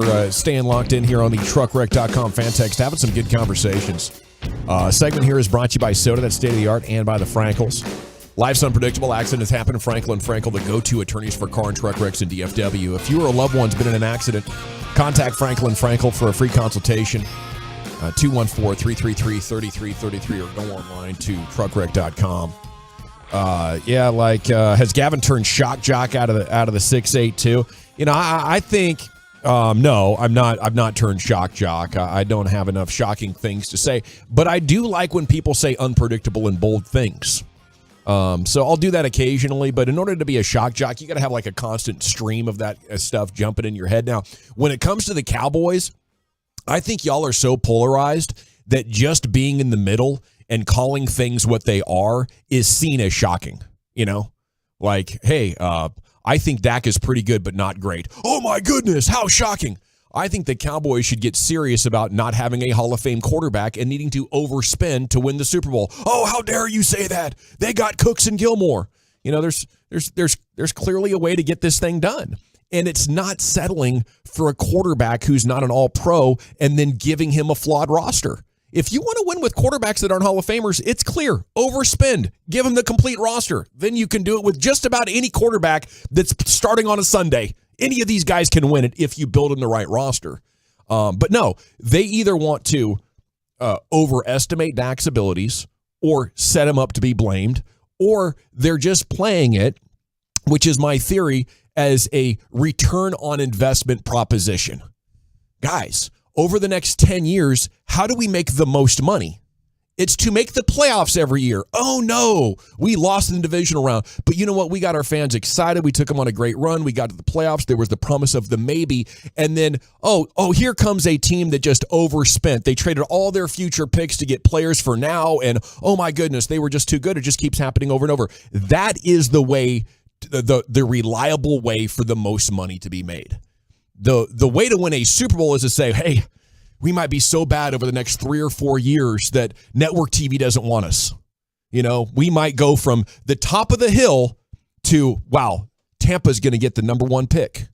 for staying locked in here on the truckwreck.com fan text, having some good conversations. Segment here is brought to you by Soda, that's state of the art, and by the Frankels. Life's unpredictable. Accidents happen. Frankel & Frankel, the go-to attorneys for car and truck wrecks in DFW. If you or a loved one's been in an accident, contact Frankel & Frankel for a free consultation. 214-333-3333 or go online to truckwreck.com. Has Gavin turned shock jock out of the 6'8" too? I think no, I'm not turned shock jock. I don't have enough shocking things to say, but I do like when people say unpredictable and bold things. So I'll do that occasionally, but in order to be a shock jock, you got to have like a constant stream of that stuff jumping in your head. Now, when it comes to the Cowboys, I think y'all are so polarized that just being in the middle and calling things what they are is seen as shocking. Like, hey, I think Dak is pretty good, but not great. Oh my goodness, how shocking. I think the Cowboys should get serious about not having a Hall of Fame quarterback and needing to overspend to win the Super Bowl. Oh, how dare you say that? They got Cooks and Gilmore. There's clearly a way to get this thing done. And it's not settling for a quarterback who's not an all-pro and then giving him a flawed roster. If you want to win with quarterbacks that aren't Hall of Famers, it's clear. Overspend. Give them the complete roster. Then you can do it with just about any quarterback that's starting on a Sunday. Any of these guys can win it if you build in the right roster. But no, they either want to overestimate Dak's abilities or set him up to be blamed, or they're just playing it, which is my theory, as a return on investment proposition. Guys, over the next 10 years, how do we make the most money? It's to make the playoffs every year. Oh, no, we lost in the divisional round. But you know what? We got our fans excited. We took them on a great run. We got to the playoffs. There was the promise of the maybe. And then, here comes a team that just overspent. They traded all their future picks to get players for now. And, oh, my goodness, they were just too good. It just keeps happening over and over. That is the way, the reliable way for the most money to be made. The way to win a Super Bowl is to say, hey, we might be so bad over the next 3 or 4 years that network TV doesn't want us. We might go from the top of the hill to, wow, Tampa's going to get the number 1 pick,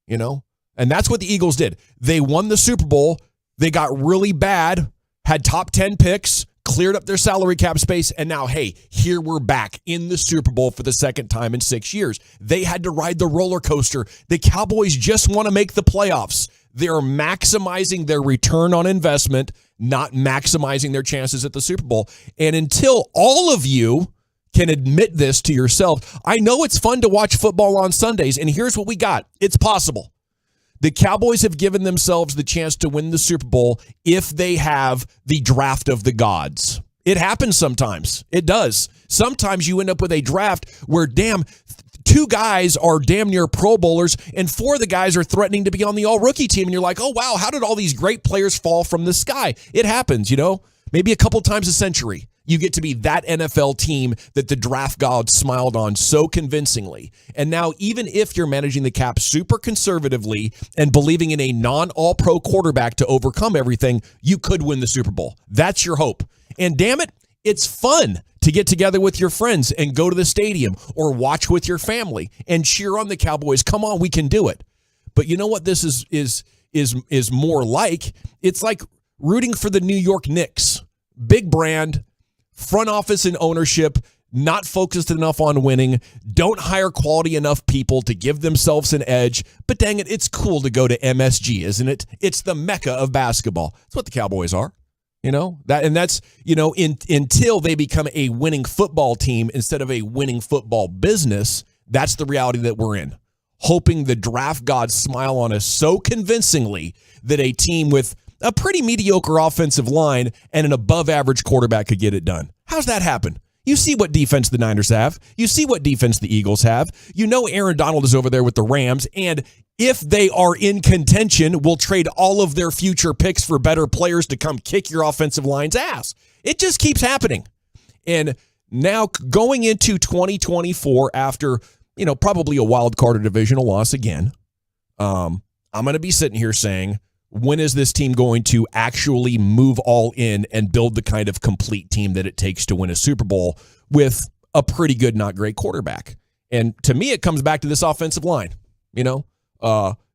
And that's what the Eagles did. They won the Super Bowl. They got really bad, had top 10 picks, cleared up their salary cap space, and now, hey, here we're back in the Super Bowl for the second time in 6 years. They had to ride the roller coaster. The Cowboys just want to make the playoffs. They're maximizing their return on investment, not maximizing their chances at the Super Bowl. And until all of you can admit this to yourself, I know it's fun to watch football on Sundays, and here's what we got. It's possible. The Cowboys have given themselves the chance to win the Super Bowl if they have the draft of the gods. It happens sometimes. It does. Sometimes you end up with a draft where, 2 guys are damn near Pro Bowlers, and 4 of the guys are threatening to be on the all-rookie team, and you're like, oh, wow, how did all these great players fall from the sky? It happens, maybe a couple times a century. You get to be that NFL team that the draft gods smiled on so convincingly. And now, even if you're managing the cap super conservatively and believing in a non-all-pro quarterback to overcome everything, you could win the Super Bowl. That's your hope. And damn it, it's fun to get together with your friends and go to the stadium or watch with your family and cheer on the Cowboys. Come on, we can do it. But you know what this is more like? It's like rooting for the New York Knicks. Big brand, front office and ownership, not focused enough on winning, don't hire quality enough people to give themselves an edge. But dang it, it's cool to go to MSG, isn't it? It's the mecca of basketball. That's what the Cowboys are. That's until they become a winning football team instead of a winning football business, that's the reality that we're in. Hoping the draft gods smile on us so convincingly that a team with a pretty mediocre offensive line and an above-average quarterback could get it done. How's that happen? You see what defense the Niners have. You see what defense the Eagles have. Aaron Donald is over there with the Rams, and if they are in contention, will trade all of their future picks for better players to come kick your offensive line's ass. It just keeps happening. And now going into 2024 after, probably a wild card or divisional loss again, I'm going to be sitting here saying, when is this team going to actually move all in and build the kind of complete team that it takes to win a Super Bowl with a pretty good, not great quarterback? And to me, it comes back to this offensive line.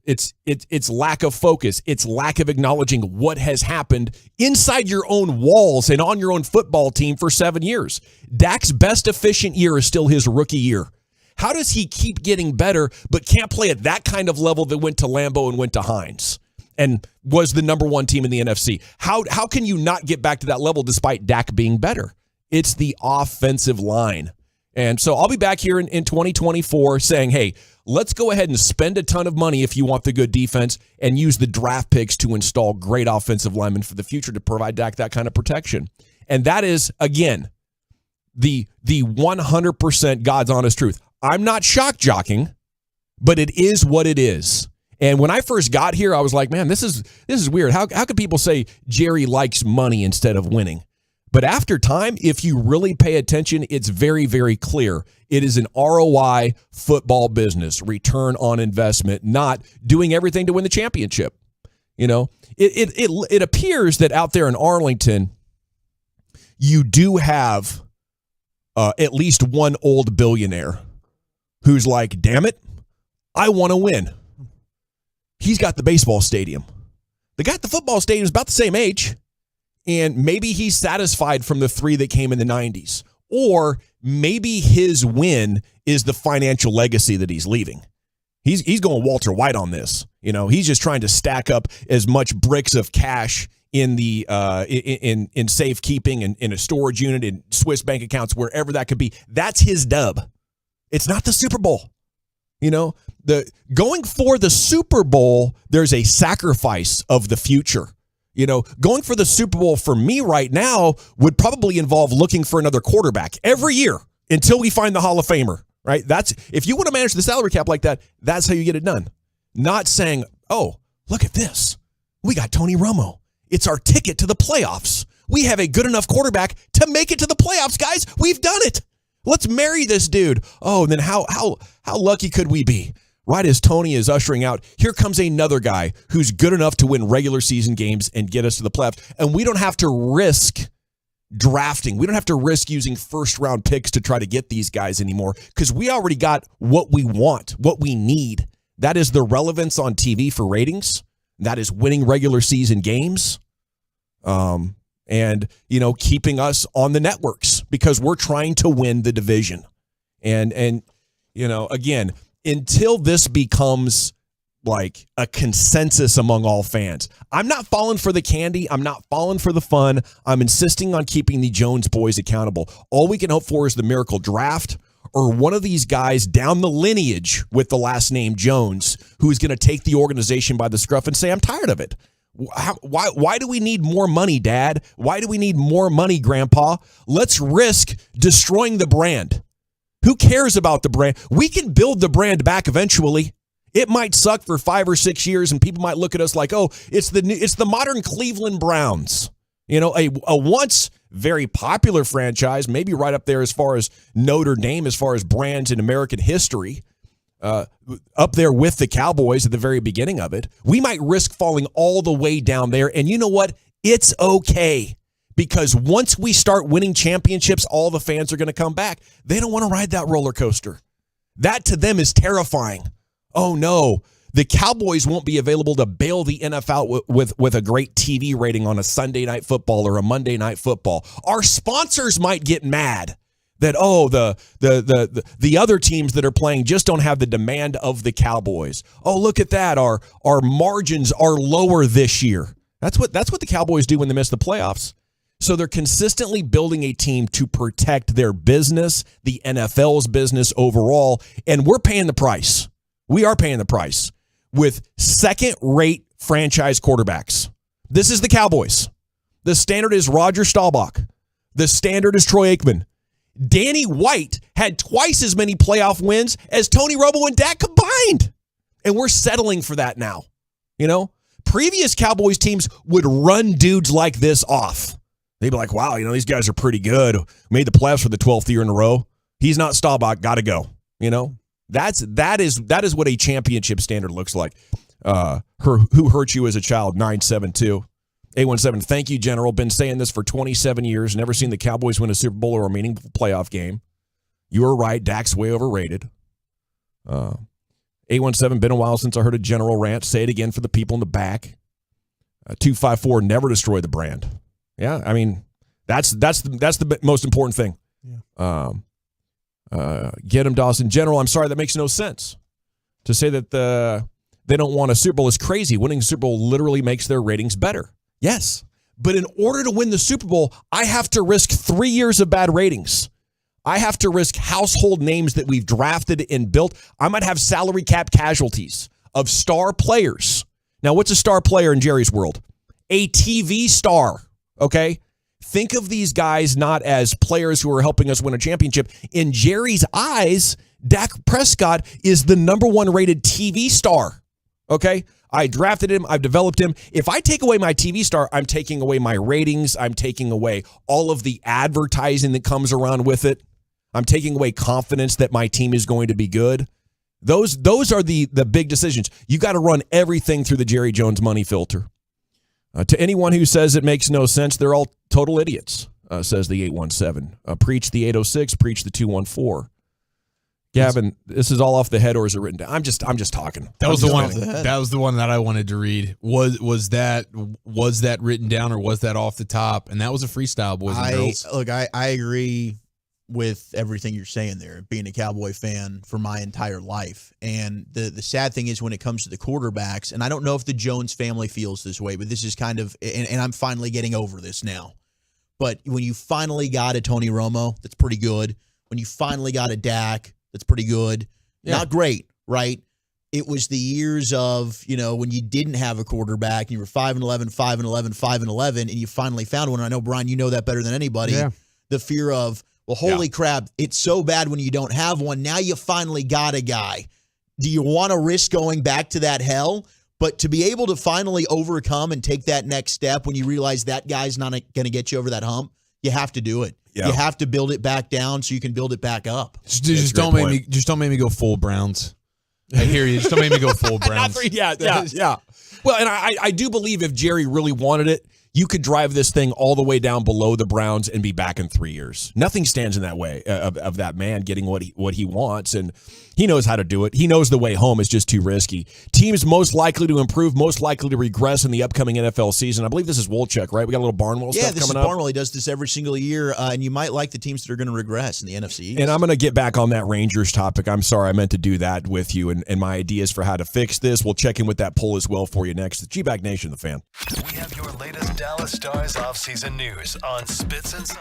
It's lack of focus. It's lack of acknowledging what has happened inside your own walls and on your own football team for 7 years. Dak's best efficient year is still his rookie year. How does he keep getting better but can't play at that kind of level that went to Lambeau and went to Hines and was the number one team in the NFC? How can you not get back to that level despite Dak being better? It's the offensive line. And so I'll be back here in 2024 saying, hey, let's go ahead and spend a ton of money if you want the good defense and use the draft picks to install great offensive linemen for the future to provide Dak that kind of protection. And that is, again, the 100% God's honest truth. I'm not shock jocking, but it is what it is. And when I first got here, I was like, man, this is weird. How could people say Jerry likes money instead of winning? But after time, if you really pay attention, it's very, very clear. It is an ROI football business, return on investment, not doing everything to win the championship. You know, it appears that out there in Arlington, you do have at least one old billionaire who's like, damn it, I want to win. He's got the baseball stadium. The guy at the football stadium is about the same age. And maybe he's satisfied from the 3 that came in the 90s. Or maybe his win is the financial legacy that he's leaving. He's going Walter White on this. You know, he's just trying to stack up as much bricks of cash in the in safekeeping and in a storage unit, in Swiss bank accounts, wherever that could be. That's his dub. It's not the Super Bowl. You know, going for the Super Bowl, there's a sacrifice of the future. You know, going for the Super Bowl for me right now would probably involve looking for another quarterback every year until we find the Hall of Famer, right? That's if you want to manage the salary cap like that, that's how you get it done. Not saying, oh, look at this. We got Tony Romo. It's our ticket to the playoffs. We have a good enough quarterback to make it to the playoffs, guys. We've done it. Let's marry this dude. Oh, and then how lucky could we be? Right as Tony is ushering out, here comes another guy who's good enough to win regular season games and get us to the playoffs. And we don't have to risk drafting. We don't have to risk using first-round picks to try to get these guys anymore because we already got what we want, what we need. That is the relevance on TV for ratings. That is winning regular season games. And, you know, keeping us on the networks because we're trying to win the division. And you know, again, until this becomes like a consensus among all fans, I'm not falling for the candy. I'm not falling for the fun. I'm insisting on keeping the Jones boys accountable. All we can hope for is the miracle draft or one of these guys down the lineage with the last name Jones who is going to take the organization by the scruff and say, I'm tired of it. Why do we need more money, Dad? Why do we need more money, Grandpa? Let's risk destroying the brand. Who cares about the brand? We can build the brand back eventually. It might suck for 5 or 6 years, and people might look at us like, "Oh, it's the modern Cleveland Browns." You know, a once very popular franchise, maybe right up there as far as Notre Dame, as far as brands in American history, up there with the Cowboys at the very beginning of it. We might risk falling all the way down there, and you know what? It's okay. Because once we start winning championships, all the fans are going to come back. They don't want to ride that roller coaster. That to them is terrifying. Oh no, the Cowboys won't be available to bail the NFL out with a great TV rating on a Sunday night football or a Monday night football. Our sponsors might get mad that, oh, the other teams that are playing just don't have the demand of the Cowboys. Oh, look at that. Our margins are lower this year. That's what the Cowboys do when they miss the playoffs. So they're consistently building a team to protect their business, the NFL's business overall, and we're paying the price. We are paying the price with second-rate franchise quarterbacks. This is the Cowboys. The standard is Roger Staubach. The standard is Troy Aikman. Danny White had twice as many playoff wins as Tony Romo and Dak combined. And we're settling for that now. You know, previous Cowboys teams would run dudes like this off. They'd be like, wow, you know, these guys are pretty good. Made the playoffs for the 12th year in a row. He's not Staubach. Got to go. You know, that is what a championship standard looks like. Who hurt you as a child? 972 817. Thank you, General. Been saying this for 27 years. Never seen the Cowboys win a Super Bowl or a meaningful playoff game. You were right. Dak's way overrated. 817, been a while since I heard a general rant. Say it again for the people in the back. 254, never destroy the brand. Yeah, I mean, that's the most important thing. Yeah. Get him, Dawson. General, I'm sorry, that makes no sense. To say that they don't want a Super Bowl is crazy. Winning a Super Bowl literally makes their ratings better. Yes, but in order to win the Super Bowl, I have to risk 3 years of bad ratings. I have to risk household names that we've drafted and built. I might have salary cap casualties of star players. Now, what's a star player in Jerry's world? A TV star, okay? Think of these guys not as players who are helping us win a championship. In Jerry's eyes, Dak Prescott is the number 1 rated TV star, okay? I drafted him. I've developed him. If I take away my TV star, I'm taking away my ratings. I'm taking away all of the advertising that comes around with it. I'm taking away confidence that my team is going to be good. Those are the big decisions. You got to run everything through the Jerry Jones money filter. To anyone who says it makes no sense, they're all total idiots, says the 817. Preach the 806, preach the 214. Gavin, this is all off the head, or is it written down? I'm just talking. That was the one. That was the one that I wanted to read. Was that written down, or was that off the top? And that was a freestyle, boys and girls. Look, I agree with everything you're saying there, being a Cowboy fan for my entire life. And the sad thing is when it comes to the quarterbacks, and I don't know if the Jones family feels this way, but this is kind of, and I'm finally getting over this now. But when you finally got a Tony Romo, that's pretty good. When you finally got a Dak, that's pretty good. Yeah. Not great, right? It was the years of, when you didn't have a quarterback and you were 5-11, 5-11, 5-11, and you finally found one. And I know, Brian, you know that better than anybody. Yeah. The fear of, well, holy crap, it's so bad when you don't have one. Now you finally got a guy. Do you want to risk going back to that hell? But to be able to finally overcome and take that next step when you realize that guy's not going to get you over that hump, you have to do it. Yeah. You have to build it back down so you can build it back up. Just don't make me go full Browns. I hear you. Just don't make me go full Browns. Yeah. Well, and I do believe if Jerry really wanted it, you could drive this thing all the way down below the Browns and be back in 3 years. Nothing stands in that way of that man getting what he wants, and he knows how to do it. He knows the way home is just too risky. Teams most likely to improve, most likely to regress in the upcoming NFL season. I believe this is Wolchuk, right? We got a little Barnwell stuff coming up. Yeah, this is Barnwell. He does this every single year, and you might like the teams that are going to regress in the NFC East. And I'm going to get back on that Rangers topic. I'm sorry, I meant to do that with you, and my ideas for how to fix this. We'll check in with that poll as well for you next. The G-Bag Nation, the fan. We have your latest Dallas Stars offseason news on Spits and Suns.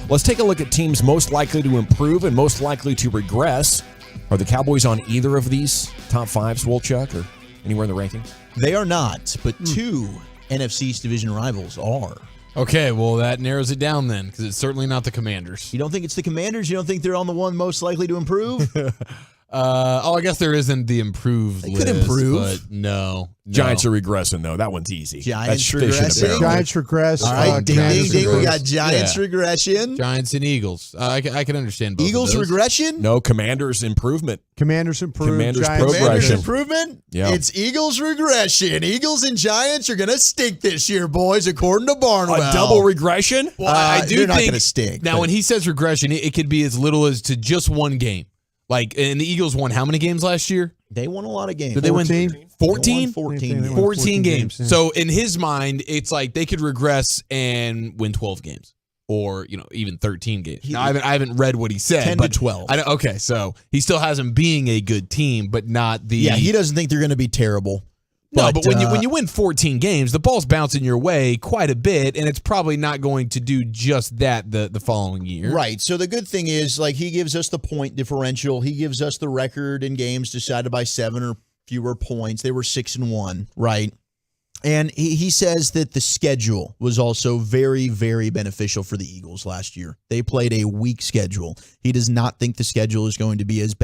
Let's take a look at teams most likely to improve and most likely to regress. Are the Cowboys on either of these top fives, Wolchuk, or anywhere in the rankings? They are not, but two NFC East division rivals are. Okay, well, that narrows it down then, because it's certainly not the Commanders. You don't think it's the Commanders? You don't think they're on the one most likely to improve? I guess there isn't the improved They list, could improve. but no. Giants are regressing, though. That one's easy. Giants That's fish in a regressing. barrel. Giants regress. All right, ding, ding, ding. We got Giants Yeah. regression. Giants and Eagles. I can understand both Eagles of those. regression? No, Commanders improvement. Commanders improve. Commanders Giants progression. Commanders improvement? Yeah. It's Eagles regression. Eagles and Giants are going to stink this year, boys, according to Barnwell. A double regression? Well, I do they're not think going to stink. Now, but when he says regression, it could be as little as to just one game. Like, and the Eagles won how many games last year? they won a lot of games. Did they win 14? 14 games. 14 games. yeah. So in his mind, it's like they could regress and win 12 games, or even 13 games. Now, I haven't read what he said. 10 but to 12. Okay, so he still has them being a good team, but not the. Yeah, he doesn't think they're going to be terrible. No, but when you win 14 games, the ball's bouncing your way quite a bit, and it's probably not going to do just that the following year. Right. So the good thing is, like, he gives us the point differential. He gives us the record in games decided by 7 or fewer points. They were 6-1, right? And he says that the schedule was also very, very beneficial for the Eagles last year. They played a weak schedule. He does not think the schedule is going to be as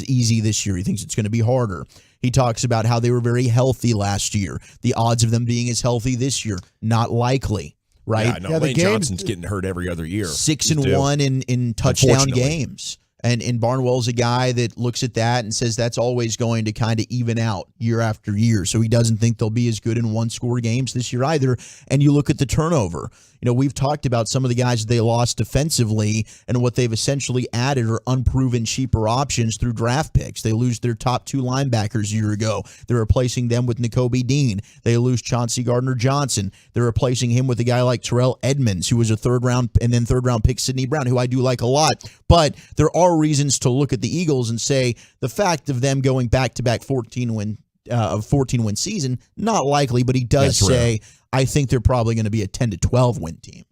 easy this year. He thinks it's going to be harder. He talks about how they were very healthy last year. The odds of them being as healthy this year, not likely, right? Yeah, no, Lane Johnson's getting hurt every other year. 6-1 in touchdown games. And Barnwell's a guy that looks at that and says that's always going to kind of even out year after year. So he doesn't think they'll be as good in one-score games this year either. And you look at the turnover. We've talked about some of the guys that they lost defensively, and what they've essentially added are unproven, cheaper options through draft picks. They lose their top 2 linebackers a year ago. They're replacing them with Nakobe Dean. They lose Chauncey Gardner-Johnson. They're replacing him with a guy like Terrell Edmonds, who was a third-round pick Sidney Brown, who I do like a lot. But there are reasons to look at the Eagles and say the fact of them going back-to-back 14-win season, not likely, but he does say, I think they're probably going to be a 10 to 12 win team.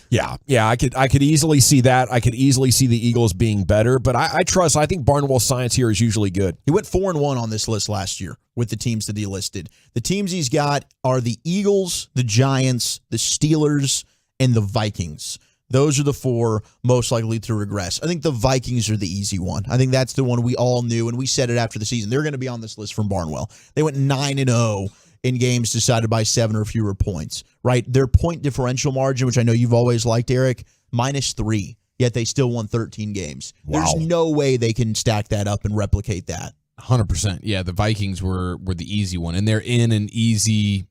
Yeah, I could easily see that. I could easily see the Eagles being better, but I think Barnwell's science here is usually good. He went 4-1 on this list last year with the teams that he listed. The teams he's got are the Eagles, the Giants, the Steelers, and the Vikings. Those are the 4 most likely to regress. I think the Vikings are the easy one. I think that's the one we all knew, and we said it after the season. They're going to be on this list from Barnwell. They went 9-0 in games decided by 7 or fewer points, right? Their point differential margin, which I know you've always liked, Eric, -3, yet they still won 13 games. Wow. There's no way they can stack that up and replicate that. 100%. Yeah, the Vikings were the easy one, and they're in an easy,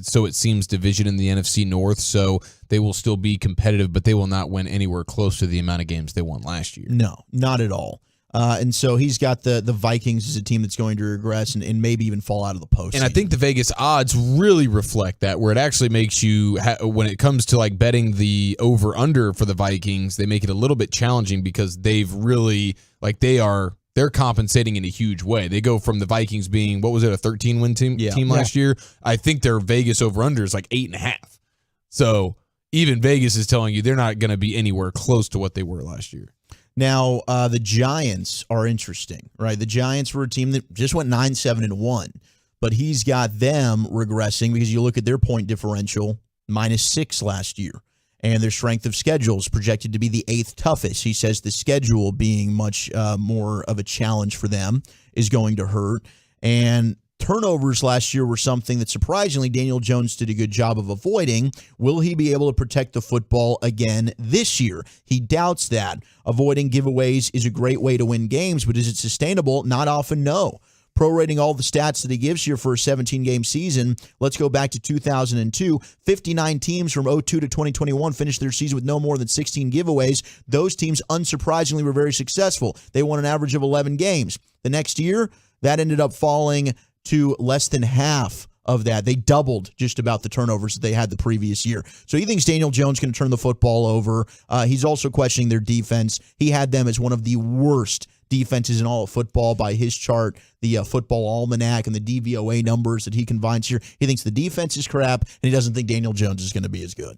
so it seems, division in the NFC North, so they will still be competitive, but they will not win anywhere close to the amount of games they won last year. No, not at all. And so he's got the Vikings as a team that's going to regress and maybe even fall out of the postseason. And I think the Vegas odds really reflect that, where it actually makes you, when it comes to like betting the over-under for the Vikings, they make it a little bit challenging because they've really, like they're compensating in a huge way. They go from the Vikings being, what was it, a 13-win team last year? I think their Vegas over-under is like 8.5. So even Vegas is telling you they're not going to be anywhere close to what they were last year. Now, the Giants are interesting, right? The Giants were a team that just went 9-7-1, but he's got them regressing because you look at their point differential, -6 last year, and their strength of schedule is projected to be the 8th toughest. He says the schedule being much more of a challenge for them is going to hurt, and turnovers last year were something that surprisingly Daniel Jones did a good job of avoiding. Will he be able to protect the football again this year? He doubts that. Avoiding giveaways is a great way to win games, but is it sustainable? Not often, no. Prorating all the stats that he gives here for a 17-game season, let's go back to 2002. 59 teams from 2002 to 2021 finished their season with no more than 16 giveaways. Those teams, unsurprisingly, were very successful. They won an average of 11 games. The next year, that ended up falling to less than half of that. They doubled just about the turnovers that they had the previous year. So he thinks Daniel Jones can turn the football over. He's also questioning their defense. He had them as one of the worst defenses in all of football by his chart, the Football Almanac and the DVOA numbers that he combines here. He thinks the defense is crap, and he doesn't think Daniel Jones is going to be as good.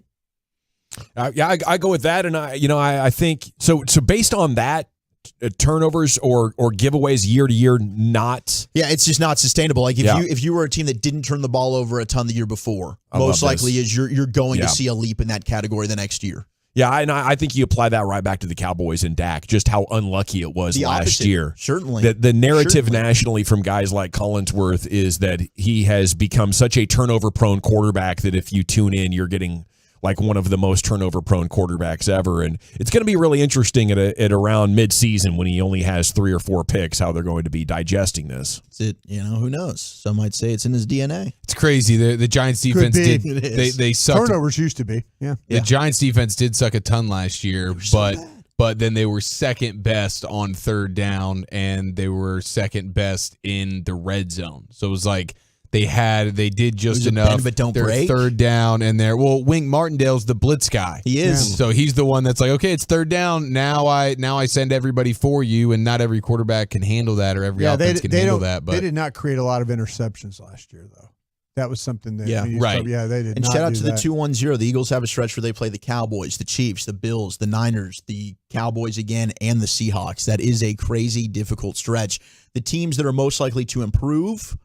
I go with that, and I think so. So based on that, turnovers or giveaways year to year, not. Yeah, it's just not sustainable. Like if you were a team that didn't turn the ball over a ton the year before, most likely is you're going to see a leap in that category the next year. Yeah, and I think you apply that right back to the Cowboys and Dak, just how unlucky it was last year. Certainly. The narrative nationally from guys like Collinsworth is that he has become such a turnover-prone quarterback that if you tune in, you're getting like one of the most turnover-prone quarterbacks ever. And it's going to be really interesting at around mid-season when he only has 3 or 4 picks, how they're going to be digesting this. Who knows? Some might say it's in his DNA. It's crazy. The Giants defense they sucked. Turnovers used to be. Yeah. The Giants defense did suck a ton last year, but then they were second best on third down, and they were second best in the red zone. So it was like they did just enough. Bend but don't break. Third down, and Wink Martindale's the blitz guy. He is. Yeah. So he's the one that's like, okay, it's third down. Now I send everybody for you, and not every quarterback can handle that, or every offense can handle that. But they did not create a lot of interceptions last year, though. That was something that right. They did. And not shout out do to that. the 2-1-0. The Eagles have a stretch where they play the Cowboys, the Chiefs, the Bills, the Niners, the Cowboys again, and the Seahawks. That is a crazy, difficult stretch. The teams that are most likely to improve,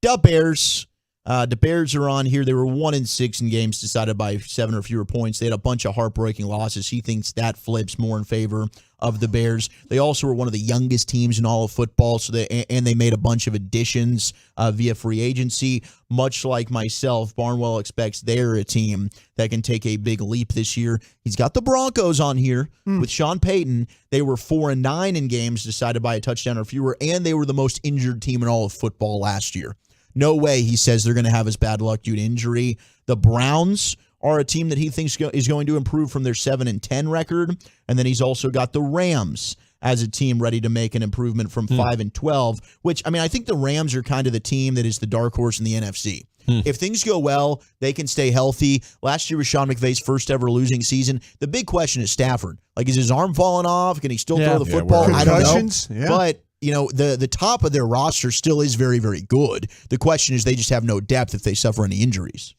the Bears. The Bears are on here. They were 1-6 in games decided by 7 or fewer points. They had a bunch of heartbreaking losses. He thinks that flips more in favor of the Bears. They also were one of the youngest teams in all of football, and they made a bunch of additions via free agency. Much like myself, Barnwell expects they're a team that can take a big leap this year. He's got the Broncos on here with Sean Payton. They were 4-9 in games decided by a touchdown or fewer, and they were the most injured team in all of football last year. No way, he says, they're going to have as bad luck due to injury. The Browns are a team that he thinks is going to improve from their 7-10 record. And then he's also got the Rams as a team ready to make an improvement from 5-12, which, I think the Rams are kind of the team that is the dark horse in the NFC. If things go well, they can stay healthy. Last year was Sean McVay's first ever losing season. The big question is Stafford. Like, is his arm falling off? Can he still throw the football? I don't know. Yeah. But the top of their roster still is very, very good. The question is they just have no depth if they suffer any injuries.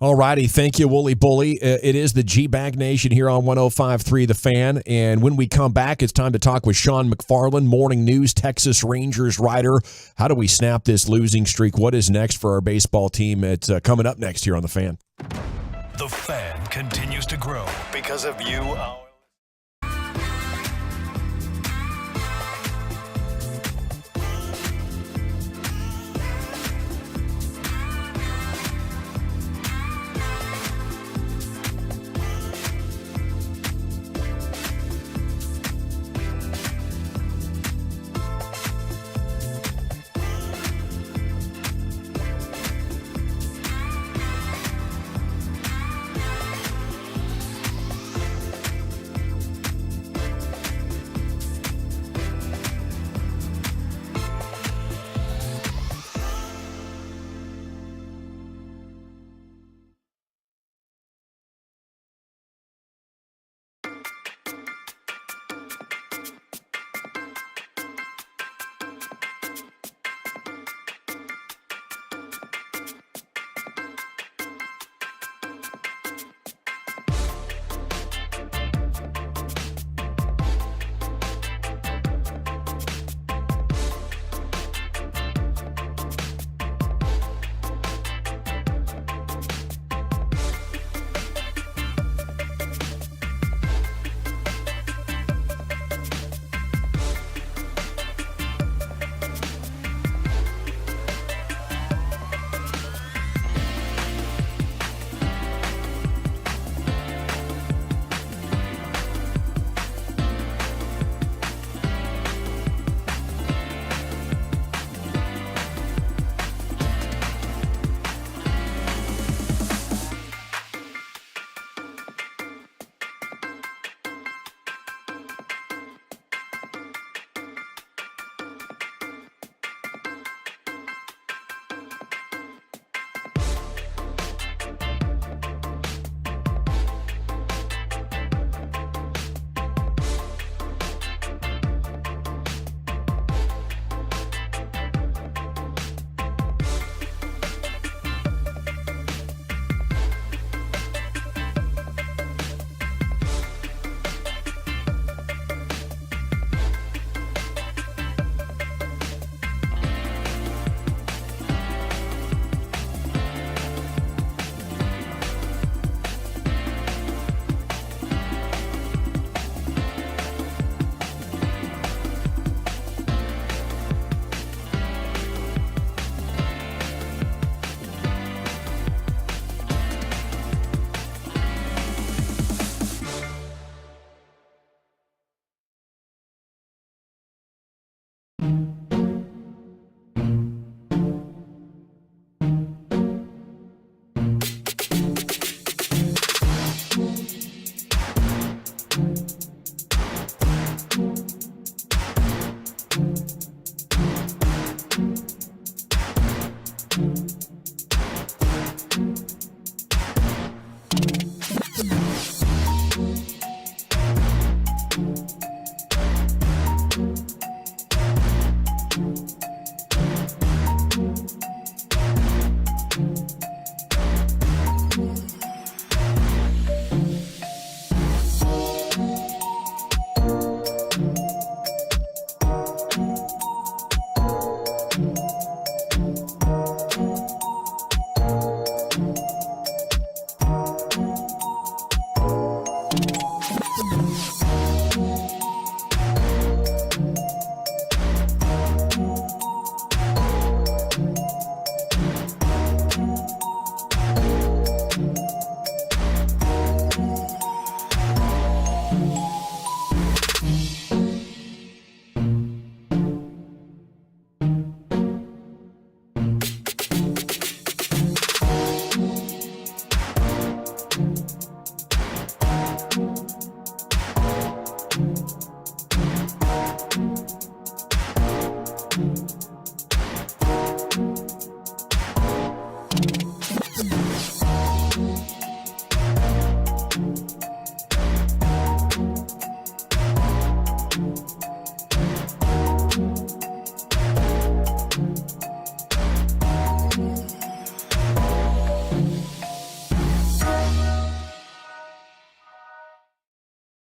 All righty. Thank you, Wooly Bully. It is the G-Bag Nation here on 105.3 The Fan. And when we come back, it's time to talk with Sean McFarland, Morning News, Texas Rangers writer. How do we snap this losing streak? What is next for our baseball team? It's coming up next here on The Fan. The Fan continues to grow because of you, our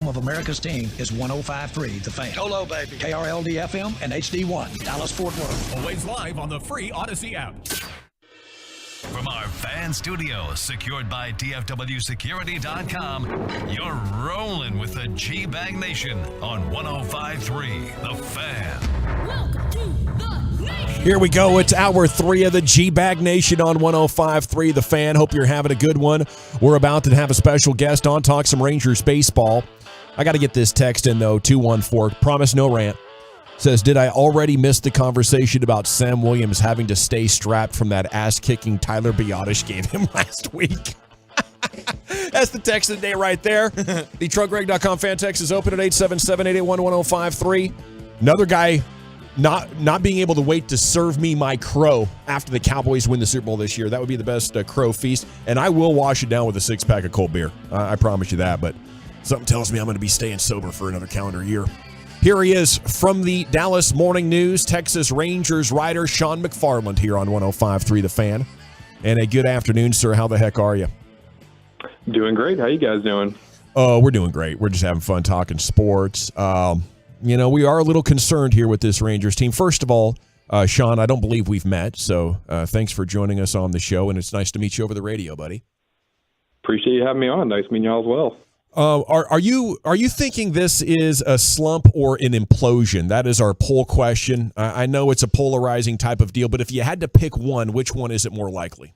Of America's team is 105.3 The Fan. Hello, baby. KRLD FM and HD1, Dallas Fort Worth. Always live on the free Odyssey app. From our fan studio, secured by DFWsecurity.com, you're rolling with the G-Bag Nation on 105.3 The Fan. Welcome to the Nation. Here we go. It's hour 3 of the G-Bag Nation on 105.3 The Fan. Hope you're having a good one. We're about to have a special guest on, talk some Rangers baseball. I got to get this text in, though, 214. Promise no rant. Says, did I already miss the conversation about Sam Williams having to stay strapped from that ass-kicking Tyler Biotish gave him last week? That's the text of the day right there. The TruckReg.com fan text is open at 877-881-1053. Another guy not being able to wait to serve me my crow after the Cowboys win the Super Bowl this year. That would be the best crow feast. And I will wash it down with a 6-pack of cold beer. I promise you that, but something tells me I'm going to be staying sober for another calendar year. Here he is from the Dallas Morning News, Texas Rangers writer Sean McFarland here on 105.3 The Fan. And a good afternoon, sir. How the heck are you? Doing great. How you guys doing? Oh, we're doing great. We're just having fun talking sports. We are a little concerned here with this Rangers team. First of all, Sean, I don't believe we've met, so thanks for joining us on the show, and it's nice to meet you over the radio, buddy. Appreciate you having me on. Nice meeting y'all as well. Are you thinking this is a slump or an implosion? That is our poll question. I know it's a polarizing type of deal, but if you had to pick one, which one is it more likely?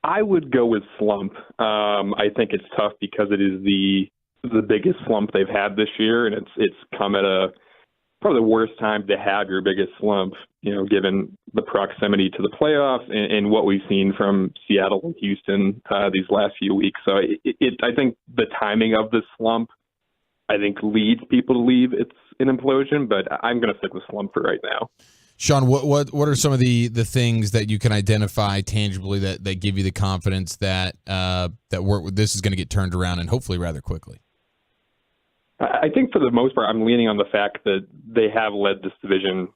I would go with slump. I think it's tough because it is the biggest slump they've had this year, and it's come at probably the worst time to have your biggest slump, given the proximity to the playoffs and what we've seen from Seattle and Houston these last few weeks. So I think the timing of this slump, leads people to believe it's an implosion, but I'm going to stick with slump for right now. Sean, what are some of the things that you can identify tangibly that give you the confidence that this is going to get turned around and hopefully rather quickly? I think for the most part, I'm leaning on the fact that they have led this division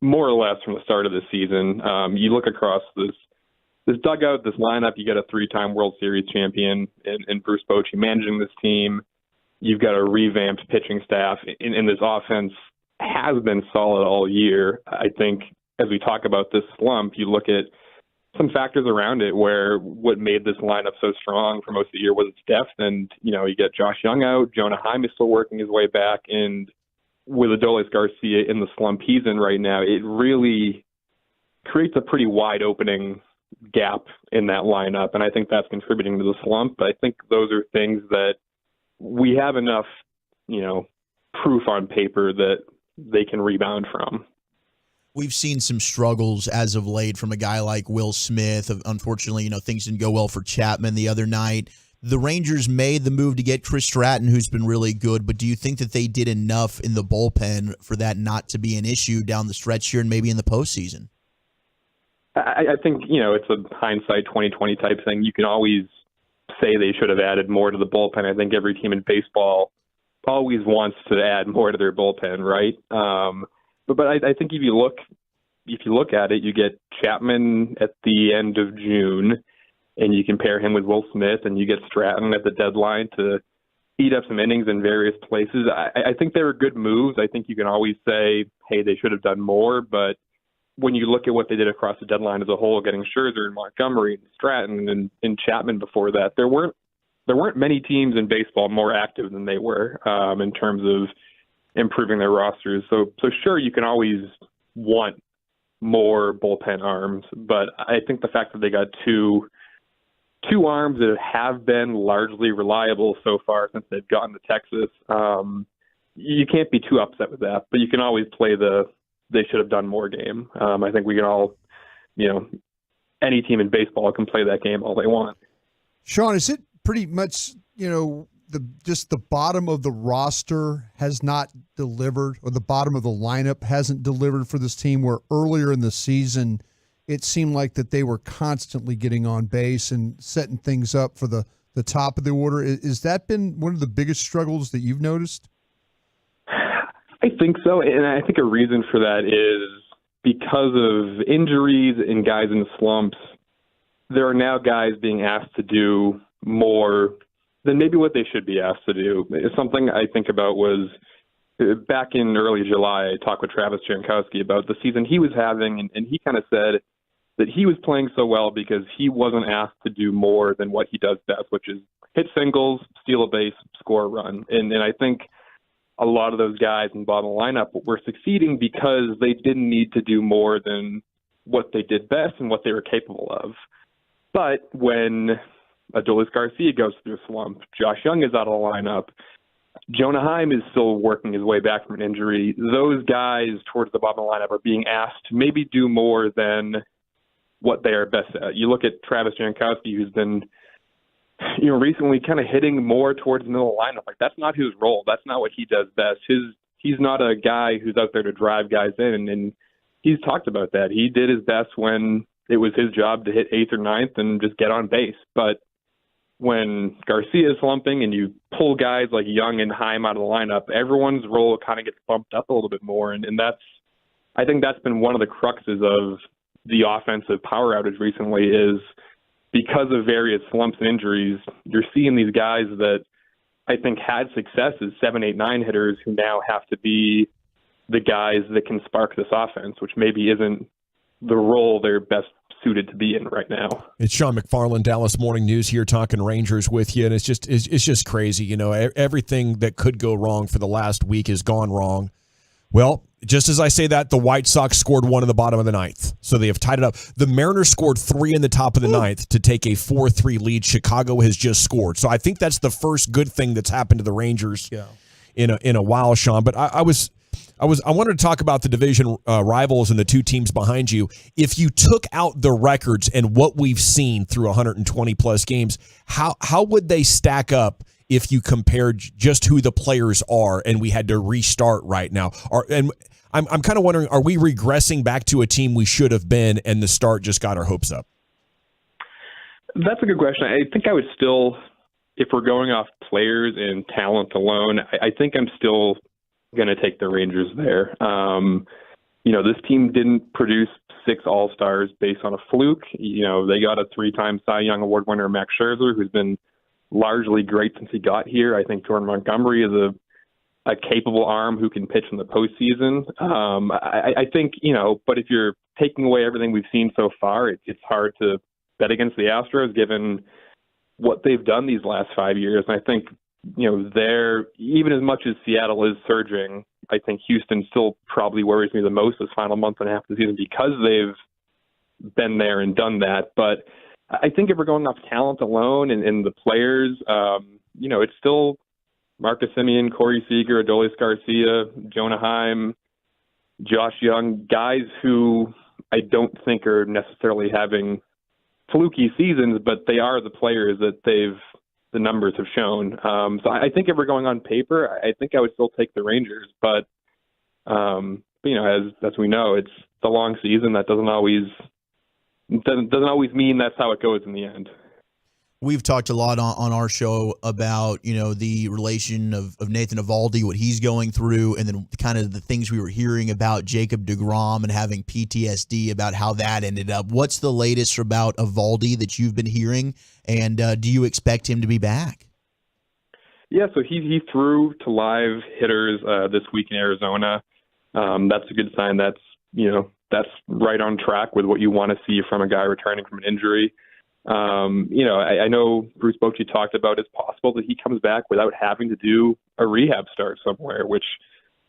more or less from the start of the season. You look across this dugout, this lineup, you got a 3-time World Series champion in Bruce Bochy managing this team. You've got a revamped pitching staff, and this offense has been solid all year. I think as we talk about this slump, you look at some factors around it where what made this lineup so strong for most of the year was its depth. And, you get Josh Young out, Jonah Heim is still working his way back. And with Adolis Garcia in the slump he's in right now, it really creates a pretty wide opening gap in that lineup. And I think that's contributing to the slump. But I think those are things that we have enough, proof on paper that they can rebound from. We've seen some struggles as of late from a guy like Will Smith. Unfortunately, things didn't go well for Chapman the other night. The Rangers made the move to get Chris Stratton, who's been really good, but do you think that they did enough in the bullpen for that not to be an issue down the stretch here and maybe in the postseason? I think, it's a hindsight 2020 type thing. You can always say they should have added more to the bullpen. I think every team in baseball always wants to add more to their bullpen, right? But I think if you look at it, you get Chapman at the end of June, and you compare him with Will Smith, and you get Stratton at the deadline to eat up some innings in various places. I think they were good moves. I think you can always say, hey, they should have done more. But when you look at what they did across the deadline as a whole, getting Scherzer and Montgomery and Stratton and Chapman before that, there weren't there weren't many teams in baseball more active than they were in terms of improving their rosters. So sure, you can always want more bullpen arms, but I think the fact that they got two arms that have been largely reliable so far since they've gotten to Texas, you can't be too upset with that. But you can always play they should have done more game. I think we can all, any team in baseball can play that game all they want. Sean, is it pretty much, just the bottom of the roster has not delivered, or the bottom of the lineup hasn't delivered for this team, where earlier in the season it seemed like that they were constantly getting on base and setting things up for the top of the order? Is that been one of the biggest struggles that you've noticed? I think so, and I think a reason for that is because of injuries and guys in slumps, there are now guys being asked to do more than maybe what they should be asked to do. Something I think about was back in early July, I talked with Travis Jankowski about the season he was having, and he kind of said that he was playing so well because he wasn't asked to do more than what he does best, which is hit singles, steal a base, score a run. And I think a lot of those guys in the bottom of the lineup were succeeding because they didn't need to do more than what they did best and what they were capable of. But when Adolis Garcia goes through a slump, Josh Young is out of the lineup, Jonah Heim is still working his way back from an injury, those guys towards the bottom of the lineup are being asked to maybe do more than what they are best at. You look at Travis Jankowski, who's been recently kind of hitting more towards the middle of the lineup. Like, that's not his role. That's not what he does best. He's not a guy who's out there to drive guys in, and he's talked about that. He did his best when it was his job to hit eighth or ninth and just get on base. But when Garcia is slumping and you pull guys like Young and Heim out of the lineup, everyone's role kind of gets bumped up a little bit more. And I think that's been one of the cruxes of the offensive power outage recently is because of various slumps and injuries, you're seeing these guys that I think had success as 7, 8, 9 hitters who now have to be the guys that can spark this offense, which maybe isn't the role they're best suited to be in right now. It's Sean McFarland, Dallas Morning News here, talking Rangers with you, and it's just crazy. Everything that could go wrong for the last week has gone wrong. Well, just as I say that, the White Sox scored 1 in the bottom of the ninth, so they have tied it up. The Mariners scored 3 in the top of the ninth to take a 4-3 lead. Chicago has just scored, so I think that's the first good thing that's happened to the Rangers in a while, Sean. But I wanted to talk about the division rivals and the two teams behind you. If you took out the records and what we've seen through 120 plus games, how would they stack up if you compared just who the players are and we had to restart right now? I'm kind of wondering, are we regressing back to a team we should have been and the start just got our hopes up? That's a good question. I think I would still, if we're going off players and talent alone, I think I'm still going to take the Rangers there. This team didn't produce 6 All-Stars based on a fluke. They got a 3-time Cy Young Award winner, Max Scherzer, who's been largely great since he got here. I think Jordan Montgomery is a capable arm who can pitch in the postseason. I think, but if you're taking away everything we've seen so far, it's hard to bet against the Astros given what they've done these last 5 years. And I think, they're, even as much as Seattle is surging, I think Houston still probably worries me the most this final month and a half of the season because they've been there and done that. But I think if we're going off talent alone and the players, it's still Marcus Semien, Corey Seager, Adolis Garcia, Jonah Heim, Josh Young, guys who I don't think are necessarily having fluky seasons, but they are the players that the numbers have shown. So I think if we're going on paper, I think I would still take the Rangers. But as we know, it's the long season. That doesn't always mean that's how it goes in the end. We've talked a lot on our show about, the relation of Nathan Eovaldi, what he's going through, and then kind of the things we were hearing about Jacob deGrom and having PTSD about how that ended up. What's the latest about Eovaldi that you've been hearing, and do you expect him to be back? Yeah, so he threw to live hitters this week in Arizona. That's a good sign. That's right on track with what you want to see from a guy returning from an injury. I know Bruce Bochy talked about it's possible that he comes back without having to do a rehab start somewhere, which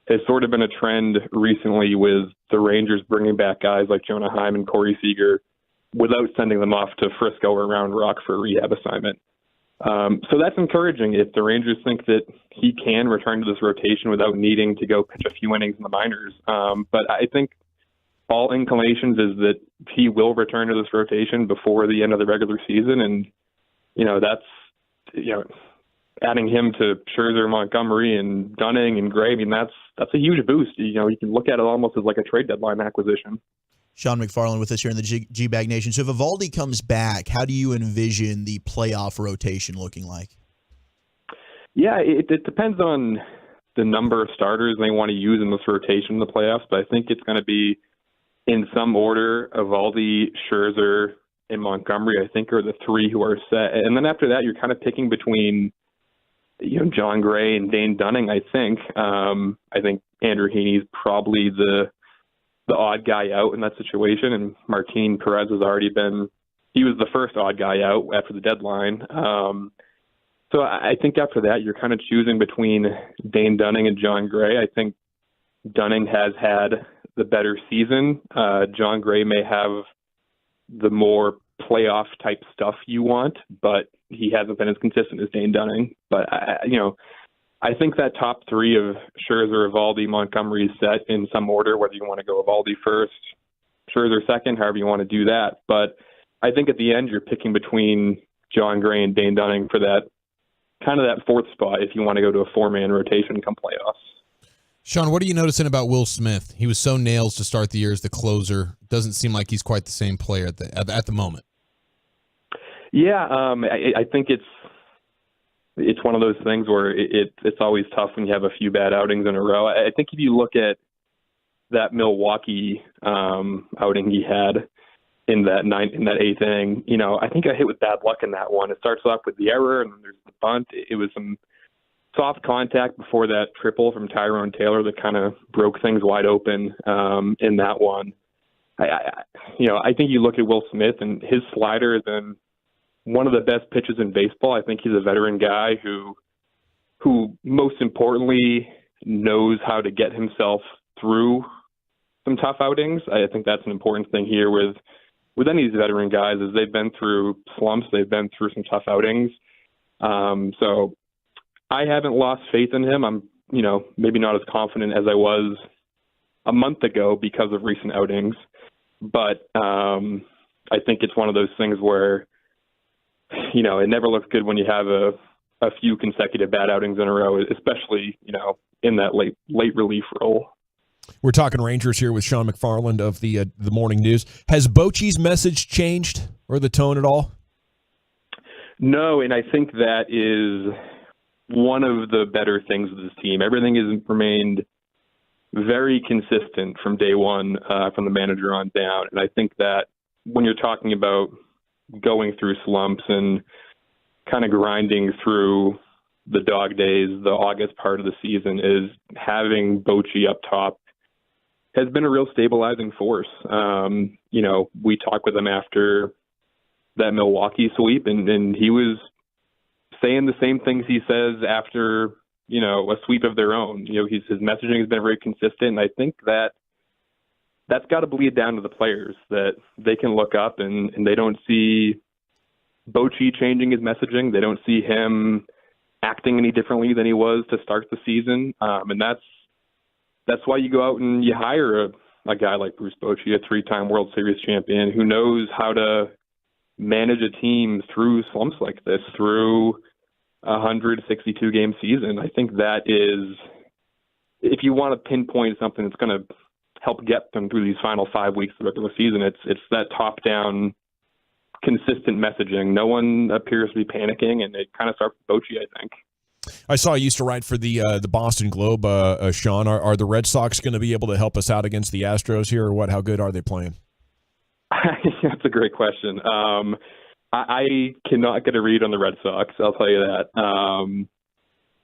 has sort of been a trend recently with the Rangers bringing back guys like Jonah Heim and Corey Seager without sending them off to Frisco or Round Rock for a rehab assignment. So that's encouraging if the Rangers think that he can return to this rotation without needing to go pitch a few innings in the minors. But I think all inclinations is that he will return to this rotation before the end of the regular season. And, that's, adding him to Scherzer, Montgomery, and Dunning and Gray, I mean, that's a huge boost. You can look at it almost as like a trade deadline acquisition. Sean McFarland with us here in the G-Bag Nation. So if Eovaldi comes back, how do you envision the playoff rotation looking like? Yeah, it depends on the number of starters they want to use in this rotation in the playoffs, but I think it's going to be in some order. Eovaldi, Scherzer, and Montgomery, I think, are the three who are set. And then after that, you're kind of picking between John Gray and Dane Dunning, I think. I think Andrew Heaney's probably the odd guy out in that situation, and Martin Perez has already been – he was the first odd guy out after the deadline. So I think after that, you're kind of choosing between Dane Dunning and John Gray. I think Dunning has had the better season. John Gray may have the more playoff-type stuff you want, but he hasn't been as consistent as Dane Dunning. But, I think that top three of Scherzer, Eovaldi, Montgomery is set in some order, whether you want to go Eovaldi first, Scherzer second, however you want to do that. But I think at the end you're picking between John Gray and Dane Dunning for that kind of that fourth spot if you want to go to a four-man rotation come playoffs. Sean, what are you noticing about Will Smith? He was so nails to start the year as the closer. Doesn't seem like he's quite the same player at the moment. Yeah, I think it's one of those things where it's always tough when you have a few bad outings in a row. I think if you look at that Milwaukee outing he had in that eighth inning, I think I hit with bad luck in that one. It starts off with the error, and then there's the bunt. It was some soft contact before that triple from Tyrone Taylor that kind of broke things wide open in that one. I think you look at Will Smith, and his slider is in one of the best pitches in baseball. I think he's a veteran guy who most importantly knows how to get himself through some tough outings. I think that's an important thing here with any of these veteran guys is they've been through slumps. They've been through some tough outings. So I haven't lost faith in him. I'm, maybe not as confident as I was a month ago because of recent outings, but I think it's one of those things where, it never looks good when you have a few consecutive bad outings in a row, especially, in that late relief role. We're talking Rangers here with Sean McFarland of the Morning News. Has Bochy's message changed or the tone at all? No, and I think that is one of the better things of this team. Everything has remained very consistent from day one, from the manager on down. And I think that when you're talking about going through slumps and kind of grinding through the dog days, the August part of the season, is having Bochy up top has been a real stabilizing force. We talked with him after that Milwaukee sweep, and he was saying the same things he says after, a sweep of their own. His messaging has been very consistent, and I think that's got to bleed down to the players, that they can look up and they don't see Bochy changing his messaging. They don't see him acting any differently than he was to start the season. And that's why you go out and you hire a guy like Bruce Bochy, a three-time World Series champion, who knows how to manage a team through slumps like this, through a 162-game season. I think that is, if you want to pinpoint something that's going to help get them through these final 5 weeks of the regular season, it's that top-down, consistent messaging. No one appears to be panicking, and it kind of starts with Bochy, I think. I saw you used to write for the Boston Globe, Sean. Are the Red Sox going to be able to help us out against the Astros here, or what? How good are they playing? That's a great question. I cannot get a read on the Red Sox, I'll tell you that.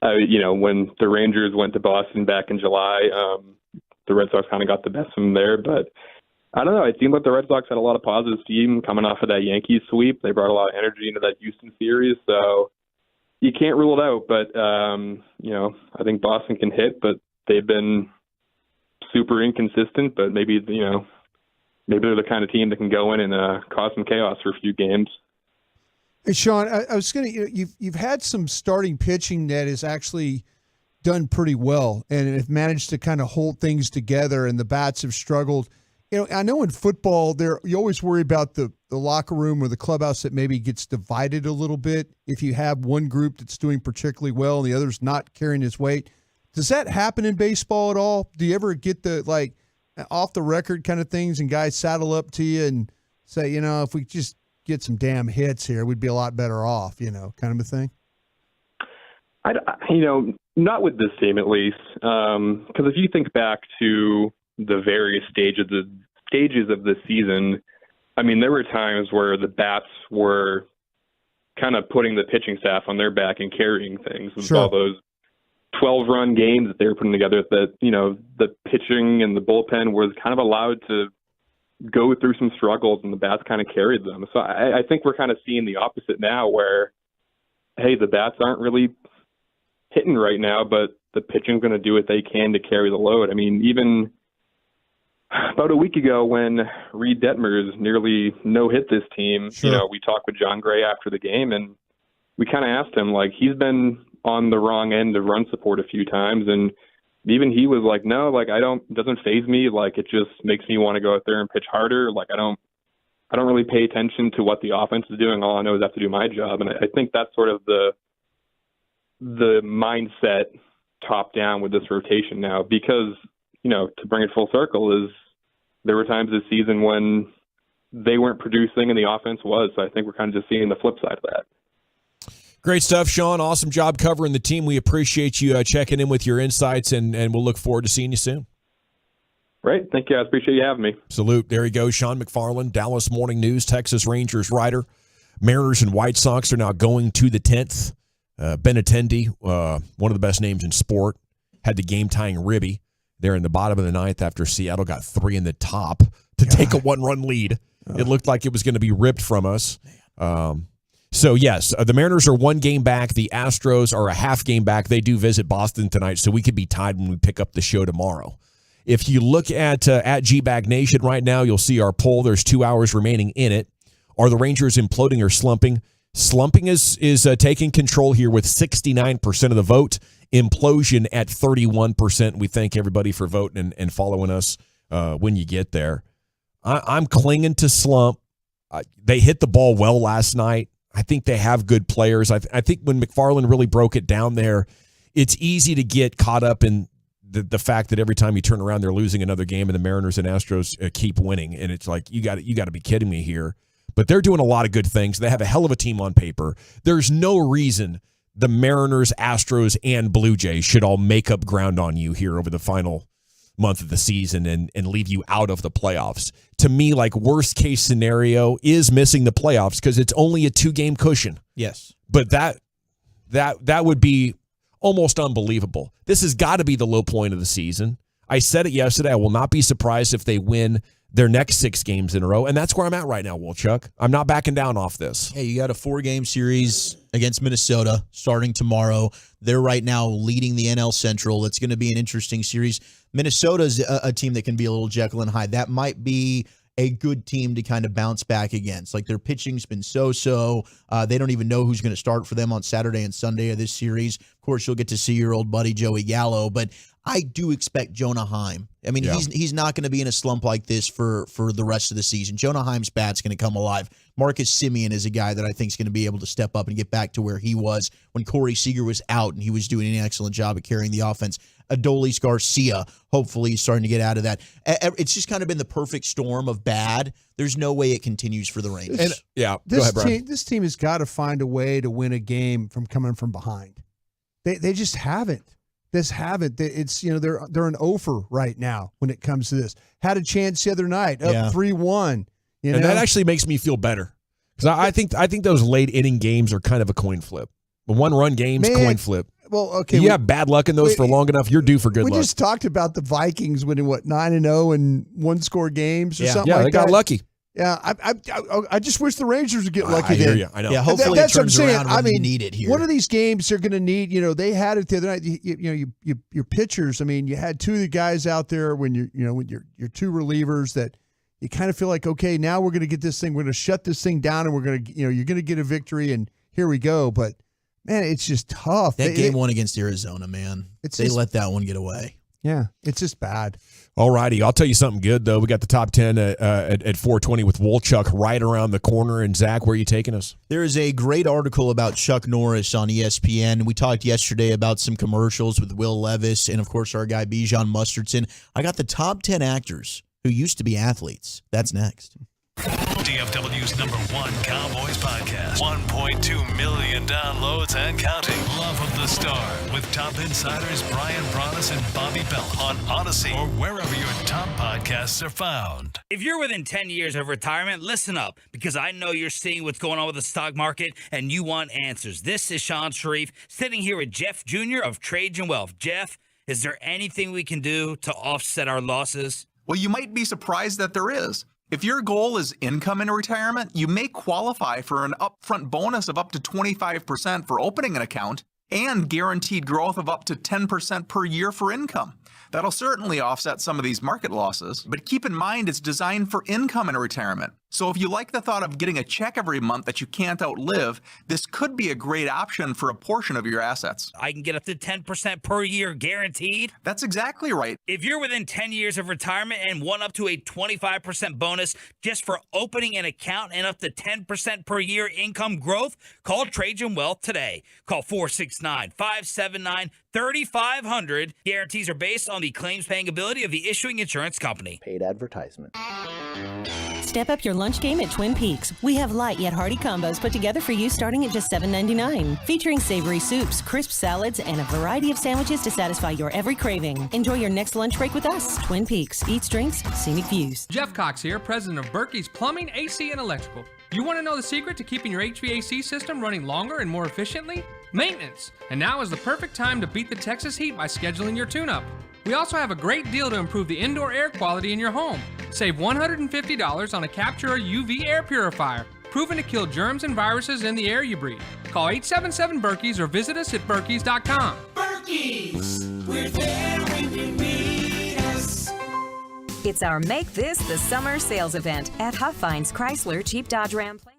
When the Rangers went to Boston back in July, the Red Sox kind of got the best of them there. But I don't know. It seemed like the Red Sox had a lot of positive steam coming off of that Yankees sweep. They brought a lot of energy into that Houston series, so you can't rule it out. But I think Boston can hit, but they've been super inconsistent. But maybe they're the kind of team that can go in and cause some chaos for a few games. Hey, Sean, I was going to. You've had some starting pitching that has actually done pretty well and have managed to kind of hold things together, and the bats have struggled. I know in football, you always worry about the locker room or the clubhouse that maybe gets divided a little bit if you have one group that's doing particularly well and the other's not carrying his weight. Does that happen in baseball at all? Do you ever get the off the record kind of things and guys saddle up to you and say, if we just get some damn hits here, we'd be a lot better off, kind of a thing? Not with this team at least, because if you think back to the various stages of the season, I mean, there were times where the bats were kind of putting the pitching staff on their back and carrying things with all those 12-run games that they were putting together. That the pitching and the bullpen was kind of allowed to go through some struggles, and the bats kind of carried them. So I think we're kind of seeing the opposite now, where hey, the bats aren't really hitting right now, but the pitching's going to do what they can to carry the load. I mean, even about a week ago when Reed Detmers nearly no-hit this team, we talked with John Gray after the game, and we kind of asked him, he's been on the wrong end of run support a few times, and even he was like, no, it doesn't faze me. It just makes me want to go out there and pitch harder. I don't really pay attention to what the offense is doing. All I know is I have to do my job. And I think that's sort of the mindset top down with this rotation now, because, to bring it full circle, is there were times this season when they weren't producing and the offense was. So I think we're kind of just seeing the flip side of that. Great stuff, Sean. Awesome job covering the team. We appreciate you checking in with your insights, and we'll look forward to seeing you soon. Great. Thank you. I appreciate you having me. Salute. There he goes, Sean McFarland, Dallas Morning News, Texas Rangers writer. Mariners and White Sox are now going to the 10th. Benintendi, one of the best names in sport, had the game-tying ribby there in the bottom of the ninth after Seattle got 3 in the top to take a 1-run lead. It looked like it was going to be ripped from us. So, yes, the Mariners are 1 game back. The Astros are a half game back. They do visit Boston tonight, so we could be tied when we pick up the show tomorrow. If you look at G-Bag Nation right now, you'll see our poll. There's 2 hours remaining in it. Are the Rangers imploding or slumping? Slumping is taking control here with 69% of the vote. Implosion at 31%. We thank everybody for voting and following us when you get there. I'm clinging to slump. They hit the ball well last night. I think they have good players. I think when McFarland really broke it down there, it's easy to get caught up in the fact that every time you turn around, they're losing another game, and the Mariners and Astros keep winning. And it's like, you got to be kidding me here. But they're doing a lot of good things. They have a hell of a team on paper. There's no reason the Mariners, Astros, and Blue Jays should all make up ground on you here over the final month of the season and leave you out of the playoffs. To me, worst case scenario is missing the playoffs because it's only a 2-game cushion. Yes. But that would be almost unbelievable. This has got to be the low point of the season. I said it yesterday. I will not be surprised if they win their next 6 games in a row, and that's where I'm at right now, Wolchuk. I'm not backing down off this. Hey, you got a 4-game series against Minnesota starting tomorrow. They're right now leading the NL Central. It's going to be an interesting series. Minnesota's a team that can be a little Jekyll and Hyde. That might be a good team to kind of bounce back against. Their pitching's been so-so. They don't even know who's going to start for them on Saturday and Sunday of this series. Of course, you'll get to see your old buddy Joey Gallo, but I do expect Jonah Heim. I mean, he's not going to be in a slump like this for the rest of the season. Jonah Heim's bat's going to come alive. Marcus Semien is a guy that I think is going to be able to step up and get back to where he was when Corey Seager was out, and he was doing an excellent job at carrying the offense. Adolis Garcia, hopefully, is starting to get out of that. It's just kind of been the perfect storm of bad. There's no way it continues for the Rangers. Go ahead, Brian. This team has got to find a way to win a game from coming from behind. They just haven't. It's they're an offer right now when it comes to this. Had a chance the other night, up 3-1. And that actually makes me feel better because I think those late inning games are kind of a coin flip. The 1-run games, coin flip. Well, okay. You have bad luck in those for long enough, you're due for good luck. We just talked about the Vikings winning, 9-0 in one-score games or something like that. Yeah, they got lucky. Yeah, I just wish the Rangers would get lucky. I hear you. I know. Yeah, hopefully that's it turns what I'm around saying. when you need it here. One of these games they're going to need. They had it the other night. Your pitchers. I mean, you had two of the guys out there when your two relievers that you kind of feel like, okay, now we're going to get this thing. We're going to shut this thing down, and we're going to you're going to get a victory, and here we go. But man, it's just tough. That game one against Arizona, man. They let that one get away. Yeah, it's just bad. All righty. I'll tell you something good, though. We got the top 10 at 420 with Wolchuk right around the corner. And, Zach, where are you taking us? There is a great article about Chuck Norris on ESPN. We talked yesterday about some commercials with Will Levis and, of course, our guy Bijan Mustardson. I got the top 10 actors who used to be athletes. That's next. DFW's #1 Cowboys podcast. 1.2 million downloads and counting. Love of the Star with top insiders Brian Broaddus and Bobby Bell on Odyssey or wherever your top podcasts are found. If you're within 10 years of retirement, listen up, because I know you're seeing what's going on with the stock market and you want answers. This is Sean Sharif sitting here with Jeff Jr. of Trades and Wealth. Jeff, is there anything we can do to offset our losses? Well, you might be surprised that there is. If your goal is income in retirement, you may qualify for an upfront bonus of up to 25% for opening an account and guaranteed growth of up to 10% per year for income. That'll certainly offset some of these market losses, but keep in mind it's designed for income in retirement. So if you like the thought of getting a check every month that you can't outlive, this could be a great option for a portion of your assets. I can get up to 10% per year guaranteed? That's exactly right. If you're within 10 years of retirement and want up to a 25% bonus just for opening an account and up to 10% per year income growth, call Trades and Wealth today. Call 469-579-3500. Guarantees are based on the claims paying ability of the issuing insurance company. Paid advertisement. Step up your lunch game at Twin Peaks. We have light yet hearty combos put together for you starting at just $7.99, featuring savory soups, crisp salads, and a variety of sandwiches to satisfy your every craving. Enjoy your next lunch break with us. Twin Peaks. Eats, drinks, scenic views. Jeff Cox here, president of Berkey's Plumbing, AC, and Electrical. You want to know the secret to keeping your HVAC system running longer and more efficiently? Maintenance. And now is the perfect time to beat the Texas heat by scheduling your tune-up. We also have a great deal to improve the indoor air quality in your home. Save $150 on a Captura UV air purifier, proven to kill germs and viruses in the air you breathe. Call 877-BERKEYS or visit us at Berkeys.com. Berkeys, we're there when you need us. It's our Make This the Summer sales event at Huff Finds Chrysler Jeep Dodge Ram Plano.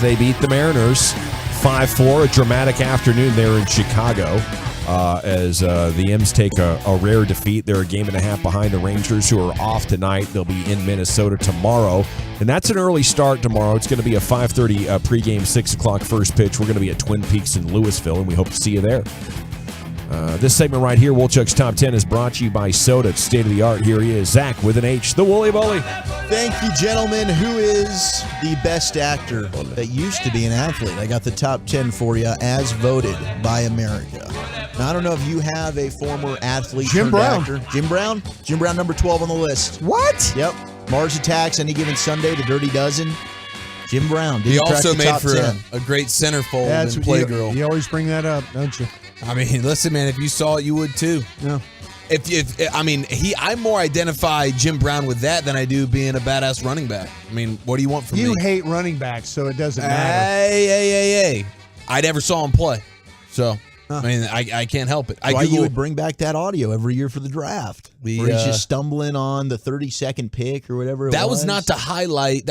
They beat the Mariners 5-4. A dramatic afternoon there in Chicago as the M's take a rare defeat. They're a game and a half behind the Rangers, who are off tonight. They'll be in Minnesota tomorrow. And that's an early start tomorrow. It's going to be a 5:30 pregame, 6 o'clock first pitch. We're going to be at Twin Peaks in Louisville, and we hope to see you there. This segment right here, Wolchuk's Top 10, is brought to you by Soda. It's state of the art. Here he is, Zach with an H, the Wooly Bully. Thank you, gentlemen. Who is the best actor that used to be an athlete? I got the top 10 for you as voted by America. Now, I don't know if you have a former athlete Jim Brown. actor. Jim Brown? Jim Brown, number 12 on the list. What? Yep. Mars Attacks, Any Given Sunday, The Dirty Dozen. Jim Brown. He Didn't crack also the made top for 10. a great centerfold Yeah, and playgirl. You always bring that up, don't you? I mean, listen, man, if you saw it, you would too. Yeah. I more identify Jim Brown with that than I do being a badass running back. I mean, what do you want from me? You hate running backs, so it doesn't matter. Hey. I never saw him play. So, I mean, I can't help it. Why you would bring back that audio every year for the draft. Where he's just stumbling on the 32nd pick or whatever it was. That was not to highlight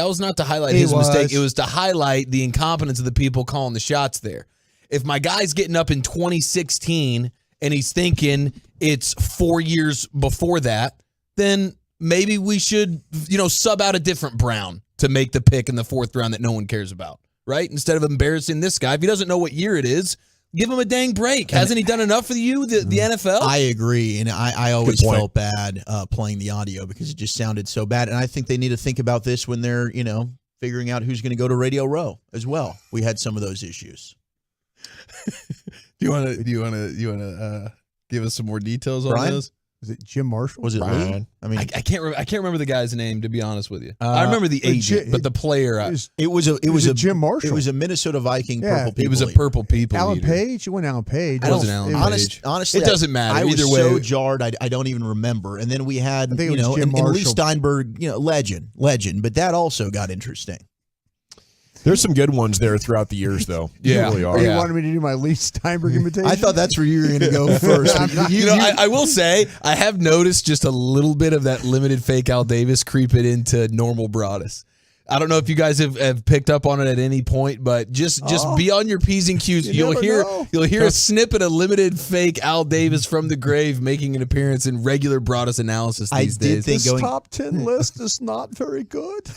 his mistake. It was to highlight the incompetence of the people calling the shots there. If my guy's getting up in 2016 and he's thinking it's 4 years before that, then maybe we should, sub out a different Brown to make the pick in the 4th round that no one cares about, right? Instead of embarrassing this guy. If he doesn't know what year it is, give him a dang break. Hasn't he done enough for you, the NFL? I agree, and I always felt bad playing the audio because it just sounded so bad. And I think they need to think about this when they're, figuring out who's going to go to Radio Row as well. We had some of those issues. Do you want to give us some more details on Brian? those? Is it Jim Marshall? Was it Lee? I mean, I can't remember the guy's name, to be honest with you. I remember the agent, but the player. It was a Jim Marshall. It was a Minnesota Viking Yeah. purple people. It was a purple people. Alan eater. Page? You went Alan Page. It wasn't Alan Page. Honestly, it doesn't matter. I was Either way, so jarred. I don't even remember. And then we had, I think it was Jim and Lee Marshall. Steinberg, legend. But that also got interesting. There's some good ones there throughout the years, though. Yeah. There really are. Or you wanted me to do my Lee Steinberg imitation? I thought that's where you were going to go first. I will say I have noticed just a little bit of that limited fake Al Davis creeping into normal Broadus. I don't know if you guys have picked up on it at any point, but just be on your P's and Q's. You'll hear a snippet of limited fake Al Davis from the grave making an appearance in regular Broadus analysis these days. This top 10 list is not very good.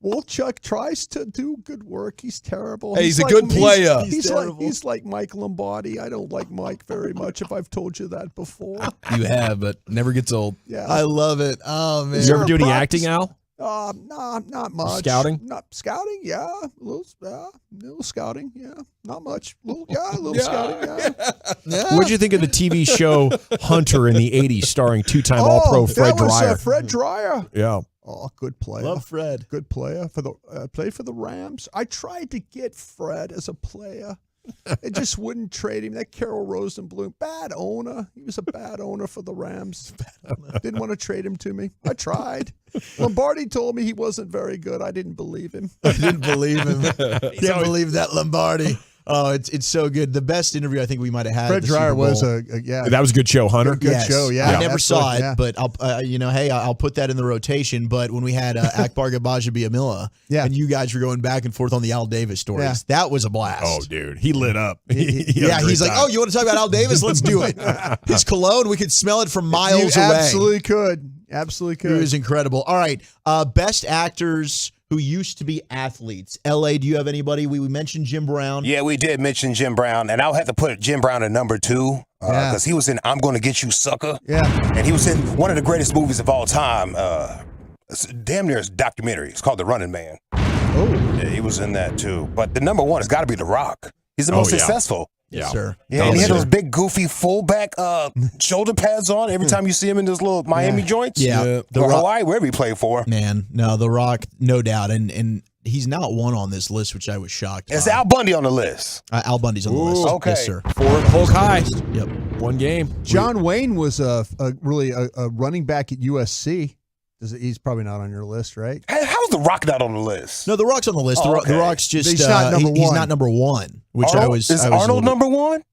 Wolchuk tries to do good work. He's terrible. Hey, he's a good player. He's like Mike Lombardi. I don't like Mike very much, if I've told you that before. You have, but never gets old. Yeah. I love it. Oh, man. Did you ever do any acting, Al? No, not much. Scouting? Not scouting, yeah. A little scouting, yeah. Not much. Little scouting, yeah. What'd you think of the TV show Hunter in the 80s starring two-time All-Pro Fred Dreyer? Fred Dreyer. Yeah. Oh, good player. Love Fred. Good player for the played for the Rams. I tried to get Fred as a player. It just wouldn't trade him. That Carroll Rosenblum, bad owner. He was a bad owner for the Rams. Didn't want to trade him to me. I tried. Lombardi told me he wasn't very good. I didn't believe him. I didn't believe him. Can't believe that Lombardi. Oh, it's so good. The best interview I think we might have had. Fred at the Dreyer Super Bowl. was That was a good show, Hunter. Good show, yeah. I never saw it, yeah. but I'll put that in the rotation. But when we had Akbar Gabajabiamila, and you guys were going back and forth on the Al Davis stories, that was a blast. Oh, dude, he lit up. He's like, oh, you want to talk about Al Davis? Let's do it. His cologne, we could smell it from miles away. Absolutely could. Absolutely could. It was incredible. All right, best actors who used to be athletes. L.A., do you have anybody? We mentioned Jim Brown. Yeah, we did mention Jim Brown, and I'll have to put Jim Brown at number 2 because he was in I'm Gonna Get You, Sucker. Yeah. And he was in one of the greatest movies of all time. It's damn near a documentary. It's called The Running Man. Oh. Yeah, he was in that too. But the number 1 has got to be The Rock. He's the most successful. Yes, sir. Yeah, and he had those big, goofy fullback shoulder pads on every time you see him in those little Miami joints. Yeah. Or Hawaii, wherever he played for. Man, no, The Rock, no doubt. And he's not one on this list, which I was shocked Is by. Al Bundy on the list? Al Bundy's on the list. Okay. Yes, sir. Polk High. Yep. One game. John Wayne was a running back at USC. He's probably not on your list, right? How's The Rock not on the list? No, The Rock's on the list. Oh, okay. The Rock's just He's not number he's one. not number 1, which Arnold? I was. Is I was Arnold number 1?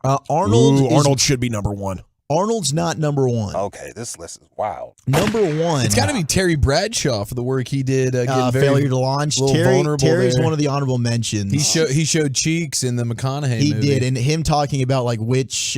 Arnold. Arnold should be number 1. Arnold's not number one. Okay, this list is wild. Number one. It's got to be Terry Bradshaw for the work he did. Getting very Failure to launch. vulnerable Terry's there. one of the honorable mentions. He showed cheeks in the McConaughey He movie. did, and him talking about like which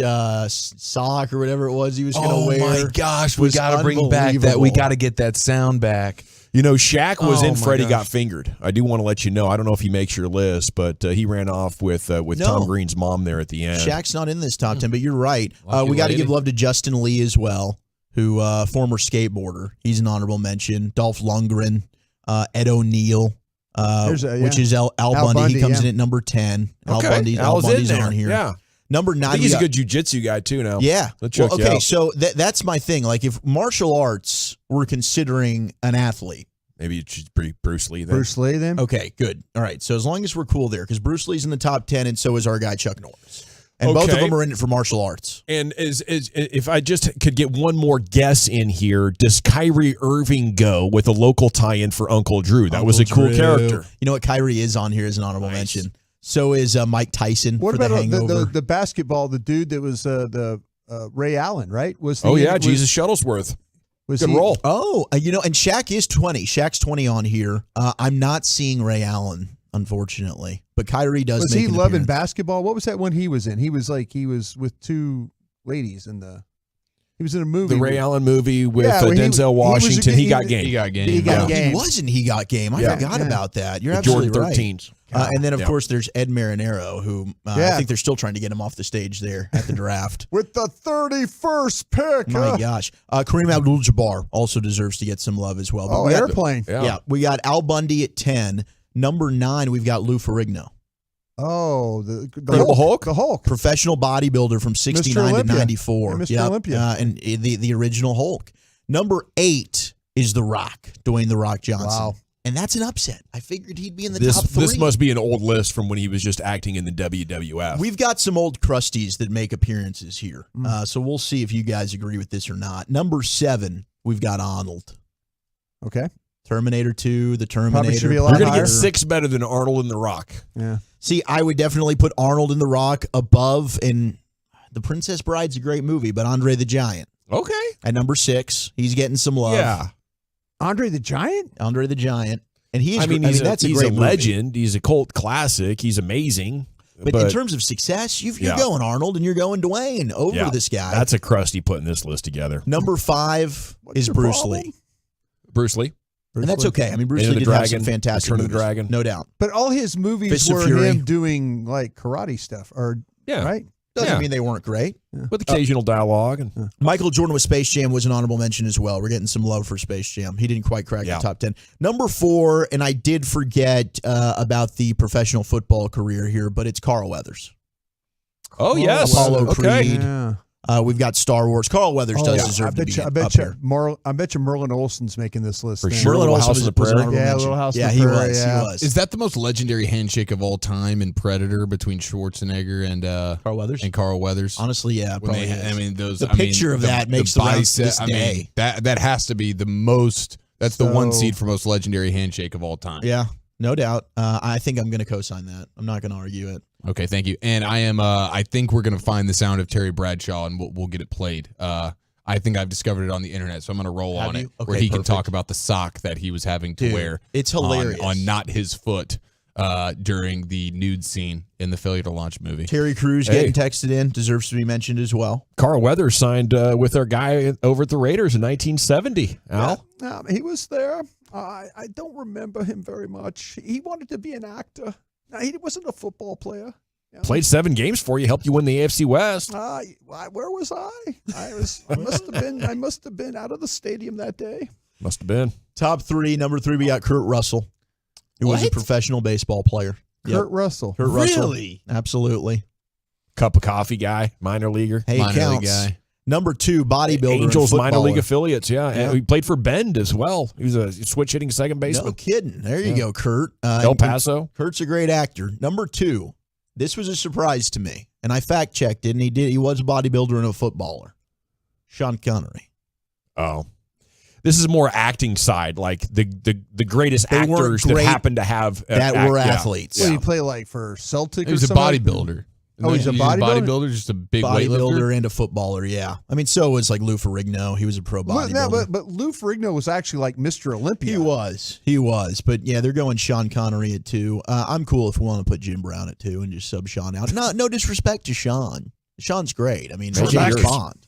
sock or whatever it was he was going to wear. Oh my gosh, we was got to bring back that. We unbelievable. got to get that sound back. You know, Shaq was Oh, in my Freddie gosh. Got Fingered. I do want to let you know. I don't know if he makes your list, but he ran off with Tom Green's mom there at the end. Shaq's not in this top 10, but you're right. Lucky We got to lady. give love to Justin Lee as well, who former skateboarder. He's an honorable mention. Dolph Lundgren, Ed O'Neill, which is Al Bundy. He comes in at number 10. Okay. Al Al's in Bundy's there. on here. Yeah. Number I 9. think he's a good jiu-jitsu guy too now. Yeah. Let's check you okay, out. so that's my thing. Like if martial arts were considering an athlete, maybe it should be Bruce Lee then. Bruce Lee then? Okay, good. All right. So as long as we're cool there, because Bruce Lee's in the top 10, and so is our guy Chuck Norris. And both of Okay. them are in it for martial arts. And if I just could get one more guess in here, does Kyrie Irving go with a local tie-in for Uncle Drew? That was a cool Drew. character. You know what? Kyrie is on here as an honorable mention. So is Mike Tyson What for about The Hangover. the basketball? The dude that was the Ray Allen, right? Was Oh yeah, Jesus Shuttlesworth. Was Good he- roll. Oh, and Shaq is 20. Shaq's 20 on here. I'm not seeing Ray Allen, unfortunately, but Kyrie does. Was make he an loving appearance. basketball? What was that one he was in? He was with two ladies in the. He was in a movie. The Ray Allen movie with Yeah, when he- Denzel he was a Washington. good- He got game. He got game. He got He game. wasn't. He got game. I Yeah. forgot Yeah. about that. You're The absolutely Jordan right. 13s. And then, of Yeah. course, there's Ed Marinero, who Yeah. I think they're still trying to get him off the stage there at the draft. With the 31st pick. My gosh. Kareem Abdul-Jabbar also deserves to get some love as well. But Oh, we got- Airplane. Yeah. We got Al Bundy at 10. Number 9, we've got Lou Ferrigno. Oh, the Incredible Hulk? The Hulk. Professional bodybuilder from 69 to Olympia. 94. Yeah, Mr. Yep. Olympia. And the original Hulk. Number 8 is The Rock, Dwayne The Rock Johnson. Wow. And that's an upset. I figured he'd be in the This top 3. this must be an old list from when he was just acting in the WWF. We've got some old crusties that make appearances here. So we'll see if you guys agree with this or not. Number 7, we've got Arnold. Okay. Terminator 2, The Terminator. should be a lot You're going to higher. get 6 better than Arnold and The Rock. Yeah. See, I would definitely put Arnold and The Rock above, and The Princess Bride's a great movie, but Andre the Giant. Okay. At number 6, he's getting some love. Yeah. Andre the Giant? Andre the Giant. And he is, I mean, he's that's a a great movie. legend. He's a cult classic. He's amazing. But in terms of success, you're Yeah. going Arnold and you're going Dwayne over Yeah, this guy. That's a crusty putting this list together. Number 5 is your Bruce problem? Lee. Bruce Lee. And that's okay. I mean, Bruce Enter Lee the did have some Dragon, fantastic Return of the movies, Dragon. no doubt. But all his movies Fists of were Fury. him doing like karate stuff, or Yeah. right? Doesn't Yeah. mean they weren't great. With occasional dialogue. And Michael Jordan with Space Jam was an honorable mention as well. We're getting some love for Space Jam. He didn't quite crack Yeah. the top 10. Number 4, and I did forget about the professional football career here, but it's Carl Weathers. Oh, yes. Apollo Okay. Creed. Yeah. We've got Star Wars. Carl Weathers does deserve I to bet be you, I up bet there. you Merlin Olsen's making this list. For then. sure. Merlin Little also House was, on the was an Prairie. honorable Yeah, mention. Little House on Yeah, the he Prairie, was. yeah. He was. Is that the most legendary handshake of all time in Predator between Schwarzenegger and Carl Weathers? And Carl Weathers? Honestly, yeah, When probably. they, is. I mean, those. The I mean, picture of that makes the rounds to this day. that has to be the most. That's the one So- seed for most legendary handshake of all time. Yeah, no doubt. I think I'm going to co-sign that. I'm not going to argue it. Okay, thank you. And I am. I think we're gonna find the sound of Terry Bradshaw, and we'll get it played. I think I've discovered it on the internet, so I'm gonna roll Have on you? it where Okay, he can perfect. talk about the sock that he was having to Dude, wear. it's hilarious. on not his foot during the nude scene in the Failure to Launch movie. Terry Crews Hey. getting texted in deserves to be mentioned as well. Carl Weathers signed with our guy over at the Raiders in 1970. Al? He was there. I don't remember him very much. He wanted to be an actor. No, he wasn't a football player. Yeah. Played 7 games for you, helped you win the AFC West. Where was I? I must have been out of the stadium that day. Must have been. Top 3, number 3, we got Kurt Russell, who was a What? professional baseball player. Kurt Russell. Kurt Russell. Really? Absolutely. Cup of coffee guy, minor leaguer. Hey, Minor it league counts. guy. Number 2, bodybuilder. and Angels minor footballer. league affiliates, yeah. Yeah. And he played for Bend as well. He was a switch hitting second baseman. No kidding. There you Yeah. go, Kurt. El Paso. Kurt's a great actor. Number 2, this was a surprise to me, and I fact checked it, and he was a bodybuilder and a footballer. Sean Connery. Oh. This is more acting side, like the greatest They weren't actors that great happen to have that were yeah. athletes. What did he play like for Celtic? He was or a something? bodybuilder. Oh, he's a bodybuilder? Just a big bodybuilder weightlifter? and a footballer, yeah. I mean, so was like Lou Ferrigno. He was a pro bodybuilder. But Lou Ferrigno was actually like Mr. Olympia. He was. But yeah, they're going Sean Connery at 2. I'm cool if we want to put Jim Brown at 2 and just sub Sean out. No disrespect to Sean. Sean's great. I mean, Bond.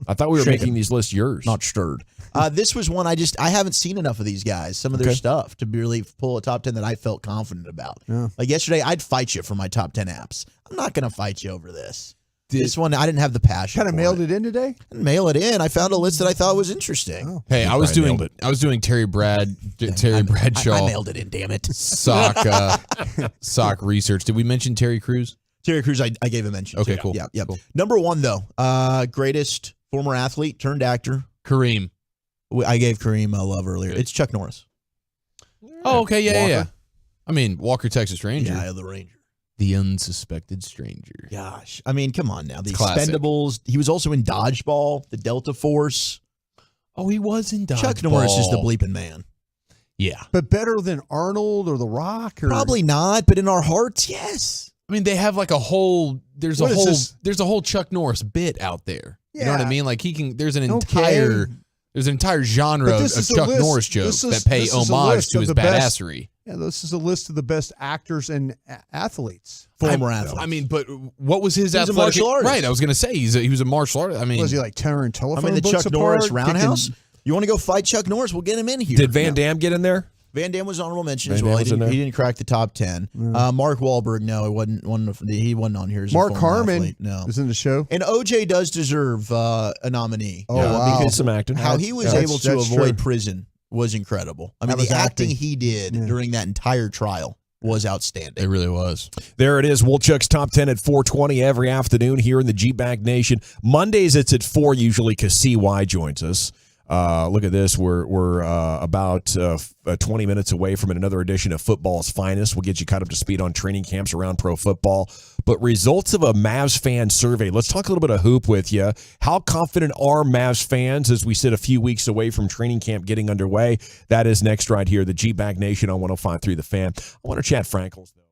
I thought we were making these lists yours. Not stirred. This was one I haven't seen enough of these guys, some of their stuff, to really pull a top 10 that I felt confident about. Yeah. Like yesterday, I'd fight you for my top 10 apps. I'm not going to fight you over this. This one, I didn't have the passion. Kind of mailed it in today? Mail it in. I found a list that I thought was interesting. Oh. Hey, I was doing Terry Bradshaw. I mailed it in, damn it. Sock research. Did we mention Terry Crews? Terry Crews, I gave a mention. Okay, to. cool. Yeah. Cool. Number 1, though, greatest former athlete turned actor. Kareem. I gave Kareem a love earlier. It's Chuck Norris. Oh, okay. Yeah. I mean, Walker, Texas Ranger. Yeah, the Ranger. The unsuspected stranger. Gosh. I mean, come on now. The Classic. Expendables. He was also in Dodgeball, the Delta Force. Oh, he was in Dodgeball. Chuck Norris is the bleeping man. Yeah. But better than Arnold or The Rock? Or? Probably not, but in our hearts, yes. I mean, they have like there's a whole Chuck Norris bit out there. You know what I mean? Like there's an entire genre of Chuck Norris jokes that pay homage to his badassery. Yeah, this is a list of the best actors and athletes. Former athletes. I mean, but what was his athletic? A martial artist. Right, I was going to say he was a martial artist. I mean, was he like tearing telephone I mean, the books Chuck apart, Norris roundhouse? You want to go fight Chuck Norris? We'll get him in here. Did Van Damme get in there? Van Damme was honorable mention as well. He didn't crack the top 10. Mark Wahlberg, no, he wasn't on here. As Mark a former Harmon athlete. No. is in the show. And OJ does deserve a nominee. Oh, wow. Because some acting. How he was able to that's avoid true. prison was incredible. I mean, That was the acting acting. he did during that entire trial was outstanding. It really was. There it is. Wolchuk's Top 10 at 4:20 every afternoon here in the G-Bag Nation. Mondays, it's at 4 usually because CY joins us. Look at this. We're about 20 minutes away from another edition of Football's Finest. We'll get you caught up to speed on training camps around pro football. But results of a Mavs fan survey. Let's talk a little bit of hoop with you. How confident are Mavs fans as we sit a few weeks away from training camp getting underway? That is next right here, the G-Bag Nation on 105.3 The Fan. I want to chat Frankels, though.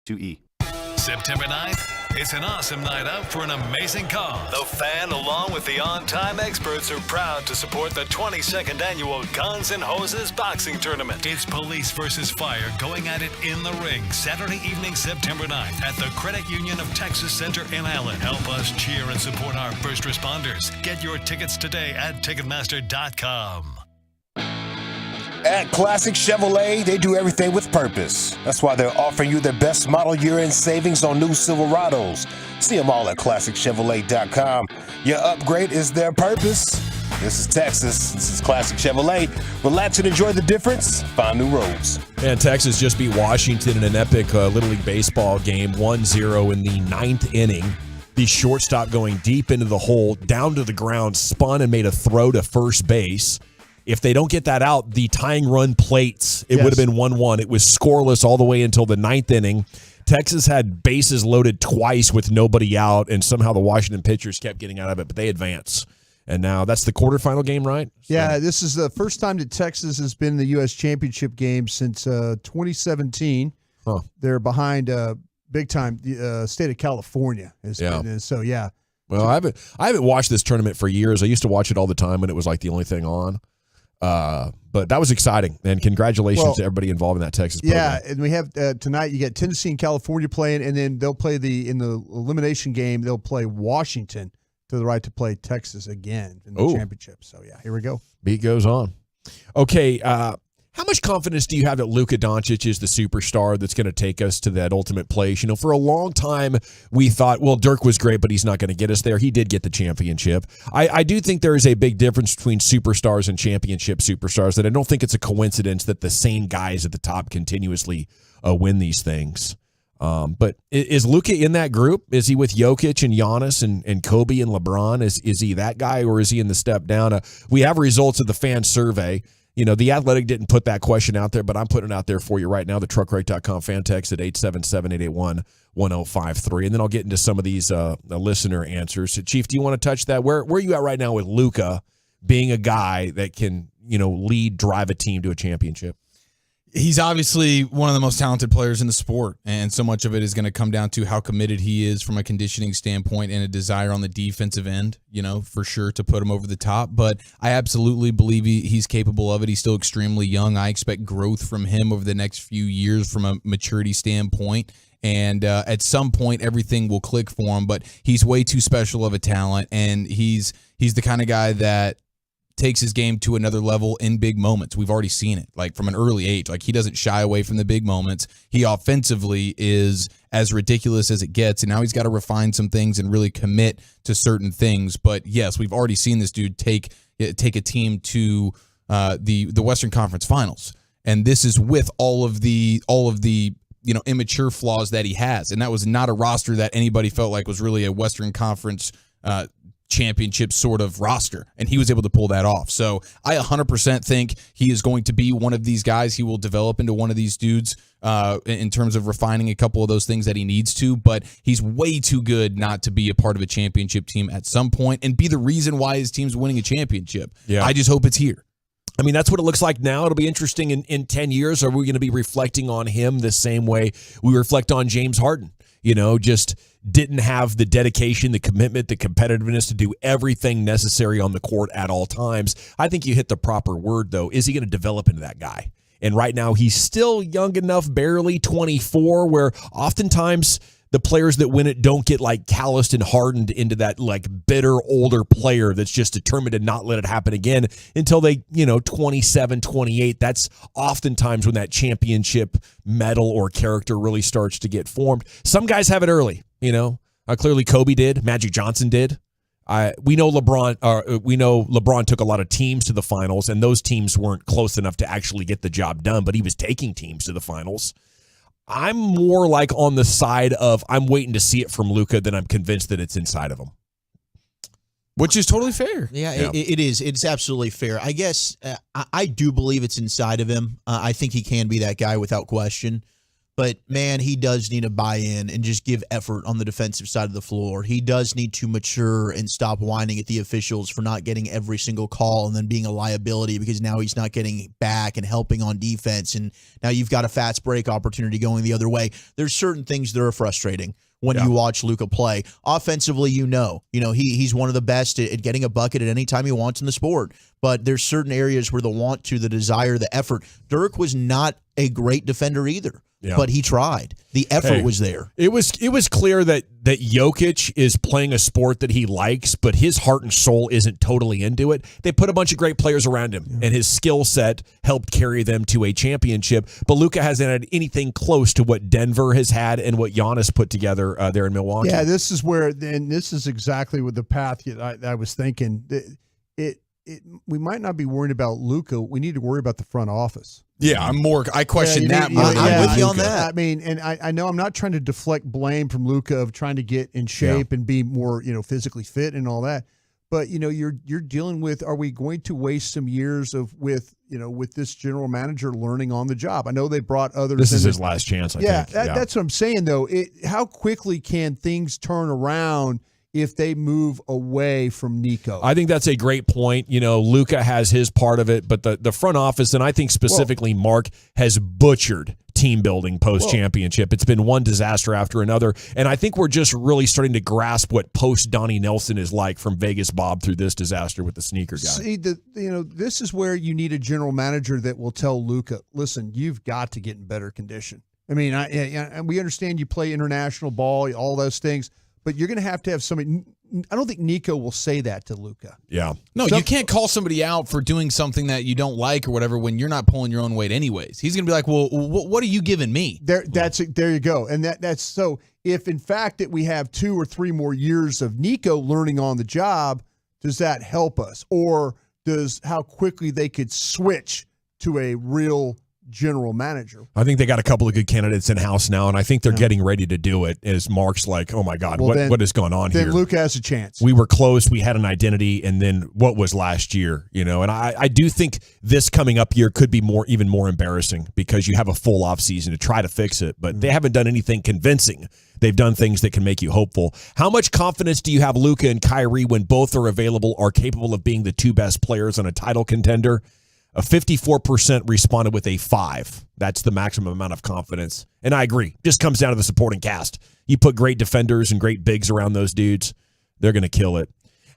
2E. September 9th, it's an awesome night out for an amazing cause. The Fan, along with the On-Time Experts, are proud to support the 22nd annual Guns N' Hoses Boxing Tournament. It's police versus fire going at it in the ring Saturday evening, September 9th at the Credit Union of Texas Center in Allen. Help us cheer and support our first responders. Get your tickets today at Ticketmaster.com. At Classic Chevrolet, they do everything with purpose. That's why they're offering you their best model year-end savings on new Silverados. See them all at ClassicChevrolet.com. Your upgrade is their purpose. This is Texas. This is Classic Chevrolet. Relax and enjoy the difference. Find new roads. And Texas just beat Washington in an epic Little League Baseball game, 1-0 in the 9th inning. The shortstop going deep into the hole, down to the ground, spun and made a throw to first base. If they don't get that out, the tying run plates, it would have been 1-1. It was scoreless all the way until the 9th inning. Texas had bases loaded twice with nobody out, and somehow the Washington pitchers kept getting out of it, but they advance. And now that's the quarterfinal game, right? So. Yeah, this is the first time that Texas has been in the U.S. Championship game since 2017. Huh. They're behind big time the state of California. So, yeah. Well, I haven't watched this tournament for years. I used to watch it all the time when it was like the only thing on. But that was exciting, and congratulations to everybody involved in that Texas program. Yeah, and we have tonight. You get Tennessee and California playing, and then they'll play in the elimination game. They'll play Washington to the right to play Texas again in the championship. So yeah, here we go. Beat goes on. Okay, how much confidence do you have that Luka Doncic is the superstar that's going to take us to that ultimate place? You know, for a long time, we thought, well, Dirk was great, but he's not going to get us there. He did get the championship. I do think there is a big difference between superstars and championship superstars, that I don't think it's a coincidence that the same guys at the top continuously win these things. But is Luka in that group? Is he with Jokic and Giannis and Kobe and LeBron? Is he that guy, or is he in the step down? We have results of the fan survey. You know, The Athletic didn't put that question out there, but I'm putting it out there for you right now. The truckwreck.com fan text at 877-881-1053. And then I'll get into some of these listener answers. Chief, do you want to touch that? Where are you at right now with Luka being a guy that can, drive a team to a championship? He's obviously one of the most talented players in the sport, and so much of it is going to come down to how committed he is from a conditioning standpoint and a desire on the defensive end, for sure, to put him over the top. But I absolutely believe he's capable of it. He's still extremely young. I expect growth from him over the next few years from a maturity standpoint. And at some point, everything will click for him. But he's way too special of a talent, and he's the kind of guy that takes his game to another level in big moments. We've already seen it, like from an early age. Like, he doesn't shy away from the big moments. He offensively is as ridiculous as it gets, and now he's got to refine some things and really commit to certain things. But yes, we've already seen this dude take a team to the Western Conference Finals, and this is with all of the immature flaws that he has, and that was not a roster that anybody felt like was really a Western Conference championship sort of roster, and he was able to pull that off. So I 100% think he is going to be one of these guys. He will develop into one of these dudes in terms of refining a couple of those things that he needs to, but he's way too good not to be a part of a championship team at some point and be the reason why his team's winning a championship. Yeah. I just hope it's here. I mean, that's what it looks like now. It'll be interesting in 10 years. Are we going to be reflecting on him the same way we reflect on James Harden? Just didn't have the dedication, the commitment, the competitiveness to do everything necessary on the court at all times. I think you hit the proper word, though. Is he going to develop into that guy? And right now, he's still young enough, barely 24, where oftentimes the players that win it don't get like calloused and hardened into that like bitter older player that's just determined to not let it happen again until they, 27, 28. That's oftentimes when that championship medal or character really starts to get formed. Some guys have it early, clearly Kobe did, Magic Johnson did. We know LeBron took a lot of teams to the finals, and those teams weren't close enough to actually get the job done, but he was taking teams to the finals. I'm more like on the side of I'm waiting to see it from Luka than I'm convinced that it's inside of him. Which is totally fair. Yeah, it is. It's absolutely fair. I guess I do believe it's inside of him. I think he can be that guy without question. But, man, he does need to buy in and just give effort on the defensive side of the floor. He does need to mature and stop whining at the officials for not getting every single call and then being a liability because now he's not getting back and helping on defense. And now you've got a fast break opportunity going the other way. There's certain things that are frustrating when you watch Luka play. Offensively, he's one of the best at getting a bucket at any time he wants in the sport. But there's certain areas where the want to, the desire, the effort. Dirk was not a great defender either. Yeah. But he tried. The effort was there. It was clear that Jokic is playing a sport that he likes, but his heart and soul isn't totally into it. They put a bunch of great players around him, and his skill set helped carry them to a championship. But Luka hasn't had anything close to what Denver has had and what Giannis put together there in Milwaukee. Yeah, this is where, and this is exactly what the path I was thinking. We might not be worried about Luka. We need to worry about the front office. Yeah, I question that more. I'm with you on that. I mean, and I know I'm not trying to deflect blame from Luka of trying to get in shape and be more, physically fit and all that. But, you're dealing with, are we going to waste some years with this general manager learning on the job? I know they brought others. This is his last chance, I think. That's what I'm saying, though. How quickly can things turn around if they move away from Nico? I think that's a great point. Luka has his part of it, but the front office, and I think specifically Mark, has butchered team building post-championship. It's been one disaster after another, and I think we're just really starting to grasp what post-Donnie Nelson is like from Vegas Bob through this disaster with the sneaker guy. See, this is where you need a general manager that will tell Luka, listen, you've got to get in better condition. I mean, and we understand you play international ball, all those things, but you're going to have somebody. I don't think Nico will say that to Luka. Yeah. No, you can't call somebody out for doing something that you don't like or whatever when you're not pulling your own weight anyways. He's going to be like, well, what are you giving me? There you go. And that's so if in fact that we have 2 or 3 more years of Nico learning on the job, does that help us? Or does how quickly they could switch to a real general manager? I think they got a couple of good candidates in-house now, and I think they're getting ready to do it as Mark's like, oh, my God, what is going on here? Then Luka has a chance. We were close. We had an identity, and then what was last year? And I do think this coming up year could be even more embarrassing because you have a full offseason to try to fix it, but they haven't done anything convincing. They've done things that can make you hopeful. How much confidence do you have Luka and Kyrie when both are available, are capable of being the 2 best players on a title contender? A 54% responded with a 5. That's the maximum amount of confidence. And I agree. Just comes down to the supporting cast. You put great defenders and great bigs around those dudes, they're going to kill it.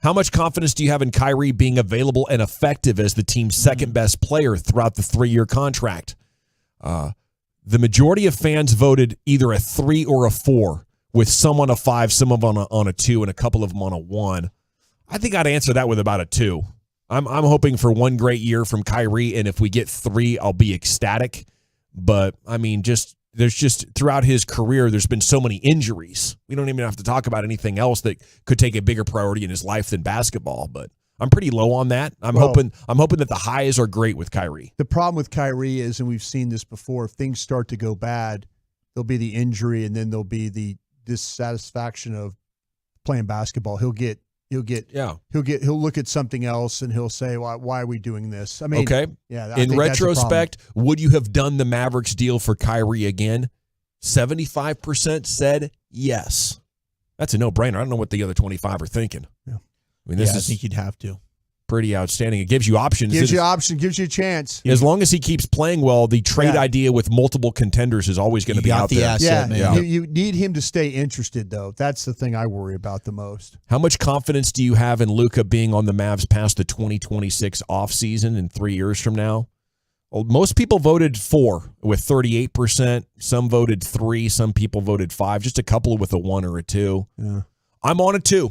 How much confidence do you have in Kyrie being available and effective as the team's second best player throughout the 3-year contract? The majority of fans voted either a 3 or a 4, with some on a 5, some on a 2, and a couple of them on a 1. I think I'd answer that with about a 2. I'm hoping for one great year from Kyrie, and if we get 3, I'll be ecstatic. But, I mean, there's just throughout his career, there's been so many injuries. We don't even have to talk about anything else that could take a bigger priority in his life than basketball. But I'm pretty low on that. I'm hoping that the highs are great with Kyrie. The problem with Kyrie is, and we've seen this before, if things start to go bad, there'll be the injury, and then there'll be the dissatisfaction of playing basketball. He'll look at something else and he'll say, why are we doing this? I mean, okay. Yeah. In retrospect, would you have done the Mavericks deal for Kyrie again? 75% said yes. That's a no-brainer. I don't know what the other 25 are thinking. Yeah. I mean, I think you'd have to. Pretty outstanding. It gives you options. Gives you a chance. As long as he keeps playing well, the trade idea with multiple contenders is always going to be out there. Asset, man. Yeah. You need him to stay interested, though. That's the thing I worry about the most. How much confidence do you have in Luka being on the Mavs past the 2026 offseason in 3 years from now? Well, most people voted 4 with 38%. Some voted 3. Some people voted 5. Just a couple with a 1 or a 2. Yeah. I'm on a 2.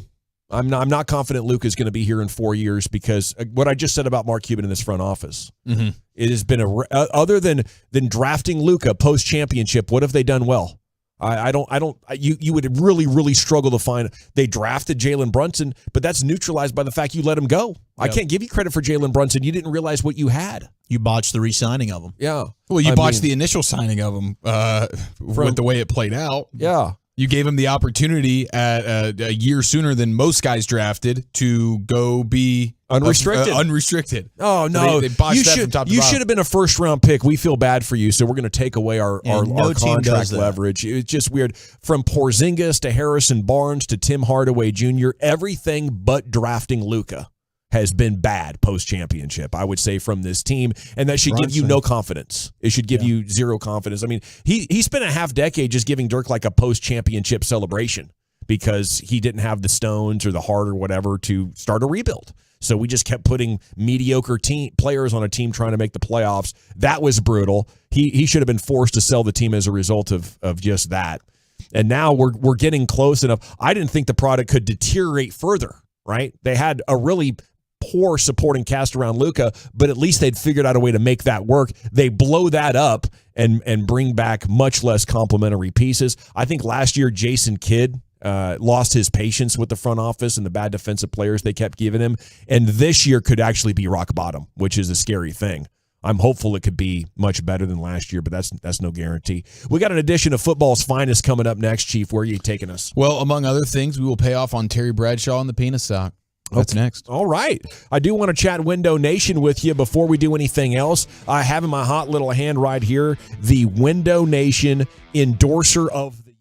I'm not confident Luka is going to be here in 4 years because what I just said about Mark Cuban in this front office, it has been other than drafting Luka post championship. What have they done well? You would really struggle to find. They drafted Jalen Brunson, but that's neutralized by the fact you let him go. Yep. I can't give you credit for Jalen Brunson. You didn't realize what you had. You botched the re-signing of him. Yeah. Well, you botched the initial signing of him with the way it played out. Yeah. You gave him the opportunity at a year sooner than most guys drafted to go be unrestricted. Unrestricted. Oh no! They botched that from top to you bottom. should have been a first-round pick. We feel bad for you, so we're going to take away our contract leverage. It's just weird. From Porzingis to Harrison Barnes to Tim Hardaway Jr., everything but drafting Luka has been bad post-championship, I would say, from this team, and that should give you no confidence. It should give you zero confidence. I mean, he spent a half decade just giving Dirk like a post-championship celebration because he didn't have the stones or the heart or whatever to start a rebuild. So we just kept putting mediocre players on a team trying to make the playoffs. That was brutal. He should have been forced to sell the team as a result of just that. And now we're getting close enough. I didn't think the product could deteriorate further, right? They had a really poor supporting cast around Luka, but at least they'd figured out a way to make that work. They blow that up and bring back much less complementary pieces. I think last year Jason Kidd lost his patience with the front office and the bad defensive players they kept giving him, and this year could actually be rock bottom, which is a scary thing. I'm hopeful it could be much better than last year, but that's no guarantee. We got an edition of Football's Finest coming up next, Chief. Where are you taking us? Well, among other things, we will pay off on Terry Bradshaw and the penis sock. That's next. All right. I do want to chat Window Nation with you before we do anything else. I have in my hot little hand right here the Window Nation endorser of the year.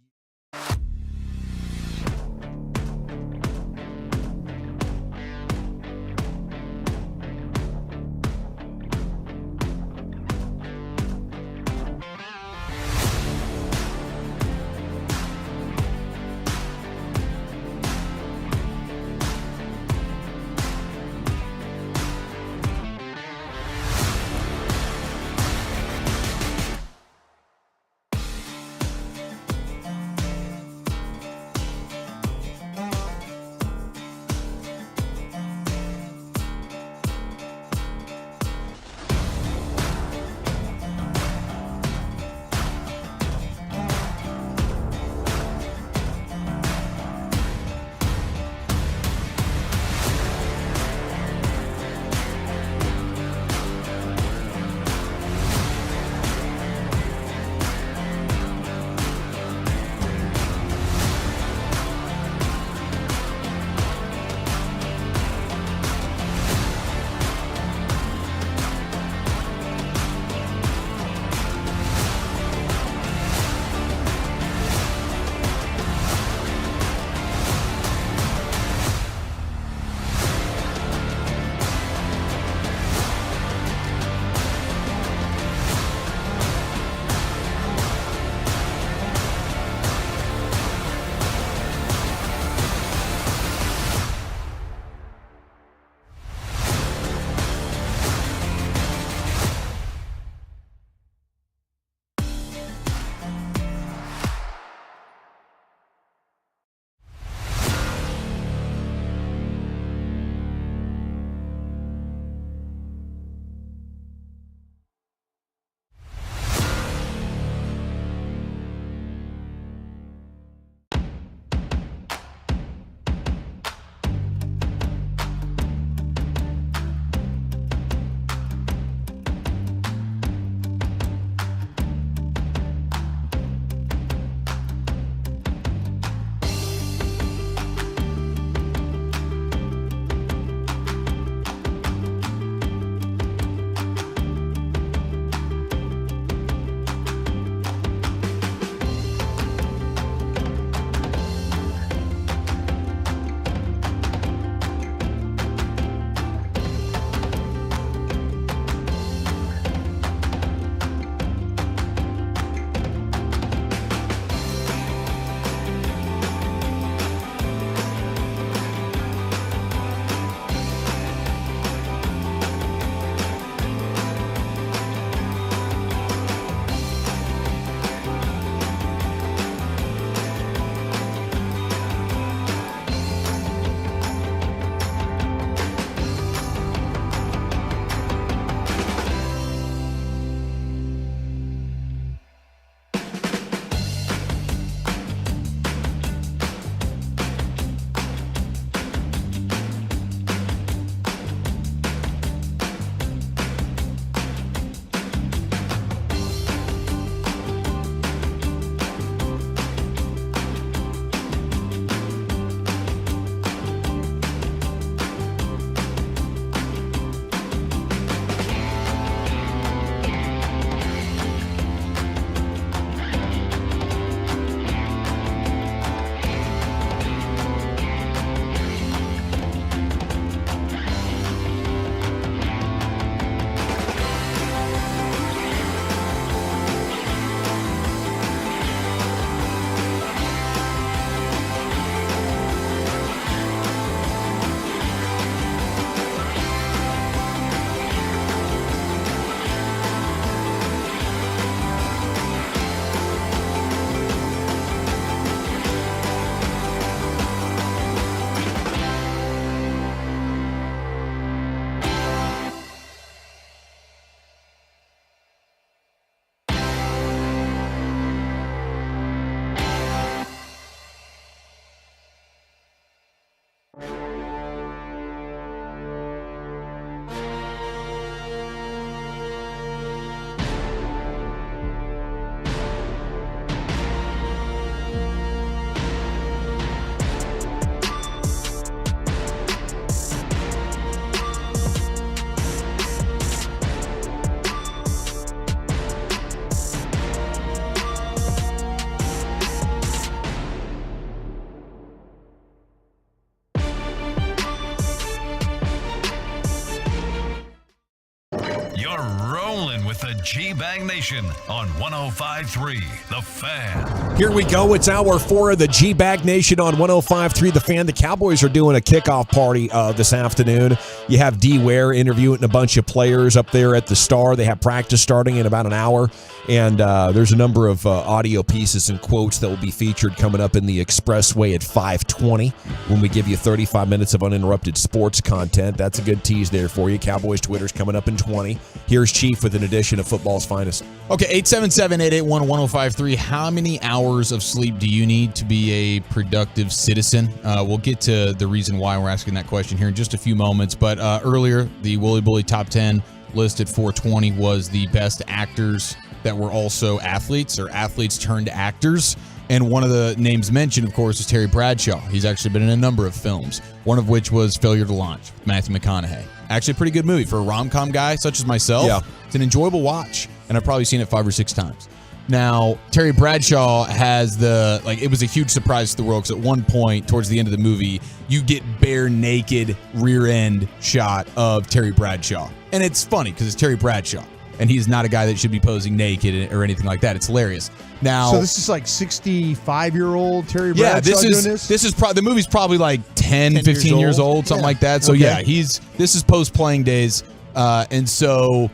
G-Bag Nation on 105.3 The Fan. Here we go. It's hour 4 of the G-Bag Nation on 105.3 The Fan. The Cowboys are doing a kickoff party this afternoon. You have D. Ware interviewing a bunch of players up there at the Star. They have practice starting in about an hour. And there's a number of audio pieces and quotes that will be featured coming up in the Expressway at 5:20 when we give you 35 minutes of uninterrupted sports content. That's a good tease there for you. Cowboys Twitter's coming up in 20. Here's Chief with an edition of football's finest. Okay, 877-881-1053. How many hours of sleep do you need to be a productive citizen? We'll get to the reason why we're asking that question here in just a few moments. But earlier, the Wooly Bully Top 10 list at 420 was the best actors that were also athletes or athletes turned actors. And one of the names mentioned, of course, is Terry Bradshaw. He's actually been in a number of films, one of which was Failure to Launch with Matthew McConaughey. Actually a pretty good movie for a rom-com guy such as myself. Yeah. It's an enjoyable watch, and I've probably seen it 5 or 6 times. Now, Terry Bradshaw has it was a huge surprise to the world because at one point towards the end of the movie, you get bare naked rear end shot of Terry Bradshaw. And it's funny because it's Terry Bradshaw. And he's not a guy that should be posing naked or anything like that. It's hilarious. Now, so this is like 65-year-old Terry Bradshaw doing this? This is the movie's probably like 10 15 years old, something like that. So okay. This is post-playing days. And so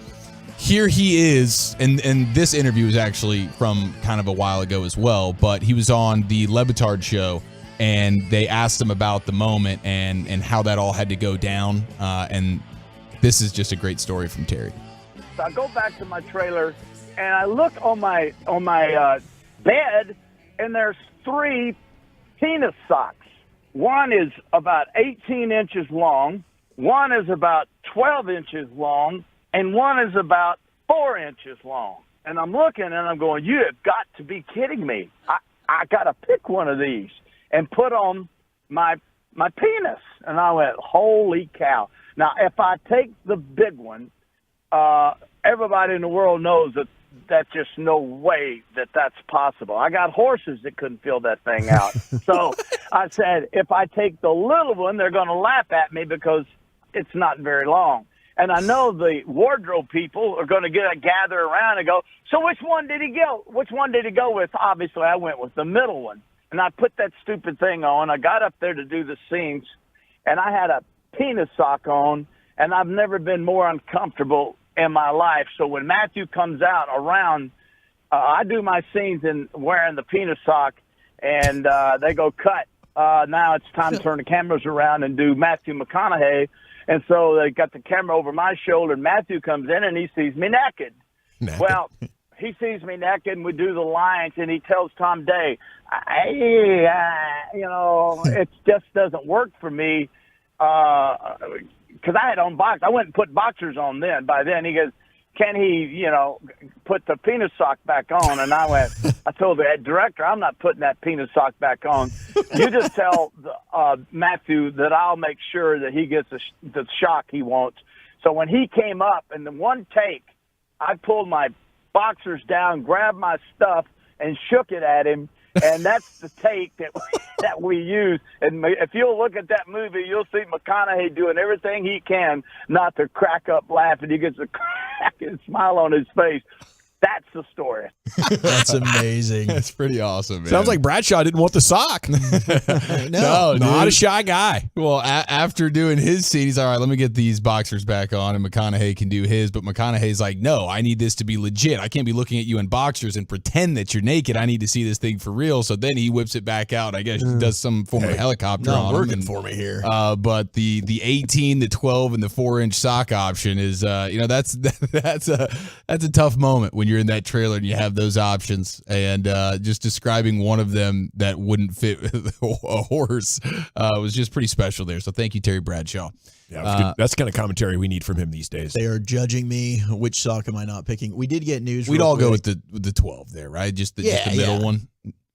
here he is, and this interview is actually from kind of a while ago as well, but he was on the Le Batard show, and they asked him about the moment and how that all had to go down. And this is just a great story from Terry. So I go back to my trailer, and I look on my bed, and there's 3 penis socks. One is about 18 inches long, one is about 12 inches long, and one is about 4 inches long. And I'm looking, and I'm going, you have got to be kidding me. I got to pick one of these and put on my penis. And I went, holy cow. Now, if I take the big one, everybody in the world knows that that's just no way that that's possible. I got horses that couldn't fill that thing out. So I said, if I take the little one, they're going to laugh at me because it's not very long. And I know the wardrobe people are going to gather around and go, so which one did he go? Which one did he go with? Obviously, I went with the middle one. And I put that stupid thing on. I got up there to do the scenes, and I had a penis sock on, and I've never been more uncomfortable in my life. So when Matthew comes out around, I do my scenes in wearing the penis sock, and they go, cut. Now it's time to turn the cameras around and do Matthew McConaughey. And so they got the camera over my shoulder, and Matthew comes in, and he sees me naked. Well, he sees me naked, and we do the lines, and he tells Tom Day, hey, it just doesn't work for me because I had on box. I went and put boxers on then. By then, he goes, can he, put the penis sock back on? And I told the director, I'm not putting that penis sock back on. You just tell Matthew that I'll make sure that he gets the shock he wants. So when he came up in the one take, I pulled my boxers down, grabbed my stuff, and shook it at him. And that's the take that we use. And if you'll look at that movie, you'll see McConaughey doing everything he can not to crack up laughing. He gets a cracking smile on his face. That's the story. That's amazing. That's pretty awesome, man. Sounds like Bradshaw didn't want the sock. No, not a shy guy. Well, after doing his scene, he's all right, let me get these boxers back on, and McConaughey can do his. But McConaughey's like, no, I need this to be legit. I can't be looking at you in boxers and pretend that you're naked. I need to see this thing for real. So then he whips it back out. I guess he does some form of helicopter on working for me here. But the 18, the 12, and the 4-inch sock option is, that's a tough moment when when you're in that trailer and you have those options. And just describing one of them that wouldn't fit a horse was just pretty special there. So thank you, Terry Bradshaw. Yeah, that's the kind of commentary we need from him these days. They are judging me. Which sock am I not picking? We did get news. We'd all go with the 12 there, right? Just the middle one.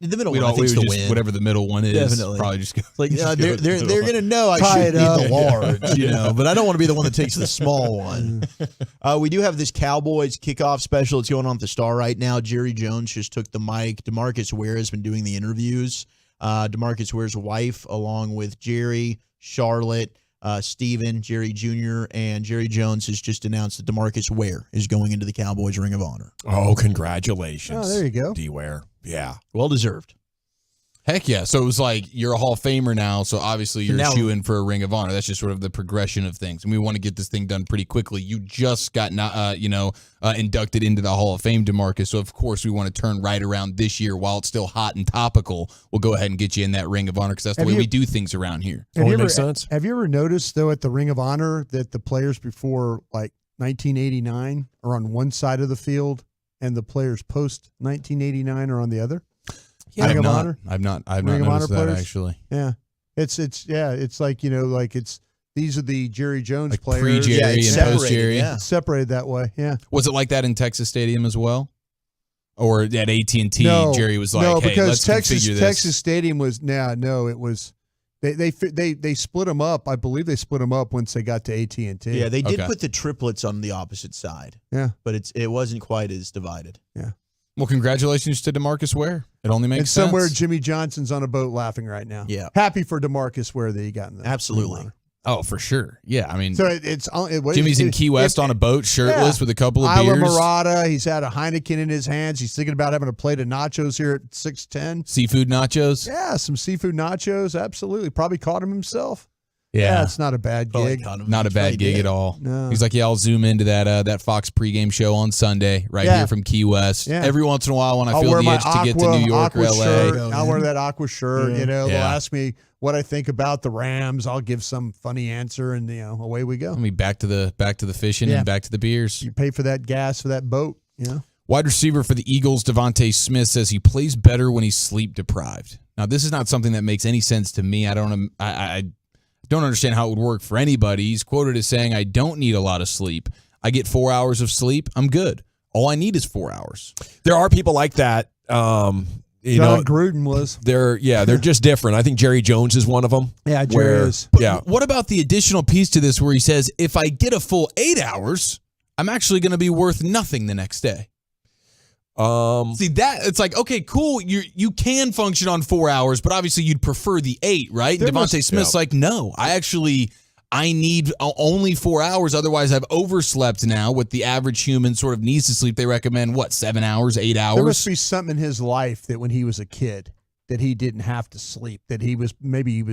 The middle one, I think, is the win. Whatever the middle one is, definitely. Probably just go. Like they're going to know I should need the large, but I don't want to be the one that takes the small one. We do have this Cowboys kickoff special. It's going on at the Star right now. Jerry Jones just took the mic. DeMarcus Ware has been doing the interviews. DeMarcus Ware's wife, along with Jerry, Charlotte, Steven, Jerry Jr., and Jerry Jones has just announced that DeMarcus Ware is going into the Cowboys Ring of Honor. Oh, congratulations. Oh, there you go. D. Ware. Yeah. Well deserved. Heck yeah. So it was like you're a Hall of Famer now, so obviously you're a shoo-in for a Ring of Honor. That's just sort of the progression of things. And we want to get this thing done pretty quickly. You just got inducted into the Hall of Fame, DeMarcus, so of course we want to turn right around this year while it's still hot and topical. We'll go ahead and get you in that Ring of Honor because that's the way we do things around here. Makes sense. Have you ever noticed, though, at the Ring of Honor that the players before, like, 1989 are on one side of the field and the players post 1989 are on the other? Yeah, Ring of Honor. I've not noticed that actually. Yeah, it's like these are the Jerry Jones like players. Pre-Jerry and post-Jerry. Yeah. It's separated that way. Yeah. Was it like that in Texas Stadium as well, or at AT&T? No, Jerry was like, no, "Hey, because let's configure this." Texas Stadium was no, it was. They split them up. I believe they split them up once they got to AT&T. Yeah, they did put the triplets on the opposite side. Yeah, but it wasn't quite as divided. Yeah. Well, congratulations to DeMarcus Ware. It only makes sense. And somewhere Jimmy Johnson's on a boat laughing right now. Yeah. Happy for DeMarcus Ware that he got in the Absolutely. Oh, for sure. Yeah, I mean, so Jimmy's in Key West on a boat, shirtless with a couple of Isla beers. Mirada. He's had a Heineken in his hands. He's thinking about having a plate of nachos here at 6:10. Seafood nachos. Yeah, some seafood nachos. Absolutely. Probably caught him himself. Yeah, it's not a bad gig. Not a bad gig at all. No. He's like, yeah, I'll zoom into that Fox pregame show on Sunday here from Key West. Yeah. Every once in a while when I feel the itch to get to New York or LA. I'll wear that aqua shirt. Yeah. They'll ask me what I think about the Rams. I'll give some funny answer, and away we go. I mean, back to the fishing and back to the beers. You pay for that gas for that boat. Yeah. Wide receiver for the Eagles, Devontae Smith, says he plays better when he's sleep deprived. Now, this is not something that makes any sense to me. I don't understand how it would work for anybody. He's quoted as saying, I don't need a lot of sleep. I get 4 hours of sleep. I'm good. All I need is 4 hours. There are people like that. John Gruden was. They're just different. I think Jerry Jones is one of them. Yeah, Jerry is. But what about the additional piece to this where he says, if I get a full 8 hours, I'm actually going to be worth nothing the next day? See that it's like, okay, cool. You can function on 4 hours, but obviously you'd prefer the 8, right? Devontae Smith's like, no, I need only 4 hours. Otherwise, I've overslept now. What the average human sort of needs to sleep, they recommend 7 hours, 8 hours. There must be something in his life that when he was a kid that he didn't have to sleep. That he was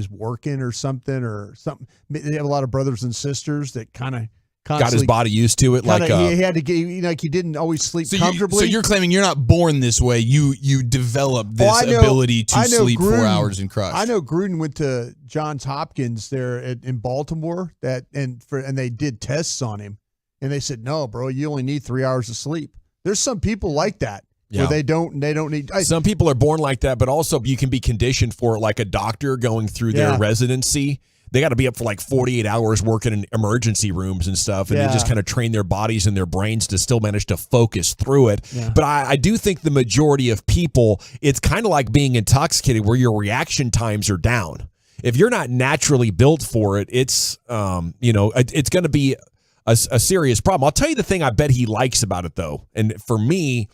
working or something. They have a lot of brothers and sisters that kind of. Got his body used to it, he had to get, like he didn't always sleep comfortably. So you're claiming you're not born this way. You develop this ability to sleep 4 hours and crush. I know Gruden went to Johns Hopkins there in Baltimore and they did tests on him, and they said, no, bro, you only need 3 hours of sleep. There's some people like that. Yeah. Where they don't need. Some people are born like that, but also you can be conditioned for it, like a doctor going through their residency. They got to be up for like 48 hours working in emergency rooms and stuff, and they just kind of train their bodies and their brains to still manage to focus through it. Yeah. But I do think the majority of people, it's kind of like being intoxicated where your reaction times are down. If you're not naturally built for it, it's it's going to be a serious problem. I'll tell you the thing I bet he likes about it, though, and for me,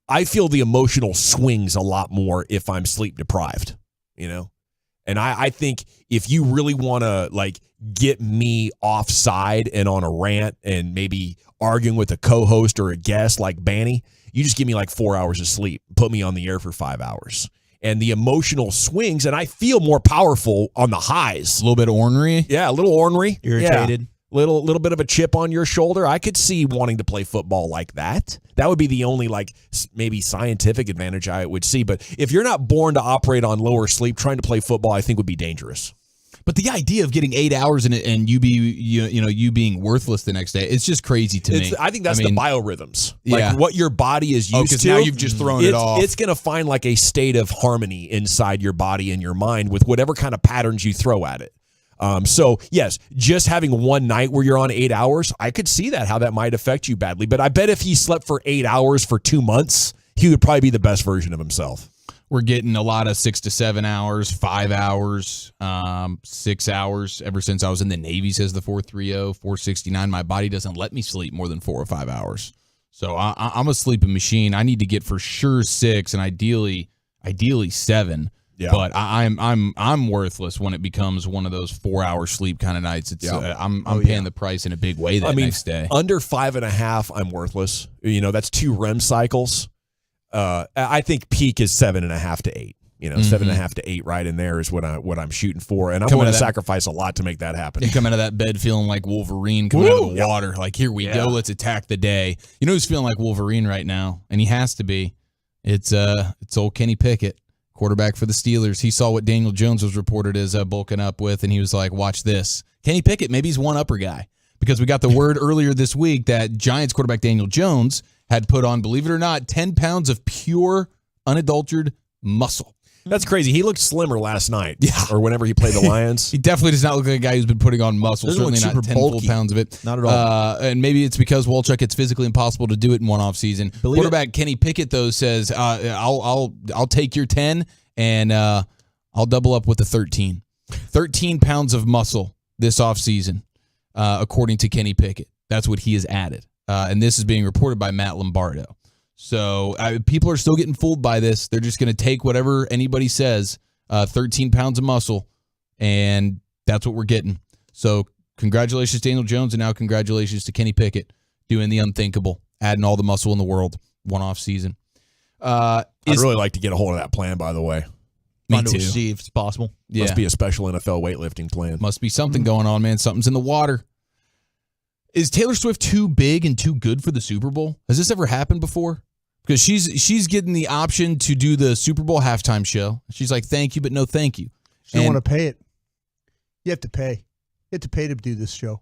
I feel the emotional swings a lot more if I'm sleep deprived, And I think if you really want to get me offside and on a rant and maybe arguing with a co-host or a guest like Banny, you just give me 4 hours of sleep, put me on the air for 5 hours. And the emotional swings, and I feel more powerful on the highs. A little bit ornery? Yeah, a little ornery. Irritated. Yeah. Little bit of a chip on your shoulder. I could see wanting to play football like that. That would be the only maybe scientific advantage I would see. But if you're not born to operate on lower sleep, trying to play football, I think would be dangerous. But the idea of getting 8 hours in it and you being worthless the next day, it's just crazy to me. I think that's the biorhythms. Like what your body is used to. Now you've just thrown it off. It's going to find like a state of harmony inside your body and your mind with whatever kind of patterns you throw at it. So yes, just having one night where you're on 8 hours, I could see how that might affect you badly. But I bet if he slept for 8 hours for 2 months, he would probably be the best version of himself. We're getting a lot of 6 to 7 hours, 5 hours, 6 hours. Ever since I was in the Navy, says the 430, 469, my body doesn't let me sleep more than 4 or 5 hours. So I'm a sleeping machine. I need to get for sure 6 and ideally 7. Yeah. But I'm worthless when it becomes one of those 4-hour sleep kind of nights. It's I'm paying the price in a big way next day. Under 5.5, I'm worthless. That's 2 REM cycles. I think peak is 7.5 to 8. 7.5 to 8, right in there is what I'm shooting for, and I'm going to sacrifice a lot to make that happen. You come out of that bed feeling like Wolverine coming out of the water, like here we go, let's attack the day. You know who's feeling like Wolverine right now, and he has to be. It's old Kenny Pickett, quarterback for the Steelers. He saw what Daniel Jones was reported as bulking up with, and he was like, "Watch this, Kenny Pickett. Maybe he's one upper guy." Because we got the word earlier this week that Giants quarterback Daniel Jones had put on, believe it or not, 10 pounds of pure, unadulterated muscle. That's crazy. He looked slimmer last night, or whenever he played the Lions. He definitely does not look like a guy who's been putting on muscle. Certainly not 10 full pounds of it. Not at all. And maybe it's because Wolchuk, it's physically impossible to do it in one off season. Quarterback Kenny Pickett though says, "I'll take your 10 and I'll double up with the 13. 13 pounds of muscle this off season." According to Kenny Pickett. That's what he has added. And this is being reported by Matt Lombardo. So people are still getting fooled by this. They're just going to take whatever anybody says, 13 pounds of muscle, and that's what we're getting. So congratulations to Daniel Jones, and now congratulations to Kenny Pickett doing the unthinkable, adding all the muscle in the world, one off season. I'd really like to get a hold of that plan, by the way. Me too. See if it's possible. Yeah. Must be a special NFL weightlifting plan. Must be something going on, man. Something's in the water. Is Taylor Swift too big and too good for the Super Bowl? Has this ever happened before? Because she's getting the option to do the Super Bowl halftime show. She's like, thank you, but no thank you. She don't want to pay it. You have to pay. You have to pay to do this show.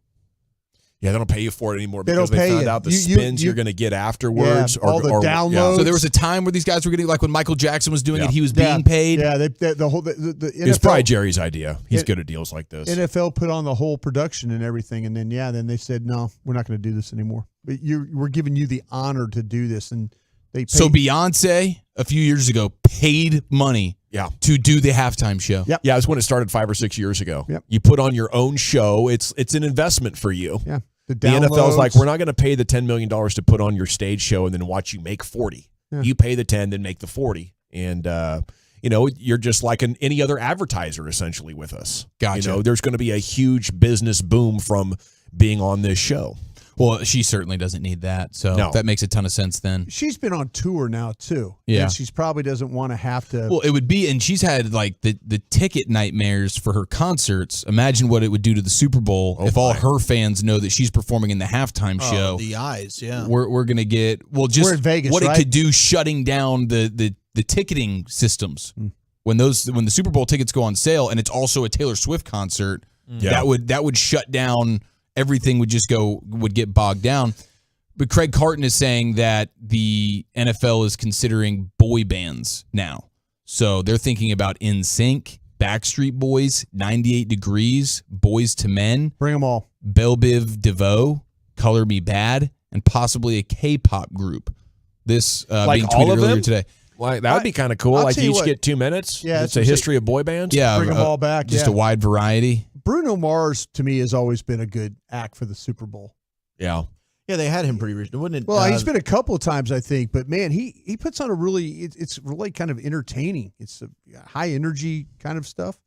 Yeah, they don't pay you for it anymore because they found out the spins you're going to get afterwards. All the downloads. Yeah. So there was a time where these guys were getting, like when Michael Jackson was doing it, he was being paid. Yeah, the NFL. It's probably Jerry's idea. He's good at deals like this. NFL put on the whole production and everything, and then they said, no, we're not going to do this anymore. But we're giving you the honor to do this, and they paid. So Beyonce a few years ago paid money to do the halftime show. Yep. Yeah, it's when it started 5 or 6 years ago. Yep. You put on your own show. It's an investment for you. Yeah. The NFL's like, we're not going to pay the $10 million to put on your stage show and then watch you make 40. Yeah. You pay the 10, then make the 40. And, you're just like any other advertiser essentially with us. Gotcha. There's going to be a huge business boom from being on this show. Well, she certainly doesn't need that. So that makes a ton of sense then. She's been on tour now, too. Yeah. And she's probably doesn't want to have to. Well, it would be, and she's had like the ticket nightmares for her concerts. Imagine what it would do to the Super Bowl if all her fans know that she's performing in the halftime show. The eyes, yeah. We're going to get, just we're in Vegas, what right? it could do shutting down the ticketing systems. When the Super Bowl tickets go on sale and it's also a Taylor Swift concert, that would shut down. Everything would get bogged down. But Craig Carton is saying that the NFL is considering boy bands now. So they're thinking about NSYNC, Backstreet Boys, 98 Degrees, Boys to Men. Bring them all. Belle Biv DeVoe, Color Me Bad, and possibly a K-pop group. This being tweeted earlier today. Like, that would be kind of cool. Like each get 2 minutes. Yeah, it's a history of boy bands. Yeah, bring them all back. Just a wide variety. Bruno Mars, to me, has always been a good act for the Super Bowl. Yeah. Yeah, they had him pretty recently, wouldn't it? Well, he's been a couple of times, I think. But, man, he puts on it's really kind of entertaining. It's a high energy kind of stuff.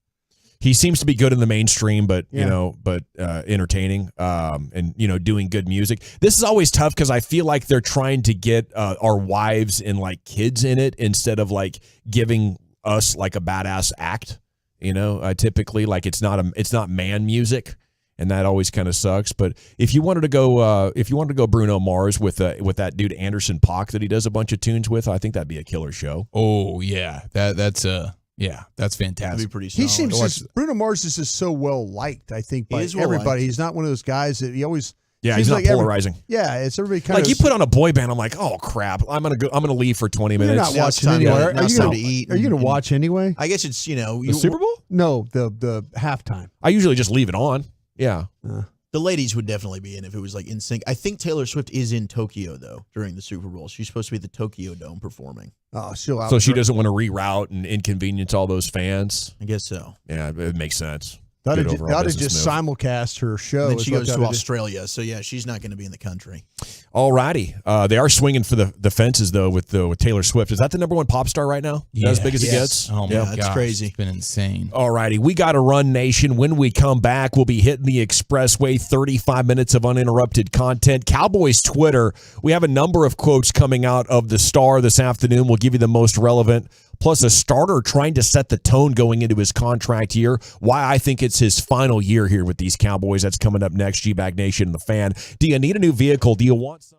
He seems to be good in the mainstream, but entertaining, and doing good music. This is always tough because I feel like they're trying to get our wives and like kids in it instead of like giving us like a badass act. Typically like it's not man music, and that always kind of sucks. But if you wanted to go Bruno Mars with that dude Anderson .Paak that he does a bunch of tunes with, I think that'd be a killer show. Oh yeah, that's Yeah, that's fantastic. That'd be pretty solid. He seems just, Bruno Mars is just so well liked, I think, by everybody. He's not one of those guys that he always. Yeah, he's not polarizing. It's everybody kind like of you put on a boy band. I'm like, oh crap, I'm gonna leave for 20 minutes. You're not watching anyway. Are you going to watch anyway? I guess it's the Super Bowl. No, the halftime. I usually just leave it on. Yeah. The ladies would definitely be in if it was like in sync. I think Taylor Swift is in Tokyo though during the Super Bowl. She's supposed to be at the Tokyo Dome performing. Oh, so she doesn't want to reroute and inconvenience all those fans. I guess so. Yeah, it makes sense. That would just simulcast her show. And then she goes to Australia, so yeah, she's not going to be in the country. All righty. They are swinging for the fences though with Taylor Swift. Is that the number one pop star right now? Is that as big as it gets? Oh my God, that's crazy. It's been insane. All righty. We got to run, nation. When we come back, we'll be hitting the expressway. 35 minutes of uninterrupted content. Cowboys Twitter. We have a number of quotes coming out of the Star this afternoon. We'll give you the most relevant. Plus a starter trying to set the tone going into his contract year. Why I think it's his final year here with these Cowboys. That's coming up next. G-Bag Nation and the Fan. Do you need a new vehicle? Do you want some?